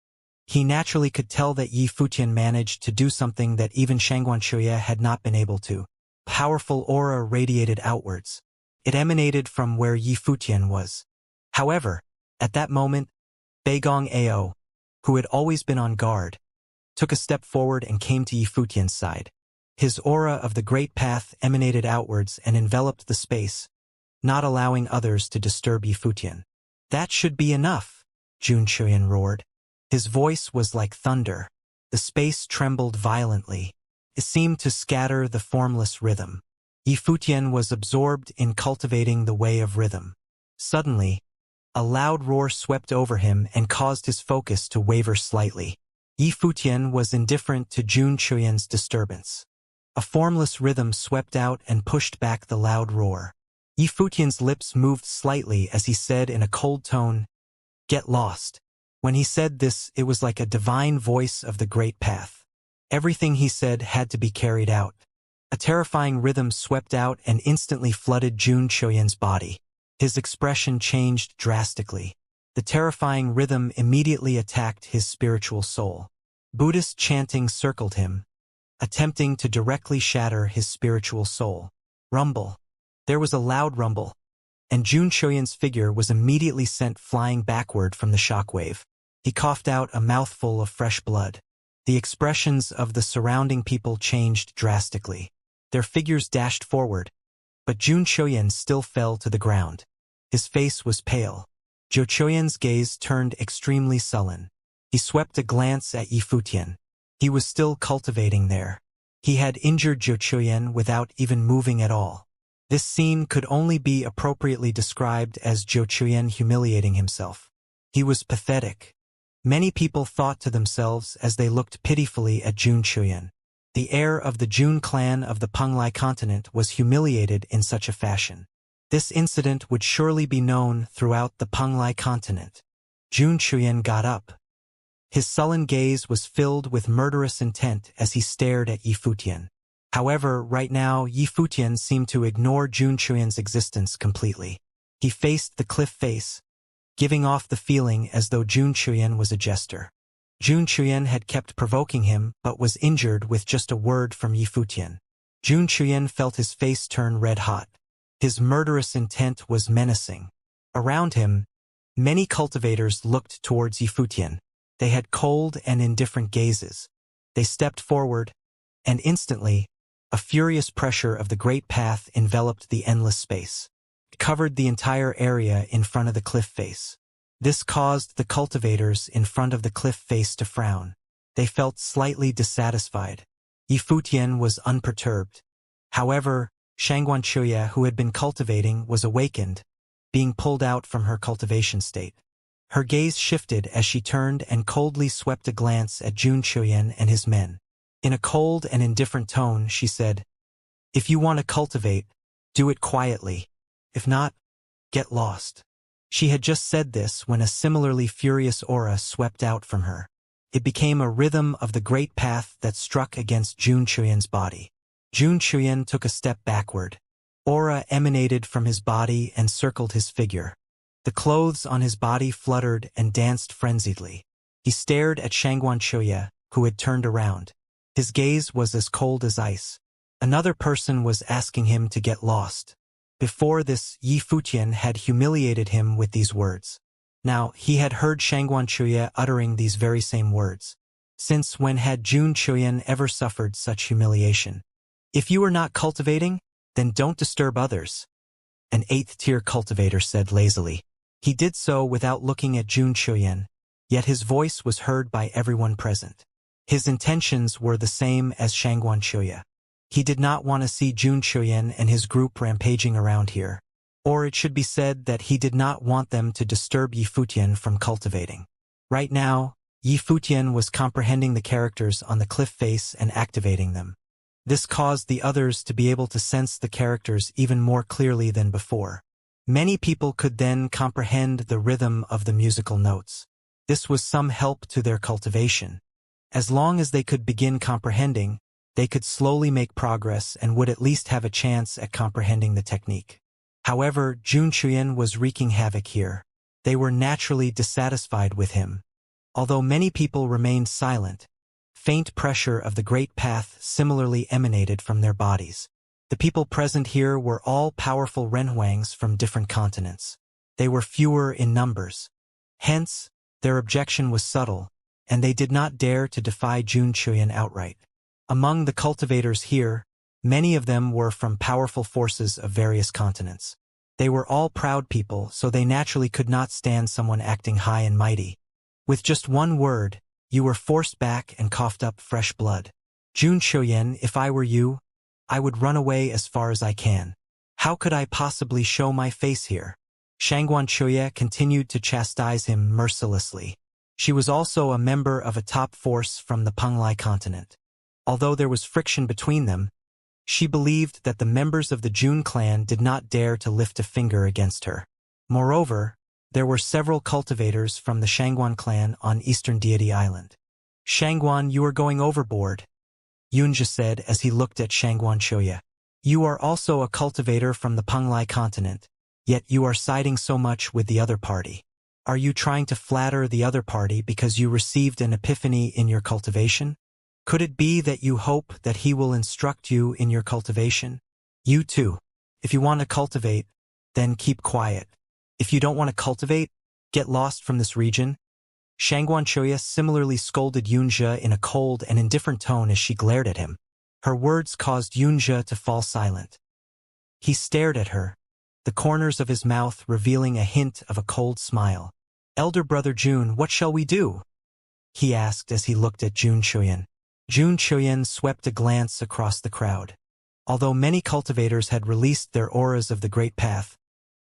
Speaker 1: He naturally could tell that Yi Futian managed to do something that even Xianxia had not been able to. Powerful aura radiated outwards. It emanated from where Yi Futian was. However, at that moment, Beigong Ao, who had always been on guard, took a step forward and came to Yi Futian's side. His aura of the Great Path emanated outwards and enveloped the space, not allowing others to disturb Yi Futian. "That should be enough," Jun Qiuyan roared. His voice was like thunder. The space trembled violently. It seemed to scatter the formless rhythm. Yi Futian was absorbed in cultivating the way of rhythm. Suddenly, a loud roar swept over him and caused his focus to waver slightly. Yi Futian was indifferent to Jun Qiuyan's disturbance. A formless rhythm swept out and pushed back the loud roar. Yi Futian's lips moved slightly as he said in a cold tone, "Get lost." When he said this, it was like a divine voice of the Great Path. Everything he said had to be carried out. A terrifying rhythm swept out and instantly flooded Jun Qiuyan's body. His expression changed drastically. The terrifying rhythm immediately attacked his spiritual soul. Buddhist chanting circled him, attempting to directly shatter his spiritual soul. Rumble. There was a loud rumble, and Jun Qiuyan's figure was immediately sent flying backward from the shockwave. He coughed out a mouthful of fresh blood. The expressions of the surrounding people changed drastically. Their figures dashed forward, but Jun Qiuyan still fell to the ground. His face was pale. Zhou Qiuyan's gaze turned extremely sullen. He swept a glance at Yi Futian. He was still cultivating there. He had injured Zhou Qiuyan without even moving at all. This scene could only be appropriately described as Zhou Qiuyan humiliating himself. He was pathetic. Many people thought to themselves as they looked pitifully at Jun Qiuyan. The heir of the Jun clan of the Penglai continent was humiliated in such a fashion. This incident would surely be known throughout the Penglai continent. Jun Qiuyan got up. His sullen gaze was filled with murderous intent as he stared at Yi Futian. However, right now, Yi Futian seemed to ignore Jun Qiuyan's existence completely. He faced the cliff face, giving off the feeling as though Jun Qiuyan was a jester. Jun Chuyen had kept provoking him but was injured with just a word from Yi Futian. Jun Chuyen felt his face turn red-hot. His murderous intent was menacing. Around him, many cultivators looked towards Yi Futian. They had cold and indifferent gazes. They stepped forward, and instantly, a furious pressure of the great path enveloped the endless space. It covered the entire area in front of the cliff face. This caused the cultivators in front of the cliff face to frown. They felt slightly dissatisfied. Yi Futian was unperturbed. However, Xianxia, who had been cultivating, was awakened, being pulled out from her cultivation state. Her gaze shifted as she turned and coldly swept a glance at Jun Chuyen and his men. In a cold and indifferent tone, she said, "If you want to cultivate, do it quietly. If not, get lost." She had just said this when a similarly furious aura swept out from her. It became a rhythm of the great path that struck against Jun Chuyen's body. Jun Chuyen took a step backward. Aura emanated from his body and circled his figure. The clothes on his body fluttered and danced frenziedly. He stared at Xianxia, who had turned around. His gaze was as cold as ice. Another person was asking him to get lost. Before this, Yi Futian had humiliated him with these words. Now, he had heard Xianxia uttering these very same words. Since when had Jun Chuyen ever suffered such humiliation? "If you are not cultivating, then don't disturb others," an 8th-tier cultivator said lazily. He did so without looking at Jun Chuyen, yet his voice was heard by everyone present. His intentions were the same as Xianxia. He did not want to see Jun Chuyen and his group rampaging around here. Or it should be said that he did not want them to disturb Yi Futian from cultivating. Right now, Yi Futian was comprehending the characters on the cliff face and activating them. This caused the others to be able to sense the characters even more clearly than before. Many people could then comprehend the rhythm of the musical notes. This was some help to their cultivation. As long as they could begin comprehending, they could slowly make progress and would at least have a chance at comprehending the technique. However, Jun Chuyen was wreaking havoc here. They were naturally dissatisfied with him. Although many people remained silent, faint pressure of the great path similarly emanated from their bodies. The people present here were all powerful renhuangs from different continents. They were fewer in numbers. Hence, their objection was subtle, and they did not dare to defy Jun Chuyen outright. Among the cultivators here, many of them were from powerful forces of various continents. They were all proud people, so they naturally could not stand someone acting high and mighty. With just one word, you were forced back and coughed up fresh blood. "Jun Chuyen, if I were you, I would run away as far as I can. How could I possibly show my face here?" Xianxia continued to chastise him mercilessly. She was also a member of a top force from the Penglai continent. Although there was friction between them, she believed that the members of the Jun clan did not dare to lift a finger against her. Moreover, there were several cultivators from the Shangguan clan on Eastern Deity Island. "Shangguan, you are going overboard," Yunja said as he looked at Xianxia. "You are also a cultivator from the Penglai continent, yet you are siding so much with the other party. Are you trying to flatter the other party because you received an epiphany in your cultivation? Could it be that you hope that he will instruct you in your cultivation? You too. If you want to cultivate, then keep quiet. If you don't want to cultivate, get lost from this region." Xianxia similarly scolded Yunja in a cold and indifferent tone as she glared at him. Her words caused Yunja to fall silent. He stared at her, the corners of his mouth revealing a hint of a cold smile. "Elder brother Jun, what shall we do?" he asked as he looked at Jun Chuyen. Jun Chuyen swept a glance across the crowd. Although many cultivators had released their auras of the great path,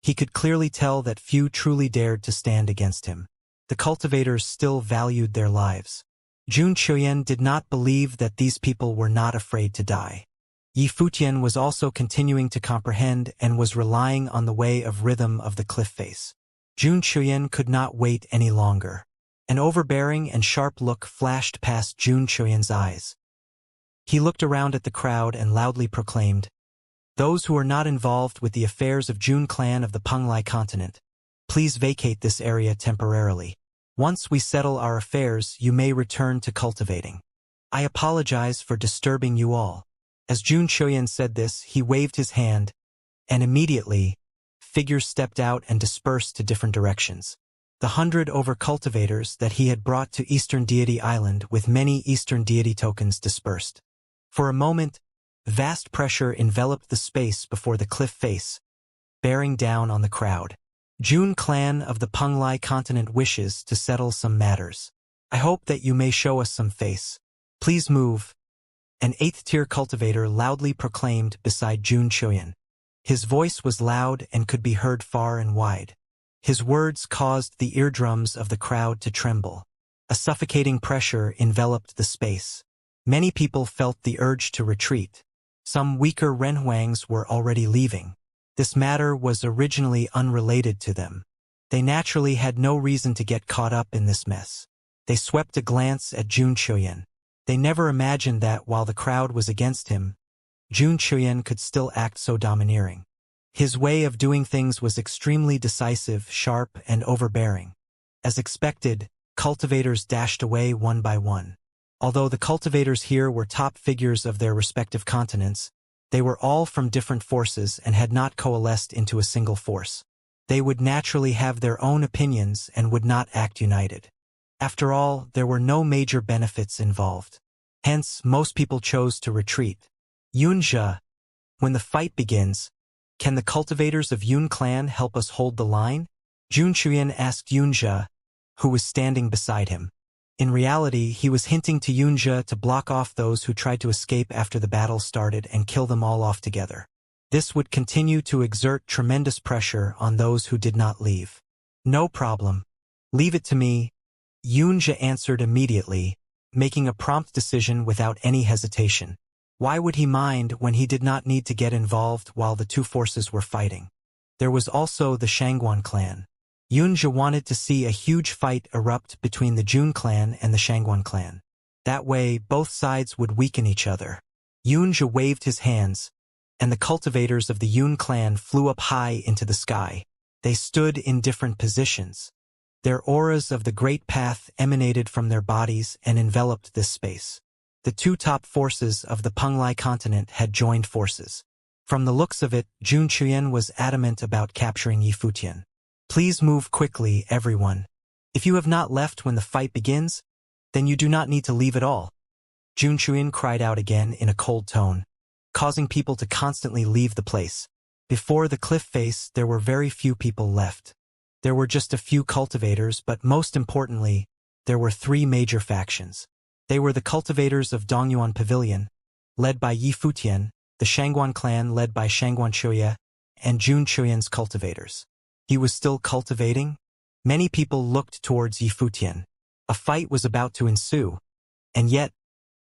Speaker 1: he could clearly tell that few truly dared to stand against him. The cultivators still valued their lives. Jun Chuyen did not believe that these people were not afraid to die. Yi Futian was also continuing to comprehend and was relying on the way of rhythm of the cliff face. Jun Chuyen could not wait any longer. An overbearing and sharp look flashed past Jun Chuyen's eyes. He looked around at the crowd and loudly proclaimed, "Those who are not involved with the affairs of Jun clan of the Penglai continent, please vacate this area temporarily." Once we settle our affairs, you may return to cultivating. I apologize for disturbing you all. As Jun Chuyan said this, he waved his hand, and immediately, figures stepped out and dispersed to different directions. The 100 over cultivators that he had brought to Eastern Deity Island with many Eastern Deity tokens dispersed. For a moment, vast pressure enveloped the space before the cliff face, bearing down on the crowd. Jun clan of the Penglai continent wishes to settle some matters. I hope that you may show us some face. Please move. An 8th-tier cultivator loudly proclaimed beside Jun Chuyan. His voice was loud and could be heard far and wide. His words caused the eardrums of the crowd to tremble. A suffocating pressure enveloped the space. Many people felt the urge to retreat. Some weaker Renhuangs were already leaving. This matter was originally unrelated to them. They naturally had no reason to get caught up in this mess. They swept a glance at Jun Chuyan. They never imagined that while the crowd was against him, Jun Chuyan could still act so domineering. His way of doing things was extremely decisive, sharp, and overbearing. As expected, cultivators dashed away one by one. Although the cultivators here were top figures of their respective continents, they were all from different forces and had not coalesced into a single force. They would naturally have their own opinions and would not act united. After all, there were no major benefits involved. Hence, most people chose to retreat. Xianxia, when the fight begins, can the cultivators of Yun clan help us hold the line? Jun Chuyan asked Xianxia, who was standing beside him. In reality, he was hinting to Xianxia to block off those who tried to escape after the battle started and kill them all off together. This would continue to exert tremendous pressure on those who did not leave. No problem. Leave it to me, Xianxia answered immediately, making a prompt decision without any hesitation. Why would he mind when he did not need to get involved while the two forces were fighting? There was also the Shangguan clan. Xianxia wanted to see a huge fight erupt between the Jun clan and the Shangguan clan. That way, both sides would weaken each other. Xianxia waved his hands, and the cultivators of the Yun clan flew up high into the sky. They stood in different positions. Their auras of the Great Path emanated from their bodies and enveloped this space. The two top forces of the Penglai continent had joined forces. From the looks of it, Jun Chuyan was adamant about capturing Yifutian. Please move quickly, everyone. If you have not left when the fight begins, then you do not need to leave at all. Jun Chuyan cried out again in a cold tone, causing people to constantly leave the place. Before the cliff face, there were very few people left. There were just a few cultivators, but most importantly, there were three major factions. They were the cultivators of Dongyuan Pavilion, led by Yifutian, the Shangguan clan led by Shangguan Chuya, and Jun Chuyan's cultivators. He was still cultivating? Many people looked towards Yifutian. A fight was about to ensue, and yet,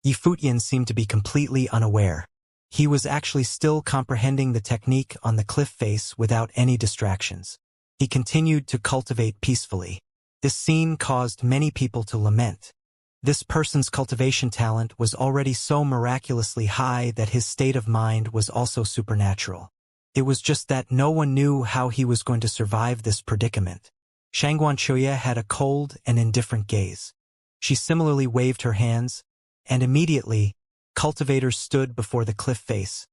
Speaker 1: Yifutian seemed to be completely unaware. He was actually still comprehending the technique on the cliff face without any distractions. He continued to cultivate peacefully. This scene caused many people to lament. This person's cultivation talent was already so miraculously high that his state of mind was also supernatural. It was just that no one knew how he was going to survive this predicament. Shangguan Chuya had a cold and indifferent gaze. She similarly waved her hands, and immediately, cultivators stood before the cliff face,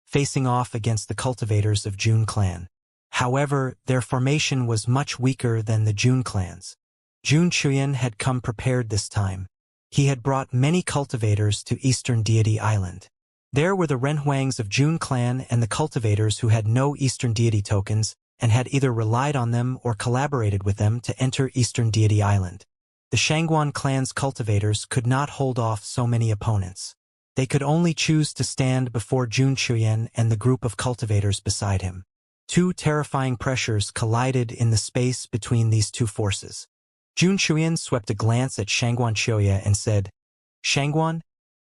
Speaker 1: facing off against the cultivators of Jun clan. However, their formation was much weaker than the Jun clans. Jun Chuyan had come prepared this time. He had brought many cultivators to Eastern Deity Island. There were the Renhuangs of Jun clan and the cultivators who had no Eastern Deity tokens and had either relied on them or collaborated with them to enter Eastern Deity Island. The Shangguan clan's cultivators could not hold off so many opponents. They could only choose to stand before Jun Chuyan and the group of cultivators beside him. Two terrifying pressures collided in the space between these two forces. Jun Chuyan swept a glance at Shangguan Chuya and said, "Shangguan,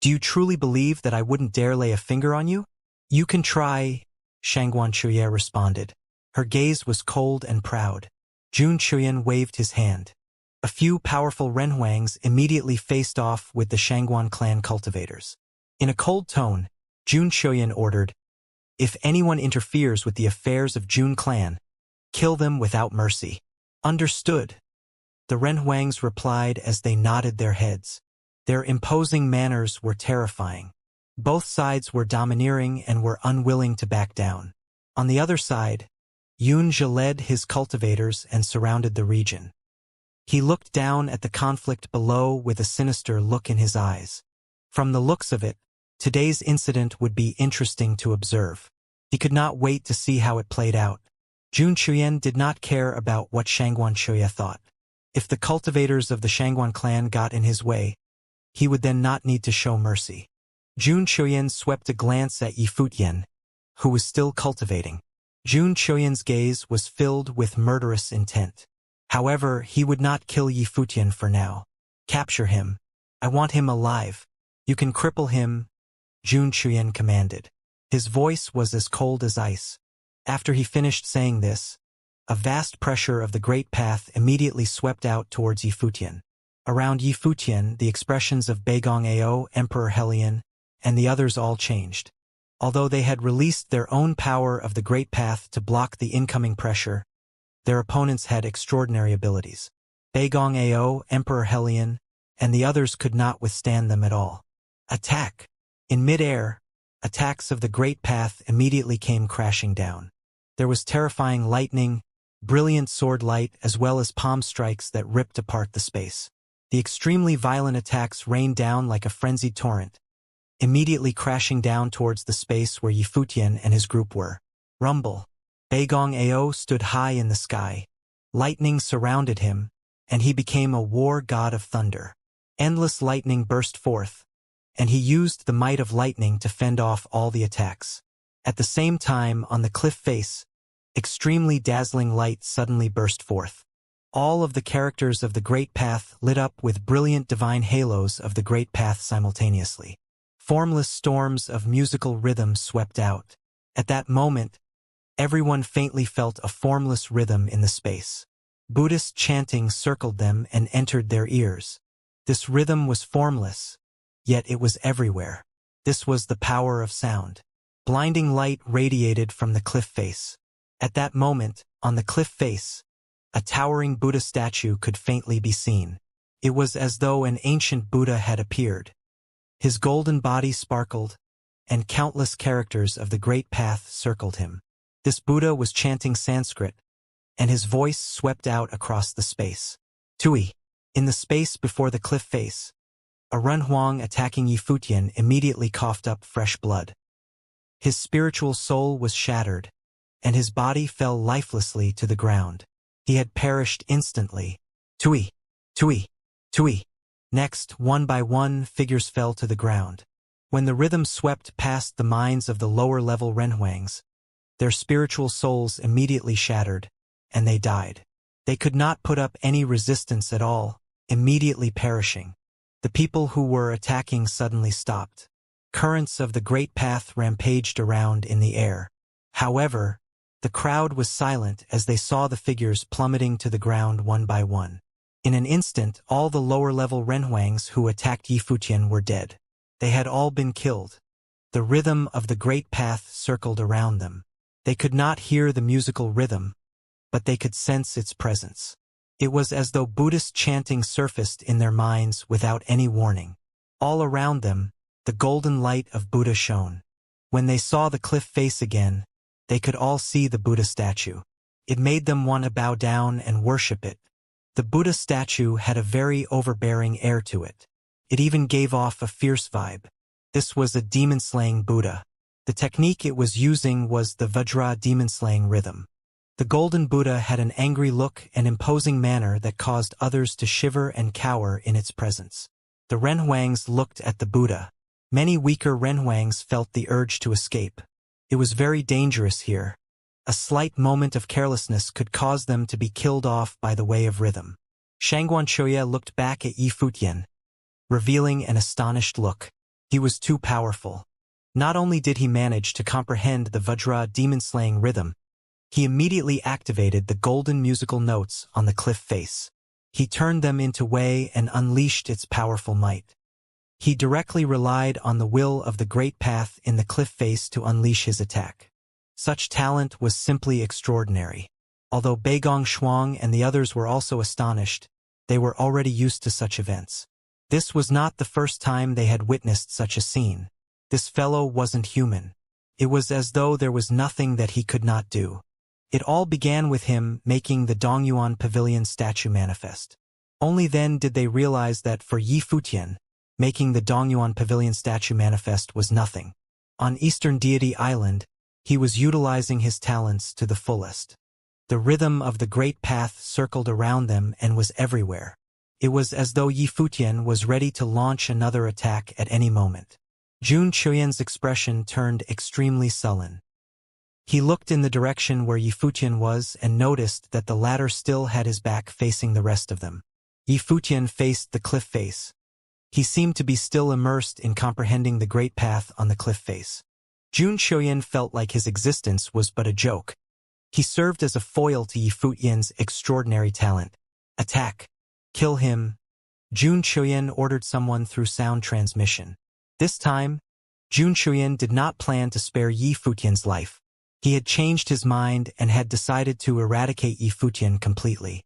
Speaker 1: do you truly believe that I wouldn't dare lay a finger on you?" "You can try," Shangguan Chuya responded. Her gaze was cold and proud. Jun Chuyan waved his hand. A few powerful Renhuangs immediately faced off with the Shangguan clan cultivators. In a cold tone, Jun Chuyan ordered, "If anyone interferes with the affairs of Jun clan, kill them without mercy." "Understood." The Renhuangs replied as they nodded their heads. Their imposing manners were terrifying. Both sides were domineering and were unwilling to back down. On the other side, Yunzhi led his cultivators and surrounded the region. He looked down at the conflict below with a sinister look in his eyes. From the looks of it, today's incident would be interesting to observe. He could not wait to see how it played out. Jun Chuyen did not care about what Shangguan Chuya thought. If the cultivators of the Shangguan clan got in his way, he would then not need to show mercy. Jun Chuyen swept a glance at Yifutian, who was still cultivating. Jun Chuyen's gaze was filled with murderous intent. However, he would not kill Yifutian for now. Capture him. I want him alive. You can cripple him, Jun Chuyen commanded. His voice was as cold as ice. After he finished saying this, a vast pressure of the Great Path immediately swept out towards Yifutian. Around Yifutian, the expressions of Beigong Ao, Emperor Helion, and the others all changed. Although they had released their own power of the Great Path to block the incoming pressure, their opponents had extraordinary abilities. Beigong Ao, Emperor Helion, and the others could not withstand them at all. Attack! In mid-air, attacks of the Great Path immediately came crashing down. There was terrifying lightning, brilliant sword light, as well as palm strikes that ripped apart the space. The extremely violent attacks rained down like a frenzied torrent, immediately crashing down towards the space where Yifutian and his group were. Rumble. Beigong Ao stood high in the sky. Lightning surrounded him, and he became a war god of thunder. Endless lightning burst forth, and he used the might of lightning to fend off all the attacks. At the same time, on the cliff face, extremely dazzling light suddenly burst forth. All of the characters of the Great Path lit up with brilliant divine halos of the Great Path simultaneously. Formless storms of musical rhythm swept out. At that moment, everyone faintly felt a formless rhythm in the space. Buddhist chanting circled them and entered their ears. This rhythm was formless, yet it was everywhere. This was the power of sound. Blinding light radiated from the cliff face. At that moment, on the cliff face, a towering Buddha statue could faintly be seen. It was as though an ancient Buddha had appeared. His golden body sparkled, and countless characters of the Great Path circled him. This Buddha was chanting Sanskrit, and his voice swept out across the space. Tui. In the space before the cliff face, a Renhuang attacking Yifutian immediately coughed up fresh blood. His spiritual soul was shattered, and his body fell lifelessly to the ground. He had perished instantly. Tui. Tui. Tui. Next, one by one, figures fell to the ground. When the rhythm swept past the minds of the lower-level Renhuangs, their spiritual souls immediately shattered, and they died. They could not put up any resistance at all, immediately perishing. The people who were attacking suddenly stopped. Currents of the Great Path rampaged around in the air. However, the crowd was silent as they saw the figures plummeting to the ground one by one. In an instant, all the lower-level Renhuangs who attacked Yifutian were dead. They had all been killed. The rhythm of the Great Path circled around them. They could not hear the musical rhythm, but they could sense its presence. It was as though Buddhist chanting surfaced in their minds without any warning. All around them, the golden light of Buddha shone. When they saw the cliff face again, they could all see the Buddha statue. It made them want to bow down and worship it. The Buddha statue had a very overbearing air to it. It even gave off a fierce vibe. This was a demon-slaying Buddha. The technique it was using was the Vajra demon-slaying rhythm. The golden Buddha had an angry look and imposing manner that caused others to shiver and cower in its presence. The Renhuangs looked at the Buddha. Many weaker Renhuangs felt the urge to escape. It was very dangerous here. A slight moment of carelessness could cause them to be killed off by the way of rhythm. Shangguan Chuya looked back at Yifutian, revealing an astonished look. He was too powerful. Not only did he manage to comprehend the Vajra demon-slaying rhythm, he immediately activated the golden musical notes on the cliff face. He turned them into Wei and unleashed its powerful might. He directly relied on the will of the Great Path in the cliff face to unleash his attack. Such talent was simply extraordinary. Although Beigong Shuang and the others were also astonished, They were already used to such events. This was not the first time they had witnessed such a scene. This fellow wasn't human. It was as though there was nothing that he could not do. It all began with him making the Dongyuan Pavilion statue manifest. Only then did they realize that for Yi Futian, making the Dongyuan Pavilion statue manifest was nothing. On Eastern Deity Island, he was utilizing his talents to the fullest. The rhythm of the Great Path circled around them and was everywhere. It was as though Yi Futian was ready to launch another attack at any moment. Jun Chuyan's expression turned extremely sullen. He looked in the direction where Yi Futian was and noticed that the latter still had his back facing the rest of them. Yi Futian faced the cliff face. He seemed to be still immersed in comprehending the Great Path on the cliff face. Jun Chuyan felt like his existence was but a joke. He served as a foil to Yi Futian's extraordinary talent. Attack. Kill him. Jun Chuyan ordered someone through sound transmission. This time, Jun Chuyan did not plan to spare Yi Futian's life. He had changed his mind and had decided to eradicate Yi Futian completely.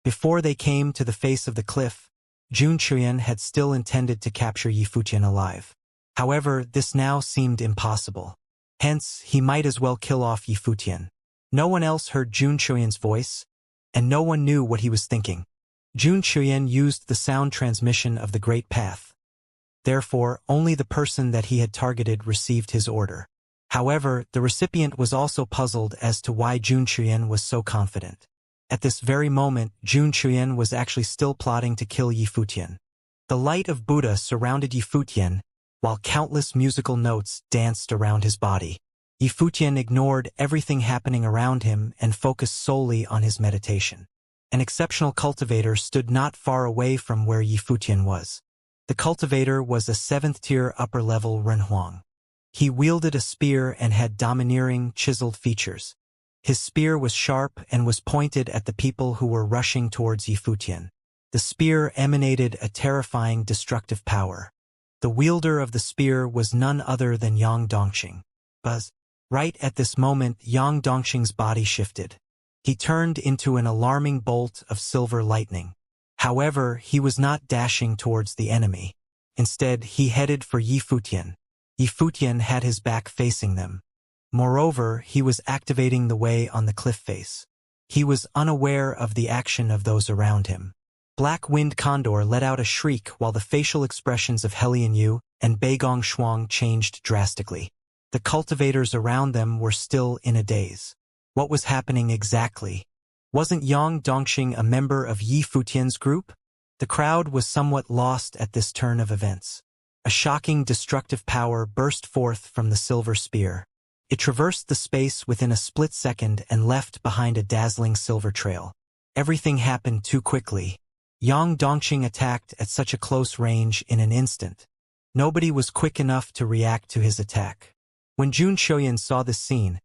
Speaker 1: Before they came to the face of the cliff, Jun Chuyan had still intended to capture Yi Futian alive. However, this now seemed impossible. Hence, he might as well kill off Yi Futian. No one else heard Jun Chuyan's voice, and no one knew what he was thinking. Jun Chuyan used the sound transmission of the Great Path. Therefore, only the person that he had targeted received his order. However, the recipient was also puzzled as to why Jun Chuyan was so confident. At this very moment, Jun Chuyan was actually still plotting to kill Yi Futian. The light of Buddha surrounded Yi Futian, while countless musical notes danced around his body. Yi Futian ignored everything happening around him and focused solely on his meditation. An exceptional cultivator stood not far away from where Yi Futian was. The cultivator was a 7th-tier upper-level Renhuang. He wielded a spear and had domineering, chiseled features. His spear was sharp and was pointed at the people who were rushing towards Yi Futian. The spear emanated a terrifying destructive power. The wielder of the spear was none other than Yang Dongqing. Buzz. Right at this moment, Yang Dongqing's body shifted. He turned into an alarming bolt of silver lightning. However, he was not dashing towards the enemy. Instead, he headed for Yi Futian. Yi Futian had his back facing them. Moreover, he was activating the way on the cliff face. He was unaware of the action of those around him. Black Wind Condor let out a shriek while the facial expressions of Helian Yu and Beigong Shuang changed drastically. The cultivators around them were still in a daze. What was happening exactly? Wasn't Yang Dongqing a member of Yi Futian's group? The crowd was somewhat lost at this turn of events. A shocking destructive power burst forth from the silver spear. It traversed the space within a split second and left behind a dazzling silver trail. Everything happened too quickly. Yang Dongqing attacked at such a close range in an instant. Nobody was quick enough to react to his attack. When Jun Chuyan saw this scene,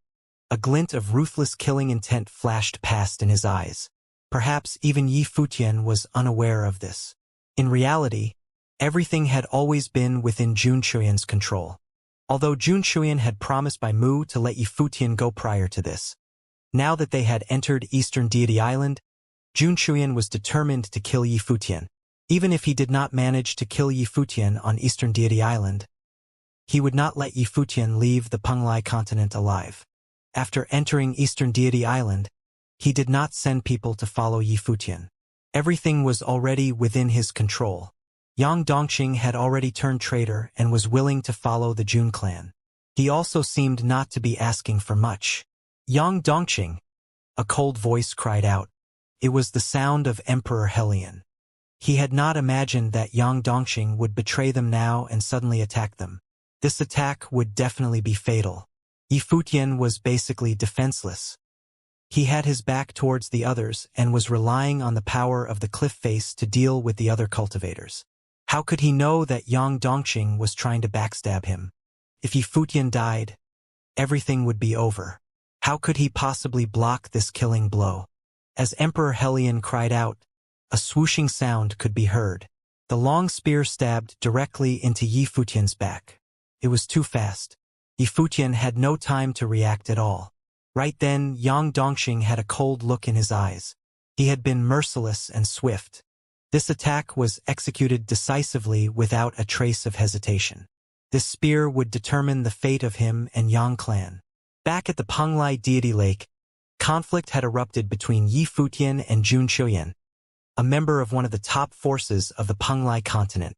Speaker 1: a glint of ruthless killing intent flashed past in his eyes. Perhaps even Yi Futian was unaware of this. In reality, everything had always been within Jun Chuyan's control. Although Jun Chuyan had promised by Mu to let Yi Futian go prior to this. Now that they had entered Eastern Deity Island, Jun Chuyan was determined to kill Yi Futian. Even if he did not manage to kill Yi Futian on Eastern Deity Island, he would not let Yi Futian leave the Penglai continent alive. After entering Eastern Deity Island, he did not send people to follow Yi Futian. Everything was already within his control. Yang Dongqing had already turned traitor and was willing to follow the Jun clan. He also seemed not to be asking for much. Yang Dongqing, a cold voice cried out. It was the sound of Emperor Helian. He had not imagined that Yang Dongqing would betray them now and suddenly attack them. This attack would definitely be fatal. Yi Futian was basically defenseless. He had his back towards the others and was relying on the power of the cliff face to deal with the other cultivators. How could he know that Yang Dongqing was trying to backstab him? If Yi Futian died, everything would be over. How could he possibly block this killing blow? As Emperor Helian cried out, a swooshing sound could be heard. The long spear stabbed directly into Yi Futian's back. It was too fast. Yi Futian had no time to react at all. Right then, Yang Dongqing had a cold look in his eyes. He had been merciless and swift. This attack was executed decisively without a trace of hesitation. This spear would determine the fate of him and Yang clan. Back at the Penglai deity lake, conflict had erupted between Yi Futian and Jun Qiuyan, a member of one of the top forces of the Penglai continent.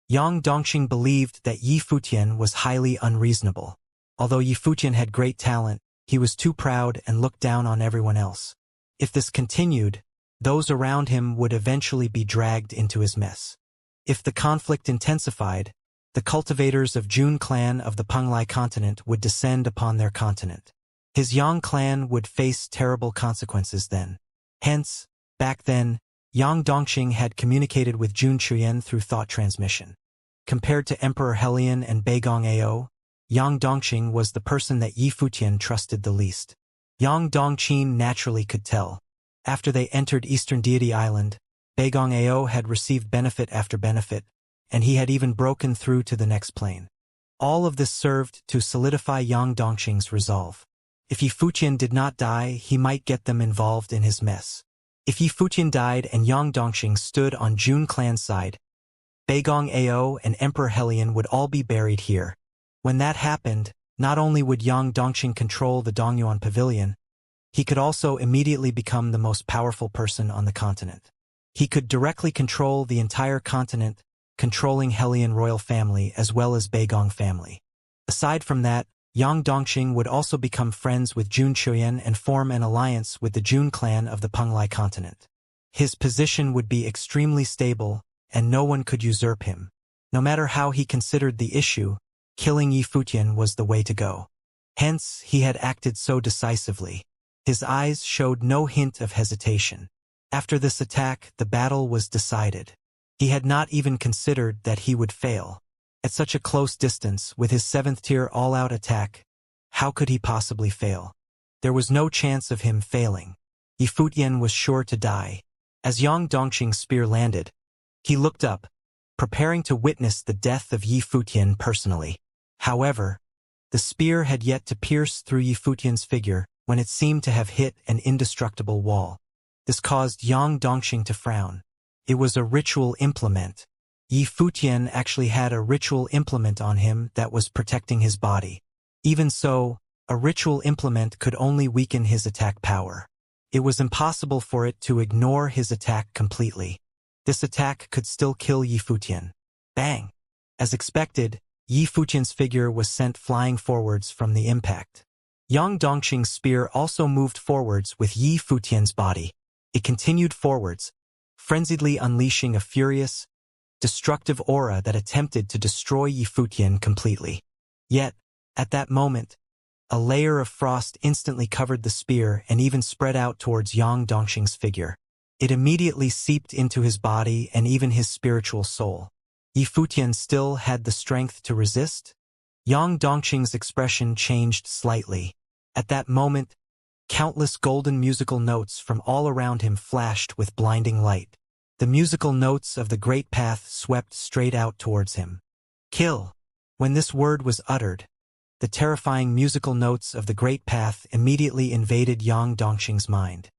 Speaker 1: Yang Dongxing believed that Yi Futian was highly unreasonable. Although Yi Futian had great talent, he was too proud and looked down on everyone else. If this continued, those around him would eventually be dragged into his mess. If the conflict intensified, the cultivators of Jun clan of the Penglai continent would descend upon their continent. His Yang clan would face terrible consequences then. Hence, back then, Yang Dongxing had communicated with Jun Qiuyan through thought transmission. Compared to Emperor Helion and Beigong Ao, Yang Dongxing was the person that Yi Futian trusted the least. Yang Dongqing naturally could tell. After they entered Eastern Deity Island, Beigong Ao had received benefit after benefit, and he had even broken through to the next plane. All of this served to solidify Yang Dongqing's resolve. If Yi Futian did not die, he might get them involved in his mess. If Yi Futian died and Yang Dongxing stood on Jun clan's side, Beigong Ao and Emperor Helion would all be buried here. When that happened, not only would Yang Dongxing control the Dongyuan Pavilion, he could also immediately become the most powerful person on the continent. He could directly control the entire continent, controlling Helion royal family as well as Beigong family. Aside from that, Yang Dongxing would also become friends with Jun Qiuyan and form an alliance with the Jun clan of the Penglai continent. His position would be extremely stable, and no one could usurp him. No matter how he considered the issue, killing Yi Futian was the way to go. Hence, he had acted so decisively. His eyes showed no hint of hesitation. After this attack, the battle was decided. He had not even considered that he would fail. At such a close distance, with his 7th-tier all-out attack, how could he possibly fail? There was no chance of him failing. Yi Futian was sure to die. As Yang Dongxing's spear landed, he looked up, preparing to witness the death of Yi Futian personally. However, the spear had yet to pierce through Yi Futian's figure when it seemed to have hit an indestructible wall. This caused Yang Dongxing to frown. It was a ritual implement. Yi Futian actually had a ritual implement on him that was protecting his body. Even so, a ritual implement could only weaken his attack power. It was impossible for it to ignore his attack completely. This attack could still kill Yi Futian. Bang! As expected, Yi Futian's figure was sent flying forwards from the impact. Yang Dongxing's spear also moved forwards with Yi Futian's body. It continued forwards, frenziedly unleashing a furious, destructive aura that attempted to destroy Yi Futian completely. Yet, at that moment, a layer of frost instantly covered the spear and even spread out towards Yang Dongxing's figure. It immediately seeped into his body and even his spiritual soul. Yi Futian still had the strength to resist? Yang Dongxing's expression changed slightly. At that moment, countless golden musical notes from all around him flashed with blinding light. The musical notes of the Great Path swept straight out towards him. Kill! When this word was uttered, the terrifying musical notes of the Great Path immediately invaded Yang Dongxing's mind.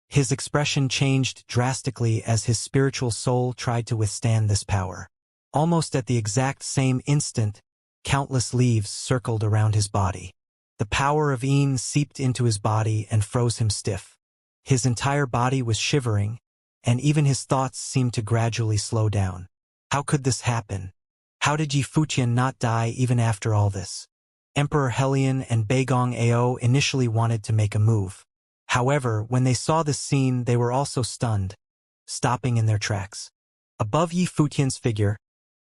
Speaker 1: His expression changed drastically as his spiritual soul tried to withstand this power. Almost at the exact same instant, countless leaves circled around his body. The power of Yin seeped into his body and froze him stiff. His entire body was shivering, and even his thoughts seemed to gradually slow down. How could this happen? How did Yi Futian not die even after all this? Emperor Helion and Beigong Ao initially wanted to make a move. However, when they saw this scene, they were also stunned, stopping in their tracks. Above Yi Futian's figure,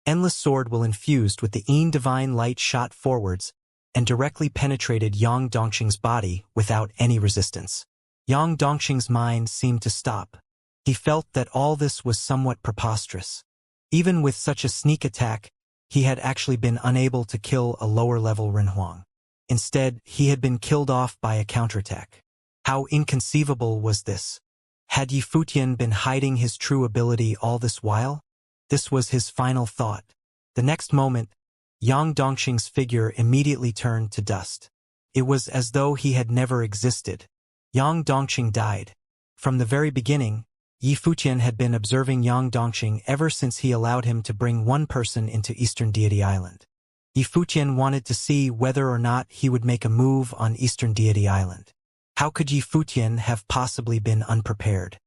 Speaker 1: endless sword will infused with the Yin divine light shot forwards and directly penetrated Yang Dongxing's body without any resistance. Yang Dongxing's mind seemed to stop. He felt that all this was somewhat preposterous. Even with such a sneak attack, he had actually been unable to kill a lower-level Renhuang. Instead, he had been killed off by a counterattack. How inconceivable was this? Had Yi Futian been hiding his true ability all this while? This was his final thought. The next moment, Yang Dongxing's figure immediately turned to dust. It was as though he had never existed. Yang Dongxing died. From the very beginning, Yi Futian had been observing Yang Dongqing ever since he allowed him to bring one person into Eastern Deity Island. Yi Futian wanted to see whether or not he would make a move on Eastern Deity Island. How could Yi Futian have possibly been unprepared?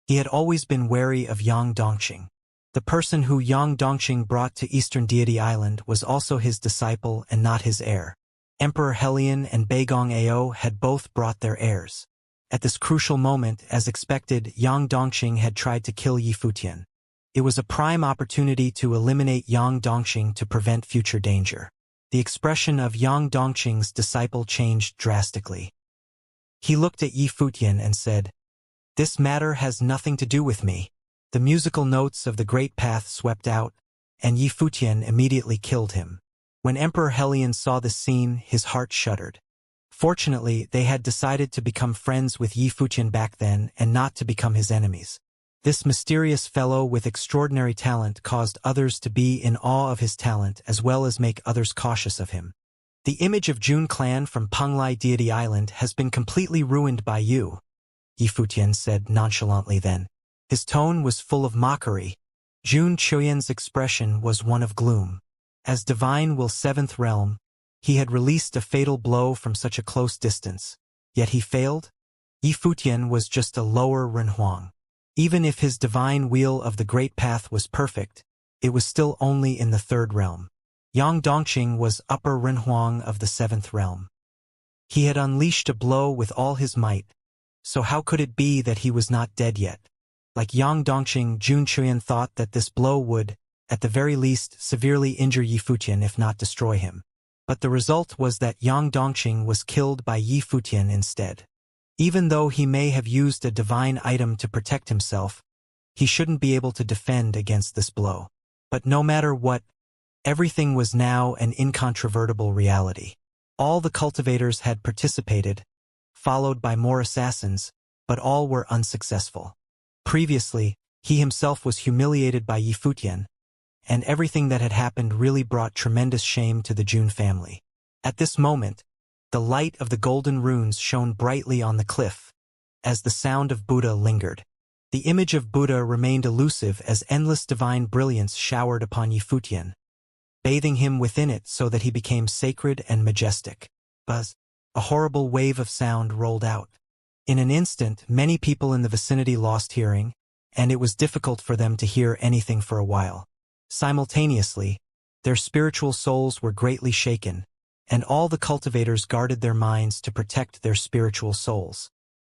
Speaker 1: He had always been wary of Yang Dongqing. The person who Yang Dongqing brought to Eastern Deity Island was also his disciple and not his heir. Emperor Helion and Beigong Ao had both brought their heirs. At this crucial moment, as expected, Yang Dongqing had tried to kill Yi Futian. It was a prime opportunity to eliminate Yang Dongqing to prevent future danger. The expression of Yang Dongqing's disciple changed drastically. He looked at Yi Futian and said, "This matter has nothing to do with me." The musical notes of the Great Path swept out, and Yi Futian immediately killed him. When Emperor Helion saw this scene, his heart shuddered. Fortunately, they had decided to become friends with Yi Futian back then and not to become his enemies. This mysterious fellow with extraordinary talent caused others to be in awe of his talent as well as make others cautious of him. The image of Jun clan from Penglai Deity Island has been completely ruined by you, Yi Futian said nonchalantly then. His tone was full of mockery. Jun Chuyan's expression was one of gloom. As divine will seventh realm, he had released a fatal blow from such a close distance, yet he failed? Yi Futian was just a lower Renhuang. Even if his divine wheel of the Great Path was perfect, it was still only in the third realm. Yang Dongqing was upper Renhuang of the seventh realm. He had unleashed a blow with all his might, so how could it be that he was not dead yet? Like Yang Dongqing, Jun Chuyan thought that this blow would, at the very least, severely injure Yi Futian if not destroy him. But the result was that Yang Dongqing was killed by Yi Futian instead. Even though he may have used a divine item to protect himself, he shouldn't be able to defend against this blow. But no matter what, everything was now an incontrovertible reality. All the cultivators had participated, followed by more assassins, but all were unsuccessful. Previously, he himself was humiliated by Yi Futian, and everything that had happened really brought tremendous shame to the Jun family. At this moment, the light of the golden runes shone brightly on the cliff, as the sound of Buddha lingered. The image of Buddha remained elusive as endless divine brilliance showered upon Yi Futian, bathing him within it so that he became sacred and majestic. Buzz! A horrible wave of sound rolled out. In an instant, many people in the vicinity lost hearing, and it was difficult for them to hear anything for a while. Simultaneously, their spiritual souls were greatly shaken, and all the cultivators guarded their minds to protect their spiritual souls.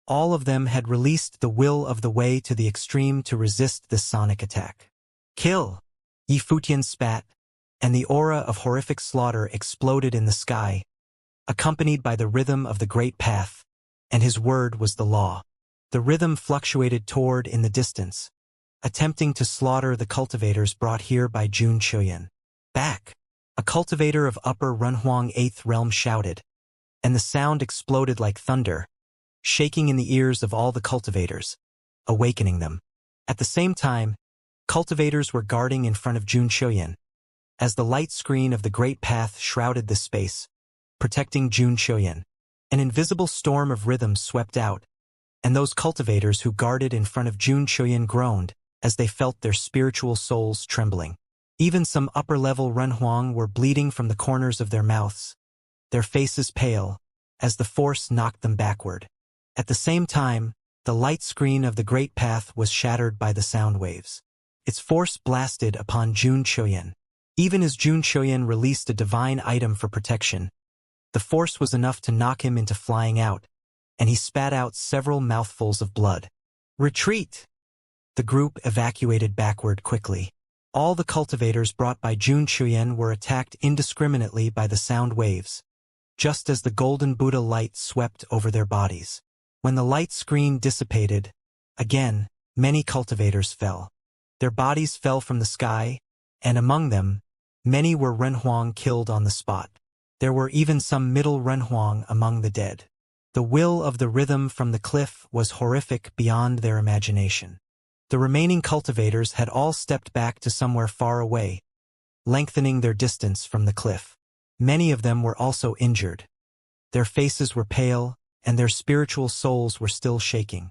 Speaker 1: All of them had released the will of the way to the extreme to resist this sonic attack. Kill! Yi Futian spat, and the aura of horrific slaughter exploded in the sky, accompanied by the rhythm of the Great Path, and his word was the law. The rhythm fluctuated toward in the distance, attempting to slaughter the cultivators brought here by Jun Chuyan. Back! A cultivator of Upper Renhuang 8th Realm shouted, and the sound exploded like thunder, shaking in the ears of all the cultivators, awakening them. At the same time, cultivators were guarding in front of Jun Chuyan, as the light screen of the Great Path shrouded the space, protecting Jun Chuyan. An invisible storm of rhythm swept out, and those cultivators who guarded in front of Jun Chuyan groaned as they felt their spiritual souls trembling. Even some upper-level Renhuang were bleeding from the corners of their mouths, their faces pale, as the force knocked them backward. At the same time, the light screen of the Great Path was shattered by the sound waves. Its force blasted upon Jun Chuyan. Even as Jun Chuyan released a divine item for protection, the force was enough to knock him into flying out, and he spat out several mouthfuls of blood. Retreat! The group evacuated backward quickly. All the cultivators brought by Jun Chuyan were attacked indiscriminately by the sound waves, just as the golden Buddha light swept over their bodies. When the light screen dissipated, again, many cultivators fell. Their bodies fell from the sky, and among them, many were Renhuang killed on the spot. There were even some middle Renhuang among the dead. The will of the rhythm from the cliff was horrific beyond their imagination. The remaining cultivators had all stepped back to somewhere far away, lengthening their distance from the cliff. Many of them were also injured. Their faces were pale, and their spiritual souls were still shaking.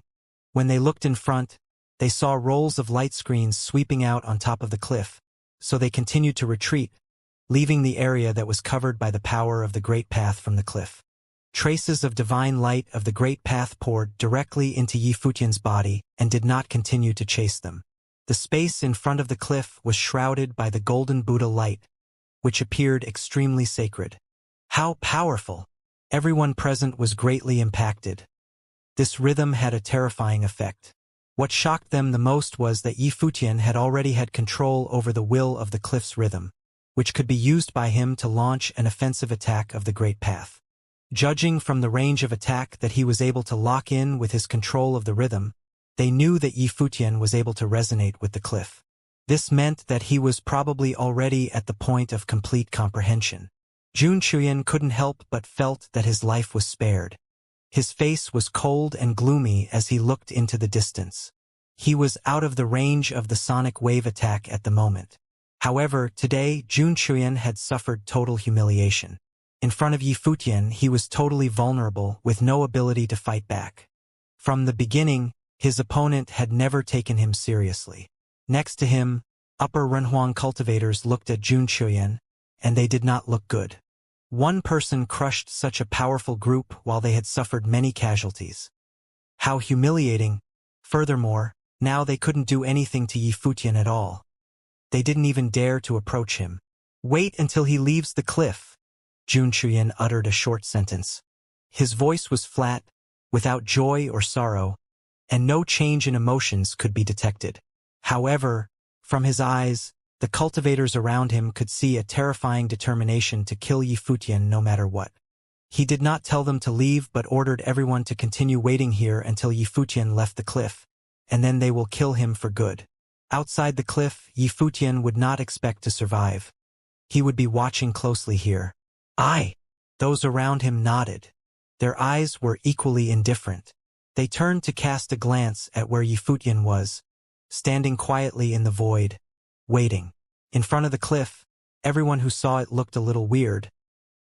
Speaker 1: When they looked in front, They saw rolls of light screens sweeping out on top of the cliff, so they continued to retreat, leaving the area that was covered by the power of the Great Path from the cliff. Traces of divine light of the Great Path poured directly into Yi Futian's body and did not continue to chase them. The space in front of the cliff was shrouded by the golden Buddha light, which appeared extremely sacred. How powerful! Everyone present was greatly impacted. This rhythm had a terrifying effect. What shocked them the most was that Yi Futian had already had control over the will of the cliff's rhythm, which could be used by him to launch an offensive attack of the Great Path. Judging from the range of attack that he was able to lock in with his control of the rhythm, they knew that Yi Futian was able to resonate with the cliff. This meant that he was probably already at the point of complete comprehension. Jun Chuyan couldn't help but felt that his life was spared. His face was cold and gloomy as he looked into the distance. He was out of the range of the sonic wave attack at the moment. However, today Jun Chuyan had suffered total humiliation. In front of Yi Futian, he was totally vulnerable with no ability to fight back. From the beginning, his opponent had never taken him seriously. Next to him, upper Renhuang cultivators looked at Jun Chuyan, and they did not look good. One person crushed such a powerful group while they had suffered many casualties. How humiliating! Furthermore, now they couldn't do anything to Yi Futian at all. They didn't even dare to approach him. Wait until he leaves the cliff. Jun Chuyan uttered a short sentence. His voice was flat, without joy or sorrow, and no change in emotions could be detected. However, from his eyes, the cultivators around him could see a terrifying determination to kill Yi Futian no matter what. He did not tell them to leave but ordered everyone to continue waiting here until Yi Futian left the cliff, and then they will kill him for good. Outside the cliff, Yi Futian would not expect to survive. He would be watching closely here. Those around him nodded. Their eyes were equally indifferent. They turned to cast a glance at where Yi Futian was, standing quietly in the void, waiting. In front of the cliff, everyone who saw it looked a little weird,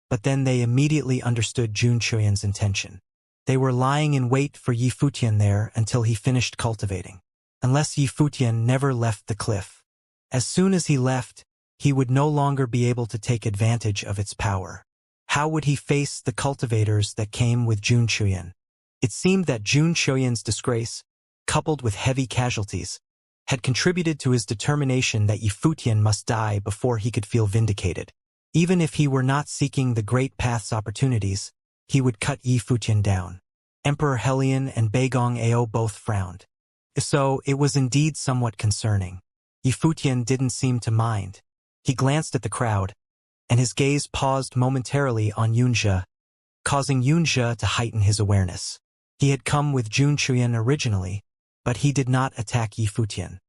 Speaker 1: but then they immediately understood Jun Chuyan's intention. They were lying in wait for Yi Futian there until he finished cultivating. Unless Yi Futian never left the cliff. As soon as he left, he would no longer be able to take advantage of its power. How would he face the cultivators that came with Jun Chuyan? It seemed that Jun Chuyan's disgrace, coupled with heavy casualties, had contributed to his determination that Yi Futian must die before he could feel vindicated. Even if he were not seeking the Great Path's opportunities, he would cut Yi Futian down. Emperor Helion and Beigong Ao both frowned. So, it was indeed somewhat concerning. Yi Futian didn't seem to mind. He glanced at the crowd, and his gaze paused momentarily on Xianxia, causing Xianxia to heighten his awareness. He had come with Jun Chuyan originally, but he did not attack Yi Futian.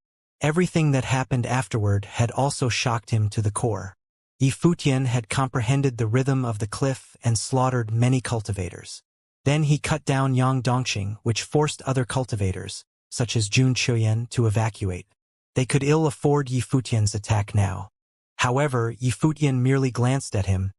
Speaker 1: Everything that happened afterward had also shocked him to the core. Yi Futian had comprehended the rhythm of the cliff and slaughtered many cultivators. Then he cut down Yang Dongqing, which forced other cultivators, such as Jun Chuyan, to evacuate. They could ill afford Yi Futian's attack now. However, Yi Futian merely glanced at him,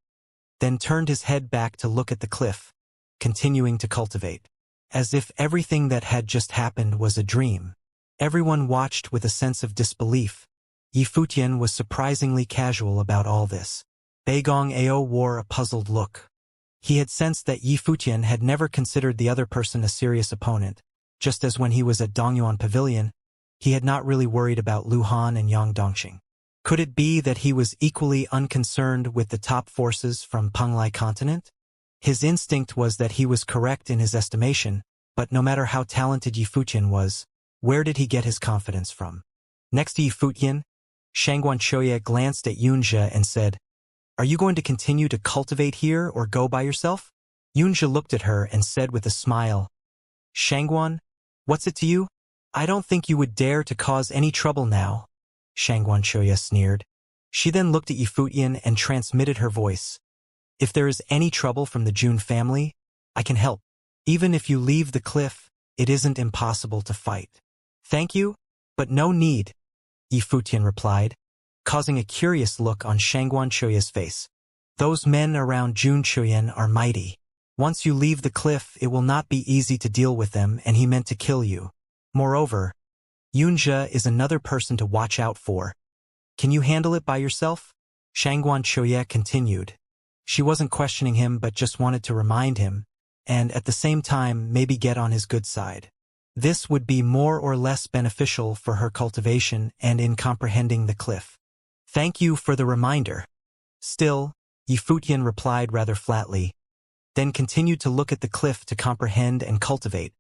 Speaker 1: then turned his head back to look at the cliff, continuing to cultivate. As if everything that had just happened was a dream. Everyone watched with a sense of disbelief. Yi Futian was surprisingly casual about all this. Beigong Ao wore a puzzled look. He had sensed that Yi Futian had never considered the other person a serious opponent, just as when he was at Dongyuan Pavilion, he had not really worried about Lu Han and Yang Dongqing. Could it be that he was equally unconcerned with the top forces from Penglai continent? His instinct was that he was correct in his estimation, but no matter how talented Yi Futian was, where did he get his confidence from? Next to Yi Futian, Shangguan Choya glanced at Xianxia and said, "Are you going to continue to cultivate here or go by yourself?" Xianxia looked at her and said with a smile, "Shangguan, what's it to you? I don't think you would dare to cause any trouble now." Shangguan Choya sneered. She then looked at Yi Futian and transmitted her voice. "If there is any trouble from the Jun family, I can help. Even if you leave the cliff, it isn't impossible to fight." "Thank you, but no need," Yi Futian replied, causing a curious look on Shangguan Choya's face. "Those men around Jun Chuyan are mighty. Once you leave the cliff, it will not be easy to deal with them, and he meant to kill you. Moreover, Xianxia is another person to watch out for. Can you handle it by yourself? Xianxia continued. She wasn't questioning him but just wanted to remind him, and at the same time maybe get on his good side. This would be more or less beneficial for her cultivation and in comprehending the cliff. Thank you for the reminder. Still, Yifutian replied rather flatly, then continued to look at the cliff to comprehend and cultivate,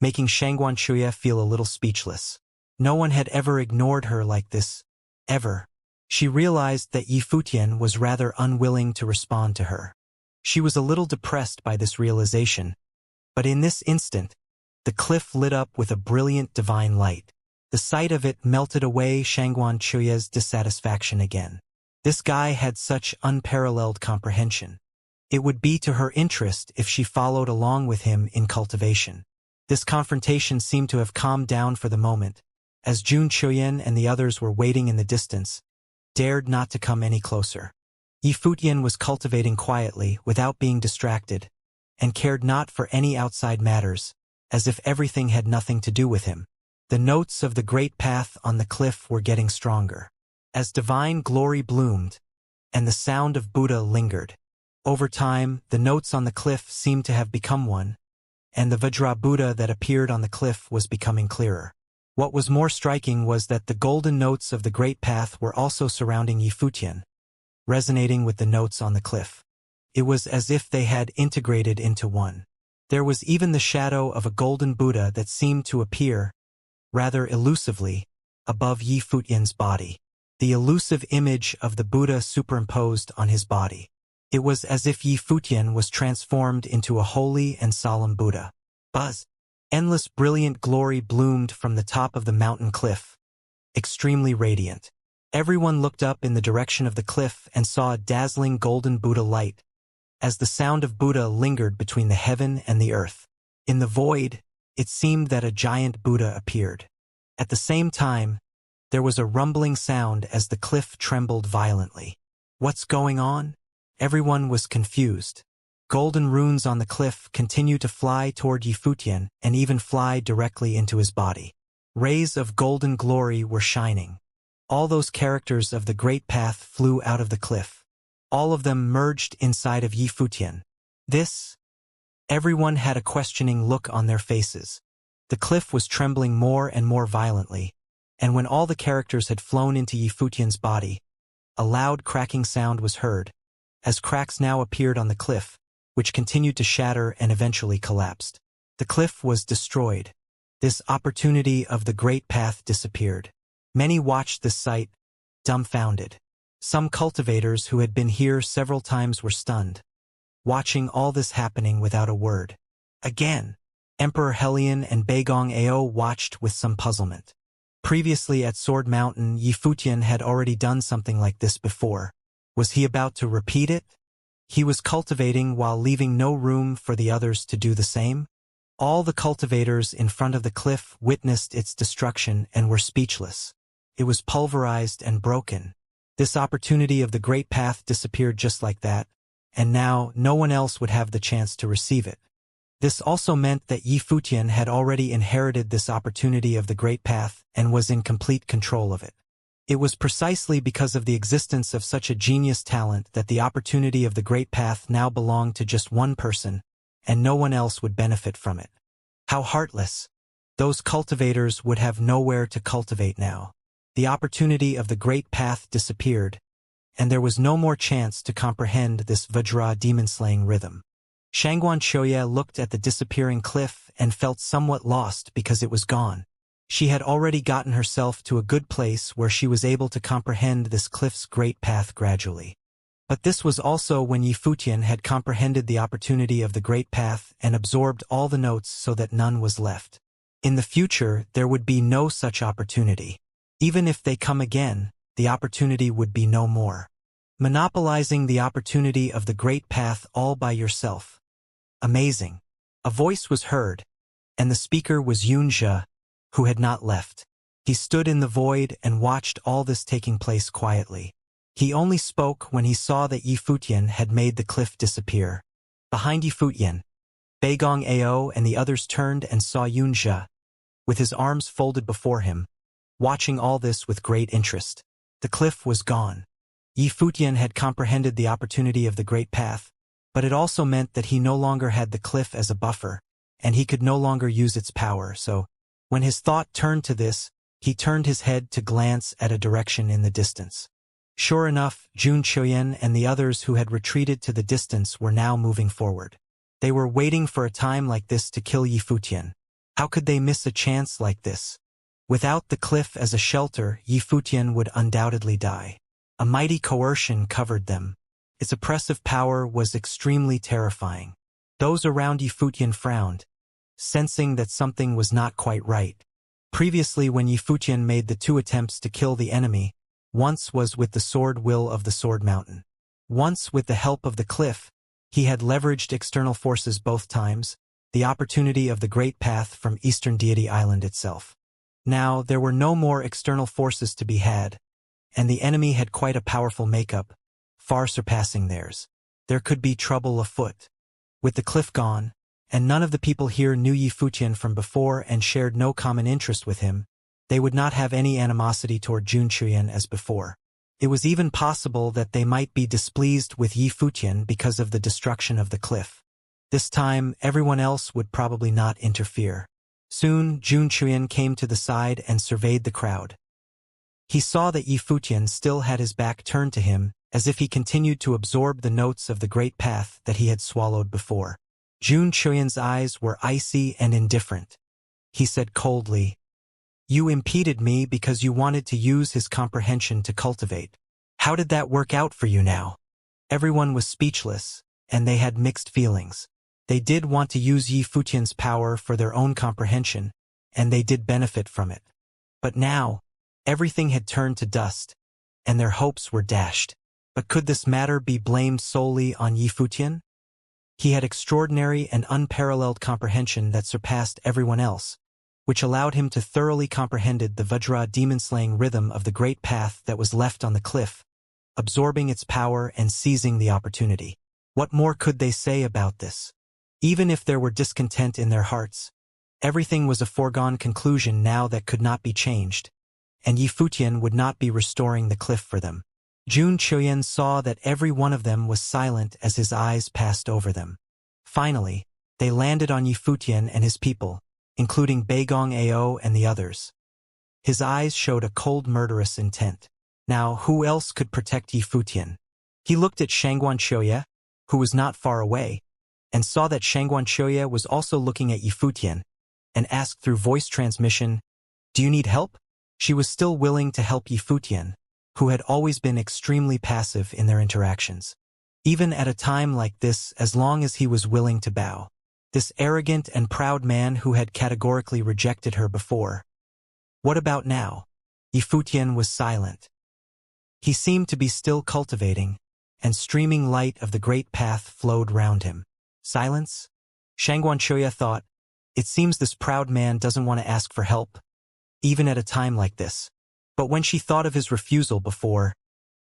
Speaker 1: making Xianxia feel a little speechless. No one had ever ignored her like this, ever. She realized that Yifutian was rather unwilling to respond to her. She was a little depressed by this realization, but in this instant, the cliff lit up with a brilliant divine light. The sight of it melted away Xianxia's dissatisfaction again. This guy had such unparalleled comprehension. It would be to her interest if she followed along with him in cultivation. This confrontation seemed to have calmed down for the moment, as Jun Chuyen and the others were waiting in the distance, dared not to come any closer. Yifutian was cultivating quietly without being distracted, and cared not for any outside matters, as if everything had nothing to do with him. The notes of the great path on the cliff were getting stronger. As divine glory bloomed, and the sound of Buddha lingered. Over time, the notes on the cliff seemed to have become one, and the Vajra Buddha that appeared on the cliff was becoming clearer. What was more striking was that the golden notes of the great path were also surrounding Yifutian, resonating with the notes on the cliff. It was as if they had integrated into one. There was even the shadow of a golden Buddha that seemed to appear, rather elusively, above Yifutian's body. The elusive image of the Buddha superimposed on his body. It was as if Yifutian was transformed into a holy and solemn Buddha. Buzz! Endless brilliant glory bloomed from the top of the mountain cliff, extremely radiant. Everyone looked up in the direction of the cliff and saw a dazzling golden Buddha light, as the sound of Buddha lingered between the heaven and the earth. In the void, it seemed that a giant Buddha appeared. At the same time, there was a rumbling sound as the cliff trembled violently. What's going on? Everyone was confused. Golden runes on the cliff continued to fly toward Yifutian and even fly directly into his body. Rays of golden glory were shining. All those characters of the great path flew out of the cliff. All of them merged inside of Yifutian. Everyone had a questioning look on their faces. The cliff was trembling more and more violently, and when all the characters had flown into Yifutian's body, a loud cracking sound was heard, as cracks now appeared on the cliff, which continued to shatter and eventually collapsed. The cliff was destroyed. This opportunity of the great path disappeared. Many watched this sight, dumbfounded. Some cultivators who had been here several times were stunned, watching all this happening without a word. Again, Emperor Helion and Beigong Ao watched with some puzzlement. Previously at Sword Mountain, Yifutian had already done something like this before. Was he about to repeat it? He was cultivating while leaving no room for the others to do the same? All the cultivators in front of the cliff witnessed its destruction and were speechless. It was pulverized and broken. This opportunity of the great path disappeared just like that, and now no one else would have the chance to receive it. This also meant that Yifutian had already inherited this opportunity of the great path and was in complete control of it. It was precisely because of the existence of such a genius talent that the opportunity of the great path now belonged to just one person, and no one else would benefit from it. How heartless! Those cultivators would have nowhere to cultivate now. The opportunity of the great path disappeared, and there was no more chance to comprehend this Vajra demon-slaying rhythm. Xianxia looked at the disappearing cliff and felt somewhat lost because it was gone. She had already gotten herself to a good place where she was able to comprehend this cliff's great path gradually. But this was also when Yifutian had comprehended the opportunity of the great path and absorbed all the notes so that none was left. In the future, there would be no such opportunity. Even if they come again, the opportunity would be no more. Monopolizing the opportunity of the great path all by yourself. Amazing. A voice was heard, and the speaker was Xianxia, who had not left. He stood in the void and watched all this taking place quietly. He only spoke when he saw that Yifutian had made the cliff disappear. Behind Yifutian, Beigong Ao and the others turned and saw Xianxia, with his arms folded before him, watching all this with great interest. The cliff was gone. Yi Futian had comprehended the opportunity of the Great Path, but it also meant that he no longer had the cliff as a buffer, and he could no longer use its power, so when his thought turned to this, he turned his head to glance at a direction in the distance. Sure enough, Jun Chuyen and the others who had retreated to the distance were now moving forward. They were waiting for a time like this to kill Yi Futian. How could they miss a chance like this? Without the cliff as a shelter, Yi Futian would undoubtedly die. A mighty coercion covered them. Its oppressive power was extremely terrifying. Those around Yi Futian frowned, sensing that something was not quite right. Previously, when Yi Futian made the 2 attempts to kill the enemy, once was with the sword will of the Sword Mountain. Once with the help of the cliff, he had leveraged external forces both times, the opportunity of the Great Path from Eastern Deity Island itself. Now, there were no more external forces to be had, and the enemy had quite a powerful makeup, far surpassing theirs. There could be trouble afoot. With the cliff gone, and none of the people here knew Yi Futian from before and shared no common interest with him, they would not have any animosity toward Jun Chuyen as before. It was even possible that they might be displeased with Yi Futian because of the destruction of the cliff. This time, everyone else would probably not interfere. Soon, Jun Chuyen came to the side and surveyed the crowd. He saw that Yi Futian still had his back turned to him, as if he continued to absorb the notes of the Great Path that he had swallowed before. Jun Chuyen's eyes were icy and indifferent. He said coldly, "You impeded me because you wanted to use his comprehension to cultivate. How did that work out for you now?" Everyone was speechless, and they had mixed feelings. They did want to use Yi Futian's power for their own comprehension, and they did benefit from it. But now, everything had turned to dust, and their hopes were dashed. But could this matter be blamed solely on Yi Futian? He had extraordinary and unparalleled comprehension that surpassed everyone else, which allowed him to thoroughly comprehend the Vajra demon-slaying rhythm of the Great Path that was left on the cliff, absorbing its power and seizing the opportunity. What more could they say about this? Even if there were discontent in their hearts, everything was a foregone conclusion now that could not be changed, and Yi Futian would not be restoring the cliff for them. Jun Chuyen saw that every one of them was silent as his eyes passed over them. Finally, they landed on Yi Futian and his people, including Beigong Ao and the others. His eyes showed a cold murderous intent. Now, who else could protect Yi Futian? He looked at Shangguan Shoya, who was not far away, and saw that Shangguan Shoya was also looking at Yi Futian, and asked through voice transmission, "Do you need help?" She was still willing to help Yi Futian, who had always been extremely passive in their interactions. Even at a time like this, as long as he was willing to bow. This arrogant and proud man who had categorically rejected her before. What about now? Yi Futian was silent. He seemed to be still cultivating, and streaming light of the Great Path flowed round him. Silence? Shangguan Shoya thought, it seems this proud man doesn't want to ask for help, even at a time like this. But when she thought of his refusal before,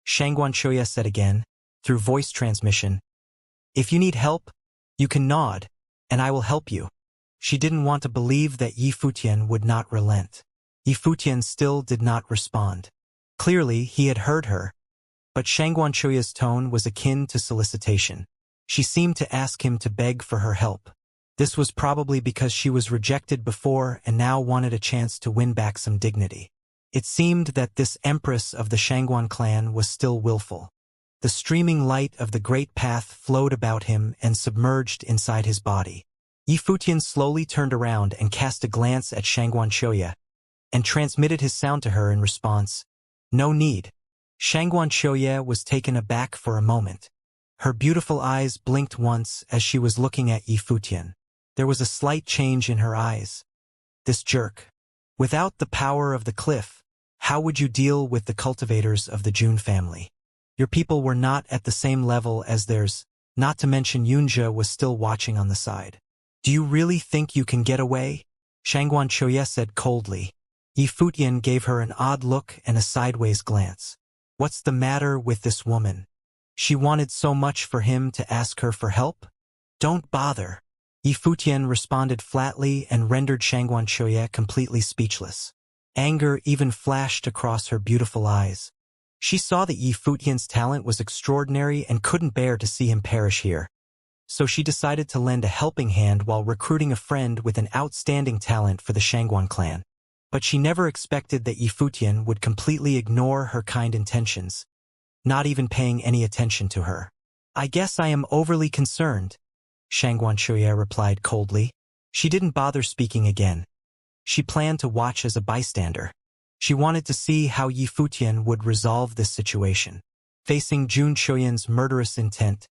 Speaker 1: Shangguan Shoya said again, through voice transmission, "If you need help, you can nod, and I will help you." She didn't want to believe that Yi Futian would not relent. Yi Futian still did not respond. Clearly, he had heard her, but Shangguan Shoya's tone was akin to solicitation. She seemed to ask him to beg for her help. This was probably because she was rejected before and now wanted a chance to win back some dignity. It seemed that this empress of the Shangguan clan was still willful. The streaming light of the Great Path flowed about him and submerged inside his body. Yi Futian slowly turned around and cast a glance at Shangguan Shoya, and transmitted his sound to her in response. No need. Shangguan Shoya was taken aback for a moment. Her beautiful eyes blinked once as she was looking at Yi Futian. There was a slight change in her eyes. This jerk. Without the power of the cliff, how would you deal with the cultivators of the Jun family? Your people were not at the same level as theirs, not to mention Yunjia was still watching on the side. Do you really think you can get away? Shangguan Shoya said coldly. Yi Futian gave her an odd look and a sideways glance. What's the matter with this woman? She wanted so much for him to ask her for help? Don't bother. Yi Futian responded flatly and rendered Xianxia completely speechless. Anger even flashed across her beautiful eyes. She saw that Yi Futian's talent was extraordinary and couldn't bear to see him perish here. So she decided to lend a helping hand while recruiting a friend with an outstanding talent for the Shangguan clan. But she never expected that Yi Futian would completely ignore her kind intentions, not even paying any attention to her. "I guess I am overly concerned," Xianxia replied coldly. She didn't bother speaking again. She planned to watch as a bystander. She wanted to see how Yi Futian would resolve this situation. Facing Jun Chuyan's murderous intent,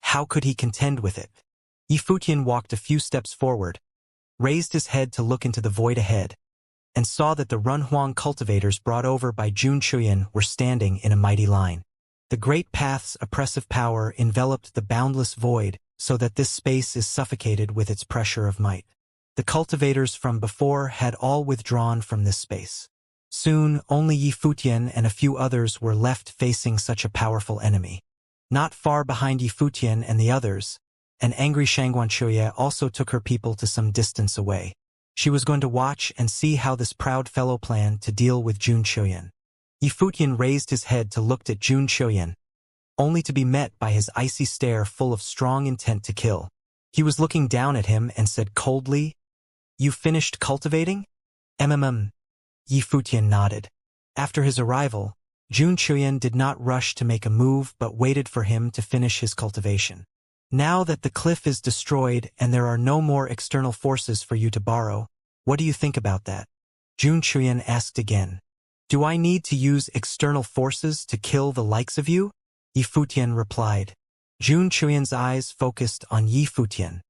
Speaker 1: how could he contend with it? Yi Futian walked a few steps forward, raised his head to look into the void ahead, and saw that the Runhuang cultivators brought over by Jun Chuyan were standing in a mighty line. The great path's oppressive power enveloped the boundless void so that this space is suffocated with its pressure of might. The cultivators from before had all withdrawn from this space. Soon, only Yi Futian and a few others were left facing such a powerful enemy. Not far behind Yi Futian and the others, an angry Xianxia also took her people to some distance away. She was going to watch and see how this proud fellow planned to deal with Jun Chuyan. Yi Futian raised his head to look at Jun Chuyan, only to be met by his icy stare full of strong intent to kill. He was looking down at him and said coldly, "You finished cultivating?" Yi Futian nodded. After his arrival, Jun Chuyan did not rush to make a move but waited for him to finish his cultivation. "Now that the cliff is destroyed and there are no more external forces for you to borrow, what do you think about that?" Jun Chuyan asked again. "Do I need to use external forces to kill the likes of you?" Yi Futian replied. Jun Chuyan's eyes focused on Yi Futian.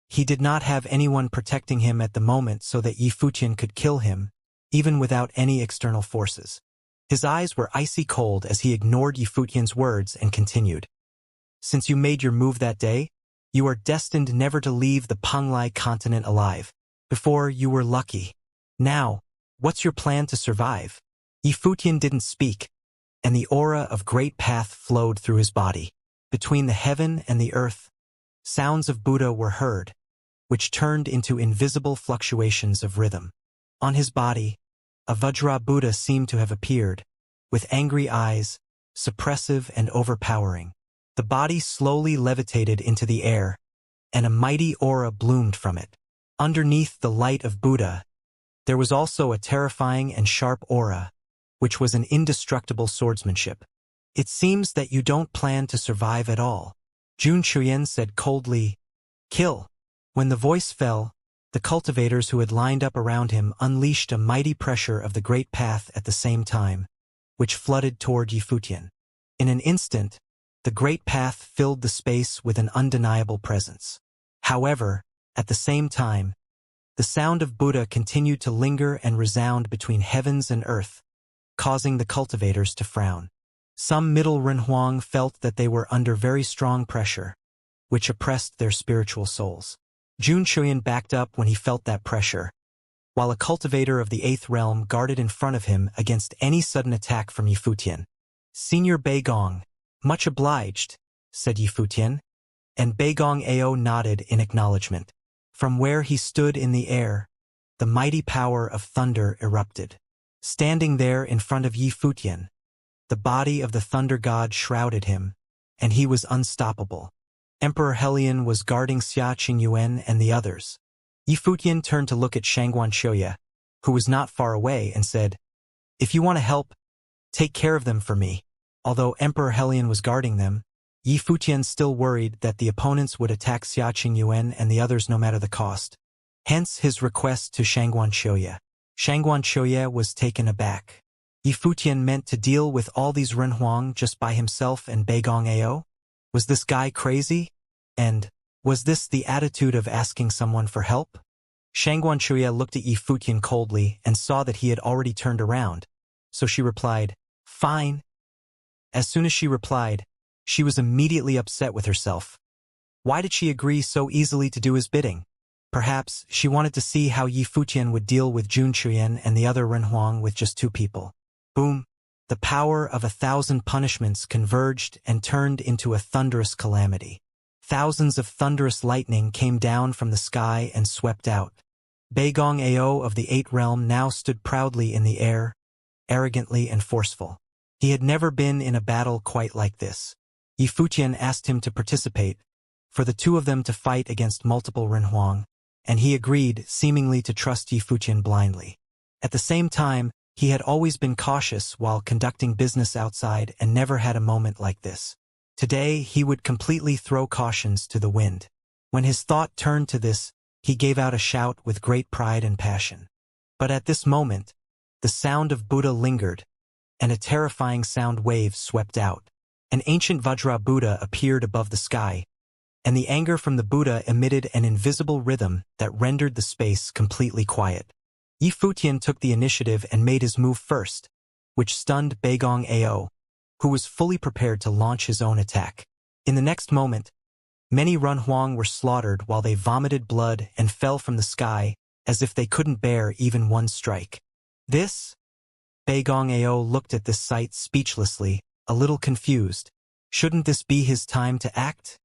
Speaker 1: He did not have anyone protecting him at the moment so that Yi Futian could kill him, even without any external forces. His eyes were icy cold as he ignored Yi Futian's words and continued. "Since you made your move that day, you are destined never to leave the Penglai continent alive. Before, you were lucky. Now, what's your plan to survive?" Yi Futian didn't speak, and the aura of great path flowed through his body. Between the heaven and the earth, sounds of Buddha were heard, which turned into invisible fluctuations of rhythm. On his body, a Vajra Buddha seemed to have appeared, with angry eyes, suppressive and overpowering. The body slowly levitated into the air, and a mighty aura bloomed from it. Underneath the light of Buddha, there was also a terrifying and sharp aura, which was an indestructible swordsmanship. "It seems that you don't plan to survive at all," Jun Chuyan said coldly. "Kill." When the voice fell, the cultivators who had lined up around him unleashed a mighty pressure of the great path at the same time, which flooded toward Yi Futian. In an instant, the great path filled the space with an undeniable presence. However, at the same time, the sound of Buddha continued to linger and resound between heavens and earth, causing the cultivators to frown. Some middle Renhuang felt that they were under very strong pressure, which oppressed their spiritual souls. Jun Chuyan backed up when he felt that pressure, while a cultivator of the 8th realm guarded in front of him against any sudden attack from Yi Futian. "Senior Beigong, much obliged," said Yi Futian, and Beigong Ao nodded in acknowledgement. From where he stood in the air, the mighty power of thunder erupted. Standing there in front of Yi Futian, the body of the thunder god shrouded him, and he was unstoppable. Emperor Helion was guarding Xia Qingyuan and the others. Yi Futian turned to look at Xianxia, who was not far away, and said, "If you want to help, take care of them for me." Although Emperor Helion was guarding them, Yi Futian still worried that the opponents would attack Xia Qingyuan and the others no matter the cost. Hence his request to Xianxia. Xianxia was taken aback. Yi Futian meant to deal with all these Renhuang just by himself and Beigong Ao? Was this guy crazy? And was this the attitude of asking someone for help? Xianxia looked at Yi Futian coldly and saw that he had already turned around, so she replied, "Fine." As soon as she replied, she was immediately upset with herself. Why did she agree so easily to do his bidding? Perhaps she wanted to see how Yi Futian would deal with Jun Chuyan and the other Renhuang with just 2 people. Boom! The power of 1,000 punishments converged and turned into a thunderous calamity. thousands of thunderous lightning came down from the sky and swept out. Beigong Ao of the Eight Realm now stood proudly in the air, arrogantly and forceful. He had never been in a battle quite like this. Yifutian asked him to participate, for the two of them to fight against multiple Renhuang, and he agreed, seemingly to trust Yifutian blindly. At the same time, he had always been cautious while conducting business outside and never had a moment like this. Today, he would completely throw cautions to the wind. When his thought turned to this, he gave out a shout with great pride and passion. But at this moment, the sound of Buddha lingered, and a terrifying sound wave swept out. An ancient Vajra Buddha appeared above the sky, and the anger from the Buddha emitted an invisible rhythm that rendered the space completely quiet. Yifutian took the initiative and made his move first, which stunned Beigong Ao, who was fully prepared to launch his own attack. In the next moment, many Renhuang were slaughtered while they vomited blood and fell from the sky as if they couldn't bear even one strike. This? Beigong Ao looked at this sight speechlessly, a little confused. Shouldn't this be his time to act?